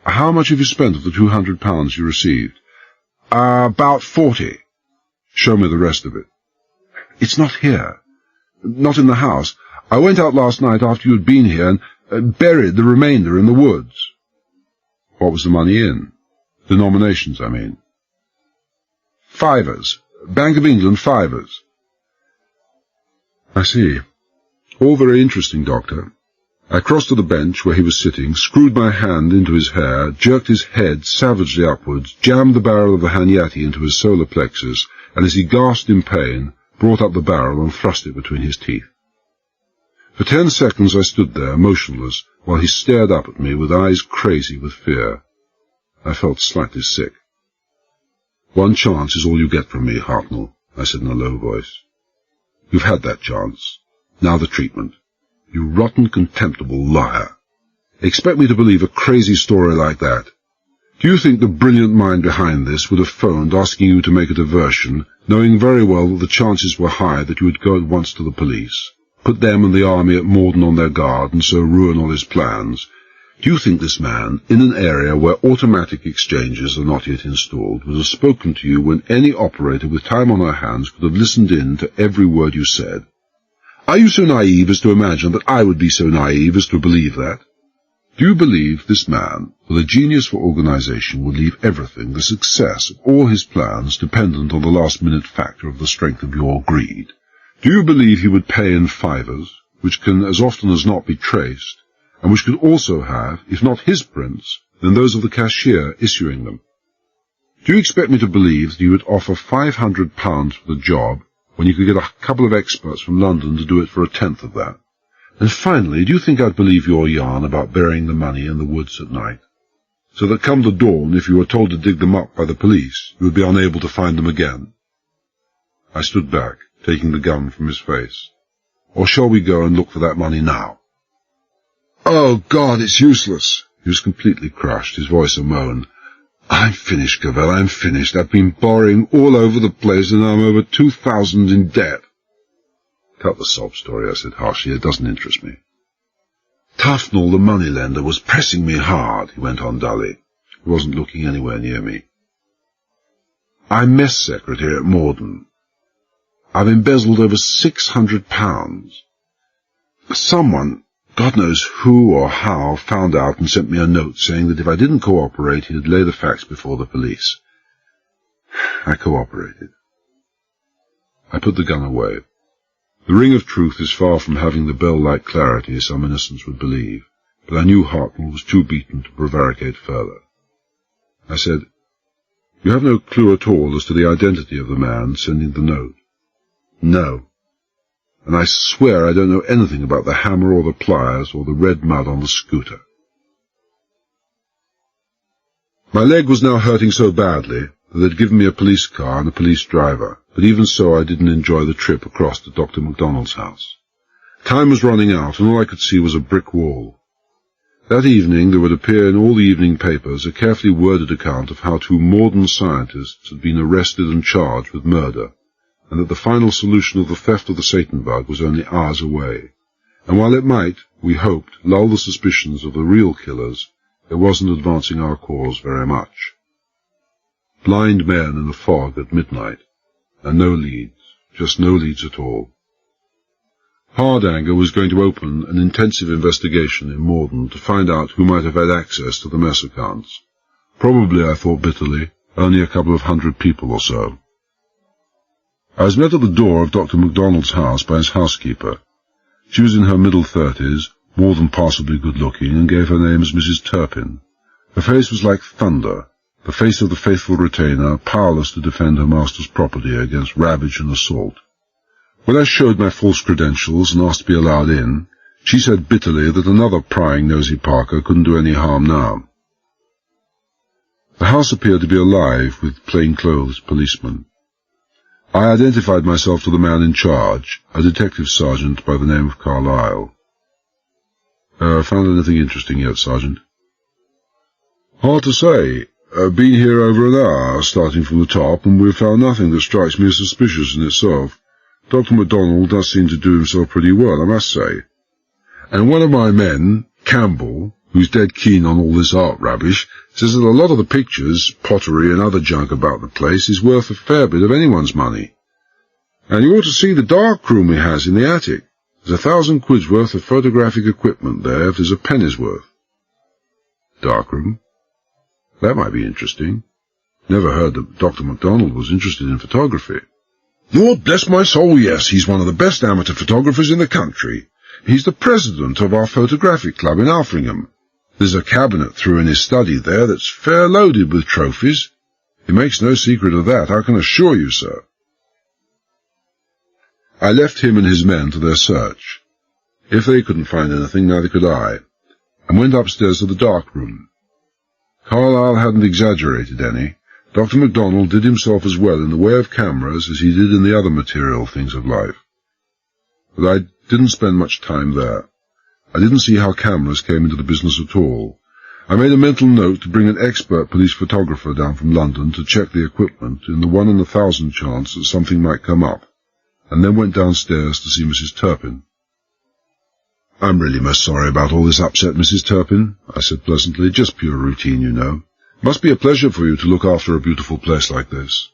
"How much have you spent of the £200 you received?" About 40. "Show me the rest of it." "It's not here. Not in the house. I went out last night after you had been here and buried the remainder in the woods." "What was the money in? Denominations, I mean." "Fivers. Bank of England fivers." "I see. All very interesting, Doctor." I crossed to the bench where he was sitting, screwed my hand into his hair, jerked his head savagely upwards, jammed the barrel of the Hanyati into his solar plexus, and as he gasped in pain, brought up the barrel and thrust it between his teeth. For 10 seconds I stood there, motionless, while he stared up at me with eyes crazy with fear. I felt slightly sick. "One chance is all you get from me, Hartnell," I said in a low voice. "You've had that chance. Now the treatment. You rotten, contemptible liar. Expect me to believe a crazy story like that? Do you think the brilliant mind behind this would have phoned asking you to make a diversion, knowing very well that the chances were high that you would go at once to the police, put them and the army at Morden on their guard, and so ruin all his plans? Do you think this man, in an area where automatic exchanges are not yet installed, would have spoken to you when any operator with time on her hands could have listened in to every word you said? Are you so naive as to imagine that I would be so naive as to believe that? Do you believe this man, with a genius for organization, would leave everything, the success of all his plans, dependent on the last-minute factor of the strength of your greed? Do you believe he would pay in fivers, which can as often as not be traced, and which could also have, if not his prints, then those of the cashier issuing them? Do you expect me to believe that you would offer £500 for the job, when you could get a couple of experts from London to do it for a tenth of that? And finally, do you think I'd believe your yarn about burying the money in the woods at night, so that come the dawn, if you were told to dig them up by the police, you would be unable to find them again? I stood back, taking the gun from his face. Or shall we go and look for that money now? Oh, God, it's useless. He was completely crushed, his voice a moan. I'm finished, Cavell, I'm finished. I've been borrowing all over the place, and I'm over 2,000 in debt. Cut the sob story, I said harshly. It doesn't interest me. Tufnell, the moneylender, was pressing me hard, he went on dully. He wasn't looking anywhere near me. I'm mess secretary at Morden. I've embezzled over £600. Someone, God knows who or how, found out and sent me a note saying that if I didn't cooperate, he'd lay the facts before the police. I cooperated. I put the gun away. The ring of truth is far from having the bell-like clarity some innocents would believe, but I knew Hartnell was too beaten to prevaricate further. I said, You have no clue at all as to the identity of the man sending the note? No. And I swear I don't know anything about the hammer or the pliers or the red mud on the scooter. My leg was now hurting so badly that they'd given me a police car and a police driver, but even so I didn't enjoy the trip across to Dr. MacDonald's house. Time was running out, and all I could see was a brick wall. That evening there would appear in all the evening papers a carefully worded account of how 2 Morden scientists had been arrested and charged with murder, and that the final solution of the theft of the Satan bug was only hours away. And while it might, we hoped, lull the suspicions of the real killers, it wasn't advancing our cause very much. Blind men in a fog at midnight, and no leads, just no leads at all. Hardanger was going to open an intensive investigation in Morden to find out who might have had access to the mess accounts. Probably, I thought bitterly, only a couple of 100 people or so. I was met at the door of Dr. MacDonald's house by his housekeeper. She was in her middle 30s, more than passably good-looking, and gave her name as Mrs. Turpin. Her face was like thunder, the face of the faithful retainer, powerless to defend her master's property against ravage and assault. When I showed my false credentials and asked to be allowed in, she said bitterly that another prying nosy Parker couldn't do any harm now. The house appeared to be alive with plain-clothes policemen. I identified myself to the man in charge, a detective sergeant by the name of Carlyle. Found anything interesting yet, Sergeant? Hard to say. Been here over an hour, starting from the top, and we've found nothing that strikes me as suspicious in itself. Dr. MacDonald does seem to do himself pretty well, I must say. And one of my men, Campbell, who's dead keen on all this art rubbish, says that a lot of the pictures, pottery and other junk about the place is worth a fair bit of anyone's money. And you ought to see the dark room he has in the attic. There's 1,000 quid's worth of photographic equipment there if there's a penny's worth. Dark room? That might be interesting. Never heard that Dr. MacDonald was interested in photography. Lord bless my soul, yes, he's one of the best amateur photographers in the country. He's the president of our photographic club in Alfringham. There's a cabinet through in his study there that's fair loaded with trophies. He makes no secret of that, I can assure you, sir. I left him and his men to their search. If they couldn't find anything, neither could I, and went upstairs to the dark room. Carlyle hadn't exaggerated any. Dr. MacDonald did himself as well in the way of cameras as he did in the other material things of life. But I didn't spend much time there. I didn't see how cameras came into the business at all. I made a mental note to bring an expert police photographer down from London to check the equipment in the 1 in 1,000 chance that something might come up, and then went downstairs to see Mrs. Turpin. I'm really most sorry about all this upset, Mrs. Turpin, I said pleasantly. Just pure routine, you know. Must be a pleasure for you to look after a beautiful place like this.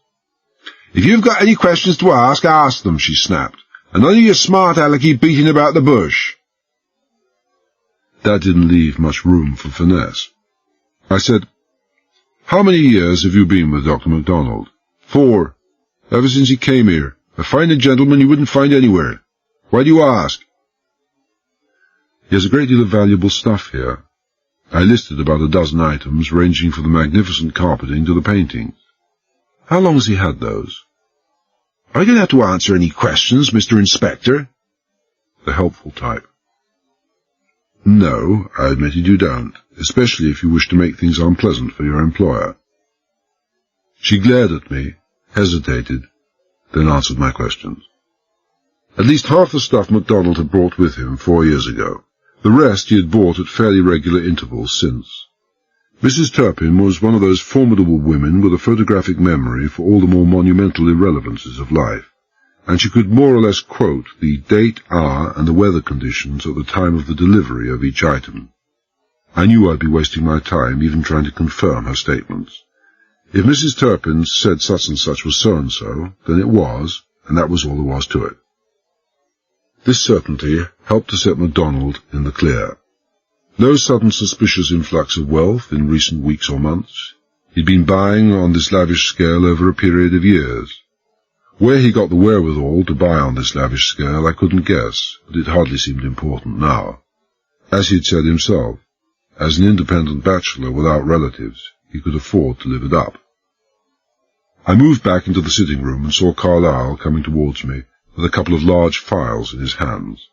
If you've got any questions to ask them, she snapped, and none of your smart alecky beating about the bush. That didn't leave much room for finesse. I said, How many years have you been with Dr. MacDonald? 4. Ever since he came here. A finer gentleman you wouldn't find anywhere. Why do you ask? He has a great deal of valuable stuff here. I listed about a dozen items, ranging from the magnificent carpeting to the paintings. How long has he had those? I don't have to answer any questions, Mr. Inspector. The helpful type. No, I admitted you don't, especially if you wish to make things unpleasant for your employer. She glared at me, hesitated, then answered my questions. At least half the stuff MacDonald had brought with him 4 years ago. The rest he had bought at fairly regular intervals since. Mrs. Turpin was one of those formidable women with a photographic memory for all the more monumental irrelevances of life, and she could more or less quote the date, hour, and the weather conditions at the time of the delivery of each item. I knew I'd be wasting my time even trying to confirm her statements. If Mrs. Turpin said such and such was so-and-so, then it was, and that was all there was to it. This certainty helped to set MacDonald in the clear. No sudden suspicious influx of wealth in recent weeks or months. He'd been buying on this lavish scale over a period of years. Where he got the wherewithal to buy on this lavish scale I couldn't guess, but it hardly seemed important now. As he'd said himself, as an independent bachelor without relatives, he could afford to live it up. I moved back into the sitting room and saw Carlyle coming towards me with a couple of large files in his hands.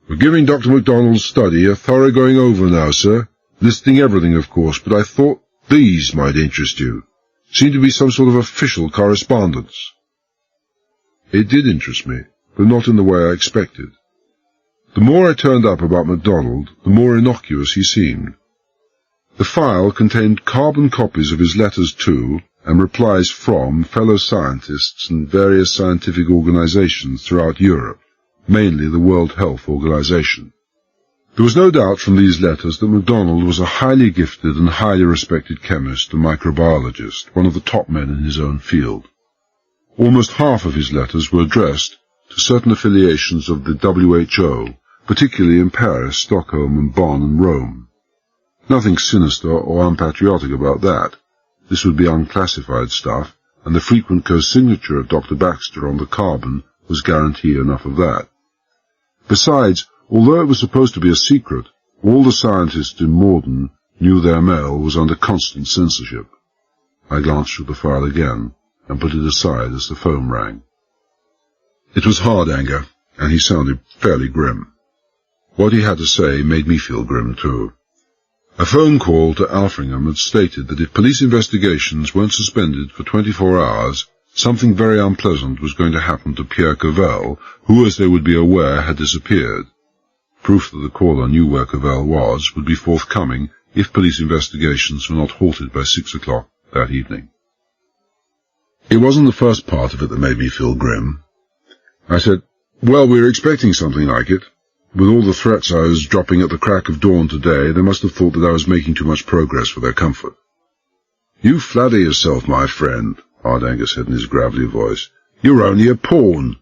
We're giving Dr. MacDonald's study a thorough going over now, sir. Listing everything, of course, but I thought these might interest you. Seemed to be some sort of official correspondence. It did interest me, but not in the way I expected. The more I turned up about MacDonald, the more innocuous he seemed. The file contained carbon copies of his letters to, and replies from, fellow scientists and various scientific organizations throughout Europe, mainly the World Health Organization. There was no doubt from these letters that MacDonald was a highly gifted and highly respected chemist and microbiologist, one of the top men in his own field. Almost half of his letters were addressed to certain affiliations of the WHO, particularly in Paris, Stockholm, and Bonn and Rome. Nothing sinister or unpatriotic about that. This would be unclassified stuff, and the frequent co-signature of Dr. Baxter on the carbon was guarantee enough of that. Besides, although it was supposed to be a secret, all the scientists in Morden knew their mail was under constant censorship. I glanced through the file again, and put it aside as the phone rang. It was Hardanger, and he sounded fairly grim. What he had to say made me feel grim too. A phone call to Alfringham had stated that if police investigations weren't suspended for 24 hours, something very unpleasant was going to happen to Pierre Cavell, who, as they would be aware, had disappeared. Proof that the caller knew where Cavell was would be forthcoming if police investigations were not halted by 6 o'clock that evening. It wasn't the first part of it that made me feel grim. I said, well, we were expecting something like it. With all the threats I was dropping at the crack of dawn today, they must have thought that I was making too much progress for their comfort. You flatter yourself, my friend, Hardanger said in his gravelly voice. You're only a pawn.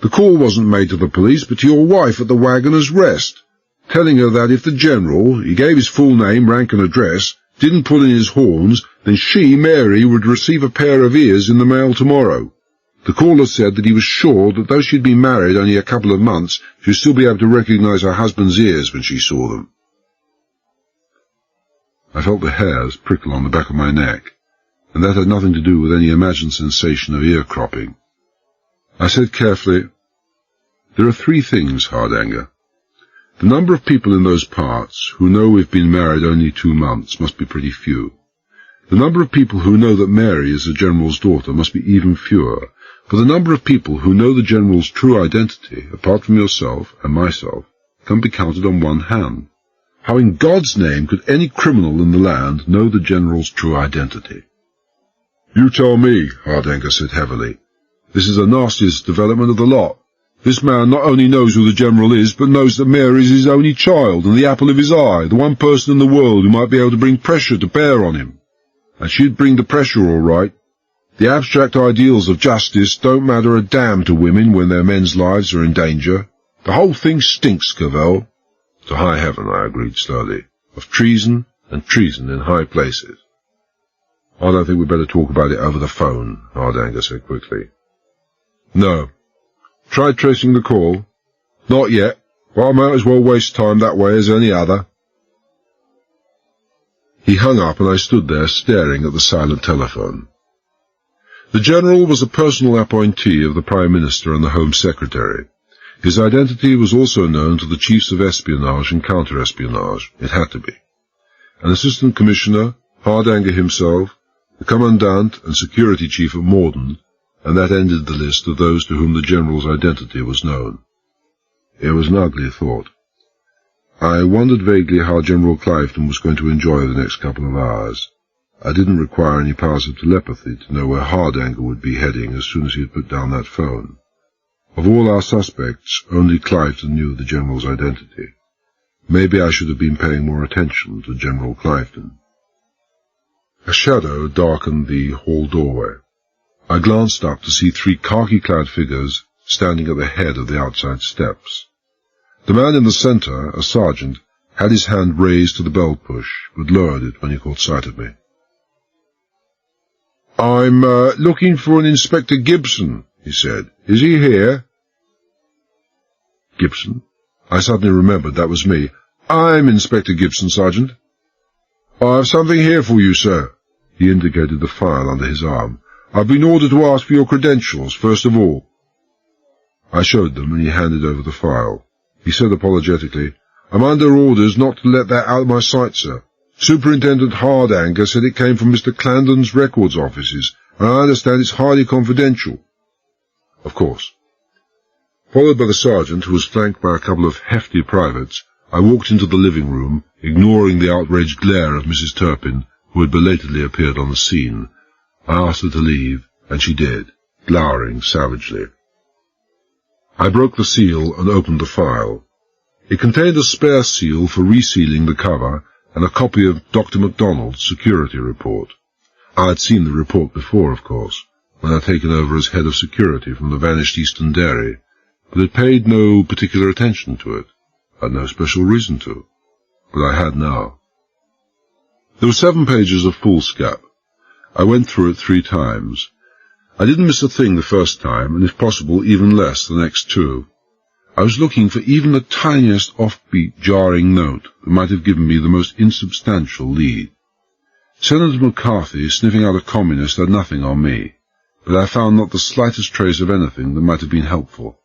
The call wasn't made to the police, but to your wife at the Wagoner's Rest, telling her that if the General, he gave his full name, rank and address, didn't pull in his horns, then she, Mary, would receive a pair of ears in the mail tomorrow. The caller said that he was sure that though she'd been married only a couple of months, she'd still be able to recognize her husband's ears when she saw them. I felt the hairs prickle on the back of my neck, and that had nothing to do with any imagined sensation of ear cropping. I said carefully, there are 3 things, Hardanger. The number of people in those parts who know we've been married only 2 months must be pretty few. The number of people who know that Mary is the General's daughter must be even fewer, for the number of people who know the General's true identity, apart from yourself and myself, can be counted on one hand. How in God's name could any criminal in the land know the General's true identity? You tell me, Hardanger said heavily. This is the nastiest development of the lot. This man not only knows who the General is, but knows that Mary is his only child and the apple of his eye, the one person in the world who might be able to bring pressure to bear on him. And she'd bring the pressure all right. The abstract ideals of justice don't matter a damn to women when their men's lives are in danger. The whole thing stinks, Cavell. To high heaven, I agreed slowly, of treason and treason in high places. I don't think we'd better talk about it over the phone, Hardanger said quickly. No. Tried tracing the call? Not yet. Well, I might as well waste time that way as any other. He hung up and I stood there staring at the silent telephone. The General was a personal appointee of the Prime Minister and the Home Secretary. His identity was also known to the Chiefs of Espionage and Counter-Espionage. It had to be. An Assistant Commissioner, Hardanger himself, the Commandant and Security Chief of Morden, and that ended the list of those to whom the General's identity was known. It was an ugly thought. I wondered vaguely how General Clifton was going to enjoy the next couple of hours. I didn't require any powers of telepathy to know where Hardanger would be heading as soon as he had put down that phone. Of all our suspects, only Clifton knew the General's identity. Maybe I should have been paying more attention to General Clifton. A shadow darkened the hall doorway. I glanced up to see 3 khaki-clad figures standing at the head of the outside steps. The man in the centre, a sergeant, had his hand raised to the bell-push, but lowered it when he caught sight of me. "I'm looking for an Inspector Gibson," he said. "Is he here?" Gibson? I suddenly remembered that was me. "I'm Inspector Gibson, Sergeant." "I have something here for you, sir." He indicated the file under his arm. "I've been ordered to ask for your credentials, first of all." I showed them, and he handed over the file. He said apologetically, "I'm under orders not to let that out of my sight, sir. Superintendent Hardanger said it came from Mr. Clandon's records offices, and I understand it's highly confidential." Of course. Followed by the sergeant, who was flanked by a couple of hefty privates, I walked into the living room, ignoring the outraged glare of Mrs. Turpin, who had belatedly appeared on the scene. I asked her to leave, and she did, glowering savagely. I broke the seal and opened the file. It contained a spare seal for resealing the cover and a copy of Dr. MacDonald's security report. I had seen the report before, of course, when I'd taken over as head of security from the vanished Eastern Dairy, but had paid no particular attention to it. I had no special reason to, but I had now. There were 7 pages of foolscap. I went through it 3 times. I didn't miss a thing the first time, and if possible even less the next 2. I was looking for even the tiniest offbeat, jarring note that might have given me the most insubstantial lead. Senator McCarthy sniffing out a communist had nothing on me, but I found not the slightest trace of anything that might have been helpful.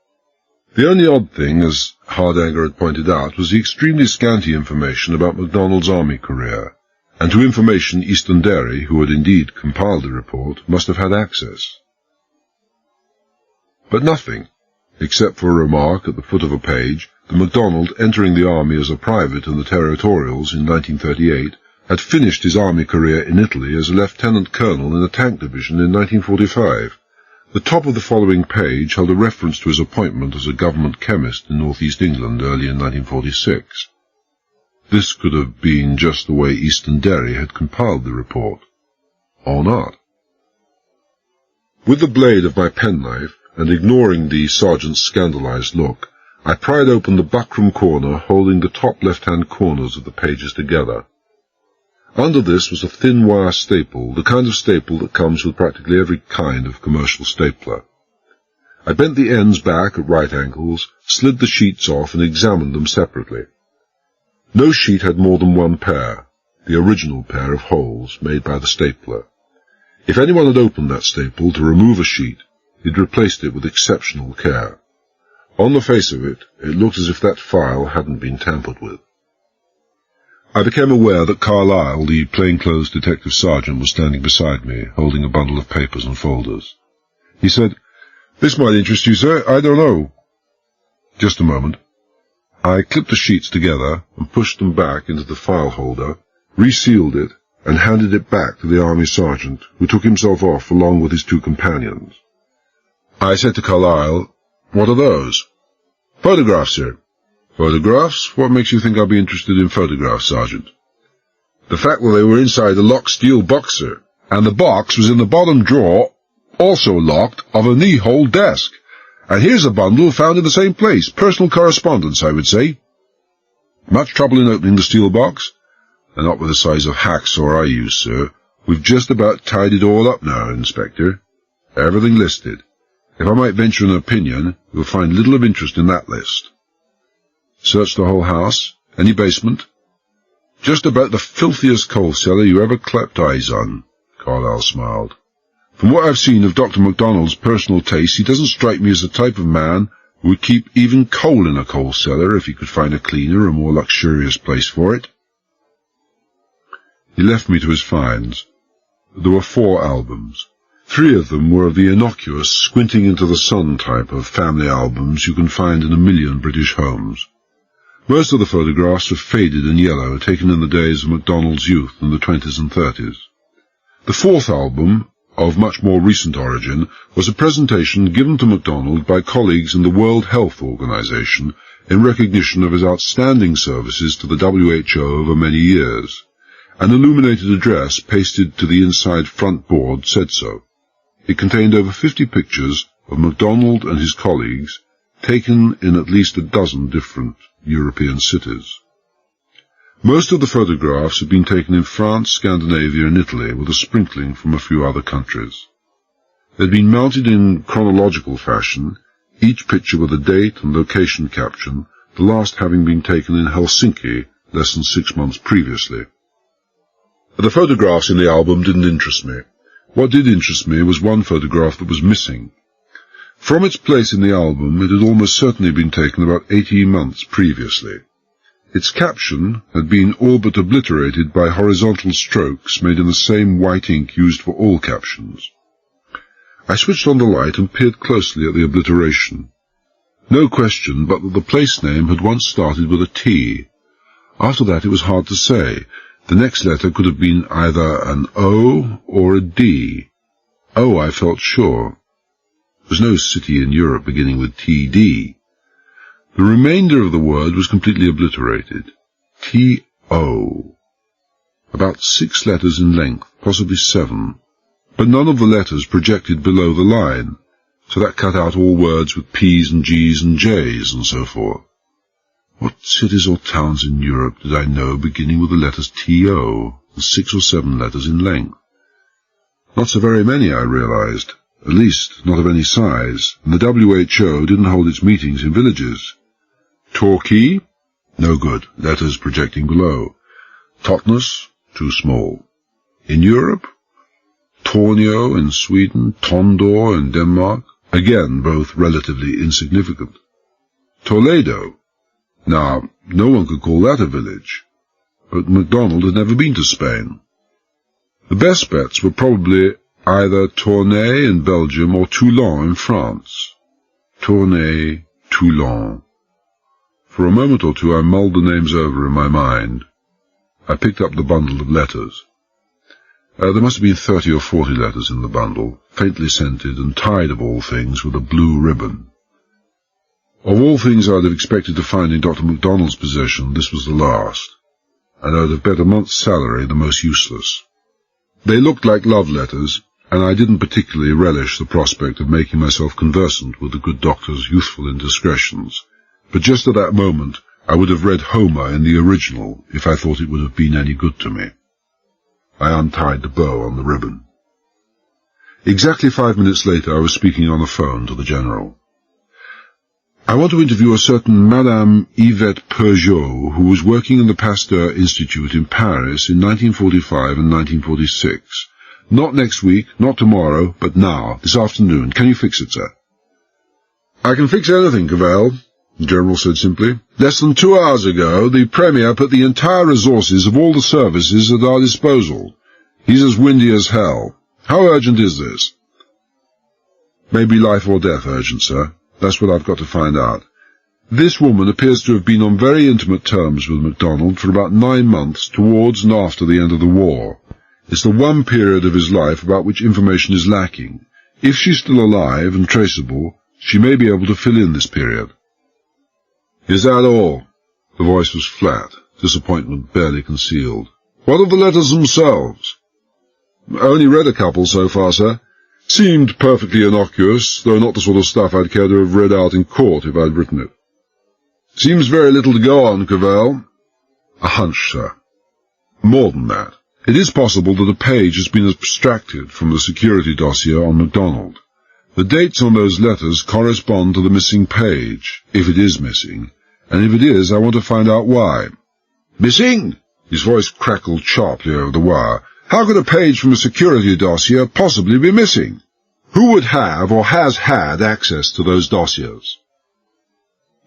The only odd thing, as Hardanger had pointed out, was the extremely scanty information about MacDonald's army career, and to information Eastern Dairy, who had indeed compiled the report, must have had access. But nothing, except for a remark at the foot of a page that MacDonald, entering the army as a private in the Territorials in 1938, had finished his army career in Italy as a lieutenant colonel in a tank division in 1945. The top of the following page held a reference to his appointment as a government chemist in northeast England early in 1946. This could have been just the way Eastern Dairy had compiled the report. Or not. With the blade of my penknife, and ignoring the sergeant's scandalized look, I pried open the buckram corner holding the top left-hand corners of the pages together. Under this was a thin wire staple, the kind of staple that comes with practically every kind of commercial stapler. I bent the ends back at right angles, slid the sheets off, and examined them separately. No sheet had more than 1 pair, the original pair of holes made by the stapler. If anyone had opened that staple to remove a sheet, he'd replaced it with exceptional care. On the face of it, it looked as if that file hadn't been tampered with. I became aware that Carlyle, the plainclothes detective sergeant, was standing beside me, holding a bundle of papers and folders. He said, "This might interest you, sir. I don't know." Just a moment. I clipped the sheets together and pushed them back into the file holder, resealed it, and handed it back to the army sergeant, who took himself off along with his 2 companions. I said to Carlyle, "What are those?" "Photographs, sir." "Photographs? What makes you think I'll be interested in photographs, Sergeant?" "The fact that they were inside a locked steel box, sir, and the box was in the bottom drawer, also locked, of a knee-hole desk. And here's a bundle found in the same place. Personal correspondence, I would say." "Much trouble in opening the steel box?" "They're not with the size of hacksaw I use, sir. We've just about tied it all up now, Inspector. Everything listed. If I might venture an opinion, you'll find little of interest in that list." "Search the whole house? Any basement?" "Just about the filthiest coal cellar you ever clapped eyes on," Carlyle smiled. From what I've seen of Dr. MacDonald's personal taste, he doesn't strike me as the type of man who would keep even coal in a coal cellar if he could find a cleaner or more luxurious place for it. He left me to his finds. There were 4 albums. 3 of them were of the innocuous, squinting into the sun type of family albums you can find in a million British homes. Most of the photographs were faded and yellow, taken in the days of MacDonald's youth in the 20s and 30s. The 4th album, of much more recent origin, was a presentation given to MacDonald by colleagues in the World Health Organization in recognition of his outstanding services to the WHO over many years. An illuminated address pasted to the inside front board said so. It contained over 50 pictures of MacDonald and his colleagues, taken in at least a dozen different European cities. Most of the photographs had been taken in France, Scandinavia and Italy, with a sprinkling from a few other countries. They had been mounted in chronological fashion, each picture with a date and location caption, the last having been taken in Helsinki less than 6 months previously. The photographs in the album didn't interest me. What did interest me was one photograph that was missing. From its place in the album, it had almost certainly been taken about 18 months previously. Its caption had been all but obliterated by horizontal strokes made in the same white ink used for all captions. I switched on the light and peered closely at the obliteration. No question but that the place name had once started with a T. After that it was hard to say. The next letter could have been either an O or a D. O, I felt sure. There was no city in Europe beginning with TD. The remainder of the word was completely obliterated. T-O. About 6 letters in length, possibly 7. But none of the letters projected below the line, so that cut out all words with P's and G's and J's and so forth. What cities or towns in Europe did I know beginning with the letters T-O, and 6 or 7 letters in length? Not so very many, I realized. At least, not of any size, and the WHO didn't hold its meetings in villages. Torquay? No good, letters projecting below. Totnes? Too small. In Europe? Tornio in Sweden, Tondor in Denmark? Again, both relatively insignificant. Toledo? Now, no one could call that a village. But MacDonald had never been to Spain. The best bets were probably either Tournai in Belgium or Toulon in France. Tournai, Toulon. For a moment or two I mulled the names over in my mind. I picked up the bundle of letters. There must have been 30 or 40 letters in the bundle, faintly scented and tied of all things with a blue ribbon. Of all things I'd have expected to find in Dr. MacDonald's possession, this was the last, and I'd have bet a month's salary the most useless. They looked like love letters, and I didn't particularly relish the prospect of making myself conversant with the good doctor's youthful indiscretions, but just at that moment I would have read Homer in the original if I thought it would have been any good to me. I untied the bow on the ribbon. Exactly 5 minutes later I was speaking on the phone to the General. I want to interview a certain Madame Yvette Peugeot, who was working in the Pasteur Institute in Paris in 1945 and 1946. Not next week, not tomorrow, but now, this afternoon. Can you fix it, sir? I can fix anything, Cavell, the General said simply. Less than 2 hours ago, the Premier put the entire resources of all the services at our disposal. He's as windy as hell. How urgent is this? Maybe life or death urgent, sir. That's what I've got to find out. This woman appears to have been on very intimate terms with MacDonald for about 9 months towards and after the end of the war. It's the one period of his life about which information is lacking. If she's still alive and traceable, she may be able to fill in this period. Is that all? The voice was flat, disappointment barely concealed. What of the letters themselves? Only read a couple so far, sir. Seemed perfectly innocuous, though not the sort of stuff I'd care to have read out in court if I'd written it. Seems very little to go on, Cavell. A hunch, sir. More than that. It is possible that a page has been abstracted from the security dossier on MacDonald. The dates on those letters correspond to the missing page, if it is missing, and if it is, I want to find out why. Missing? His voice crackled sharply over the wire. How could a page from a security dossier possibly be missing? Who would have or has had access to those dossiers?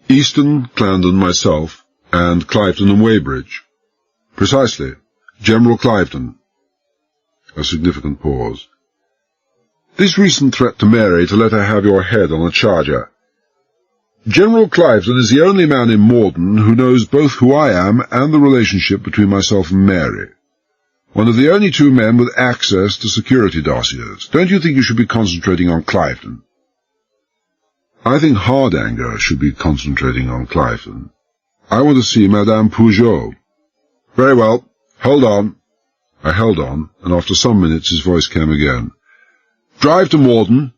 Easton, Clarendon, myself, and Clifton and Weybridge. Precisely. General Clifton. A significant pause. This recent threat to Mary to let her have your head on a charger. General Clifton is the only man in Morden who knows both who I am and the relationship between myself and Mary. One of the only two men with access to security dossiers. Don't you think you should be concentrating on Clifton? I think Hardanger should be concentrating on Clifton. I want to see Madame Pougeot. Very well. Hold on. I held on, and after some minutes his voice came again. Drive to Morden.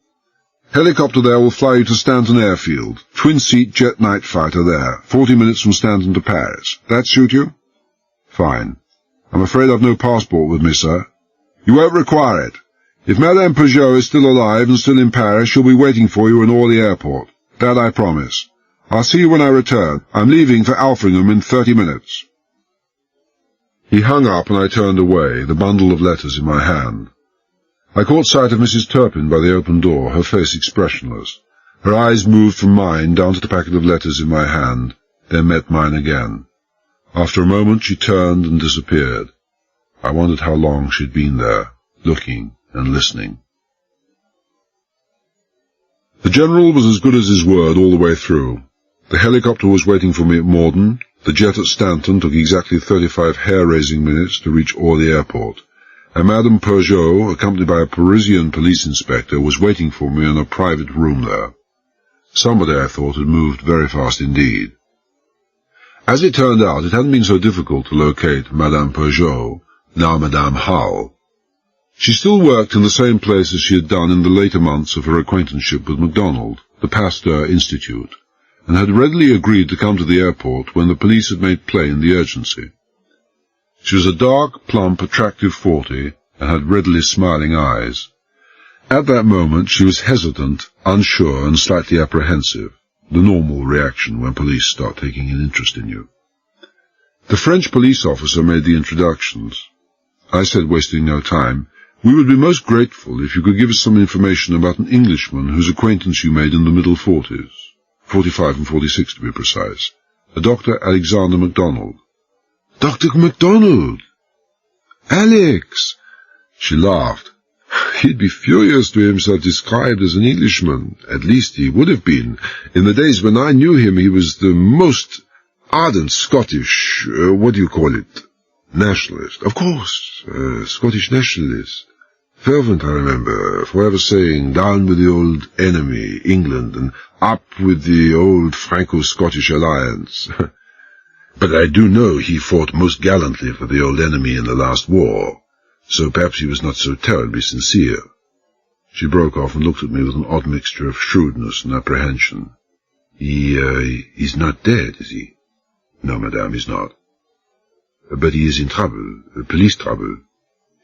Helicopter there will fly you to Stanton Airfield. Twin-seat jet night fighter there. 40 minutes from Stanton to Paris. That suit you? Fine. I'm afraid I've no passport with me, sir. You won't require it. If Madame Pougeot is still alive and still in Paris, she'll be waiting for you in Orly Airport. That I promise. I'll see you when I return. I'm leaving for Alfringham in 30 minutes. He hung up and I turned away, the bundle of letters in my hand. I caught sight of Mrs. Turpin by the open door, her face expressionless. Her eyes moved from mine down to the packet of letters in my hand, then met mine again. After a moment she turned and disappeared. I wondered how long she'd been there, looking and listening. The General was as good as his word all the way through. The helicopter was waiting for me at Morden. The jet at Stanton took exactly 35 hair-raising minutes to reach Orly Airport, and Madame Pougeot, accompanied by a Parisian police inspector, was waiting for me in a private room there. Somebody, I thought, had moved very fast indeed. As it turned out, it hadn't been so difficult to locate Madame Pougeot, now Madame Hull. She still worked in the same place as she had done in the later months of her acquaintanceship with MacDonald, the Pasteur Institute, and had readily agreed to come to the airport when the police had made plain the urgency. She was a dark, plump, attractive 40, and had readily smiling eyes. At that moment she was hesitant, unsure, and slightly apprehensive, the normal reaction when police start taking an interest in you. The French police officer made the introductions. I said, wasting no time, "We would be most grateful if you could give us some information about an Englishman whose acquaintance you made in the middle 40s, 45 and 46 to be precise, a Dr. Alexander MacDonald." "Dr. MacDonald! Alex!" She laughed. "He'd be furious to hear himself described as an Englishman. At least he would have been. In the days when I knew him, he was the most ardent Scottish, nationalist. Of course, Scottish nationalist. Fervent, I remember, forever saying, down with the old enemy, England, and up with the old Franco-Scottish alliance. But I do know he fought most gallantly for the old enemy in the last war, so perhaps he was not so terribly sincere." She broke off and looked at me with an odd mixture of shrewdness and apprehension. He's not dead, is he?" "No, madame, he's not." "But he is in trouble, police trouble."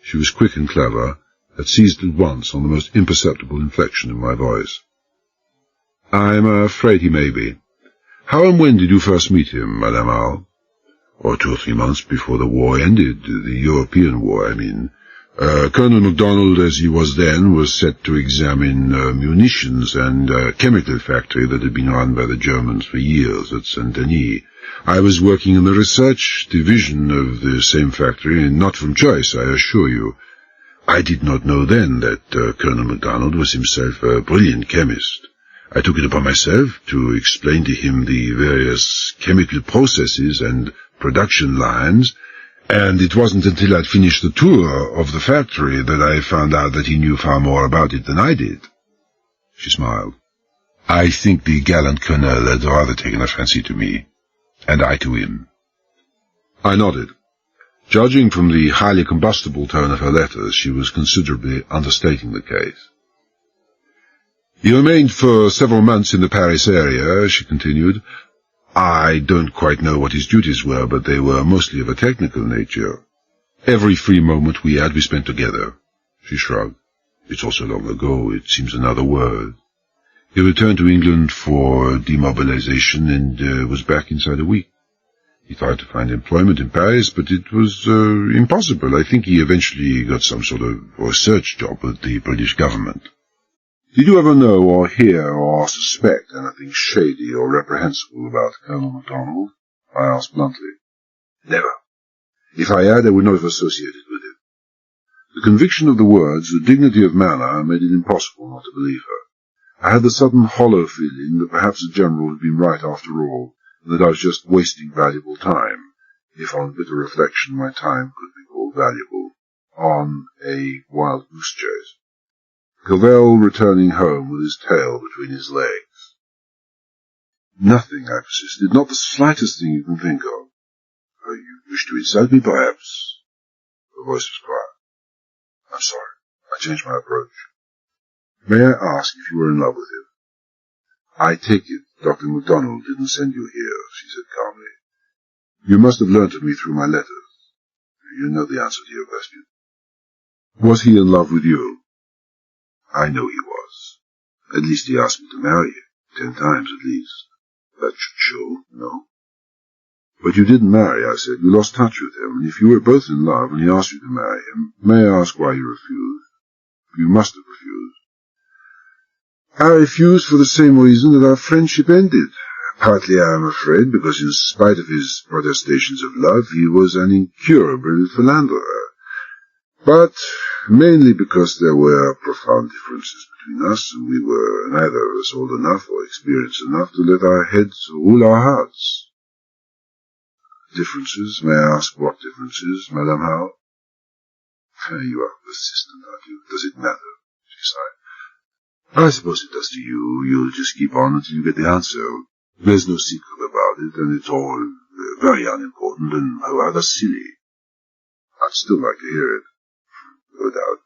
She was quick and clever, had seized at once on the most imperceptible inflection in my voice. "I'm afraid he may be. How and when did you first meet him, Madame Hull?" "Oh, 2 or 3 months before the war ended, the European war, I mean. Colonel MacDonald, as he was then, was set to examine munitions and a chemical factory that had been run by the Germans for years at Saint-Denis. I was working in the research division of the same factory, and not from choice, I assure you. I did not know then that Colonel MacDonald was himself a brilliant chemist. I took it upon myself to explain to him the various chemical processes and production lines, and it wasn't until I'd finished the tour of the factory that I found out that he knew far more about it than I did." She smiled. "I think the gallant colonel had rather taken a fancy to me, and I to him." I nodded. Judging from the highly combustible tone of her letters, she was considerably understating the case. "He remained for several months in the Paris area," she continued. "I don't quite know what his duties were, but they were mostly of a technical nature. Every free moment we had we spent together." She shrugged. "It's also long ago, it seems another world. He returned to England for demobilization and was back inside a week. He tried to find employment in Paris, but it was impossible. I think he eventually got some sort of research job with the British government. Did you ever know or hear or suspect anything shady or reprehensible about Colonel MacDonald? I asked bluntly. Never. If I had, I would not have associated with him. The conviction of the words, the dignity of manner, made it impossible not to believe her. I had the sudden hollow feeling that perhaps the General had been right after all, and that I was just wasting valuable time, if on bitter reflection my time could be called valuable, on a wild goose chase. Cavell returning home with his tail between his legs. Nothing, I persisted, not the slightest thing you can think of. You wish to insult me, perhaps? Her voice was quiet. I'm sorry. I changed my approach. May I ask if you were in love with him? I take it Dr. MacDonald didn't send you here, she said calmly. You must have learnt of me through my letters. You know the answer to your question. Was he in love with you? I know he was. At least he asked me to marry him, 10 times at least. That should show, no? But you didn't marry, I said. You lost touch with him, and if you were both in love and he asked you to marry him, may I ask why you refused? You must have refused. I refused for the same reason that our friendship ended. Partly, I am afraid, because in spite of his protestations of love, he was an incurable philanderer. But mainly because there were profound differences between us, and we were neither of us old enough or experienced enough to let our heads rule our hearts. Differences? May I ask what differences, Madame Howe? You are persistent, aren't you? Does it matter? She sighed. I suppose it does to you. You'll just keep on until you get the answer. There's no secret about it, and it's all very unimportant and rather silly. I'd still like to hear it. No doubt.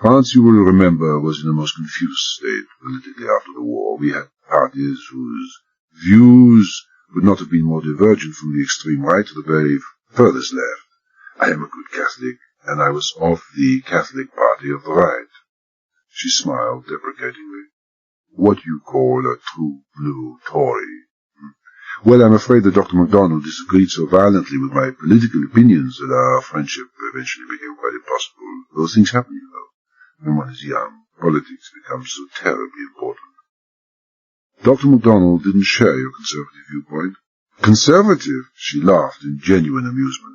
France, you will remember, was in a most confused state politically after the war. We had parties whose views would not have been more divergent from the extreme right to the very furthest left. I am a good Catholic, and I was of the Catholic party of the right. She smiled deprecatingly. What you call a true blue Tory. Well, I'm afraid that Dr. MacDonald disagreed so violently with my political opinions that our friendship eventually became quite impossible. Those things happen, you know. When one is young, politics becomes so terribly important. Dr. MacDonald didn't share your conservative viewpoint. Conservative? She laughed in genuine amusement.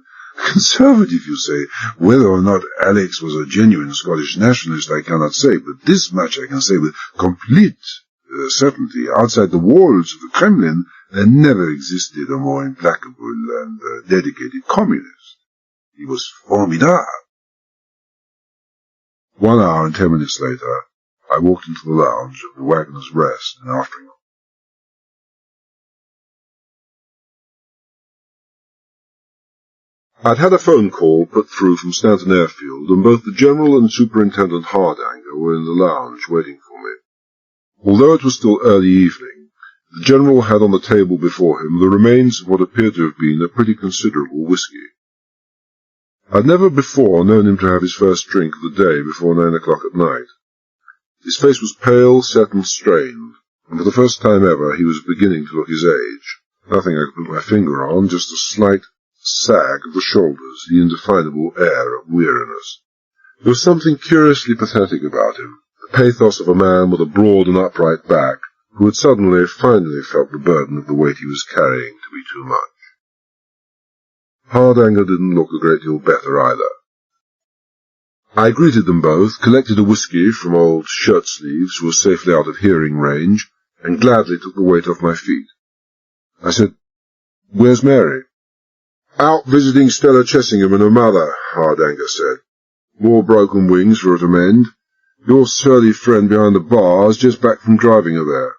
Conservative, you say? Whether or not Alex was a genuine Scottish nationalist, I cannot say, but this much I can say with complete certainty. Outside the walls of the Kremlin, there never existed a more implacable and dedicated communist. He was formidable. 1 hour and 10 minutes later, I walked into the lounge of the Wagner's Rest in Altrincham. I'd had a phone call put through from Stanton Airfield, and both the General and Superintendent Hardanger were in the lounge waiting for me. Although it was still early evening, the General had on the table before him the remains of what appeared to have been a pretty considerable whisky. I'd never before known him to have his first drink of the day before 9 o'clock at night. His face was pale, set and strained, and for the first time ever he was beginning to look his age. Nothing I could put my finger on, just a slight sag of the shoulders, the indefinable air of weariness. There was something curiously pathetic about him, the pathos of a man with a broad and upright back, who had finally felt the burden of the weight he was carrying to be too much. Hardanger didn't look a great deal better either. I greeted them both, collected a whisky from old shirt-sleeves who were safely out of hearing range, and gladly took the weight off my feet. I said, "Where's Mary?" "Out visiting Stella Chessingham and her mother," Hardanger said. "More broken wings for her to mend. Your surly friend behind the bar is just back from driving her there.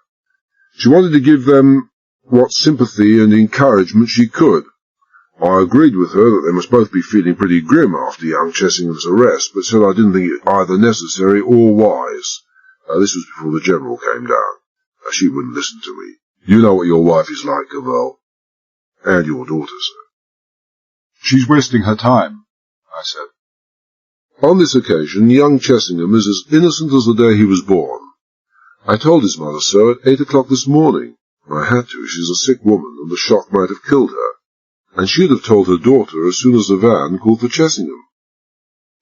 She wanted to give them what sympathy and encouragement she could. I agreed with her that they must both be feeling pretty grim after young Chessingham's arrest, but said I didn't think it either necessary or wise. This was before the General came down. She wouldn't listen to me. You know what your wife is like, Cavell. And your daughter, sir." "She's wasting her time," I said. "On this occasion, young Chessingham is as innocent as the day he was born. I told his mother so at 8 o'clock this morning. I had to. She's a sick woman, and the shock might have killed her. and she'd have told her daughter as soon as the van called for Chessingham.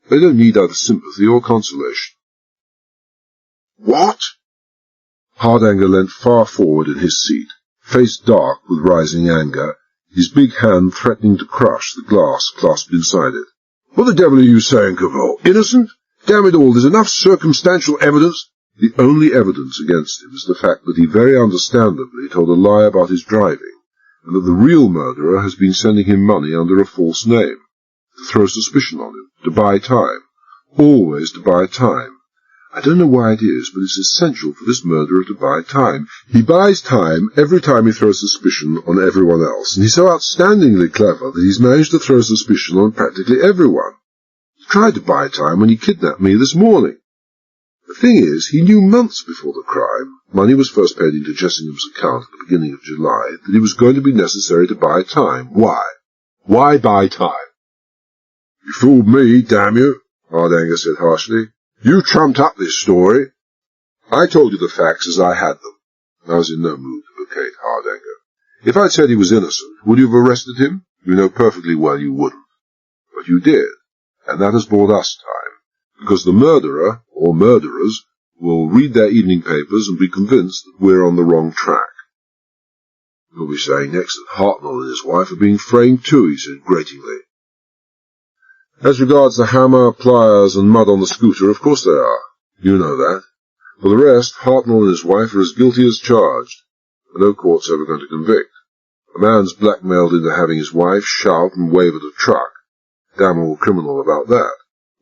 They don't need either sympathy or consolation. What? Hardanger leant far forward in his seat, face dark with rising anger, his big hand threatening to crush the glass clasped inside it. What the devil are you saying, Cavell? Innocent? Damn it all, there's enough circumstantial evidence. The only evidence against him is the fact that he very understandably told a lie about his driving, and that the real murderer has been sending him money under a false name, to throw suspicion on him, to buy time. Always to buy time. I don't know why it is, but it's essential for this murderer to buy time. He buys time every time he throws suspicion on everyone else, and he's so outstandingly clever that he's managed to throw suspicion on practically everyone. He tried to buy time when he kidnapped me this morning. The thing is, he knew months before the crime, money was first paid into Chessingham's account at the beginning of July, that it was going to be necessary to buy time. Why? Why buy time? You fooled me, damn you, Hardanger said harshly. You trumped up this story. I told you the facts as I had them. I was in no mood to placate Hardanger. If I'd said he was innocent, would you have arrested him? You know perfectly well you wouldn't. But you did, and that has bought us time, because the murderer, or murderers, will read their evening papers and be convinced that we're on the wrong track. You'll be saying next that Hartnell and his wife are being framed too, he said gratingly. As regards the hammer, pliers, and mud on the scooter, of course they are. You know that. For the rest, Hartnell and his wife are as guilty as charged, and no court's ever going to convict. A man's blackmailed into having his wife shout and wave at a truck. Damn all criminal about that.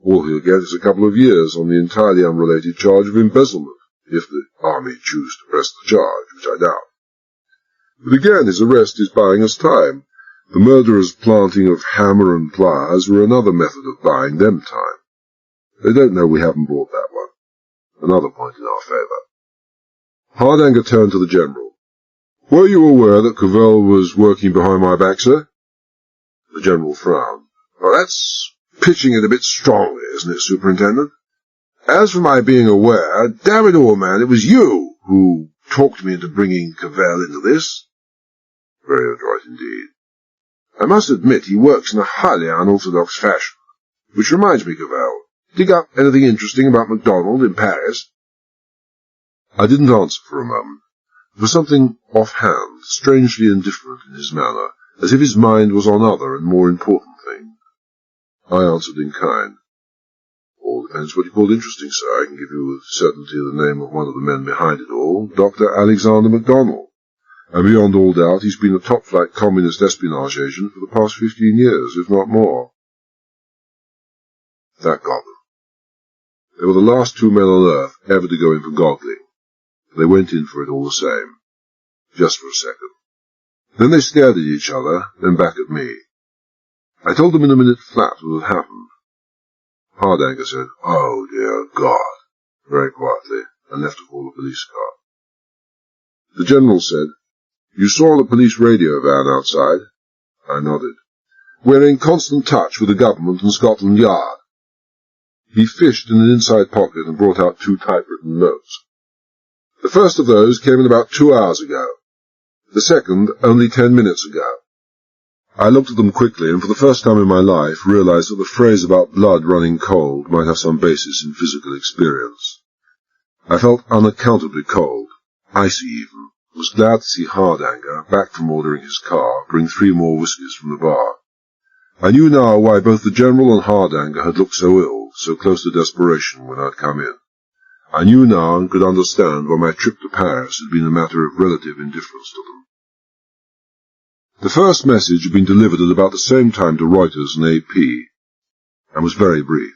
All he'll get is a couple of years on the entirely unrelated charge of embezzlement, if the army choose to press the charge, which I doubt. But again, his arrest is buying us time. The murderer's planting of hammer and pliers were another method of buying them time. They don't know we haven't bought that one. Another point in our favour. Hardanger turned to the General. Were you aware that Cavell was working behind my back, sir? The General frowned. Well, that's pitching it a bit strongly, isn't it, Superintendent? As for my being aware, damn it all, man, it was you who talked me into bringing Cavell into this. Very adroit indeed. I must admit he works in a highly unorthodox fashion. Which reminds me, Cavell, dig up anything interesting about MacDonald in Paris? I didn't answer for a moment. There was something offhand, strangely indifferent in his manner, as if his mind was on other and more important things. I answered in kind. All depends what you call interesting, sir. I can give you with certainty the name of one of the men behind it all, Dr. Alexander MacDonald. And beyond all doubt, he's been a top-flight communist espionage agent for the past 15 years, if not more. That got them. They were the last two men on earth ever to go in for goggling. They went in for it all the same. Just for a second. Then they stared at each other, then back at me. I told them in a minute flat what had happened. Hardanger said, "Oh, dear God," very quietly, and left to call the police car. The General said, "You saw the police radio van outside?" I nodded. "We're in constant touch with the government and Scotland Yard." He fished in an inside pocket and brought out 2 typewritten notes. "The first of those came in about 2 hours ago. The second only 10 minutes ago." I looked at them quickly, and for the first time in my life realized that the phrase about blood running cold might have some basis in physical experience. I felt unaccountably cold, icy even, and was glad to see Hardanger, back from ordering his car, bring 3 more whiskies from the bar. I knew now why both the General and Hardanger had looked so ill, so close to desperation when I'd come in. I knew now and could understand why my trip to Paris had been a matter of relative indifference to them. The first message had been delivered at about the same time to Reuters and AP, and was very brief.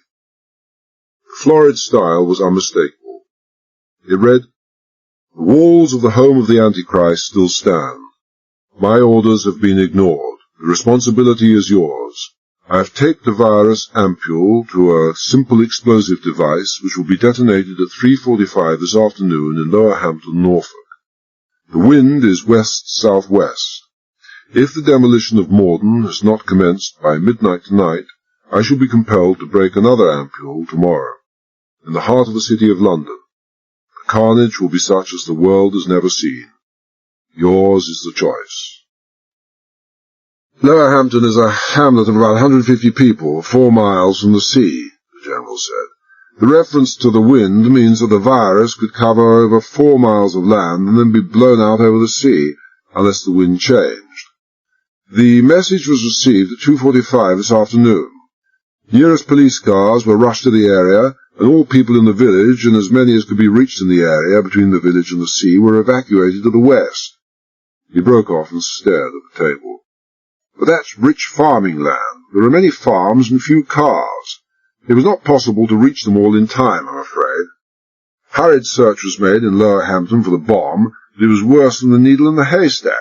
The florid style was unmistakable. It read, "The walls of the home of the Antichrist still stand. My orders have been ignored. The responsibility is yours. I have taped a virus ampule to a simple explosive device which will be detonated at 3:45 this afternoon in Lower Hampton, Norfolk. The wind is west-southwest. If the demolition of Morden has not commenced by midnight tonight, I shall be compelled to break another ampule tomorrow, in the heart of the city of London. The carnage will be such as the world has never seen. Yours is the choice." Lower Hampton is a hamlet of about 150 people, 4 miles from the sea, the General said. The reference to the wind means that the virus could cover over 4 miles of land and then be blown out over the sea, unless the wind changed. The message was received at 2:45 this afternoon. Nearest police cars were rushed to the area, and all people in the village, and as many as could be reached in the area between the village and the sea, were evacuated to the west. He broke off and stared at the table. But that's rich farming land. There are many farms and few cars. It was not possible to reach them all in time, I'm afraid. Hurried search was made in Lower Hampton for the bomb, but it was worse than the needle in the haystack.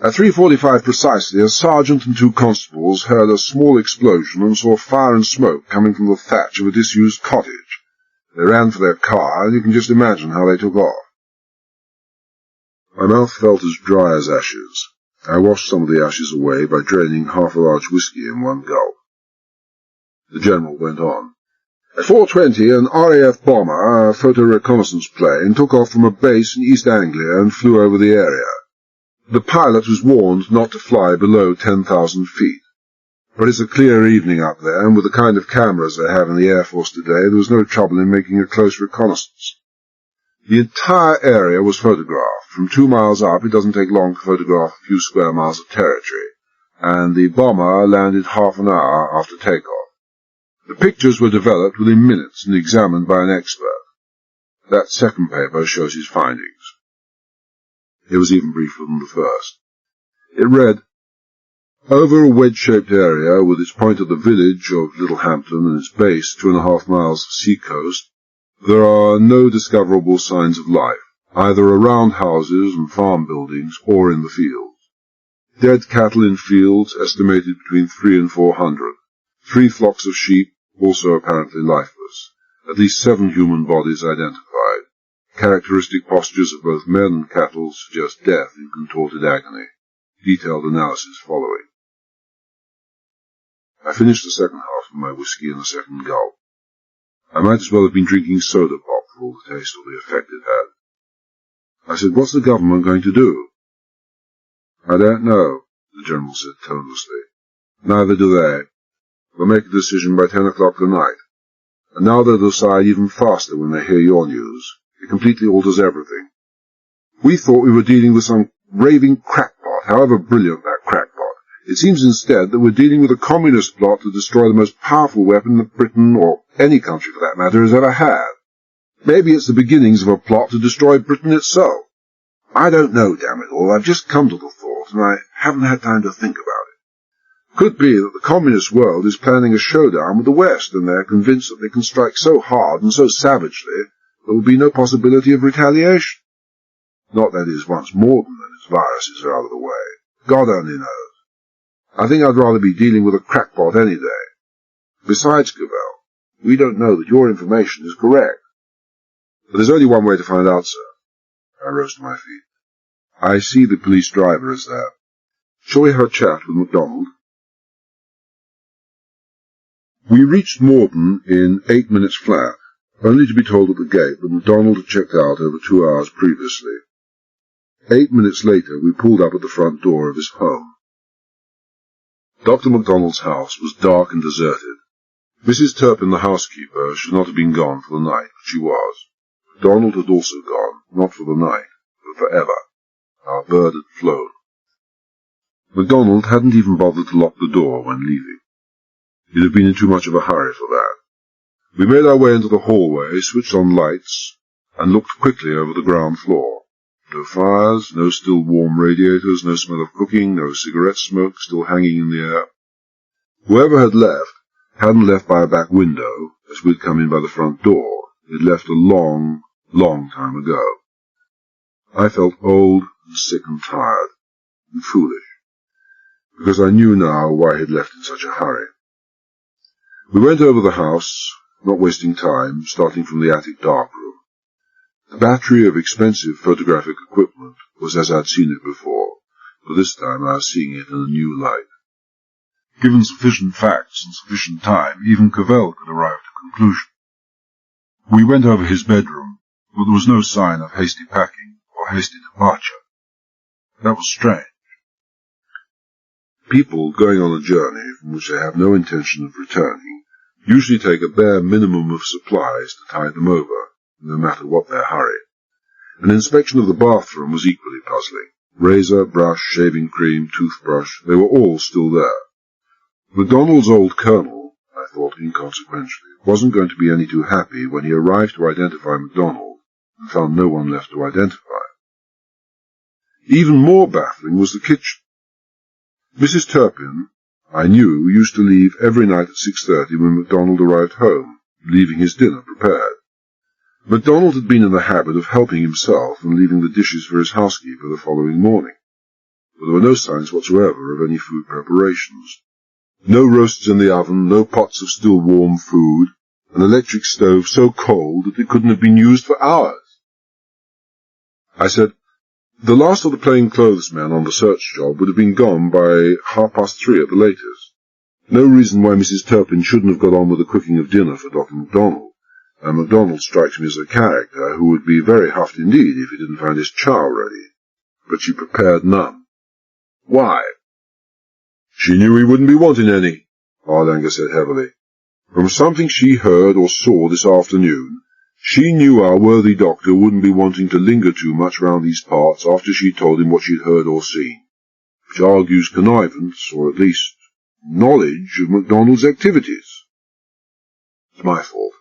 At 3:45 precisely, a sergeant and 2 constables heard a small explosion and saw fire and smoke coming from the thatch of a disused cottage. They ran for their car, and you can just imagine how they took off. My mouth felt as dry as ashes. I washed some of the ashes away by draining half a large whiskey in one gulp. The General went on. At 4:20, an RAF bomber, a photo-reconnaissance plane, took off from a base in East Anglia and flew over the area. The pilot was warned not to fly below 10,000 feet. But it's a clear evening up there, and with the kind of cameras they have in the Air Force today, there was no trouble in making a close reconnaissance. The entire area was photographed. From 2 miles up, it doesn't take long to photograph a few square miles of territory, and the bomber landed half an hour after takeoff. The pictures were developed within minutes and examined by an expert. That second paper shows his findings. It was even briefer than the first. It read, over a wedge-shaped area with its point at the village of Littlehampton and its base 2.5 miles of sea coast, there are no discoverable signs of life, either around houses and farm buildings or in the fields. Dead cattle in fields estimated between 300 and 400. 3 flocks of sheep, also apparently lifeless. At least 7 human bodies identified. Characteristic postures of both men and cattle suggest death in contorted agony. Detailed analysis following. I finished the second half of my whiskey in the second gulp. I might as well have been drinking soda pop for all the taste or the effect it had. I said, what's the government going to do? I don't know, the General said tonelessly. Neither do they. They'll make a decision by 10 o'clock tonight. And now they'll decide even faster when they hear your news. It completely alters everything. We thought we were dealing with some raving crackpot, however brilliant that crackpot. It seems instead that we're dealing with a communist plot to destroy the most powerful weapon that Britain, or any country for that matter, has ever had. Maybe it's the beginnings of a plot to destroy Britain itself. I don't know, damn it all. I've just come to the thought, and I haven't had time to think about it. Could be that the communist world is planning a showdown with the West, and they're convinced that they can strike so hard and so savagely there will be no possibility of retaliation. Not, that is, once Morden and its viruses are out of the way. God only knows. I think I'd rather be dealing with a crackpot any day. Besides, Cavell, we don't know that your information is correct. But there's only one way to find out, sir. I rose to my feet. I see the police driver is there. Shall we have a chat with MacDonald? We reached Morden in 8 minutes flat, only to be told at the gate that MacDonald had checked out over 2 hours previously. 8 minutes later, we pulled up at the front door of his home. Dr. MacDonald's house was dark and deserted. Mrs. Turpin, the housekeeper, should not have been gone for the night, but she was. MacDonald had also gone, not for the night, but forever. Our bird had flown. MacDonald hadn't even bothered to lock the door when leaving. He'd have been in too much of a hurry for that. We made our way into the hallway, switched on lights, and looked quickly over the ground floor. No fires, no still warm radiators, no smell of cooking, no cigarette smoke still hanging in the air. Whoever had left hadn't left by a back window, as we'd come in by the front door. They'd left a long, long time ago. I felt old and sick and tired, and foolish, because I knew now why he'd left in such a hurry. We went over the house, not wasting time, starting from the attic darkroom. The battery of expensive photographic equipment was as I'd seen it before, but this time I was seeing it in a new light. Given sufficient facts and sufficient time, even Cavell could arrive at a conclusion. We went over his bedroom, but there was no sign of hasty packing or hasty departure. That was strange. People going on a journey from which they have no intention of returning usually take a bare minimum of supplies to tide them over, no matter what their hurry. An inspection of the bathroom was equally puzzling. Razor, brush, shaving cream, toothbrush, they were all still there. MacDonald's old colonel, I thought inconsequentially, wasn't going to be any too happy when he arrived to identify MacDonald and found no one left to identify. Even more baffling was the kitchen. Mrs. Turpin, I knew, used to leave every night at 6:30 when MacDonald arrived home, leaving his dinner prepared. MacDonald had been in the habit of helping himself and leaving the dishes for his housekeeper the following morning, but there were no signs whatsoever of any food preparations. No roasts in the oven, no pots of still warm food, an electric stove so cold that it couldn't have been used for hours. I said, the last of the plainclothes men on the search job would have been gone by 3:30 at the latest. No reason why Mrs. Turpin shouldn't have got on with the cooking of dinner for Dr. MacDonald, and MacDonald strikes me as a character who would be very huffed indeed if he didn't find his chow ready. But she prepared none. Why? She knew he wouldn't be wanting any, Hardanger said heavily. From something she heard or saw this afternoon, she knew our worthy doctor wouldn't be wanting to linger too much round these parts after she'd told him what she'd heard or seen, which argues connivance, or at least knowledge of MacDonald's activities. It's my fault,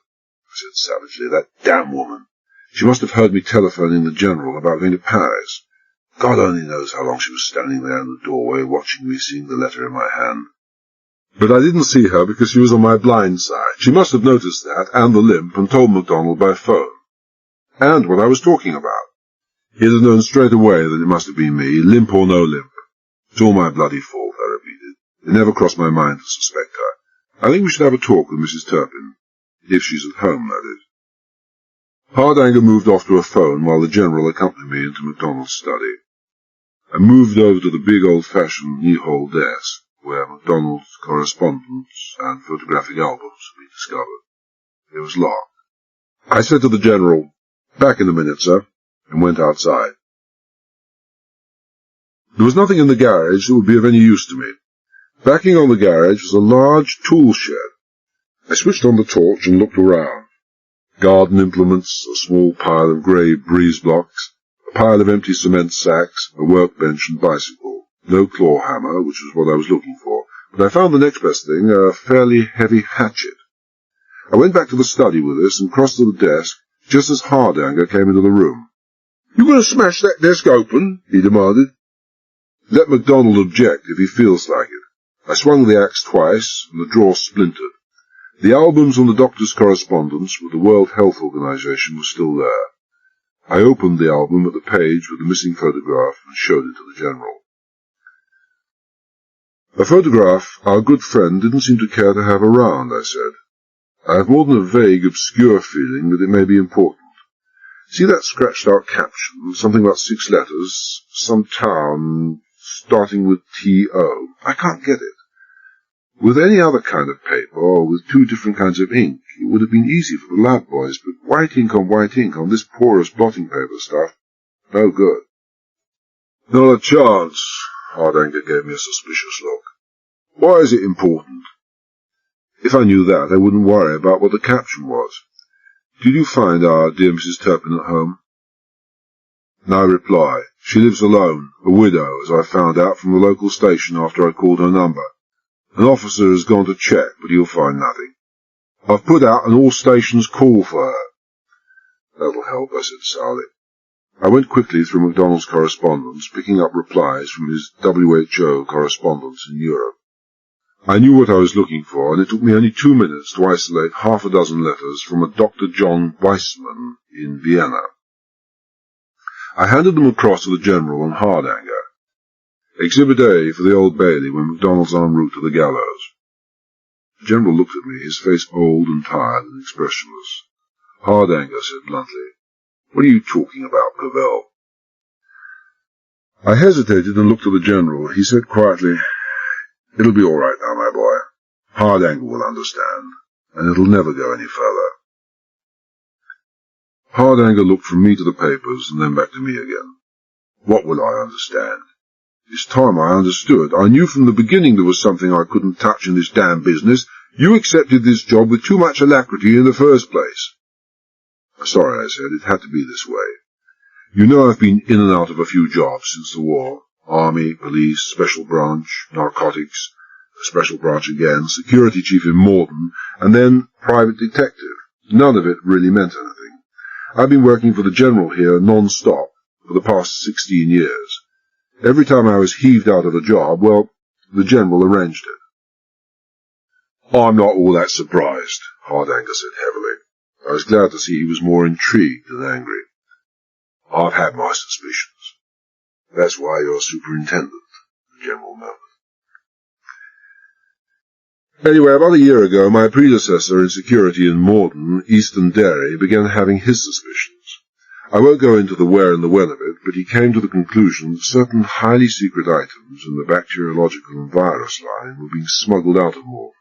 I said savagely. That damn woman. She must have heard me telephoning the General about going to Paris. God only knows how long she was standing there in the doorway watching me, seeing the letter in my hand. But I didn't see her because she was on my blind side. She must have noticed that, and the limp, and told MacDonald by phone. And what I was talking about. He'd have known straight away that it must have been me, limp or no limp. It's all my bloody fault, I repeated. It never crossed my mind to suspect her. I think we should have a talk with Mrs. Turpin. If she's at home, that is. Hardanger moved off to a phone while the General accompanied me into MacDonald's study. I moved over to the big old-fashioned knee-hole desk, where MacDonald's correspondence and photographic albums had been discovered. It was locked. I said to the General, "Back in a minute, sir," and went outside. There was nothing in the garage that would be of any use to me. Backing on the garage was a large tool shed. I switched on the torch and looked around. Garden implements, a small pile of grey breeze blocks, a pile of empty cement sacks, a workbench and bicycle. No claw hammer, which was what I was looking for, but I found the next best thing, a fairly heavy hatchet. I went back to the study with this and crossed to the desk just as Hardanger came into the room. "You going to smash that desk open?" he demanded. "Let MacDonald object if he feels like it." I swung the axe twice, and the drawer splintered. The albums on the doctor's correspondence with the World Health Organization were still there. I opened the album at the page with the missing photograph and showed it to the General. "A photograph our good friend didn't seem to care to have around," I said. "I have more than a vague, obscure feeling that it may be important. See that scratched-out caption, something about 6 letters, some town starting with T.O. I can't get it. With any other kind of paper, or with 2 different kinds of ink, it would have been easy for the lab boys, but white ink on this porous blotting paper stuff, no good." "Not a chance." Hardanger gave me a suspicious look. "Why is it important?" "If I knew that, I wouldn't worry about what the caption was. Did you find our dear Mrs. Turpin at home?" "No reply. She lives alone, a widow, as I found out from the local station after I called her number. An officer has gone to check, but he'll find nothing. I've put out an all-stations call for her." "That'll help," I said sourly. I went quickly through MacDonald's correspondence, picking up replies from his WHO correspondence in Europe. I knew what I was looking for, and it took me only 2 minutes to isolate 6 letters from a Dr. John Weissman in Vienna. I handed them across to the General and Hardanger. Exhibit A for the Old Bailey when MacDonald's en route to the gallows. The General looked at me, his face old and tired and expressionless. Hardanger said bluntly, "What are you talking about, Cavell?" I hesitated and looked at the General. He said quietly, "It'll be all right now, my boy. Hardanger will understand, and it'll never go any further." Hardanger looked from me to the papers and then back to me again. "What will I understand? This time I understood. I knew from the beginning there was something I couldn't touch in this damn business. You accepted this job with too much alacrity in the first place. Sorry, I said. It had to be this way. You know I've been in and out of a few jobs since the war. Army, police, special branch, narcotics, special branch again, security chief in Morden, and then private detective. None of it really meant anything. I've been working for the General here non-stop for the past 16 years. Every time I was heaved out of a job, well, the General arranged it. I'm not all that surprised, Hardanger said heavily. I was glad to see he was more intrigued than angry. I've had my suspicions. That's why you're superintendent, the General murmured. Anyway, about a year ago, my predecessor in security in Morden, Eastern Derry, began having his suspicions. I won't go into the where and the when of it, but he came to the conclusion that certain highly secret items in the bacteriological and virus line were being smuggled out of Morden.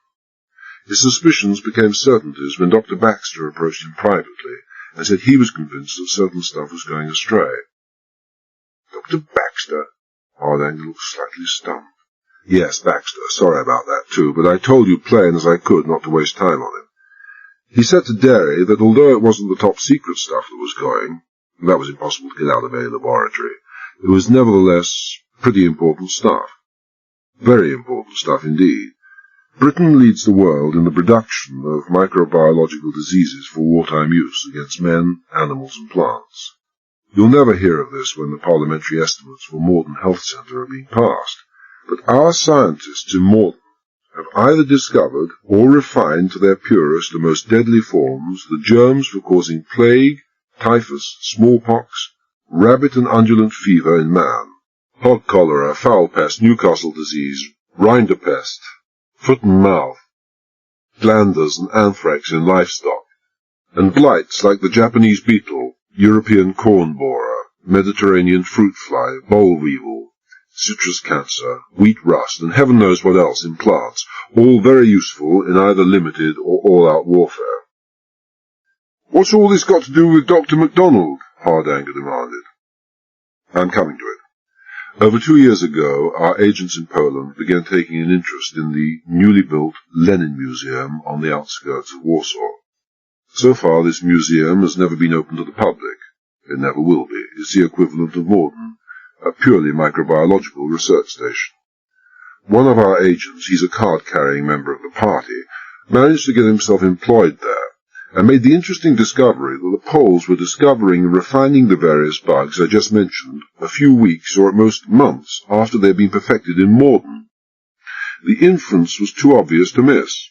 His suspicions became certainties when Dr. Baxter approached him privately and said he was convinced that certain stuff was going astray. Dr. Baxter? Hardanger looked slightly stunned. Yes, Baxter. Sorry about that, too, but I told you plain as I could not to waste time on him. He said to Derry that although it wasn't the top-secret stuff that was going, that was impossible to get out of any laboratory, it was nevertheless pretty important stuff. Very important stuff indeed. Britain leads the world in the production of microbiological diseases for wartime use against men, animals and plants. You'll never hear of this when the parliamentary estimates for Morden Health Centre are being passed, but our scientists in Morden have either discovered or refined to their purest and most deadly forms the germs for causing plague, typhus, smallpox, rabbit and undulant fever in man, hog cholera, fowl pest, Newcastle disease, rinderpest, foot and mouth, glanders and anthrax in livestock, and blights like the Japanese beetle, European corn borer, Mediterranean fruit fly, boll weevil, citrus cancer, wheat rust, and heaven knows what else in plants, all very useful in either limited or all-out warfare. What's all this got to do with Dr. MacDonald? Hardanger demanded. I'm coming to it. Over 2 years ago, our agents in Poland began taking an interest in the newly built Lenin Museum on the outskirts of Warsaw. So far, this museum has never been open to the public. It never will be. It's the equivalent of Morden, a purely microbiological research station. One of our agents, he's a card-carrying member of the party, managed to get himself employed there, and made the interesting discovery that the Poles were discovering and refining the various bugs I just mentioned a few weeks or at most months after they had been perfected in Morden. The inference was too obvious to miss.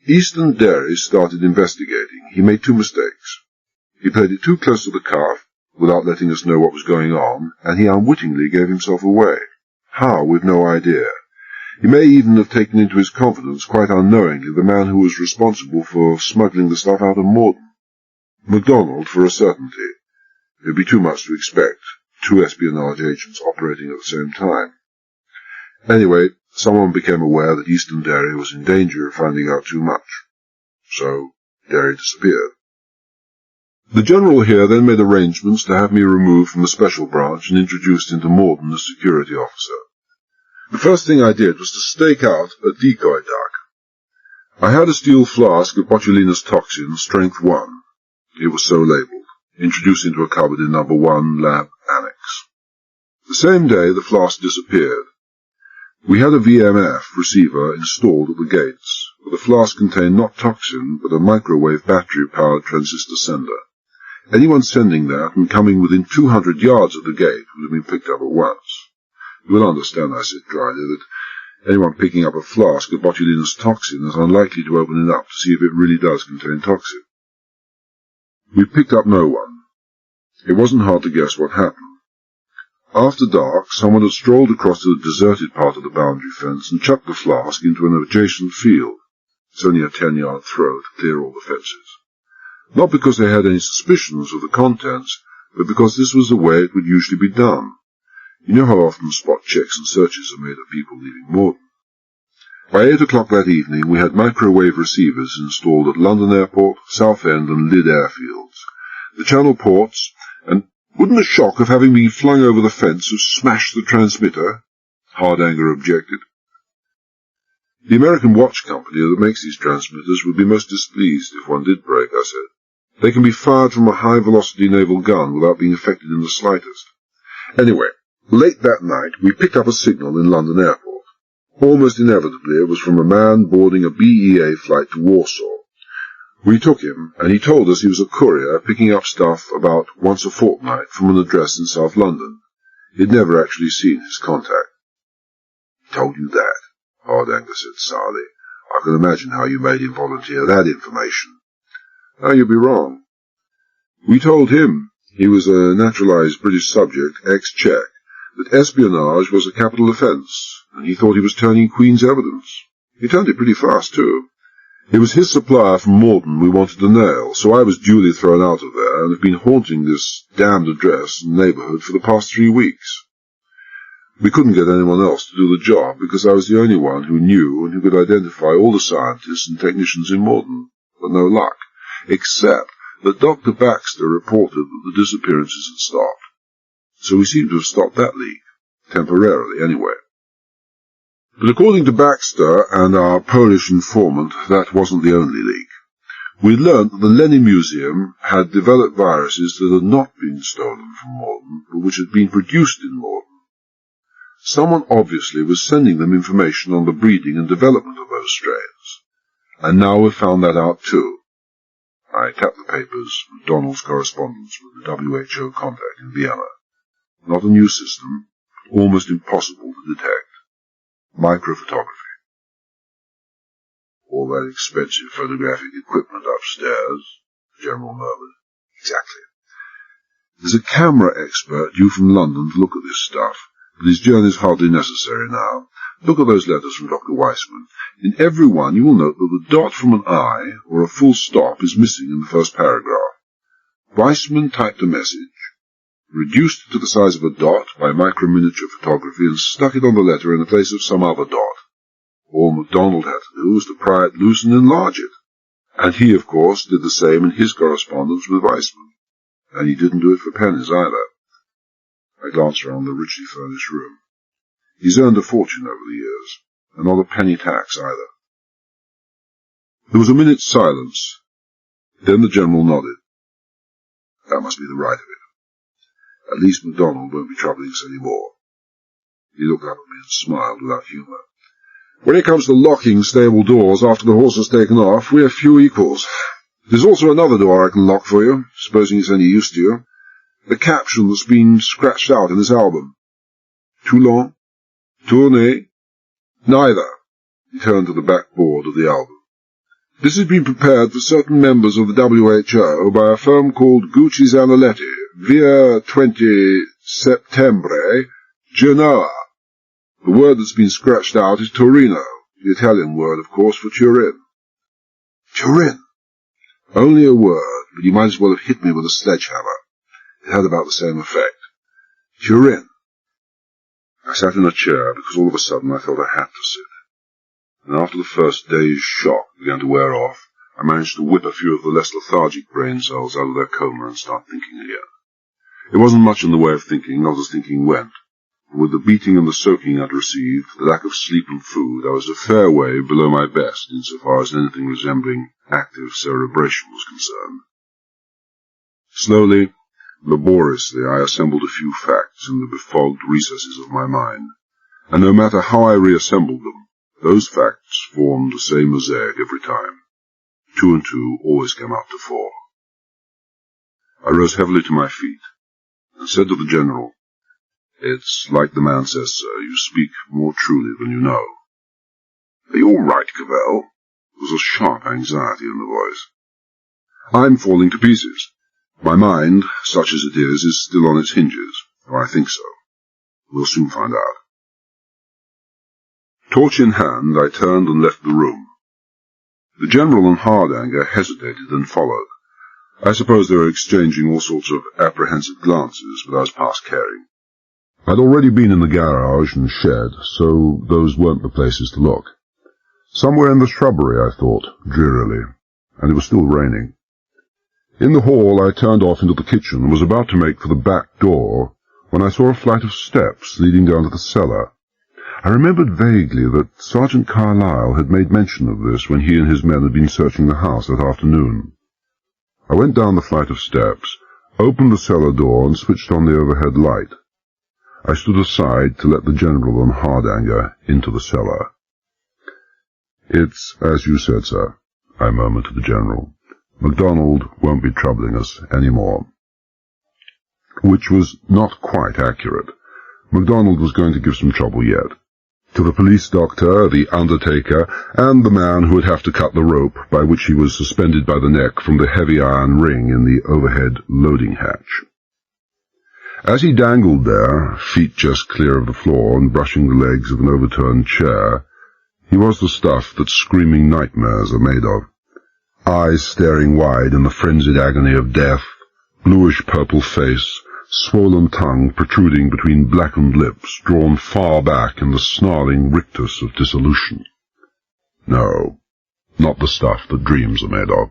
Eastern Derry started investigating. He made 2 mistakes. He played it too close to the cuff, without letting us know what was going on, and he unwittingly gave himself away. How, we've no idea. He may even have taken into his confidence, quite unknowingly, the man who was responsible for smuggling the stuff out of Morden. MacDonald, for a certainty. It would be too much to expect, 2 espionage agents operating at the same time. Anyway, someone became aware that Eastern Derry was in danger of finding out too much. So, Derry disappeared. The General here then made arrangements to have me removed from the special branch and introduced into Morden as security officer. The first thing I did was to stake out a decoy duck. I had a steel flask of botulinous toxin, strength 1. It was so labelled, introduced into a cupboard in number 1, lab annex. The same day the flask disappeared. We had a VMF receiver installed at the gates, but the flask contained not toxin, but a microwave battery-powered transistor sender. Anyone sending that and coming within 200 yards of the gate would have been picked up at once. You will understand, I said dryly, that anyone picking up a flask of botulinous toxin is unlikely to open it up to see if it really does contain toxin. We picked up no one. It wasn't hard to guess what happened. After dark, someone had strolled across to the deserted part of the boundary fence and chucked the flask into an adjacent field. It's only a 10-yard throw to clear all the fences. Not because they had any suspicions of the contents, but because this was the way it would usually be done. You know how often spot checks and searches are made of people leaving Morden. By 8 o'clock that evening, we had microwave receivers installed at London Airport, Southend and Lydd airfields. The Channel ports, and Wouldn't the shock of having been flung over the fence have smashed the transmitter? Hardanger objected. The American watch company that makes these transmitters would be most displeased if one did break, I said. They can be fired from a high-velocity naval gun without being affected in the slightest. Anyway, late that night we picked up a signal in London Airport. Almost inevitably it was from a man boarding a BEA flight to Warsaw. We took him, and he told us he was a courier picking up stuff about once a fortnight from an address in South London. He'd never actually seen his contact. Told you that, Hardanger said sourly. I can imagine how you made him volunteer that information. Now you'd be wrong. We told him, he was a naturalized British subject, ex-Czech, that espionage was a capital offence, and he thought he was turning Queen's evidence. He turned it pretty fast, too. It was his supplier from Morden we wanted to nail, so I was duly thrown out of there, and have been haunting this damned address and neighbourhood for the past 3 weeks. We couldn't get anyone else to do the job, because I was the only one who knew and who could identify all the scientists and technicians in Morden, but no luck, except that Dr. Baxter reported that the disappearances had stopped. So we seem to have stopped that leak, temporarily anyway. But according to Baxter and our Polish informant, that wasn't the only leak. We learnt that the Lenin Museum had developed viruses that had not been stolen from Morden, but which had been produced in Morden. Someone obviously was sending them information on the breeding and development of those strains. And now we've found that out too. I tapped the papers, MacDonald's correspondence with the WHO contact in Vienna. Not a new system, but almost impossible to detect. Microphotography. All that expensive photographic equipment upstairs, the General murmured. Exactly. There's a camera expert due from London to look at this stuff, but his journey's hardly necessary now. Look at those letters from Dr. Weissman. In every one you will note that the dot from an I, or a full stop, is missing in the first paragraph. Weissman typed a message, reduced it to the size of a dot by micro-miniature photography, and stuck it on the letter in the place of some other dot. All MacDonald had to do was to pry it loose and enlarge it. And he, of course, did the same in his correspondence with Weissman. And he didn't do it for pennies either. I glanced around the richly furnished room. He's earned a fortune over the years, and not a penny tax either. There was a minute's silence. Then the General nodded. That must be the right of it. At least MacDonald won't be troubling us any more. He looked up at me and smiled without humour. When it comes to locking stable doors after the horse has taken off, we have few equals. There's also another door I can lock for you, supposing it's any use to you. The caption that's been scratched out in this album. Toulon? Tournai? Neither. He turned to the backboard of the album. This has been prepared for certain members of the WHO by a firm called Gucci Zanoletti, via 20 Settembre, Genoa. The word that's been scratched out is Torino, the Italian word, of course, for Turin. Turin! Only a word, but you might as well have hit me with a sledgehammer. It had about the same effect. Turin. I sat in a chair because all of a sudden I felt I had to sit. And after the first day's shock began to wear off, I managed to whip a few of the less lethargic brain cells out of their coma and start thinking again. It wasn't much in the way of thinking, not as thinking went. With the beating and the soaking I'd received, the lack of sleep and food, I was a fair way below my best insofar as anything resembling active cerebration was concerned. Slowly, laboriously, I assembled a few facts in the befogged recesses of my mind, and no matter how I reassembled them, those facts formed the same mosaic every time. 2 and 2 always came out to 4. I rose heavily to my feet, and said to the General, "It's like the man says, sir, you speak more truly than you know." "Are you all right, Cavell?" There was a sharp anxiety in the voice. "I'm falling to pieces. My mind, such as it is still on its hinges, or I think so. We'll soon find out." Torch in hand, I turned and left the room. The General and Hardanger hesitated and followed. I suppose they were exchanging all sorts of apprehensive glances, but I was past caring. I'd already been in the garage and shed, so those weren't the places to look. Somewhere in the shrubbery, I thought, drearily, and it was still raining. In the hall, I turned off into the kitchen and was about to make for the back door when I saw a flight of steps leading down to the cellar. I remembered vaguely that Sergeant Carlyle had made mention of this when he and his men had been searching the house that afternoon. I went down the flight of steps, opened the cellar door, and switched on the overhead light. I stood aside to let the General and Hardanger into the cellar. "It's as you said, sir," I murmured to the General. "MacDonald won't be troubling us any more." Which was not quite accurate. MacDonald was going to give some trouble yet. To the police doctor, the undertaker, and the man who would have to cut the rope by which he was suspended by the neck from the heavy iron ring in the overhead loading hatch. As he dangled there, feet just clear of the floor and brushing the legs of an overturned chair, he was the stuff that screaming nightmares are made of. Eyes staring wide in the frenzied agony of death, bluish-purple face, swollen tongue protruding between blackened lips drawn far back in the snarling rictus of dissolution. No, not the stuff that dreams are made of.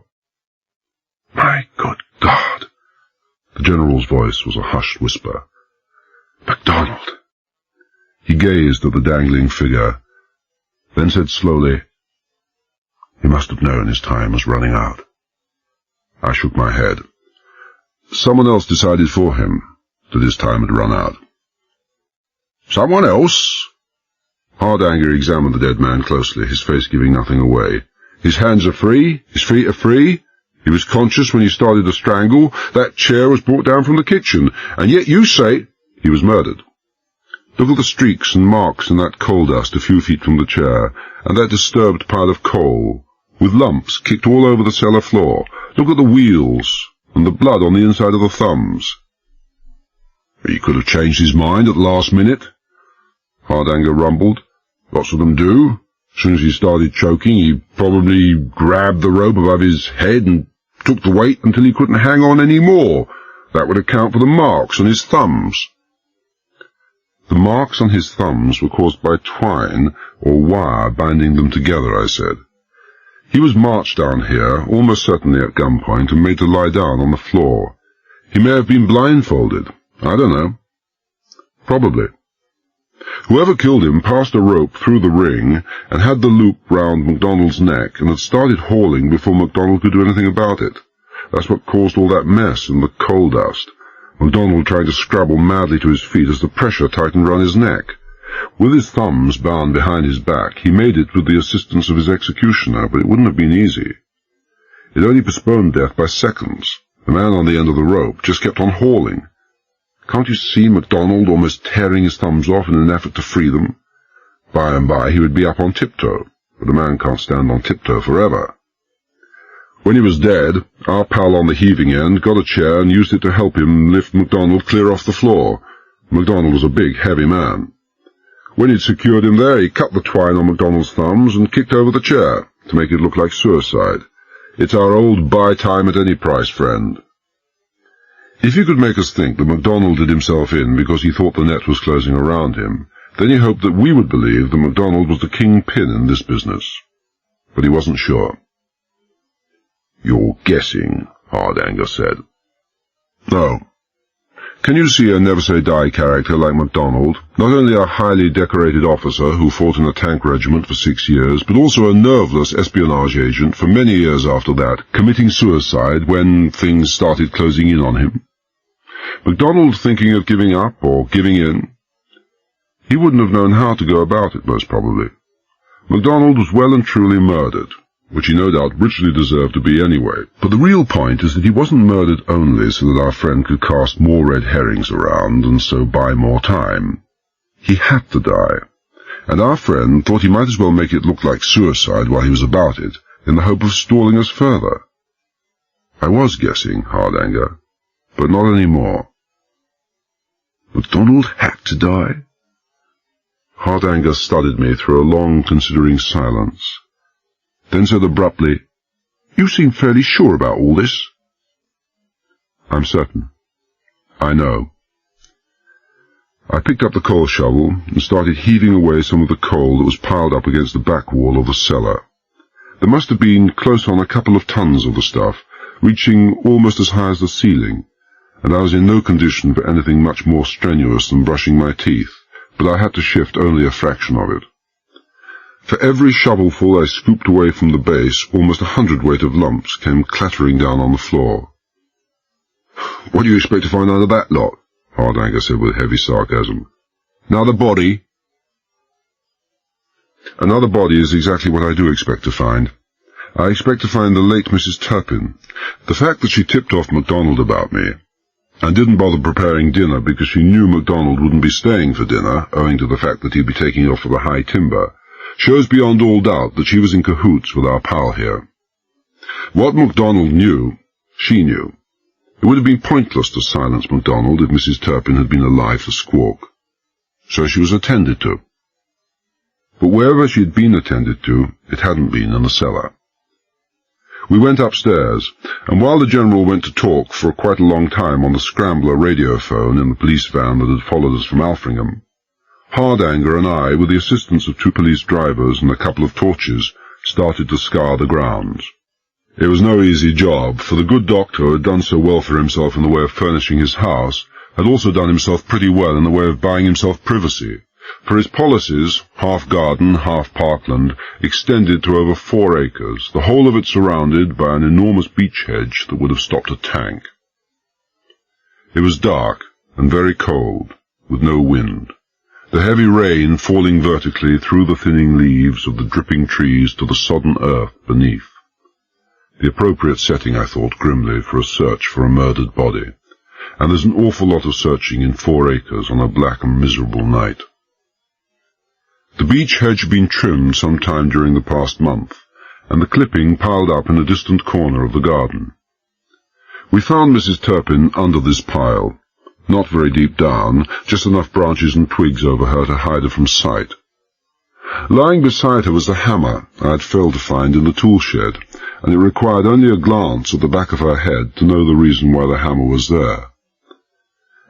"My good God!" The General's voice was a hushed whisper. "MacDonald!" He gazed at the dangling figure, then said slowly, "He must have known his time was running out." I shook my head. "Someone else decided for him that his time had run out." "Someone else?" Hardanger examined the dead man closely, his face giving nothing away. "His hands are free, his feet are free. He was conscious when he started to strangle. That chair was brought down from the kitchen, and yet you say he was murdered. Look at the streaks and marks in that coal dust a few feet from the chair, and that disturbed pile of coal, with lumps kicked all over the cellar floor. Look at the wheels, and the blood on the inside of the thumbs." "He could have changed his mind at the last minute," Hardanger rumbled. "Lots of them do. As soon as he started choking, he probably grabbed the rope above his head and took the weight until he couldn't hang on any more. That would account for the marks on his thumbs." "The marks on his thumbs were caused by twine or wire binding them together," I said. "He was marched down here, almost certainly at gunpoint, and made to lie down on the floor. He may have been blindfolded. I don't know. Probably. Whoever killed him passed a rope through the ring and had the loop round MacDonald's neck and had started hauling before MacDonald could do anything about it. That's what caused all that mess and the coal dust. MacDonald trying to scrabble madly to his feet as the pressure tightened round his neck. With his thumbs bound behind his back, he made it with the assistance of his executioner, but it wouldn't have been easy. It only postponed death by seconds. The man on the end of the rope just kept on hauling. Can't you see MacDonald almost tearing his thumbs off in an effort to free them? By and by he would be up on tiptoe, but a man can't stand on tiptoe forever. When he was dead, our pal on the heaving end got a chair and used it to help him lift MacDonald clear off the floor. MacDonald was a big, heavy man. When he'd secured him there, he cut the twine on MacDonald's thumbs and kicked over the chair to make it look like suicide. It's our old buy time at any price friend. If you could make us think that MacDonald did himself in because he thought the net was closing around him, then he hoped that we would believe that MacDonald was the kingpin in this business. But he wasn't sure. "You're guessing," Hardanger said. "No. Can you see a never-say-die character like MacDonald, not only a highly decorated officer who fought in a tank regiment for 6 years, but also a nerveless espionage agent for many years after that, committing suicide when things started closing in on him? MacDonald thinking of giving up or giving in? He wouldn't have known how to go about it, most probably. MacDonald was well and truly murdered, which he no doubt richly deserved to be anyway. But the real point is that he wasn't murdered only so that our friend could cast more red herrings around and so buy more time. He had to die, and our friend thought he might as well make it look like suicide while he was about it, in the hope of stalling us further. I was guessing, Hardanger, but not any more. MacDonald had to die? Hardanger studied me through a long, considering silence, then said abruptly, "You seem fairly sure about all this." "I'm certain. I know." I picked up the coal shovel and started heaving away some of the coal that was piled up against the back wall of the cellar. There must have been close on a couple of tons of the stuff, reaching almost as high as the ceiling, and I was in no condition for anything much more strenuous than brushing my teeth, but I had to shift only a fraction of it. For every shovelful I scooped away from the base, almost 100 of lumps came clattering down on the floor. "What do you expect to find under that lot?" Hardanger said with heavy sarcasm. "Another body?" "Another body is exactly what I do expect to find. I expect to find the late Mrs. Turpin. The fact that she tipped off MacDonald about me, and didn't bother preparing dinner because she knew MacDonald wouldn't be staying for dinner, owing to the fact that he'd be taking off for the high timber, shows beyond all doubt that she was in cahoots with our pal here. What MacDonald knew, she knew. It would have been pointless to silence MacDonald if Mrs. Turpin had been alive to squawk. So she was attended to. But wherever she had been attended to, it hadn't been in the cellar. We went upstairs, and while the General went to talk for quite a long time on the scrambler radiophone in the police van that had followed us from Alfringham, Hardanger and I, with the assistance of 2 police drivers and a couple of torches, started to scour the grounds. It was no easy job, for the good doctor, who had done so well for himself in the way of furnishing his house, had also done himself pretty well in the way of buying himself privacy, for his policies, half garden, half parkland, extended to over 4 acres, the whole of it surrounded by an enormous beech hedge that would have stopped a tank. It was dark and very cold, with no wind, the heavy rain falling vertically through the thinning leaves of the dripping trees to the sodden earth beneath. The appropriate setting, I thought grimly, for a search for a murdered body, and there's an awful lot of searching in 4 acres on a black and miserable night. The beech hedge had been trimmed some time during the past month, and the clipping piled up in a distant corner of the garden. We found Mrs. Turpin under this pile, not very deep down, just enough branches and twigs over her to hide her from sight. Lying beside her was the hammer I had failed to find in the tool shed, and it required only a glance at the back of her head to know the reason why the hammer was there.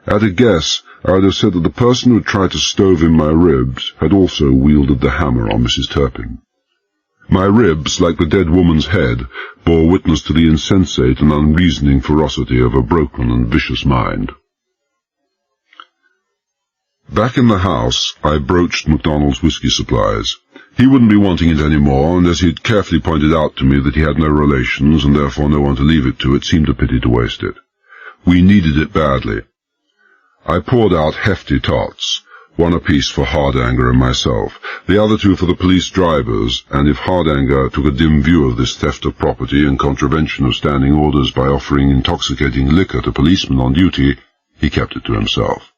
At a guess, I would have said that the person who had tried to stove in my ribs had also wielded the hammer on Mrs. Turpin. My ribs, like the dead woman's head, bore witness to the insensate and unreasoning ferocity of a broken and vicious mind. Back in the house, I broached MacDonald's whisky supplies. He wouldn't be wanting it any more, and as he had carefully pointed out to me that he had no relations and therefore no one to leave it to, it seemed a pity to waste it. We needed it badly. I poured out hefty tots, 1 apiece for Hardanger and myself, the other 2 for the police drivers, and if Hardanger took a dim view of this theft of property and contravention of standing orders by offering intoxicating liquor to policemen on duty, he kept it to himself.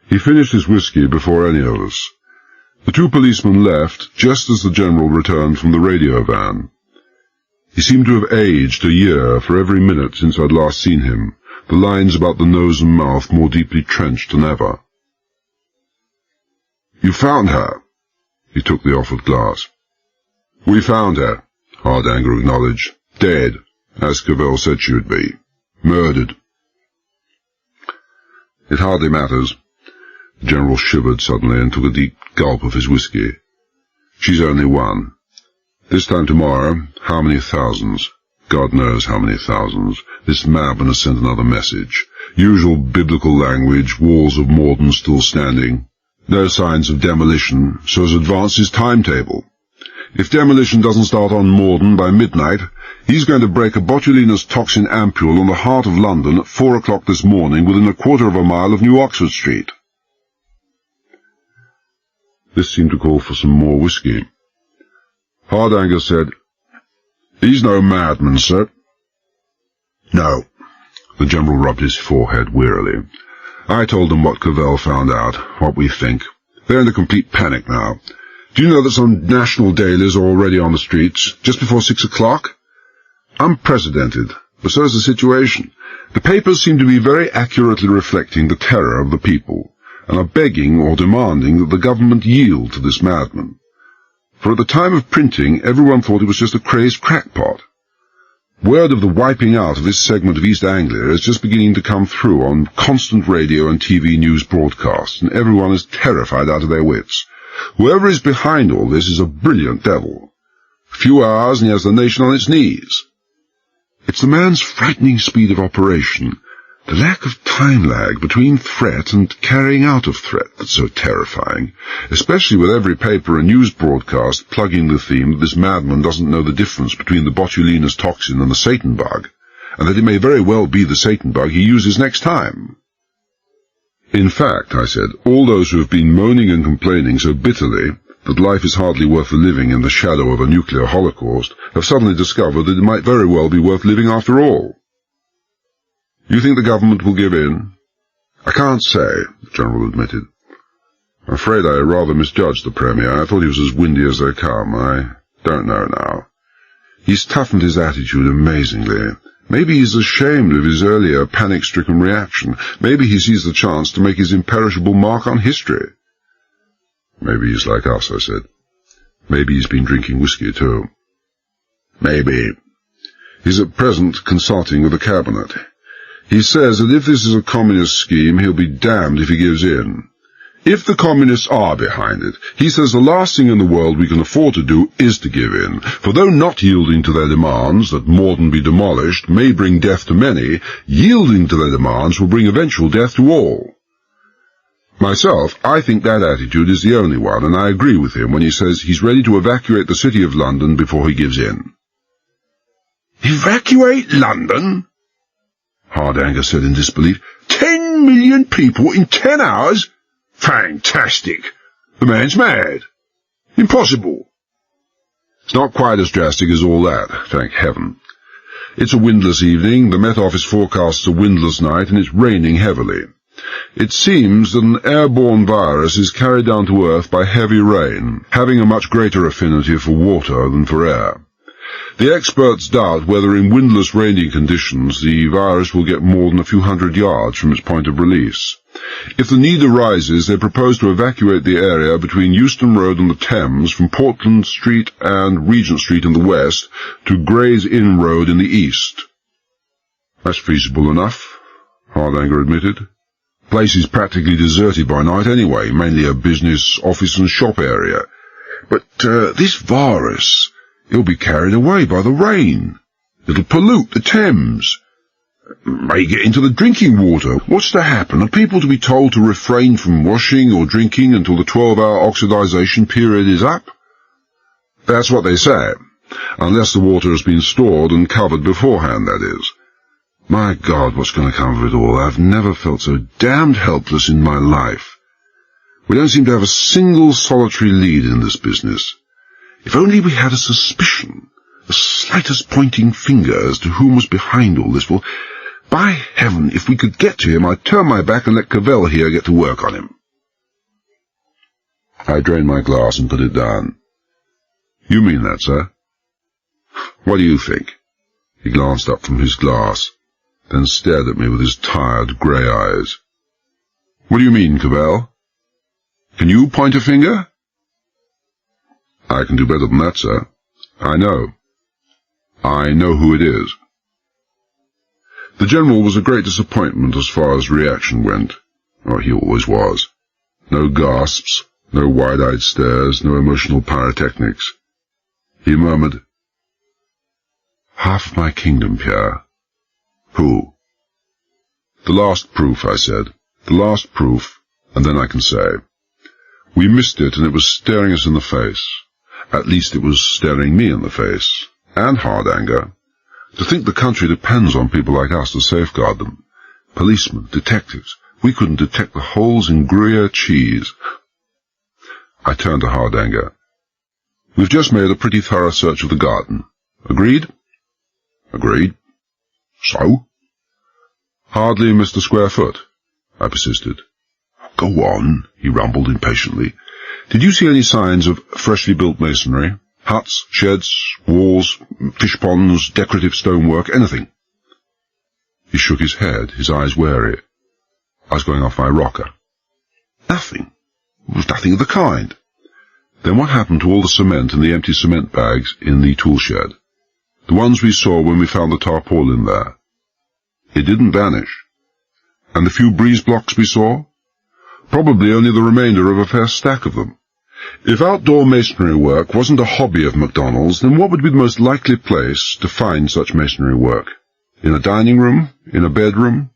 He finished his whisky before any of us. The 2 policemen left just as the General returned from the radio van. He seemed to have aged a year for every minute since I'd last seen him, the lines about the nose and mouth more deeply trenched than ever. "You found her?" He took the offered glass. "We found her," Hardanger acknowledged. "Dead, as Cavell said she would be. Murdered." "It hardly matters." The General shivered suddenly and took a deep gulp of his whisky. "She's only one. This time tomorrow, how many thousands? God knows how many thousands. This madman has sent another message. Usual biblical language, walls of Morden still standing. No signs of demolition, so has advanced his timetable. If demolition doesn't start on Morden by midnight, he's going to break a botulinous toxin ampule on the heart of London at 4 o'clock this morning within a quarter of a mile of New Oxford Street." This seemed to call for some more whisky. Hardanger said, "He's no madman, sir." "No." The General rubbed his forehead wearily. "I told them what Cavell found out, what we think. They're in a complete panic now. Do you know that some national dailies are already on the streets, just before 6 o'clock? Unprecedented, but so is the situation. The papers seem to be very accurately reflecting the terror of the people, and are begging or demanding that the government yield to this madman. For at the time of printing, everyone thought he was just a crazed crackpot. Word of the wiping out of this segment of East Anglia is just beginning to come through on constant radio and TV news broadcasts, and everyone is terrified out of their wits. Whoever is behind all this is a brilliant devil. A few hours and he has the nation on its knees. It's the man's frightening speed of operation, the lack of time lag between threat and carrying out of threat that's so terrifying, especially with every paper and news broadcast plugging the theme that this madman doesn't know the difference between the botulinus toxin and the Satan bug, and that it may very well be the Satan bug he uses next time. In fact, I said, all those who have been moaning and complaining so bitterly that life is hardly worth the living in the shadow of a nuclear holocaust have suddenly discovered that it might very well be worth living after all. You think the government will give in? I can't say, the General admitted. I'm afraid I rather misjudged the Premier. I thought he was as windy as they come. I don't know now. He's toughened his attitude amazingly. Maybe he's ashamed of his earlier panic-stricken reaction. Maybe he sees the chance to make his imperishable mark on history. Maybe he's like us, I said. Maybe he's been drinking whiskey too. Maybe. He's at present consulting with the Cabinet. He says that if this is a communist scheme, he'll be damned if he gives in. If the communists are behind it, he says the last thing in the world we can afford to do is to give in, for though not yielding to their demands that Morden be demolished may bring death to many, yielding to their demands will bring eventual death to all. Myself, I think that attitude is the only one, and I agree with him when he says he's ready to evacuate the City of London before he gives in. Evacuate London? Hardanger said in disbelief. 10 million people in 10 hours? Fantastic! The man's mad. Impossible. It's not quite as drastic as all that, thank heaven. It's a windless evening, the Met Office forecasts a windless night, and it's raining heavily. It seems that an airborne virus is carried down to Earth by heavy rain, having a much greater affinity for water than for air. The experts doubt whether in windless, rainy conditions the virus will get more than a few hundred yards from its point of release. If the need arises, they propose to evacuate the area between Euston Road and the Thames from Portland Street and Regent Street in the west to Gray's Inn Road in the east. That's feasible enough, Hardanger admitted. The place is practically deserted by night anyway, mainly a business, office and shop area. But this virus, it'll be carried away by the rain. It'll pollute the Thames. May get into the drinking water. What's to happen? Are people to be told to refrain from washing or drinking until the 12-hour oxidization period is up? That's what they say, unless the water has been stored and covered beforehand, that is. My God, what's going to come of it all? I've never felt so damned helpless in my life. We don't seem to have a single solitary lead in this business. If only we had a suspicion, the slightest pointing finger as to whom was behind all this. Well, by heaven, if we could get to him, I'd turn my back and let Cavell here get to work on him. I drained my glass and put it down. You mean that, sir? What do you think? He glanced up from his glass, then stared at me with his tired, grey eyes. What do you mean, Cavell? Can you point a finger? I can do better than that, sir. I know. I know who it is. The General was a great disappointment as far as reaction went. Oh, he always was. No gasps, no wide-eyed stares, no emotional pyrotechnics. He murmured, "Half of my kingdom, Pierre." Who? The last proof, I said. The last proof, and then I can say. We missed it, and it was staring us in the face. At least it was staring me in the face. And Hardanger. To think the country depends on people like us to safeguard them. Policemen, detectives. We couldn't detect the holes in Gruyere cheese. I turned to Hardanger. We've just made a pretty thorough search of the garden. Agreed? Agreed. So? Hardly missed a square foot, I persisted. Go on, he rumbled impatiently. Did you see any signs of freshly built masonry? Huts, sheds, walls, fish ponds, decorative stonework, anything? He shook his head, his eyes wary. I was going off my rocker. Nothing. There was nothing of the kind. Then what happened to all the cement and the empty cement bags in the tool shed? The ones we saw when we found the tarpaulin there. It didn't vanish. And the few breeze blocks we saw? Probably only the remainder of a fair stack of them. If outdoor masonry work wasn't a hobby of MacDonald's, then what would be the most likely place to find such masonry work? In a dining room? In a bedroom?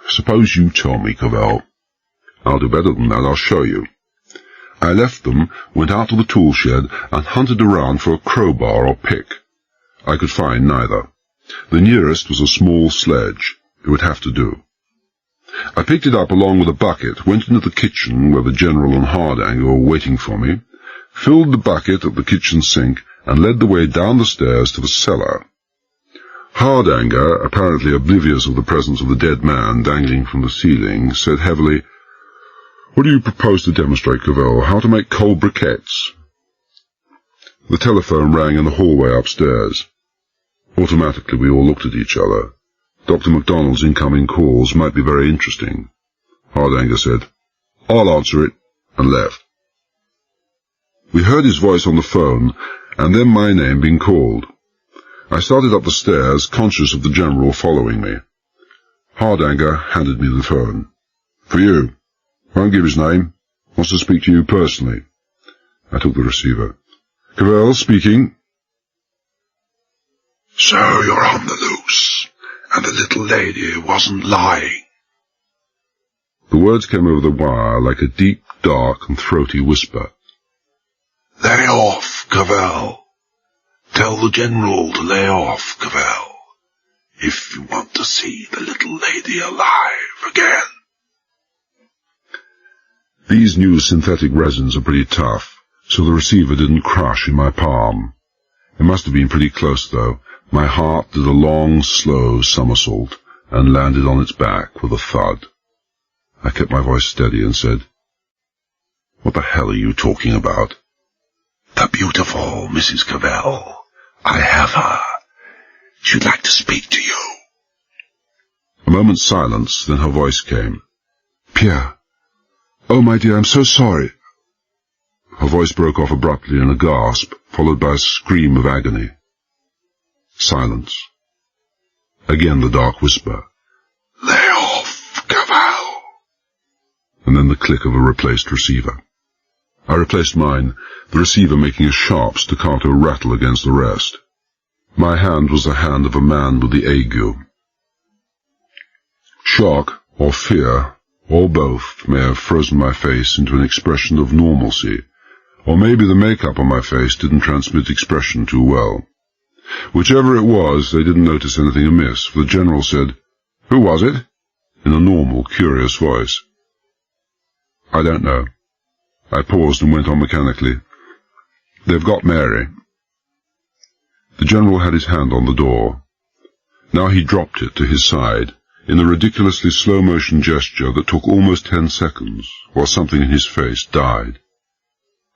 Suppose you tell me, Cavell. I'll do better than that, I'll show you. I left them, went out to the tool shed, and hunted around for a crowbar or pick. I could find neither. The nearest was a small sledge. It would have to do. I picked it up along with a bucket, went into the kitchen where the General and Hardanger were waiting for me, filled the bucket at the kitchen sink, and led the way down the stairs to the cellar. Hardanger, apparently oblivious of the presence of the dead man dangling from the ceiling, said heavily, "What do you propose to demonstrate, Cavell? How to make cold briquettes?" The telephone rang in the hallway upstairs. Automatically we all looked at each other. Dr. MacDonald's incoming calls might be very interesting. Hardanger said, "I'll answer it," and left. We heard his voice on the phone, and then my name being called. I started up the stairs, conscious of the General following me. Hardanger handed me the phone. "For you. Won't give his name. Wants to speak to you personally." I took the receiver. "Cavell speaking." "So you're on the loose, and the little lady wasn't lying." The words came over the wire like a deep, dark, and throaty whisper. "Lay off, Cavell. Tell the General to lay off, Cavell, if you want to see the little lady alive again." These new synthetic resins are pretty tough, so the receiver didn't crush in my palm. It must have been pretty close, though. My heart did a long, slow somersault and landed on its back with a thud. I kept my voice steady and said, "What the hell are you talking about?" "The beautiful Mrs. Cavell. I have her. She'd like to speak to you." A moment's silence, then her voice came. "Pierre. Oh, my dear, I'm so sorry." Her voice broke off abruptly in a gasp, followed by a scream of agony. Silence. Again the dark whisper. "Lay off, Cavell." And then the click of a replaced receiver. I replaced mine, the receiver making a sharp staccato rattle against the rest. My hand was the hand of a man with the ague. Shock, or fear, or both, may have frozen my face into an expression of normalcy, or maybe the makeup on my face didn't transmit expression too well. Whichever it was, they didn't notice anything amiss, for the General said, "Who was it?" in a normal, curious voice. "I don't know." I paused and went on mechanically. "They've got Mary." The General had his hand on the door. Now he dropped it to his side, in a ridiculously slow-motion gesture that took almost 10 seconds, while something in his face died.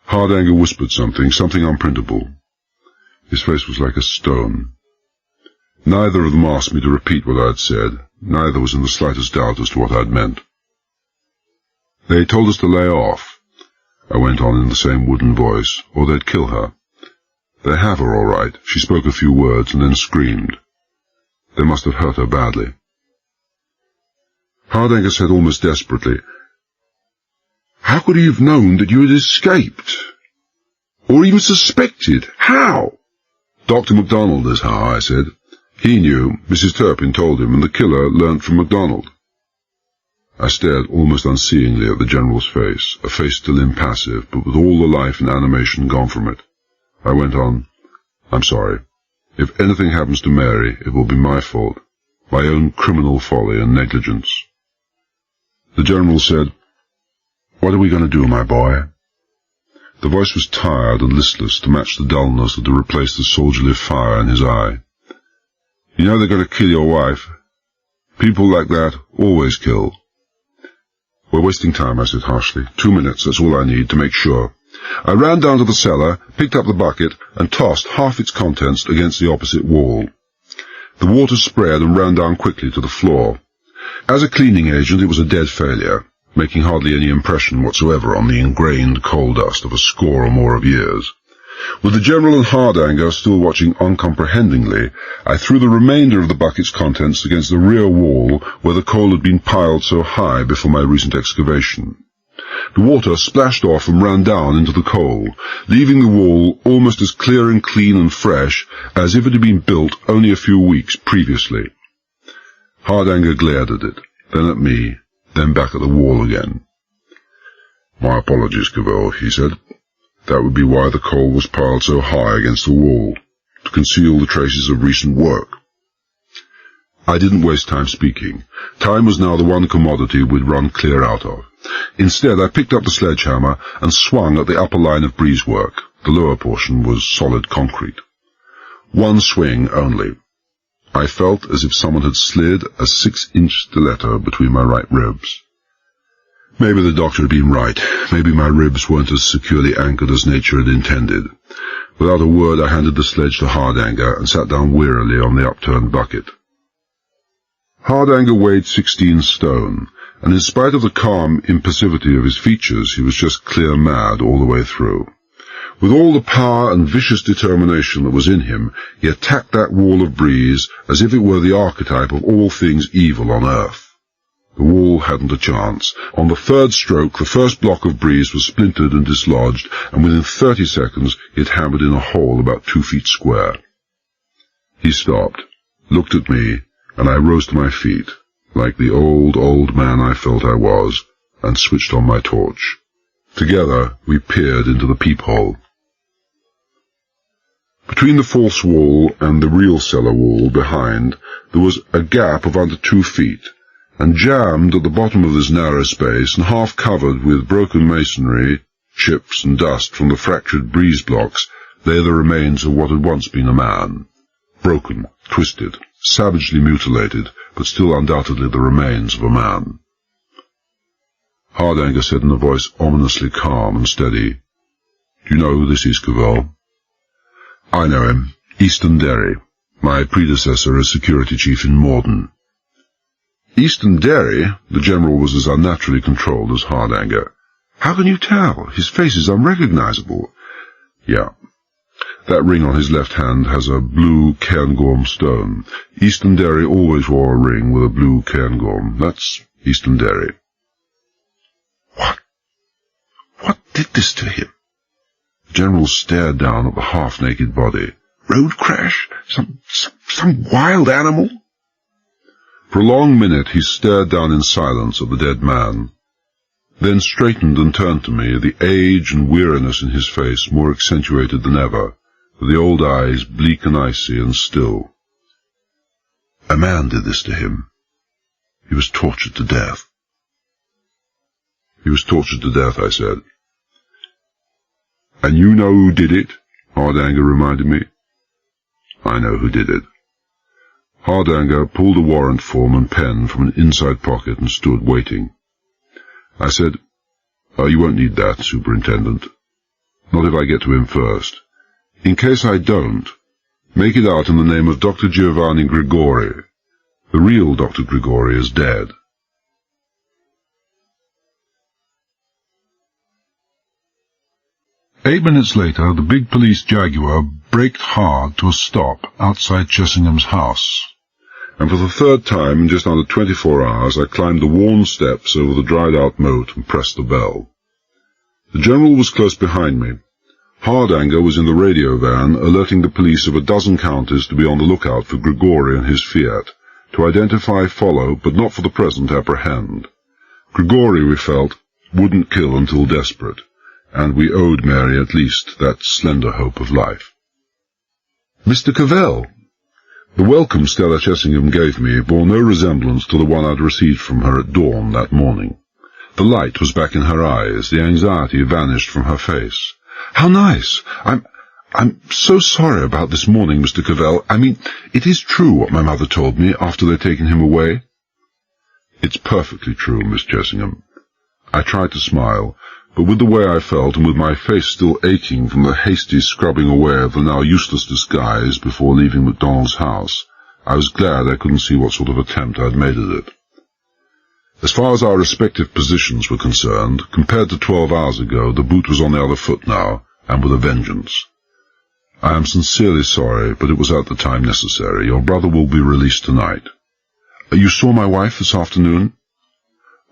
Hardanger whispered something unprintable. His face was like a stone. Neither of them asked me to repeat what I had said. Neither was in the slightest doubt as to what I had meant. "They told us to lay off," I went on in the same wooden voice, "or they'd kill her. They have her all right." She spoke a few words and then screamed. They must have hurt her badly. Hardanger said almost desperately, "How could he have known that you had escaped? Or even suspected? How?" "Dr. MacDonald is how," I said. "He knew. Mrs. Turpin told him, and the killer learnt from MacDonald." I stared almost unseeingly at the General's face, a face still impassive, but with all the life and animation gone from it. I went on, "I'm sorry. If anything happens to Mary, it will be my fault, my own criminal folly and negligence." The General said, "What are we going to do, my boy?" The voice was tired and listless to match the dullness that had replaced the soldierly fire in his eye. "You know they're going to kill your wife. People like that always kill." "We're wasting time," I said harshly. 2 minutes, that's all I need to make sure." I ran down to the cellar, picked up the bucket, and tossed half its contents against the opposite wall. The water spread and ran down quickly to the floor. As a cleaning agent, it was a dead failure, making hardly any impression whatsoever on the ingrained coal dust of a score or more of years. With the General and Hardanger still watching uncomprehendingly, I threw the remainder of the bucket's contents against the rear wall where the coal had been piled so high before my recent excavation. The water splashed off and ran down into the coal, leaving the wall almost as clear and clean and fresh as if it had been built only a few weeks previously. Hardanger glared at it, then at me, then back at the wall again. "My apologies, Cavell," he said. "That would be why the coal was piled so high against the wall, to conceal the traces of recent work." I didn't waste time speaking. Time was now the one commodity we'd run clear out of. Instead, I picked up the sledgehammer and swung at the upper line of breeze work. The lower portion was solid concrete. One swing only. I felt as if someone had slid a 6-inch stiletto between my right ribs. Maybe the doctor had been right. Maybe my ribs weren't as securely anchored as nature had intended. Without a word, I handed the sledge to Hardanger and sat down wearily on the upturned bucket. Hardanger weighed 16 stone, and in spite of the calm impassivity of his features, he was just clear mad all the way through. With all the power and vicious determination that was in him, he attacked that wall of breeze as if it were the archetype of all things evil on earth. The wall hadn't a chance. On the third stroke, the first block of breeze was splintered and dislodged, and within 30 seconds it hammered in a hole about 2 feet square. He stopped, looked at me, and I rose to my feet, like the old man I felt I was, and switched on my torch. Together we peered into the peephole. Between the false wall and the real cellar wall behind, there was a gap of under 2 feet, and jammed at the bottom of this narrow space, and half covered with broken masonry, chips and dust from the fractured breeze blocks, lay the remains of what had once been a man. Broken, twisted, savagely mutilated, but still undoubtedly the remains of a man. Hardanger said in a voice ominously calm and steady, "Do you know who this is, Cavell?" "I know him. Easton Derry, my predecessor as security chief in Morden." "Easton Derry?" The general was as unnaturally controlled as Hardanger. "How can you tell? His face is unrecognizable." "Yeah. That ring on his left hand has a blue cairngorm stone. Easton Derry always wore a ring with a blue cairngorm. That's Easton Derry." What did this to him?" The general stared down at the half-naked body. "Road crash? Some wild animal?" For a long minute he stared down in silence at the dead man, then straightened and turned to me, the age and weariness in his face more accentuated than ever, with the old eyes bleak and icy and still. "A man did this to him. He was tortured to death." "He was tortured to death," I said. "And you know who did it?" Hardanger reminded me. "I know who did it." Hardanger pulled a warrant form and pen from an inside pocket and stood waiting. I said, "You won't need that, Superintendent. Not if I get to him first. In case I don't, make it out in the name of Dr. Giovanni Grigori. The real Dr. Grigori is dead." 8 minutes later, the big police Jaguar braked hard to a stop outside Chessingham's house. And for the third time in just under 24 hours, I climbed the worn steps over the dried-out moat and pressed the bell. The general was close behind me. Hardanger was in the radio van, alerting the police of a dozen counties to be on the lookout for Grigori and his Fiat, to identify, follow, but not for the present apprehend. Grigori, we felt, wouldn't kill until desperate, and we owed Mary at least that slender hope of life. "Mr. Cavell!" The welcome Stella Chessingham gave me bore no resemblance to the one I'd received from her at dawn that morning. The light was back in her eyes, the anxiety vanished from her face. "How nice! I'm so sorry about this morning, Mr. Cavell. I mean, it is true what my mother told me after they'd taken him away?" "It's perfectly true, Miss Chessingham." I tried to smile, but with the way I felt, and with my face still aching from the hasty scrubbing away of the now useless disguise before leaving MacDonald's house, I was glad I couldn't see what sort of attempt I'd made at it. As far as our respective positions were concerned, compared to 12 hours ago, the boot was on the other foot now, and with a vengeance. "I am sincerely sorry, but it was at the time necessary. Your brother will be released tonight." "You saw my wife this afternoon?"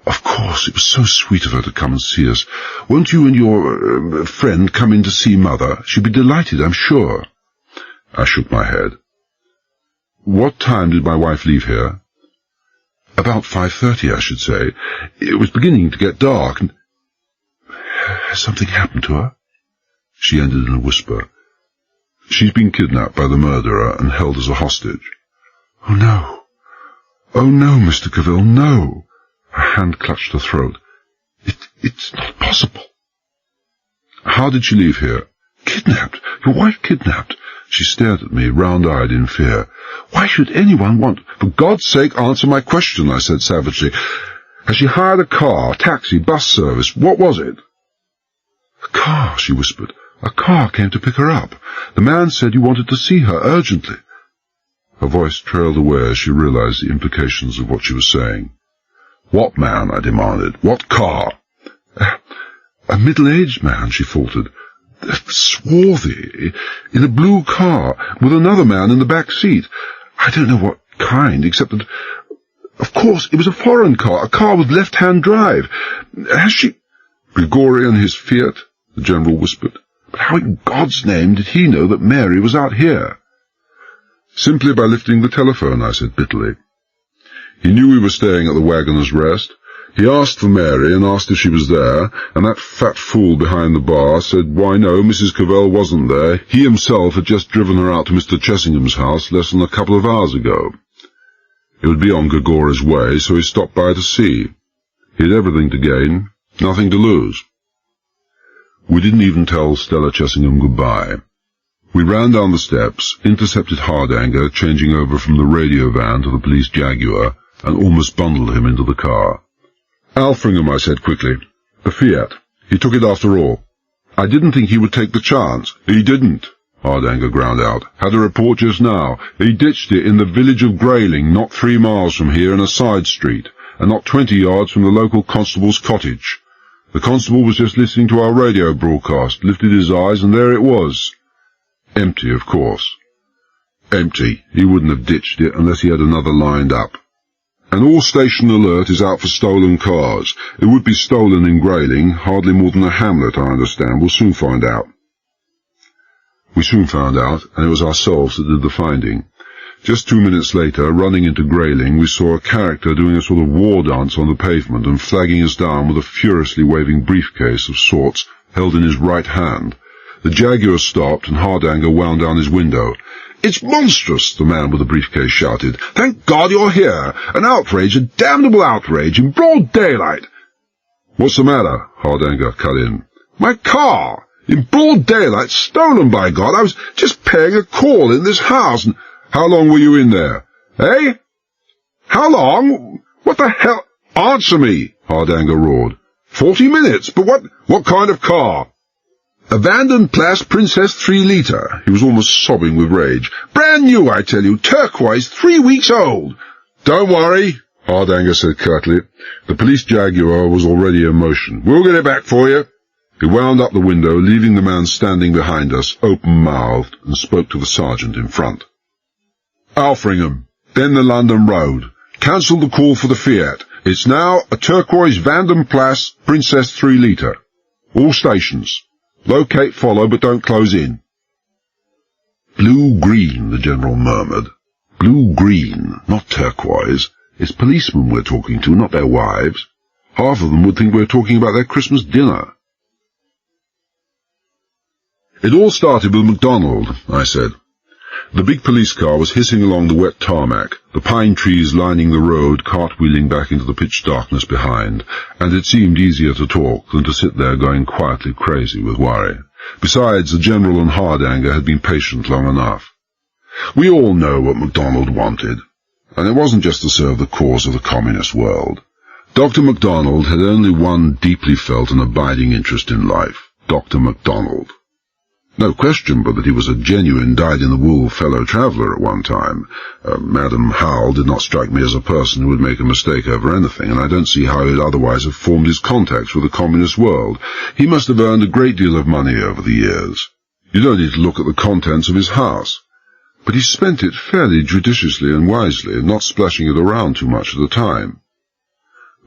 Of course, it was so sweet of her to come and see us. Won't you and your friend come in to see Mother? She'd be delighted, I'm sure. I shook my head. What time did my wife leave here? About 5:30, I should say. It was beginning to get dark, and... Has something happened to her? She ended in a whisper. She's been kidnapped by the murderer and held as a hostage. Oh, no. Oh, no, Mr. Cavell, no. Her hand clutched her throat. It's not possible. How did she leave here? Kidnapped? Your wife kidnapped? She stared at me, round-eyed in fear. Why should anyone want... For God's sake, answer my question, I said savagely. Has she hired a car, taxi, bus service? What was it? A car, she whispered. A car came to pick her up. The man said you wanted to see her urgently. Her voice trailed away as she realized the implications of what she was saying. What man? I demanded. What car? A middle-aged man, she faltered. Swarthy, in a blue car, with another man in the back seat. I don't know what kind, except that... Of course, it was a foreign car, a car with left-hand drive. Has she... Grigori and his Fiat, the General whispered. But how in God's name did he know that Mary was out here? Simply by lifting the telephone, I said bitterly. He knew we were staying at the Wagoner's Rest. He asked for Mary and asked if she was there, and that fat fool behind the bar said, why no, Mrs. Cavell wasn't there. He himself had just driven her out to Mr. Chessingham's house less than a couple of hours ago. It would be on Grigori's way, so he stopped by to see. He had everything to gain, nothing to lose. We didn't even tell Stella Chessingham goodbye. We ran down the steps, intercepted Hardanger, changing over from the radio van to the police Jaguar, and almost bundled him into the car. Alfringham, I said quickly. The Fiat. He took it after all. I didn't think he would take the chance. He didn't, Hardanger ground out. Had a report just now. He ditched it in the village of Grayling, not 3 miles from here in a side street, and not 20 yards from the local constable's cottage. The constable was just listening to our radio broadcast, lifted his eyes, and there it was. Empty, of course. Empty. He wouldn't have ditched it unless he had another lined up. An all-station alert is out for stolen cars. It would be stolen in Grayling, hardly more than a hamlet, I understand. We'll soon find out. We soon found out, and it was ourselves that did the finding. Just 2 minutes later, running into Grayling, we saw a character doing a sort of war dance on the pavement and flagging us down with a furiously waving briefcase of sorts held in his right hand. The Jaguar stopped, and Hardanger wound down his window. "It's monstrous," the man with the briefcase shouted. "Thank God you're here. An outrage, a damnable outrage, in broad daylight." "What's the matter?" Hardanger cut in. "My car! In broad daylight, stolen, by God! I was just paying a call in this house, and—" "How long were you in there?" "Eh? How long? What the hell—" "Answer me!" Hardanger roared. 40 minutes, but what kind of car?" "A Vanden Plas Princess 3-litre. He was almost sobbing with rage. "Brand new, I tell you, turquoise, 3 weeks old." "Don't worry," Hardanger said curtly. The police Jaguar was already in motion. "We'll get it back for you." He wound up the window, leaving the man standing behind us, open-mouthed, and spoke to the sergeant in front. "Alfringham, then the London Road. Cancel the call for the Fiat. It's now a turquoise Vanden Plas Princess 3-litre. All stations. Locate, follow, but don't close in." "Blue-green," the General murmured. "Blue-green, not turquoise. It's policemen we're talking to, not their wives. Half of them would think we're talking about their Christmas dinner." "It all started with MacDonald," I said. The big police car was hissing along the wet tarmac, the pine trees lining the road cartwheeling back into the pitch darkness behind, and it seemed easier to talk than to sit there going quietly crazy with worry. Besides, the General and Hardanger had been patient long enough. We all know what MacDonald wanted, and it wasn't just to serve the cause of the communist world. Dr. MacDonald had only one deeply felt and abiding interest in life, Dr. MacDonald. No question but that he was a genuine dyed-in-the-wool fellow-traveller at one time. Madam Howell did not strike me as a person who would make a mistake over anything, and I don't see how he would otherwise have formed his contacts with the communist world. He must have earned a great deal of money over the years. You don't need to look at the contents of his house. But he spent it fairly judiciously and wisely, not splashing it around too much at a time.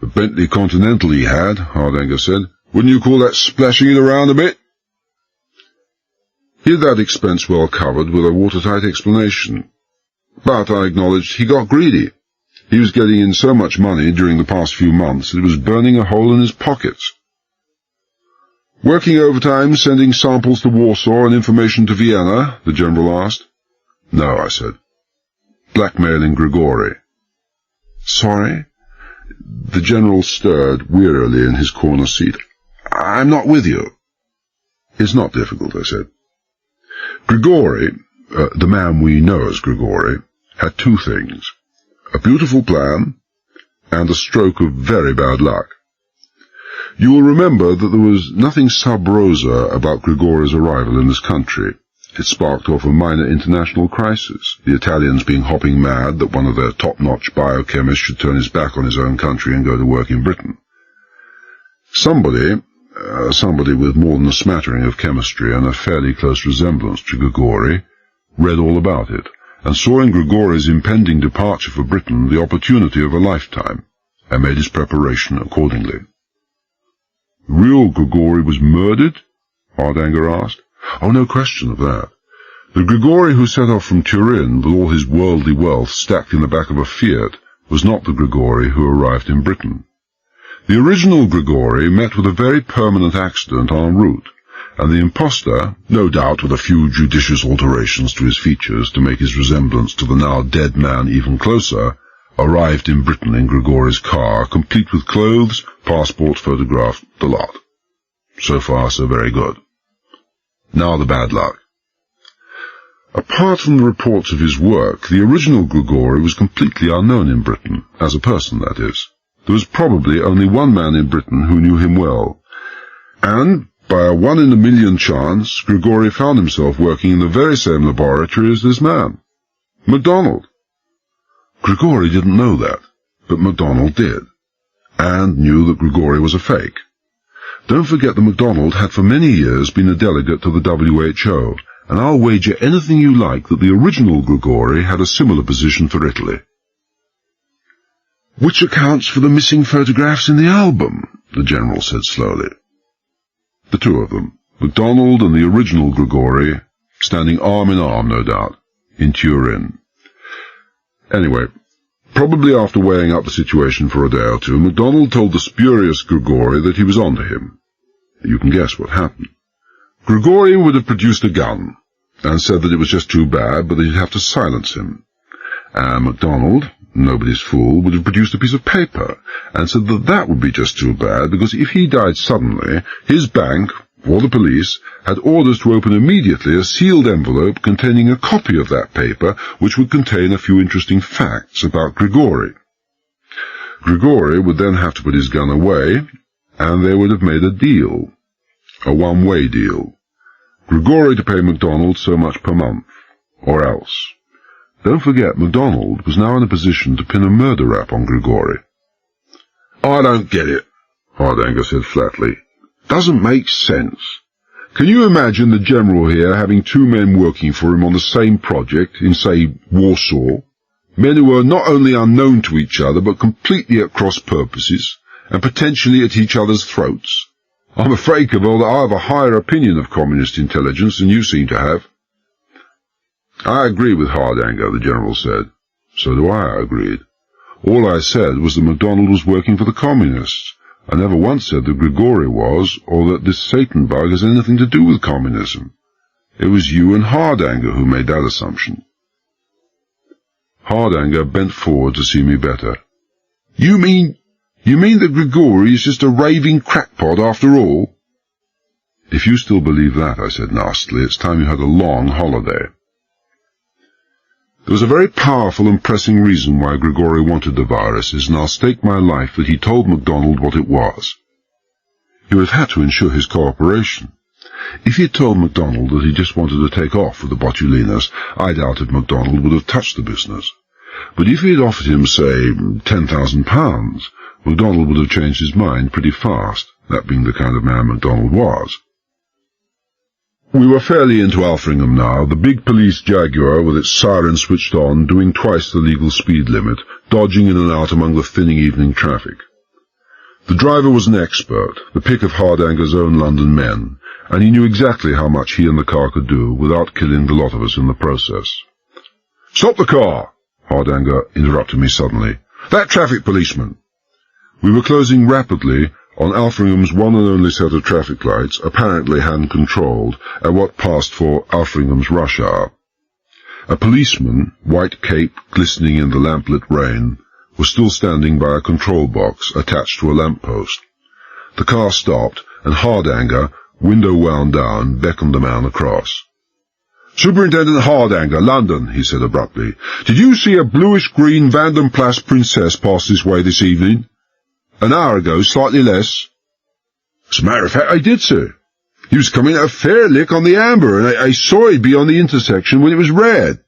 "A Bentley Continental he had," Hardanger said. "Wouldn't you call that splashing it around a bit?" He had that expense well covered with a watertight explanation. But, I acknowledged, he got greedy. He was getting in so much money during the past few months that it was burning a hole in his pockets. "Working overtime, sending samples to Warsaw and information to Vienna?" the General asked. "No," I said. "Blackmailing Grigori." "Sorry?" The General stirred wearily in his corner seat. "I'm not with you." "It's not difficult," I said. Grigori, the man we know as Grigori, had two things: a beautiful plan and a stroke of very bad luck. You will remember that there was nothing sub rosa about Grigori's arrival in this country. It sparked off a minor international crisis, the Italians being hopping mad that one of their top-notch biochemists should turn his back on his own country and go to work in Britain. Somebody with more than a smattering of chemistry and a fairly close resemblance to Grigori, read all about it, and saw in Grigori's impending departure for Britain the opportunity of a lifetime, and made his preparation accordingly. "Real Grigori was murdered?" Hardanger asked. "Oh, no question of that. The Grigori who set off from Turin with all his worldly wealth stacked in the back of a Fiat was not the Grigori who arrived in Britain. The original Grigori met with a very permanent accident en route, and the impostor, no doubt with a few judicious alterations to his features to make his resemblance to the now dead man even closer, arrived in Britain in Grigori's car, complete with clothes, passport, photograph, the lot. So far, so very good. Now the bad luck. Apart from the reports of his work, the original Grigori was completely unknown in Britain, as a person, that is. There was probably only one man in Britain who knew him well, and, by a 1 in a million chance, Grigori found himself working in the very same laboratory as this man, MacDonald. Grigori didn't know that, but MacDonald did, and knew that Grigori was a fake. Don't forget that MacDonald had for many years been a delegate to the WHO, and I'll wager anything you like that the original Grigori had a similar position for Italy. "Which accounts for the missing photographs in the album," the General said slowly. The two of them, MacDonald and the original Grigori, standing arm in arm, no doubt, in Turin. Anyway, probably after weighing up the situation for a day or two, MacDonald told the spurious Grigori that he was on to him. You can guess what happened. Grigori would have produced a gun, and said that it was just too bad, but that he'd have to silence him. And MacDonald, nobody's fool, would have produced a piece of paper, and said that that would be just too bad, because if he died suddenly, his bank, or the police, had orders to open immediately a sealed envelope containing a copy of that paper, which would contain a few interesting facts about Grigori. Grigori would then have to put his gun away, and they would have made a deal. A one-way deal. Grigori to pay MacDonald so much per month, or else. Don't forget, MacDonald was now in a position to pin a murder rap on Grigori. "I don't get it," Hardanger said flatly. "Doesn't make sense. Can you imagine the General here having two men working for him on the same project in, say, Warsaw? Men who are not only unknown to each other, but completely at cross purposes, and potentially at each other's throats? I'm afraid, Cavell, that I have a higher opinion of communist intelligence than you seem to have." "I agree with Hardanger," the General said. "So do I agreed. All I said was that MacDonald was working for the communists. I never once said that Grigori was, or that this Satan bug has anything to do with communism. It was you and Hardanger who made that assumption." Hardanger bent forward to see me better. You mean that Grigori is just a raving crackpot after all?" "If you still believe that," I said nastily, "it's time you had a long holiday." There was a very powerful and pressing reason why Grigori wanted the viruses, and I'll stake my life that he told MacDonald what it was. He would have had to ensure his cooperation. If he had told MacDonald that he just wanted to take off with the botulinas, I doubted MacDonald would have touched the business. But if he had offered him, say, £10,000, MacDonald would have changed his mind pretty fast, that being the kind of man MacDonald was. We were fairly into Alfringham now, the big police Jaguar with its siren switched on, doing twice the legal speed limit, dodging in and out among the thinning evening traffic. The driver was an expert, the pick of Hardanger's own London men, and he knew exactly how much he and the car could do without killing the lot of us in the process. "Stop the car!" Hardanger interrupted me suddenly. "That traffic policeman!" We were closing rapidly on Alfringham's one and only set of traffic lights, apparently hand-controlled, at what passed for Alfringham's rush hour. A policeman, white cape glistening in the lamplit rain, was still standing by a control box attached to a lamp-post. The car stopped, and Hardanger, window wound down, beckoned the man across. "Superintendent Hardanger, London," he said abruptly. "Did you see a bluish-green Vandenplas Princess pass this way this evening?" "An hour ago, slightly less." "As a matter of fact, I did, sir. He was coming at a fair lick on the amber, and I saw he'd be on the intersection when it was red.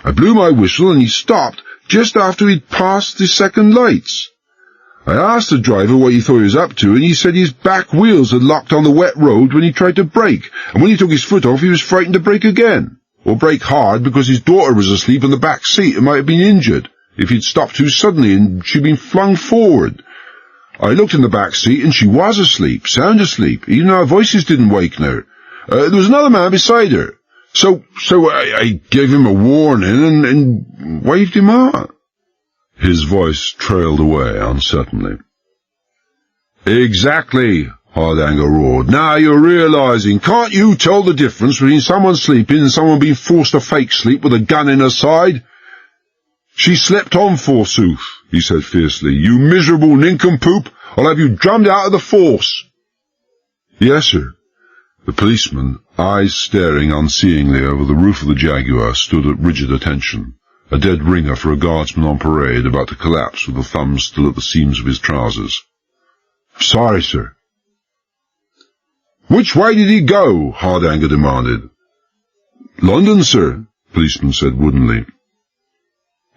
I blew my whistle, and he stopped just after he'd passed the second lights. I asked the driver what he thought he was up to, and he said his back wheels had locked on the wet road when he tried to brake, and when he took his foot off he was frightened to brake again, or brake hard because his daughter was asleep in the back seat and might have been injured if he'd stopped too suddenly and she'd been flung forward. I looked in the back seat, and she was asleep, sound asleep, even our voices didn't waken her. There was another man beside her. So I gave him a warning and waved him on." His voice trailed away uncertainly. "Exactly," Hardanger roared. "Now you're realizing. Can't you tell the difference between someone sleeping and someone being forced to fake sleep with a gun in her side?" "She slept on, forsooth," he said fiercely. "You miserable nincompoop, I'll have you drummed out of the force." "Yes, sir." The policeman, eyes staring unseeingly over the roof of the Jaguar, stood at rigid attention, a dead ringer for a guardsman on parade about to collapse with the thumbs still at the seams of his trousers. "Sorry, sir." "Which way did he go?" Hardanger demanded. "London, sir," the policeman said woodenly.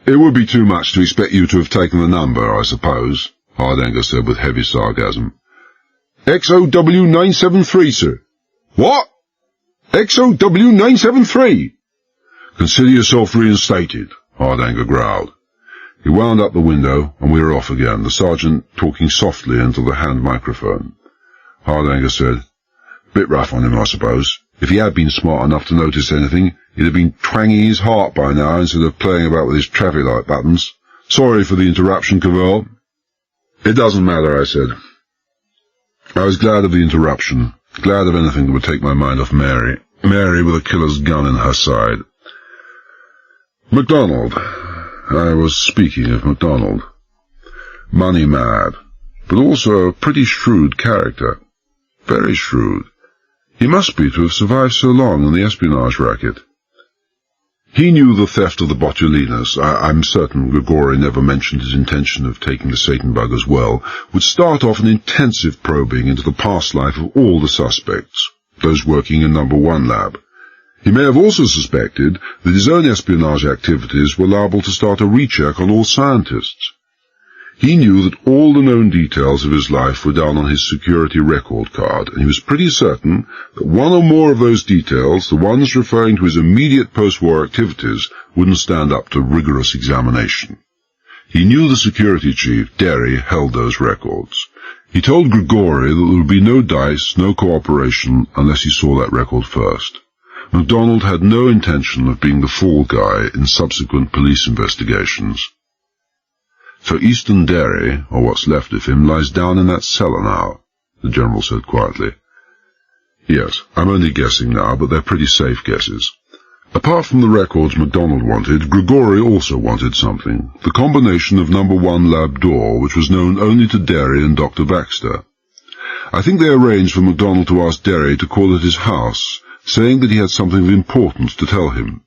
"It would be too much to expect you to have taken the number, I suppose," Hardanger said with heavy sarcasm. "XOW 973, sir." "What? XOW 973? "Consider yourself reinstated," Hardanger growled. He wound up the window, and we were off again, the sergeant talking softly into the hand microphone. Hardanger said, "Bit rough on him, I suppose. If he had been smart enough to notice anything, he'd have been twanging his harp by now instead of playing about with his traffic light buttons. Sorry for the interruption, Cavell." "It doesn't matter," I said. I was glad of the interruption, glad of anything that would take my mind off Mary with a killer's gun in her side. MacDonald. I was speaking of MacDonald. Money mad, but also a pretty shrewd character. Very shrewd. He must be to have survived so long in the espionage racket. He knew the theft of the Botulinas. I'm certain Grigori never mentioned his intention of taking the Satan bug as well, would start off an intensive probing into the past life of all the suspects, those working in number 1 lab. He may have also suspected that his own espionage activities were liable to start a recheck on all scientists. He knew that all the known details of his life were down on his security record card, and he was pretty certain that one or more of those details, the ones referring to his immediate post-war activities, wouldn't stand up to rigorous examination. He knew the security chief, Derry, held those records. He told Grigori that there would be no dice, no cooperation, unless he saw that record first. MacDonald had no intention of being the fall guy in subsequent police investigations. "So Easton Derry, or what's left of him, lies down in that cellar now," the General said quietly. "Yes, I'm only guessing now, but they're pretty safe guesses." Apart from the records MacDonald wanted, Grigori also wanted something, the combination of number 1 lab door, which was known only to Derry and Dr. Baxter. I think they arranged for MacDonald to ask Derry to call at his house, saying that he had something of importance to tell him.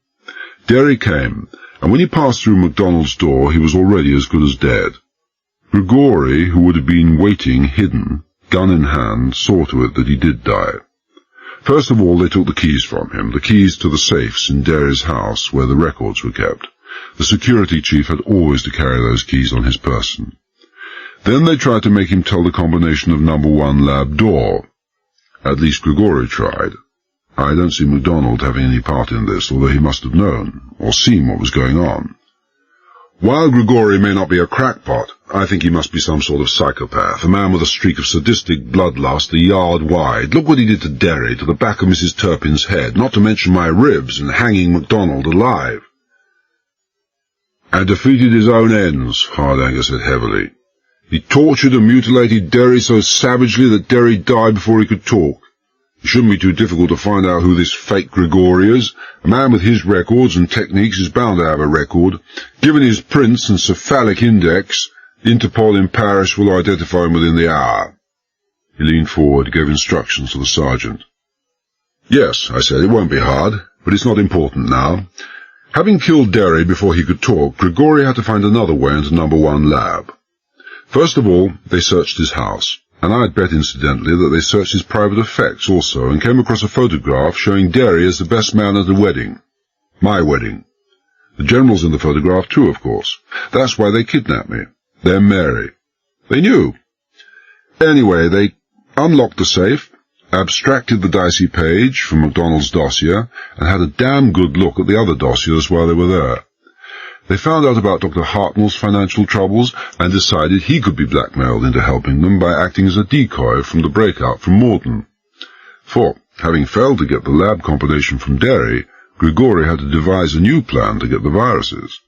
Derry came, and when he passed through MacDonald's door he was already as good as dead. Grigori, who would have been waiting hidden, gun in hand, saw to it that he did die. First of all they took the keys from him, the keys to the safes in Derry's house where the records were kept. The security chief had always to carry those keys on his person. Then they tried to make him tell the combination of number 1 lab door. At least Grigori tried. I don't see MacDonald having any part in this, although he must have known, or seen what was going on. While Grigori may not be a crackpot, I think he must be some sort of psychopath, a man with a streak of sadistic bloodlust a yard wide. Look what he did to Derry, to the back of Mrs. Turpin's head, not to mention my ribs, and hanging MacDonald alive. And defeated his own ends, Hardanger said heavily. He tortured and mutilated Derry so savagely that Derry died before he could talk. It shouldn't be too difficult to find out who this fake Grigori is. A man with his records and techniques is bound to have a record. Given his prints and cephalic index, Interpol in Paris will identify him within the hour. He leaned forward, gave instructions to the sergeant. Yes, I said, it won't be hard, but it's not important now. Having killed Derry before he could talk, Grigori had to find another way into No. 1 lab. First of all, they searched his house, and I'd bet incidentally that they searched his private effects also, and came across a photograph showing Derry as the best man at a wedding. My wedding. The General's in the photograph too, of course. That's why they kidnapped me. They're Mary. They knew. Anyway, they unlocked the safe, abstracted the dicey page from MacDonald's dossier, and had a damn good look at the other dossiers while they were there. They found out about Dr. Hartnell's financial troubles, and decided he could be blackmailed into helping them by acting as a decoy from the breakout from Morden. For, having failed to get the lab combination from Derry, Grigori had to devise a new plan to get the viruses.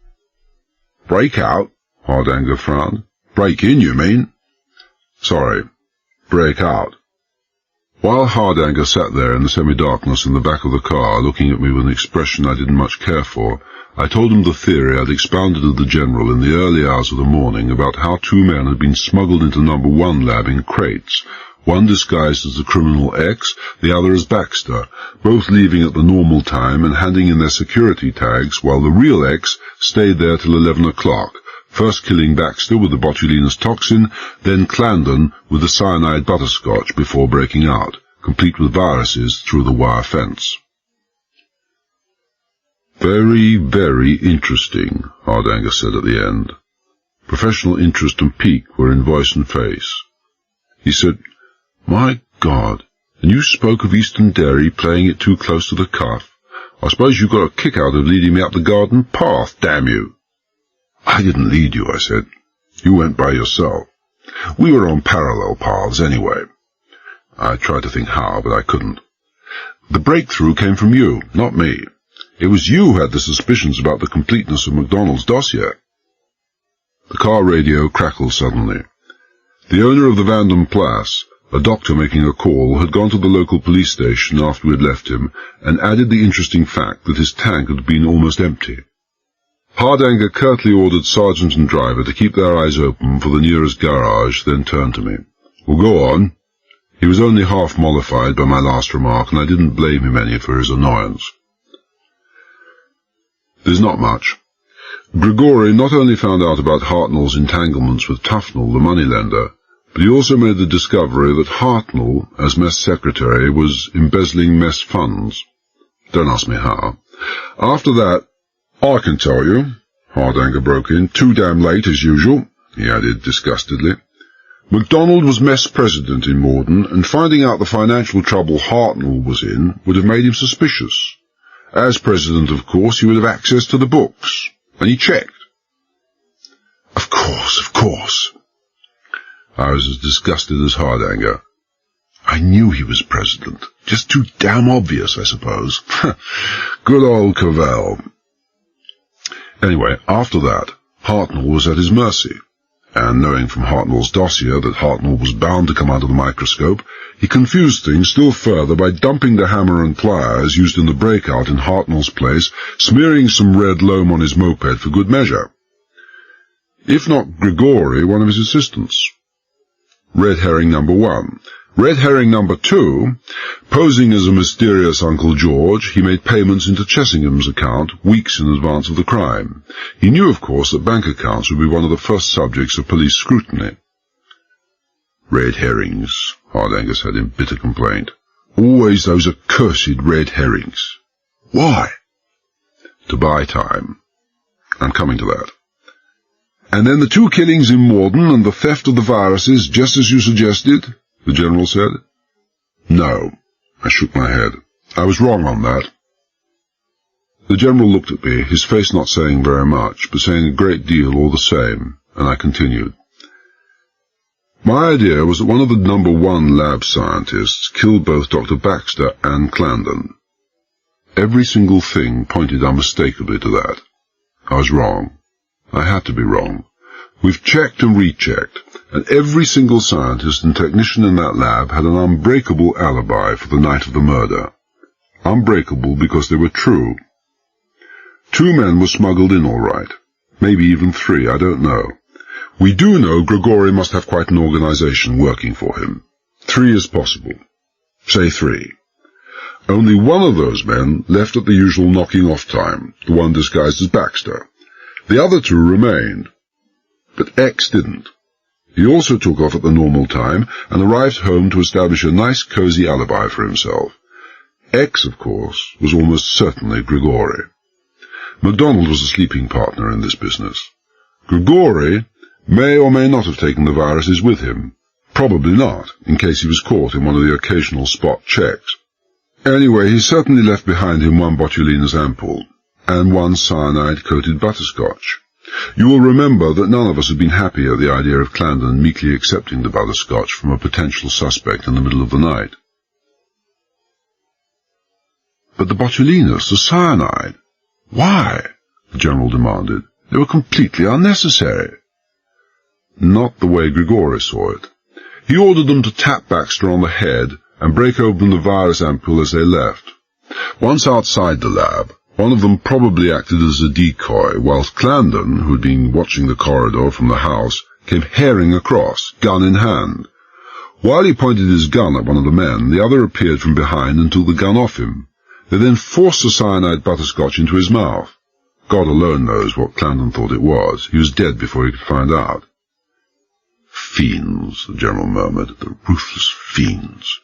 Break out? Hardanger frowned. Break in, you mean? Sorry. Break out. While Hardanger sat there in the semi-darkness in the back of the car, looking at me with an expression I didn't much care for, I told him the theory I'd expounded to the General in the early hours of the morning about how two men had been smuggled into No. 1 lab in crates, one disguised as the criminal X, the other as Baxter, both leaving at the normal time and handing in their security tags, while the real X stayed there till 11 o'clock, first killing Baxter with the botulinous toxin, then Clarendon with the cyanide butterscotch before breaking out, complete with viruses through the wire fence. Very, very interesting, Hardanger said at the end. Professional interest and pique were in voice and face. He said, My God, and you spoke of Eastern Derry playing it too close to the cuff. I suppose you got a kick out of leading me up the garden path, damn you. I didn't lead you, I said. You went by yourself. We were on parallel paths anyway. I tried to think how, but I couldn't. The breakthrough came from you, not me. It was you who had the suspicions about the completeness of MacDonald's dossier. The car radio crackled suddenly. The owner of the Vanden Plas, a doctor making a call, had gone to the local police station after we had left him, and added the interesting fact that his tank had been almost empty. Hardanger curtly ordered sergeant and driver to keep their eyes open for the nearest garage, then turned to me. Well, go on. He was only half mollified by my last remark, and I didn't blame him any for his annoyance. There's not much. Grigori not only found out about Hartnell's entanglements with Tufnell, the moneylender, but he also made the discovery that Hartnell, as mess secretary, was embezzling mess funds. Don't ask me how. After that, I can tell you, Hardanger broke in, too damn late as usual, he added disgustedly. MacDonald was mess president in Morden, and finding out the financial trouble Hartnell was in would have made him suspicious. As president, of course, he would have access to the books, and he checked. Of course. I was as disgusted as Hardanger. I knew he was president. Just too damn obvious, I suppose. Good old Cavell. Anyway, after that, Hartnell was at his mercy, and knowing from Hartnell's dossier that Hartnell was bound to come under the microscope, he confused things still further by dumping the hammer and pliers used in the breakout in Hartnell's place, smearing some red loam on his moped for good measure. If not Grigori, one of his assistants. Red herring number 1. Red herring number 2, posing as a mysterious Uncle George, he made payments into Chessingham's account weeks in advance of the crime. He knew, of course, that bank accounts would be one of the first subjects of police scrutiny. Red herrings, Hardanger said in bitter complaint. Always those accursed red herrings. Why? To buy time. I'm coming to that. And then the 2 killings in Morden and the theft of the viruses, just as you suggested? The General said. No. I shook my head. I was wrong on that. The General looked at me, his face not saying very much, but saying a great deal all the same, and I continued. My idea was that one of the number 1 lab scientists killed both Dr. Baxter and Clarendon. Every single thing pointed unmistakably to that. I was wrong. I had to be wrong. We've checked and rechecked, and every single scientist and technician in that lab had an unbreakable alibi for the night of the murder. Unbreakable because they were true. 2 men were smuggled in all right. Maybe even 3, I don't know. We do know Grigori must have quite an organization working for him. 3 is possible. Say 3. Only one of those men left at the usual knocking-off time, the one disguised as Baxter. The other 2 remained. But X didn't. He also took off at the normal time and arrived home to establish a nice cosy alibi for himself. X, of course, was almost certainly Grigori. MacDonald was a sleeping partner in this business. Grigori may or may not have taken the viruses with him. Probably not, in case he was caught in one of the occasional spot checks. Anyway, he certainly left behind him 1 botulinous ampoule, and 1 cyanide-coated butterscotch. You will remember that none of us had been happy at the idea of Clarendon meekly accepting the butterscotch from a potential suspect in the middle of the night. But the botulinous, the cyanide, why? The General demanded. They were completely unnecessary. Not the way Grigori saw it. He ordered them to tap Baxter on the head and break open the virus ampoule as they left. Once outside the lab, one of them probably acted as a decoy, whilst Clarendon, who had been watching the corridor from the house, came herring across, gun in hand. While he pointed his gun at one of the men, the other appeared from behind and took the gun off him. They then forced the cyanide butterscotch into his mouth. God alone knows what Clarendon thought it was. He was dead before he could find out. Fiends, the General murmured, the ruthless fiends.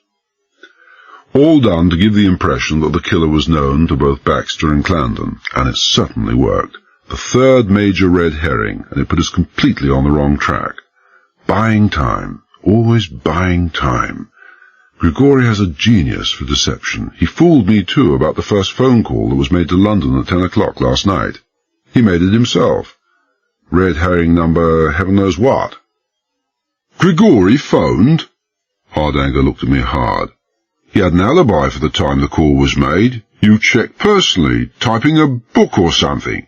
All done to give the impression that the killer was known to both Baxter and Clarendon, and it certainly worked. The 3rd major red herring, and it put us completely on the wrong track. Buying time, always buying time. Grigori has a genius for deception. He fooled me, too, about the first phone call that was made to London at 10 o'clock last night. He made it himself. Red herring number heaven knows what. Grigori phoned? Hardanger looked at me hard. He had an alibi for the time the call was made. You checked personally, typing a book or something.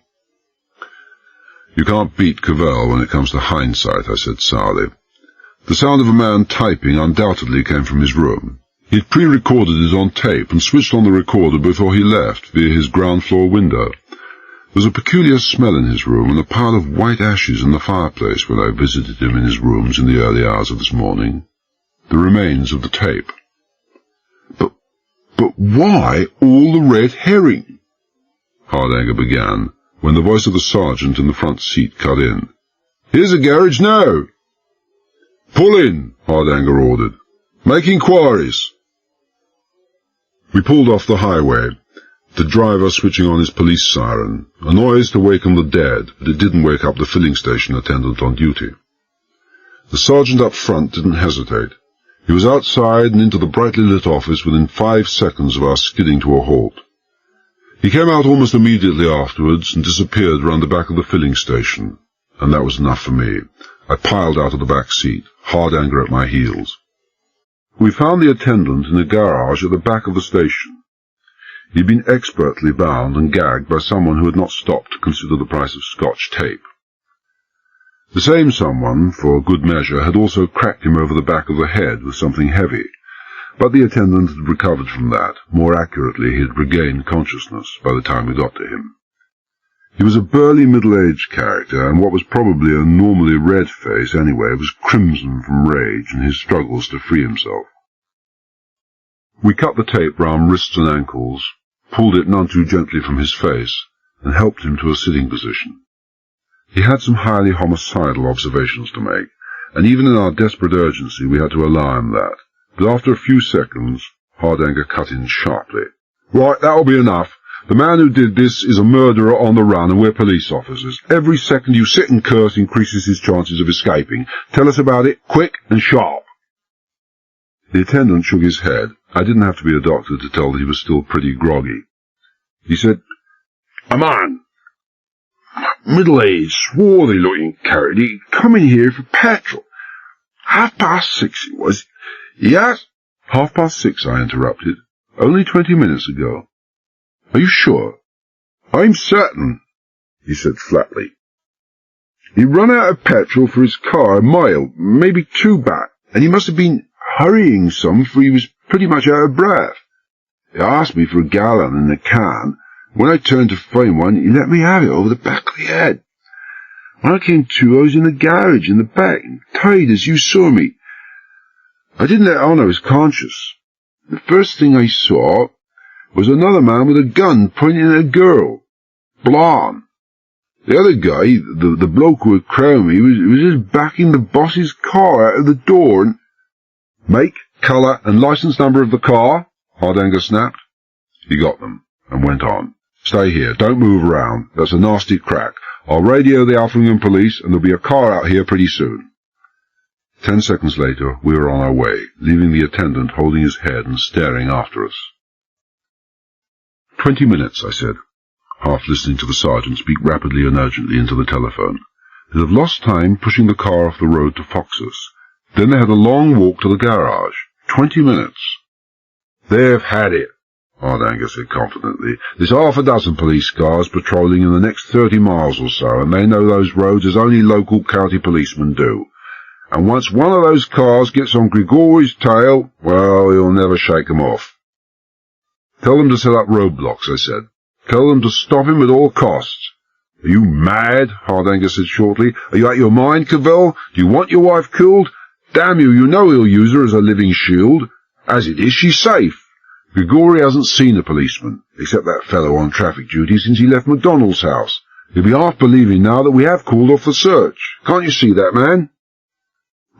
You can't beat Cavell when it comes to hindsight, I said sourly. The sound of a man typing undoubtedly came from his room. He'd pre-recorded it on tape and switched on the recorder before he left via his ground-floor window. There was a peculiar smell in his room and a pile of white ashes in the fireplace when I visited him in his rooms in the early hours of this morning. The remains of the tape. But why all the red herring? Hardanger began, when the voice of the sergeant in the front seat cut in. Here's a garage now. Pull in, Hardanger ordered. Make inquiries. We pulled off the highway, the driver switching on his police siren, a noise to waken the dead, but it didn't wake up the filling station attendant on duty. The sergeant up front didn't hesitate. He was outside and into the brightly lit office within 5 seconds of our skidding to a halt. He came out almost immediately afterwards and disappeared round the back of the filling station, and that was enough for me. I piled out of the back seat, Hardanger at my heels. We found the attendant in a garage at the back of the station. He'd been expertly bound and gagged by someone who had not stopped to consider the price of Scotch tape. The same someone, for good measure, had also cracked him over the back of the head with something heavy, but the attendant had recovered from that. More accurately, he had regained consciousness by the time we got to him. He was a burly middle-aged character, and what was probably a normally red face anyway was crimson from rage and his struggles to free himself. We cut the tape round wrists and ankles, pulled it none too gently from his face, and helped him to a sitting position. He had some highly homicidal observations to make, and even in our desperate urgency we had to allow him that. But after a few seconds, Hardanger cut in sharply. Right, that'll be enough. The man who did this is a murderer on the run, and we're police officers. Every second you sit and curse increases his chances of escaping. Tell us about it, quick and sharp. The attendant shook his head. I didn't have to be a doctor to tell that he was still pretty groggy. He said, "A man, middle-aged, swarthy-looking character, he come in here for petrol. 6:30 it was. Yes? 6:30, I interrupted. Only 20 minutes ago. Are you sure? I'm certain, he said flatly. He run out of petrol for his car a mile, maybe 2 back, and he must have been hurrying some, for he was pretty much out of breath. He asked me for a gallon and a can. When I turned to find one, he let me have it over the back of the head. When I came to, I was in the garage in the back, tied as you saw me. I didn't let on I was conscious. The first thing I saw was another man with a gun pointing at a girl. Blonde. The other guy, the bloke who had crowned me, was just backing the boss's car out of the door and... Make, colour, and licence number of the car, Hardanger snapped. He got them, and went on. Stay here, don't move around. That's a nasty crack. I'll radio the Alfringham police, and there'll be a car out here pretty soon. 10 seconds later, we were on our way, leaving the attendant holding his head and staring after us. 20 minutes, I said, half listening to the sergeant speak rapidly and urgently into the telephone. They'd have lost time pushing the car off the road to Fox's. Then they had a long walk to the garage. 20 minutes. They've had it, Hardanger said confidently. There's 6 police cars patrolling in the next 30 miles or so, and they know those roads as only local county policemen do. And once one of those cars gets on Grigori's tail, well, he'll never shake 'em off. Tell them to set up roadblocks, I said. Tell them to stop him at all costs. Are you mad? Hardanger said shortly. Are you out of your mind, Cavell? Do you want your wife killed? Damn you, you know he'll use her as a living shield. As it is, she's safe. Grigori hasn't seen a policeman, except that fellow on traffic duty, since he left MacDonald's house. He'll be half believing now that we have called off the search. Can't you see that, man?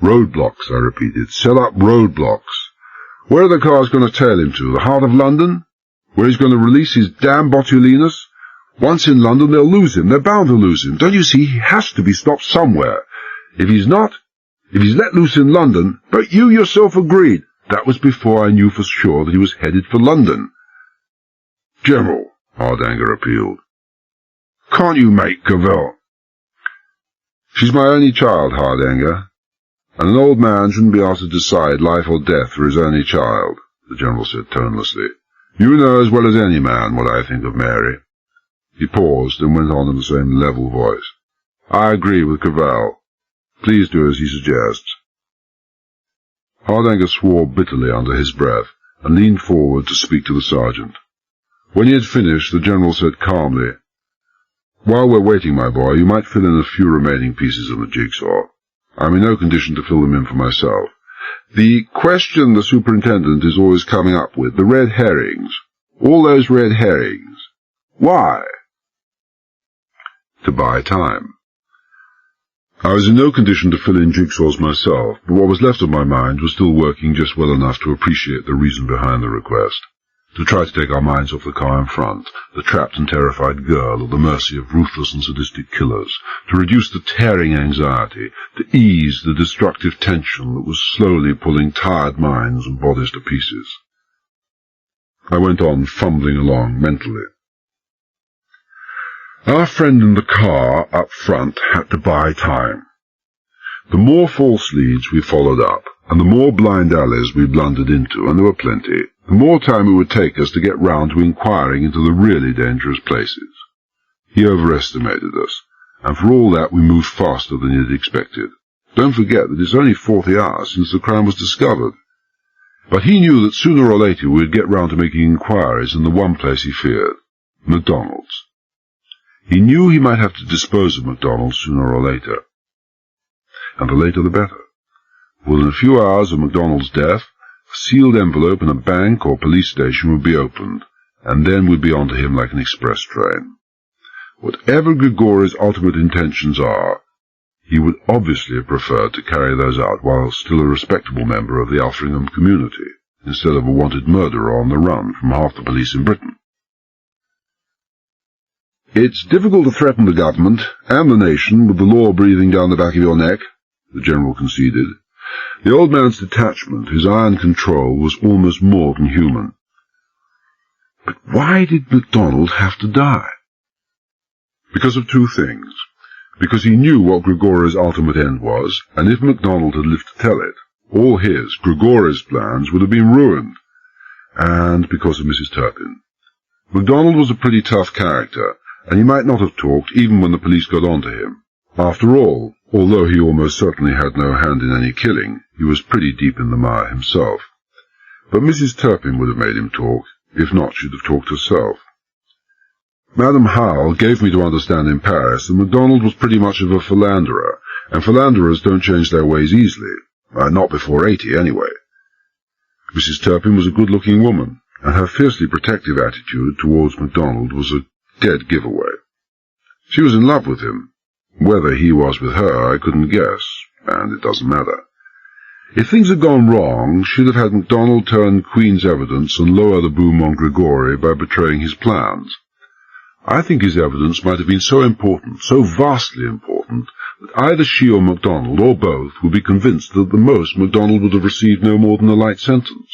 Roadblocks, I repeated. Set up roadblocks. Where are the cars going to tail him to? The heart of London? Where he's going to release his damn botulinus? Once in London, they'll lose him. They're bound to lose him. Don't you see? He has to be stopped somewhere. If he's let loose in London, but you yourself agreed. That was before I knew for sure that he was headed for London. General, Hardanger appealed. Can't you make Cavell? She's my only child, Hardanger, and an old man shouldn't be asked to decide life or death for his only child, the General said tonelessly. You know as well as any man what I think of Mary. He paused and went on in the same level voice. I agree with Cavell. Please do as he suggests. Hardanger swore bitterly under his breath and leaned forward to speak to the sergeant. When he had finished, the General said calmly, While we're waiting, my boy, you might fill in a few remaining pieces of the jigsaw. I'm in no condition to fill them in for myself. The question the superintendent is always coming up with, the red herrings. All those red herrings. Why? To buy time. I was in no condition to fill in jigsaws myself, but what was left of my mind was still working just well enough to appreciate the reason behind the request. To try to take our minds off the car in front, the trapped and terrified girl at the mercy of ruthless and sadistic killers, to reduce the tearing anxiety, to ease the destructive tension that was slowly pulling tired minds and bodies to pieces. I went on fumbling along mentally. Our friend in the car up front had to buy time. The more false leads we followed up, and the more blind alleys we blundered into, and there were plenty, the more time it would take us to get round to inquiring into the really dangerous places. He overestimated us, and for all that we moved faster than he had expected. Don't forget that it's only 40 hours since the crime was discovered. But he knew that sooner or later we would get round to making inquiries in the one place he feared, MacDonald's. He knew he might have to dispose of MacDonald's sooner or later. And the later the better. Within a few hours of MacDonald's death, a sealed envelope in a bank or police station would be opened, and then we'd be on to him like an express train. Whatever Grigori's ultimate intentions are, he would obviously have preferred to carry those out while still a respectable member of the Alfringham community, instead of a wanted murderer on the run from half the police in Britain. It's difficult to threaten the government and the nation with the law breathing down the back of your neck, the General conceded. The old man's detachment, his iron control, was almost more than human. But why did MacDonald have to die? Because of two things. because he knew what Grigori's ultimate end was, and if MacDonald had lived to tell it, all his, Grigori's plans would have been ruined, and because of Mrs. Turpin. MacDonald was a pretty tough character, and he might not have talked even when the police got on to him. After all, although he almost certainly had no hand in any killing, he was pretty deep in the mire himself. But Mrs. Turpin would have made him talk. If not, she'd have talked herself. Madame Howell gave me to understand in Paris that MacDonald was pretty much of a philanderer, and philanderers don't change their ways easily. Not before 80, anyway. Mrs. Turpin was a good-looking woman, and her fiercely protective attitude towards MacDonald was a dead giveaway. She was in love with him. Whether he was with her, I couldn't guess, and it doesn't matter. If things had gone wrong, she'd have had MacDonald turn Queen's evidence and lower the boom on Grigori by betraying his plans. I think his evidence might have been so important, so vastly important, that either she or MacDonald, or both, would be convinced that at the most MacDonald would have received no more than a light sentence.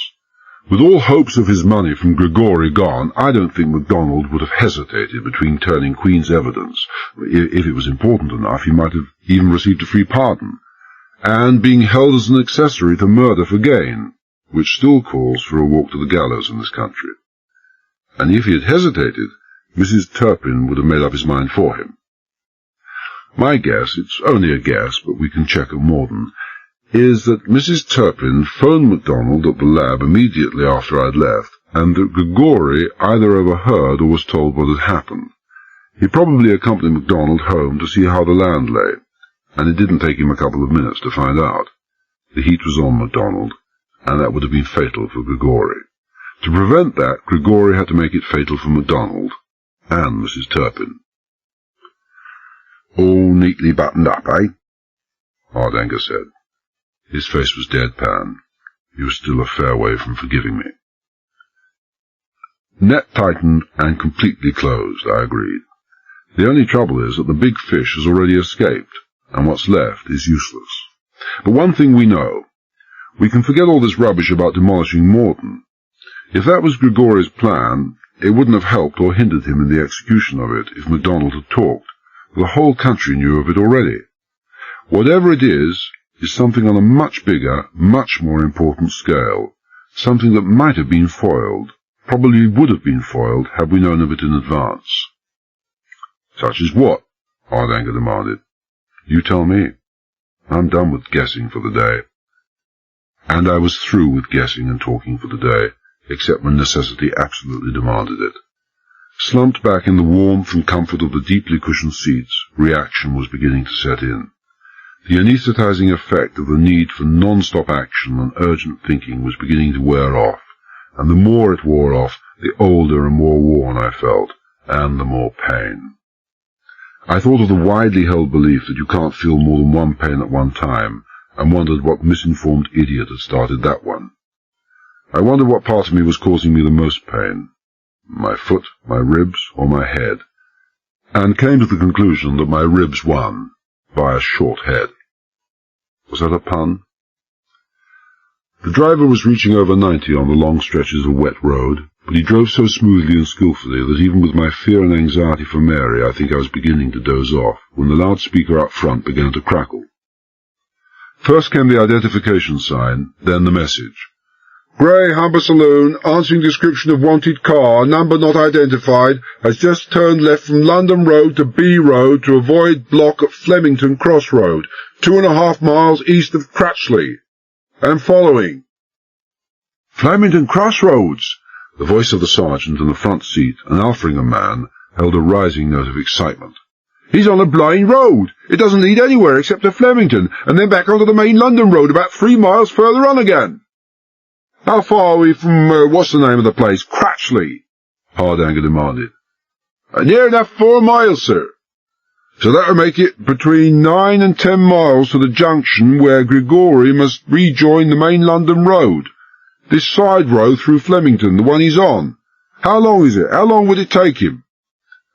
With all hopes of his money from Grigori gone, I don't think MacDonald would have hesitated between turning Queen's evidence. If it was important enough, he might have even received a free pardon, and being held as an accessory to murder for gain, which still calls for a walk to the gallows in this country. And if he had hesitated, Mrs. Turpin would have made up his mind for him. My guess, it's only a guess, but we can check at Morden, is that Mrs. Turpin phoned MacDonald at the lab immediately after I'd left, and that Grigori either overheard or was told what had happened. He probably accompanied MacDonald home to see how the land lay, and it didn't take him a couple of minutes to find out. The heat was on MacDonald, and that would have been fatal for Grigori. To prevent that, Grigori had to make it fatal for MacDonald and Mrs. Turpin. All neatly buttoned up, eh? Hardanger said. His face was deadpan. He was still a fair way from forgiving me. Net tightened and completely closed, I agreed. The only trouble is that the big fish has already escaped, and what's left is useless. But one thing we know. We can forget all this rubbish about demolishing Morden. If that was Grigori's plan, it wouldn't have helped or hindered him in the execution of it if MacDonald had talked. The whole country knew of it already. Whatever it is something on a much bigger, much more important scale, something that might have been foiled, probably would have been foiled had we known of it in advance. Such as what? Hardanger demanded. You tell me. I'm done with guessing for the day. And I was through with guessing and talking for the day, except when necessity absolutely demanded it. Slumped back in the warmth and comfort of the deeply cushioned seats, reaction was beginning to set in. The anesthetizing effect of the need for non-stop action and urgent thinking was beginning to wear off, and the more it wore off, the older and more worn I felt, and the more pain. I thought of the widely held belief that you can't feel more than one pain at one time, and wondered what misinformed idiot had started that one. I wondered what part of me was causing me the most pain, my foot, my ribs, or my head, and came to the conclusion that my ribs won, by a short head. Was that a pun? The driver was reaching over 90 on the long stretches of wet road, but he drove so smoothly and skillfully that even with my fear and anxiety for Mary, I think I was beginning to doze off, when the loudspeaker up front began to crackle. First came the identification sign, then the message. Grey Humber Saloon, answering description of wanted car, number not identified, has just turned left from London Road to B Road to avoid block at Flemington Crossroad, 2.5 miles east of Cratchley. And following. Flemington Crossroads! The voice of the sergeant in the front seat, an Alfringham man, held a rising note of excitement. He's on a blind road. It doesn't lead anywhere except to Flemington, and then back onto the main London road about 3 miles further on again. How far are we from, what's the name of the place? Cratchley? Hardanger demanded. Near enough 4 miles, sir. So that'll make it between 9 and 10 miles to the junction where Grigori must rejoin the main London road. This side road through Flemington, the one he's on. How long is it? How long would it take him?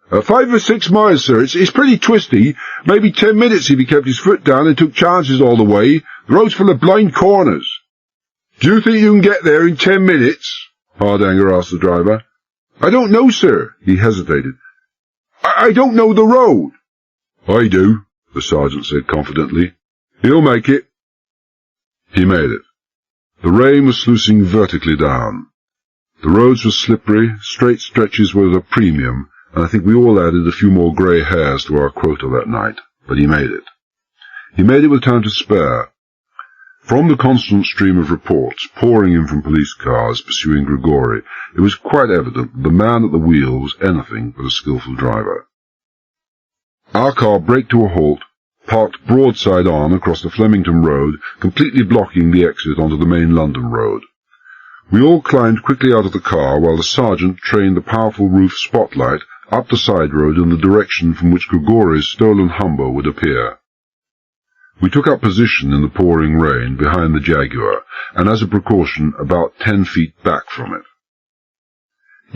5 or 6 miles, sir. It's pretty twisty. Maybe 10 minutes if he kept his foot down and took chances all the way. The road's full of blind corners. Do you think you can get there in 10 minutes? Hardanger asked the driver. I don't know, sir. He hesitated. I don't know the road. I do, the sergeant said confidently. "He'll make it." He made it. The rain was sluicing vertically down. The roads were slippery, straight stretches were at a premium, and I think we all added a few more grey hairs to our quota that night, but he made it. He made it with time to spare. From the constant stream of reports pouring in from police cars pursuing Grigori, it was quite evident that the man at the wheel was anything but a skillful driver. Our car braked to a halt, parked broadside on across the Flemington Road, completely blocking the exit onto the main London road. We all climbed quickly out of the car while the sergeant trained the powerful roof spotlight up the side road in the direction from which Grigori's stolen Humber would appear. We took up position in the pouring rain behind the Jaguar, and as a precaution about 10 feet back from it.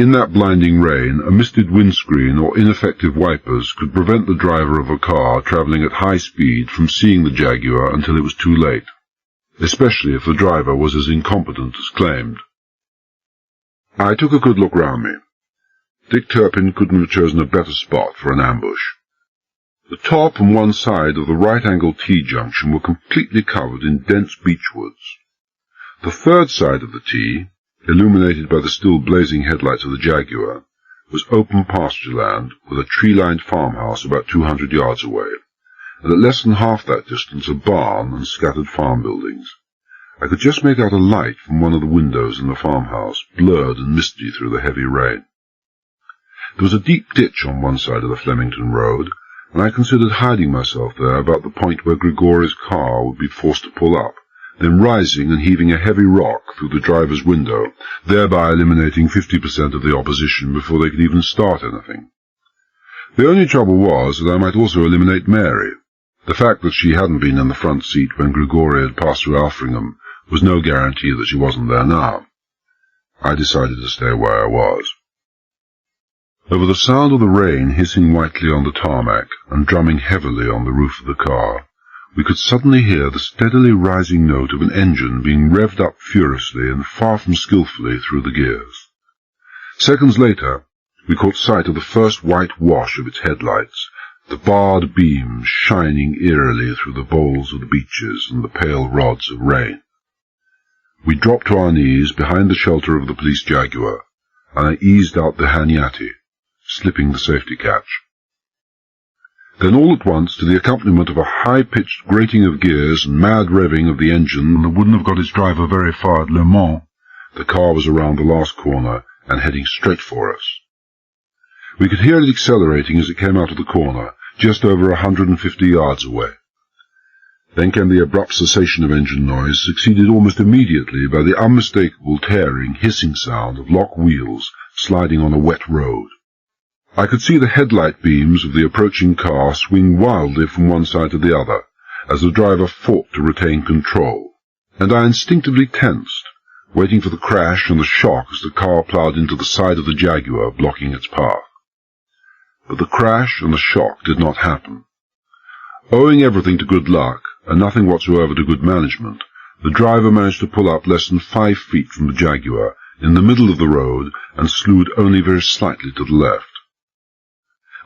In that blinding rain, a misted windscreen or ineffective wipers could prevent the driver of a car travelling at high speed from seeing the Jaguar until it was too late, especially if the driver was as incompetent as claimed. I took a good look round me. Dick Turpin couldn't have chosen a better spot for an ambush. The top and one side of the right-angled T-junction were completely covered in dense beechwoods. The third side of the T, illuminated by the still blazing headlights of the Jaguar, was open pasture land with a tree-lined farmhouse about 200 yards away, and at less than half that distance a barn and scattered farm buildings. I could just make out a light from one of the windows in the farmhouse, blurred and misty through the heavy rain. There was a deep ditch on one side of the Flemington Road, and I considered hiding myself there about the point where Grigori's car would be forced to pull up, then rising and heaving a heavy rock through the driver's window, thereby eliminating 50% of the opposition before they could even start anything. The only trouble was that I might also eliminate Mary. The fact that she hadn't been in the front seat when Grigori had passed through Alfringham was no guarantee that she wasn't there now. I decided to stay where I was. Over the sound of the rain hissing whitely on the tarmac and drumming heavily on the roof of the car, we could suddenly hear the steadily rising note of an engine being revved up furiously and far from skillfully through the gears. Seconds later, we caught sight of the first white wash of its headlights, the barred beams shining eerily through the boles of the beeches and the pale rods of rain. We dropped to our knees behind the shelter of the police Jaguar, and I eased out the Hanyati, slipping the safety catch. Then all at once, to the accompaniment of a high-pitched grating of gears and mad revving of the engine that wouldn't have got its driver very far at Le Mans, the car was around the last corner and heading straight for us. We could hear it accelerating as it came out of the corner, just over 150 yards away. Then came the abrupt cessation of engine noise, succeeded almost immediately by the unmistakable tearing, hissing sound of lock wheels sliding on a wet road. I could see the headlight beams of the approaching car swing wildly from one side to the other, as the driver fought to retain control, and I instinctively tensed, waiting for the crash and the shock as the car ploughed into the side of the Jaguar, blocking its path. But the crash and the shock did not happen. Owing everything to good luck, and nothing whatsoever to good management, the driver managed to pull up less than 5 feet from the Jaguar, in the middle of the road, and slewed only very slightly to the left.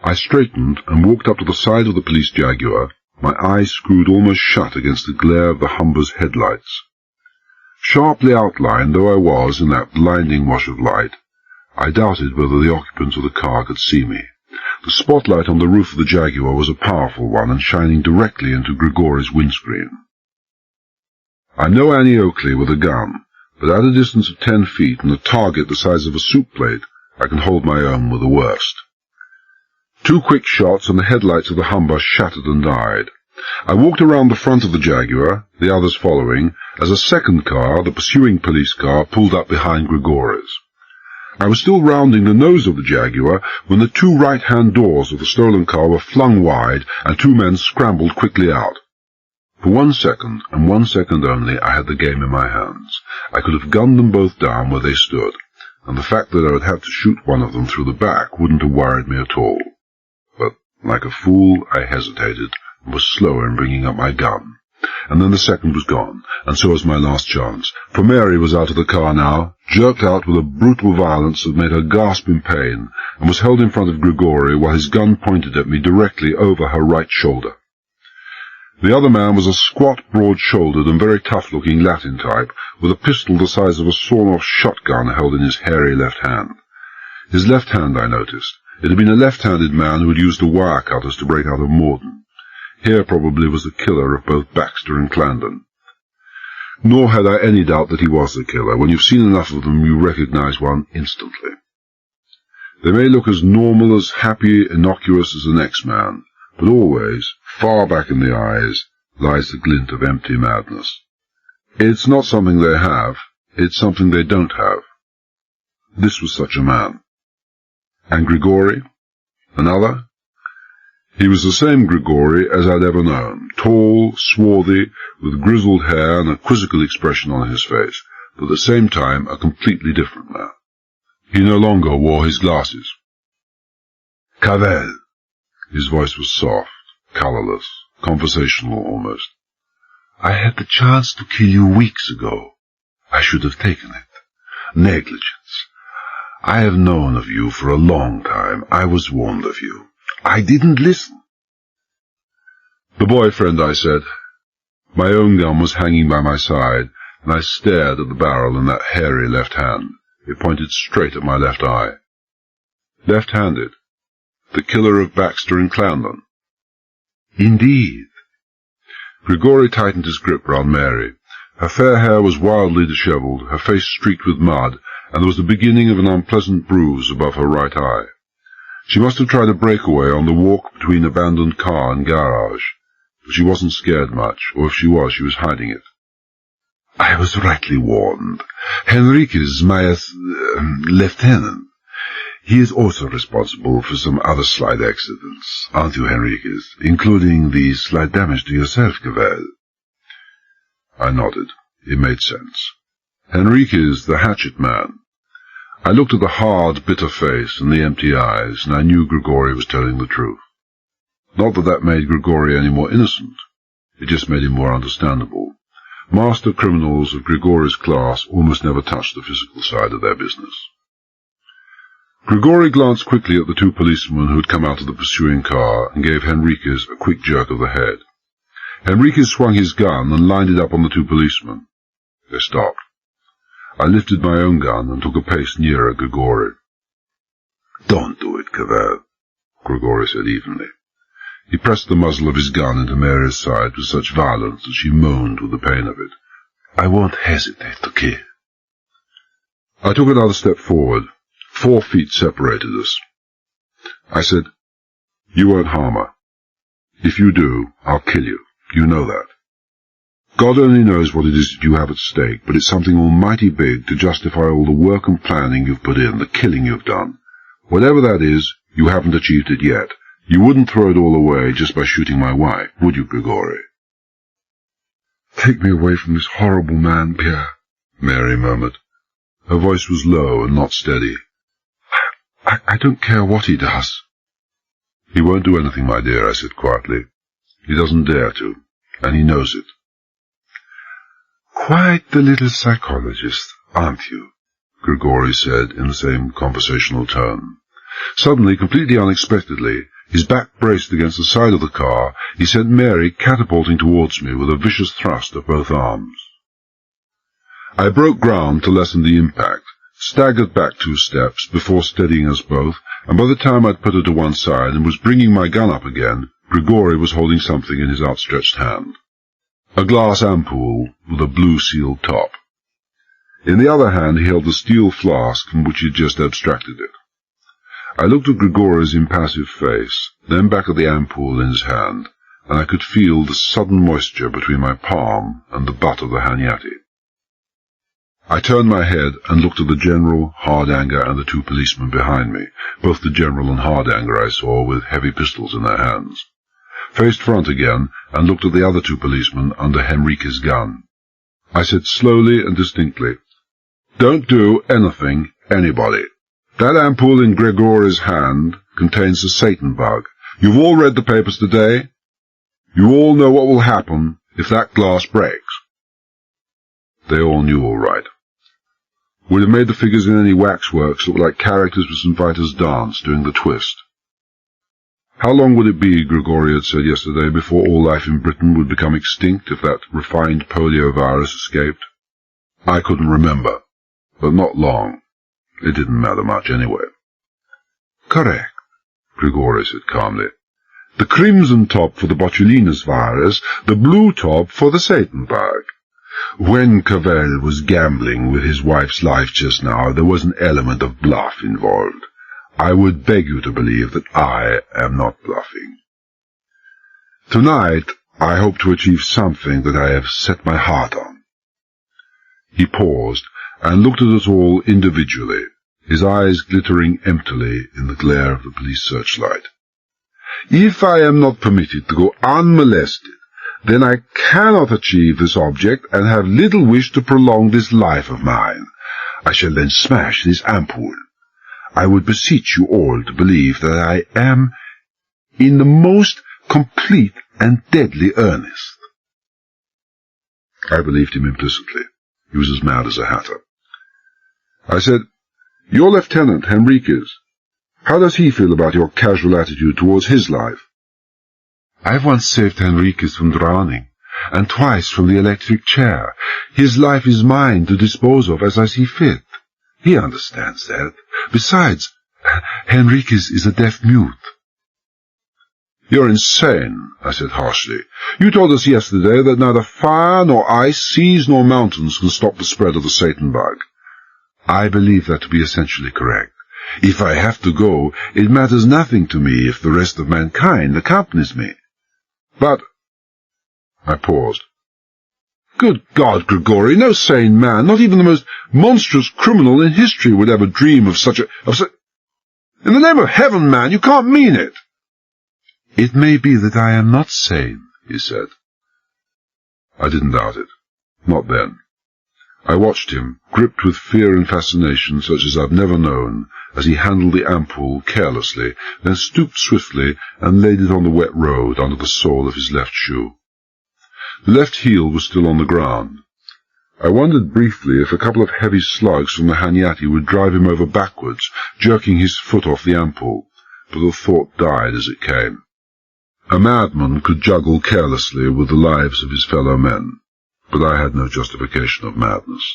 I straightened and walked up to the side of the police Jaguar, my eyes screwed almost shut against the glare of the Humber's headlights. Sharply outlined though I was in that blinding wash of light, I doubted whether the occupants of the car could see me. The spotlight on the roof of the Jaguar was a powerful one and shining directly into Grigori's windscreen. I'm no Annie Oakley with a gun, but at a distance of 10 feet and a target the size of a soup plate, I can hold my own with the worst. 2 quick shots and the headlights of the Humber shattered and died. I walked around the front of the Jaguar, the others following, as a second car, the pursuing police car, pulled up behind Grigori's. I was still rounding the nose of the Jaguar when the 2 right-hand doors of the stolen car were flung wide and 2 men scrambled quickly out. For 1 second, and 1 second only, I had the game in my hands. I could have gunned them both down where they stood, and the fact that I would have to shoot one of them through the back wouldn't have worried me at all. But, like a fool, I hesitated and was slower in bringing up my gun. And then the second was gone, and so was my last chance, for Mary was out of the car now, jerked out with a brutal violence that made her gasp in pain, and was held in front of Grigori while his gun pointed at me directly over her right shoulder. The other man was a squat, broad-shouldered and very tough-looking Latin type, with a pistol the size of a sawn-off shotgun held in his hairy left hand. His left hand, I noticed. It had been a left-handed man who had used the wire cutters to break out of Morden. Here probably was the killer of both Baxter and Clarendon. Nor had I any doubt that he was the killer. When you've seen enough of them, you recognize one instantly. They may look as normal, as happy, innocuous as the next man, but always, far back in the eyes, lies the glint of empty madness. It's not something they have, it's something they don't have. This was such a man. And Grigori? Another? He was the same Grigori as I'd ever known, tall, swarthy, with grizzled hair and a quizzical expression on his face, but at the same time a completely different man. He no longer wore his glasses. Cavell. His voice was soft, colourless, conversational almost. I had the chance to kill you weeks ago. I should have taken it. Negligence. I have known of you for a long time. I was warned of you. I didn't listen. The boyfriend, I said. My own gun was hanging by my side, and I stared at the barrel in that hairy left hand. It pointed straight at my left eye. Left-handed. The killer of Baxter and Clarendon. Indeed. Grigori tightened his grip round Mary. Her fair hair was wildly dishevelled, her face streaked with mud, and there was the beginning of an unpleasant bruise above her right eye. She must have tried a breakaway on the walk between abandoned car and garage, but she wasn't scared much, or if she was hiding it. I was rightly warned. Henrique is my lieutenant. He is also responsible for some other slight accidents, aren't you, Henrique? Including the slight damage to yourself, Cavell. I nodded. It made sense. Henrique is the hatchet man. I looked at the hard, bitter face and the empty eyes, and I knew Grigori was telling the truth. Not that that made Grigori any more innocent. It just made him more understandable. Master criminals of Grigori's class almost never touched the physical side of their business. Grigori glanced quickly at the two policemen who had come out of the pursuing car and gave Henriquez a quick jerk of the head. Henriquez swung his gun and lined it up on the two policemen. They stopped. I lifted my own gun and took a pace nearer Grigori. Don't do it, Cavell, Grigori said evenly. He pressed the muzzle of his gun into Mary's side with such violence that she moaned with the pain of it. I won't hesitate to kill. I took another step forward. 4 feet separated us. I said, You won't harm her. If you do, I'll kill you. You know that. God only knows what it is that you have at stake, but it's something almighty big to justify all the work and planning you've put in, the killing you've done. Whatever that is, you haven't achieved it yet. You wouldn't throw it all away just by shooting my wife, would you, Grigori? Take me away from this horrible man, Pierre, Mary murmured. Her voice was low and not steady. I don't care what he does. He won't do anything, my dear, I said quietly. He doesn't dare to, and he knows it. Quite the little psychologist, aren't you? Grigori said in the same conversational tone. Suddenly, completely unexpectedly, his back braced against the side of the car, he sent Mary catapulting towards me with a vicious thrust of both arms. I broke ground to lessen the impact, staggered back 2 steps before steadying us both, and by the time I'd put her to one side and was bringing my gun up again, Grigori was holding something in his outstretched hand. A glass ampoule with a blue sealed top. In the other hand he held the steel flask from which he had just abstracted it. I looked at Grigori's impassive face, then back at the ampoule in his hand, and I could feel the sudden moisture between my palm and the butt of the hanyati. I turned my head and looked at the General, Hardanger, and the 2 policemen behind me, both the General and Hardanger I saw with heavy pistols in their hands. Faced front again, and looked at the other 2 policemen under Henrique's gun. I said slowly and distinctly, Don't do anything, anybody. That ampoule in Grigori's hand contains a Satan bug. You've all read the papers today. You all know what will happen if that glass breaks. They all knew all right. Would have made the figures in any waxworks look like characters for St. Vitus's dance doing the twist. How long would it be, Grigori had said yesterday, before all life in Britain would become extinct if that refined polio virus escaped? I couldn't remember, but not long. It didn't matter much anyway. Correct, Grigori said calmly. The crimson top for the botulinus virus, the blue top for the Satan-bug. When Cavell was gambling with his wife's life just now, there was an element of bluff involved. I would beg you to believe that I am not bluffing. Tonight, I hope to achieve something that I have set my heart on. He paused and looked at us all individually, his eyes glittering emptily in the glare of the police searchlight. If I am not permitted to go unmolested, then I cannot achieve this object and have little wish to prolong this life of mine. I shall then smash this ampoule. I would beseech you all to believe that I am in the most complete and deadly earnest. I believed him implicitly. He was as mad as a hatter. I said, Your Lieutenant, Henriquez, how does he feel about your casual attitude towards his life? I've once saved Henriquez from drowning, and twice from the electric chair. His life is mine to dispose of as I see fit. He understands that. Besides, Henriquez is a deaf mute. You're insane, I said harshly. You told us yesterday that neither fire nor ice, seas nor mountains can stop the spread of the Satan-bug. I believe that to be essentially correct. If I have to go, it matters nothing to me if the rest of mankind accompanies me. But— I paused. Good God, Grigori, no sane man, not even the most monstrous criminal in history would ever dream of such a— In the name of heaven, man, you can't mean it! It may be that I am not sane, he said. I didn't doubt it. Not then. I watched him, gripped with fear and fascination such as I've never known, as he handled the ampoule carelessly, then stooped swiftly and laid it on the wet road under the sole of his left shoe. The left heel was still on the ground. I wondered briefly if a couple of heavy slugs from the Hanyati would drive him over backwards, jerking his foot off the ampoule, but the thought died as it came. A madman could juggle carelessly with the lives of his fellow men, but I had no justification of madness.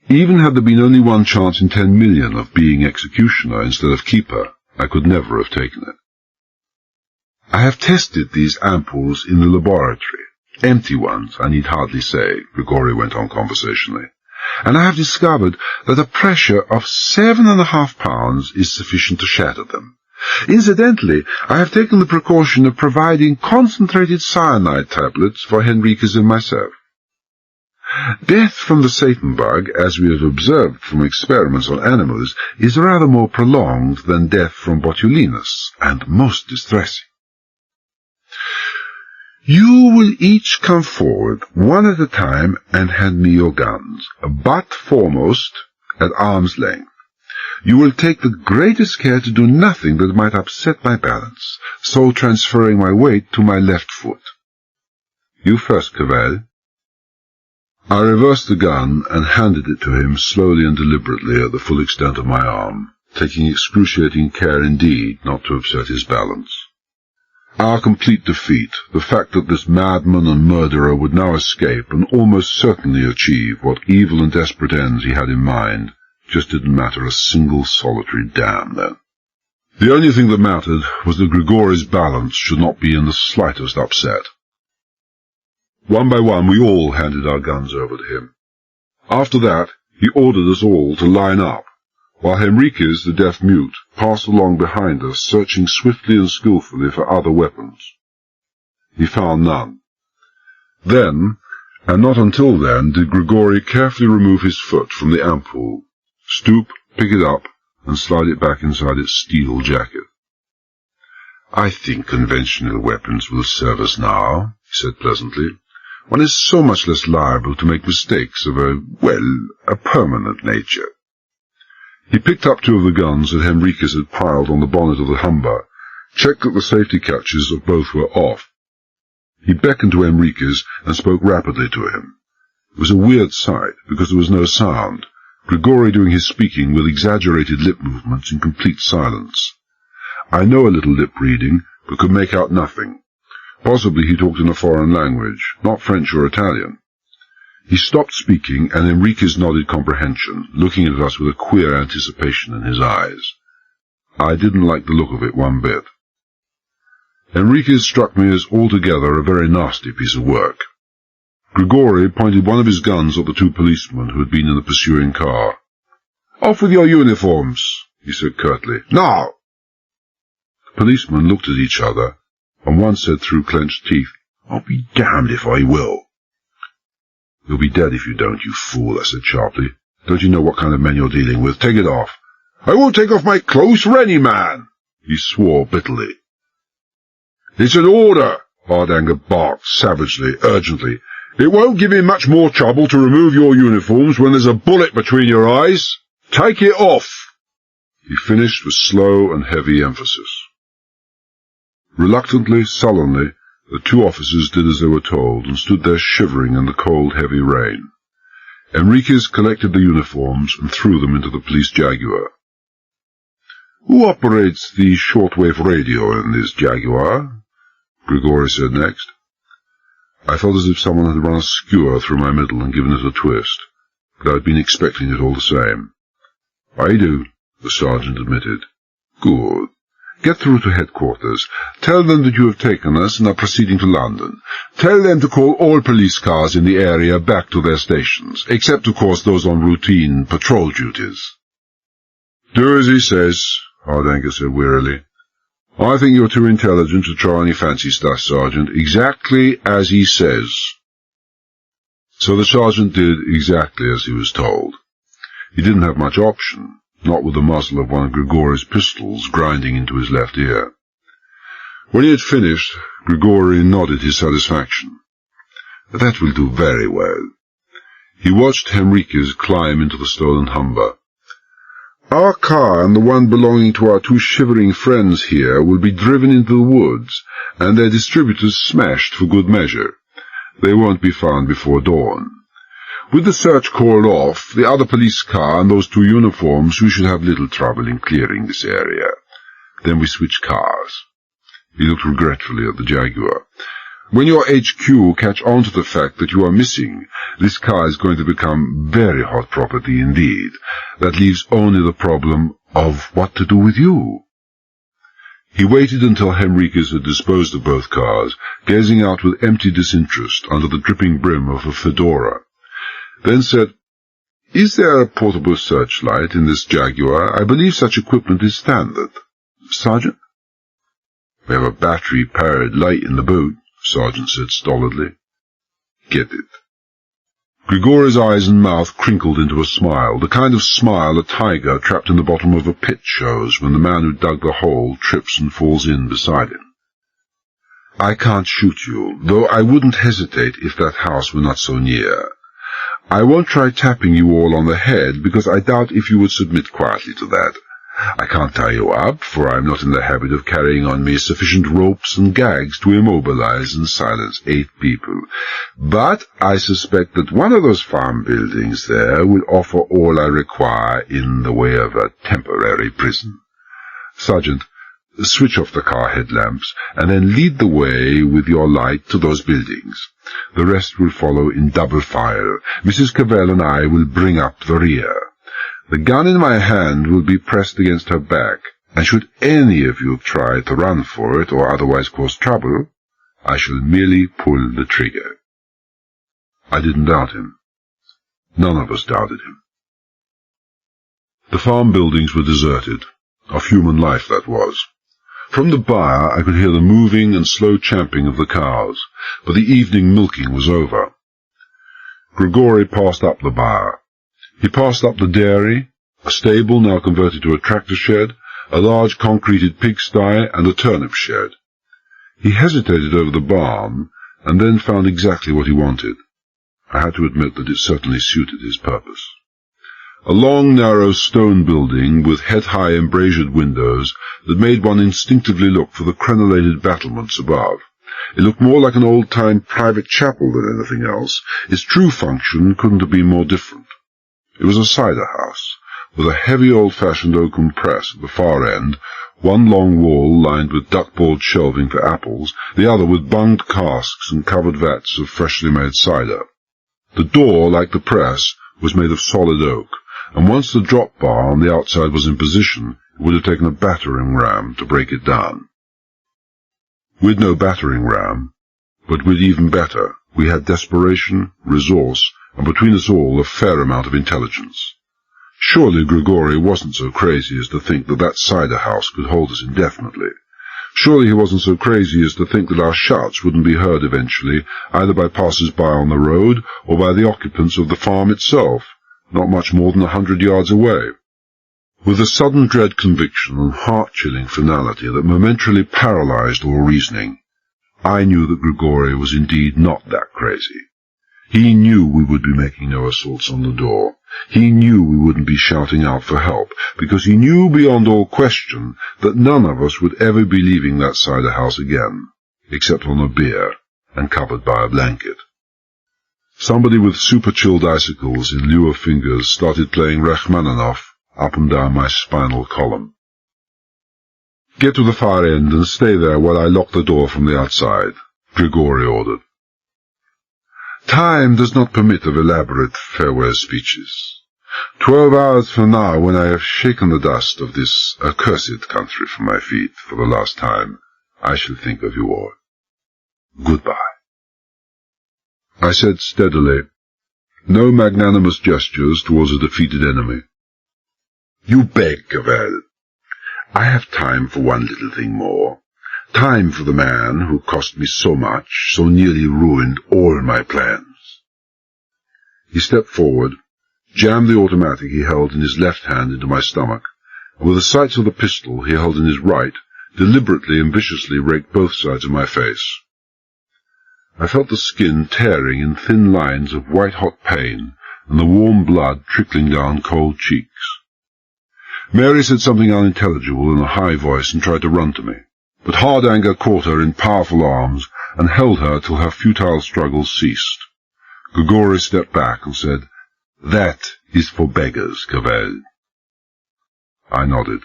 Even had there been only one chance in 10 million of being executioner instead of keeper, I could never have taken it. I have tested these ampoules in the laboratory. Empty ones, I need hardly say, Grigori went on conversationally, and I have discovered that a pressure of 7.5 pounds is sufficient to shatter them. Incidentally, I have taken the precaution of providing concentrated cyanide tablets for Henriquez and myself. Death from the Satan-bug, as we have observed from experiments on animals, is rather more prolonged than death from botulinus, and most distressing. You will each come forward, one at a time, and hand me your guns, butt foremost, at arm's length. You will take the greatest care to do nothing that might upset my balance, so transferring my weight to my left foot. You first, Cavell. I reversed the gun and handed it to him slowly and deliberately at the full extent of my arm, taking excruciating care indeed not to upset his balance. Our complete defeat, the fact that this madman and murderer would now escape and almost certainly achieve what evil and desperate ends he had in mind, just didn't matter a single solitary damn then. The only thing that mattered was that Grigori's balance should not be in the slightest upset. One by one we all handed our guns over to him. After that he ordered us all to line up, while Henriquez, the deaf mute, passed along behind us, searching swiftly and skillfully for other weapons. He found none. Then, and not until then, did Grigori carefully remove his foot from the ampoule, stoop, pick it up, and slide it back inside its steel jacket. I think conventional weapons will serve us now, he said pleasantly. One is so much less liable to make mistakes of a permanent nature. He picked up 2 of the guns that Henriquez had piled on the bonnet of the Humber, checked that the safety catches of both were off. He beckoned to Henriquez and spoke rapidly to him. It was a weird sight, because there was no sound, Grigori doing his speaking with exaggerated lip movements in complete silence. I know a little lip-reading, but could make out nothing. Possibly he talked in a foreign language, not French or Italian. He stopped speaking, and Enriquez nodded comprehension, looking at us with a queer anticipation in his eyes. I didn't like the look of it one bit. Enriquez struck me as altogether a very nasty piece of work. Grigori pointed one of his guns at the two policemen who had been in the pursuing car. "Off with your uniforms," he said curtly. "Now!" The policemen looked at each other, and one said through clenched teeth, "I'll be damned if I will." "You'll be dead if you don't, you fool," I said sharply. "Don't you know what kind of men you're dealing with? Take it off." "I won't take off my clothes for any man," he swore bitterly. "It's an order," Hardanger barked savagely, urgently. "It won't give him much more trouble to remove your uniforms when there's a bullet between your eyes. Take it off," he finished with slow and heavy emphasis. Reluctantly, sullenly, the two officers did as they were told and stood there shivering in the cold, heavy rain. Enriquez collected the uniforms and threw them into the police Jaguar. "Who operates the shortwave radio in this Jaguar?" Grigori said next. I felt as if someone had run a skewer through my middle and given it a twist, but I had been expecting it all the same. "I do," the sergeant admitted. "Good. Get through to headquarters. Tell them that you have taken us and are proceeding to London. Tell them to call all police cars in the area back to their stations, except, of course, those on routine patrol duties." "Do as he says," Hardanger said wearily. "I think you're too intelligent to try any fancy stuff, Sergeant. Exactly as he says." So the sergeant did exactly as he was told. He didn't have much option, not with the muzzle of one of Grigori's pistols grinding into his left ear. When he had finished, Grigori nodded his satisfaction. "That will do very well." He watched Enriquez climb into the stolen Humber. "Our car and the one belonging to our two shivering friends here will be driven into the woods, and their distributors smashed for good measure. They won't be found before dawn. With the search called off, the other police car and those two uniforms, we should have little trouble in clearing this area. Then we switch cars." He looked regretfully at the Jaguar. "When your HQ catch on to the fact that you are missing, this car is going to become very hot property indeed. That leaves only the problem of what to do with you." He waited until Enriquez had disposed of both cars, gazing out with empty disinterest under the dripping brim of a fedora, then said, "Is there a portable searchlight in this Jaguar? I believe such equipment is standard." "Sergeant?" "We have a battery-powered light in the boot," the sergeant said stolidly. "Get it." Grigori's eyes and mouth crinkled into a smile, the kind of smile a tiger trapped in the bottom of a pit shows when the man who dug the hole trips and falls in beside him. "I can't shoot you, though I wouldn't hesitate if that house were not so near. I won't try tapping you all on the head, because I doubt if you would submit quietly to that. I can't tie you up, for I am not in the habit of carrying on me sufficient ropes and gags to immobilize and silence 8 people. But I suspect that one of those farm buildings there will offer all I require in the way of a temporary prison. Sergeant, switch off the car headlamps, and then lead the way with your light to those buildings. The rest will follow in double file. Mrs. Cavell and I will bring up the rear. The gun in my hand will be pressed against her back, and should any of you try to run for it or otherwise cause trouble, I shall merely pull the trigger." I didn't doubt him. None of us doubted him. The farm buildings were deserted. Of human life, that was. From the byre I could hear the moving and slow champing of the cows, but the evening milking was over. Grigori passed up the byre. He passed up the dairy, a stable now converted to a tractor shed, a large concreted pigsty, and a turnip shed. He hesitated over the barn, and then found exactly what he wanted. I had to admit that it certainly suited his purpose. A long, narrow stone building with head-high embrasured windows that made one instinctively look for the crenellated battlements above. It looked more like an old-time private chapel than anything else. Its true function couldn't have been more different. It was a cider house, with a heavy old-fashioned oaken press at the far end, one long wall lined with duck-board shelving for apples, the other with bunged casks and covered vats of freshly made cider. The door, like the press, was made of solid oak, and once the drop bar on the outside was in position, it would have taken a battering ram to break it down. We'd no battering ram, but we'd even better. We had desperation, resource, and between us all a fair amount of intelligence. Surely Grigori wasn't so crazy as to think that that cider house could hold us indefinitely. Surely he wasn't so crazy as to think that our shouts wouldn't be heard eventually, either by passers-by on the road or by the occupants of the farm itself, not much more than 100 yards away. With a sudden dread conviction and heart-chilling finality that momentarily paralyzed all reasoning, I knew that Grigori was indeed not that crazy. He knew we would be making no assaults on the door. He knew we wouldn't be shouting out for help, because he knew beyond all question that none of us would ever be leaving that cider house again, except on a beer and covered by a blanket. Somebody with super-chilled icicles in lieu of fingers started playing Rachmaninoff up and down my spinal column. "Get to the far end and stay there while I lock the door from the outside," Grigori ordered. "Time does not permit of elaborate farewell speeches. 12 hours from now, when I have shaken the dust of this accursed country from my feet for the last time, I shall think of you all. Goodbye." I said steadily, "No magnanimous gestures towards a defeated enemy." "You beg, Cavell. I have time for one little thing more. Time for the man who cost me so much, so nearly ruined all my plans." He stepped forward, jammed the automatic he held in his left hand into my stomach, and with the sights of the pistol he held in his right, deliberately and viciously raked both sides of my face. I felt the skin tearing in thin lines of white-hot pain, and the warm blood trickling down cold cheeks. Mary said something unintelligible in a high voice and tried to run to me, but hard anger caught her in powerful arms and held her till her futile struggles ceased. Grigori stepped back and said, "That is for beggars, Cavell." I nodded.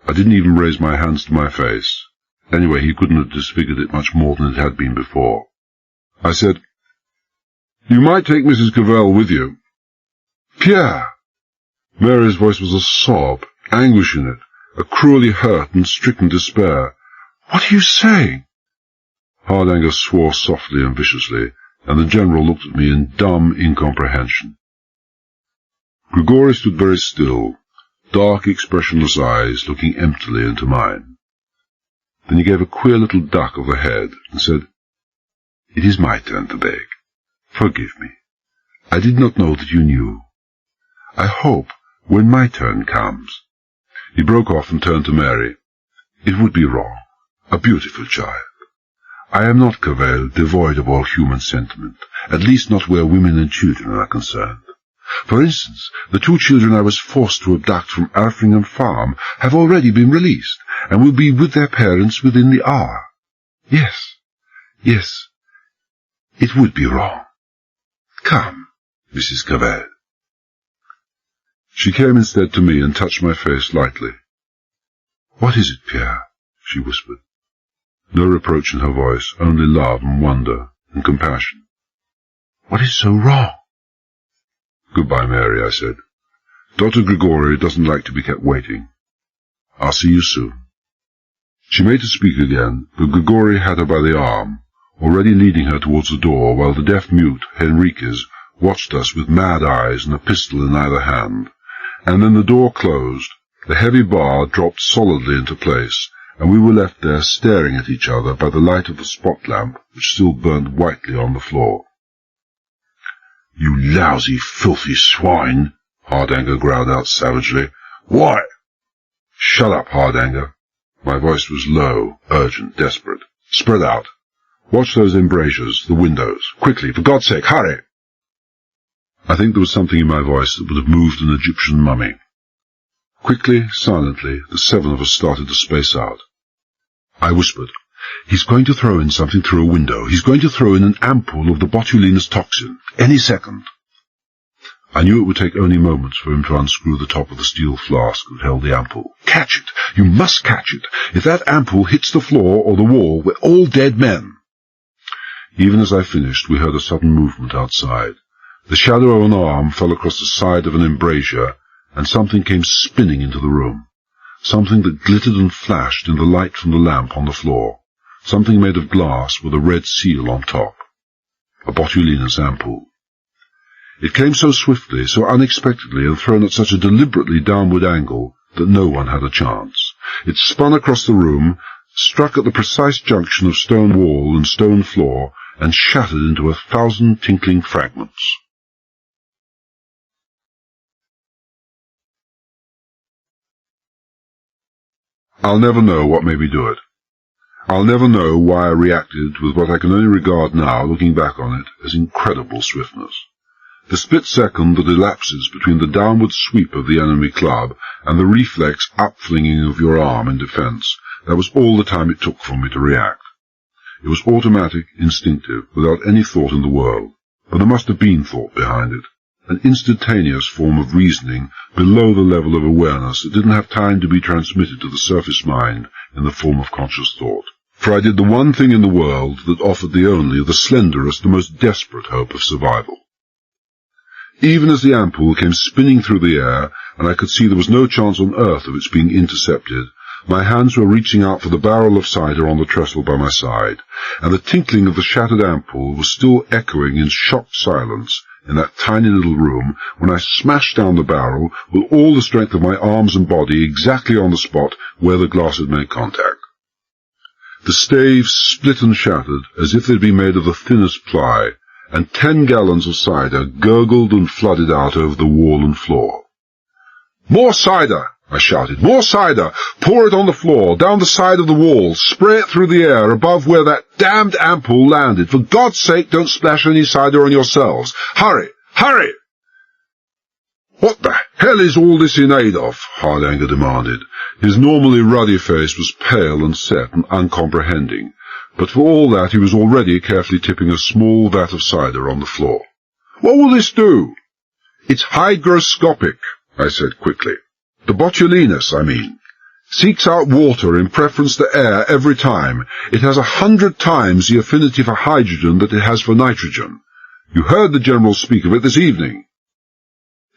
I didn't even raise my hands to my face. Anyway, he couldn't have disfigured it much more than it had been before. I said, "You might take Mrs. Cavell with you." "Pierre!" Mary's voice was a sob, anguish in it, a cruelly hurt and stricken despair. "What are you saying?" Hardanger swore softly and viciously, and the General looked at me in dumb incomprehension. Grigori stood very still, dark, expressionless eyes looking emptily into mine. Then he gave a queer little duck of the head and said, "It is my turn to beg. Forgive me. I did not know that you knew. I hope, when my turn comes—" He broke off and turned to Mary. "It would be wrong. A beautiful child. I am not, Cavell, devoid of all human sentiment, at least not where women and children are concerned. For instance, the 2 children I was forced to abduct from Alfringham Farm have already been released, and will be with their parents within the hour. Yes, it would be wrong. Come, Mrs. Cavell." She came instead to me and touched my face lightly. "What is it, Pierre?" she whispered. No reproach in her voice, only love and wonder and compassion. "What is so wrong?" "Goodbye, Mary," I said. "Dr. Grigori doesn't like to be kept waiting. I'll see you soon." She made to speak again, but Grigori had her by the arm, already leading her towards the door, while the deaf-mute Henriquez watched us with mad eyes and a pistol in either hand. And then the door closed, the heavy bar dropped solidly into place, and we were left there staring at each other by the light of the spot lamp which still burned whitely on the floor. "You lousy, filthy swine!" Hardanger growled out savagely. "What?" "Shut up, Hardanger." My voice was low, urgent, desperate. "Spread out. Watch those embrasures, the windows. Quickly, for God's sake, hurry!" I think there was something in my voice that would have moved an Egyptian mummy. Quickly, silently, the 7 of us started to space out. I whispered, "He's going to throw in something through a window. He's going to throw in an ampoule of the botulinous toxin. Any second." I knew it would take only moments for him to unscrew the top of the steel flask that held the ampoule. Catch it! You must catch it! If that ampoule hits the floor or the wall, we're all dead men! Even as I finished, we heard a sudden movement outside. The shadow of an arm fell across the side of an embrasure, and something came spinning into the room. Something that glittered and flashed in the light from the lamp on the floor. Something made of glass with a red seal on top. A botulinous ampoule. It came so swiftly, so unexpectedly, and thrown at such a deliberately downward angle that no one had a chance. It spun across the room, struck at the precise junction of stone wall and stone floor, and shattered into 1,000 tinkling fragments. I'll never know what made me do it. I'll never know why I reacted with what I can only regard now, looking back on it, as incredible swiftness. The split second that elapses between the downward sweep of the enemy club and the reflex upflinging of your arm in defense, that was all the time it took for me to react. It was automatic, instinctive, without any thought in the world, but there must have been thought behind it, an instantaneous form of reasoning below the level of awareness that didn't have time to be transmitted to the surface mind in the form of conscious thought. For I did the one thing in the world that offered the only, the slenderest, the most desperate hope of survival. Even as the ampoule came spinning through the air, and I could see there was no chance on earth of its being intercepted, my hands were reaching out for the barrel of cider on the trestle by my side, and the tinkling of the shattered ampoule was still echoing in shocked silence in that tiny little room when I smashed down the barrel with all the strength of my arms and body exactly on the spot where the glass had made contact. The staves split and shattered as if they'd been made of the thinnest ply, and 10 gallons of cider gurgled and flooded out over the wall and floor. "More cider!" I shouted. "More cider! Pour it on the floor, down the side of the wall, spray it through the air above where that damned ampoule landed. For God's sake, don't splash any cider on yourselves. Hurry! Hurry!" "What the hell is all this in aid of?" Hardanger demanded. His normally ruddy face was pale and set and uncomprehending, but for all that he was already carefully tipping a small vat of cider on the floor. "What will this do?" "It's hygroscopic," I said quickly. "The botulinous, I mean. Seeks out water in preference to air every time. It has 100 times the affinity for hydrogen that it has for nitrogen. You heard the General speak of it this evening."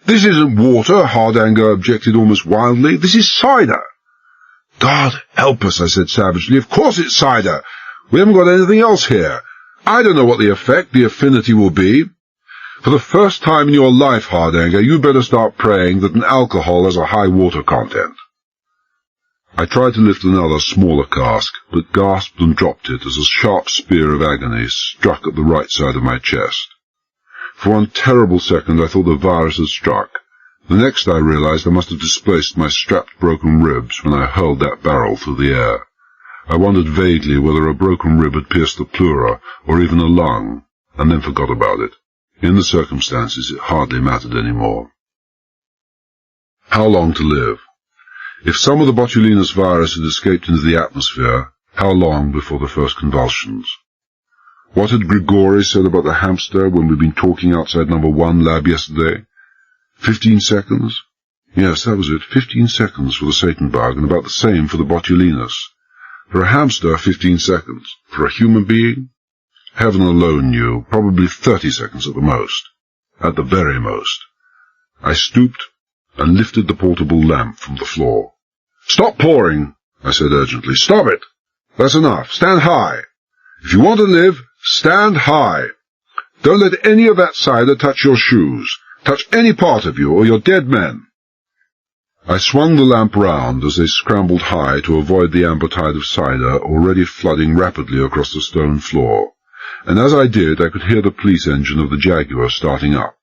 "This isn't water," Hardanger objected almost wildly. "This is cider." "God help us," I said savagely. "Of course it's cider. We haven't got anything else here. I don't know what the effect, the affinity will be. For the first time in your life, Hardanger, you'd better start praying that an alcohol has a high water content." I tried to lift another, smaller cask, but gasped and dropped it as a sharp spear of agony struck at the right side of my chest. For one terrible second I thought the virus had struck. The next I realized I must have displaced my strapped broken ribs when I hurled that barrel through the air. I wondered vaguely whether a broken rib had pierced the pleura, or even a lung, and then forgot about it. In the circumstances, it hardly mattered any more. How long to live? If some of the botulinous virus had escaped into the atmosphere, how long before the first convulsions? What had Grigori said about the hamster when we'd been talking outside number 1 lab yesterday? 15 seconds? Yes, that was it. 15 seconds for the Satan bug, and about the same for the botulinous. For a hamster, 15 seconds. For a human being? Heaven alone knew, probably 30 seconds at the most. At the very most. I stooped and lifted the portable lamp from the floor. "Stop pouring," I said urgently. "Stop it. That's enough. Stand high. If you want to live, stand high. Don't let any of that cider touch your shoes. Touch any part of you, or you're dead men." I swung the lamp round as they scrambled high to avoid the amber tide of cider already flooding rapidly across the stone floor, and as I did I could hear the police engine of the Jaguar starting up.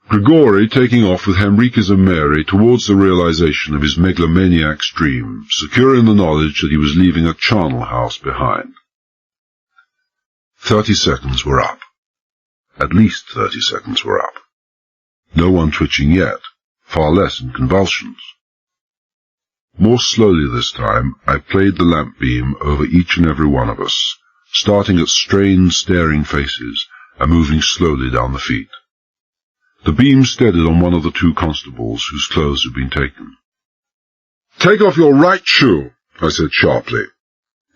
Grigori taking off with Henriquez and Mary towards the realization of his megalomaniac's dream, secure in the knowledge that he was leaving a charnel house behind. 30 seconds were up. At least 30 seconds were up. No one twitching yet, far less in convulsions. More slowly this time, I played the lamp beam over each and every one of us, starting at strained, staring faces and moving slowly down the feet. The beam steadied on one of the two constables whose clothes had been taken. "Take off your right shoe," I said sharply.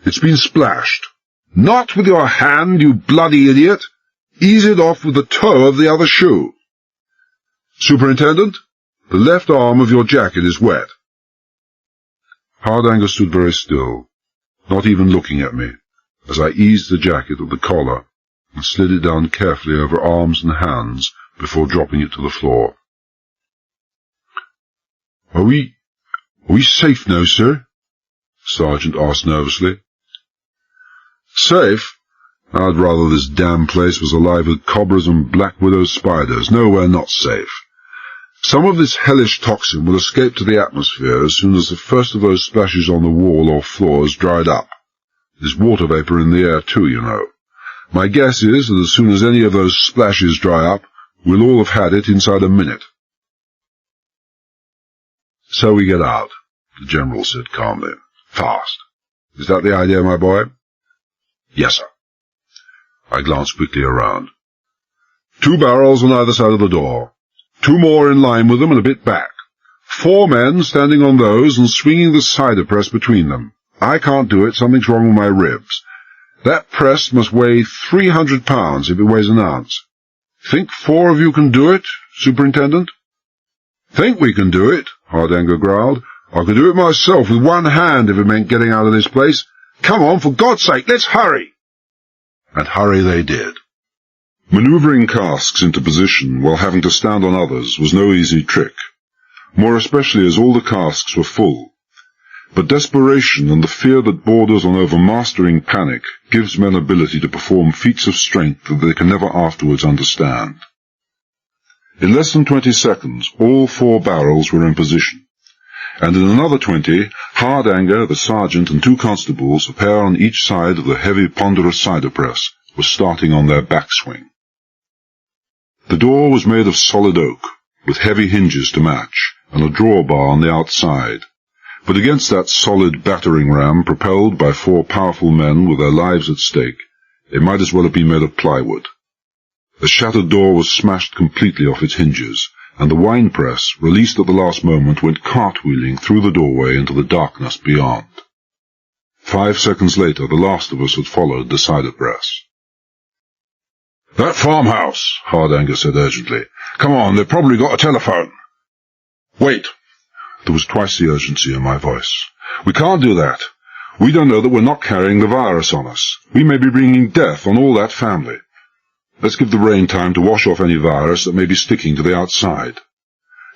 "It's been splashed." "Not with your hand, you bloody idiot! Ease it off with the toe of the other shoe." "Superintendent, the left arm of your jacket is wet." Hardanger stood very still, not even looking at me, as I eased the jacket at the collar and slid it down carefully over arms and hands before dropping it to the floor. Are we safe now, sir?" the sergeant asked nervously. "Safe? I'd rather this damn place was alive with cobras and black widow spiders. No, we're not safe. Some of this hellish toxin will escape to the atmosphere as soon as the first of those splashes on the wall or floor has dried up. There's water vapour in the air too, you know. My guess is that as soon as any of those splashes dry up, we'll all have had it inside a minute." "So we get out," the General said calmly. "Fast. Is that the idea, my boy?" "Yes, sir." I glanced quickly around. 2 barrels on either side of the door. 2 more in line with them and a bit back. 4 men standing on those and swinging the cider press between them. I can't do it. Something's wrong with my ribs. That press must weigh 300 pounds if it weighs an ounce. Think 4 of you can do it, Superintendent?" "Think we can do it?" Hardanger growled. "I could do it myself with one hand if it meant getting out of this place. Come on, for God's sake, let's hurry!" And hurry they did. Manoeuvring casks into position while having to stand on others was no easy trick, more especially as all the casks were full. But desperation and the fear that borders on overmastering panic gives men ability to perform feats of strength that they can never afterwards understand. In less than 20 seconds, all 4 barrels were in position, and in another 20, Hardanger, the sergeant, and 2 constables, a pair on each side of the heavy, ponderous cider press, were starting on their backswing. The door was made of solid oak, with heavy hinges to match, and a drawbar on the outside. But against that solid battering ram, propelled by 4 powerful men with their lives at stake, it might as well have been made of plywood. The shattered door was smashed completely off its hinges, and the wine press, released at the last moment, went cartwheeling through the doorway into the darkness beyond. 5 seconds later, the last of us had followed the cider press. "That farmhouse," Hardanger said urgently. "Come on, they've probably got a telephone." "Wait." There was twice the urgency in my voice. "We can't do that. We don't know that we're not carrying the virus on us. We may be bringing death on all that family. Let's give the rain time to wash off any virus that may be sticking to the outside."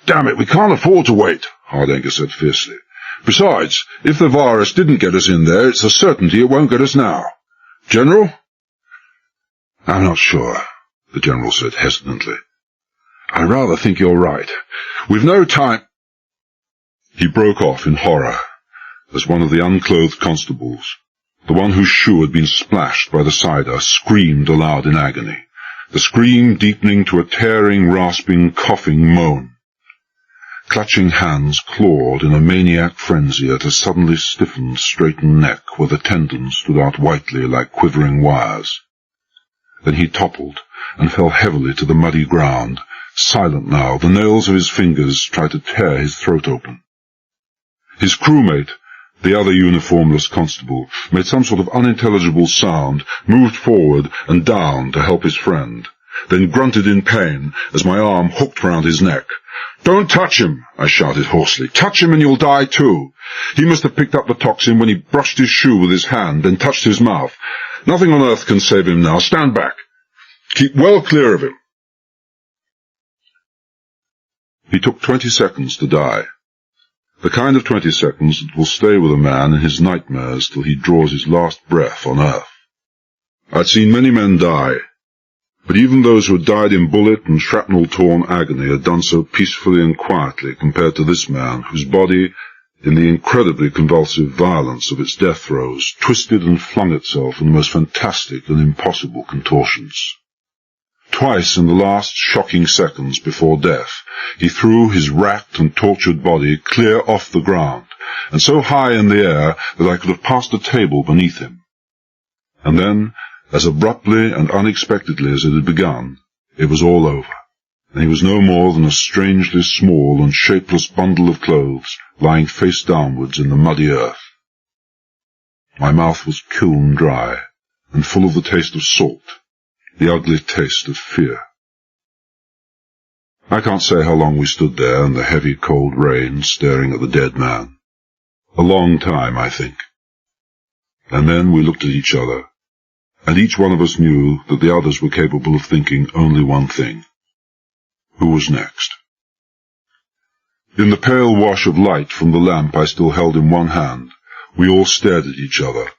"Damn it, we can't afford to wait," Hardanger said fiercely. "Besides, if the virus didn't get us in there, it's a certainty it won't get us now. General?" "I'm not sure," the General said hesitantly. "I rather think you're right. We've no time—" He broke off in horror as one of the unclothed constables, the one whose shoe had been splashed by the cider, screamed aloud in agony, the scream deepening to a tearing, rasping, coughing moan. Clutching hands clawed in a maniac frenzy at a suddenly stiffened, straightened neck where the tendons stood out whitely like quivering wires. Then he toppled and fell heavily to the muddy ground, silent now. The nails of his fingers tried to tear his throat open. His crewmate, the other uniformless constable, made some sort of unintelligible sound, moved forward and down to help his friend, then grunted in pain as my arm hooked round his neck. "Don't touch him," I shouted hoarsely. "Touch him and you'll die too. He must have picked up the toxin when he brushed his shoe with his hand, then touched his mouth. Nothing on earth can save him now. Stand back. Keep well clear of him." He took 20 seconds to die. The kind of 20 seconds that will stay with a man in his nightmares till he draws his last breath on earth. I'd seen many men die, but even those who had died in bullet and shrapnel-torn agony had done so peacefully and quietly compared to this man, whose body, in the incredibly convulsive violence of its death throes, twisted and flung itself in the most fantastic and impossible contortions. Twice in the last shocking seconds before death, he threw his racked and tortured body clear off the ground, and so high in the air that I could have passed a table beneath him. And then, as abruptly and unexpectedly as it had begun, it was all over, and he was no more than a strangely small and shapeless bundle of clothes lying face downwards in the muddy earth. My mouth was kiln dry, and full of the taste of salt, the ugly taste of fear. I can't say how long we stood there in the heavy cold rain staring at the dead man. A long time, I think. And then we looked at each other, and each one of us knew that the others were capable of thinking only one thing. Who was next? In the pale wash of light from the lamp I still held in one hand, we all stared at each other,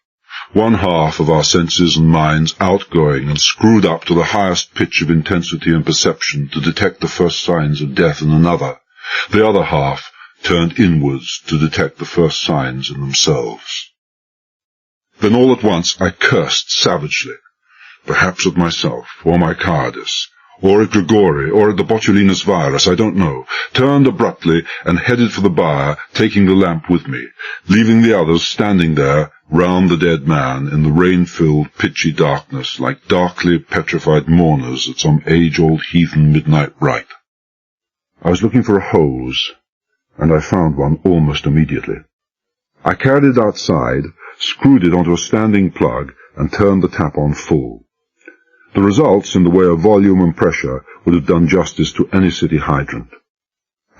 one half of our senses and minds outgoing and screwed up to the highest pitch of intensity and perception to detect the first signs of death in another, the other half turned inwards to detect the first signs in themselves. Then all at once I cursed savagely, perhaps at myself, or my cowardice, or at Grigori, or at the botulinus virus, I don't know, turned abruptly and headed for the bar, taking the lamp with me, leaving the others standing there round the dead man in the rain-filled, pitchy darkness, like darkly petrified mourners at some age-old heathen midnight rite. I was looking for a hose, and I found one almost immediately. I carried it outside, screwed it onto a standing plug, and turned the tap on full. The results in the way of volume and pressure would have done justice to any city hydrant.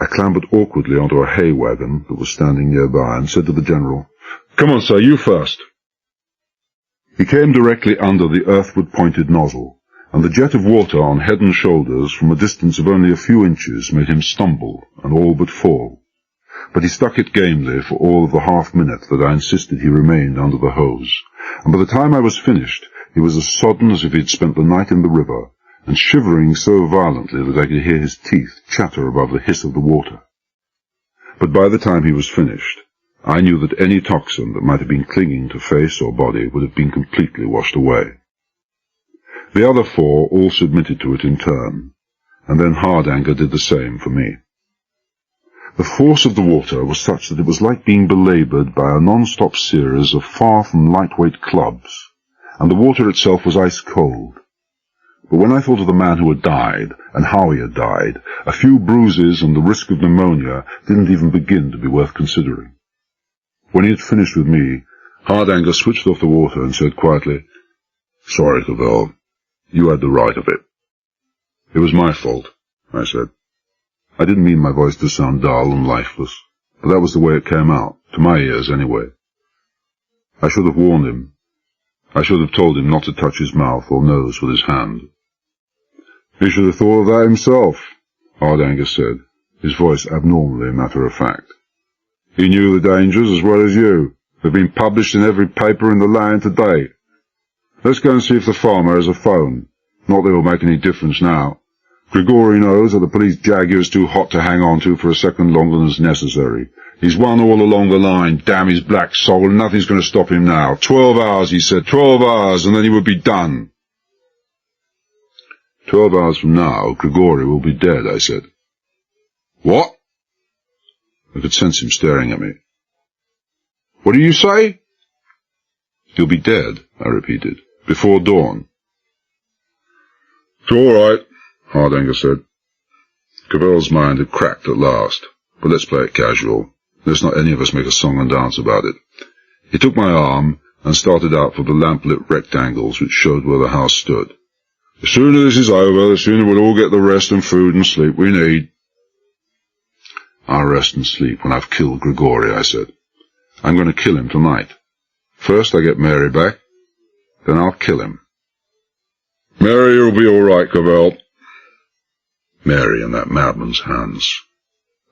I clambered awkwardly onto a hay wagon that was standing nearby and said to the General, "Come on, sir, you first." He came directly under the earthward-pointed nozzle, and the jet of water on head and shoulders from a distance of only a few inches made him stumble and all but fall. But he stuck it gamely for all of the half-minute that I insisted he remained under the hose, and by the time I was finished, he was as sodden as if he had spent the night in the river, and shivering so violently that I could hear his teeth chatter above the hiss of the water. But by the time he was finished, I knew that any toxin that might have been clinging to face or body would have been completely washed away. The other four all submitted to it in turn, and then Hardanger did the same for me. The force of the water was such that it was like being belaboured by a non-stop series of far-from-lightweight clubs, and the water itself was ice-cold. But when I thought of the man who had died, and how he had died, a few bruises and the risk of pneumonia didn't even begin to be worth considering. When he had finished with me, Hardanger switched off the water and said quietly, "Sorry, Cavell, you had the right of it." "It was my fault," I said. I didn't mean my voice to sound dull and lifeless, but that was the way it came out, to my ears anyway. I should have warned him. I should have told him not to touch his mouth or nose with his hand. "He should have thought of that himself," Hardanger said, his voice abnormally matter-of-fact. "He knew the dangers as well as you. They've been published in every paper in the land today. Let's go and see if the farmer has a phone. Not that it'll make any difference now. Grigori knows that the police jaguar is too hot to hang on to for a second longer than is necessary. He's won all along the line, damn his black soul, and nothing's going to stop him now. 12 hours, he said, 12 hours, and then he would be done." 12 hours from now, Grigori will be dead, I said. "What?" I could sense him staring at me. "What do you say?" "He'll be dead," I repeated, "before dawn." "It's all right," Hardanger said. Cavell's mind had cracked at last, but let's play it casual. Let's not any of us make a song and dance about it. He took my arm and started out for the lamp-lit rectangles which showed where the house stood. "The sooner this is over, the sooner we'll all get the rest and food and sleep we need." "I'll rest and sleep when I've killed Grigori," I said. "I'm going to kill him tonight. First I get Mary back, then I'll kill him." "Mary will be all right, Cavell." Mary in that madman's hands.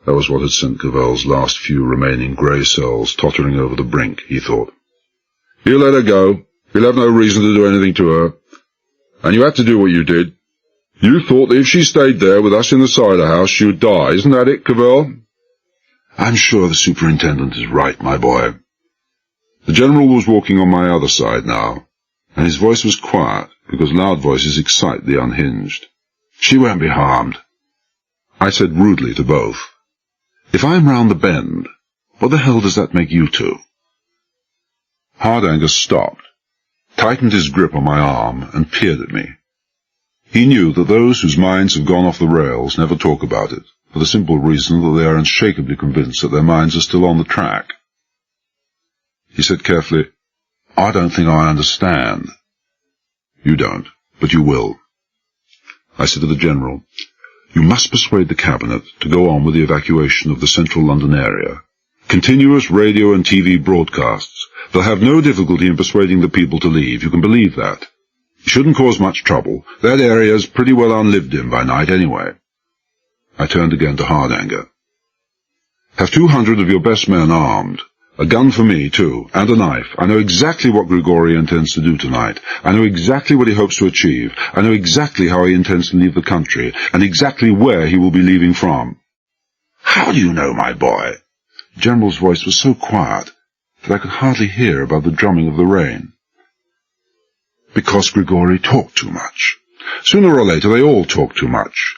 That was what had sent Cavell's last few remaining grey cells tottering over the brink, he thought. "He'll let her go. He'll have no reason to do anything to her. And you had to do what you did. You thought that if she stayed there with us in the cider house, she would die. Isn't that it, Cavell?" "I'm sure the superintendent is right, my boy." The General was walking on my other side now, and his voice was quiet, because loud voices excite the unhinged. "She won't be harmed." I said rudely to both, "If I'm round the bend, what the hell does that make you two?" Hardanger stopped, tightened his grip on my arm, and peered at me. He knew that those whose minds have gone off the rails never talk about it, for the simple reason that they are unshakably convinced that their minds are still on the track. He said carefully, "I don't think I understand." "You don't, but you will." I said to the General, "You must persuade the Cabinet to go on with the evacuation of the central London area. Continuous radio and TV broadcasts. They'll have no difficulty in persuading the people to leave, you can believe that. It shouldn't cause much trouble. That area's pretty well unlived in by night anyway." I turned again to Hardanger. "Have 200 of your best men armed. A gun for me, too, and a knife. I know exactly what Grigori intends to do tonight. I know exactly what he hopes to achieve. I know exactly how he intends to leave the country, and exactly where he will be leaving from." "How do you know, my boy?" The General's voice was so quiet that I could hardly hear above the drumming of the rain. "Because Grigori talked too much. Sooner or later they all talk too much.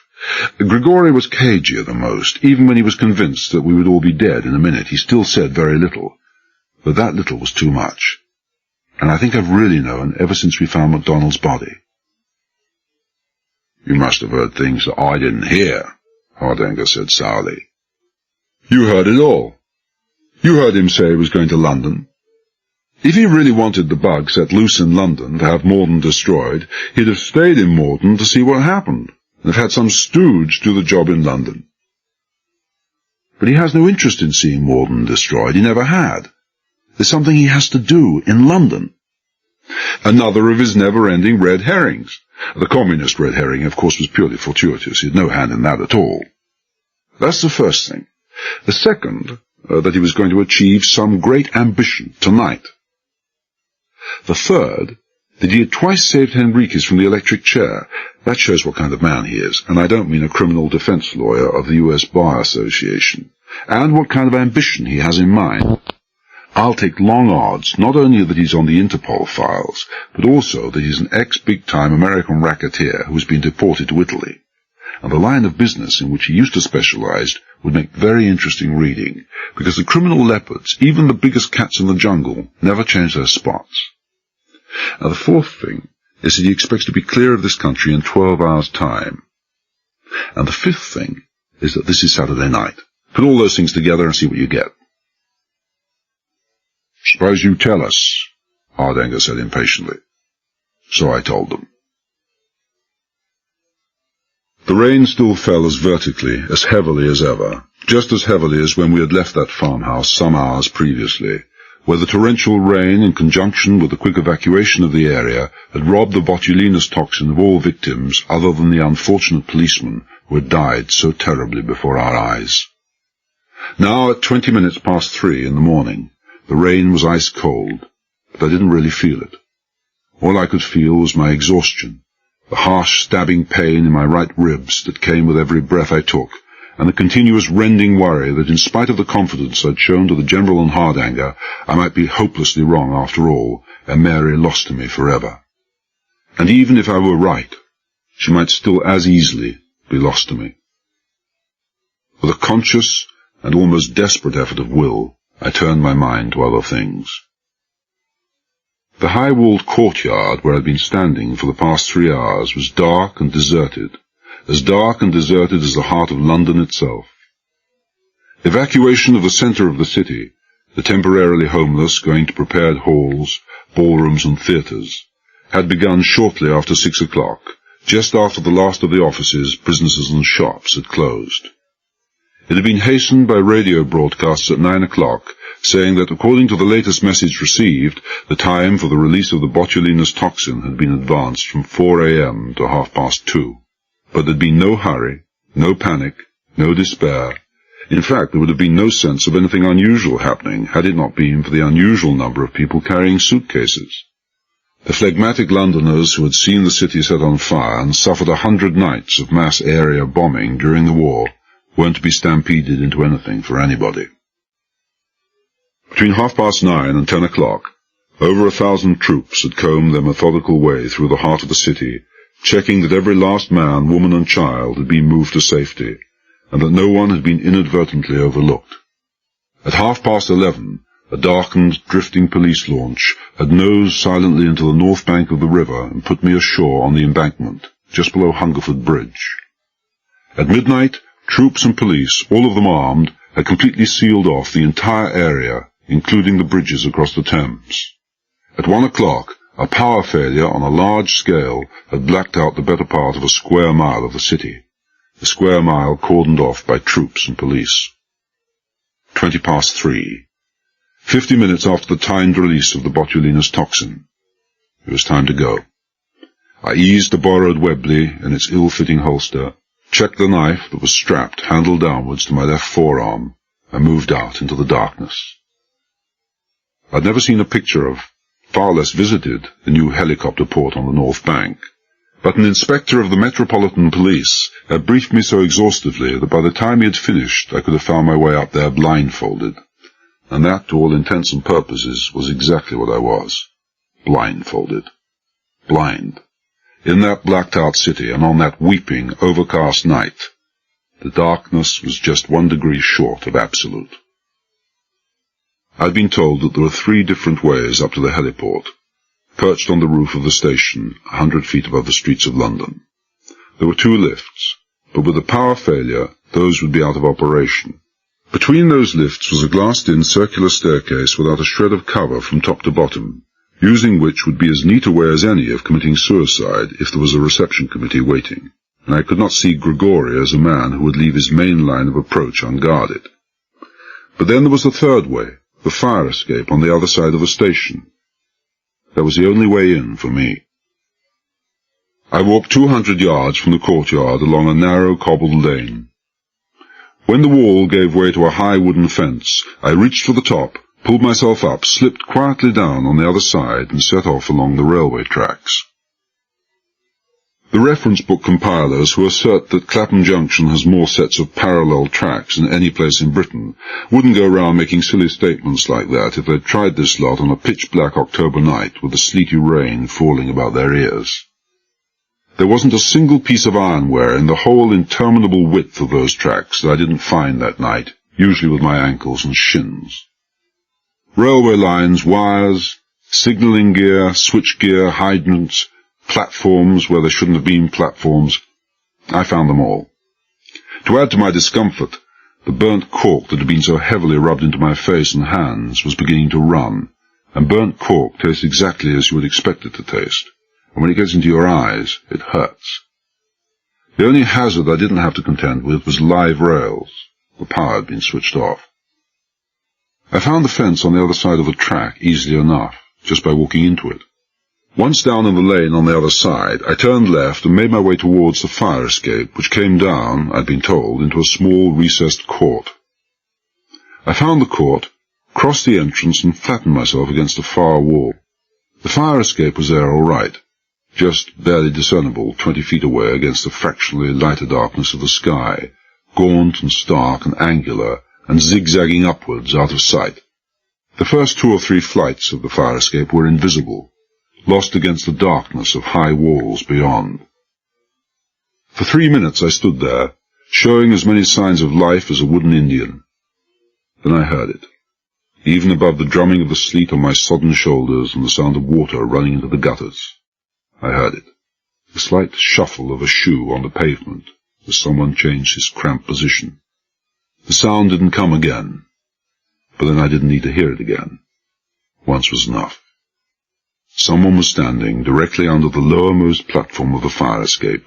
Grigori was cagey at the most. Even when he was convinced that we would all be dead in a minute, he still said very little. But that little was too much. And I think I've really known ever since we found MacDonald's body." "You must have heard things that I didn't hear," Hardanger said sourly. "You heard it all. You heard him say he was going to London. If he really wanted the bug set loose in London to have Morden destroyed, he'd have stayed in Morden to see what happened, and have had some stooge do the job in London. But he has no interest in seeing Morden destroyed. He never had. There's something he has to do in London. Another of his never-ending red herrings. The communist red herring, of course, was purely fortuitous. He had no hand in that at all. That's the first thing. The second, that he was going to achieve some great ambition tonight. The third, that he had twice saved Henriques from the electric chair. That shows what kind of man he is, and I don't mean a criminal defense lawyer of the U.S. Bar Association, and what kind of ambition he has in mind. I'll take long odds, not only that he's on the Interpol files, but also that he's an ex-big-time American racketeer who has been deported to Italy. And the line of business in which he used to specialize would make very interesting reading, because the criminal leopards, even the biggest cats in the jungle, never change their spots. Now the fourth thing is that he expects to be clear of this country in 12 hours' time. And the fifth thing is that this is Saturday night. Put all those things together and see what you get. "Suppose you tell us," Hardanger said impatiently. So I told them. The rain still fell as vertically, as heavily as ever, just as heavily as when we had left that farmhouse some hours previously, where the torrential rain, in conjunction with the quick evacuation of the area, had robbed the botulinous toxin of all victims other than the unfortunate policeman who had died so terribly before our eyes. Now, at 20 minutes past 3 in the morning, the rain was ice cold, but I didn't really feel it. All I could feel was my exhaustion, the harsh stabbing pain in my right ribs that came with every breath I took, and the continuous rending worry that in spite of the confidence I'd shown to the General and Hardanger, I might be hopelessly wrong after all, and Mary lost to me forever. And even if I were right, she might still as easily be lost to me. With a conscious and almost desperate effort of will, I turned my mind to other things. The high-walled courtyard where I'd been standing for the past 3 hours was dark and deserted as the heart of London itself. Evacuation of the centre of the city, the temporarily homeless going to prepared halls, ballrooms and theatres, had begun shortly after 6 o'clock, just after the last of the offices, businesses and shops had closed. It had been hastened by radio broadcasts at 9 o'clock, saying that according to the latest message received, the time for the release of the botulinous toxin had been advanced from 4 a.m. to 2:30. But there'd been no hurry, no panic, no despair. In fact, there would have been no sense of anything unusual happening had it not been for the unusual number of people carrying suitcases. The phlegmatic Londoners who had seen the city set on fire and suffered 100 nights of mass area bombing during the war weren't to be stampeded into anything for anybody. Between 9:30 and 10 o'clock, over 1,000 troops had combed their methodical way through the heart of the city, checking that every last man, woman and child had been moved to safety, and that no one had been inadvertently overlooked. At 11:30, a darkened, drifting police launch had nosed silently into the north bank of the river and put me ashore on the embankment, just below Hungerford Bridge. At midnight, troops and police, all of them armed, had completely sealed off the entire area, including the bridges across the Thames. At 1 o'clock, a power failure on a large scale had blacked out the better part of a square mile of the city, the square mile cordoned off by troops and police. 3:20. 50 minutes after the timed release of the botulinous toxin. It was time to go. I eased the borrowed Webley in its ill-fitting holster, checked the knife that was strapped handle downwards to my left forearm, and moved out into the darkness. I'd never seen a picture of, far less visited, the new helicopter port on the North Bank, but an inspector of the Metropolitan Police had briefed me so exhaustively that by the time he had finished I could have found my way up there blindfolded, and that, to all intents and purposes, was exactly what I was. Blindfolded. Blind. In that blacked-out city, and on that weeping, overcast night, the darkness was just 1 degree short of absolute. I'd been told that there were 3 different ways up to the heliport, perched on the roof of the station, 100 feet above the streets of London. There were 2 lifts, but with a power failure, those would be out of operation. Between those lifts was a glassed-in circular staircase without a shred of cover from top to bottom, using which would be as neat a way as any of committing suicide if there was a reception committee waiting, and I could not see Grigori as a man who would leave his main line of approach unguarded. But then there was the 3rd way, the fire escape on the other side of the station. That was the only way in for me. I walked 200 yards from the courtyard along a narrow cobbled lane. When the wall gave way to a high wooden fence, I reached for the top, pulled myself up, slipped quietly down on the other side, and set off along the railway tracks. The reference book compilers, who assert that Clapham Junction has more sets of parallel tracks than any place in Britain, wouldn't go round making silly statements like that if they'd tried this lot on a pitch-black October night with the sleety rain falling about their ears. There wasn't a single piece of ironware in the whole interminable width of those tracks that I didn't find that night, usually with my ankles and shins. Railway lines, wires, signalling gear, switchgear, hydrants, platforms where there shouldn't have been platforms. I found them all. To add to my discomfort, the burnt cork that had been so heavily rubbed into my face and hands was beginning to run, and burnt cork tastes exactly as you would expect it to taste, and when it gets into your eyes, it hurts. The only hazard I didn't have to contend with was live rails. The power had been switched off. I found the fence on the other side of the track easily enough, just by walking into it. Once down in the lane on the other side, I turned left and made my way towards the fire escape, which came down, I'd been told, into a small recessed court. I found the court, crossed the entrance, and flattened myself against a far wall. The fire escape was there all right, just barely discernible 20 feet away against the fractionally lighter darkness of the sky, gaunt and stark and angular, and zigzagging upwards out of sight. The first 2 or 3 flights of the fire escape were invisible, lost against the darkness of high walls beyond. For 3 minutes I stood there, showing as many signs of life as a wooden Indian. Then I heard it, even above the drumming of the sleet on my sodden shoulders and the sound of water running into the gutters. I heard it, the slight shuffle of a shoe on the pavement as someone changed his cramped position. The sound didn't come again, but then I didn't need to hear it again. Once was enough. Someone was standing directly under the lowermost platform of the fire escape,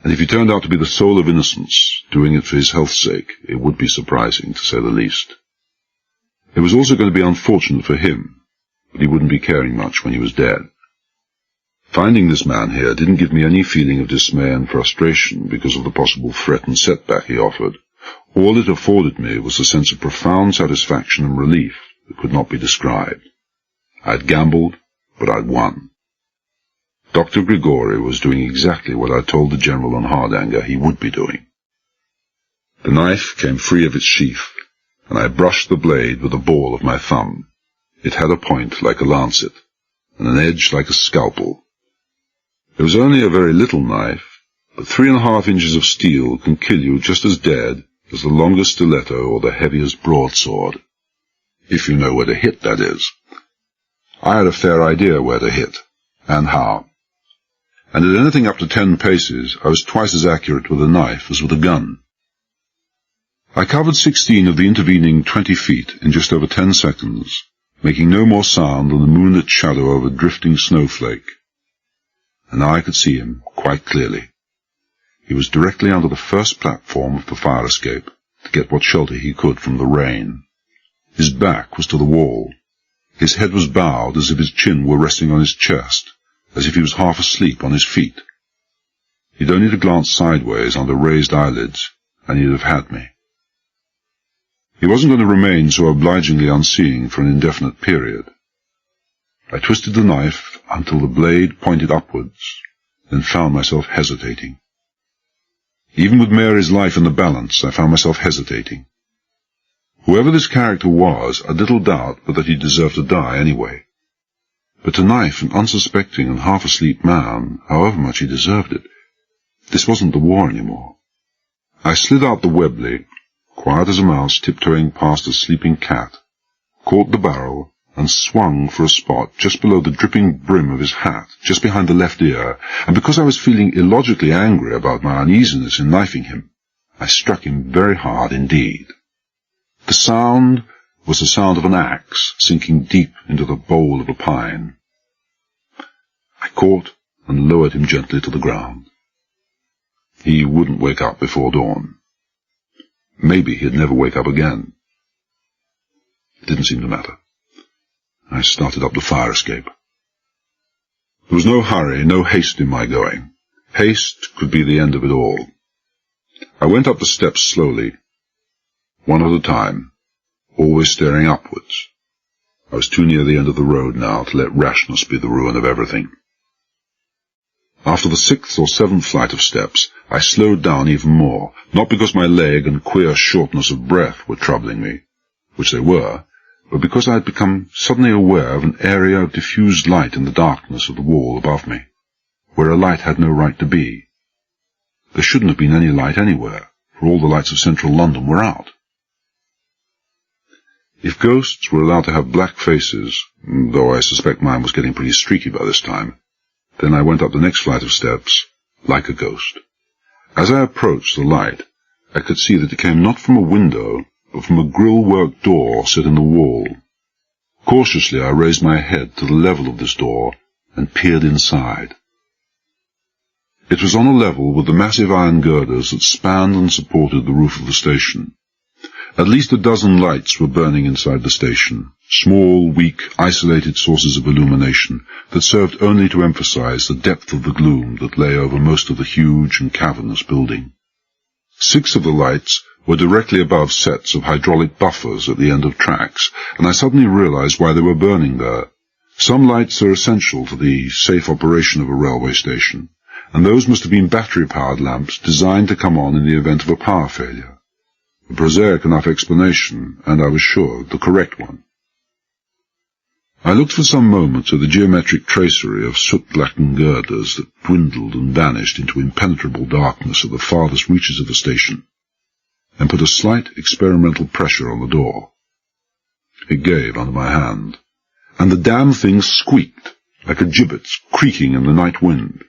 and if he turned out to be the soul of innocence, doing it for his health's sake, it would be surprising, to say the least. It was also going to be unfortunate for him, but he wouldn't be caring much when he was dead. Finding this man here didn't give me any feeling of dismay and frustration because of the possible threat and setback he offered. All it afforded me was a sense of profound satisfaction and relief that could not be described. I'd gambled, but I'd won. Dr. Grigori was doing exactly what I told the General on Hardanger he would be doing. The knife came free of its sheath, and I brushed the blade with the ball of my thumb. It had a point like a lancet, and an edge like a scalpel. It was only a very little knife, but 3½ inches of steel can kill you just as dead as the longest stiletto or the heaviest broadsword. If you know where to hit, that is. I had a fair idea where to hit, and how. and at anything up to 10 paces I was twice as accurate with a knife as with a gun. I covered 16 of the intervening 20 feet in just over 10 seconds, making no more sound than the moonlit shadow of a drifting snowflake. And now I could see him quite clearly. He was directly under the first platform of the fire escape to get what shelter he could from the rain. His back was to the wall. His head was bowed as if his chin were resting on his chest, as if he was half asleep on his feet. He'd only to glance sideways under raised eyelids, and he'd have had me. He wasn't going to remain so obligingly unseeing for an indefinite period. I twisted the knife until the blade pointed upwards, then found myself hesitating. Even with Mary's life in the balance, I found myself hesitating. Whoever this character was, I'd little doubt but that he deserved to die anyway. But to knife an unsuspecting and half-asleep man, however much he deserved it, this wasn't the war anymore. I slid out the Webley, quiet as a mouse tiptoeing past a sleeping cat, caught the barrel, and swung for a spot just below the dripping brim of his hat, just behind the left ear, and because I was feeling illogically angry about my uneasiness in knifing him, I struck him very hard indeed. The sound was the sound of an axe sinking deep into the bole of a pine. I caught and lowered him gently to the ground. He wouldn't wake up before dawn. Maybe he'd never wake up again. It didn't seem to matter. I started up the fire escape. There was no hurry, no haste in my going. Haste could be the end of it all. I went up the steps slowly, one at a time, always staring upwards. I was too near the end of the road now to let rashness be the ruin of everything. After the 6th or 7th flight of steps, I slowed down even more, not because my leg and queer shortness of breath were troubling me, which they were, but because I had become suddenly aware of an area of diffused light in the darkness of the wall above me, where a light had no right to be. There shouldn't have been any light anywhere, for all the lights of central London were out. If ghosts were allowed to have black faces, though I suspect mine was getting pretty streaky by this time, then I went up the next flight of steps, like a ghost. As I approached the light, I could see that it came not from a window, but from a grille-work door set in the wall. Cautiously I raised my head to the level of this door and peered inside. It was on a level with the massive iron girders that spanned and supported the roof of the station. At least a dozen lights were burning inside the station, small, weak, isolated sources of illumination that served only to emphasize the depth of the gloom that lay over most of the huge and cavernous building. 6 of the lights were directly above sets of hydraulic buffers at the end of tracks, and I suddenly realized why they were burning there. Some lights are essential to the safe operation of a railway station, and those must have been battery-powered lamps designed to come on in the event of a power failure. A prosaic enough explanation, and I was sure the correct one. I looked for some moments at the geometric tracery of soot-blackened girders that dwindled and vanished into impenetrable darkness at the farthest reaches of the station, and put a slight experimental pressure on the door. It gave under my hand, and the damn thing squeaked, like a gibbet creaking in the night wind.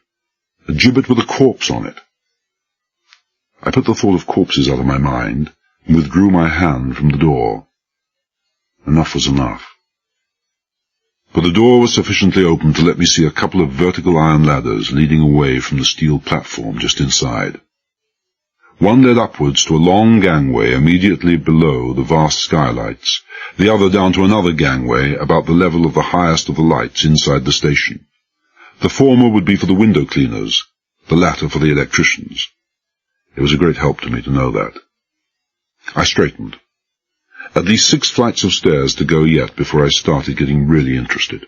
A gibbet with a corpse on it. I put the thought of corpses out of my mind, and withdrew my hand from the door. Enough was enough. But the door was sufficiently open to let me see a couple of vertical iron ladders leading away from the steel platform just inside. One led upwards to a long gangway immediately below the vast skylights, the other down to another gangway about the level of the highest of the lights inside the station. The former would be for the window cleaners, the latter for the electricians. It was a great help to me to know that. I straightened. At least 6 flights of stairs to go yet before I started getting really interested.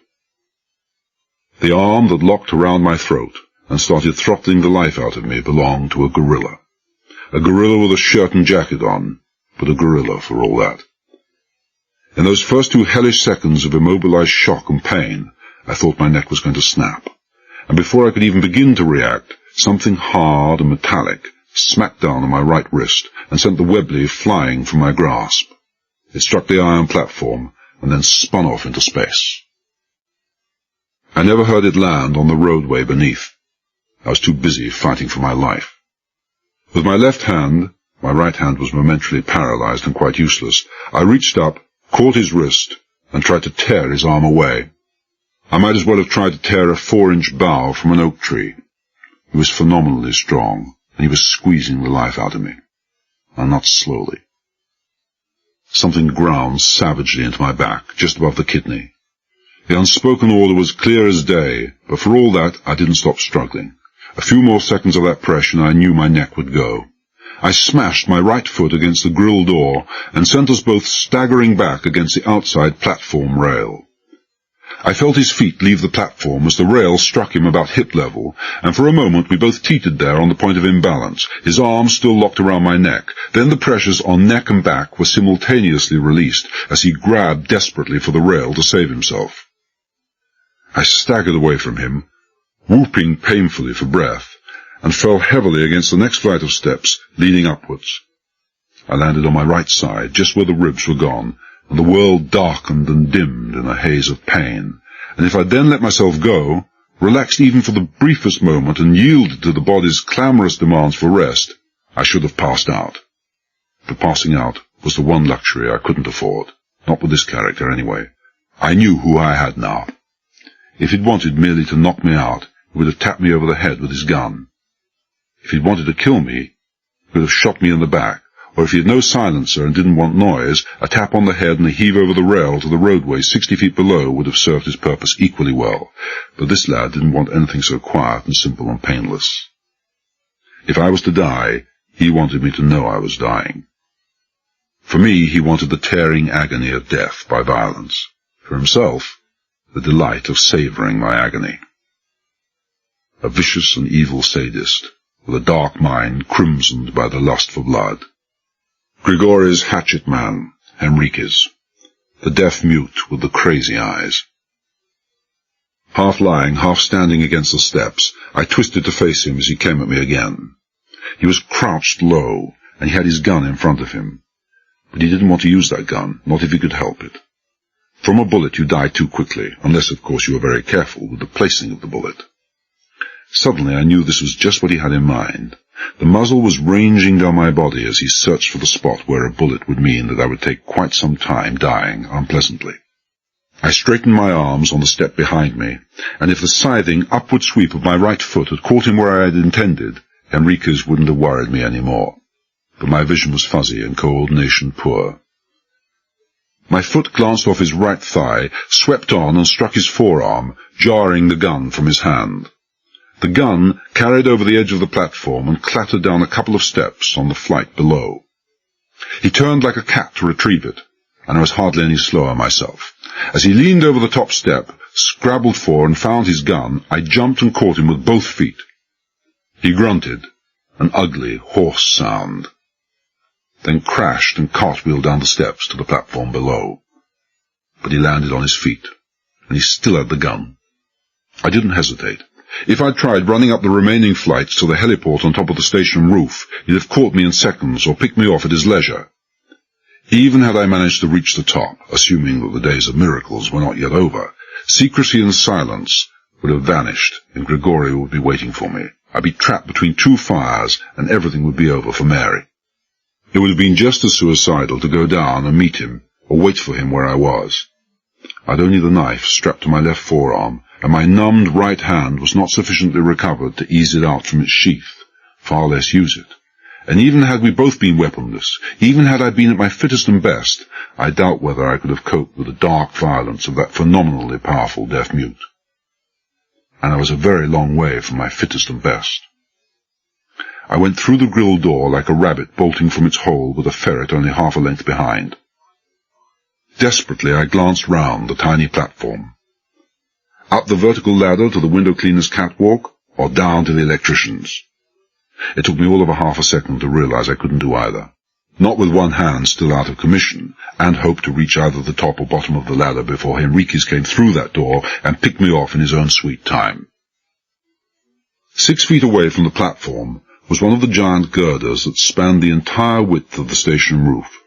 The arm that locked around my throat and started throttling the life out of me belonged to a gorilla. A gorilla with a shirt and jacket on, but a gorilla for all that. In those first 2 hellish seconds of immobilized shock and pain, I thought my neck was going to snap, and before I could even begin to react, something hard and metallic smacked down on my right wrist and sent the Webley flying from my grasp. It struck the iron platform and then spun off into space. I never heard it land on the roadway beneath. I was too busy fighting for my life. With my left hand, my right hand was momentarily paralyzed and quite useless, I reached up, caught his wrist, and tried to tear his arm away. I might as well have tried to tear a 4-inch bough from an oak tree. He was phenomenally strong, and he was squeezing the life out of me, and not slowly. Something ground savagely into my back, just above the kidney. The unspoken order was clear as day, but for all that I didn't stop struggling. A few more seconds of that pressure and I knew my neck would go. I smashed my right foot against the grill door and sent us both staggering back against the outside platform rail. I felt his feet leave the platform as the rail struck him about hip level, and for a moment we both teetered there on the point of imbalance, his arms still locked around my neck. Then the pressures on neck and back were simultaneously released as he grabbed desperately for the rail to save himself. I staggered away from him, whooping painfully for breath, and fell heavily against the next flight of steps, leading upwards. I landed on my right side, just where the ribs were gone, and the world darkened and dimmed in a haze of pain, and if I'd then let myself go, relaxed even for the briefest moment and yielded to the body's clamorous demands for rest, I should have passed out. But passing out was the one luxury I couldn't afford, not with this character anyway. I knew who I had now. If he'd wanted merely to knock me out, he would have tapped me over the head with his gun. If he'd wanted to kill me, he would have shot me in the back, or if he had no silencer and didn't want noise, a tap on the head and a heave over the rail to the roadway 60 feet below would have served his purpose equally well, but this lad didn't want anything so quiet and simple and painless. If I was to die, he wanted me to know I was dying. For me, he wanted the tearing agony of death by violence. For himself, the delight of savouring my agony. A vicious and evil sadist, with a dark mind crimsoned by the lust for blood. Grigori's hatchet man, Henriquez, the deaf mute with the crazy eyes. Half lying, half standing against the steps, I twisted to face him as he came at me again. He was crouched low, and he had his gun in front of him. But he didn't want to use that gun, not if he could help it. From a bullet you die too quickly, unless of course you are very careful with the placing of the bullet. Suddenly I knew this was just what he had in mind. The muzzle was ranging down my body as he searched for the spot where a bullet would mean that I would take quite some time dying unpleasantly. I straightened my arms on the step behind me, and if the scything upward sweep of my right foot had caught him where I had intended, Henriquez wouldn't have worried me any more. But my vision was fuzzy and coordination poor. My foot glanced off his right thigh, swept on and struck his forearm, jarring the gun from his hand. The gun carried over the edge of the platform and clattered down a couple of steps on the flight below. He turned like a cat to retrieve it, and I was hardly any slower myself. As he leaned over the top step, scrabbled for and found his gun, I jumped and caught him with both feet. He grunted, an ugly, hoarse sound, then crashed and cartwheeled down the steps to the platform below. But he landed on his feet, and he still had the gun. I didn't hesitate. If I'd tried running up the remaining flights to the heliport on top of the station roof, he'd have caught me in seconds or picked me off at his leisure. Even had I managed to reach the top, assuming that the days of miracles were not yet over, secrecy and silence would have vanished, and Grigori would be waiting for me. I'd be trapped between two fires, and everything would be over for Mary. It would have been just as suicidal to go down and meet him, or wait for him where I was. I'd only the knife strapped to my left forearm, and my numbed right hand was not sufficiently recovered to ease it out from its sheath, far less use it. And even had we both been weaponless, even had I been at my fittest and best, I doubt whether I could have coped with the dark violence of that phenomenally powerful deaf mute. And I was a very long way from my fittest and best. I went through the grill door like a rabbit bolting from its hole with a ferret only half a length behind. Desperately I glanced round the tiny platform. Up the vertical ladder to the window cleaner's catwalk, or down to the electrician's. It took me all of a half a second to realize I couldn't do either, not with one hand still out of commission, and hoped to reach either the top or bottom of the ladder before Henriquez came through that door and picked me off in his own sweet time. 6 feet away from the platform was one of the giant girders that spanned the entire width of the station roof.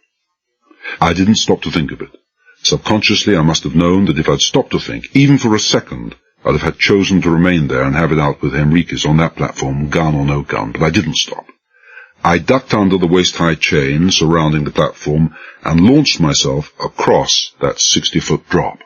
I didn't stop to think of it. Subconsciously I must have known that if I'd stopped to think, even for a second, I'd have had chosen to remain there and have it out with Henriques on that platform, gun or no gun, but I didn't stop. I ducked under the waist-high chain surrounding the platform and launched myself across that 60-foot drop.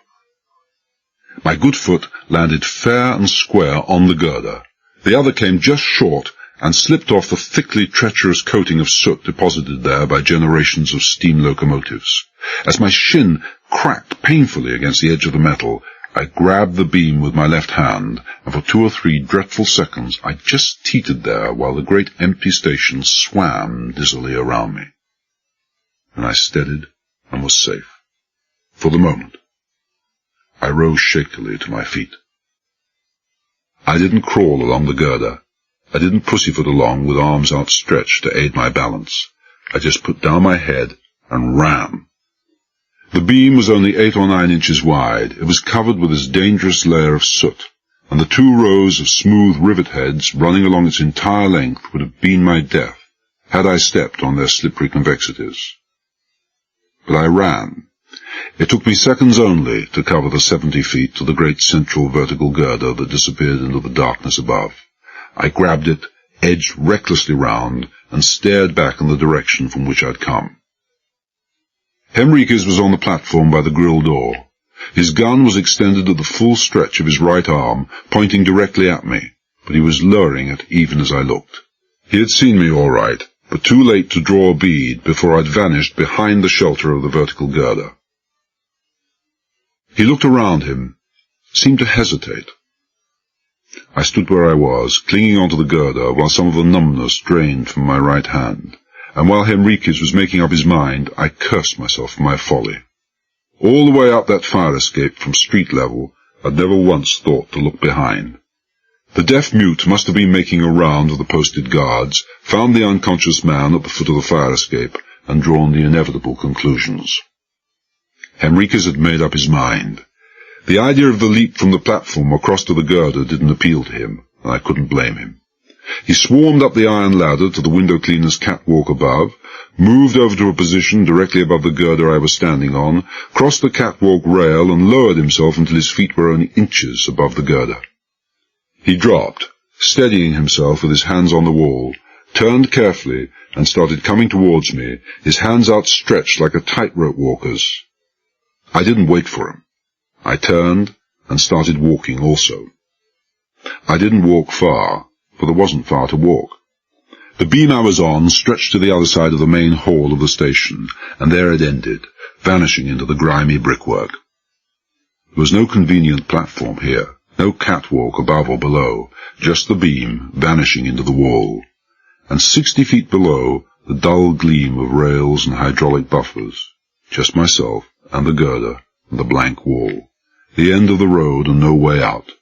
My good foot landed fair and square on the girder. The other came just short and slipped off the thickly treacherous coating of soot deposited there by generations of steam locomotives. As my shin cracked painfully against the edge of the metal, I grabbed the beam with my left hand, and for 2 or 3 dreadful seconds I just teetered there while the great empty station swam dizzily around me. Then I steadied and was safe. For the moment. I rose shakily to my feet. I didn't crawl along the girder. I didn't pussyfoot along with arms outstretched to aid my balance. I just put down my head and ran. The beam was only 8 or 9 inches wide. It was covered with this dangerous layer of soot, and the 2 rows of smooth rivet heads running along its entire length would have been my death, had I stepped on their slippery convexities. But I ran. It took me seconds only to cover the 70 feet to the great central vertical girder that disappeared into the darkness above. I grabbed it, edged recklessly round, and stared back in the direction from which I'd come. Henriques was on the platform by the grille door. His gun was extended at the full stretch of his right arm, pointing directly at me, but he was lowering it even as I looked. He had seen me all right, but too late to draw a bead before I'd vanished behind the shelter of the vertical girder. He looked around him, seemed to hesitate. I stood where I was, clinging onto the girder, while some of the numbness drained from my right hand, and while Henriques was making up his mind, I cursed myself for my folly. All the way up that fire escape from street level, I'd never once thought to look behind. The deaf mute must have been making a round of the posted guards, found the unconscious man at the foot of the fire escape, and drawn the inevitable conclusions. Henriques had made up his mind. The idea of the leap from the platform across to the girder didn't appeal to him, and I couldn't blame him. He swarmed up the iron ladder to the window cleaner's catwalk above, moved over to a position directly above the girder I was standing on, crossed the catwalk rail, and lowered himself until his feet were only inches above the girder. He dropped, steadying himself with his hands on the wall, turned carefully, and started coming towards me, his hands outstretched like a tightrope walker's. I didn't wait for him. I turned and started walking also. I didn't walk far, for there wasn't far to walk. The beam I was on stretched to the other side of the main hall of the station, and there it ended, vanishing into the grimy brickwork. There was no convenient platform here, no catwalk above or below, just the beam vanishing into the wall, and 60 feet below the dull gleam of rails and hydraulic buffers, just myself and the girder and the blank wall, the end of the road and no way out.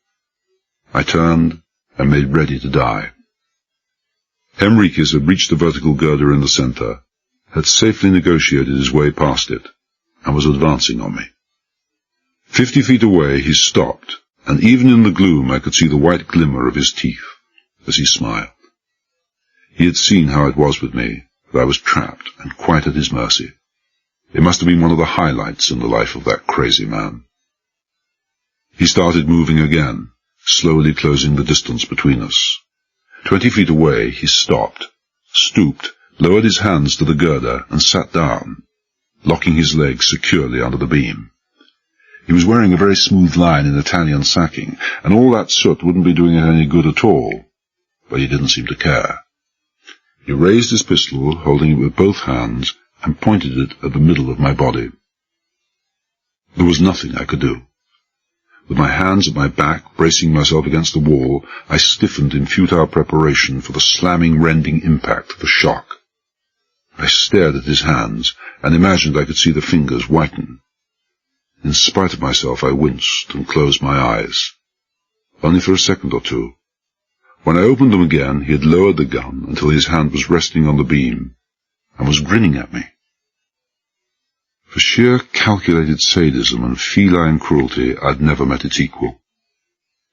I turned and made ready to die. Henriques had reached the vertical girder in the center, had safely negotiated his way past it, and was advancing on me. 50 feet away he stopped, and even in the gloom I could see the white glimmer of his teeth as he smiled. He had seen how it was with me, that I was trapped and quite at his mercy. It must have been one of the highlights in the life of that crazy man. He started moving again, slowly closing the distance between us. 20 feet away he stopped, stooped, lowered his hands to the girder, and sat down, locking his legs securely under the beam. He was wearing a very smooth line in Italian sacking, and all that soot wouldn't be doing it any good at all, but he didn't seem to care. He raised his pistol, holding it with both hands, and pointed it at the middle of my body. There was nothing I could do. With my hands at my back, bracing myself against the wall, I stiffened in futile preparation for the slamming, rending impact of the shock. I stared at his hands, and imagined I could see the fingers whiten. In spite of myself, I winced and closed my eyes. Only for a second or two. When I opened them again, he had lowered the gun until his hand was resting on the beam, and was grinning at me. For sheer calculated sadism and feline cruelty, I'd never met its equal.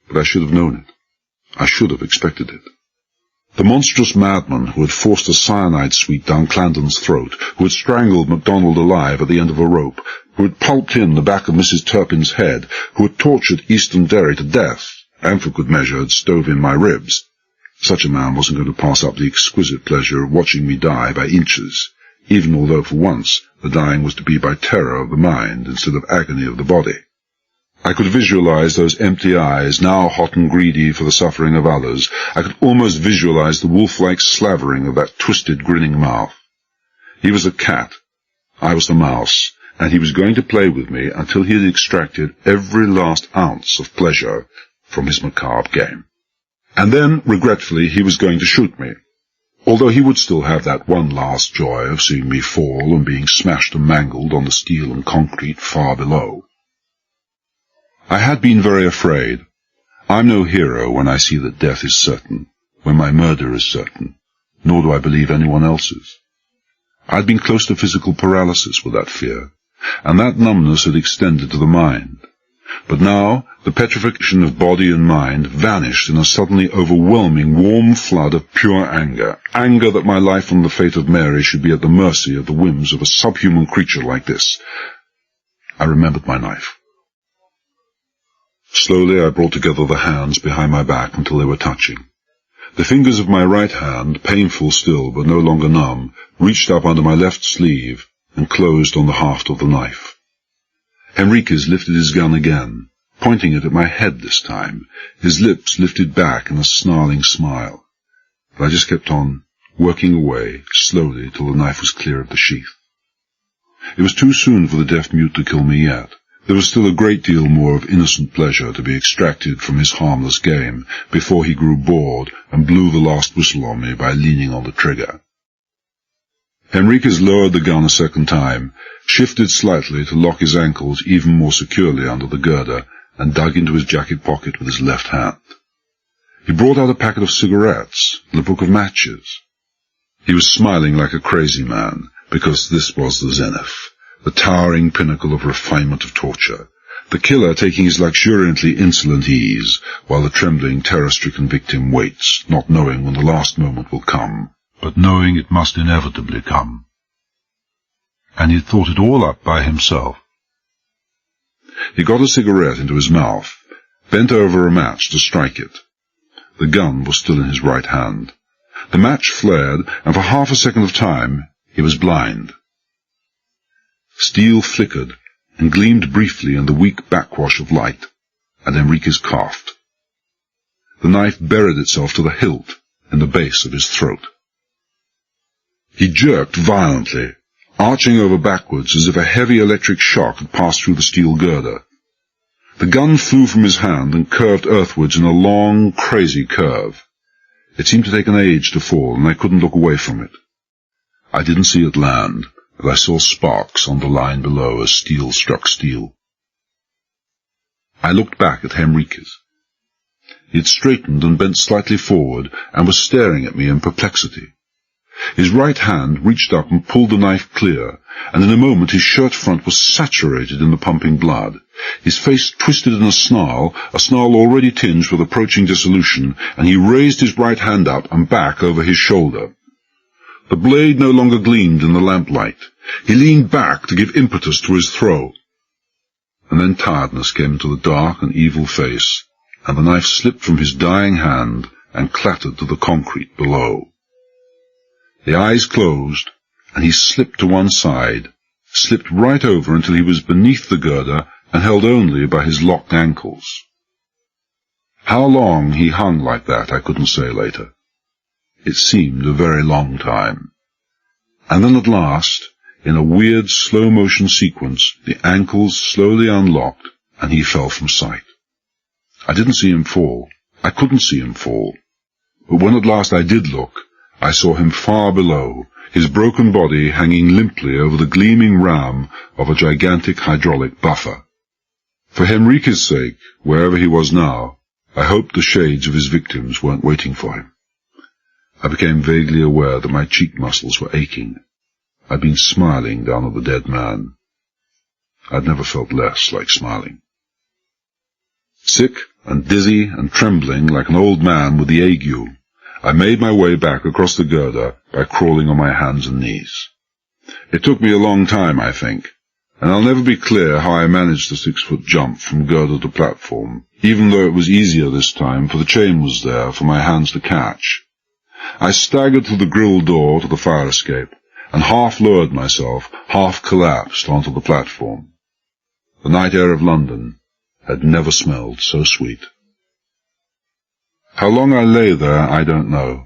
But I should have known it. I should have expected it. The monstrous madman who had forced a cyanide sweet down Clandon's throat, who had strangled MacDonald alive at the end of a rope, who had pulped in the back of Mrs. Turpin's head, who had tortured Easton Derry to death, and for good measure had stove in my ribs. Such a man wasn't going to pass up the exquisite pleasure of watching me die by inches, even although for once the dying was to be by terror of the mind instead of agony of the body. I could visualize those empty eyes, now hot and greedy for the suffering of others. I could almost visualize the wolf-like slavering of that twisted, grinning mouth. He was a cat, I was the mouse, and he was going to play with me until he had extracted every last ounce of pleasure from his macabre game. And then, regretfully, he was going to shoot me, although he would still have that one last joy of seeing me fall and being smashed and mangled on the steel and concrete far below. I had been very afraid. I'm no hero when I see that death is certain, when my murder is certain, nor do I believe anyone else's. I'd been close to physical paralysis with that fear, and that numbness had extended to the mind. But now the petrification of body and mind vanished in a suddenly overwhelming warm flood of pure anger, anger that my life and the fate of Mary should be at the mercy of the whims of a subhuman creature like this. I remembered my knife. Slowly I brought together the hands behind my back until they were touching. The fingers of my right hand, painful still but no longer numb, reached up under my left sleeve and closed on the haft of the knife. Henriques lifted his gun again, pointing it at my head this time, his lips lifted back in a snarling smile. But I just kept on, working away, slowly till the knife was clear of the sheath. It was too soon for the deaf mute to kill me yet. There was still a great deal more of innocent pleasure to be extracted from his harmless game before he grew bored and blew the last whistle on me by leaning on the trigger. Henriques lowered the gun a second time, shifted slightly to lock his ankles even more securely under the girder, and dug into his jacket pocket with his left hand. He brought out a packet of cigarettes and a book of matches. He was smiling like a crazy man, because this was the zenith, the towering pinnacle of refinement of torture, the killer taking his luxuriantly insolent ease, while the trembling, terror-stricken victim waits, not knowing when the last moment will come, but knowing it must inevitably come. And he'd thought it all up by himself. He got a cigarette into his mouth, bent over a match to strike it. The gun was still in his right hand. The match flared, and for half a second of time he was blind. Steel flickered and gleamed briefly in the weak backwash of light, and Henriques coughed. The knife buried itself to the hilt in the base of his throat. He jerked violently, arching over backwards as if a heavy electric shock had passed through the steel girder. The gun flew from his hand and curved earthwards in a long, crazy curve. It seemed to take an age to fall, and I couldn't look away from it. I didn't see it land, but I saw sparks on the line below as steel struck steel. I looked back at Henriques. He had straightened and bent slightly forward, and was staring at me in perplexity. His right hand reached up and pulled the knife clear, and in a moment his shirt front was saturated in the pumping blood. His face twisted in a snarl already tinged with approaching dissolution, and he raised his right hand up and back over his shoulder. The blade no longer gleamed in the lamplight. He leaned back to give impetus to his throw. And then tiredness came into the dark and evil face, and the knife slipped from his dying hand and clattered to the concrete below. The eyes closed, and he slipped to one side, slipped right over until he was beneath the girder and held only by his locked ankles. How long he hung like that I couldn't say later. It seemed a very long time. And then at last, in a weird slow-motion sequence, the ankles slowly unlocked, and he fell from sight. I didn't see him fall. I couldn't see him fall. But when at last I did look, I saw him far below, his broken body hanging limply over the gleaming ram of a gigantic hydraulic buffer. For Henriques' sake, wherever he was now, I hoped the shades of his victims weren't waiting for him. I became vaguely aware that my cheek muscles were aching. I'd been smiling down at the dead man. I'd never felt less like smiling. Sick and dizzy and trembling like an old man with the ague, I made my way back across the girder by crawling on my hands and knees. It took me a long time, I think, and I'll never be clear how I managed the 6-foot jump from girder to platform, even though it was easier this time, for the chain was there for my hands to catch. I staggered through the grille door to the fire escape, and half lowered myself, half collapsed onto the platform. The night air of London had never smelled so sweet. How long I lay there, I don't know.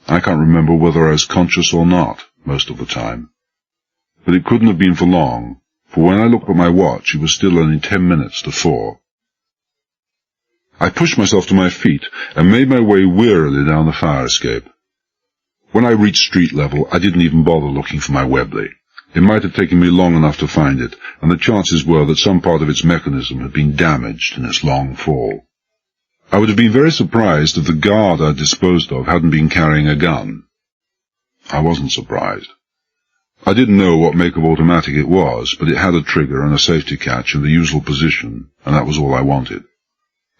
I can't remember whether I was conscious or not, most of the time. But it couldn't have been for long, for when I looked at my watch, it was still only 10 minutes to 4. I pushed myself to my feet and made my way wearily down the fire escape. When I reached street level, I didn't even bother looking for my Webley. It might have taken me long enough to find it, and the chances were that some part of its mechanism had been damaged in its long fall. I would have been very surprised if the guard I'd disposed of hadn't been carrying a gun. I wasn't surprised. I didn't know what make of automatic it was, but it had a trigger and a safety catch in the usual position, and that was all I wanted.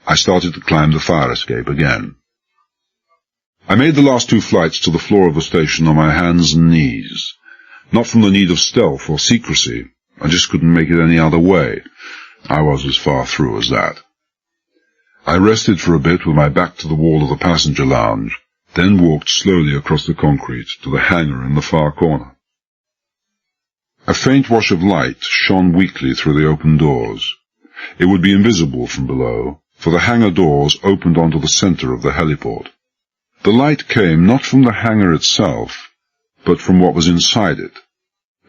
I started to climb the fire escape again. I made the last 2 flights to the floor of the station on my hands and knees. Not from the need of stealth or secrecy. I just couldn't make it any other way. I was as far through as that. I rested for a bit with my back to the wall of the passenger lounge, then walked slowly across the concrete to the hangar in the far corner. A faint wash of light shone weakly through the open doors. It would be invisible from below, for the hangar doors opened onto the center of the heliport. The light came not from the hangar itself, but from what was inside it,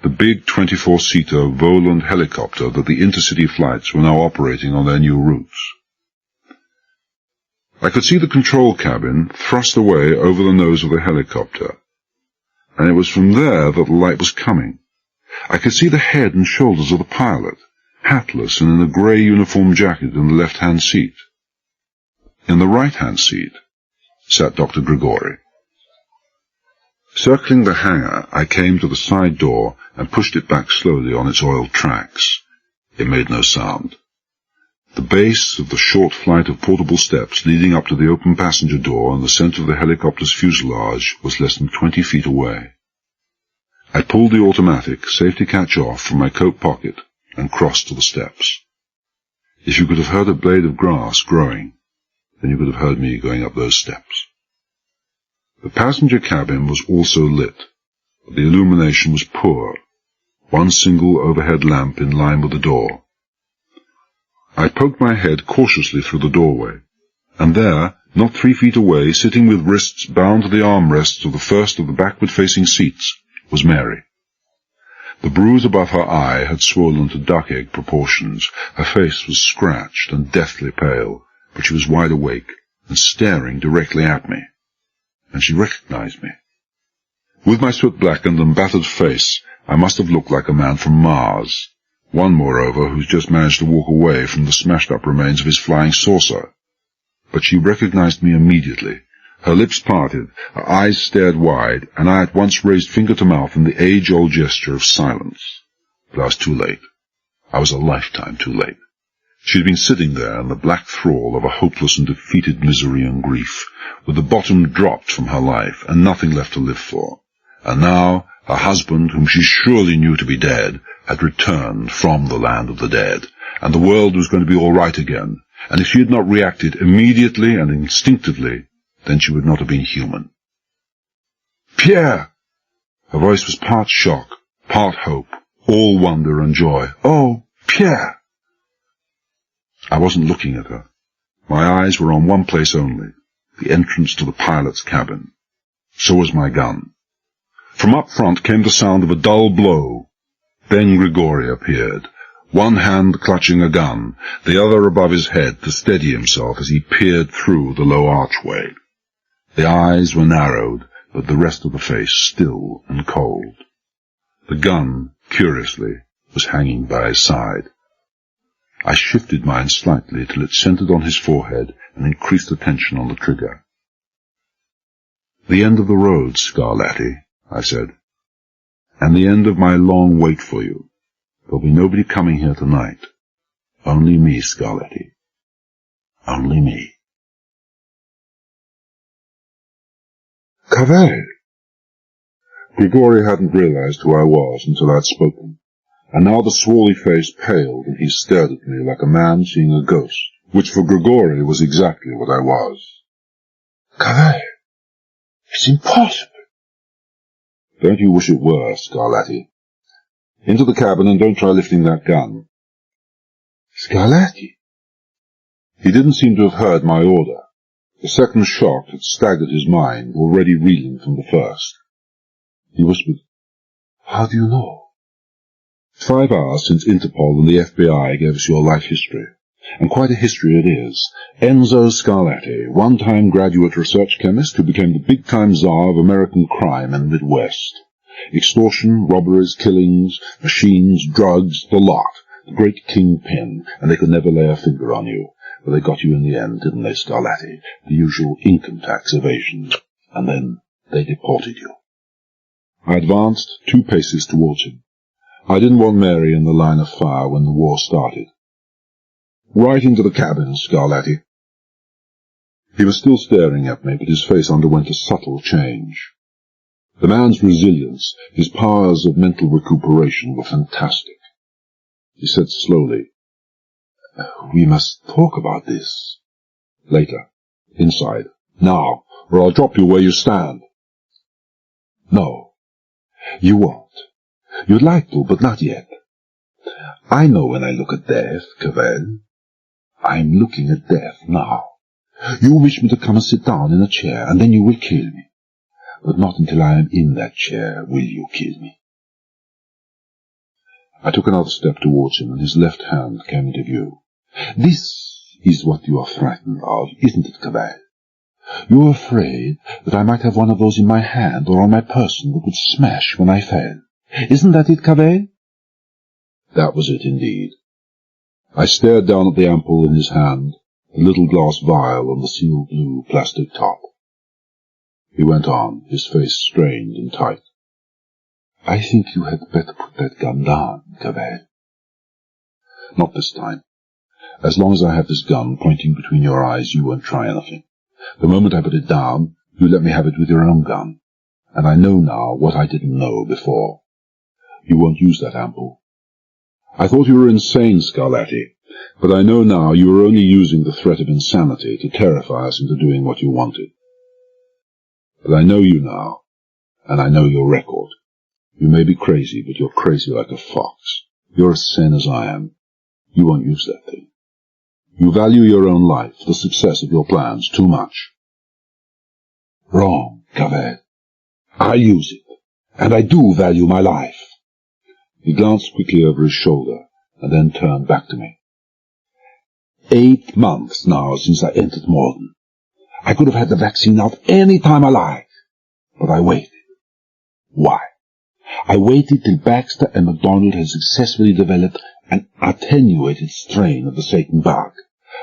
the big 24-seater Voland helicopter that the intercity flights were now operating on their new routes. I could see the control cabin thrust away over the nose of the helicopter, and it was from there that the light was coming. I could see the head and shoulders of the pilot, hatless and in a grey uniform jacket in the left-hand seat. In the right-hand seat sat Dr. Grigori. Circling the hangar, I came to the side door and pushed it back slowly on its oiled tracks. It made no sound. The base of the short flight of portable steps leading up to the open passenger door in the center of the helicopter's fuselage was less than 20 feet away. I pulled the automatic safety catch off from my coat pocket and crossed to the steps. If you could have heard a blade of grass growing, then you could have heard me going up those steps. The passenger cabin was also lit, but the illumination was poor, one single overhead lamp in line with the door. I poked my head cautiously through the doorway, and there, not 3 feet away, sitting with wrists bound to the armrests of the first of the backward-facing seats, was Mary. The bruise above her eye had swollen to duck-egg proportions. Her face was scratched and deathly pale, but she was wide awake and staring directly at me. And she recognized me. With my soot-blackened and battered face, I must have looked like a man from Mars, one, moreover, who's just managed to walk away from the smashed-up remains of his flying saucer. But she recognized me immediately. Her lips parted, her eyes stared wide, and I at once raised finger to mouth in the age-old gesture of silence. But I was too late. I was a lifetime too late. She had been sitting there in the black thrall of a hopeless and defeated misery and grief, with the bottom dropped from her life, and nothing left to live for. And now her husband, whom she surely knew to be dead, had returned from the land of the dead, and the world was going to be all right again, and if she had not reacted immediately and instinctively, then she would not have been human. "Pierre!" Her voice was part shock, part hope, all wonder and joy. "Oh, Pierre!" I wasn't looking at her. My eyes were on one place only, the entrance to the pilot's cabin. So was my gun. From up front came the sound of a dull blow. Then Grigori appeared, one hand clutching a gun, the other above his head to steady himself as he peered through the low archway. The eyes were narrowed, but the rest of the face still and cold. The gun, curiously, was hanging by his side. I shifted mine slightly till it centered on his forehead and increased the tension on the trigger. "The end of the road, Scarlatti," I said, "and the end of my long wait for you. There'll be nobody coming here tonight. Only me, Scarlatti. Only me." Cavell. Grigori hadn't realized who I was until I'd spoken, and now the swarthy face paled and he stared at me like a man seeing a ghost, which for Grigori was exactly what I was. Cavell, it's impossible. Don't you wish it were, Scarlatti? Into the cabin and don't try lifting that gun. Scarlatti? He didn't seem to have heard my order. The second shock had staggered his mind, already reeling from the first. He whispered, How do you know? 5 hours since Interpol and the FBI gave us your life history. And quite a history it is. Enzo Scarlatti, one-time graduate research chemist who became the big-time czar of American crime in the Midwest. Extortion, robberies, killings, machines, drugs, the lot. The great kingpin, and they could never lay a finger on you. But they got you in the end, didn't they, Scarlatti? The usual income tax evasion. And then they deported you. I advanced 2 paces towards him. I didn't want Mary in the line of fire when the war started. Right into the cabin, Scarlatti. He was still staring at me, but his face underwent a subtle change. The man's resilience, his powers of mental recuperation were fantastic. He said slowly, We must talk about this. Later. Inside. Now, or I'll drop you where you stand. No, you won't. You'd like to, but not yet. I know when I look at death, Cavell. I'm looking at death now. You wish me to come and sit down in a chair, and then you will kill me. But not until I am in that chair will you kill me. I took another step towards him, and his left hand came into view. This is what you are frightened of, isn't it, Cavell? You are afraid that I might have one of those in my hand or on my person that would smash when I fell. Isn't that it, Cavell? That was it, indeed. I stared down at the ampoule in his hand, the little glass vial on the sealed blue plastic top. He went on, his face strained and tight. I think you had better put that gun down, Cavell. Not this time. As long as I have this gun pointing between your eyes, you won't try anything. The moment I put it down, you let me have it with your own gun. And I know now what I didn't know before. You won't use that ampoule. I thought you were insane, Scarlatti, but I know now you were only using the threat of insanity to terrify us into doing what you wanted. But I know you now, and I know your record. You may be crazy, but you're crazy like a fox. You're as sane as I am. You won't use that thing. You value your own life, the success of your plans, too much. Wrong, Cavell. I use it, and I do value my life. He glanced quickly over his shoulder, and then turned back to me. 8 months now since I entered Morden. I could have had the vaccine out any time I liked, but I waited. Why? I waited till Baxter and MacDonald had successfully developed an attenuated strain of the Satan bug,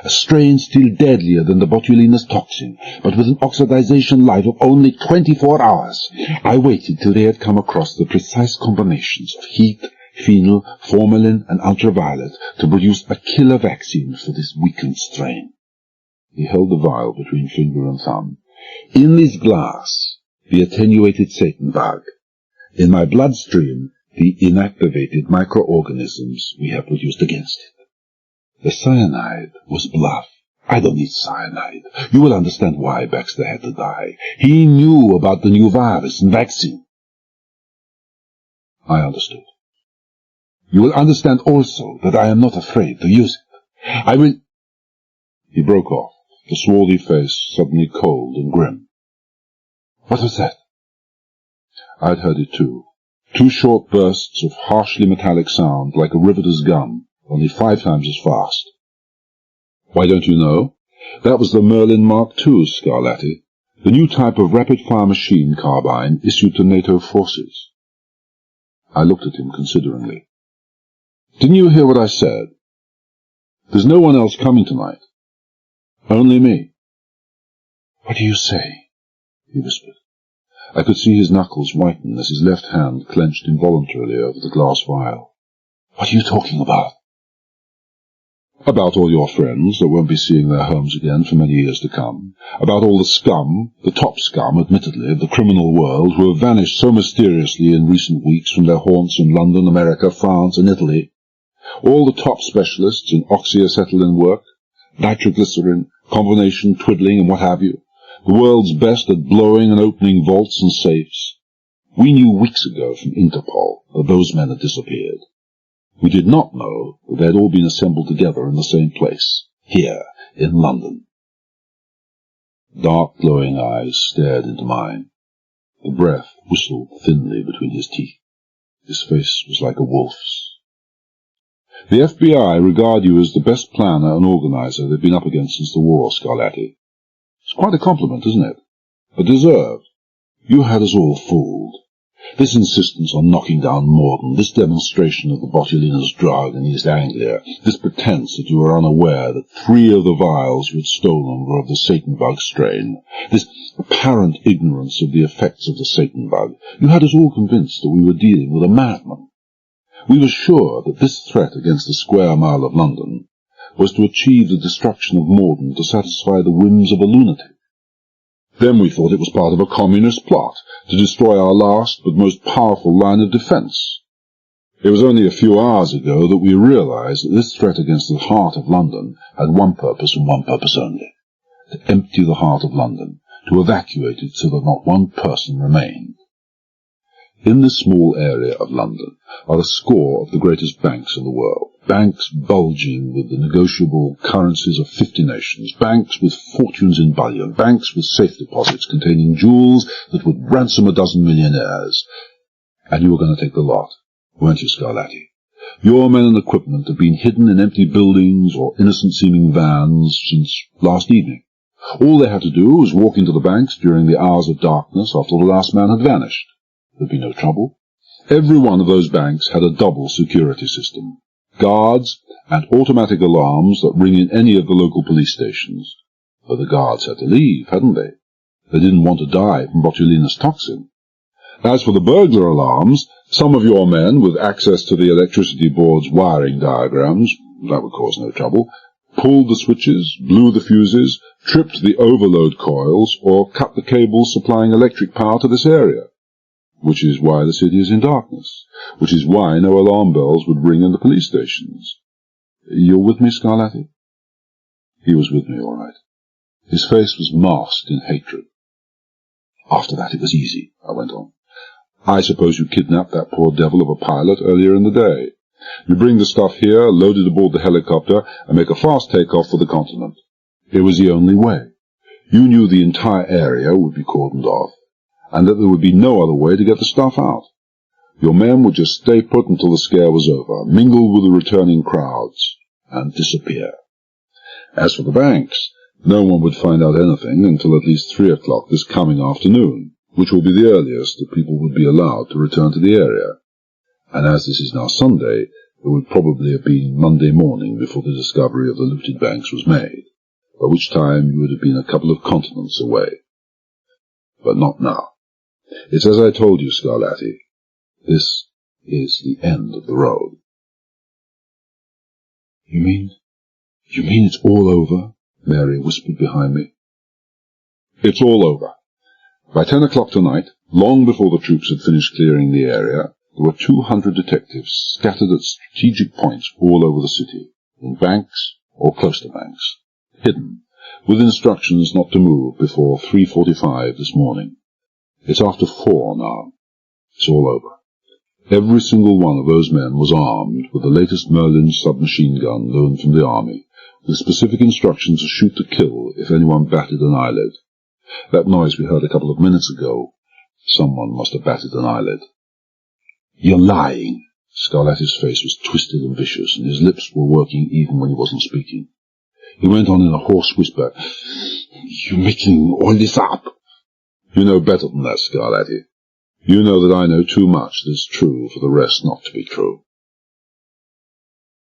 a strain still deadlier than the botulinous toxin, but with an oxidization life of only 24 hours. I waited till they had come across the precise combinations of heat, phenol, formalin, and ultraviolet to produce a killer vaccine for this weakened strain. He held the vial between finger and thumb. In this glass, the attenuated Satan bug. In my bloodstream, the inactivated microorganisms we have produced against it. The cyanide was bluff. I don't need cyanide. You will understand why Baxter had to die. He knew about the new virus and vaccine. I understood. You will understand also that I am not afraid to use it. I will... He broke off, the swarthy face suddenly cold and grim. What was that? I'd heard it too. 2 short bursts of harshly metallic sound, like a riveter's gun, only 5 times as fast. Why, don't you know? That was the Merlin Mark II, Scarlatti, the new type of rapid-fire machine carbine issued to NATO forces. I looked at him consideringly. Didn't you hear what I said? There's no one else coming tonight. Only me. What do you say? He whispered. I could see his knuckles whiten as his left hand clenched involuntarily over the glass vial. What are you talking about? About all your friends that won't be seeing their homes again for many years to come. About all the scum, the top scum, admittedly, of the criminal world, who have vanished so mysteriously in recent weeks from their haunts in London, America, France, and Italy. All the top specialists in oxyacetylene work, nitroglycerin, combination, twiddling, and what have you. The world's best at blowing and opening vaults and safes. We knew weeks ago from Interpol that those men had disappeared. We did not know that they had all been assembled together in the same place, here, in London. Dark, glowing eyes stared into mine. The breath whistled thinly between his teeth. His face was like a wolf's. The FBI regard you as the best planner and organizer they've been up against since the war, Scarlatti. It's quite a compliment, isn't it? But deserved. You had us all fooled. This insistence on knocking down Morden, this demonstration of the botulinous drug in East Anglia, this pretense that you were unaware that 3 of the vials you had stolen were of the Satan bug strain, this apparent ignorance of the effects of the Satan bug, you had us all convinced that we were dealing with a madman. We were sure that this threat against a square mile of London was to achieve the destruction of Morden to satisfy the whims of a lunatic. Then we thought it was part of a communist plot to destroy our last but most powerful line of defence. It was only a few hours ago that we realised that this threat against the heart of London had one purpose and one purpose only: to empty the heart of London, to evacuate it so that not one person remained. In this small area of London are a score of the greatest banks in the world, banks bulging with the negotiable currencies of 50 nations, banks with fortunes in bullion, banks with safe deposits containing jewels that would ransom a dozen millionaires. And you were going to take the lot, weren't you, Scarlatti? Your men and equipment have been hidden in empty buildings or innocent-seeming vans since last evening. All they had to do was walk into the banks during the hours of darkness after the last man had vanished. There'd be no trouble. Every one of those banks had a double security system: guards and automatic alarms that ring in any of the local police stations. But the guards had to leave, hadn't they? They didn't want to die from botulinous toxin. As for the burglar alarms, some of your men, with access to the electricity board's wiring diagrams, that would cause no trouble, pulled the switches, blew the fuses, tripped the overload coils, or cut the cables supplying electric power to this area. Which is why the city is in darkness, which is why no alarm bells would ring in the police stations. You're with me, Scarlatti? He was with me, all right. His face was masked in hatred. After that it was easy, I went on. I suppose you kidnapped that poor devil of a pilot earlier in the day. You bring the stuff here, load it aboard the helicopter, and make a fast takeoff for the continent. It was the only way. You knew the entire area would be cordoned off, and that there would be no other way to get the stuff out. Your men would just stay put until the scare was over, mingle with the returning crowds, and disappear. As for the banks, no one would find out anything until at least 3 o'clock this coming afternoon, which will be the earliest that people would be allowed to return to the area. And as this is now Sunday, it would probably have been Monday morning before the discovery of the looted banks was made, by which time you would have been a couple of continents away. But not now. It's as I told you, Scarlatti. This is the end of the road. You mean it's all over? Mary whispered behind me. It's all over. By 10 o'clock tonight, long before the troops had finished clearing the area, there were 200 detectives scattered at strategic points all over the city, in banks or close to banks, hidden, with instructions not to move before 3:45 this morning. It's after 4 now. It's all over. Every single one of those men was armed with the latest Merlin submachine gun loaned from the army, with specific instructions to shoot to kill if anyone batted an eyelid. That noise we heard a couple of minutes ago, someone must have batted an eyelid. You're lying. Scarlatti's face was twisted and vicious, and his lips were working even when he wasn't speaking. He went on in a hoarse whisper. You're making all this up. You know better than that, Scarlatti. You know that I know too much that's true for the rest not to be true.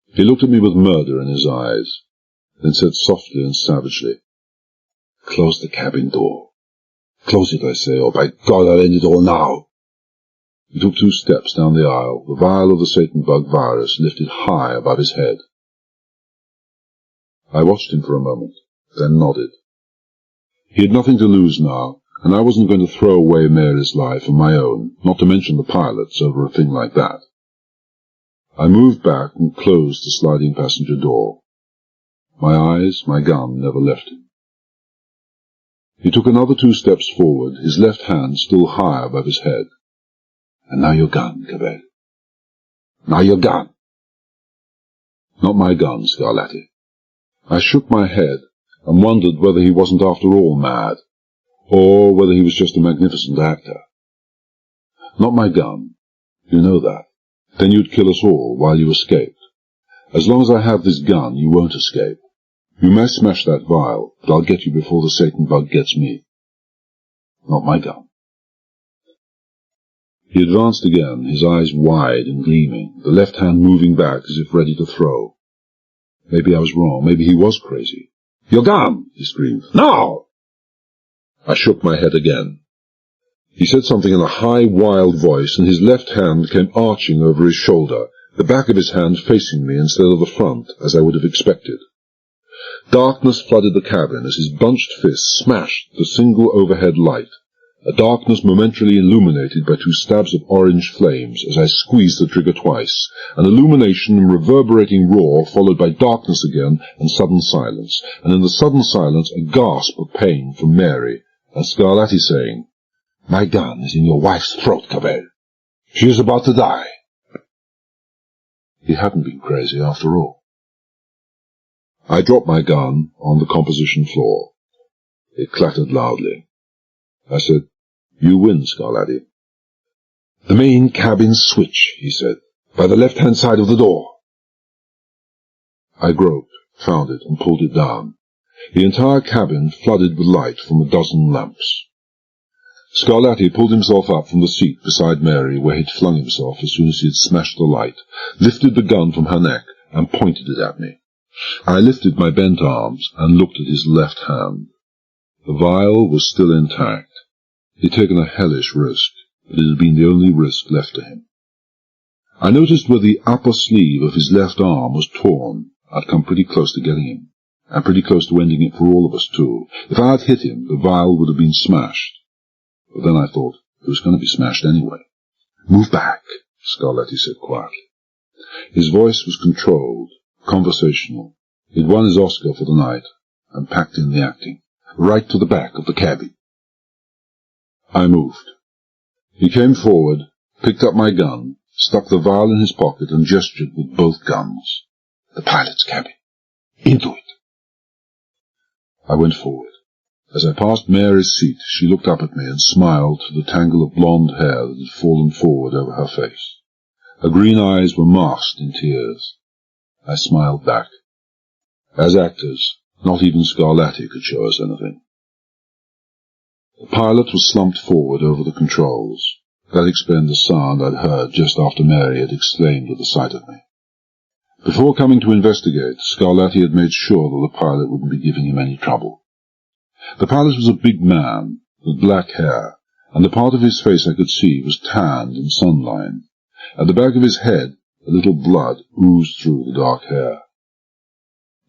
He looked at me with murder in his eyes, then said softly and savagely, Close the cabin door. Close it, I say, or by God I'll end it all now. He took 2 steps down the aisle, the vial of the Satan bug virus lifted high above his head. I watched him for a moment, then nodded. He had nothing to lose now, and I wasn't going to throw away Mary's life and my own, not to mention the pilot's, over a thing like that. I moved back and closed the sliding passenger door. My eyes, my gun, never left him. He took another 2 steps forward, his left hand still high above his head. "And now your gun, Cavell. Now your gun." "Not my gun, Scarlatti." I shook my head and wondered whether he wasn't after all mad, or whether he was just a magnificent actor. "Not my gun. You know that. Then you'd kill us all while you escaped. As long as I have this gun, you won't escape. You may smash that vial, but I'll get you before the Satan bug gets me. Not my gun." He advanced again, his eyes wide and gleaming, the left hand moving back as if ready to throw. Maybe I was wrong. Maybe he was crazy. "Your gun!" he screamed. "Now!" I shook my head again. He said something in a high, wild voice, and his left hand came arching over his shoulder, the back of his hand facing me instead of the front, as I would have expected. Darkness flooded the cabin as his bunched fist smashed the single overhead light, a darkness momentarily illuminated by 2 stabs of orange flames as I squeezed the trigger twice, an illumination and reverberating roar followed by darkness again and sudden silence, and in the sudden silence a gasp of pain from Mary, and Scarlatti saying, "My gun is in your wife's throat, Cavell. She is about to die." He hadn't been crazy after all. I dropped my gun on the composition floor. It clattered loudly. I said, "You win, Scarlatti." "The main cabin switch," he said, "by the left-hand side of the door." I groped, found it, and pulled it down. The entire cabin flooded with light from a dozen lamps. Scarlatti pulled himself up from the seat beside Mary, where he'd flung himself as soon as he had smashed the light, lifted the gun from her neck, and pointed it at me. I lifted my bent arms and looked at his left hand. The vial was still intact. He'd taken a hellish risk, but it had been the only risk left to him. I noticed where the upper sleeve of his left arm was torn. I'd come pretty close to getting him, and pretty close to ending it for all of us, too. If I had hit him, the vial would have been smashed. But then I thought, it was going to be smashed anyway. "Move back," Scarlatti said quietly. His voice was controlled, conversational. He'd won his Oscar for the night, and packed in the acting. "Right to the back of the cabin." I moved. He came forward, picked up my gun, stuck the vial in his pocket, and gestured with both guns. "The pilot's cabin. Into it." I went forward. As I passed Mary's seat, she looked up at me and smiled through the tangle of blonde hair that had fallen forward over her face. Her green eyes were masked in tears. I smiled back. As actors, not even Scarlatti could show us anything. The pilot was slumped forward over the controls. That explained the sound I'd heard just after Mary had exclaimed at the sight of me. Before coming to investigate, Scarlatti had made sure that the pilot wouldn't be giving him any trouble. The pilot was a big man, with black hair, and the part of his face I could see was tanned in sunline. At the back of his head, a little blood oozed through the dark hair.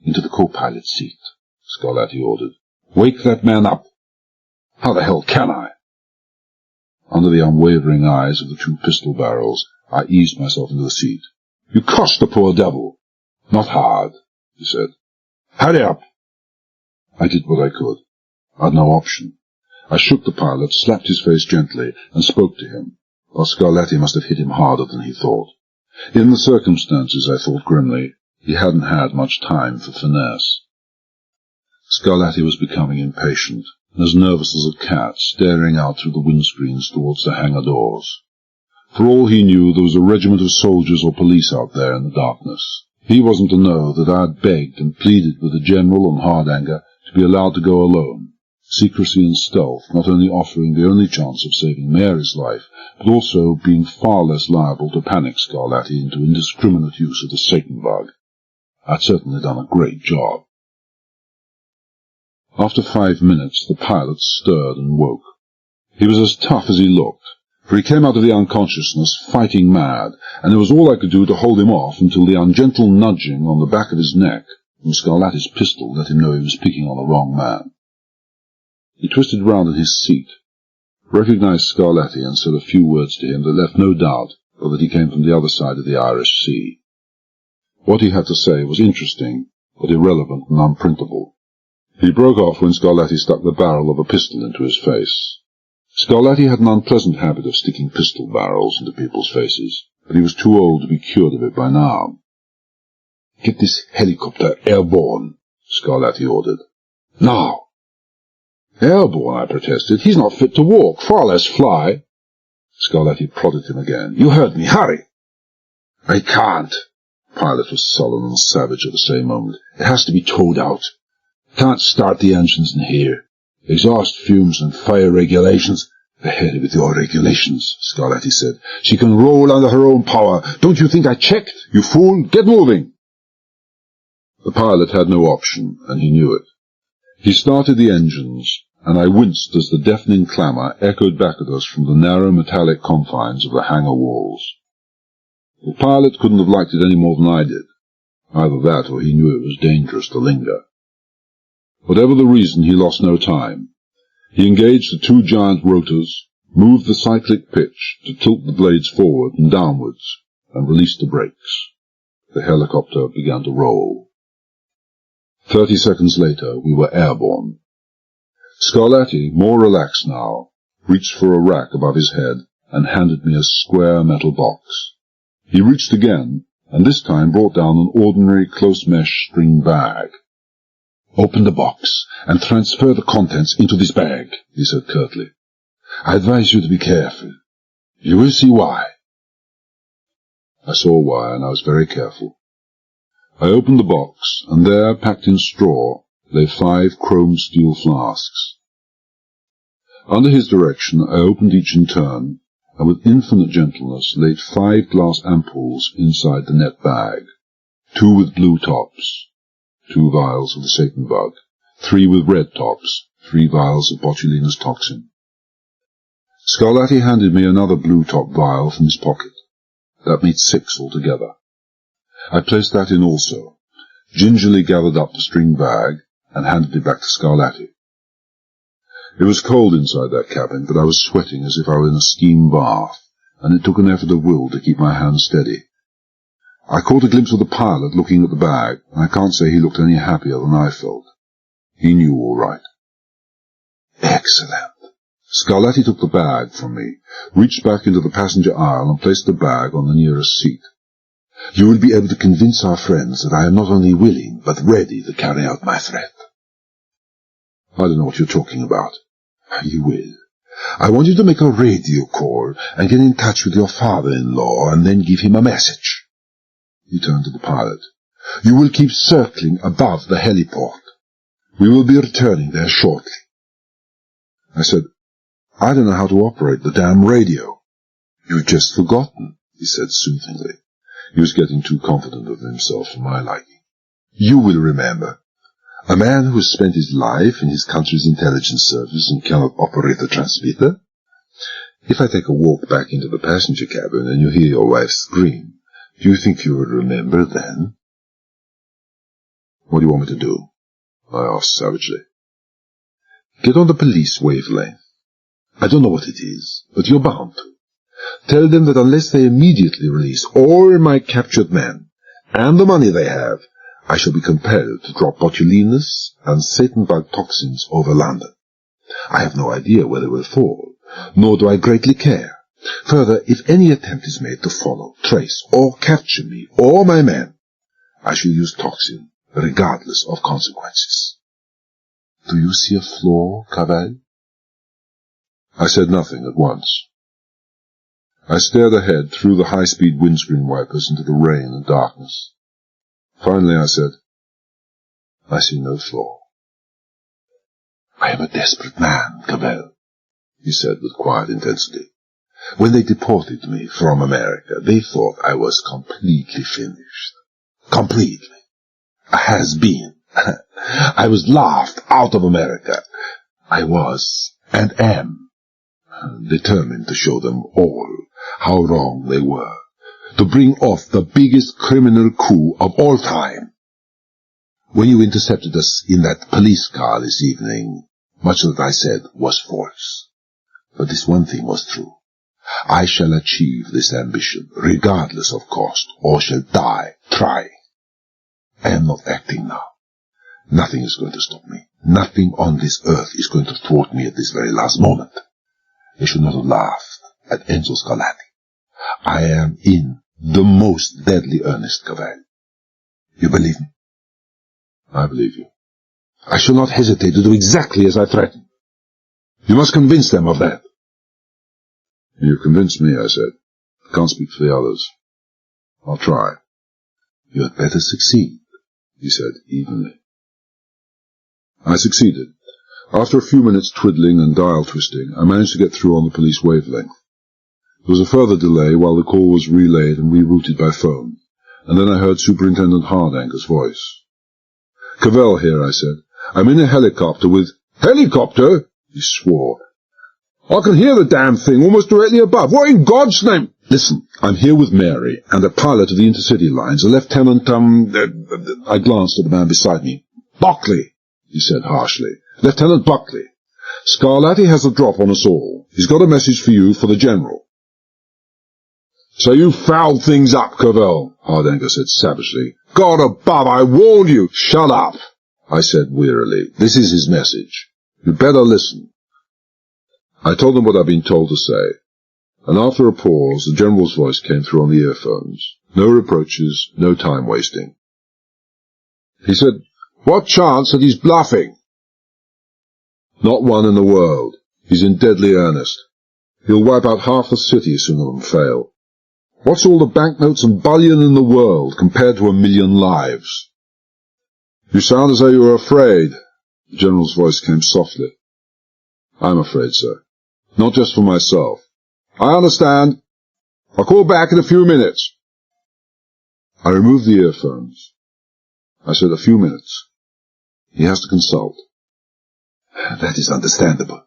"Into the co-pilot's seat," Scarlatti ordered. "Wake that man up." "How the hell can I?" Under the unwavering eyes of the 2 pistol barrels, I eased myself into the seat. "You crushed the poor devil." "Not hard," he said. "Hurry up." I did what I could. I'd no option. I shook the pilot, slapped his face gently, and spoke to him, while Scarlatti must have hit him harder than he thought. In the circumstances, I thought grimly, he hadn't had much time for finesse. Scarlatti was becoming impatient, and as nervous as a cat, staring out through the windscreens towards the hangar doors. For all he knew, there was a regiment of soldiers or police out there in the darkness. He wasn't to know that I had begged and pleaded with the General and Hardanger to be allowed to go alone. Secrecy and stealth not only offering the only chance of saving Mary's life, but also being far less liable to panic Scarlatti into indiscriminate use of the Satan bug. I'd certainly done a great job. After 5 minutes, the pilot stirred and woke. He was as tough as he looked, for he came out of the unconsciousness fighting mad, and it was all I could do to hold him off until the ungentle nudging on the back of his neck and Scarlatti's pistol let him know he was picking on the wrong man. He twisted round in his seat, recognized Scarlatti, and said a few words to him that left no doubt but that he came from the other side of the Irish Sea. What he had to say was interesting, but irrelevant and unprintable. He broke off when Scarlatti stuck the barrel of a pistol into his face. Scarlatti had an unpleasant habit of sticking pistol barrels into people's faces, but he was too old to be cured of it by now. "Get this helicopter airborne," Scarlatti ordered. "Now!" "Airborne," I protested. "He's not fit to walk, far less fly." Scarlatti prodded him again. "You heard me. Hurry!" "I can't." Pilot was sullen and savage at the same moment. "It has to be towed out. Can't start the engines in here. Exhaust fumes and fire regulations." "The hell with your regulations," Scarlatti said. "She can roll under her own power. Don't you think I checked? You fool! Get moving!" The pilot had no option, and he knew it. He started the engines, and I winced as the deafening clamour echoed back at us from the narrow metallic confines of the hangar walls. The pilot couldn't have liked it any more than I did. Either that or he knew it was dangerous to linger. Whatever the reason, he lost no time. He engaged the two giant rotors, moved the cyclic pitch to tilt the blades forward and downwards, and released the brakes. The helicopter began to roll. 30 seconds later, we were airborne. Scarlatti, more relaxed now, reached for a rack above his head and handed me a square metal box. He reached again, and this time brought down an ordinary close-mesh string bag. "Open the box and transfer the contents into this bag," he said curtly. "I advise you to be careful. You will see why." I saw why, and I was very careful. I opened the box, and there, packed in straw, lay 5 chrome steel flasks. Under his direction, I opened each in turn, and with infinite gentleness laid 5 glass ampoules inside the net bag, 2 with blue tops, 2 vials of the Satan bug, 3 with red tops, 3 vials of botulinus toxin. Scarlatti handed me another blue top vial from his pocket. That made 6 altogether. I placed that in also, gingerly gathered up the string bag, and handed it back to Scarlatti. It was cold inside that cabin, but I was sweating as if I were in a steam bath, and it took an effort of will to keep my hands steady. I caught a glimpse of the pilot looking at the bag, and I can't say he looked any happier than I felt. He knew all right. Excellent. Scarlatti took the bag from me, reached back into the passenger aisle, and placed the bag on the nearest seat. "You will be able to convince our friends that I am not only willing, but ready to carry out my threat." "I don't know what you're talking about." "You will. I want you to make a radio call and get in touch with your father-in-law and then give him a message." He turned to the pilot. "You will keep circling above the heliport. We will be returning there shortly." I said, "I don't know how to operate the damn radio." "You've just forgotten," he said soothingly. He was getting too confident of himself for my liking. "You will remember. A man who has spent his life in his country's intelligence service and cannot operate a transmitter? If I take a walk back into the passenger cabin and you hear your wife scream, do you think you will remember then?" "What do you want me to do?" I asked savagely. "Get on the police wavelength. I don't know what it is, but you're bound to. Tell them that unless they immediately release all my captured men, and the money they have, I shall be compelled to drop botulinus and Satan bug toxins over London. I have no idea where they will fall, nor do I greatly care. Further, if any attempt is made to follow, trace, or capture me or my men, I shall use toxin, regardless of consequences. Do you see a flaw, Cavell?" I said nothing at once. I stared ahead through the high-speed windscreen wipers into the rain and darkness. Finally I said, "I see no flaw." "I am a desperate man, Cavell," he said with quiet intensity. "When they deported me from America, they thought I was completely finished. Completely. A has-been. I was laughed out of America. I was, and am, determined to show them all how wrong they were, to bring off the biggest criminal coup of all time. When you intercepted us in that police car this evening, much that I said was false. But this one thing was true. I shall achieve this ambition, regardless of cost, or shall die trying. I am not acting now. Nothing is going to stop me. Nothing on this earth is going to thwart me at this very last moment. They should not have laughed at Enzo Scarlatti. I am in the most deadly earnest, Cavell. You believe me? I believe you. I shall not hesitate to do exactly as I threaten. You must convince them of that. You convinced me, I said. I can't speak for the others. I'll try. You had better succeed, he said evenly. I succeeded. After a few minutes twiddling and dial twisting, I managed to get through on the police wavelength. There was a further delay while the call was relayed and rerouted by phone, and then I heard Superintendent Hardanger's voice. Cavell here, I said. I'm in a helicopter with— Helicopter? He swore. I can hear the damn thing almost directly above. What in God's name— Listen, I'm here with Mary and a pilot of the Intercity Lines, a Lieutenant, I glanced at the man beside me. Buckley, he said harshly. Lieutenant Buckley. Scarlatti has a drop on us all. He's got a message for you for the General. So you fouled things up, Cavell, Hardanger said savagely. God above, I warned you. Shut up, I said wearily. This is his message. You'd better listen. I told them what I'd been told to say, and after a pause the General's voice came through on the earphones. No reproaches, no time wasting. He said, What chance that he's bluffing? Not one in the world. He's in deadly earnest. He'll wipe out half the city sooner than fail. What's all the banknotes and bullion in the world compared to 1,000,000 lives? You sound as though you were afraid. The General's voice came softly. I'm afraid, sir. Not just for myself. I understand. I'll call back in a few minutes. I removed the earphones. I said, a few minutes. He has to consult. That is understandable.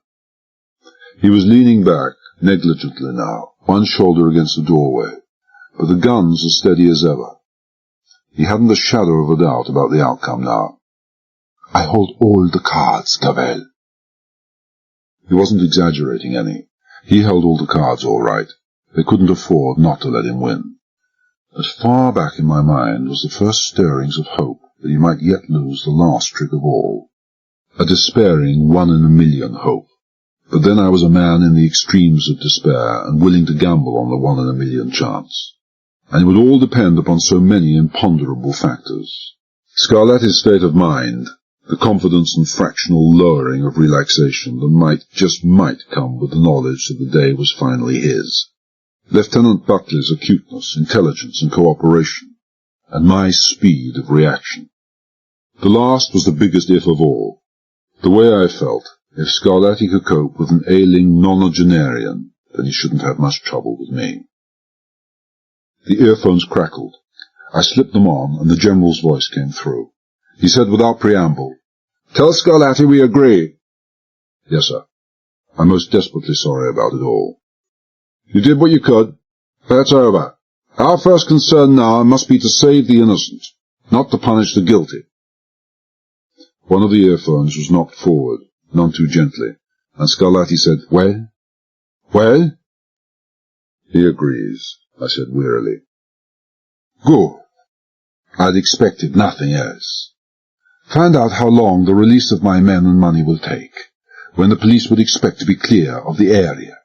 He was leaning back, negligently now, one shoulder against the doorway, but the guns as steady as ever. He hadn't a shadow of a doubt about the outcome now. I hold all the cards, Cavell. He wasn't exaggerating any. He held all the cards all right. They couldn't afford not to let him win. But far back in my mind was the first stirrings of hope that he might yet lose the last trick of all. A despairing 1 in 1,000,000 hope. But then I was a man in the extremes of despair and willing to gamble on the 1 in 1,000,000 chance. And it would all depend upon so many imponderable factors. Scarlatti's state of mind, the confidence and fractional lowering of relaxation that might, just might, come with the knowledge that the day was finally his. Lieutenant Buckley's acuteness, intelligence, and cooperation, and my speed of reaction. The last was the biggest if of all. The way I felt, if Scarlatti could cope with an ailing nonagenarian, then he shouldn't have much trouble with me. The earphones crackled. I slipped them on, and the General's voice came through. He said without preamble, Tell Scarlatti we agree. Yes, sir. I'm most desperately sorry about it all. You did what you could. That's over. Our first concern now must be to save the innocent, not to punish the guilty. One of the earphones was knocked forward, none too gently, and Scarlatti said, Well? Well? He agrees, I said wearily. Good. I'd expected nothing else. Find out how long the release of my men and money will take, when the police would expect to be clear of the area.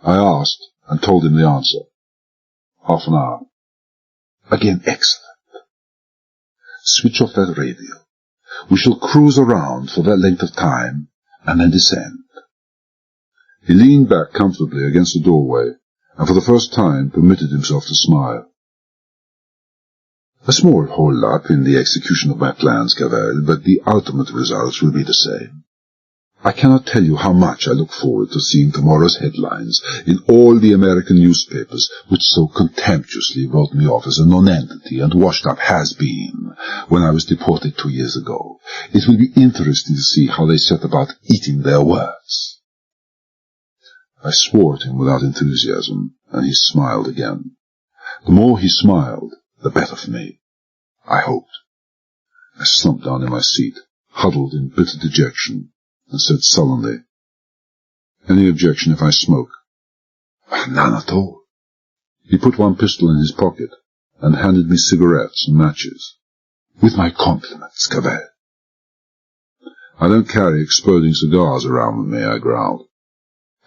I asked, and told him the answer. Half an hour. Again, excellent. Switch off that radio. We shall cruise around for that length of time, and then descend. He leaned back comfortably against the doorway, and for the first time permitted himself to smile. A small hold-up in the execution of my plans, Cavell, but the ultimate results will be the same. I cannot tell you how much I look forward to seeing tomorrow's headlines in all the American newspapers, which so contemptuously wrote me off as a nonentity and washed-up has-been when I was deported 2 years ago. It will be interesting to see how they set about eating their words. I swore at him without enthusiasm, and he smiled again. The more he smiled, the better for me. I hoped. I slumped down in my seat, huddled in bitter dejection, and said sullenly, "Any objection if I smoke?" "None at all." He put one pistol in his pocket, and handed me cigarettes and matches. "With my compliments, Cavell." "I don't carry exploding cigars around with me," I growled.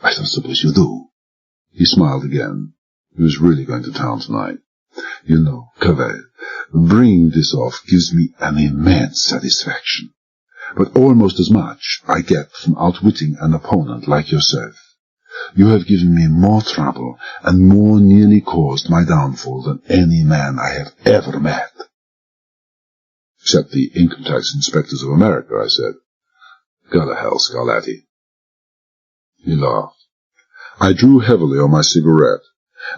"I don't suppose you do." He smiled again. He was really going to town tonight. "You know, Cavell, bringing this off gives me an immense satisfaction, but almost as much I get from outwitting an opponent like yourself. You have given me more trouble and more nearly caused my downfall than any man I have ever met." "Except the income tax inspectors of America," I said. "Go to hell, Scarlatti." He laughed. I drew heavily on my cigarette,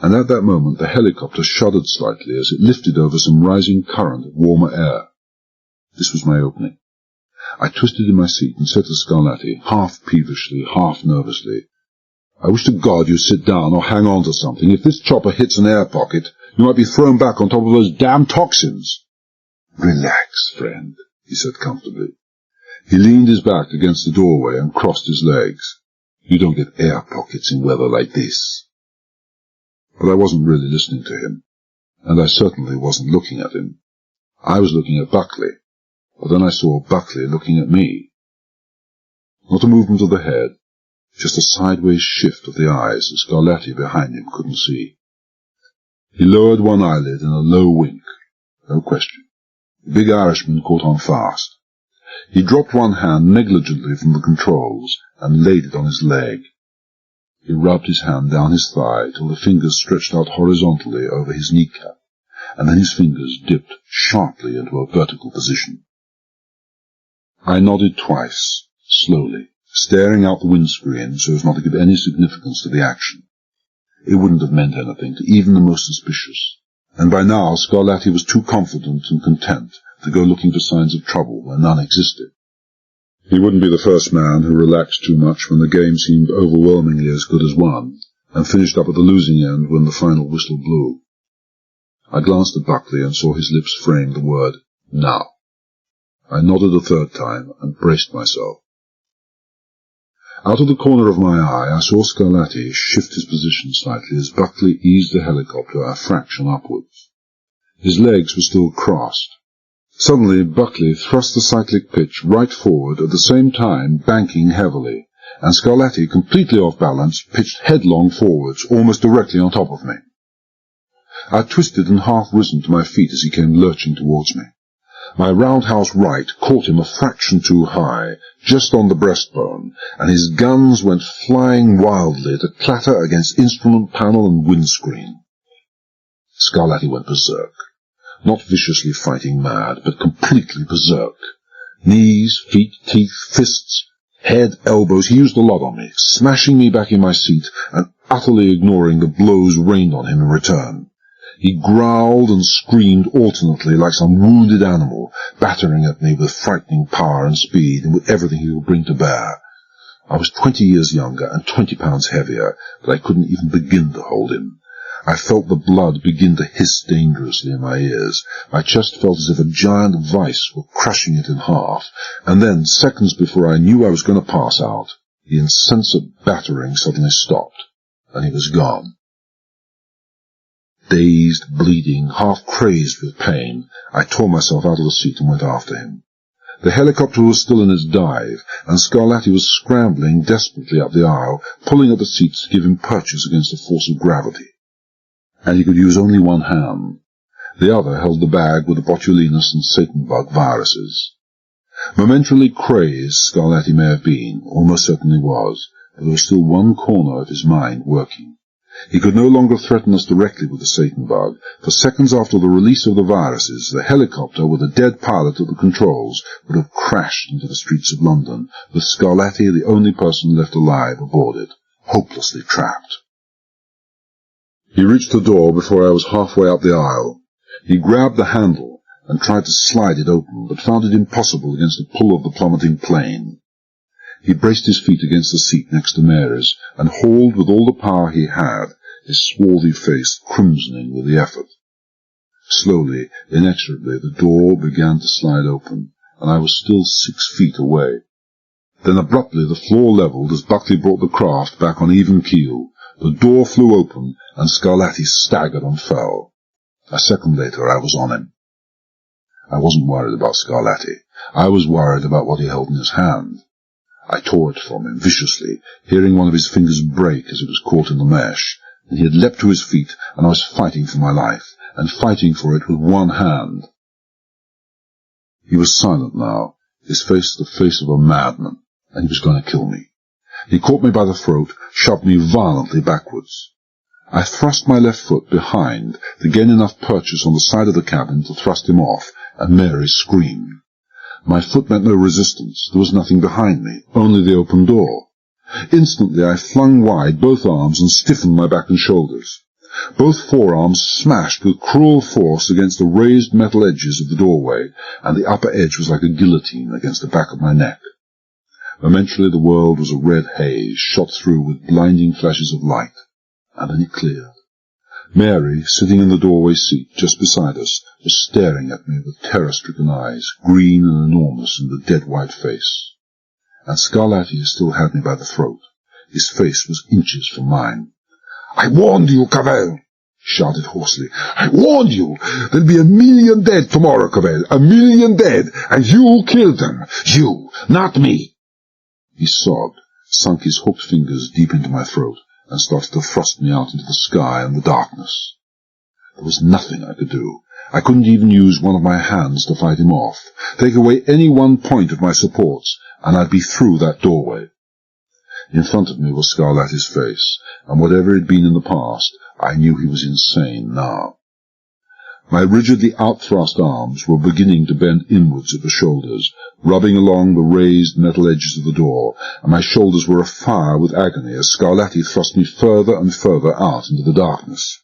and at that moment the helicopter shuddered slightly as it lifted over some rising current of warmer air. This was my opening. I twisted in my seat and said to Scarlatti, half peevishly, half nervously, "I wish to God you'd sit down or hang on to something. If this chopper hits an air pocket, you might be thrown back on top of those damn toxins." "Relax, friend," he said comfortably. He leaned his back against the doorway and crossed his legs. "You don't get air pockets in weather like this." But I wasn't really listening to him, and I certainly wasn't looking at him. I was looking at Buckley, but then I saw Buckley looking at me. Not a movement of the head, just a sideways shift of the eyes that Scarlatti behind him couldn't see. He lowered one eyelid in a low wink. No question. The big Irishman caught on fast. He dropped one hand negligently from the controls and laid it on his leg. He rubbed his hand down his thigh till the fingers stretched out horizontally over his kneecap, and then his fingers dipped sharply into a vertical position. I nodded twice, slowly, staring out the windscreen so as not to give any significance to the action. It wouldn't have meant anything to even the most suspicious, and by now Scarlatti was too confident and content to go looking for signs of trouble where none existed. He wouldn't be the first man who relaxed too much when the game seemed overwhelmingly as good as won, and finished up at the losing end when the final whistle blew. I glanced at Buckley and saw his lips frame the word, "Now." I nodded a third time and braced myself. Out of the corner of my eye I saw Scarlatti shift his position slightly as Buckley eased the helicopter a fraction upwards. His legs were still crossed. Suddenly Buckley thrust the cyclic pitch right forward, at the same time banking heavily, and Scarlatti, completely off balance, pitched headlong forwards, almost directly on top of me. I twisted and half risen to my feet as he came lurching towards me. My roundhouse right caught him a fraction too high, just on the breastbone, and his guns went flying wildly to clatter against instrument panel and windscreen. Scarlatti went berserk. Not viciously fighting mad, but completely berserk. Knees, feet, teeth, fists, head, elbows, he used a lot on me, smashing me back in my seat and utterly ignoring the blows rained on him in return. He growled and screamed alternately like some wounded animal, battering at me with frightening power and speed and with everything he could bring to bear. I was 20 years younger and 20 pounds heavier, but I couldn't even begin to hold him. I felt the blood begin to hiss dangerously in my ears. My chest felt as if a giant vice were crushing it in half, and then, seconds before I knew I was going to pass out, the insensate battering suddenly stopped, and he was gone. Dazed, bleeding, half crazed with pain, I tore myself out of the seat and went after him. The helicopter was still in its dive, and Scarlatti was scrambling desperately up the aisle, pulling at the seats to give him purchase against the force of gravity. And he could use only one hand. The other held the bag with the botulinus and Satan-bug viruses. Momentarily crazed Scarlatti may have been, almost certainly was, but there was still one corner of his mind working. He could no longer threaten us directly with the Satan-bug, for seconds after the release of the viruses, the helicopter with a dead pilot at the controls would have crashed into the streets of London, with Scarlatti the only person left alive aboard it, hopelessly trapped. He reached the door before I was halfway up the aisle. He grabbed the handle and tried to slide it open, but found it impossible against the pull of the plummeting plane. He braced his feet against the seat next to Mary's, and hauled with all the power he had, his swarthy face crimsoning with the effort. Slowly, inexorably, the door began to slide open, and I was still 6 feet away. Then abruptly the floor levelled as Buckley brought the craft back on even keel. The door flew open, and Scarlatti staggered and fell. A second later I was on him. I wasn't worried about Scarlatti. I was worried about what he held in his hand. I tore it from him viciously, hearing one of his fingers break as it was caught in the mesh, and he had leapt to his feet, and I was fighting for my life, and fighting for it with one hand. He was silent now, his face the face of a madman, and he was going to kill me. He caught me by the throat, shoved me violently backwards. I thrust my left foot behind to gain enough purchase on the side of the cabin to thrust him off, and Mary screamed. My foot met no resistance. There was nothing behind me, only the open door. Instantly I flung wide both arms and stiffened my back and shoulders. Both forearms smashed with cruel force against the raised metal edges of the doorway, and the upper edge was like a guillotine against the back of my neck. Momentarily the world was a red haze, shot through with blinding flashes of light, and then it cleared. Mary, sitting in the doorway seat just beside us, was staring at me with terror-stricken eyes, green and enormous in the dead-white face. And Scarlatti still had me by the throat. His face was inches from mine. "I warned you, Cavell!" shouted hoarsely. "I warned you! There'll be 1,000,000 dead tomorrow, Cavell! 1,000,000 dead! And you killed them! You, not me!" He sobbed, sunk his hooked fingers deep into my throat, and started to thrust me out into the sky and the darkness. There was nothing I could do. I couldn't even use one of my hands to fight him off. Take away any one point of my supports, and I'd be through that doorway. In front of me was Scarlatti's face, and whatever it had been in the past, I knew he was insane now. My rigidly outthrust arms were beginning to bend inwards at the shoulders, rubbing along the raised metal edges of the door, and my shoulders were afire with agony as Scarlatti thrust me further and further out into the darkness.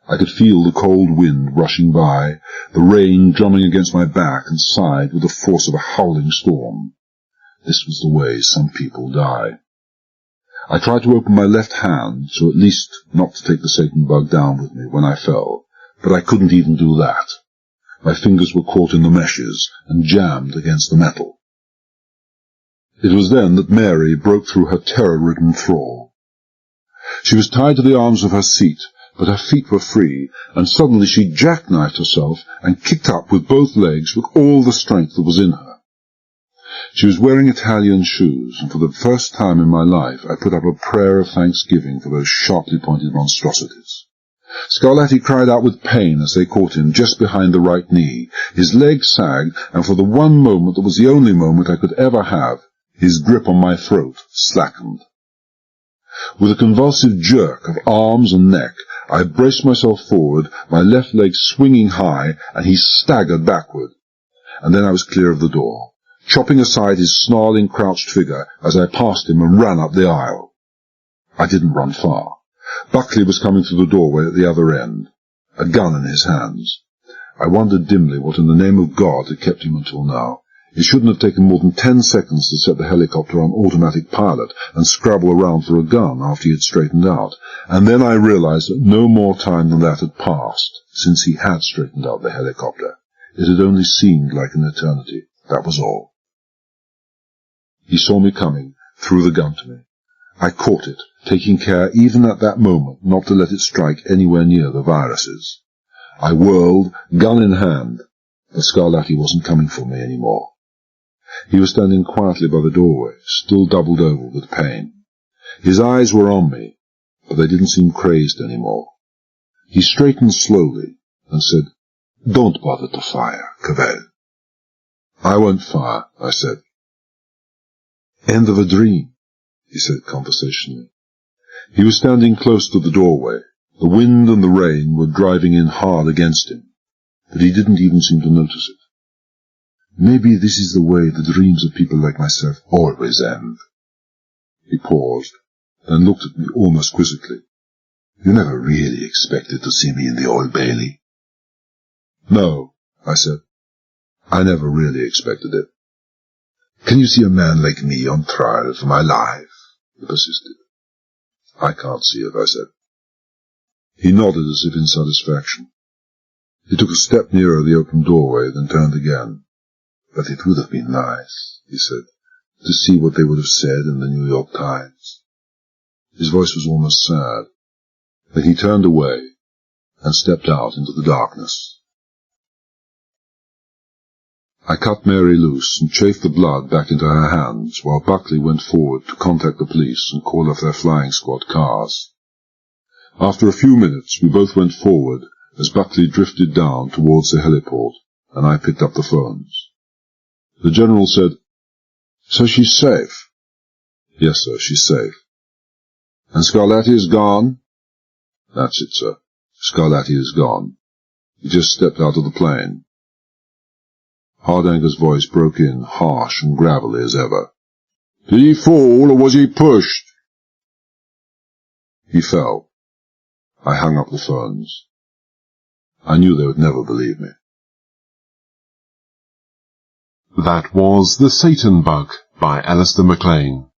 I could feel the cold wind rushing by, the rain drumming against my back and side with the force of a howling storm. This was the way some people die. I tried to open my left hand, so at least not to take the Satan bug down with me when I fell, but I couldn't even do that. My fingers were caught in the meshes and jammed against the metal. It was then that Mary broke through her terror-ridden thrall. She was tied to the arms of her seat, but her feet were free, and suddenly she jackknifed herself and kicked up with both legs with all the strength that was in her. She was wearing Italian shoes, and for the first time in my life I put up a prayer of thanksgiving for those sharply pointed monstrosities. Scarlatti cried out with pain as they caught him just behind the right knee. His leg sagged, and for the one moment that was the only moment I could ever have, his grip on my throat slackened. With a convulsive jerk of arms and neck, I braced myself forward, my left leg swinging high, and he staggered backward. And then I was clear of the door, chopping aside his snarling, crouched figure as I passed him and ran up the aisle. I didn't run far. Buckley was coming through the doorway at the other end, a gun in his hands. I wondered dimly what in the name of God had kept him until now. It shouldn't have taken more than 10 seconds to set the helicopter on automatic pilot and scrabble around for a gun after he had straightened out, and then I realized that no more time than that had passed since he had straightened out the helicopter. It had only seemed like an eternity, that was all. He saw me coming, threw the gun to me. I caught it, taking care even at that moment not to let it strike anywhere near the viruses. I whirled, gun in hand, but Scarlatti wasn't coming for me any more. He was standing quietly by the doorway, still doubled over with pain. His eyes were on me, but they didn't seem crazed any more. He straightened slowly and said, "Don't bother to fire, Cavell." "I won't fire," I said. "End of a dream," he said conversationally. He was standing close to the doorway. The wind and the rain were driving in hard against him, but he didn't even seem to notice it. "Maybe this is the way the dreams of people like myself always end." He paused, then looked at me almost quizzically. "You never really expected to see me in the Old Bailey?" "No," I said. "I never really expected it." "Can you see a man like me on trial for my life?" he persisted. "I can't see it," I said. He nodded as if in satisfaction. He took a step nearer the open doorway, then turned again. "But it would have been nice," he said, "to see what they would have said in the New York Times." His voice was almost sad. Then he turned away and stepped out into the darkness. I cut Mary loose and chafed the blood back into her hands, while Buckley went forward to contact the police and call off their flying squad cars. After a few minutes, we both went forward as Buckley drifted down towards the heliport, and I picked up the phones. The General said, "So she's safe?" "Yes, sir, she's safe." "And Scarlatti is gone?" "That's it, sir. Scarlatti is gone. He just stepped out of the plane." Hardanger's voice broke in, harsh and gravelly as ever. "Did he fall, or was he pushed?" "He fell." I hung up the phones. I knew they would never believe me. That was The Satan Bug by Alistair MacLean.